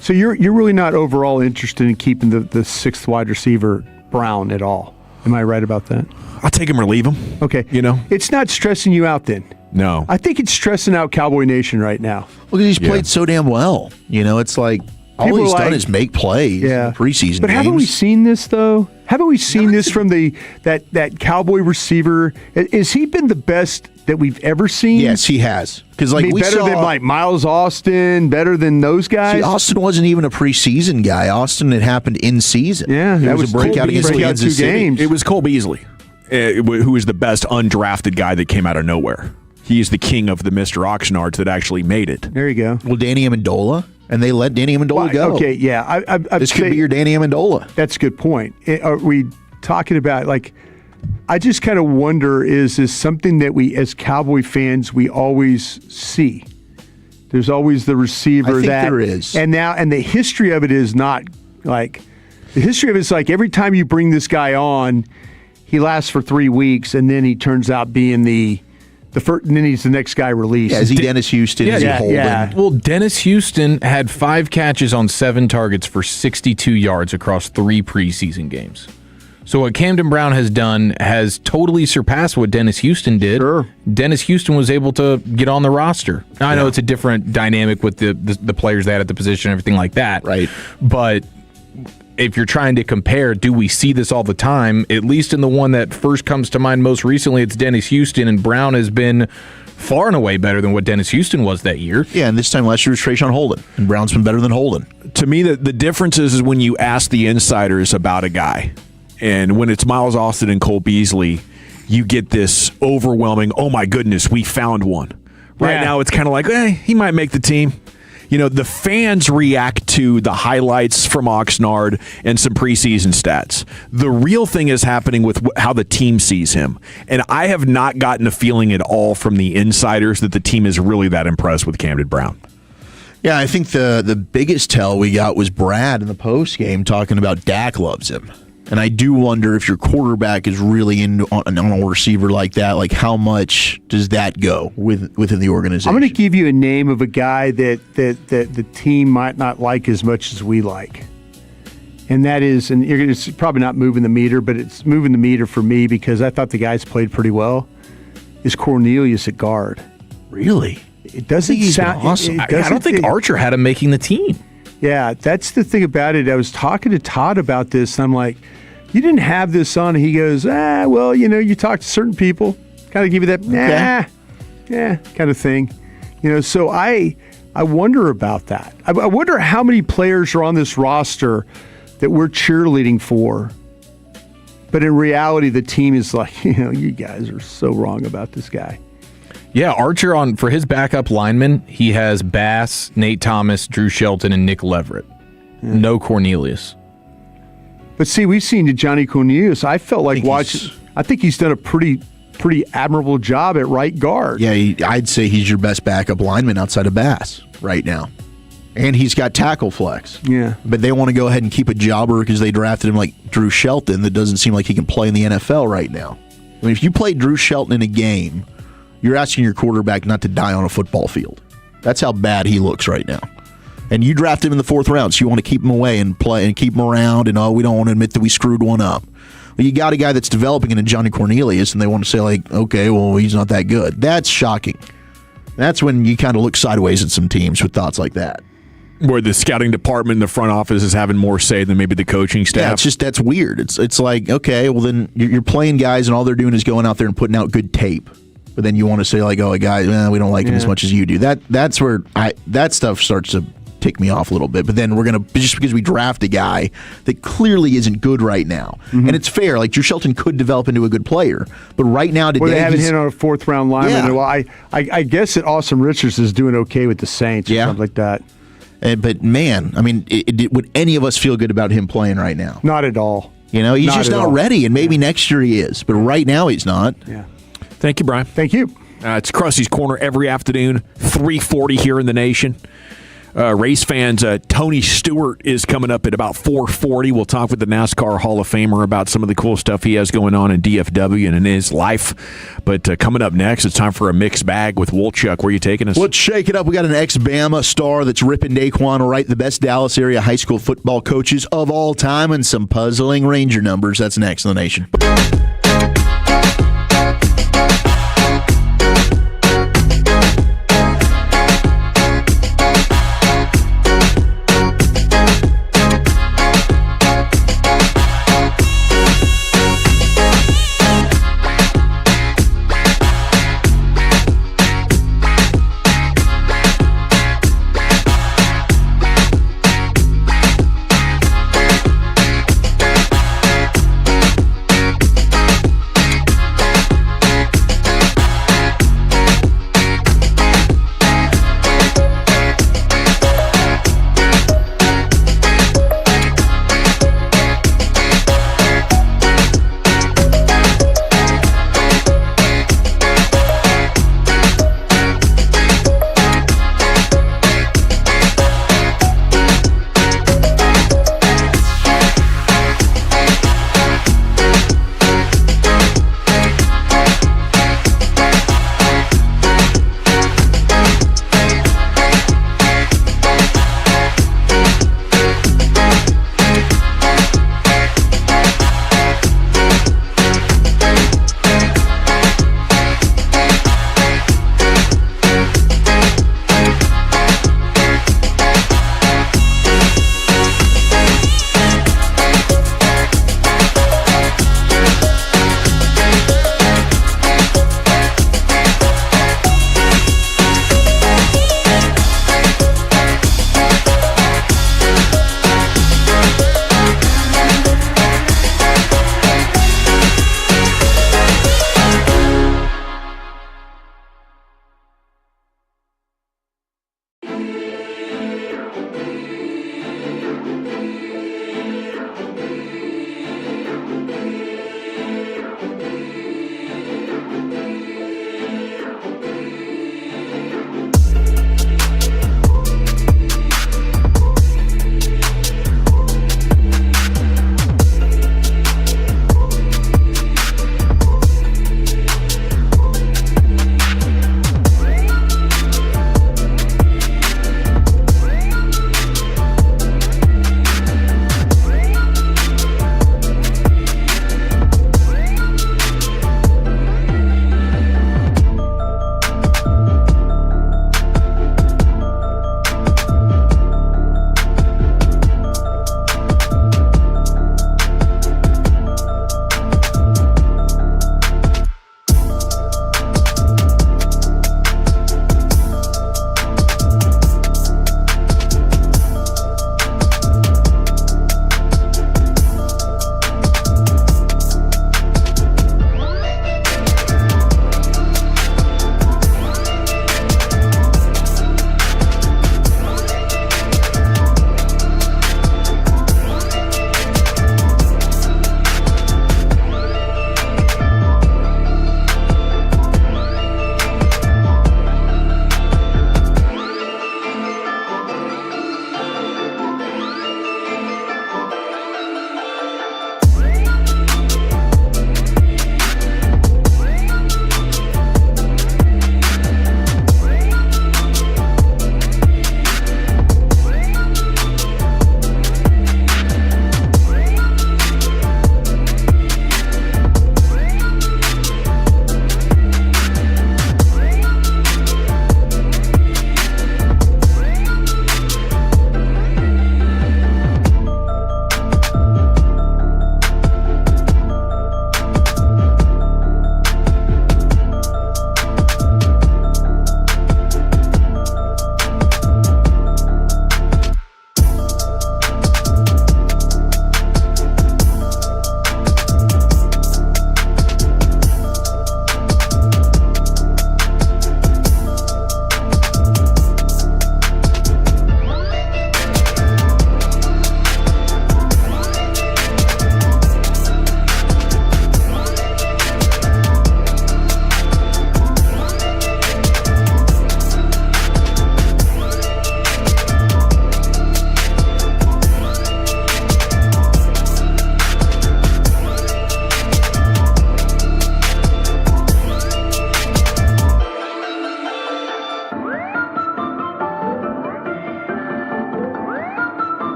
So you're really not overall interested in keeping the 6th wide receiver Brown at all. Am I right about that? I'll take him or leave him. Okay. You know, it's not stressing you out then. No, I think it's stressing out Cowboy Nation right now. Well, he's played so damn well. You know, it's like all he's done is make plays in preseason But games. haven't we seen this, though? Haven't we seen this from that Cowboy receiver? Has he been the best that we've ever seen? Yes, he has. Because better than like Miles Austin, better than those guys. See, Austin wasn't even a preseason guy. Austin, it happened in season. Yeah, that was a breakout against Kansas City. It was Cole Beasley, who is the best undrafted guy that came out of nowhere. He is the king of the Mr. Oxnards that actually made it. There you go. Well, Danny Amendola, and they let Danny Amendola go. Okay, yeah. This could be your Danny Amendola. That's a good point. Are we talking about, like, I just kind of wonder, is this something that we, as Cowboy fans, we always see? There's always the receiver I think there is. And the history of it is not like, the history of it is like every time you bring this guy on, he lasts for 3 weeks, and then he turns out being the first, and then he's the next guy released. Yeah, is he Dennis Houston? Is he Holden? Yeah. Well, Dennis Houston had 5 catches on 7 targets for 62 yards across 3 preseason games. So what Camden Brown has done has totally surpassed what Dennis Houston did. Sure. Dennis Houston was able to get on the roster. Now, I know it's a different dynamic with the players they had at the position and everything like that. Right. But if you're trying to compare, do we see this all the time? At least in the one that first comes to mind most recently, it's Dennis Houston, and Brown has been far and away better than what Dennis Houston was that year. Yeah, and this time last year was Trayshawn Holden, and Brown's been better than Holden. To me, the difference is when you ask the insiders about a guy, and when it's Miles Austin and Cole Beasley, you get this overwhelming, oh my goodness, we found one. Right now, it's kind of like, he might make the team. You know, the fans react to the highlights from Oxnard and some preseason stats. The real thing is happening with how the team sees him. And I have not gotten a feeling at all from the insiders that the team is really that impressed with Camden Brown. Yeah, I think the biggest tell we got was Brad in the post game talking about Dak loves him. And I do wonder if your quarterback is really on a receiver like that, like how much does that go within the organization? I'm going to give you a name of a guy that the team might not like as much as we like. And that is, and it's probably not moving the meter, but it's moving the meter for me because I thought the guys played pretty well, is Cornelius at guard. Really? It doesn't sound awesome. I don't think Archer had him making the team. Yeah, that's the thing about it. I was talking to Todd about this, and I'm like, you didn't have this on. And he goes, well, you talk to certain people, kind of give you that, kind of thing. So I wonder about that. I wonder how many players are on this roster that we're cheerleading for. But in reality, the team is like, you guys are so wrong about this guy. Yeah, Archer for his backup lineman, he has Bass, Nate Thomas, Drew Shelton, and Nick Leverett. Yeah. No Cornelius. But see, we've seen Johnny Cornelius. I felt like watching. I think he's done a pretty admirable job at right guard. Yeah, I'd say he's your best backup lineman outside of Bass right now. And he's got tackle flex. Yeah. But they want to go ahead and keep a jobber because they drafted him like Drew Shelton that doesn't seem like he can play in the NFL right now. I mean, if you play Drew Shelton in a game, you're asking your quarterback not to die on a football field. That's how bad he looks right now. And you draft him in the 4th round, so you want to keep him away and play and keep him around, and we don't want to admit that we screwed one up. Well, you got a guy that's developing in Johnny Cornelius, and they want to say, like, okay, well, he's not that good. That's shocking. That's when you kind of look sideways at some teams with thoughts like that. Where the scouting department in the front office is having more say than maybe the coaching staff. Yeah, that's weird. It's like, okay, well, then you're playing guys, and all they're doing is going out there and putting out good tape. But then you want to say, like, a guy, we don't like him as much as you do. That's where that stuff starts to tick me off a little bit. But then we're going to, just because we draft a guy that clearly isn't good right now. Mm-hmm. And it's fair. Like, Drew Shelton could develop into a good player. But right now today, they haven't hit on a 4th round lineman. Yeah. Well, I guess that Austin Richards is doing okay with the Saints or something like that. But, man, I mean, would any of us feel good about him playing right now? Not at all. He's just not ready. And maybe next year he is. But right now he's not. Yeah. Thank you, Brian. Thank you. It's Krusty's Corner every afternoon, 3:40 here in the nation. Race fans, Tony Stewart is coming up at about 4:40. We'll talk with the NASCAR Hall of Famer about some of the cool stuff he has going on in DFW and in his life. But coming up next, it's time for a mixed bag with Wolchuk. Where are you taking us? Let's shake it up. We got an ex-Bama star that's ripping Daquan Wright, the best Dallas area high school football coaches of all time, and some puzzling Ranger numbers. That's next in the nation.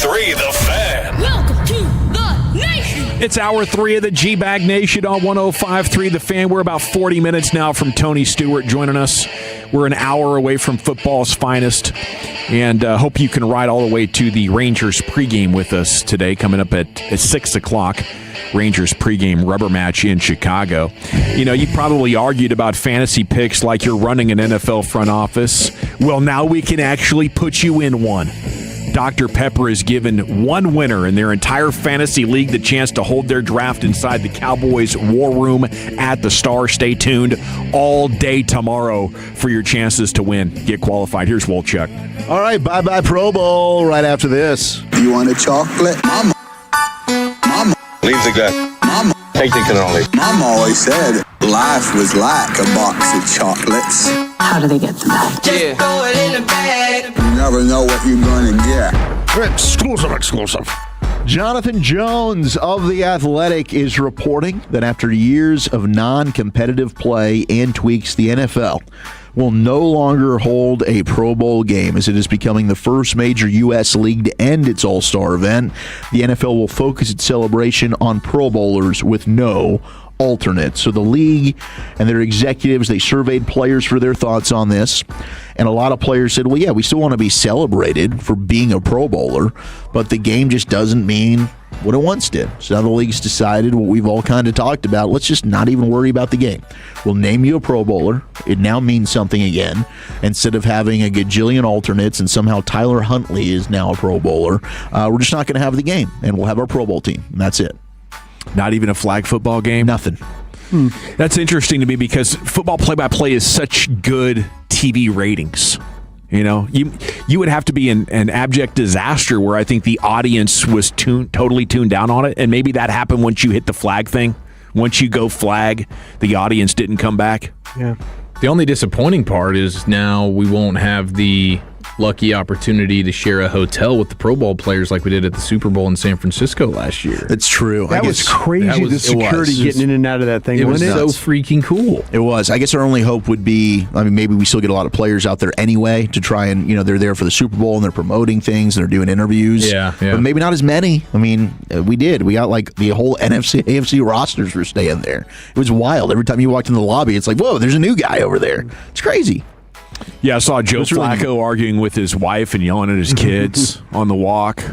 105.3 The Fan. Welcome to the nation. It's hour 3 of the G-Bag Nation on 105.3 The Fan. We're about 40 minutes now from Tony Stewart joining us. We're an hour away from football's finest, and hope you can ride all the way to the Rangers pregame with us today, coming up at 6 o'clock. Rangers pregame rubber match in Chicago. You know, you probably argued about fantasy picks like you're running an NFL front office. Well, now we can actually put you in one. Dr. Pepper has given one winner in their entire fantasy league the chance to hold their draft inside the Cowboys War Room at the Star. Stay tuned all day tomorrow for your chances to win. Get qualified. Here's Wolchuk. All right, bye-bye Pro Bowl right after this. You want a chocolate? Mama. Mama. Leave the glass. Mama. Take the cannoli. Mama always said life was like a box of chocolates. How do they get to that? Just throw it in the bag. You never know what you're going to get. Exclusive. Jonathan Jones of The Athletic is reporting that after years of non-competitive play and tweaks, the NFL will no longer hold a Pro Bowl game as it is becoming the first major U.S. league to end its All-Star event. The NFL will focus its celebration on Pro Bowlers with no alternates. So the league and their executives, they surveyed players for their thoughts on this, and a lot of players said, well, yeah, we still want to be celebrated for being a Pro Bowler, but the game just doesn't mean what it once did. So now the league's decided what we've all kind of talked about. Let's just not even worry about the game. We'll name you a Pro Bowler. It now means something again. Instead of having a gajillion alternates and somehow Tyler Huntley is now a Pro Bowler, we're just not going to have the game, and we'll have our Pro Bowl team, and that's it. Not even a flag football game? Nothing. That's interesting to me because football play-by-play is such good TV ratings. You know, you would have to be an abject disaster where I think the audience was totally tuned down on it, and maybe that happened once you hit the flag thing. Once you go flag, the audience didn't come back. Yeah. The only disappointing part is now we won't have the lucky opportunity to share a hotel with the Pro Bowl players like we did at the Super Bowl in San Francisco last year. That's true. That was crazy, the security getting in and out of that thing. It was so freaking cool. It was. I guess our only hope would be, I mean, maybe we still get a lot of players out there anyway to try and, you know, they're there for the Super Bowl and they're promoting things and they're doing interviews. Yeah. But maybe not as many. I mean, we did. We got like the whole NFC, AFC rosters were staying there. It was wild. Every time you walked in the lobby, it's like, whoa, there's a new guy over there. It's crazy. Yeah, I saw Joe Flacco arguing with his wife and yelling at his kids on the walk.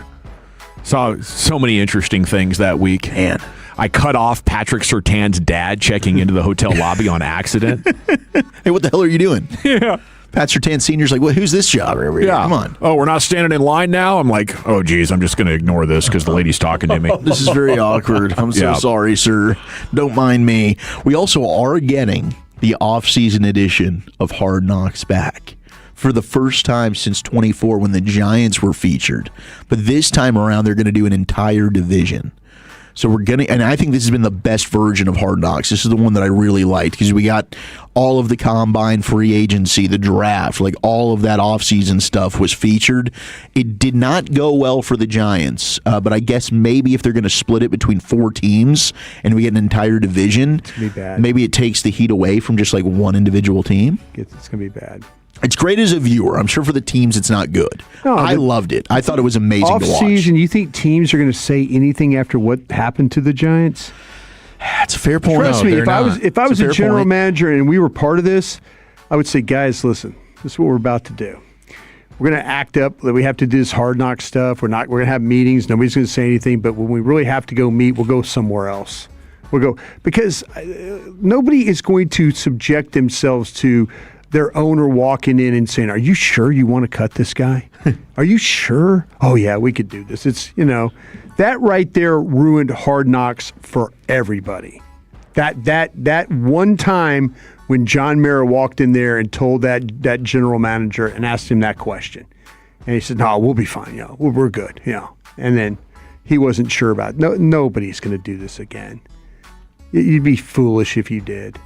Saw so many interesting things that week. Man, I cut off Patrick Surtain's dad checking into the hotel lobby on accident. Hey, what the hell are you doing? Yeah. Pat Surtain Sr.'s like, well, who's this job over here? Yeah. Come on. Oh, we're not standing in line now? I'm like, oh, geez, I'm just going to ignore this because the lady's talking to me. This is very awkward. I'm so sorry, sir. Don't mind me. We also are getting the off-season edition of Hard Knocks back for the first time since 24 when the Giants were featured. But this time around, they're going to do an entire division. So we're going to, and I think this has been the best version of Hard Knocks. This is the one that I really liked because we got all of the combine, free agency, the draft, like all of that offseason stuff was featured. It did not go well for the Giants, but I guess maybe if they're going to split it between 4 teams and we get an entire division, maybe it takes the heat away from just like one individual team. It's going to be bad. It's great as a viewer. I'm sure for the teams it's not good. No, I loved it. I thought it was amazing to watch. Off-season, you think teams are going to say anything after what happened to the Giants? That's a fair point. Trust me, if I was a general manager and we were part of this, I would say, guys, listen, this is what we're about to do. We're going to act up that we have to do this Hard Knock stuff. We're going to have meetings. Nobody's going to say anything. But when we really have to go meet, we'll go somewhere else. We'll go because nobody is going to subject themselves to their owner walking in and saying, "Are you sure you want to cut this guy? Are you sure? Oh yeah, we could do this." It's, you know, that right there ruined Hard Knocks for everybody. That one time when John Mara walked in there and told that general manager and asked him that question, and he said, "No, we'll be fine. You know, we're good." You know, and then he wasn't sure about it. No, nobody's going to do this again. You'd be foolish if you did.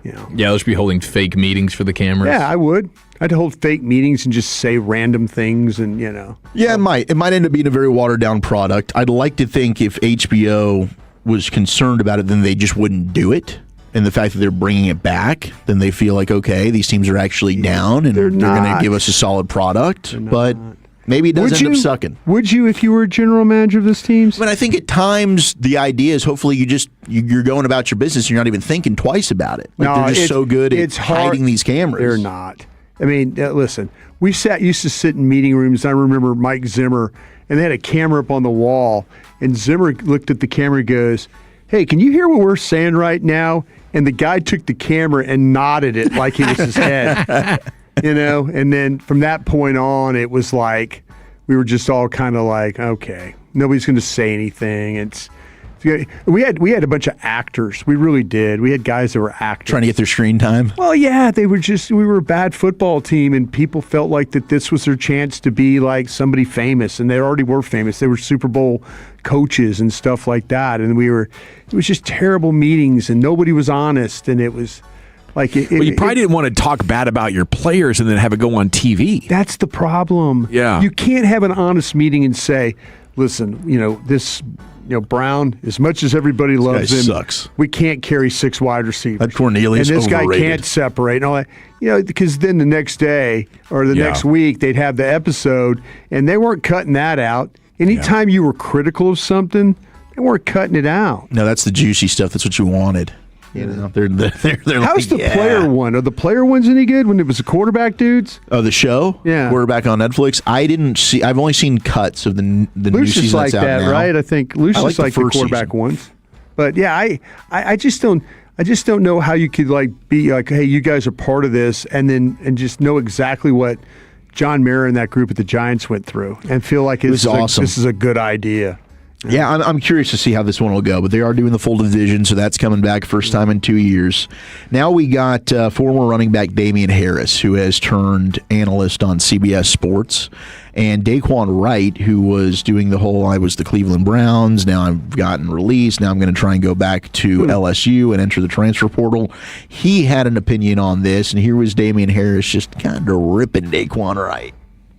You know. Yeah, let's be holding fake meetings for the cameras. Yeah, I would. I'd hold fake meetings and just say random things and, you know. Yeah, it might. It might end up being a very watered-down product. I'd like to think if HBO was concerned about it, then they just wouldn't do it. And the fact that they're bringing it back, then they feel like, okay, these teams are actually down and they're going to give us a solid product. But Maybe it does end up sucking. Would you if you were a general manager of this team? I mean, I think at times the idea is hopefully you're going about your business and you're not even thinking twice about it. Like they're just so good at hiding these cameras. They're not. I mean, listen, we used to sit in meeting rooms. I remember Mike Zimmer, and they had a camera up on the wall, and Zimmer looked at the camera and goes, "Hey, can you hear what we're saying right now?" And the guy took the camera and nodded it like it was his head. And then from that point on, it was like we were just all kind of like, okay, nobody's going to say anything. We had a bunch of actors. We really did. We had guys that were actors trying to get their screen time. Well, yeah, we were a bad football team, and people felt like that this was their chance to be like somebody famous, and they already were famous. They were Super Bowl coaches and stuff like that, and it was just terrible meetings, and nobody was honest, and it was. You probably didn't want to talk bad about your players and then have it go on TV. That's the problem. Yeah. You can't have an honest meeting and say, listen, Brown, as much as everybody loves him, sucks. We can't carry 6 wide receivers. That Cornelius and this overrated. Guy can't separate and all that. Because then the next day or the next week they'd have the episode, and they weren't cutting that out. Anytime you were critical of something, they weren't cutting it out. No, that's the juicy stuff. That's what you wanted. They're How's the player one? Are the player ones any good when it was the quarterback dudes? Oh, the show? Yeah. Quarterback on Netflix? I've only seen cuts of the new season Lucius like that's out that, now. right? I think Lucius like the quarterback ones. But yeah, I just don't know how you could be like, hey, you guys are part of this, and just know exactly what John Mara and that group at the Giants went through and feel like was awesome. This is a good idea. Yeah, I'm curious to see how this one will go, but they are doing the full division, so that's coming back first time in 2 years. Now we got former running back Damian Harris, who has turned analyst on CBS Sports, and Daquan Wright, who was doing the whole, I was the Cleveland Browns, now I've gotten released, now I'm going to try and go back to LSU and enter the transfer portal. He had an opinion on this, and here was Damian Harris just kind of ripping Daquan Wright.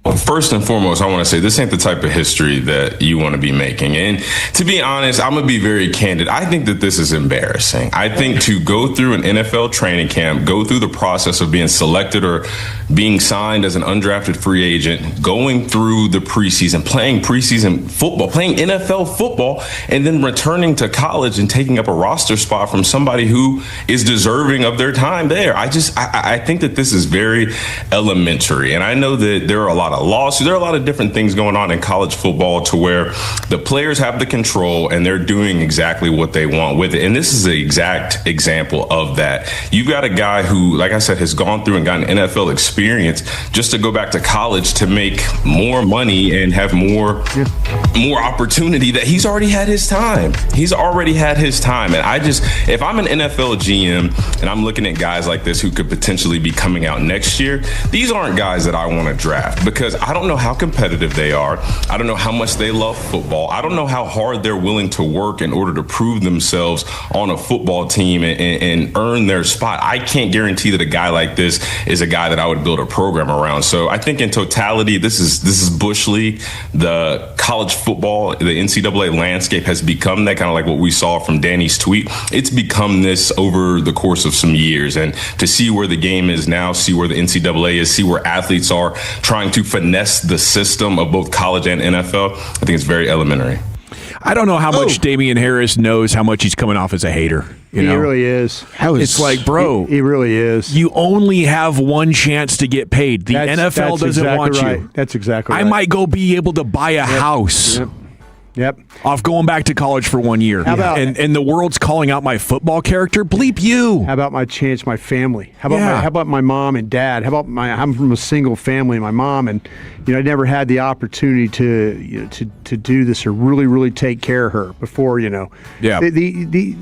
Well, first and foremost, I want to say this ain't the type of history that you want to be making. And to be honest, I'm going to be very candid. I think that this is embarrassing. I think to go through an NFL training camp, go through the process of being selected or being signed as an undrafted free agent, going through the preseason, playing preseason football, playing NFL football, and then returning to college and taking up a roster spot from somebody who is deserving of their time there. I think that this is very elementary. And I know that there are a lot of lawsuits. There are a lot of different things going on in college football to where the players have the control and they're doing exactly what they want with it. And this is the exact example of that. You've got a guy who, like I said, has gone through and gotten NFL experience just to go back to college to make more money and have more opportunity that he's already had his time. He's already had his time. And if I'm an NFL GM and I'm looking at guys like this who could potentially be coming out next year, these aren't guys that I want to draft because I don't know how competitive they are. I don't know how much they love football. I don't know how hard they're willing to work in order to prove themselves on a football team and earn their spot. I can't guarantee that a guy like this is a guy that I would build a program around. So I think in totality, this is Bush League. The college football, the NCAA landscape has become that, kind of like what we saw from Danny's tweet. It's become this over the course of some years. And to see where the game is now, see where the NCAA is, see where athletes are trying to finesse the system of both college and NFL, I think it's very elementary. I don't know how much Damian Harris knows how much he's coming off as a hater. He really is. It's like, bro, he really is. You only have one chance to get paid. The NFL doesn't exactly want right. you. That's exactly right. I might go be able to buy a house. Yep. Off going back to college for 1 year. How about, and the world's calling out my football character? Bleep you. How about my chance, my family? How about my mom and dad? How about I'm from a single family, my mom, and I never had the opportunity to do this or really, really take care of her before, Yeah.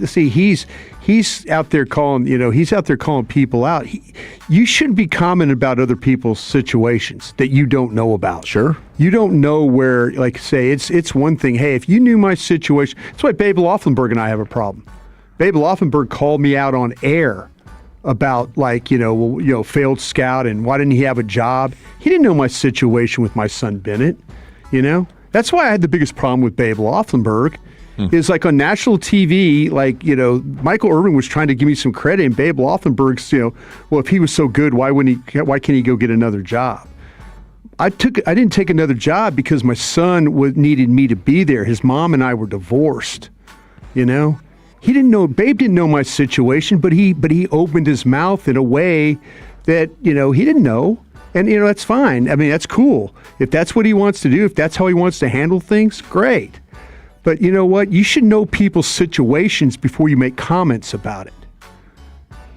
See, he's out there calling people out. You shouldn't be commenting about other people's situations that you don't know about. Sure. You don't know where, like, say, it's one thing. Hey, if you knew my situation, that's why Babe Laufenberg and I have a problem. Babe Laufenberg called me out on air about, failed scout and why didn't he have a job. He didn't know my situation with my son Bennett. That's why I had the biggest problem with Babe Laufenberg. Is like on national TV, Michael Irvin was trying to give me some credit, and Babe Laufenberg's, well, if he was so good, why can't he go get another job? I didn't take another job because my son needed me to be there. His mom and I were divorced. You know, Babe didn't know my situation, but he opened his mouth in a way that, he didn't know. And, that's fine. I mean, that's cool. If that's what he wants to do, if that's how he wants to handle things, great. But you know what? You should know people's situations before you make comments about it.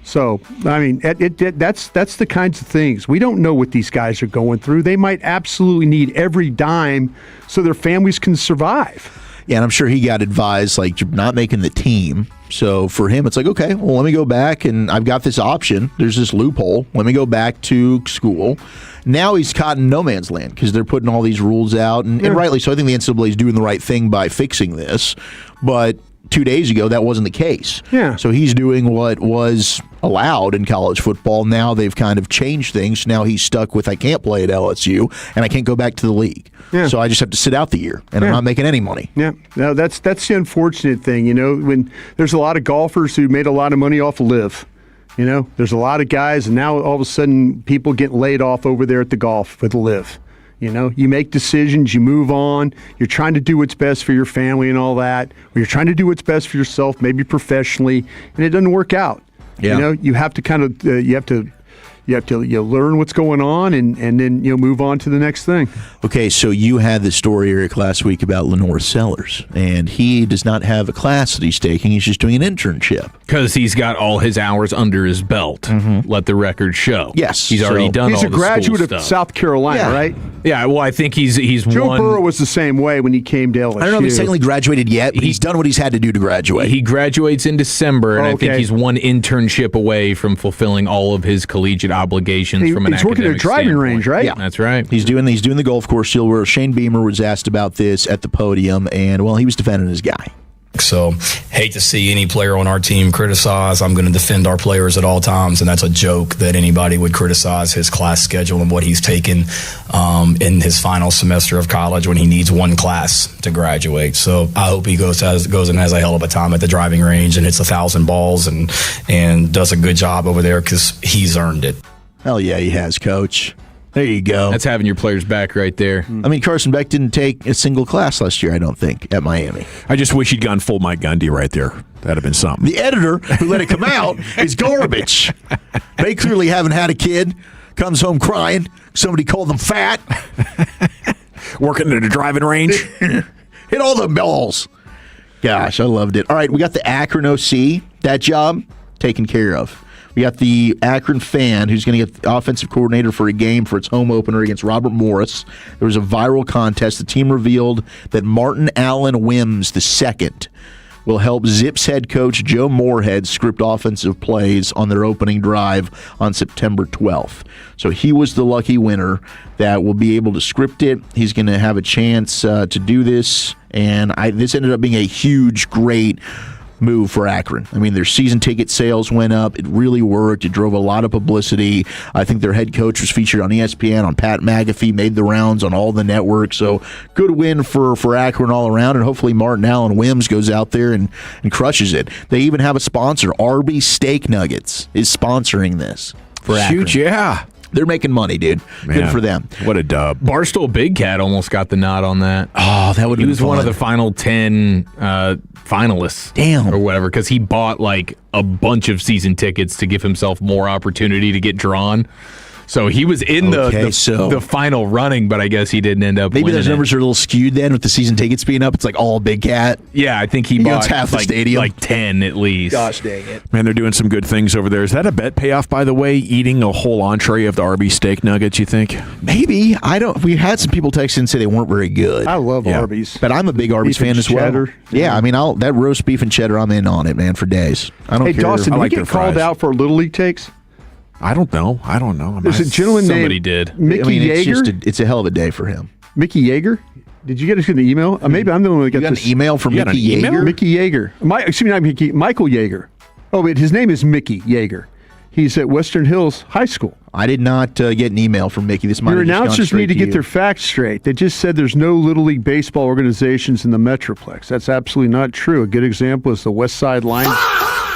So, I mean, that's the kinds of things. We don't know what these guys are going through. They might absolutely need every dime so their families can survive. Yeah, and I'm sure he got advised, like, you're not making the team. So for him, it's like, okay, well, let me go back, and I've got this option. There's this loophole. Let me go back to school. Now he's caught in no man's land because they're putting all these rules out, and rightly so. I think the NCAA is doing the right thing by fixing this. But 2 days ago, that wasn't the case. Yeah. So he's doing what was allowed in college football. Now they've kind of changed things. Now he's stuck with, I can't play at LSU, and I can't go back to the league. Yeah. So I just have to sit out the year, and I'm not making any money. Yeah, no, that's the unfortunate thing. When there's a lot of golfers who made a lot of money off of LIV. There's a lot of guys, and now all of a sudden people get laid off over there at the golf with LIV. You make decisions, you move on, you're trying to do what's best for your family and all that, or you're trying to do what's best for yourself, maybe professionally, and it doesn't work out. Yeah. You have to kind of, you have to learn what's going on and then move on to the next thing. Okay, so you had the story, Eric, last week about Lenore Sellers, and he does not have a class that he's taking. He's just doing an internship. Because he's got all his hours under his belt. Let the record show. Yes. He's already done all the school stuff. He's a graduate of South Carolina, right? Yeah, well, I think he's Joe won. Burrow was the same way when he came to LSU. I don't know if he's technically graduated yet, but he's done what he's had to do to graduate. He graduates in December, and I think he's one internship away from fulfilling all of his collegiate obligations from an he's working at a driving standpoint. range, right? Yeah, that's right. He's doing the golf course deal where Shane Beamer was asked about this at the podium, and, well, he was defending his guy. So, hate to see any player on our team criticized. I'm going to defend our players at all times, and that's a joke that anybody would criticize his class schedule and what he's taken in his final semester of college when he needs one class to graduate. So, I hope he goes and has a hell of a time at the driving range and hits 1,000 balls and does a good job over there because he's earned it. Hell yeah, he has, Coach. There you go. That's having your players back right there. I mean, Carson Beck didn't take a single class last year, I don't think, at Miami. I just wish he'd gone full Mike Gundy right there. That'd have been something. The editor who let it come out is garbage. They clearly haven't had a kid. Comes home crying. Somebody called them fat. Working at a driving range. Hit all the balls. Gosh, I loved it. All right, we got the Akron OC. That job taken care of. We got the Akron Fan, who's going to get the offensive coordinator for a game for its home opener against Robert Morris. There was a viral contest. The team revealed that Martin Allen Wims II will help Zips head coach Joe Moorhead script offensive plays on their opening drive on September 12th. So he was the lucky winner that will be able to script it. He's going to have a chance to do this, and this ended up being a huge, great move for Akron. I mean, their season ticket sales went up. It really worked. It drove a lot of publicity. I think their head coach was featured on ESPN, on Pat McAfee, made the rounds on all the networks. So good win for Akron all around, and hopefully Martin Allen Wims goes out there and crushes it. They even have a sponsor. Arby's Steak Nuggets is sponsoring this for Akron. Shoot, yeah. They're making money, dude. Man, good for them. What a dub. Barstool Big Cat almost got the nod on that. Oh, that would be He was fun. one of the final 10 finalists. Damn. Or whatever, because he bought like a bunch of season tickets to give himself more opportunity to get drawn. So he was in the final running, but I guess he didn't end up Maybe winning those numbers are a little skewed then with the season tickets being up. It's like all Big Cat. Yeah, I think he bought half the stadium. like 10 at least. Gosh dang it. Man, they're doing some good things over there. Is that a bet payoff, by the way, eating a whole entree of the Arby's steak nuggets, you think? Maybe. I don't. We had some people text in and say they weren't very good. I love Arby's. But I'm a big Arby's Beef fan and as well. cheddar. Yeah, I mean, that roast beef and cheddar, I'm in on it, man, for days. I don't Hey, care. Dawson, I did like we their get called fries. out for Little League takes? I don't know. There's a gentleman Somebody named did. Mickey Yeager. It's a hell of a day for him. Mickey Yeager? Did you get an email? Maybe I'm the one who got You got this an email from You got Mickey an email? Yeager? Mickey Yeager. Excuse me, not Mickey. Michael Yeager. Oh, wait, his name is Mickey Yeager. He's at Western Hills High School. I did not get an email from Mickey. This might Your have just gone announcers straight need to get you. their facts straight. They just said there's no Little League baseball organizations in the Metroplex. That's absolutely not true. A good example is the West Side Lions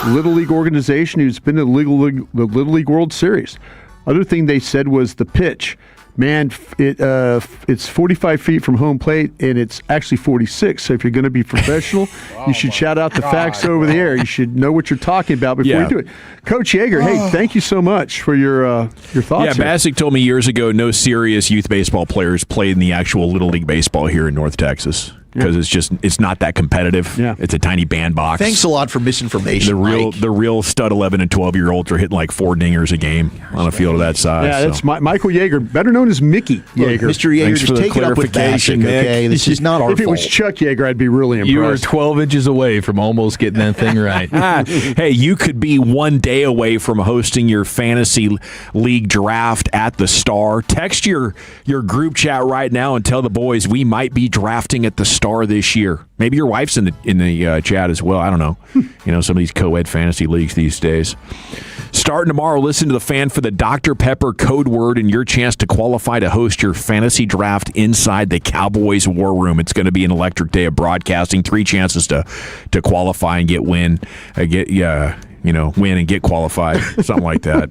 Little League organization who's been to the Little League World Series. Other thing they said was the pitch. Man, it's 45 feet from home plate, and it's actually 46. So if you're going to be professional, you should shout out the facts over the air. You should know what you're talking about before you do it. Coach Yeager, hey, thank you so much for your thoughts. Yeah, Bassick told me years ago no serious youth baseball players played in the actual Little League baseball here in North Texas. Because it's not that competitive. Yeah. It's a tiny bandbox. Thanks a lot for misinformation. The real stud 11 and 12-year-olds are hitting like 4 dingers a game on a field of that size. Yeah, that's Michael Yeager, better known as Mickey Yeager. Look, Mr. Yeager, just take it up with Bassick, okay? This is not our fault. If it was Chuck Yeager, I'd be really impressed. You were 12 inches away from almost getting that thing right. Hey, you could be one day away from hosting your fantasy league draft at the Star. Text your group chat right now and tell the boys we might be drafting at the Star this year. Maybe your wife's in the chat as well. I don't know. Some of these co-ed fantasy leagues these days. Starting tomorrow, listen to the Fan for the Dr. Pepper code word and your chance to qualify to host your fantasy draft inside the Cowboys War Room. It's going to be an electric day of broadcasting. 3 chances to qualify and win and get qualified, something like that.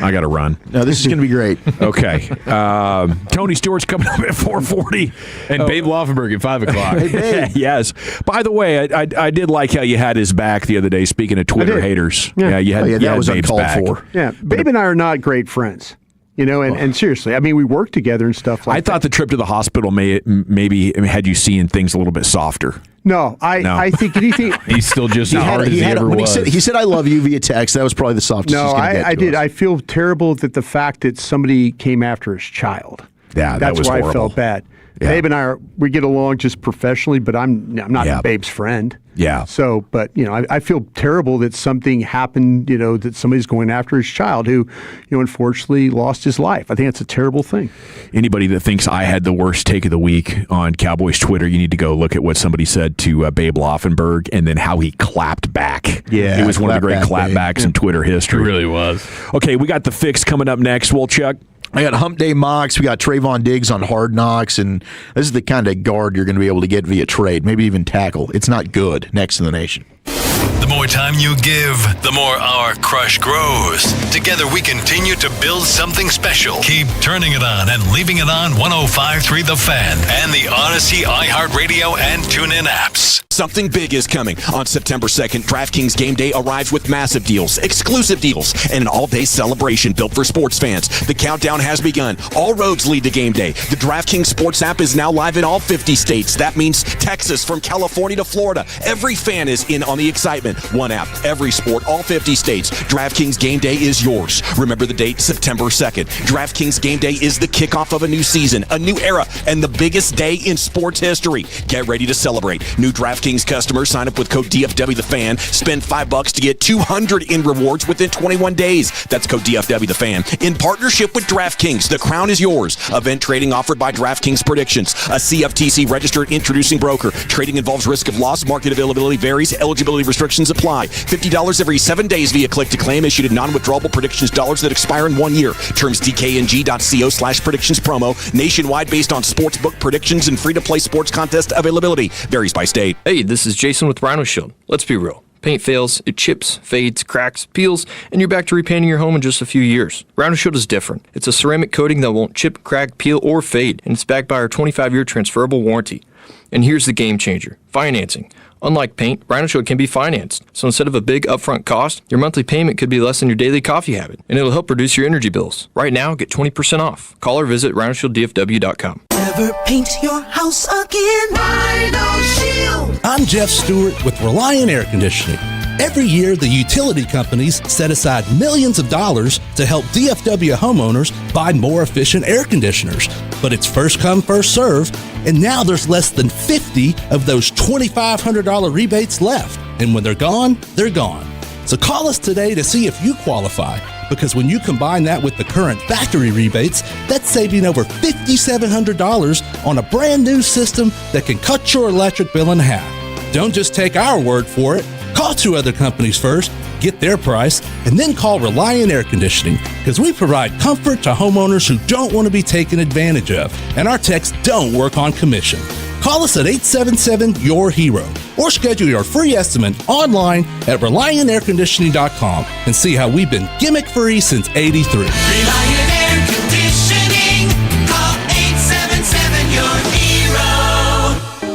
I got to run. No, this is going to be great. Okay. Tony Stewart's coming up at 4:40. And Babe Laufenberg at 5 o'clock. Hey, Babe. Yes. By the way, I did like how you had his back the other day, speaking of Twitter haters. Yeah, you had that was Babe's uncalled back. for. Yeah, Babe and I are not great friends. And seriously, I mean, we work together and stuff like that. I thought the trip to the hospital maybe had you seeing things a little bit softer. No, I think anything. He's still just as hard as he ever was. He said, I love you via text. That was probably the softest he's going to get. I did. I feel terrible that the fact that somebody came after his child. Yeah, that's was why horrible. I felt bad. Yeah. Babe and I we get along just professionally, but I'm not Babe's friend. Yeah. So, but I feel terrible that something happened. That somebody's going after his child who, unfortunately lost his life. I think that's a terrible thing. Anybody that thinks I had the worst take of the week on Cowboys Twitter, you need to go look at what somebody said to Babe Laufenberg and then how he clapped back. Yeah, it was one of the great clapbacks in Twitter history. It really was. Okay, we got the fix coming up next. Chuck. I got Hump Day mocks. We got Trayvon Diggs on Hard Knocks, and this is the kind of guard you're going to be able to get via trade, maybe even tackle. It's not good next to the nation. The more time you give, the more our crush grows. Together we continue to build something special. Keep turning it on and leaving it on 105.3 The Fan and the Odyssey, iHeartRadio, and TuneIn apps. Something big is coming. On September 2nd, DraftKings Game Day arrives with massive deals, exclusive deals, and an all-day celebration built for sports fans. The countdown has begun. All roads lead to Game Day. The DraftKings Sports app is now live in all 50 states. That means Texas, from California to Florida. Every fan is in on the excitement. One app, every sport, all 50 states. DraftKings Game Day is yours. Remember the date, September 2nd. DraftKings Game Day is the kickoff of a new season, a new era, and the biggest day in sports history. Get ready to celebrate. New DraftKings customers sign up with code DFW the Fan. Spend $5 to get $200 in rewards within 21 days. That's code DFW the Fan. In partnership with DraftKings, the crown is yours. Event trading offered by DraftKings Predictions, a CFTC registered introducing broker. Trading involves risk of loss. Market availability varies. Eligibility restrictions apply. $50 every 7 days via click to claim, issued in non-withdrawable predictions dollars that expire in 1 year. Terms dkng.co/predictions promo. Nationwide based on sportsbook predictions and free-to-play sports contest availability. Varies by state. Hey, this is Jason with Rhino Shield. Let's be real. Paint fails, it chips, fades, cracks, peels, and you're back to repainting your home in just a few years. Rhino Shield is different. It's a ceramic coating that won't chip, crack, peel, or fade, and it's backed by our 25-year transferable warranty. And here's the game changer: financing. Unlike paint, Rhino Shield can be financed. So instead of a big upfront cost, your monthly payment could be less than your daily coffee habit, and it'll help reduce your energy bills. Right now, get 20% off. Call or visit rhinoshielddfw.com. Never paint your house again. Rhino Shield. I'm Jeff Stewart with Reliant Air Conditioning. Every year, the utility companies set aside millions of dollars to help DFW homeowners buy more efficient air conditioners. But it's first come, first serve, and now there's less than 50 of those $2,500 rebates left. And when they're gone, they're gone. So call us today to see if you qualify, because when you combine that with the current factory rebates, that's saving over $5,700 on a brand new system that can cut your electric bill in half. Don't just take our word for it. Call 2 other companies first, get their price, and then call Reliant Air Conditioning, because we provide comfort to homeowners who don't want to be taken advantage of, and our techs don't work on commission. Call us at 877-YOUR-HERO or schedule your free estimate online at ReliantAirConditioning.com and see how we've been gimmick-free since '83. Reliant Air Conditioning.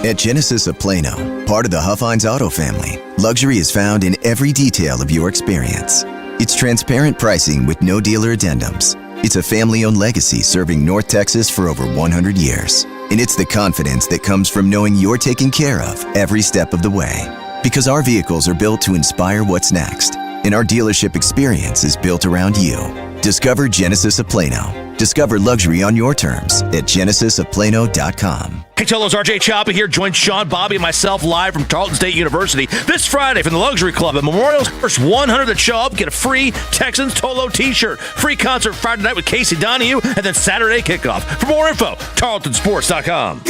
At Genesis of Plano, part of the Huffines Auto family, luxury is found in every detail of your experience. It's transparent pricing with no dealer addendums. It's a family-owned legacy serving North Texas for over 100 years. And it's the confidence that comes from knowing you're taken care of every step of the way. Because our vehicles are built to inspire what's next. And our dealership experience is built around you. Discover Genesis of Plano. Discover luxury on your terms at genesisofplano.com. Hey, Tolos, RJ Chapa here. Join Sean, Bobby, and myself live from Tarleton State University this Friday from the Luxury Club at Memorial's. First 100 that show up get a free Texans Tolo t-shirt. Free concert Friday night with Casey Donahue, and then Saturday kickoff. For more info, tarletonsports.com.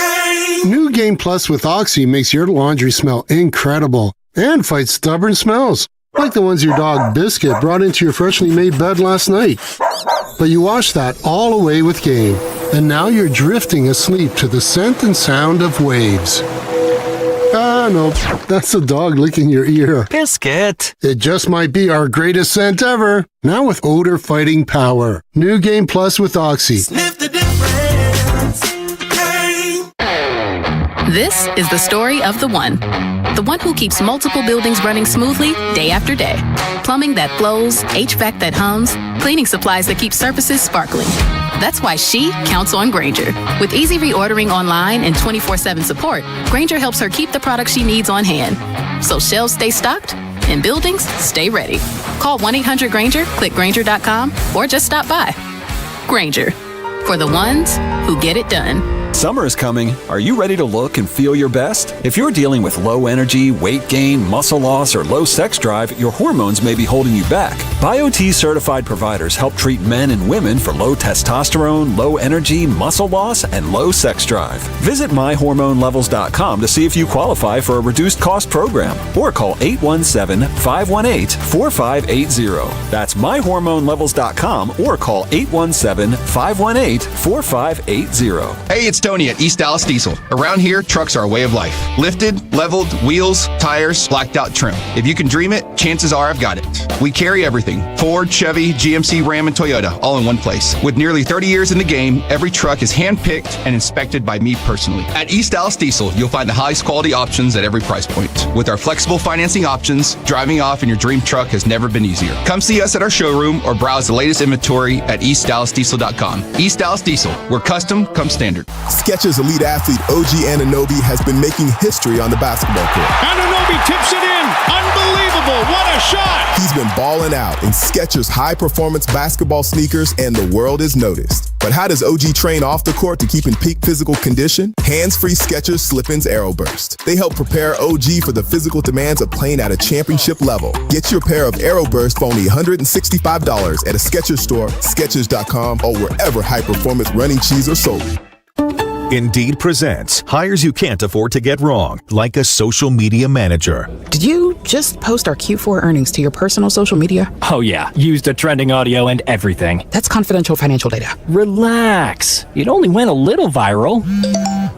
New Game Plus with Oxy makes your laundry smell incredible and fights stubborn smells, like the ones your dog Biscuit brought into your freshly made bed last night. But you washed that all away with Game, and now you're drifting asleep to the scent and sound of waves. Ah, no, that's the dog licking your ear. Biscuit. It just might be our greatest scent ever. Now with odor fighting power. New Game Plus with Oxy. Sniff the difference. This is the story of the one who keeps multiple buildings running smoothly day after day. Plumbing that flows, HVAC that hums, cleaning supplies that keep surfaces sparkling. That's why she counts on Grainger. With easy reordering online and 24/7 support, Grainger helps her keep the products she needs on hand. So shelves stay stocked and buildings stay ready. Call 1-800-GRAINGER, click Grainger.com, or just stop by. Grainger, for the ones who get it done. Summer is coming. Are you ready to look and feel your best? If you're dealing with low energy, weight gain, muscle loss, or low sex drive, your hormones may be holding you back. BioT certified providers help treat men and women for low testosterone, low energy, muscle loss, and low sex drive. Visit myhormonelevels.com to see if you qualify for a reduced cost program, or call 817-518-4580. That's myhormonelevels.com, or call 817-518-4580. Hey, it's Tony at East Dallas Diesel. Around here, trucks are a way of life. Lifted, leveled, wheels, tires, blacked out trim. If you can dream it, chances are I've got it. We carry everything. Ford, Chevy, GMC, Ram, and Toyota, all in one place. With nearly 30 years in the game, every truck is hand-picked and inspected by me personally. At East Dallas Diesel, you'll find the highest quality options at every price point. With our flexible financing options, driving off in your dream truck has never been easier. Come see us at our showroom or browse the latest inventory at eastdallasdiesel.com. East Dallas Diesel, where custom comes standard. Skechers elite athlete OG Anunoby has been making history on the basketball court. Anunoby tips it in. Unbelievable. What a shot. He's been balling out in Skechers high-performance basketball sneakers, and the world has noticed. But how does OG train off the court to keep in peak physical condition? Hands-free Skechers Slip-ins Aeroburst. They help prepare OG for the physical demands of playing at a championship level. Get your pair of Aeroburst for only $165 at a Skechers store, Skechers.com, or wherever high-performance running shoes are sold. Indeed presents hires you can't afford to get wrong, like a social media manager. Did you just post our Q4 earnings to your personal social media? Oh yeah, used the trending audio and everything. That's confidential financial data. Relax. It only went a little viral.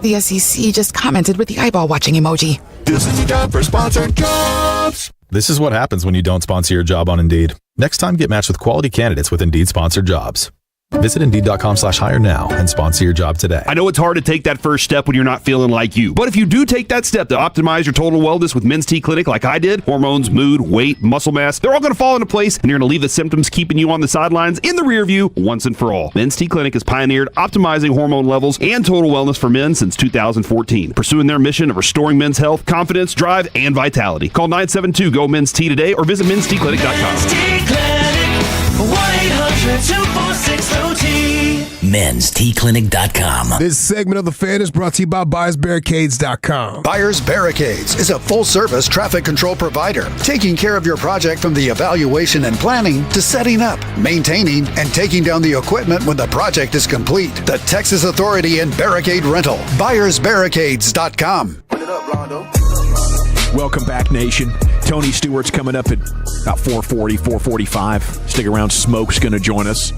The SEC just commented with the eyeball watching emoji. This is the job for sponsored jobs. This is what happens when you don't sponsor your job on Indeed. Next time, get matched with quality candidates with Indeed sponsored jobs. Visit Indeed.com/hire now and sponsor your job today. I know it's hard to take that first step when you're not feeling like you. But if you do take that step to optimize your total wellness with Men's T Clinic like I did, hormones, mood, weight, muscle mass, they're all going to fall into place, and you're going to leave the symptoms keeping you on the sidelines in the rear view once and for all. Men's T Clinic has pioneered optimizing hormone levels and total wellness for men since 2014, pursuing their mission of restoring men's health, confidence, drive, and vitality. Call 972-GO-MEN's-T today or visit mensteclinic.com. 1-800-246-OT. mensteclinic.com. This segment of The Fan is brought to you by BuyersBarricades.com. Buyers Barricades is a full-service traffic control provider, taking care of your project from the evaluation and planning to setting up, maintaining, and taking down the equipment when the project is complete. The Texas Authority in Barricade Rental. BuyersBarricades.com. Welcome back, Nation. Tony Stewart's coming up at about 4:40, 4:45. Stick around. Smoke's going to join us.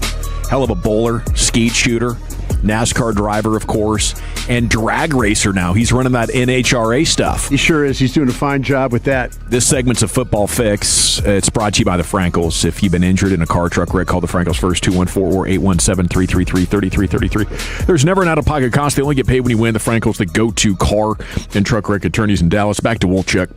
Hell of a bowler, skeet shooter. NASCAR driver, of course, and drag racer now. He's running that NHRA stuff. He sure is. He's doing a fine job with that. This segment's a Football Fix. It's brought to you by the Frankels. If you've been injured in a car, truck wreck, call the Frankels first, 214 or 817-333-3333. There's never an out-of-pocket cost. They only get paid when you win. The Frankels, the go-to car and truck wreck attorneys in Dallas. Back to Wolchuk.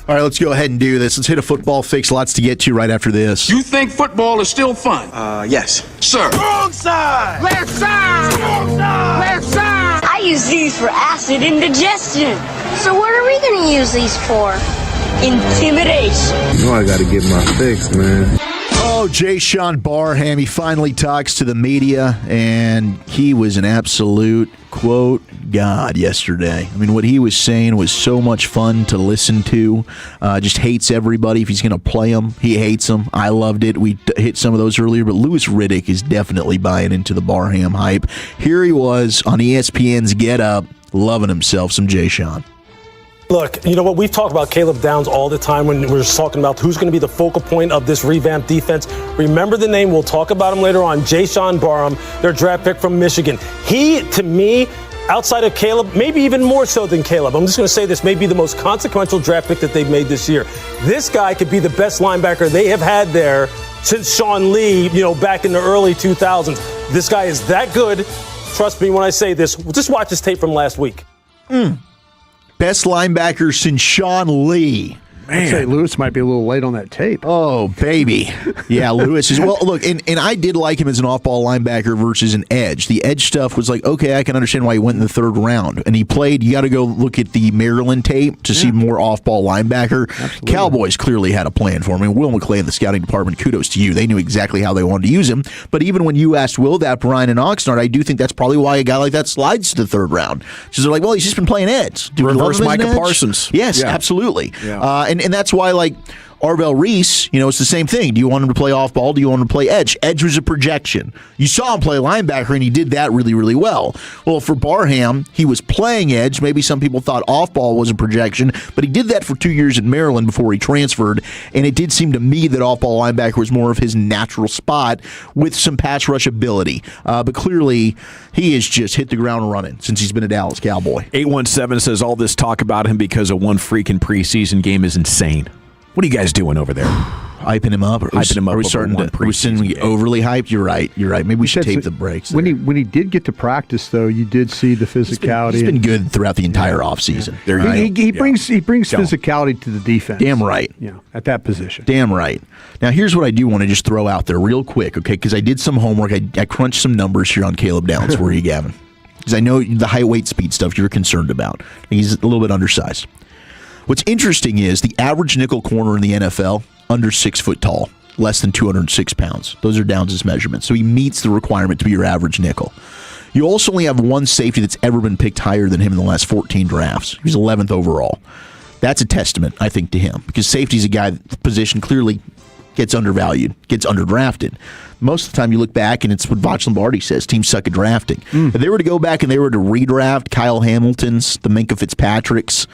All right, let's go ahead and do this. Let's hit a football fix. Lots to get to right after this. You think football is still fun? Yes. Sir. Wrong side! Left side! Wrong side! Left side! I use these for acid indigestion. So what are we going to use these for? Intimidation. You know I got to get my fix, man. Oh, Jay-Sean Barham, he finally talks to the media, and he was an absolute, quote, god yesterday. I mean, what he was saying was so much fun to listen to. Just hates everybody. If he's going to play them, he hates them. I loved it. We hit some of those earlier, but Louis Riddick is definitely buying into the Barham hype. Here he was on ESPN's Get Up, loving himself some Jay-Sean. Look, you know what? We've talked about Caleb Downs all the time when we're talking about who's going to be the focal point of this revamped defense. Remember the name. We'll talk about him later on. Jay-Sean Barham, their draft pick from Michigan. He, to me, outside of Caleb, maybe even more so than Caleb, I'm just going to say this, may be the most consequential draft pick that they've made this year. This guy could be the best linebacker they have had there since Sean Lee, back in the early 2000s. This guy is that good. Trust me when I say this. Just watch this tape from last week. Best linebacker since Sean Lee. I'd say Lewis might be a little late on that tape. Oh, baby. Yeah, Lewis is. Well, look, and I did like him as an off-ball linebacker versus an edge. The edge stuff was like, okay, I can understand why he went in the third round. And he played, you got to go look at the Maryland tape to see more off-ball linebacker. Absolutely. Cowboys clearly had a plan for him. I mean, Will McClay in the scouting department, kudos to you. They knew exactly how they wanted to use him. But even when you asked Will that, Brian and Oxnard, I do think that's probably why a guy like that slides to the third round. Because they're like, well, he's just been playing edge. Reverse Micah Parsons. Yes, absolutely. Yeah. And that's why, like, Arvell Reese, it's the same thing. Do you want him to play off ball? Do you want him to play edge? Edge was a projection. You saw him play linebacker, and he did that really, really well. Well, for Barham, he was playing edge. Maybe some people thought off ball was a projection, but he did that for 2 years in Maryland before he transferred, and it did seem to me that off ball linebacker was more of his natural spot with some pass rush ability. But clearly, he has just hit the ground running since he's been a Dallas Cowboy. 817 says all this talk about him because of one freaking preseason game is insane. What are you guys doing over there? Hyping him up? Hyping him up. Are we starting to be overly hyped? You're right. Maybe we should tape the brakes. When he did get to practice, though, you did see the physicality. He's been good throughout the entire offseason. He brings physicality to the defense. Damn right. Yeah, at that position. Damn right. Now, here's what I do want to just throw out there real quick, okay? Because I did some homework. I crunched some numbers here on Caleb Downs for you, Gavin. Because I know the height, weight, speed stuff you're concerned about. He's a little bit undersized. What's interesting is the average nickel corner in the NFL, under 6 foot tall, less than 206 pounds. Those are Downs' measurements. So he meets the requirement to be your average nickel. You also only have one safety that's ever been picked higher than him in the last 14 drafts. He was 11th overall. That's a testament, I think, to him. Because safety's a guy, the position clearly gets undervalued, gets underdrafted. Most of the time you look back, and it's what Voch Lombardi says, teams suck at drafting. If they were to go back and they were to redraft Kyle Hamilton's, the Minkah Fitzpatrick's,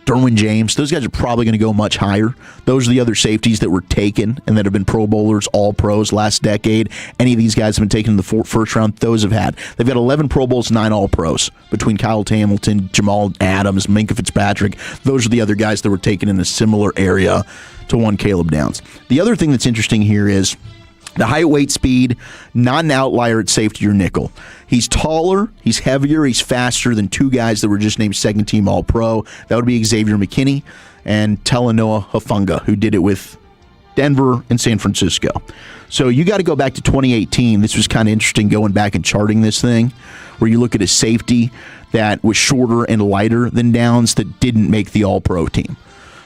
Derwin James, those guys are probably going to go much higher. Those are the other safeties that were taken and that have been Pro Bowlers, all pros last decade. Any of these guys have been taken in the first round, those have had. They've got 11 Pro Bowls, 9 all pros between Kyle Hamilton, Jamal Adams, Minkah Fitzpatrick. Those are the other guys that were taken in a similar area to one Caleb Downs. The other thing that's interesting here is the height, weight, speed, not an outlier at safety or nickel. He's taller, he's heavier, he's faster than two guys that were just named second-team All-Pro. That would be Xavier McKinney and Talanoa Hufanga, who did it with Denver and San Francisco. So you got to go back to 2018. This was kind of interesting going back and charting this thing, where you look at a safety that was shorter and lighter than Downs that didn't make the All-Pro team.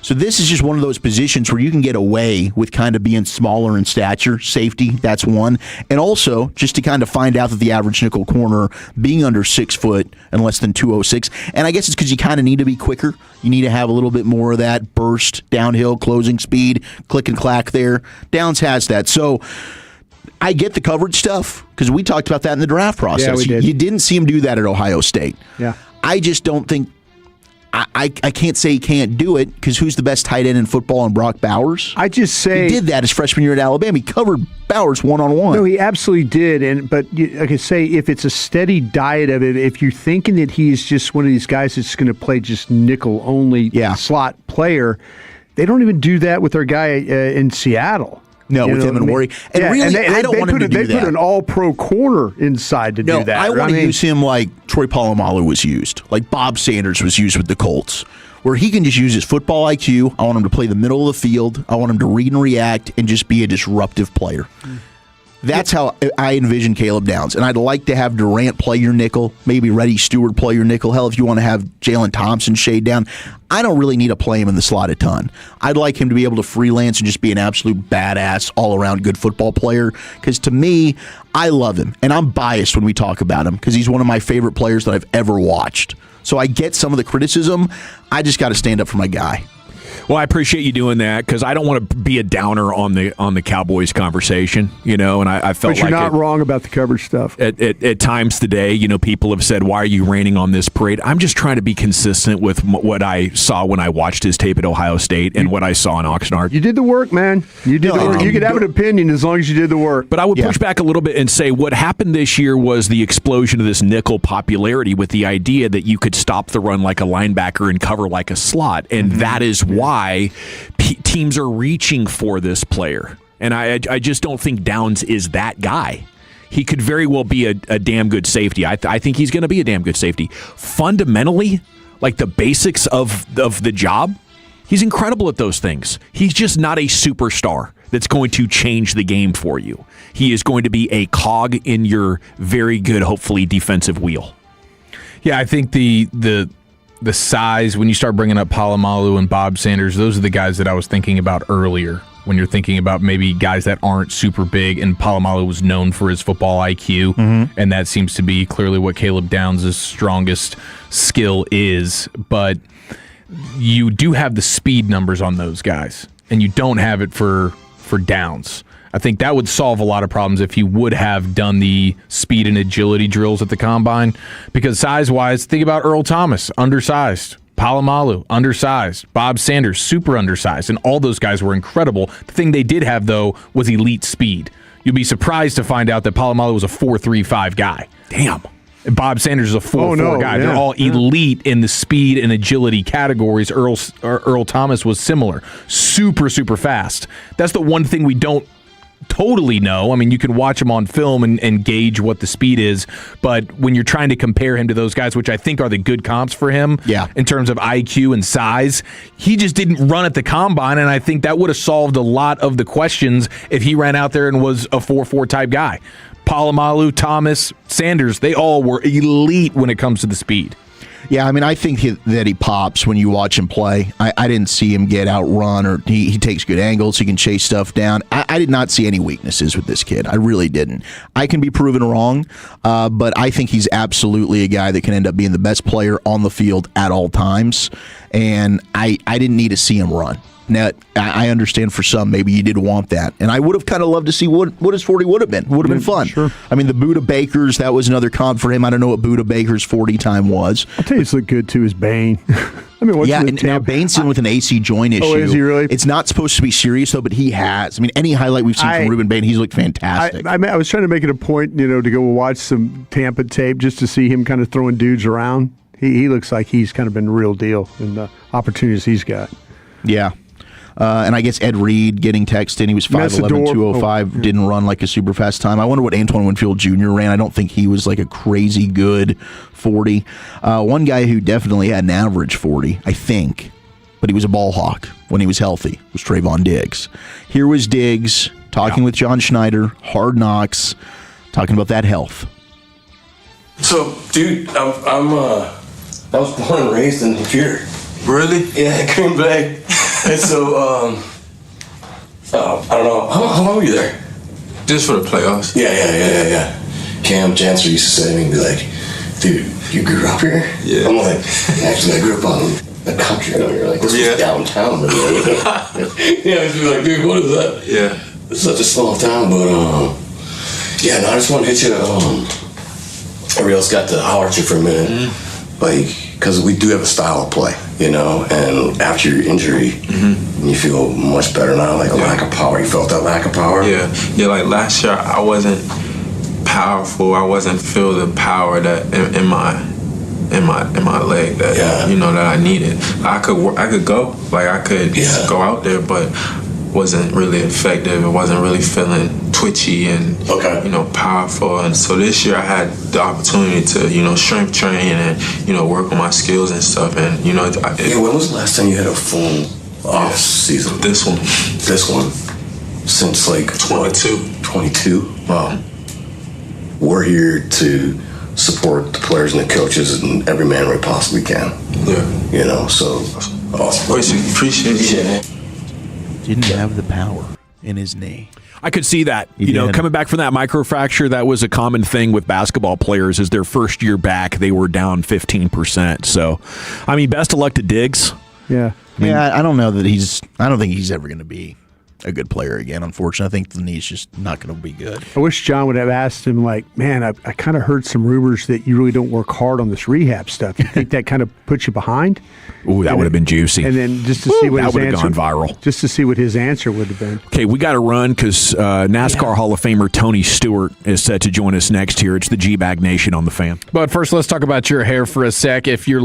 So this is just one of those positions where you can get away with kind of being smaller in stature. Safety, that's one. And also, just to kind of find out that the average nickel corner being under 6 foot and less than 206. And I guess it's because you kind of need to be quicker. You need to have a little bit more of that burst, downhill, closing speed, click and clack there. Downs has that. So I get the coverage stuff because we talked about that in the draft process. Yeah, we did. You didn't see him do that at Ohio State. Yeah. I just don't think I can't say he can't do it because who's the best tight end in football in Brock Bowers? I just say he did that his freshman year at Alabama. He covered Bowers one-on-one. No, he absolutely did. But like I say, if it's a steady diet of it, if you're thinking that he's just one of these guys that's going to play just nickel only slot player, they don't even do that with their guy in Seattle. No, with him and Worry. And really, I don't want him to do that. They put an all-pro corner inside to do that. I want to use him like Troy Polamalu was used, like Bob Sanders was used with the Colts, where he can just use his football IQ. I want him to play the middle of the field. I want him to read and react and just be a disruptive player. That's how I envision Caleb Downs. And I'd like to have Durant play your nickel, maybe Reddy Stewart play your nickel. Hell, if you want to have Jalen Thompson shade down, I don't really need to play him in the slot a ton. I'd like him to be able to freelance and just be an absolute badass, all-around good football player. Because to me, I love him. And I'm biased when we talk about him because he's one of my favorite players that I've ever watched. So I get some of the criticism. I just got to stand up for my guy. Well, I appreciate you doing that because I don't want to be a downer on the Cowboys conversation, and I felt but you're like not wrong about the coverage stuff. At times today, people have said, "Why are you raining on this parade?" I'm just trying to be consistent with what I saw when I watched his tape at Ohio State and what I saw in Oxnard. You did the work, man. You did the work. You could have an opinion as long as you did the work. But I would push back a little bit and say what happened this year was the explosion of this nickel popularity with the idea that you could stop the run like a linebacker and cover like a slot, and that is why teams are reaching for this player. And I just don't think Downs is that guy. He could very well be a damn good safety. I think he's going to be a damn good safety. Fundamentally, like the basics of the job, he's incredible at those things. He's just not a superstar that's going to change the game for you. He is going to be a cog in your very good, hopefully, defensive wheel. Yeah, I think the size, when you start bringing up Polamalu and Bob Sanders, those are the guys that I was thinking about earlier when you're thinking about maybe guys that aren't super big, and Polamalu was known for his football IQ, and that seems to be clearly what Caleb Downs' strongest skill is. But you do have the speed numbers on those guys, and you don't have it for Downs. I think that would solve a lot of problems if he would have done the speed and agility drills at the combine. Because size-wise, think about Earl Thomas, undersized. Polamalu, undersized. Bob Sanders, super undersized. And all those guys were incredible. The thing they did have, though, was elite speed. You'd be surprised to find out that Polamalu was a 4.35 guy. Damn. Bob Sanders is a 4.4 guy. They're all elite in the speed and agility categories. Earl Thomas was similar. Super, super fast. That's the one thing we don't totally know. I mean, you can watch him on film and gauge what the speed is, but when you're trying to compare him to those guys, which I think are the good comps for him in terms of IQ and size, he just didn't run at the combine, and I think that would have solved a lot of the questions if he ran out there and was a 4.4 type guy. Polamalu, Thomas, Sanders, they all were elite when it comes to the speed. Yeah, I mean, I think that he pops when you watch him play. I didn't see him get outrun, or he takes good angles. He can chase stuff down. I did not see any weaknesses with this kid. I really didn't. I can be proven wrong, but I think he's absolutely a guy that can end up being the best player on the field at all times, and I didn't need to see him run. Now, I understand for some, maybe you did want that. And I would have kind of loved to see what his 40 would have been. Would have been fun. Sure. I mean, the Buda Bakers, that was another comp for him. I don't know what Buda Baker's 40 time was. I'll tell you, it's looked good too, is Bane. I mean, and now Bane's in with an AC joint issue. Oh, is he really? It's not supposed to be serious, though, but he has. I mean, any highlight we've seen from Ruben Bane, he's looked fantastic. I was trying to make it a point, to go watch some Tampa tape just to see him kind of throwing dudes around. He looks like he's kind of been the real deal in the opportunities he's got. Yeah. And I guess Ed Reed getting texted. He was 5'11", 205, didn't run like a super fast time. I wonder what Antoine Winfield Jr. ran. I don't think he was like a crazy good 40. One guy who definitely had an average 40, I think, but he was a ball hawk when he was healthy, was Trayvon Diggs. Here was Diggs talking with John Schneider, Hard Knocks, talking about that health. So, dude, I was born and raised in Superior. Really? Yeah, Green Bay. And so, I don't know, how long were you there? Just for the playoffs. Yeah. Cam Chancellor used to say to me, be like, dude, you grew up here? Yeah. I'm like, actually, I grew up on the country. And you're like, this was downtown. He'd be like, dude, what is that? Yeah. It's such a small town, but, I just want to hit you, everybody else got to holler at you for a minute. Like, because we do have a style of play, and after your injury, you feel much better now, like a lack of power. You felt that lack of power? Yeah, like last year I wasn't powerful. I wasn't feel the power that in my leg that that I needed. I could go, like I could go out there, but wasn't really effective. It wasn't really feeling twitchy and powerful. And so this year I had the opportunity to strength train and work on my skills and stuff. And when was the last time you had a full off season? This one since like 22. Wow. We're here to support the players and the coaches and every man we possibly can. So awesome. Appreciate it. Didn't have the power in his knee. I could see that. Coming back from that microfracture, that was a common thing with basketball players. Is their first year back, they were down 15%. So, best of luck to Diggs. Yeah. I don't know that I don't think he's ever going to be a good player again, unfortunately. I think the knee's just not going to be good. I wish John would have asked him, like, man, I kind of heard some rumors that you really don't work hard on this rehab stuff. You think that kind of puts you behind? Ooh, that would have been juicy. And then just to see what his answer, that would have gone viral. Just to see what his answer would have been. Okay, we got to run because NASCAR Hall of Famer Tony Stewart is set to join us next here. It's the G-Bag Nation on the Fan. But first, let's talk about your hair for a sec. If you're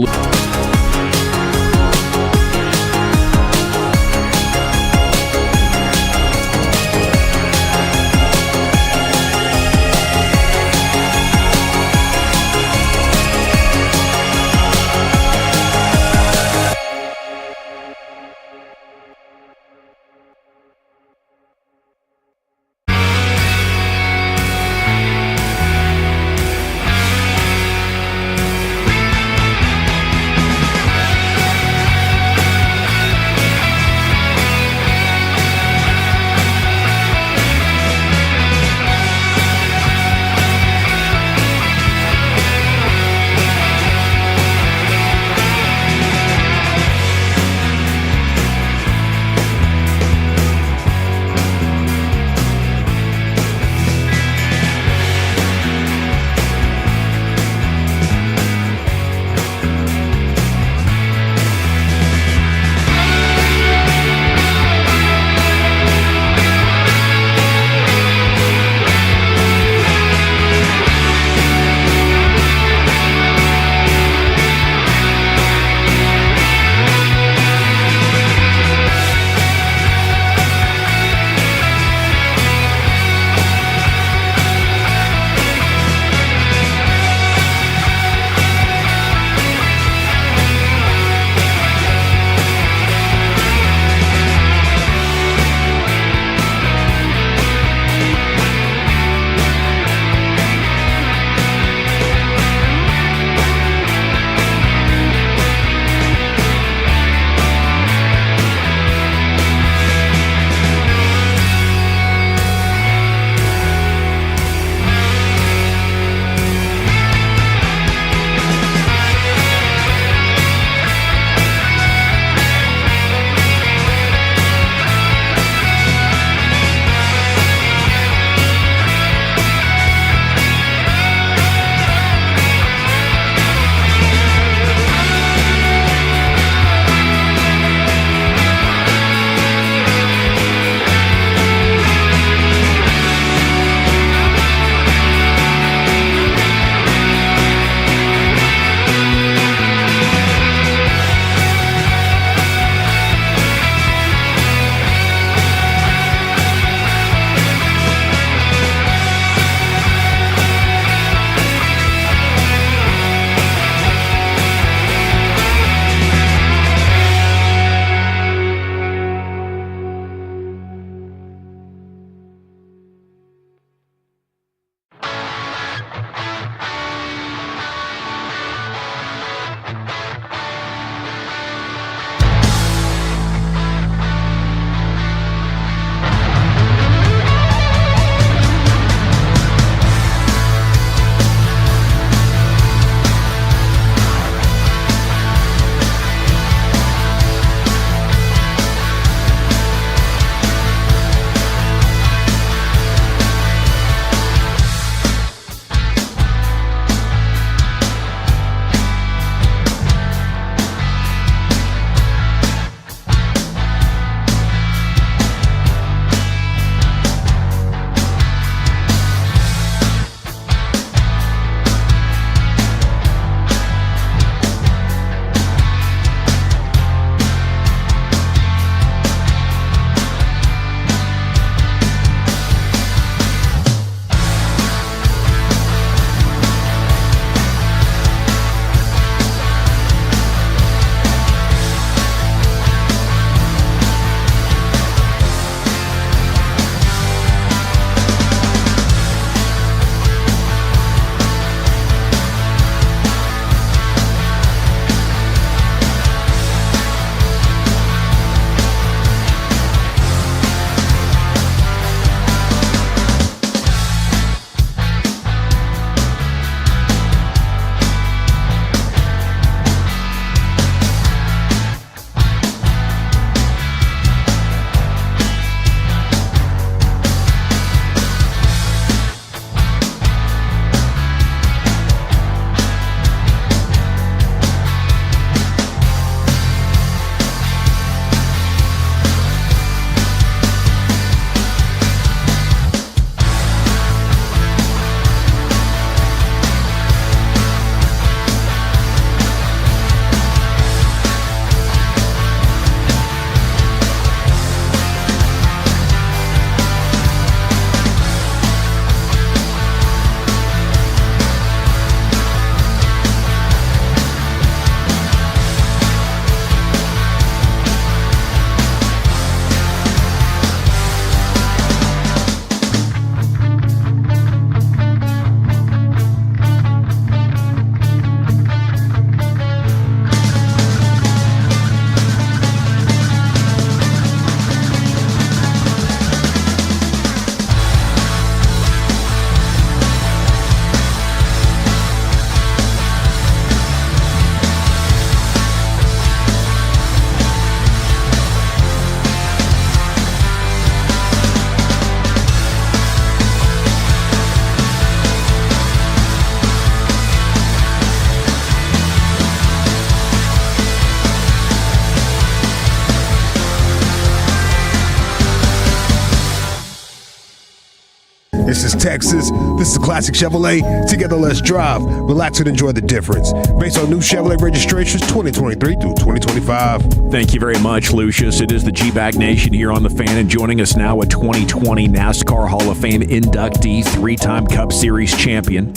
This is Texas. This is Classic Chevrolet. Together, let's drive, relax, and enjoy the difference. Based on new Chevrolet registrations 2023 through 2025. Thank you very much, Lucius. It is the G-Bag Nation here on The Fan, and joining us now, a 2020 NASCAR Hall of Fame inductee, 3-time Cup Series champion.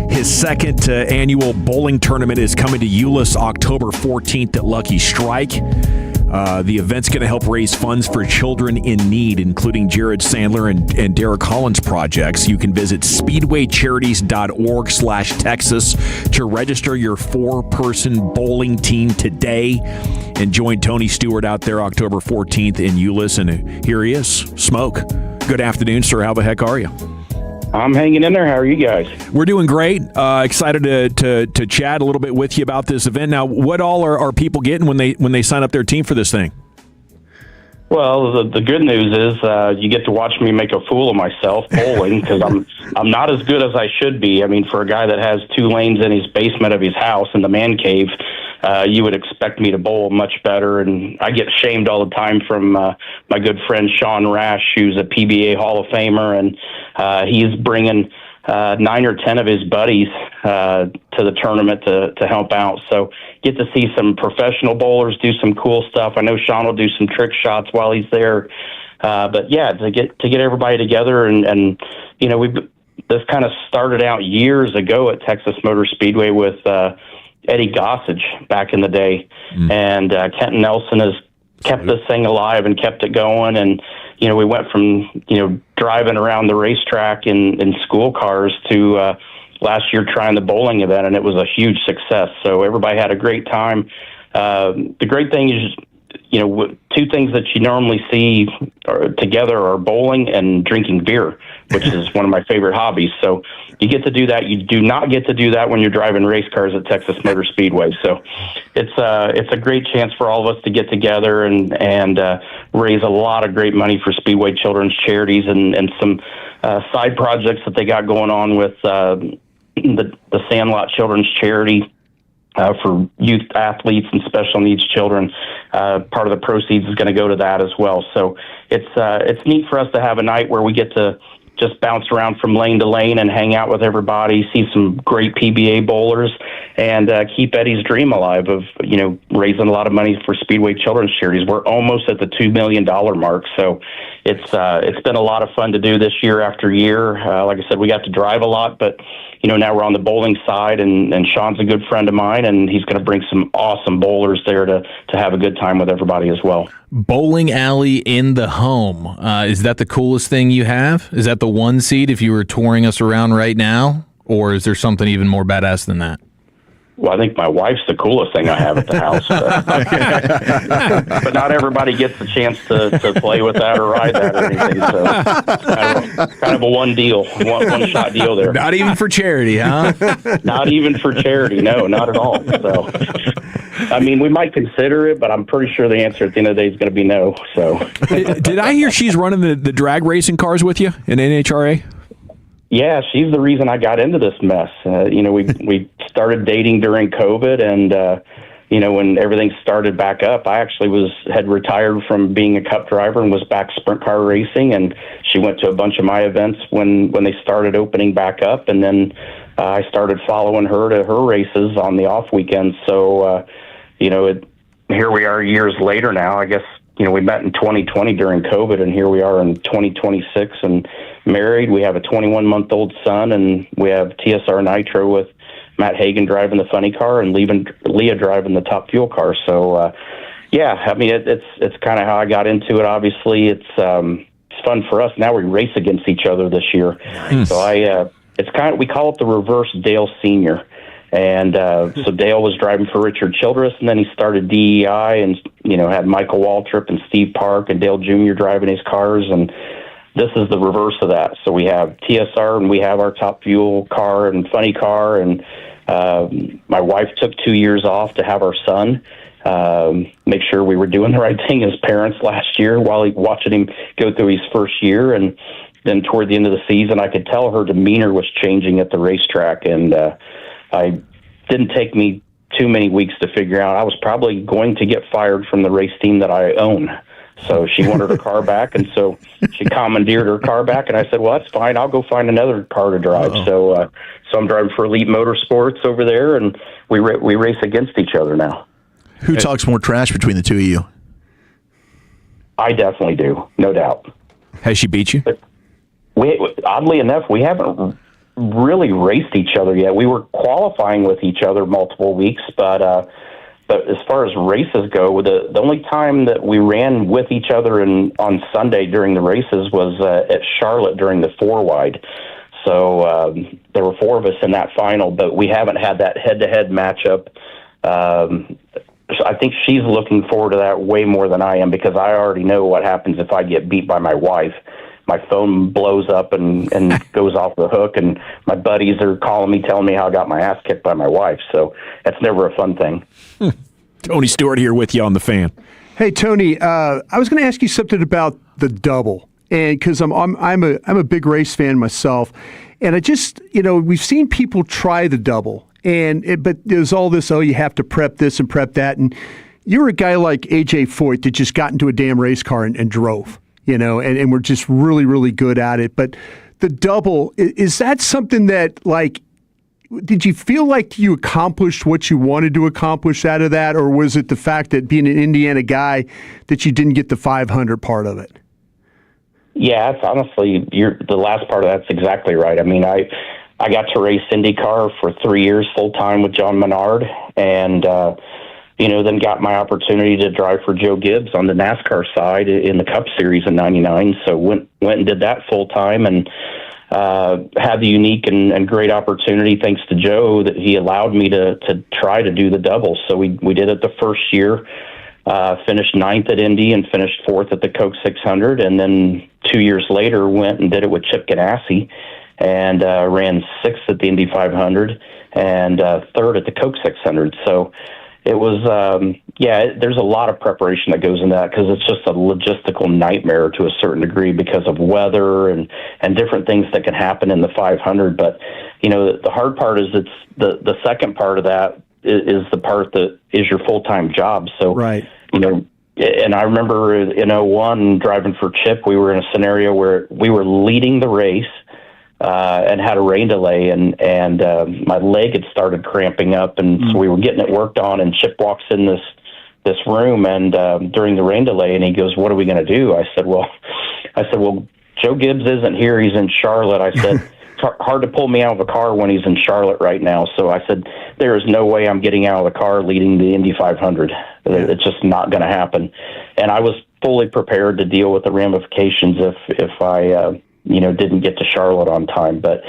His second annual bowling tournament is coming to Euless October 14th at Lucky Strike. The event's going to help raise funds for children in need, including Jared Sandler and Derek Collins projects. You can visit speedwaycharities.org/Texas to register your 4-person bowling team today and join Tony Stewart out there October 14th in Euless. And here he is, Smoke. Good afternoon, sir. How the heck are you? I'm hanging in there. How are you guys? We're doing great. Excited to chat a little bit with you about this event. Now, what all are people getting when they sign up their team for this thing? Well, the good news is you get to watch me make a fool of myself bowling because I'm not as good as I should be. I mean, for a guy that has 2 lanes in his basement of his house in the man cave, you would expect me to bowl much better. And I get shamed all the time from my good friend Sean Rash, who's a PBA Hall of Famer, and he's bringing 9 or 10 of his buddies to the tournament to help out. So get to see some professional bowlers do some cool stuff. I know Sean will do some trick shots while he's there. But yeah, to get everybody together and you know, this kind of started out years ago at Texas Motor Speedway with Eddie Gossage back in the day. And Kenton Nelson has kept this thing alive and kept it going. And, you know, we went from, you know, driving around the racetrack in school cars to last year trying the bowling event, and it was a huge success. So everybody had a great time. The great thing is, you know, 2 things that you normally see together are bowling and drinking beer, which is one of my favorite hobbies. So you get to do that. You do not get to do that when you're driving race cars at Texas Motor Speedway. So it's a great chance for all of us to get together and raise a lot of great money for Speedway Children's Charities and some side projects that they got going on with the Sandlot Children's Charity. For youth athletes and special needs children, part of the proceeds is going to go to that as well. So it's neat for us to have a night where we get to just bounce around from lane to lane and hang out with everybody, see some great PBA bowlers, and keep Eddie's dream alive of, you know, raising a lot of money for Speedway Children's Charities. We're almost at the $2 million mark, so it's been a lot of fun to do this year after year. Like I said, we got to drive a lot, but you know, now we're on the bowling side, and Sean's a good friend of mine, and he's going to bring some awesome bowlers there to have a good time with everybody as well. Bowling alley in the home. Is that the coolest thing you have? Is that the one seat if you were touring us around right now? Or is there something even more badass than that? Well, I think my wife's the coolest thing I have at the house. But not everybody gets the chance to play with that or ride that or anything. So kind of a one shot deal there. Not even for charity, huh? Not even for charity. No, not at all. So, I mean, we might consider it, but I'm pretty sure the answer at the end of the day is going to be no. So, did I hear she's running the drag racing cars with you in NHRA? Yeah, she's the reason I got into this mess. You know, we started dating during COVID, and you know, when everything started back up, I actually had retired from being a Cup driver and was back sprint car racing. And she went to a bunch of my events when they started opening back up, and then I started following her to her races on the off weekends. So, you know, here we are years later now. I guess, you know, we met in 2020 during COVID, and here we are in 2026 and married. We have a 21-month-old son, and we have TSR Nitro with Matt Hagan driving the funny car and Leah driving the top fuel car. So, yeah, I mean, it's kind of how I got into it. Obviously, it's fun for us. Now we race against each other this year. Nice. So we call it the reverse Dale Senior. And so Dale was driving for Richard Childress, and then he started DEI and, you know, had Michael Waltrip and Steve Park and Dale Jr. driving his cars. And this is the reverse of that. So we have TSR, and we have our top fuel car and funny car. And my wife took 2 years off to have our son, make sure we were doing the right thing as parents last year while watching him go through his first year. And then toward the end of the season, I could tell her demeanor was changing at the racetrack. And I didn't take me too many weeks to figure out I was probably going to get fired from the race team that I own. So she wanted her car back, and so she commandeered her car back, and I said, well, that's fine. I'll go find another car to drive. So I'm driving for Elite Motorsports over there, and we race against each other now. Who talks more trash between the two of you? I definitely do, no doubt. Has she beat you? Oddly enough, we haven't really raced each other yet. We were qualifying with each other multiple weeks, but as far as races go, the only time that we ran with each other on Sunday during the races was at Charlotte during the 4-wide. So there were 4 of us in that final, but we haven't had that head-to-head matchup. I think she's looking forward to that way more than I am, because I already know what happens if I get beat by my wife. My phone blows up and goes off the hook, and my buddies are calling me, telling me how I got my ass kicked by my wife. So that's never a fun thing. Tony Stewart here with you on The Fan. Hey, Tony, I was going to ask you something about the double, and because I'm a big race fan myself, and I just, we've seen people try the double, but there's all this, you have to prep this and prep that, and you're a guy like AJ Foyt that just got into a damn race car and drove. And we're just really, really good at it. But the double, is that something that, did you feel like you accomplished what you wanted to accomplish out of that? Or was it the fact that being an Indiana guy that you didn't get the 500 part of it? Yeah, it's honestly, the last part of that's exactly right. I mean, I got to race IndyCar for 3 years full-time with John Menard, and then got my opportunity to drive for Joe Gibbs on the NASCAR side in the Cup Series in '99. So went and did that full time, and had the unique and great opportunity, thanks to Joe, that he allowed me to try to do the double. So we did it the first year, finished 9th at Indy and finished 4th at the Coke 600, and then 2 years later went and did it with Chip Ganassi and ran 6th at the Indy 500 and 3rd at the Coke 600. So it was, there's a lot of preparation that goes into that, because it's just a logistical nightmare to a certain degree because of weather and different things that can happen in the 500. But, the hard part is the second part of that is the part that is your full-time job. So, right. And I remember in 01 driving for Chip, we were in a scenario where we were leading the race, and had a rain delay, and my leg had started cramping up, and so we were getting it worked on, and Chip walks in this room, and during the rain delay, and he goes, "What are we going to do?" I said, well, Joe Gibbs isn't here. He's in Charlotte. I said, it's hard to pull me out of a car when he's in Charlotte right now. So I said, there is no way I'm getting out of the car leading the Indy 500. It's just not going to happen. And I was fully prepared to deal with the ramifications if I didn't get to Charlotte on time. But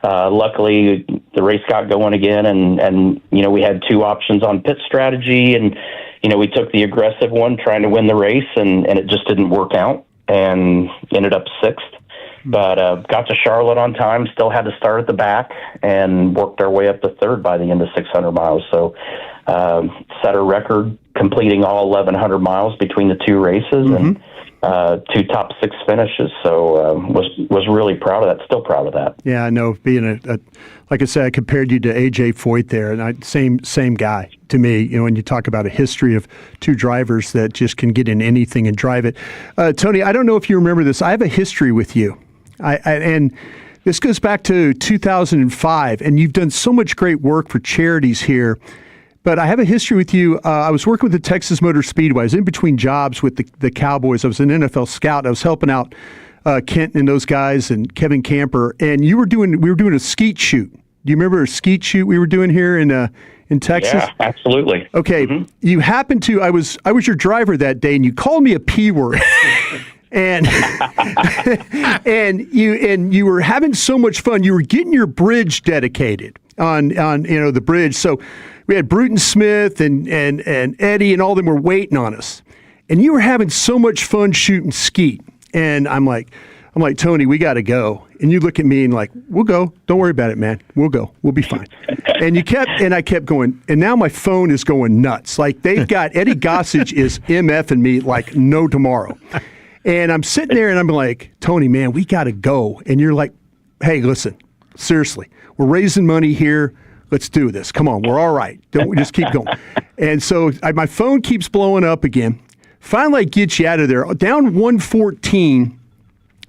luckily, the race got going again, and we had 2 options on pit strategy, and we took the aggressive one, trying to win the race, and it just didn't work out, and ended up 6th. But got to Charlotte on time, still had to start at the back, and worked our way up to 3rd by the end of 600 miles. So set a record, completing all 1,100 miles between the 2 races, and 2 top 6 finishes. So was really proud of that. Still proud of that. Yeah, I know. Being like I said, I compared you to AJ Foyt there, and same guy to me. When you talk about a history of 2 drivers that just can get in anything and drive it. Tony, I don't know if you remember this. I have a history with you, and this goes back to 2005, and you've done so much great work for charities here. But I have a history with you. I was working with the Texas Motor Speedway. I was in between jobs with the Cowboys. I was an NFL scout. I was helping out Kent and those guys and Kevin Camper. And we were doing a skeet shoot. Do you remember a skeet shoot we were doing here in Texas? Yeah, absolutely. Okay. You happened to, I was your driver that day, and you called me a P word. And you were having so much fun. You were getting your bridge dedicated on the bridge. So we had Bruton Smith and Eddie and all of them were waiting on us. And you were having so much fun shooting skeet. And I'm like, Tony, we got to go. And you look at me and like, we'll go. Don't worry about it, man. We'll go. We'll be fine. And I kept going. And now my phone is going nuts. Like they've got Eddie Gossage is MFing me like no tomorrow. And I'm sitting there and I'm like, Tony, man, we got to go. And you're like, hey, listen, seriously, we're raising money here. Let's do this. Come on, we're all right. Don't we just keep going? And so my phone keeps blowing up again. Finally, I get you out of there. Down 114,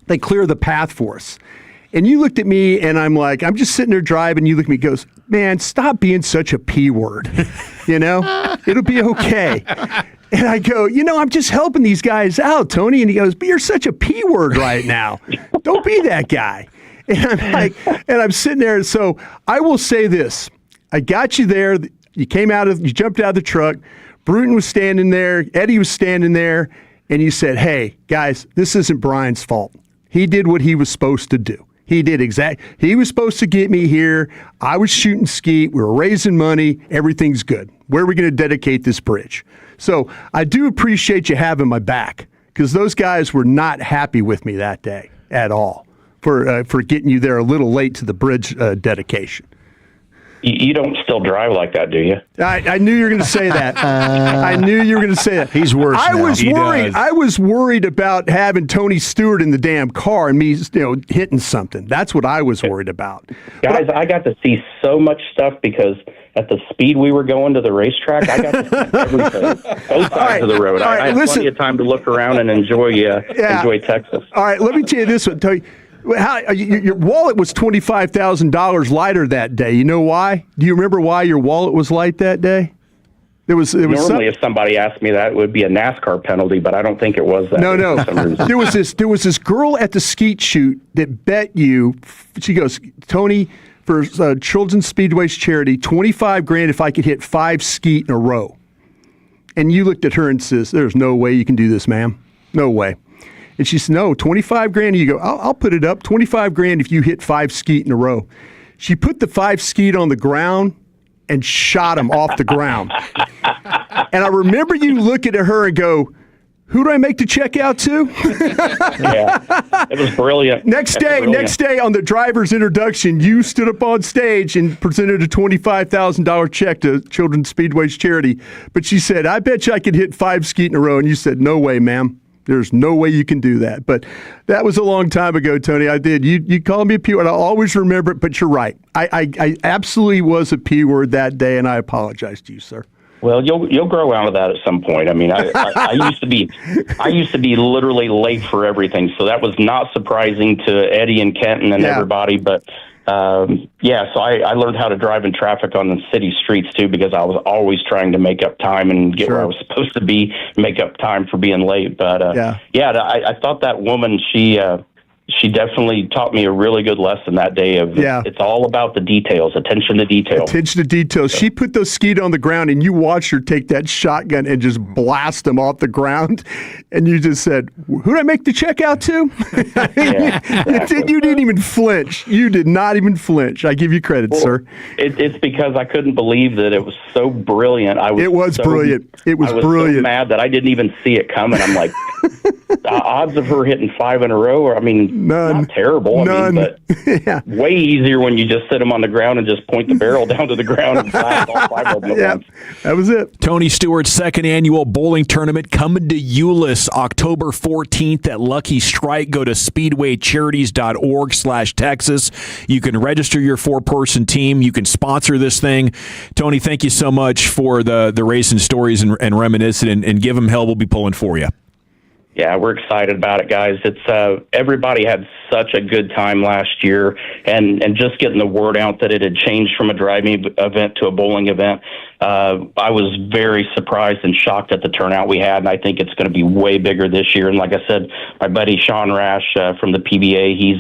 they clear the path for us. And you looked at me, and I'm like, I'm just sitting there driving. You look at me and goes, man, stop being such a P word. It'll be okay. And I go, I'm just helping these guys out, Tony. And he goes, but you're such a P word right now. Don't be that guy. And I'm like, and I'm sitting there. So I will say this. I got you there. You jumped out of the truck. Bruton was standing there. Eddie was standing there. And you said, hey, guys, this isn't Brian's fault. He did what he was supposed to do. He did he was supposed to get me here. I was shooting skeet. We were raising money. Everything's good. Where are we going to dedicate this bridge? So I do appreciate you having my back, because those guys were not happy with me that day at all for getting you there a little late to the bridge dedication. You don't still drive like that, do you? I knew you were going to say that. I knew you were going to say that. He's worse now. I was worried about having Tony Stewart in the damn car and me, hitting something. That's what I was worried about. Guys, I got to see so much stuff because at the speed we were going to the racetrack, I got to see everything. Both sides of the road. I had plenty of time to look around and enjoy Texas. All right, let me tell you this one, Tony. Your wallet was $25,000 lighter that day. You know why? Do you remember why your wallet was light that day? Normally, if somebody asked me that, it would be a NASCAR penalty, but I don't think it was that. No. There was this girl at the skeet shoot that bet you. She goes, Tony, for Children's Speedway's charity, $25,000 if I could hit 5 skeet in a row. And you looked at her and says, "There's no way you can do this, ma'am. No way." And she said, no, $25,000. And you go, I'll put it up. $25,000 if you hit 5 skeet in a row. She put the 5 skeet on the ground and shot him off the ground. And I remember you looking at her and go, who do I make the check out to? Yeah, it was brilliant. Next day on the driver's introduction, you stood up on stage and presented a $25,000 check to Children's Speedway's charity. But she said, I bet you I could hit 5 skeet in a row. And you said, no way, ma'am. There's no way you can do that. But that was a long time ago, Tony. I did. You called me a P word. I'll always remember it, but you're right. I absolutely was a P word that day, and I apologize to you, sir. Well, you'll grow out of that at some point. I mean, I used to be literally late for everything, so that was not surprising to Eddie and Kenton and everybody. But so I learned how to drive in traffic on the city streets too, because I was always trying to make up time and get where I was supposed to be, make up time for being late. But I thought that woman, she definitely taught me a really good lesson that day it's all about the details, attention to detail. Attention to details. She put those skeet on the ground, and you watched her take that shotgun and just blast them off the ground. And you just said, who did I make the check out to? You didn't even flinch. You did not even flinch. I give you credit, sir. It's because I couldn't believe that it was so brilliant. It was brilliant. I was so mad that I didn't even see it coming. I'm like, the odds of her hitting 5 in a row are, none. Not terrible. None. But way easier when you just sit them on the ground and just point the barrel down to the ground and blast all 5 of them at once. That was it. Tony Stewart's second annual bowling tournament coming to Euless October 14th at Lucky Strike. Go to speedwaycharities.org/Texas. You can register your 4-person team. You can sponsor this thing. Tony, thank you so much for the racing stories and reminiscing, and give them hell. We'll be pulling for you. Yeah, we're excited about it, guys. It's everybody had such a good time last year, and just getting the word out that it had changed from a driving event to a bowling event. I was very surprised and shocked at the turnout we had, and I think it's going to be way bigger this year. And like I said, my buddy Sean Rash from the PBA, he's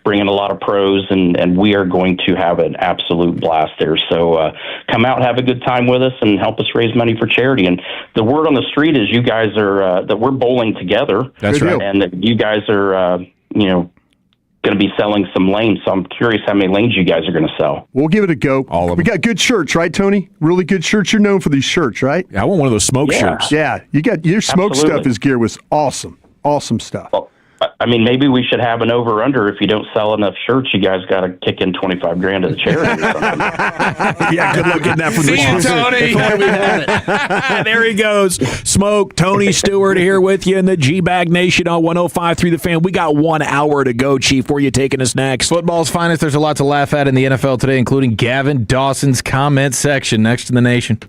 bringing a lot of pros, and we are going to have an absolute blast there. So come out, have a good time with us, and help us raise money for charity. And the word on the street is you guys are that we're bowling together. That's right. And that you guys are, going to be selling some lanes. So I'm curious how many lanes you guys are going to sell. We'll give it a go. All of them. We got good shirts, right, Tony? Really good shirts. You're known for these shirts, right? Yeah, I want one of those smoke shirts. Yeah, you got your smoke Absolutely. stuff. Is gear was awesome. Awesome stuff. Well, I mean, maybe we should have an over-under. If you don't sell enough shirts, you guys got to kick in $25,000 to the charity or something. Yeah, good luck getting that from the Tony. There he goes. Smoke. Tony Stewart here with you in the G-Bag Nation on 105.3 The Fan. We got 1 hour to go, Chief. Where are you taking us next? Football's finest. There's a lot to laugh at in the NFL today, including Gavin Dawson's comment section next in the nation.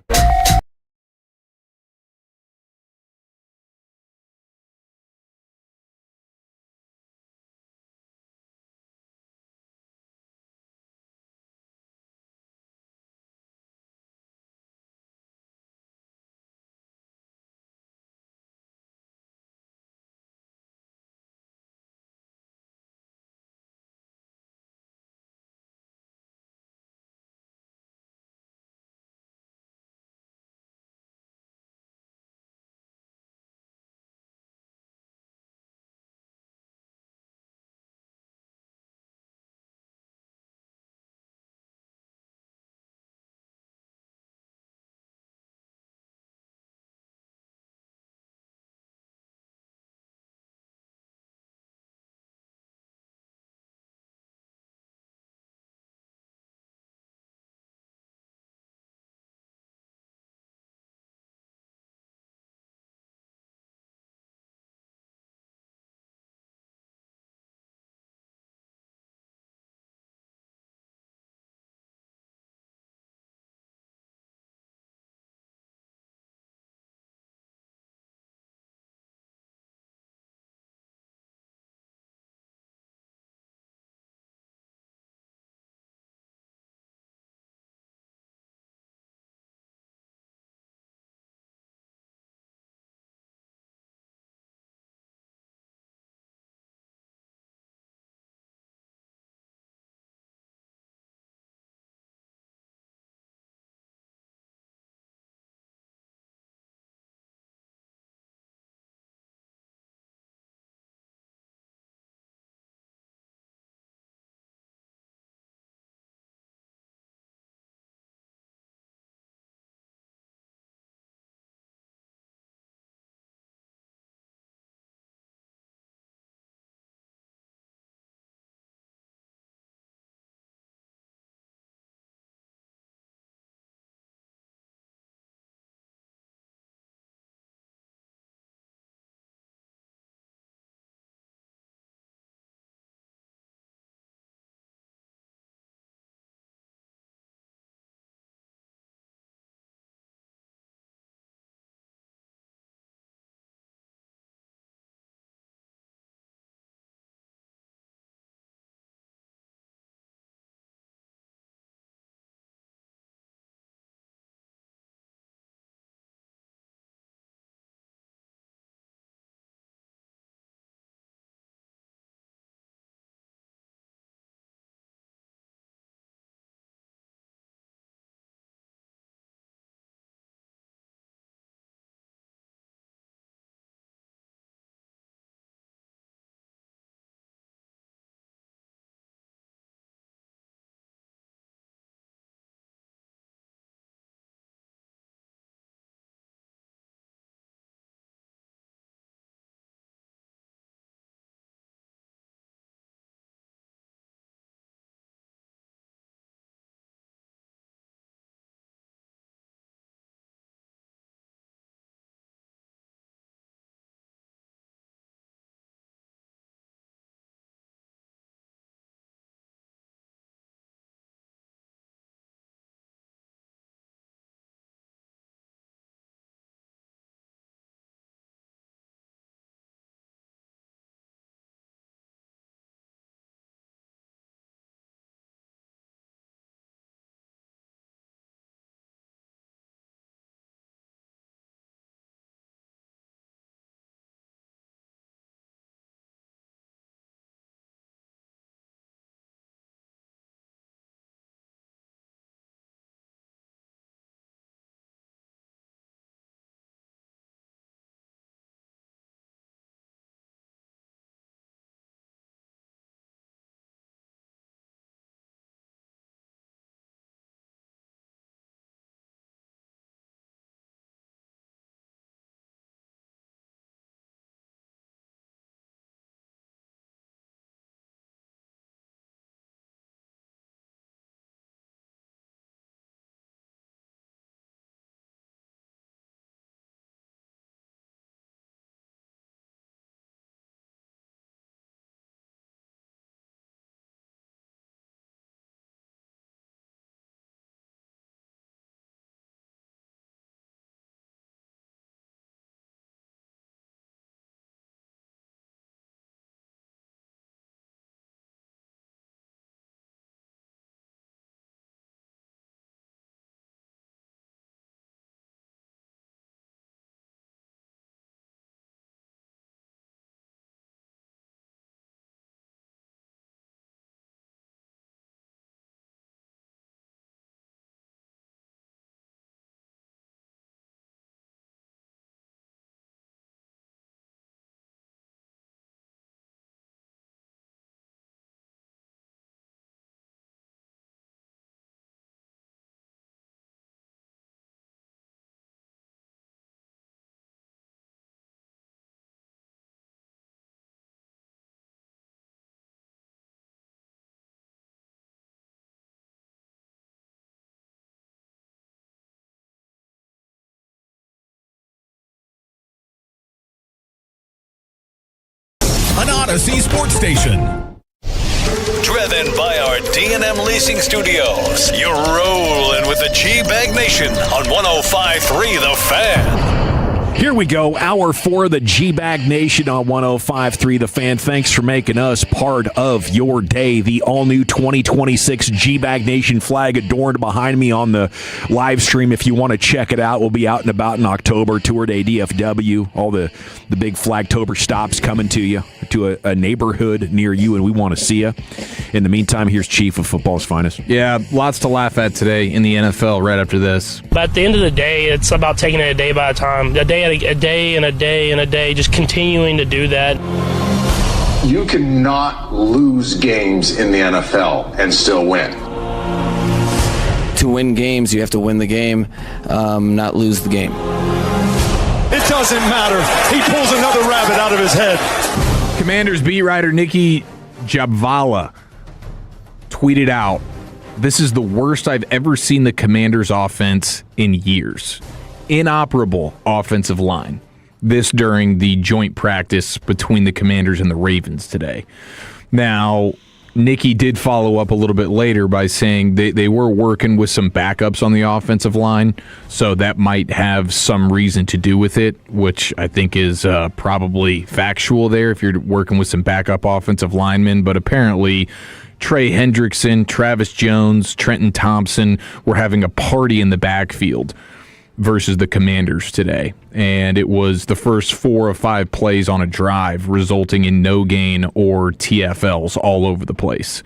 an Odyssey sports station. Driven by our D&M Leasing Studios, you're rolling with the G-Bag Nation on 105.3 The Fan. Here we go, hour 4 of the G-Bag Nation on 105.3 The Fan. Thanks for making us part of your day. The all-new 2026 G-Bag Nation flag adorned behind me on the live stream. If you want to check it out, we'll be out and about in October. Tour Day DFW, all the big Flagtober stops coming to you, to a neighborhood near you, and we want to see you. In the meantime, here's Chief of Football's Finest. Yeah, lots to laugh at today in the NFL right after this. But at the end of the day, it's about taking it a day by a time, a day and a day, just continuing to do that. You cannot lose games in the NFL and still win. To win games, you have to win the game, not lose the game. It doesn't matter. He pulls another rabbit out of his head. Commanders beat writer Nikki Jabvala tweeted out, "This is the worst I've ever seen the Commanders offense in years. Inoperable offensive line." This during the joint practice between the Commanders and the Ravens today. Now, Nikki did follow up a little bit later by saying they were working with some backups on the offensive line, so that might have some reason to do with it, which I think is probably factual there if you're working with some backup offensive linemen. But apparently Trey Hendrickson, Travis Jones, Trenton Thompson were having a party in the backfield versus the Commanders today. And it was the first 4 of 5 plays on a drive, resulting in no gain or TFLs all over the place.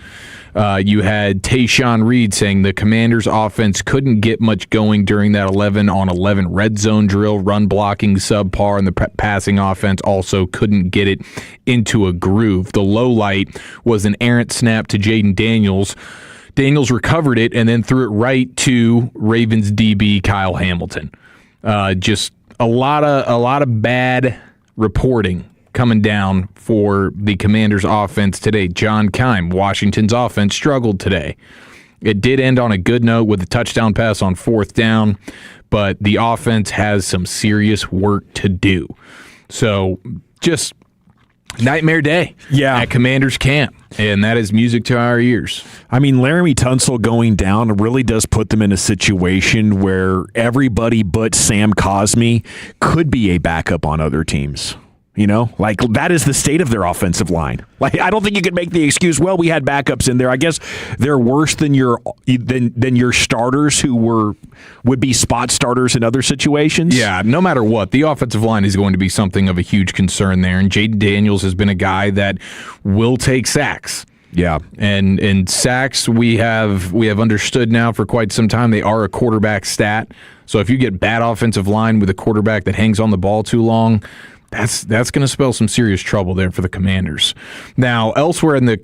You had Tayshaun Reed saying the Commanders' offense couldn't get much going during that 11-on-11 red zone drill, run blocking subpar, and the passing offense also couldn't get it into a groove. The low light was an errant snap to Jaden Daniels. Daniels recovered it and then threw it right to Ravens DB Kyle Hamilton. Just a lot of bad reporting coming down for the Commanders' offense today. John Keim, Washington's offense, struggled today. It did end on a good note with a touchdown pass on 4th down, but the offense has some serious work to do. So just nightmare day at Commanders camp, and that is music to our ears. I mean, Laramie Tunsil going down really does put them in a situation where everybody but Sam Cosmi could be a backup on other teams. You know, like that is the state of their offensive line. Like, I don't think you could make the excuse, well, we had backups in there. I guess they're worse than your starters who would be spot starters in other situations. Yeah, no matter what, the offensive line is going to be something of a huge concern there. And Jaden Daniels has been a guy that will take sacks. Yeah, and sacks we have understood now for quite some time. They are a quarterback stat. So if you get bad offensive line with a quarterback that hangs on the ball too long, that's going to spell some serious trouble there for the Commanders. Now, elsewhere in the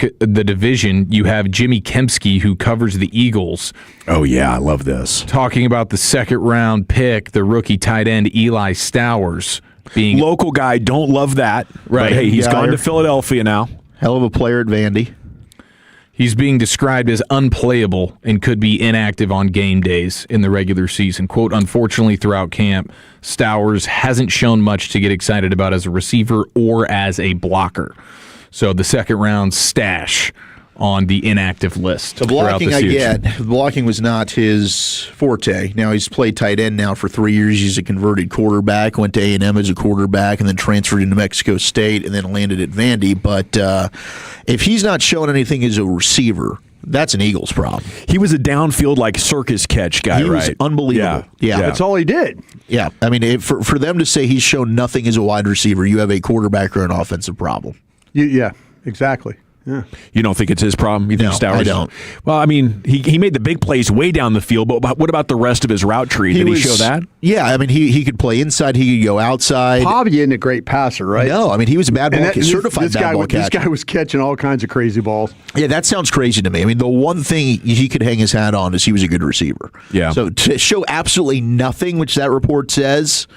division, you have Jimmy Kempski, who covers the Eagles. Oh, yeah, I love this. Talking about the second-round pick, the rookie tight end Eli Stowers. Being local guy, don't love that. Right. But, hey, he's gone to Philadelphia now. Hell of a player at Vandy. He's being described as unplayable and could be inactive on game days in the regular season. Quote, unfortunately, throughout camp, Stowers hasn't shown much to get excited about as a receiver or as a blocker. So the second-round stash on the inactive list. The blocking I get. The blocking was not his forte. Now he's played tight end now for 3 years. He's a converted quarterback, went to A&M as a quarterback, and then transferred into Mexico State and then landed at Vandy. But if he's not showing anything as a receiver, that's an Eagles problem. He was a downfield, like, circus catch guy, he was unbelievable. Yeah. That's all he did. Yeah. I mean, for them to say he's shown nothing as a wide receiver, you have a quarterback or an offensive problem. Yeah, exactly. Yeah. You don't think it's his problem? You think Stowers? I don't. Well, I mean, he made the big plays way down the field, but what about the rest of his route tree? Did he show that? Yeah, I mean, he could play inside, he could go outside. Hobby isn't a great passer, right? No, I mean, he was a bad ball catcher, certified bad ball catcher. This guy was catching all kinds of crazy balls. Yeah, that sounds crazy to me. I mean, the one thing he could hang his hat on is he was a good receiver. Yeah. So to show absolutely nothing, which that report says,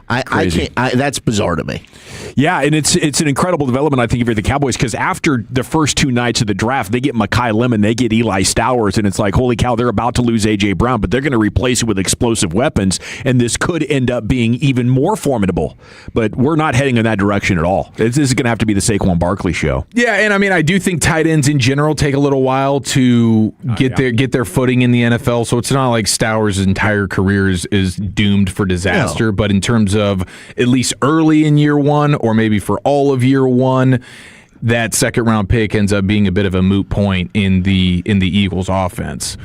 I can't. That's bizarre to me. Yeah, and it's an incredible development, I think, if you're the Cowboys, because after the first 2 nights of the draft, they get Mekhi Lemon, they get Eli Stowers, and it's like, holy cow, they're about to lose A.J. Brown, but they're going to replace it with explosive weapons, and this could end up being even more formidable. But we're not heading in that direction at all. This is going to have to be the Saquon Barkley show. Yeah, and I mean, I do think tight ends in general take a little while to get their footing in the NFL, so it's not like Stowers' entire career is doomed for disaster, but in terms of at least early in year one, or maybe for all of year one, that second-round pick ends up being a bit of a moot point in the Eagles' offense.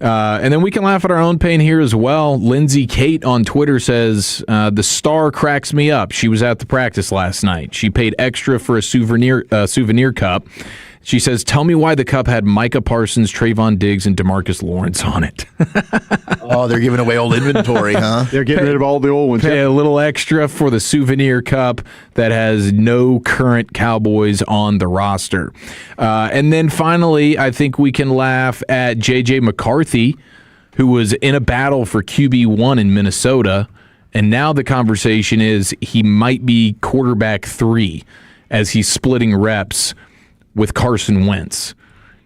And then we can laugh at our own pain here as well. Lindsay Kate on Twitter says, the star cracks me up. She was at the practice last night. She paid extra for a souvenir cup. She says, tell me why the cup had Micah Parsons, Trayvon Diggs, and DeMarcus Lawrence on it. Oh, they're giving away old inventory, huh? They're getting rid of all the old ones. Pay a little extra for the souvenir cup that has no current Cowboys on the roster. And then finally, I think we can laugh at J.J. McCarthy, who was in a battle for QB1 in Minnesota, and now the conversation is he might be quarterback 3 as he's splitting reps with Carson Wentz.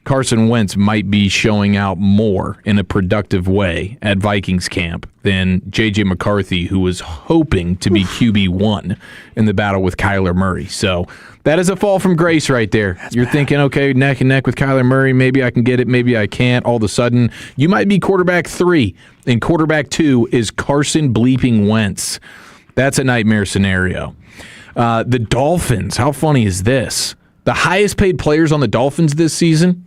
Carson Wentz might be showing out more in a productive way at Vikings camp than J.J. McCarthy, who was hoping to be QB1 in the battle with Kyler Murray. So that is a fall from grace right there. You're thinking, okay, neck and neck with Kyler Murray, maybe I can get it, maybe I can't. All of a sudden, you might be quarterback 3, and quarterback 2 is Carson bleeping Wentz. That's a nightmare scenario. The Dolphins, how funny is this? The highest paid players on the Dolphins this season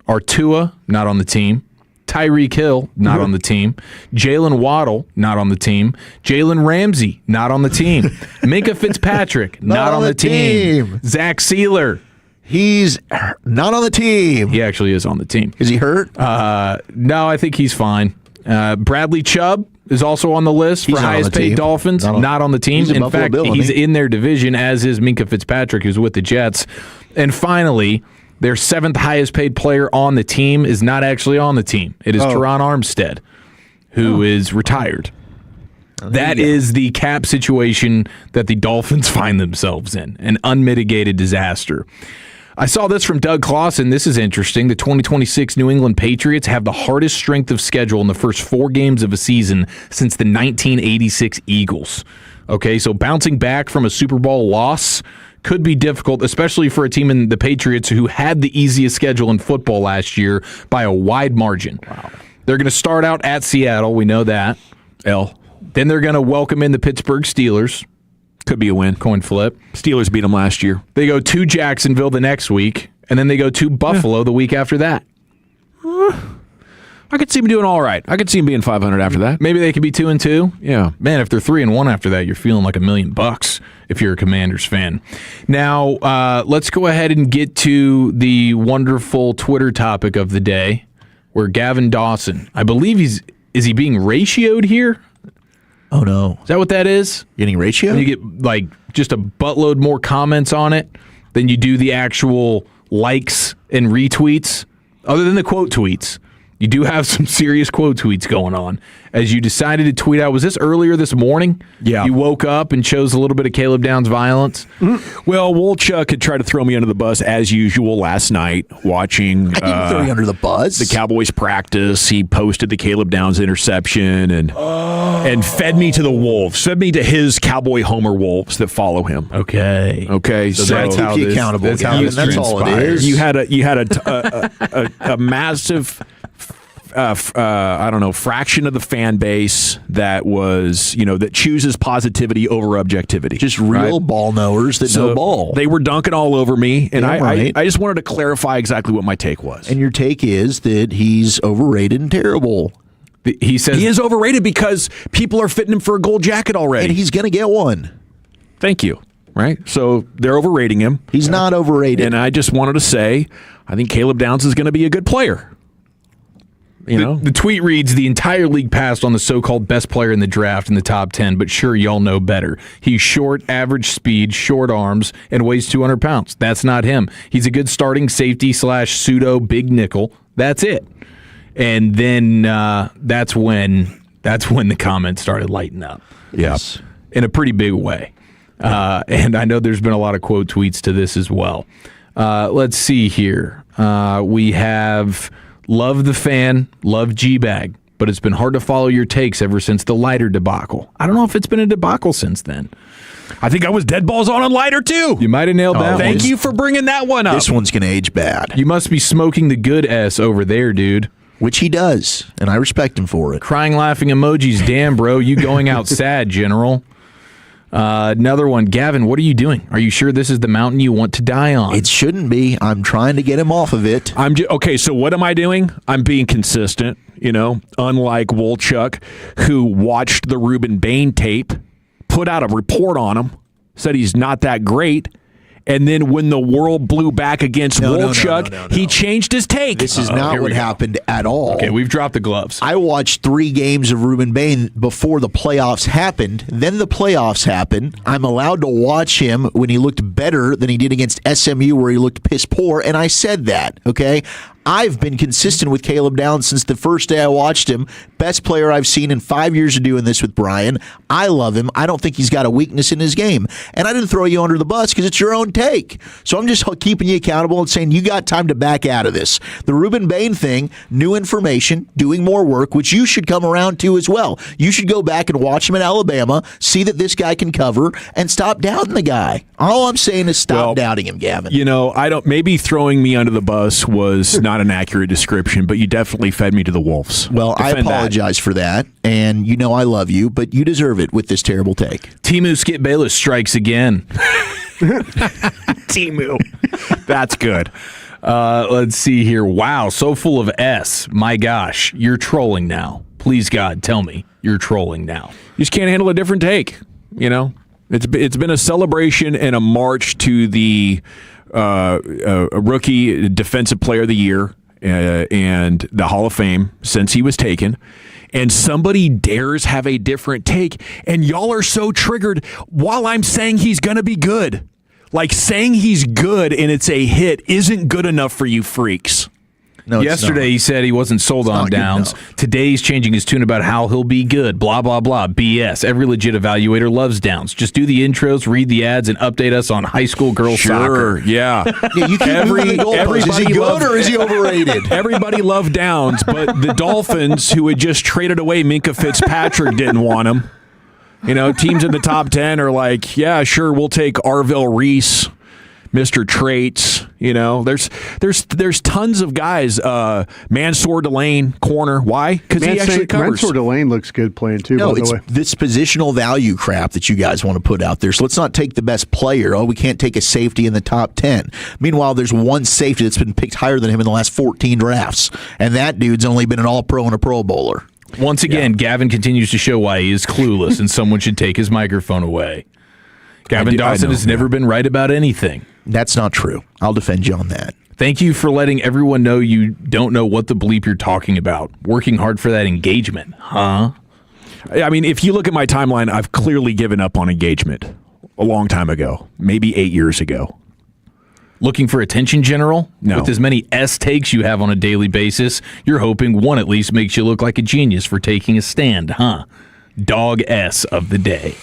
are Tua, not on the team, Tyreek Hill, not on the team, Jalen Waddle, not on the team, Jalen Ramsey, not on the team, Minkah Fitzpatrick, not on the team, Zach Sealer. He's not on the team. He actually is on the team. Is he hurt? No, I think he's fine. Bradley Chubb is also on the list for highest paid Dolphins, not on the team. In fact, he's in their division, as is Minkah Fitzpatrick, who's with the Jets. And finally, their 7th highest paid player on the team is not actually on the team. It is Teron Armstead, who is retired. That is the cap situation that the Dolphins find themselves in, an unmitigated disaster. I saw this from Doug Clawson. This is interesting. The 2026 New England Patriots have the hardest strength of schedule in the first 4 games of a season since the 1986 Eagles. Okay, so bouncing back from a Super Bowl loss could be difficult, especially for a team in the Patriots who had the easiest schedule in football last year by a wide margin. Wow. They're going to start out at Seattle. We know that. Then they're going to welcome in the Pittsburgh Steelers. Could be a win. Coin flip. Steelers beat them last year. They go to Jacksonville the next week, and then they go to Buffalo the week after that. I could see them doing all right. I could see them being 500 after that. Maybe they could be 2-2. Yeah. Man, if they're 3-1 after that, you're feeling like $1 million if you're a Commanders fan. Now, let's go ahead and get to the wonderful Twitter topic of the day, where Gavin Dawson, I believe is he being ratioed here? Oh, no. Is that what that is? Getting ratio? You get like just a buttload more comments on it than you do the actual likes and retweets, other than the quote tweets. You do have some serious quote tweets going on. As you decided to tweet out, was this earlier this morning? Yeah. You woke up and chose a little bit of Caleb Downs violence? Mm-hmm. Well, Wolchuk had tried to throw me under the bus as usual last night watching I didn't throw you under the bus. The Cowboys practice. He posted the Caleb Downs interception and fed me to the wolves. Fed me to his Cowboy Homer wolves that follow him. Okay. So that's how keep you accountable. That's all it is. You had a massive fraction of the fan base that was, that chooses positivity over objectivity. Just real ball knowers that know ball. They were dunking all over me, and right. I just wanted to clarify exactly what my take was. And your take is that he's overrated and terrible. He says he is overrated because people are fitting him for a gold jacket already. And he's going to get one. Thank you. Right? So they're overrating him. He's not overrated. And I just wanted to say, I think Caleb Downs is going to be a good player. The tweet reads, the entire league passed on the so-called best player in the draft in the top 10, but sure, y'all know better. He's short, average speed, short arms, and weighs 200 pounds. That's not him. He's a good starting safety / pseudo big nickel. That's it. And then that's when the comments started lighting up. Yes. in a pretty big way. And I know there's been a lot of quote tweets to this as well. Let's see here. We have love the fan, love G-Bag, but it's been hard to follow your takes ever since the lighter debacle. I don't know if it's been a debacle since then. I think I was dead balls on lighter, too. You might have nailed that one. Thank you for bringing that one up. This one's going to age bad. You must be smoking the good S over there, dude. Which he does, and I respect him for it. Crying, laughing emojis. Damn, bro. You going out sad, General. Another one. Gavin, what are you doing? Are you sure this is the mountain you want to die on? It shouldn't be. I'm trying to get him off of it. Okay, so what am I doing? I'm being consistent, unlike Wolchuk, who watched the Ruben Bain tape, put out a report on him, said he's not that great, and then when the world blew back against Wolchuk, he changed his take. This is not what happened at all. Okay, we've dropped the gloves. I watched 3 games of Ruben Bain before the playoffs happened. Then the playoffs happened. I'm allowed to watch him when he looked better than he did against SMU, where he looked piss poor, and I said that, okay? I've been consistent with Caleb Downs since the first day I watched him. Best player I've seen in 5 years of doing this with Brian. I love him. I don't think he's got a weakness in his game. And I didn't throw you under the bus because it's your own take. So I'm just keeping you accountable and saying you got time to back out of this. The Ruben Bain thing, new information, doing more work, which you should come around to as well. You should go back and watch him in Alabama, see that this guy can cover, and stop doubting the guy. All I'm saying is stop doubting him, Gavin. Maybe throwing me under the bus was not an accurate description, but you definitely fed me to the wolves. Well, I apologize for that, and I love you, but you deserve it with this terrible take. Timu Skip Bayless strikes again. Timu. That's good. Let's see here. Wow, so full of S. My gosh, you're trolling now. Please, God, tell me you're trolling now. You just can't handle a different take. It's been a celebration and a march to the a rookie defensive player of the year and the Hall of Fame since he was taken, and somebody dares have a different take, and y'all are so triggered while I'm saying he's going to be good. Like, saying he's good and it's a hit isn't good enough for you freaks. No, yesterday he said he wasn't sold on Downs. Today he's changing his tune about how he'll be good. Blah, blah, blah. BS. Every legit evaluator loves Downs. Just do the intros, read the ads, and update us on high school girls soccer. Yeah. You keep moving the goalposts. Is he good or is he overrated? Everybody loved Downs, but the Dolphins, who had just traded away Minka Fitzpatrick, didn't want him. Teams in the top 10 are like, yeah, sure, we'll take Arvell Reese, Mr. Traits. There's tons of guys. Mansour Delane, corner. Why? Because he actually covers. Mansour Delane looks good playing too. No, by it's the way. this positional value crap that you guys want to put out there. So let's not take the best player. We can't take a safety in the top 10. Meanwhile, there's one safety that's been picked higher than him in the last 14 drafts, and that dude's only been an All-Pro and a Pro Bowler. Once again, Gavin continues to show why he is clueless, and someone should take his microphone away. Gavin Dawson has never been right about anything. That's not true. I'll defend you on that. Thank you for letting everyone know you don't know what the bleep you're talking about. Working hard for that engagement, huh? I mean, if you look at my timeline, I've clearly given up on engagement a long time ago, maybe 8 years ago. Looking for attention, General? No. With as many S takes you have on a daily basis, you're hoping one at least makes you look like a genius for taking a stand, huh? Dog S of the day.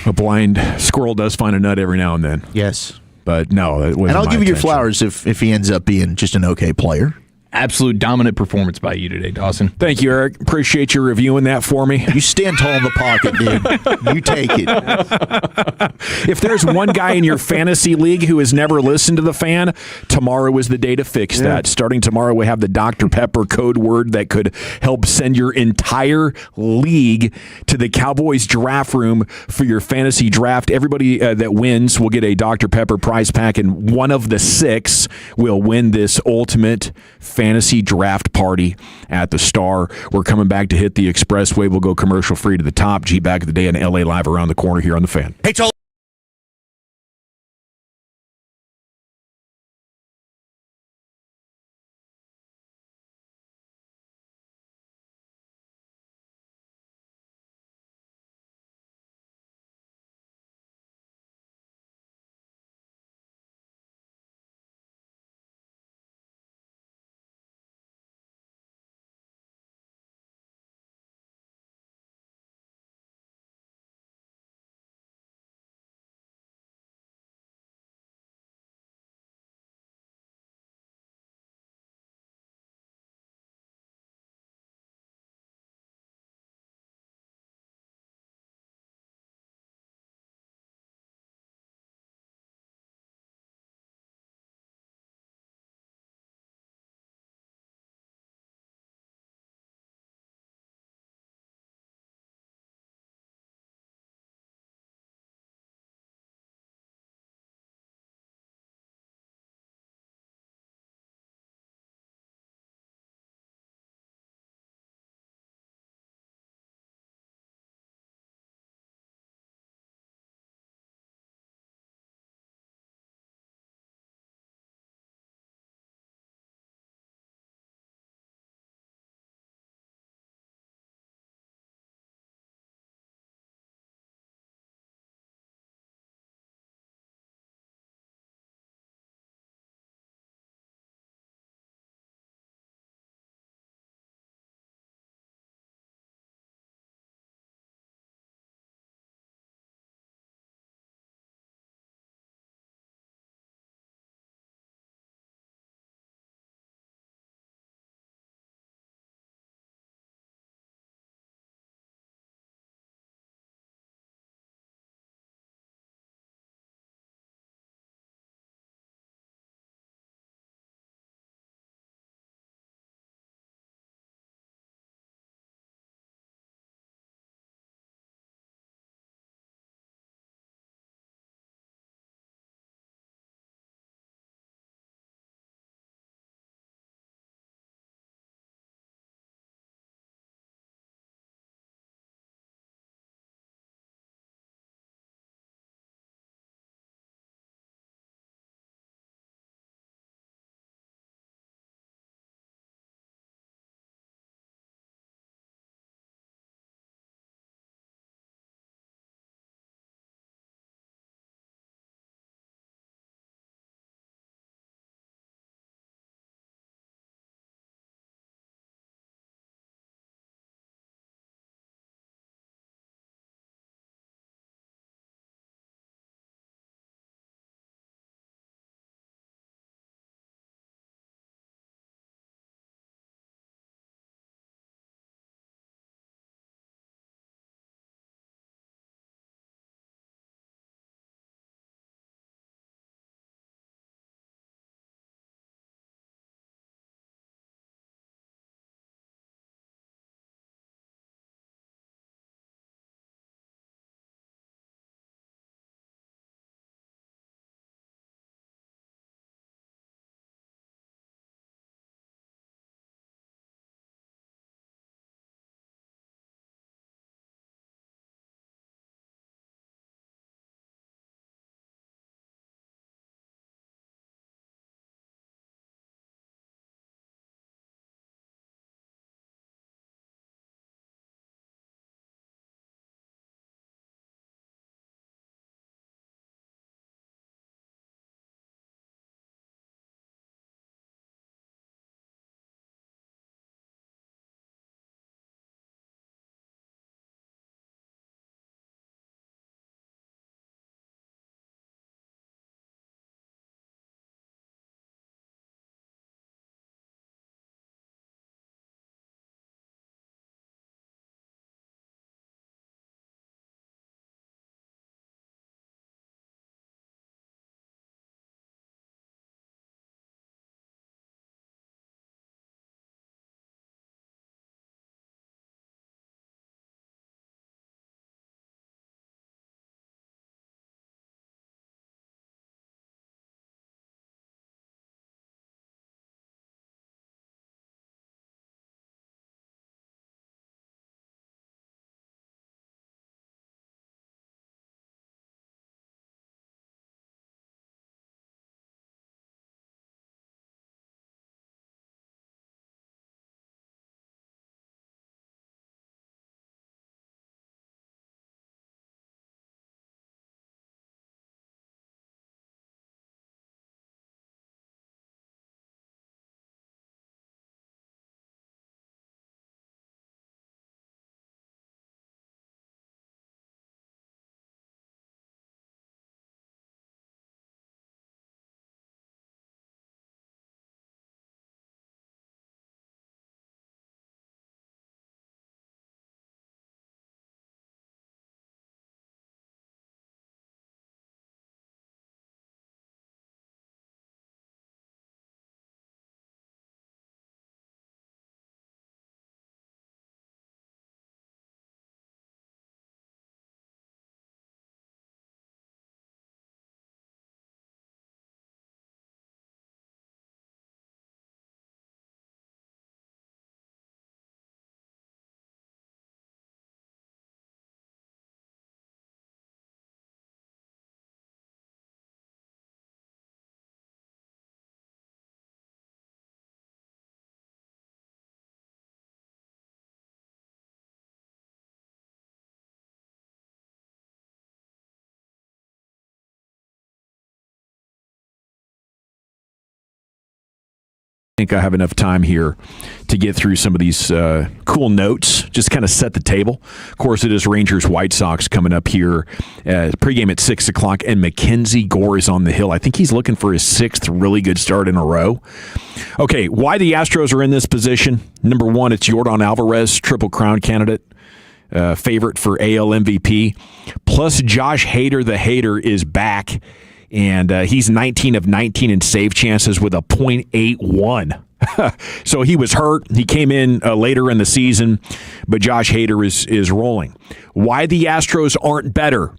A blind squirrel does find a nut every now and then. Yes. But no, it wasn't. And I'll give you your intention. flowers if he ends up being just an okay player. Absolute dominant performance by you today, Dawson. Thank you, Eric. Appreciate you reviewing that for me. You stand tall in the pocket, dude. You take it. If there's one guy in your fantasy league who has never listened to the fan, tomorrow is the day to fix that. Starting tomorrow, we have the Dr. Pepper code word that could help send your entire league to the Cowboys draft room for your fantasy draft. Everybody that wins will get a Dr. Pepper prize pack, and one of the 6 will win this ultimate fantasy draft party at the Star. We're coming back to hit the expressway. We'll go commercial free to the top. G back of the day in LA Live around the corner here on the Fan. Hey, it's all think I have enough time here to get through some of these cool notes, just kind of set the table. Of course, it is Rangers-White Sox coming up here. Pregame at 6 o'clock, and Mackenzie Gore is on the hill. I think he's looking for his 6th really good start in a row. Okay, why the Astros are in this position? Number one, it's Yordan Alvarez, Triple Crown candidate, favorite for AL MVP. Plus, Josh Hader, the Hater, is back. And he's 19 of 19 in save chances with a .81. So he was hurt. He came in later in the season, but Josh Hader is rolling. Why the Astros aren't better?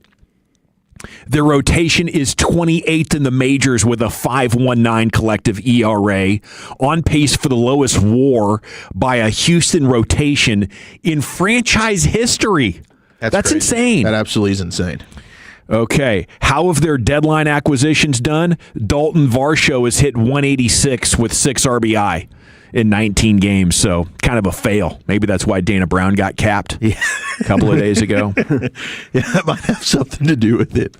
Their rotation is 28th in the majors with a 5.19 collective ERA, on pace for the lowest WAR by a Houston rotation in franchise history. That's insane. That absolutely is insane. Okay, how have their deadline acquisitions done? Dalton Varsho has hit 186 with 6 RBI in 19 games, so kind of a fail. Maybe that's why Dana Brown got capped a couple of days ago. Yeah, that might have something to do with it.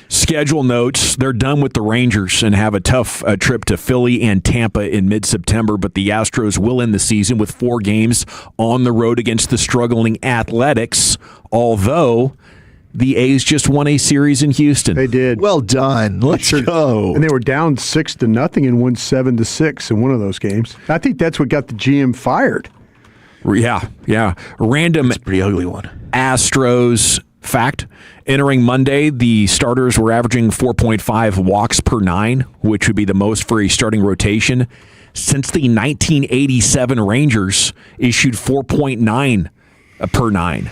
Schedule notes, they're done with the Rangers and have a tough trip to Philly and Tampa in mid-September, but the Astros will end the season with 4 games on the road against the struggling Athletics, although the A's just won a series in Houston. They did. Well done. Let's go. And they were down 6-0 and won 7-6 in one of those games. I think that's what got the GM fired. Yeah. Random. It's a pretty ugly one. Astros fact. Entering Monday, the starters were averaging 4.5 walks per 9, which would be the most for a starting rotation since the 1987 Rangers issued 4.9 per 9.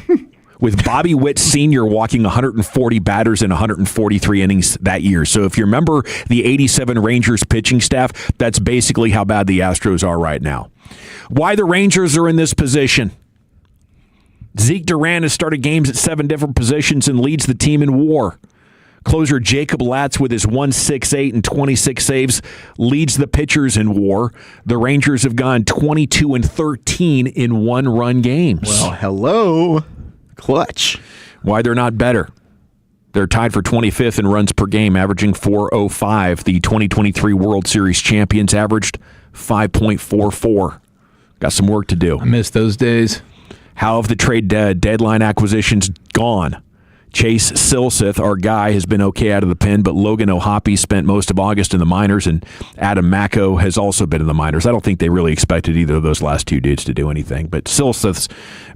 With Bobby Witt Sr. walking 140 batters in 143 innings that year. So if you remember the 87 Rangers pitching staff, that's basically how bad the Astros are right now. Why the Rangers are in this position? Zeke Duran has started games at 7 different positions and leads the team in WAR. Closer Jacob Latz with his 1.68 and 26 saves leads the pitchers in WAR. The Rangers have gone 22-13 in one-run games. Well, hello. Clutch. Why they're not better? They're tied for 25th in runs per game, averaging 4.05. The 2023 World Series champions averaged 5.44. Got some work to do. I miss those days. How have the trade deadline acquisitions gone? Chase Silseth, our guy, has been okay out of the pen, but Logan O'Hoppe spent most of August in the minors, and Adam Macko has also been in the minors. I don't think they really expected either of those last two dudes to do anything, but Silseth's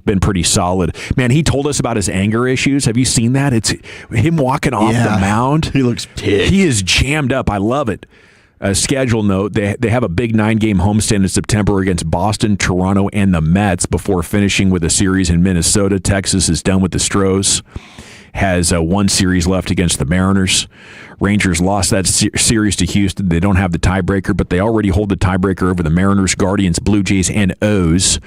been pretty solid. Man, he told us about his anger issues. Have you seen that? It's him walking off the mound. He looks ticked. He is jammed up. I love it. Schedule note, they have a big 9-game homestand in September against Boston, Toronto, and the Mets before finishing with a series in Minnesota. Texas is done with the Stros. Has one series left against the Mariners. Rangers lost that series to Houston. They don't have the tiebreaker, but they already hold the tiebreaker over the Mariners, Guardians, Blue Jays, and O's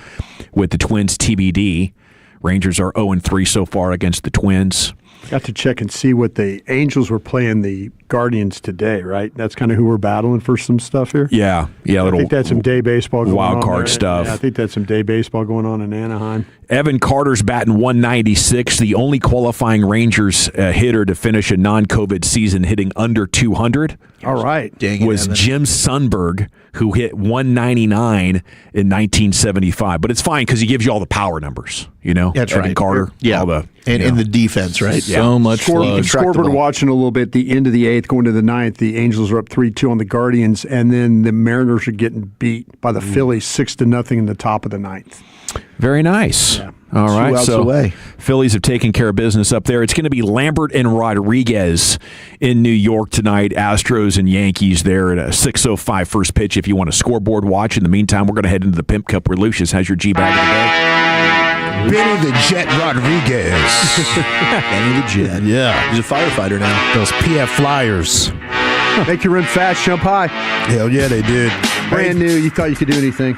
with the Twins TBD. Rangers are 0-3 so far against the Twins. Got to check and see what the Angels were playing the Guardians today, right? That's kind of who we're battling for some stuff here? Yeah. I think that's some day baseball going on. Wild card stuff. Yeah, I think that's some day baseball going on in Anaheim. Evan Carter's batting 196, the only qualifying Rangers hitter to finish a non-COVID season hitting under 200. All right. Dang it, was Evan. Jim Sundberg, who hit 199 in 1975. But it's fine because he gives you all the power numbers, you know? That's Evan right. Carter. Yeah. All the, and the defense, right? So much slug. Scoreboard watching a little bit, the end of the 8th, going to the 9th, the Angels are up 3-2 on the Guardians, and then the Mariners are getting beat by the Phillies 6-0 in the top of the 9th. Very nice. Yeah. All right, 2 outs so away. Phillies have taken care of business up there. It's going to be Lambert and Rodriguez in New York tonight. Astros and Yankees there at a 6:05 first pitch if you want a scoreboard watch. In the meantime, we're going to head into the Pimp Cup where Lucius has your G-Bag of the day. Benny the Jet Rodriguez. Benny the Jet. Yeah. He's a firefighter now. Those PF Flyers. Make you run fast, jump high. Hell yeah, they did. Brand new. You thought you could do anything.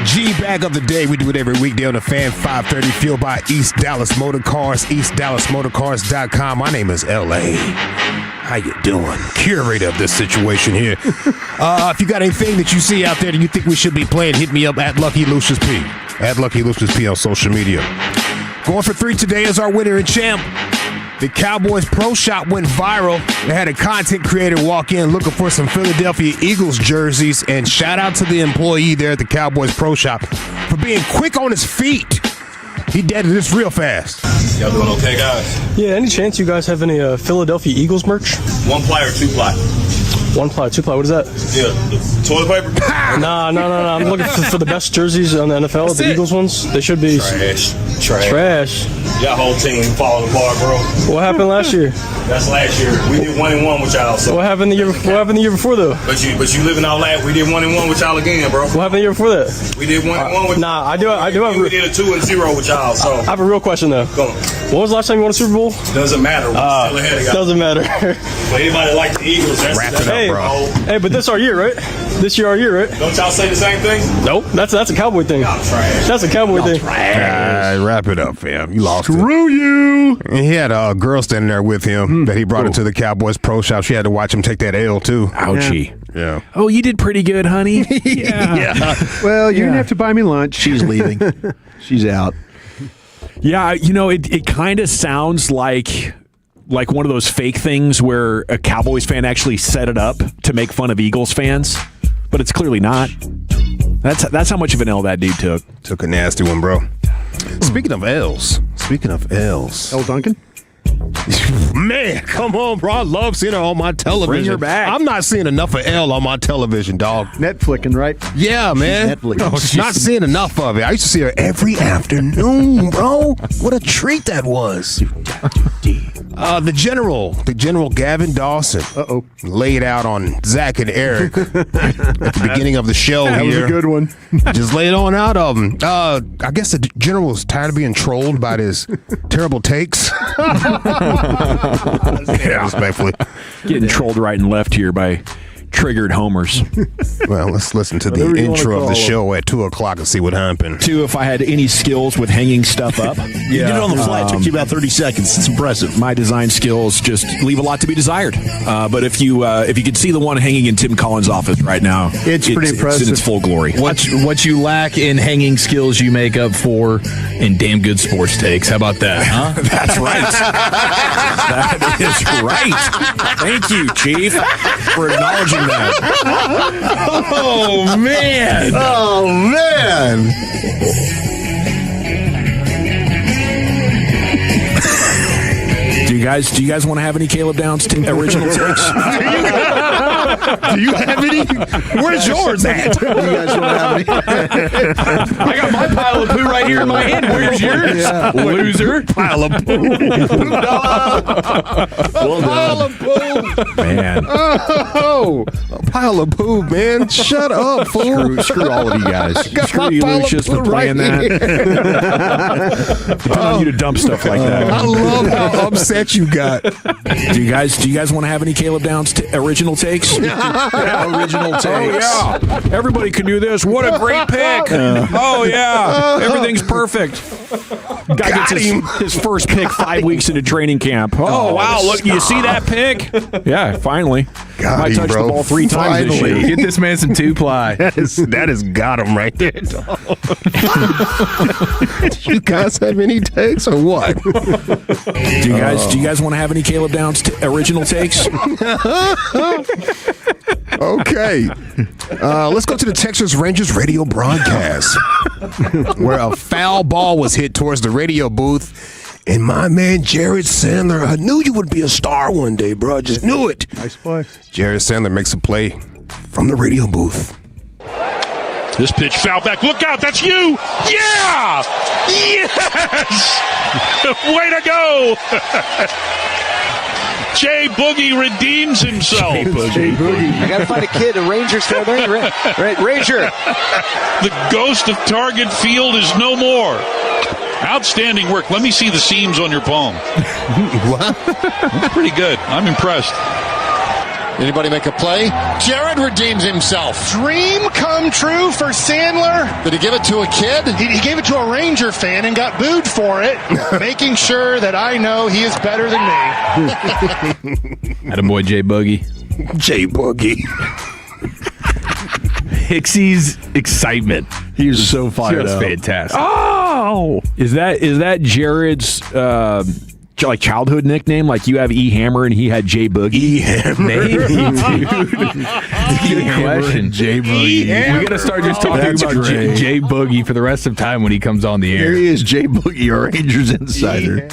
G-Bag of the Day. We do it every weekday on the Fan 530, fueled by East Dallas Motor Cars, EastDallasMotorCars.com. My name is L.A. How you doing? Curator of this situation here. If you got anything that you see out there that you think we should be playing, hit me up at Lucky Lucius P. At Lucky Lucius P on social media. Going for 3 today is our winner and champ. The Cowboys Pro Shop went viral. They had a content creator walk in looking for some Philadelphia Eagles jerseys, and shout out to the employee there at the Cowboys Pro Shop for being quick on his feet. He did this real fast. Y'all doing okay, guys? Yeah, any chance you guys have any Philadelphia Eagles merch? 1-ply or 2-ply? 1-ply, 2-ply, what is that? Yeah, toilet paper? No. I'm looking for the best jerseys on the NFL, the Eagles ones. They should be. Trash. Y'all whole team falling apart, bro. What happened last year? That's last year. We did 1-1 with y'all. So. What happened the year before, though? But you living out loud. We did 1-1 with y'all again, bro. What happened the year before that? We did 1-1 with. Nah, I do have. We did a 2-0 with y'all. So I have a real question though. Go on. When was the last time you won a Super Bowl? Doesn't matter. We're still ahead of y'all. Doesn't matter. But anybody like the Eagles? Wrap it up, bro. Hey, but this our year, right? This year our year, right? Don't y'all say the same thing? Nope. That's a Cowboy thing. Y'all trash. That's a Cowboy thing. Wrap it up, fam. You lost it. Screw you. And he had a girl standing there with him that he brought into the Cowboys Pro Shop. She had to watch him take that L, too. Ouchie. Yeah. Oh, you did pretty good, honey. Yeah. Well, you're going to have to buy me lunch. She's leaving. She's out. Yeah, it kind of sounds like one of those fake things where a Cowboys fan actually set it up to make fun of Eagles fans, but it's clearly not. That's how much of an L that dude took. Took a nasty one, bro. Speaking of L's. L. Duncan? Man, come on, bro. I love seeing her on my television. Bring her back. I'm not seeing enough of L on my television, dog. Netflixing, right? Yeah, man. Netflix. Not seeing enough of it. I used to see her every afternoon, bro. What a treat that was. The General Gavin Dawson laid out on Zach and Eric at the beginning of the show that here. That was a good one. Just laid on out of him. I guess the General was tired of being trolled by his terrible takes. Yeah, respectfully. Getting trolled right and left here by triggered homers. Well, let's listen to the intro of the show at 2 o'clock and see what happened. If I had any skills with hanging stuff up. You did it on the fly. It took you about 30 seconds. It's impressive. My design skills just leave a lot to be desired. But if you could see the one hanging in Tim Collins' office right now, it's pretty impressive. It's in its full glory. What you lack in hanging skills, you make up for in damn good sports takes. How about that, huh? That's right. That is right. Thank you, Chief, for acknowledging that. Oh, man. Do you guys want to have any Caleb Downs original takes? Do you have any? Where's yours at? You guys want to have any? I got my pile of poo right here in my hand. Where's yours? Yeah. Loser. Pile of poo. Pile of poo. Man. Oh, a pile of poo, man. Shut up, fool. Screw all of you guys. Screw you, Lucius, for playing that. Depend on you to dump stuff like that. I love how upset you got. Do you guys want to have any Caleb Downs original takes? Original takes. Oh, yeah. Everybody can do this. What a great pick. Oh, yeah. Everything's perfect. Guy gets his first pick 5 weeks into training camp. Oh, wow. Look, you see that pick? Yeah, finally. I touched the ball 3 times this year. Get this man some 2-ply. That has got him right there, dog. Do you guys have any takes or what? Do you guys want to have any Caleb Downs original takes? Okay. Let's go to the Texas Rangers radio broadcast where a foul ball was hit towards the radio booth. And my man, Jared Sandler, I knew you would be a star one day, bro. I just knew it. Nice play. Jared Sandler makes a play from the radio booth. This pitch foul back. Look out. That's you. Yeah. Yes. Way to go. Jay Boogie redeems himself. Jay Boogie. I got to find a kid, a Rangers fan. Right, Ranger. The ghost of Target Field is no more. Outstanding work. Let me see the seams on your palm. What? That's pretty good. I'm impressed. Anybody make a play? Jared redeems himself. Dream come true for Sandler. Did he give it to a kid? He gave it to a Ranger fan and got booed for it, making sure that I know he is better than me. Attaboy, Jay Boogie. Jay Boogie. Hixie's excitement. He was so fired up. Fantastic. Oh! Is that Jared's like childhood nickname? Like you have E Hammer and he had J Boogie. E Hammer, maybe. Good question. J Boogie. We got to start just talking about J Boogie for the rest of time when he comes on the air. Here he is, J Boogie, our Rangers insider.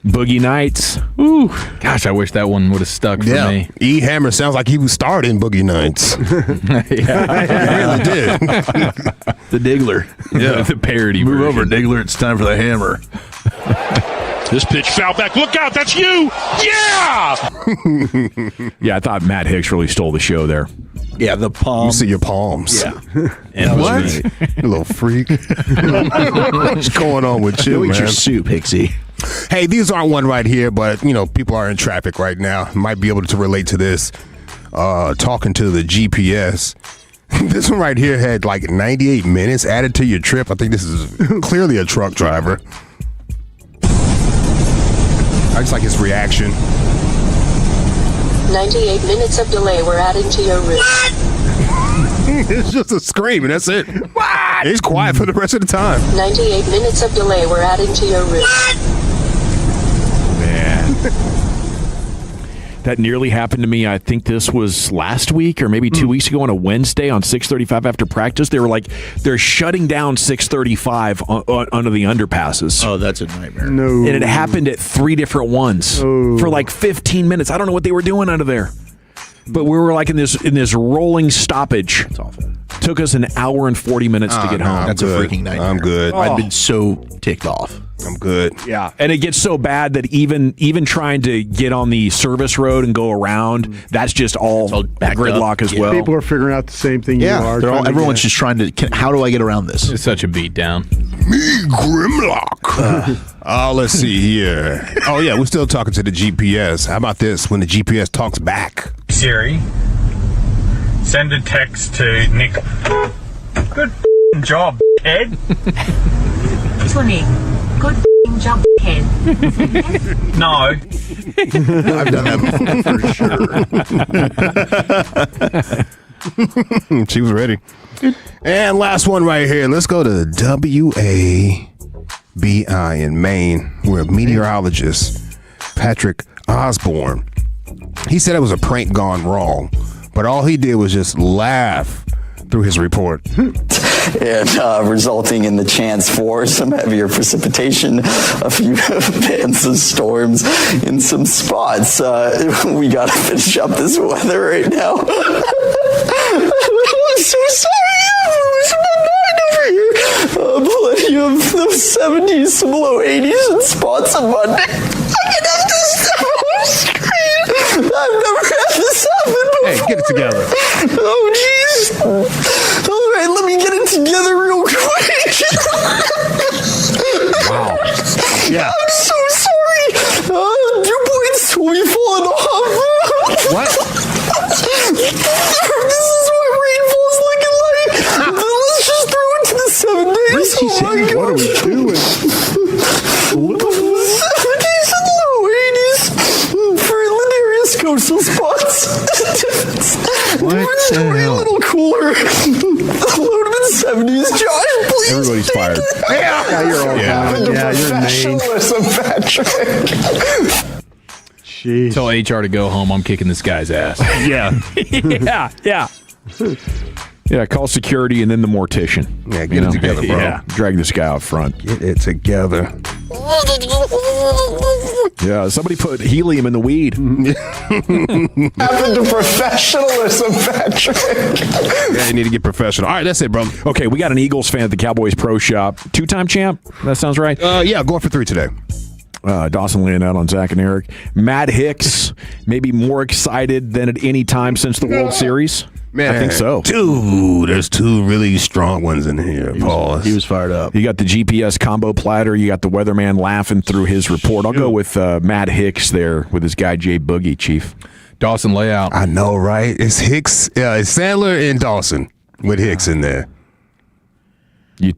Boogie Nights. Ooh, gosh, I wish that one would have stuck for me. E Hammer sounds like he was starting Boogie Nights. Yeah, he really did. The Diggler. Yeah, the parody. Move version. over, Diggler. It's time for the Hammer. This pitch foul back. Look out, that's you. Yeah. Yeah, I thought Matt Hicks really stole the show there. Yeah, the palms. You see your palms. Yeah. And what? You little freak. What's going on with you, Go eat man? your soup, Hicksy. Hey, these aren't one right here, but, people are in traffic right now. Might be able to relate to this. Talking to the GPS. This one right here had like 98 minutes added to your trip. I think this is clearly a truck driver. I just like his reaction. 98 minutes of delay were added to your route. It's just a scream, and that's it. What? He's quiet for the rest of the time. 98 minutes of delay were added to your route. Man. That nearly happened to me. I think this was last week or maybe 2 weeks ago on a Wednesday on 6:35 after practice. They were they're shutting down 6:35 under the underpasses. Oh, that's a nightmare. No. And it happened at 3 different ones for like 15 minutes. I don't know what they were doing under there. But we were in this rolling stoppage. That's awful. Took us an hour and 40 minutes to get home. That's a freaking nightmare. I'm good. I've been so ticked off. I'm good. Yeah, and it gets so bad that even trying to get on the service road and go around, that's just all gridlock as well. People are figuring out the same thing you are. Everyone's just trying to, how do I get around this? It's such a beatdown. Me, Grimlock. Let's see here. Oh, yeah, we're still talking to the GPS. How about this when the GPS talks back? Siri, send a text to Nick. Good job, Ed. 20. Good job, Ken. No. I've done that before, for sure. She was ready. And last one right here. Let's go to WABI in Maine, where meteorologist Patrick Osborne, he said it was a prank gone wrong, but all he did was just laugh through his report. And resulting in the chance for some heavier precipitation, a few bands of storms in some spots. We got to finish up this weather right now. I'm so sorry. I'm losing my mind over here. Plenty of those 70s, some low 80s in spots on Monday. I can have this stuff on the screen. I've never had this happen before. Hey, get it together. Oh, jeez. All right, let me get it together real quick. Wow. Yeah. I'm so sorry. Your points will be falling off. What? This is what rainfall's looking like. Let's just throw it to the 7 days. Oh my God. What are we doing? 70s and low 80s for Lindarius coastal spots. What It's the a hell? little cooler. Low to mid-70s. Josh, please. Everybody's fired. Yeah, you're all fine. Yeah, you're Maine. Professionalism, Patrick. Jeez. Tell HR to go home. I'm kicking this guy's ass. Yeah. Yeah. Yeah, call security and then the mortician. Yeah, get it together, bro. Yeah, drag this guy out front. Get it together. Yeah, somebody put helium in the weed. Happened to professionalism, Patrick. Yeah, you need to get professional. All right, that's it, bro. Okay, we got an Eagles fan at the Cowboys Pro Shop. 2-time champ? That sounds right? Yeah, going for 3 today. Dawson laying out on Zach and Eric. Matt Hicks, maybe more excited than at any time since the World Series? Man, I think so. Dude, there's 2 really strong ones in here, Paul. He was fired up. You got the GPS combo platter. You got the weatherman laughing through his report. I'll go with Matt Hicks there with his guy Jay Boogie, Chief. Dawson layout. I know, right? It's Hicks. It's Sandler and Dawson with Hicks in there. You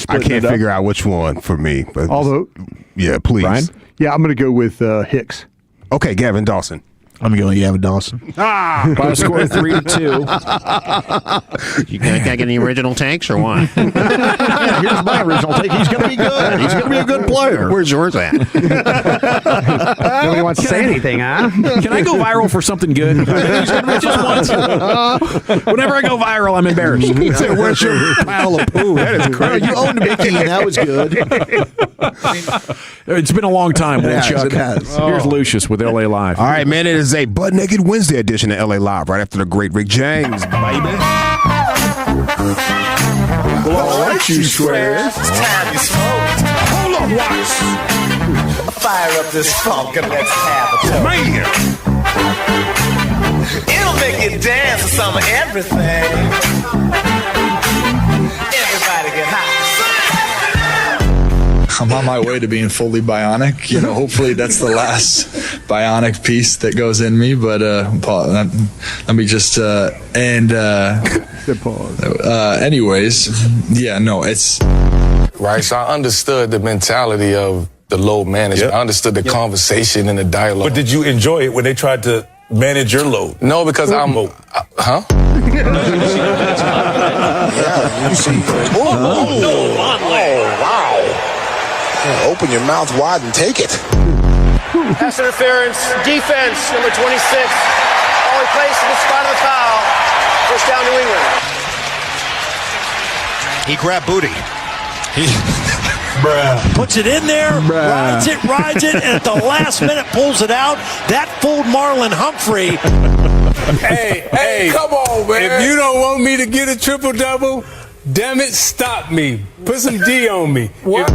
I can't figure out which one for me. But Although, yeah, please. Brian? yeah, I'm going to go with Hicks. Okay, Gavin Dawson. I'm going Gavin Dawson. By a score of 3-2. Can I get any original takes or what? Yeah, here's my original take. He's going to be good. He's going to be a good player. Where's yours at? Nobody wants to say anything, huh? Can I go viral for something good? Just once. Whenever I go viral, I'm embarrassed. Where's your pile of poo? That is crazy. You owned Mickey, and that was good. It's been a long time, Chuck. It has. Here's Lucius with LA Live. All right, man. It is a Butt Naked Wednesday edition of LA Live right after the great Rick James, baby. Well, aren't you swear? It's time you smoke. Hold on, watch. Fire up this funk and let's have a toast. Man. It'll make you dance to some of everything. Everybody get high. I'm on my way to being fully bionic. Hopefully that's the last bionic piece that goes in me. But Paul, let me just anyways, yeah, no, it's right. So I understood the mentality of the load management. I understood the conversation and the dialogue. But did you enjoy it when they tried to manage your load? No, because I'm. Huh? You see. Wow. Open your mouth wide and take it. Pass interference, defense, number 26. Only place in the spot of the foul. First down, New England. He grabbed booty. Puts it in there, rides it, and at the last minute pulls it out. That fooled Marlon Humphrey. Hey, come on, man. If you don't want me to get a triple-double, damn it, stop me. Put some D on me. What?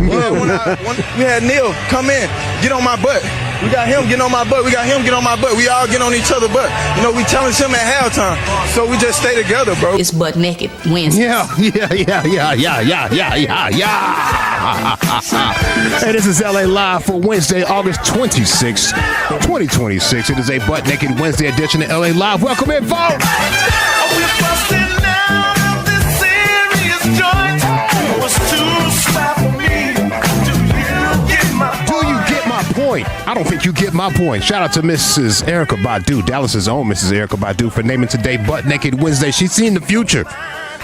We had Neil come in, get on my butt. We got him getting on my butt. We got him getting on my butt. We all get on each other's butt. We challenge him at halftime. So we just stay together, bro. It's Butt Naked Wednesday. Yeah. Hey, this is LA Live for Wednesday, August 26, 2026. It is a Butt Naked Wednesday edition of LA Live. Welcome in, folks. We're busting out of this serious joint. It was too slow for me. Do you get my point? I don't think you get my point. Shout out to Mrs. Erykah Badu, Dallas's own Mrs. Erykah Badu, for naming today Butt Naked Wednesday. She's seen the future.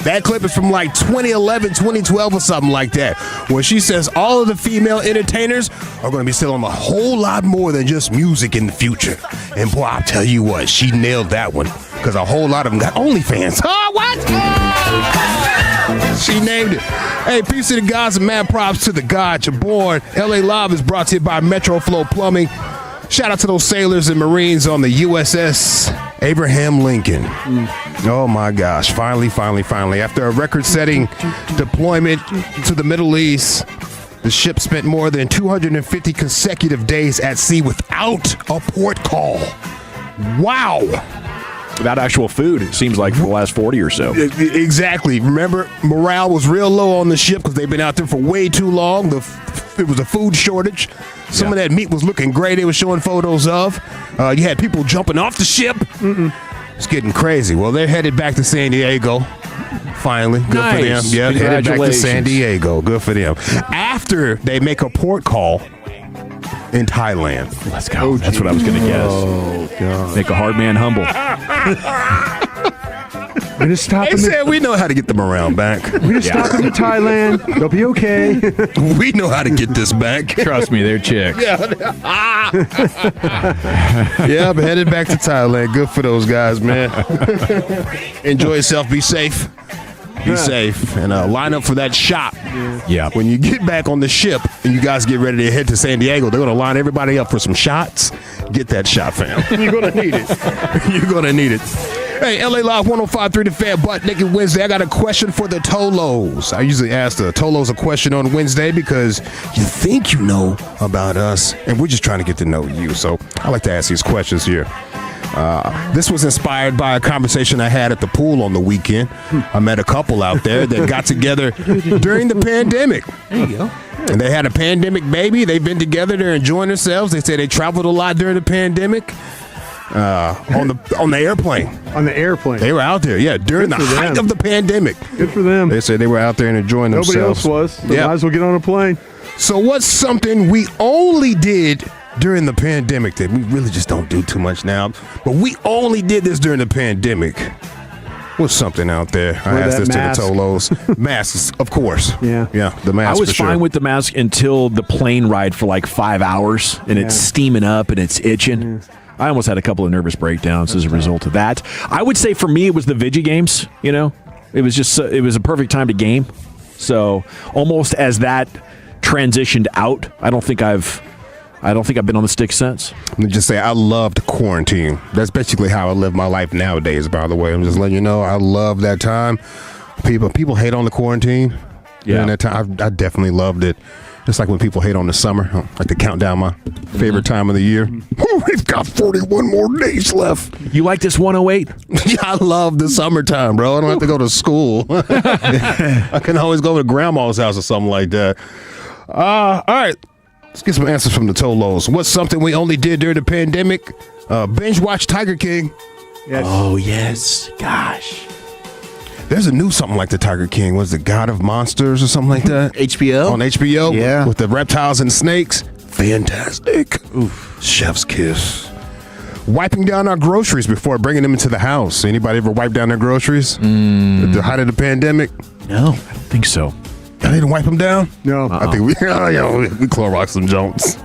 That clip is from like 2011, 2012 or something like that, where she says all of the female entertainers are going to be selling a whole lot more than just music in the future. And boy, I'll tell you what, she nailed that one, because a whole lot of them got OnlyFans. Oh, what? She named it. Hey, peace to the gods and mad props to the God you're born. LA Live is brought to you by Metro Flow Plumbing. Shout out to those sailors and Marines on the USS Abraham Lincoln. Oh my gosh, finally. After a record-setting deployment to the Middle East, the ship spent more than 250 consecutive days at sea without a port call. Wow. Without actual food, it seems like, for the last 40 or so. Exactly. Remember, morale was real low on the ship because they've been out there for way too long. It was a food shortage. Some of that meat was looking great. They were showing photos of. You had people jumping off the ship. It's getting crazy. Well, they're headed back to San Diego. Finally. Good for them. Yeah, headed back to San Diego. Good for them. After they make a port call in Thailand. Let's go. That's what I was going to guess. Oh, God. Make a hard man humble. We're going to stop them. They said we know how to get them around back. We're going to stop them in Thailand. They'll be okay. We know how to get this back. Trust me, they're chicks. Yeah, I'm headed back to Thailand. Good for those guys, man. Enjoy yourself. Be safe. Be safe. And line up for that shop. Yeah. When you get back on the ship and you guys get ready to head to San Diego, they're going to line everybody up for some shots. Get that shot, fam. You're going to need it. You're going to need it. Hey, LA Live 105.3 The Fan, Butt Naked Wednesday. I got a question for the Tolos. I usually ask the Tolos a question on Wednesday because you think you know about us, and we're just trying to get to know you. So I like to ask these questions here. This was inspired by a conversation I had at the pool on the weekend. I met a couple out there that got together during the pandemic. There you go. And they had a pandemic baby. They've been together. They're enjoying themselves. They say they traveled a lot during the pandemic. On the airplane. On the airplane. They were out there, during the height of the pandemic. Good for them. They said they were out there and enjoying themselves. Nobody else was. So might as well get on a plane. So what's something we only did during the pandemic that we really just don't do too much now, but we only did this during the pandemic? What's something out there? I asked this mask. to the Tolos. Masks, of course. Yeah, the mask. I was for sure. fine with the mask until the plane ride for like 5 hours, and it's steaming up and it's itching. I almost had a couple of nervous breakdowns as a result of that. I would say for me, it was the Vigi games. You know, it was just it was a perfect time to game. So almost as that transitioned out, I don't think I've been on the stick since. Let me just say, I loved quarantine. That's basically how I live my life nowadays, by the way. I'm just letting you know, I love that time. People hate on the quarantine. During that time, I definitely loved it. Just like when people hate on the summer. I like to count down my favorite time of the year. We've got 41 more days left. You like this 108? Yeah, I love the summertime, bro. I don't have to go to school. I can always go to grandma's house or something like that. All right. Let's get some answers from the Tolos. What's something we only did during the pandemic? Binge watch Tiger King. Yes. Oh, yes. Gosh. There's a new something like the Tiger King. Was it God of Monsters or something like that? HBO? On HBO? Yeah. With the reptiles and snakes? Fantastic. Oof. Chef's kiss. Wiping down our groceries before bringing them into the house. Anybody ever wipe down their groceries? At the height of the pandemic? No. I don't think so. Y'all didn't wipe them down? No. I think we Clorox some Jones.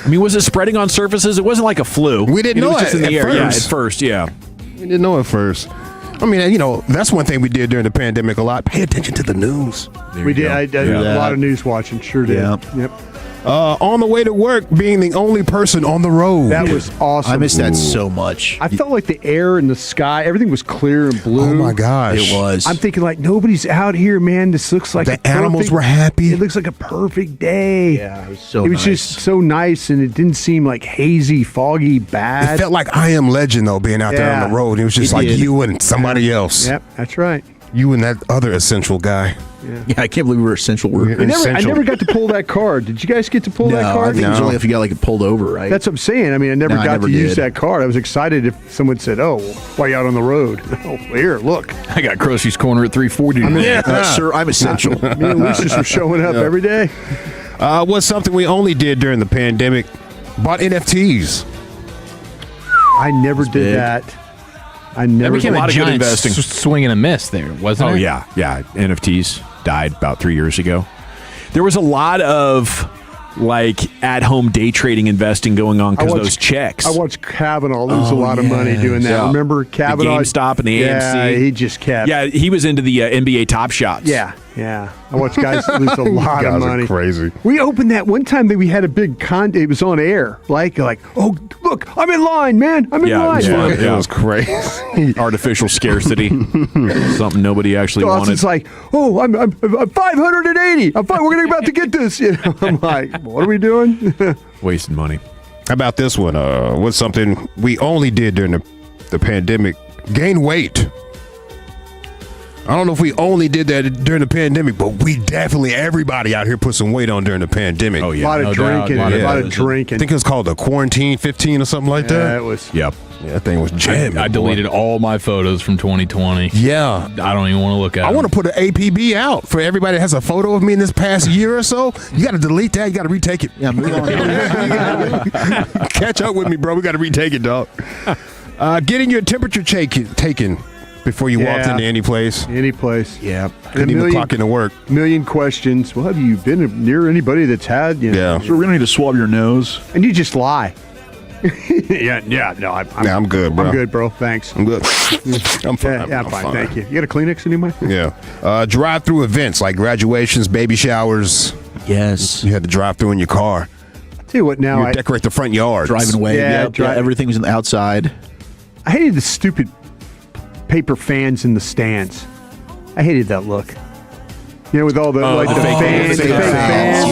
I mean, was it spreading on surfaces? It wasn't like a flu. We didn't It know was just it in the at air. Yeah, first. at first, yeah. We didn't know at first. I mean, you know, that's one thing we did during the pandemic a lot. Pay attention to the news. We did. I did a lot of news watching. Sure did. Yeah. Yep. On the way to work, being the only person on the road. That was awesome. I missed that so much. I felt like the air and the sky, everything was clear and blue. Oh my gosh. It was. I'm thinking like nobody's out here, man. This looks like The animals were happy. It looks like a perfect day. Yeah, it was so It was nice. just so nice, and it didn't seem like hazy, foggy, bad. It felt like I Am Legend, though, being out there on the road. It was just It like did. you and somebody else. Yep, that's right. You and that other essential guy. Yeah, I can't believe we were essential workers. I never got to pull that card. Did you guys get to pull that I card? think it was only if you got like it pulled over, right? That's what I'm saying. I mean, I never No, I got never to use did. that card. I was excited if someone said, "Oh, why are you out on the road?" Oh, here, look. I got Groceries Corner at 340. Sir, I'm essential. Me and Lucius were showing up every day. What's something we only did during the pandemic? Bought NFTs. I never did big. that. I never That became did. a lot of good giant investing. swing and a miss there, wasn't Oh it? yeah. NFTs died about 3 years ago. There was a lot of like at-home day trading investing going on because watched- those checks. I watched Kavanaugh lose a lot of money doing that. Yeah. Remember Kavanaugh? The GameStop and the yeah, AMC. he just kept. Yeah, he was into the NBA Top Shots. Yeah. I watched guys lose a lot Guys of are money. crazy. We opened that one time that we had a big it was on air. Like, oh, look, I'm in line, man. I'm in line. It was crazy. Artificial scarcity. Something nobody actually wanted. It's like, oh, I'm 580. We're about to get this. You know, I'm like, what are we doing? Wasting money. How about this one? What's something we only did during the pandemic? Gain weight. I don't know if we only did that during the pandemic, but we definitely, everybody out here put some weight on during the pandemic. Oh, A yeah. lot of no doubt. drinking. A A lot lot of of drinking. I think it was called the Quarantine 15 or something like Yeah, that. it was. Yep. Yeah, that thing was jamming. I deleted all my photos from 2020. Yeah. I don't even want to look at I them. want to put an APB out for everybody that has a photo of me in this past year or so. You got to delete that. You got to retake it. Yeah, move on. Catch up with me, bro. We got to retake it, dog. Getting your temperature taken before you walked into any place. Any place. Yeah. Couldn't even clock into work. Million questions. Well, have you been near anybody that's had? You know, Yeah. So we're going to need to swab your nose. And you just lie. No, I'm good, bro. I'm good, bro. Thanks. I'm good. I'm fine. Yeah, I'm fine. Thank you. You got a Kleenex anyway? Yeah. Drive-through events like graduations, baby showers. Yes. You had to drive through in your car. Tell you what, now You decorate the front yard. Driving away. Yeah, Yeah, everything was in the outside. I hated the stupid paper fans in the stands. I hated that look. You know, with all the the fans, fake fake fans. fans.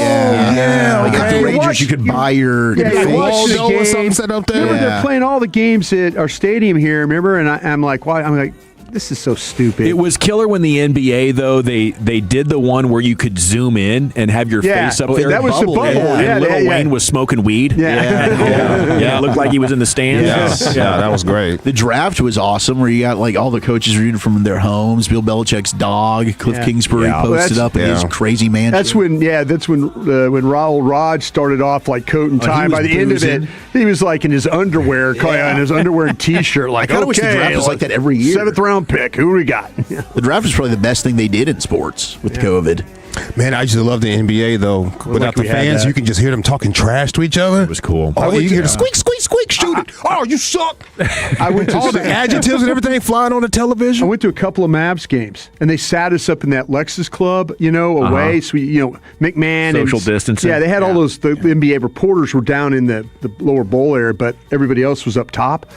Yeah. Like at the Okay, Rangers, watch- you could buy your. Yeah, you watch the Waldo or something game. set up there. Remember, Yeah. they're playing all the games at our stadium here. Remember, and I'm like, why? I'm like, this is so stupid. It was killer when the NBA though they did the one where you could zoom in and have your face up there. That was the bubble. And Lil Wayne was smoking weed. Yeah. It looked like he was in the stands. Yeah, that was great. The draft was awesome, where you got like all the coaches reading from their homes. Bill Belichick's dog, Cliff Kingsbury, posted up in his crazy mansion. That's when Raul Raj started off like coat and tie. By the end of it, he was like in his underwear, in his underwear and t-shirt. Like, I wish the draft was like that every year. 7th round pick. Who we got? The draft was probably the best thing they did in sports with COVID. Man, I used to love the NBA, though. Without the fans, you can just hear them talking trash to each other. It was cool. Oh, you hear the squeak, squeak, squeak, shoot it. Oh, you suck. I went to all the adjectives and everything flying on the television. I went to a couple of Mavs games, and they sat us up in that Lexus Club, away. So McMahon. Social distancing. Yeah, they had all those, the NBA reporters were down in the lower bowl area, but everybody else was up top.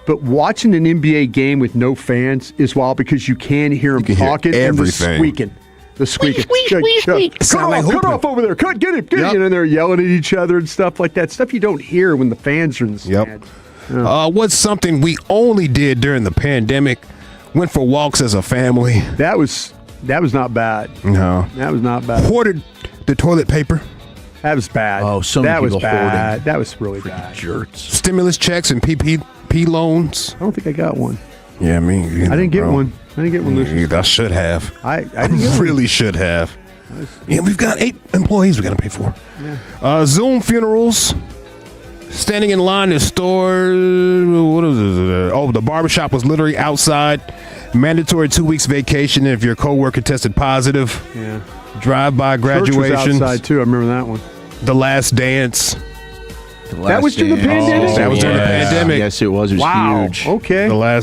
But watching an NBA game with no fans is wild because you can hear them talking and the squeaking. The squeaking. Cut off over there. Get it. And they're yelling at each other and stuff like that. Stuff you don't hear when the fans are in the stands. What's something we only did during the pandemic? Went for walks as a family. That was not bad. No. That was not bad. Hoarded the toilet paper. That was bad. Oh, so many people bad. hoarding. That was really bad. Jerks. Stimulus checks and PPP loans. I don't think I got one. Yeah, me. I didn't get one. I didn't get one this year. I should have. I didn't get really should have. Yeah, we've got 8 employees we got to pay for. Yeah. Zoom funerals. Standing in line at stores. What is it? Oh, the barbershop was literally outside. Mandatory 2 weeks vacation if your coworker tested positive. Yeah. Drive-by graduation. Church was outside too. I remember that one. The Last Dance. That was during the pandemic? That was during the pandemic. Yes, it was. It was huge. Okay. The Last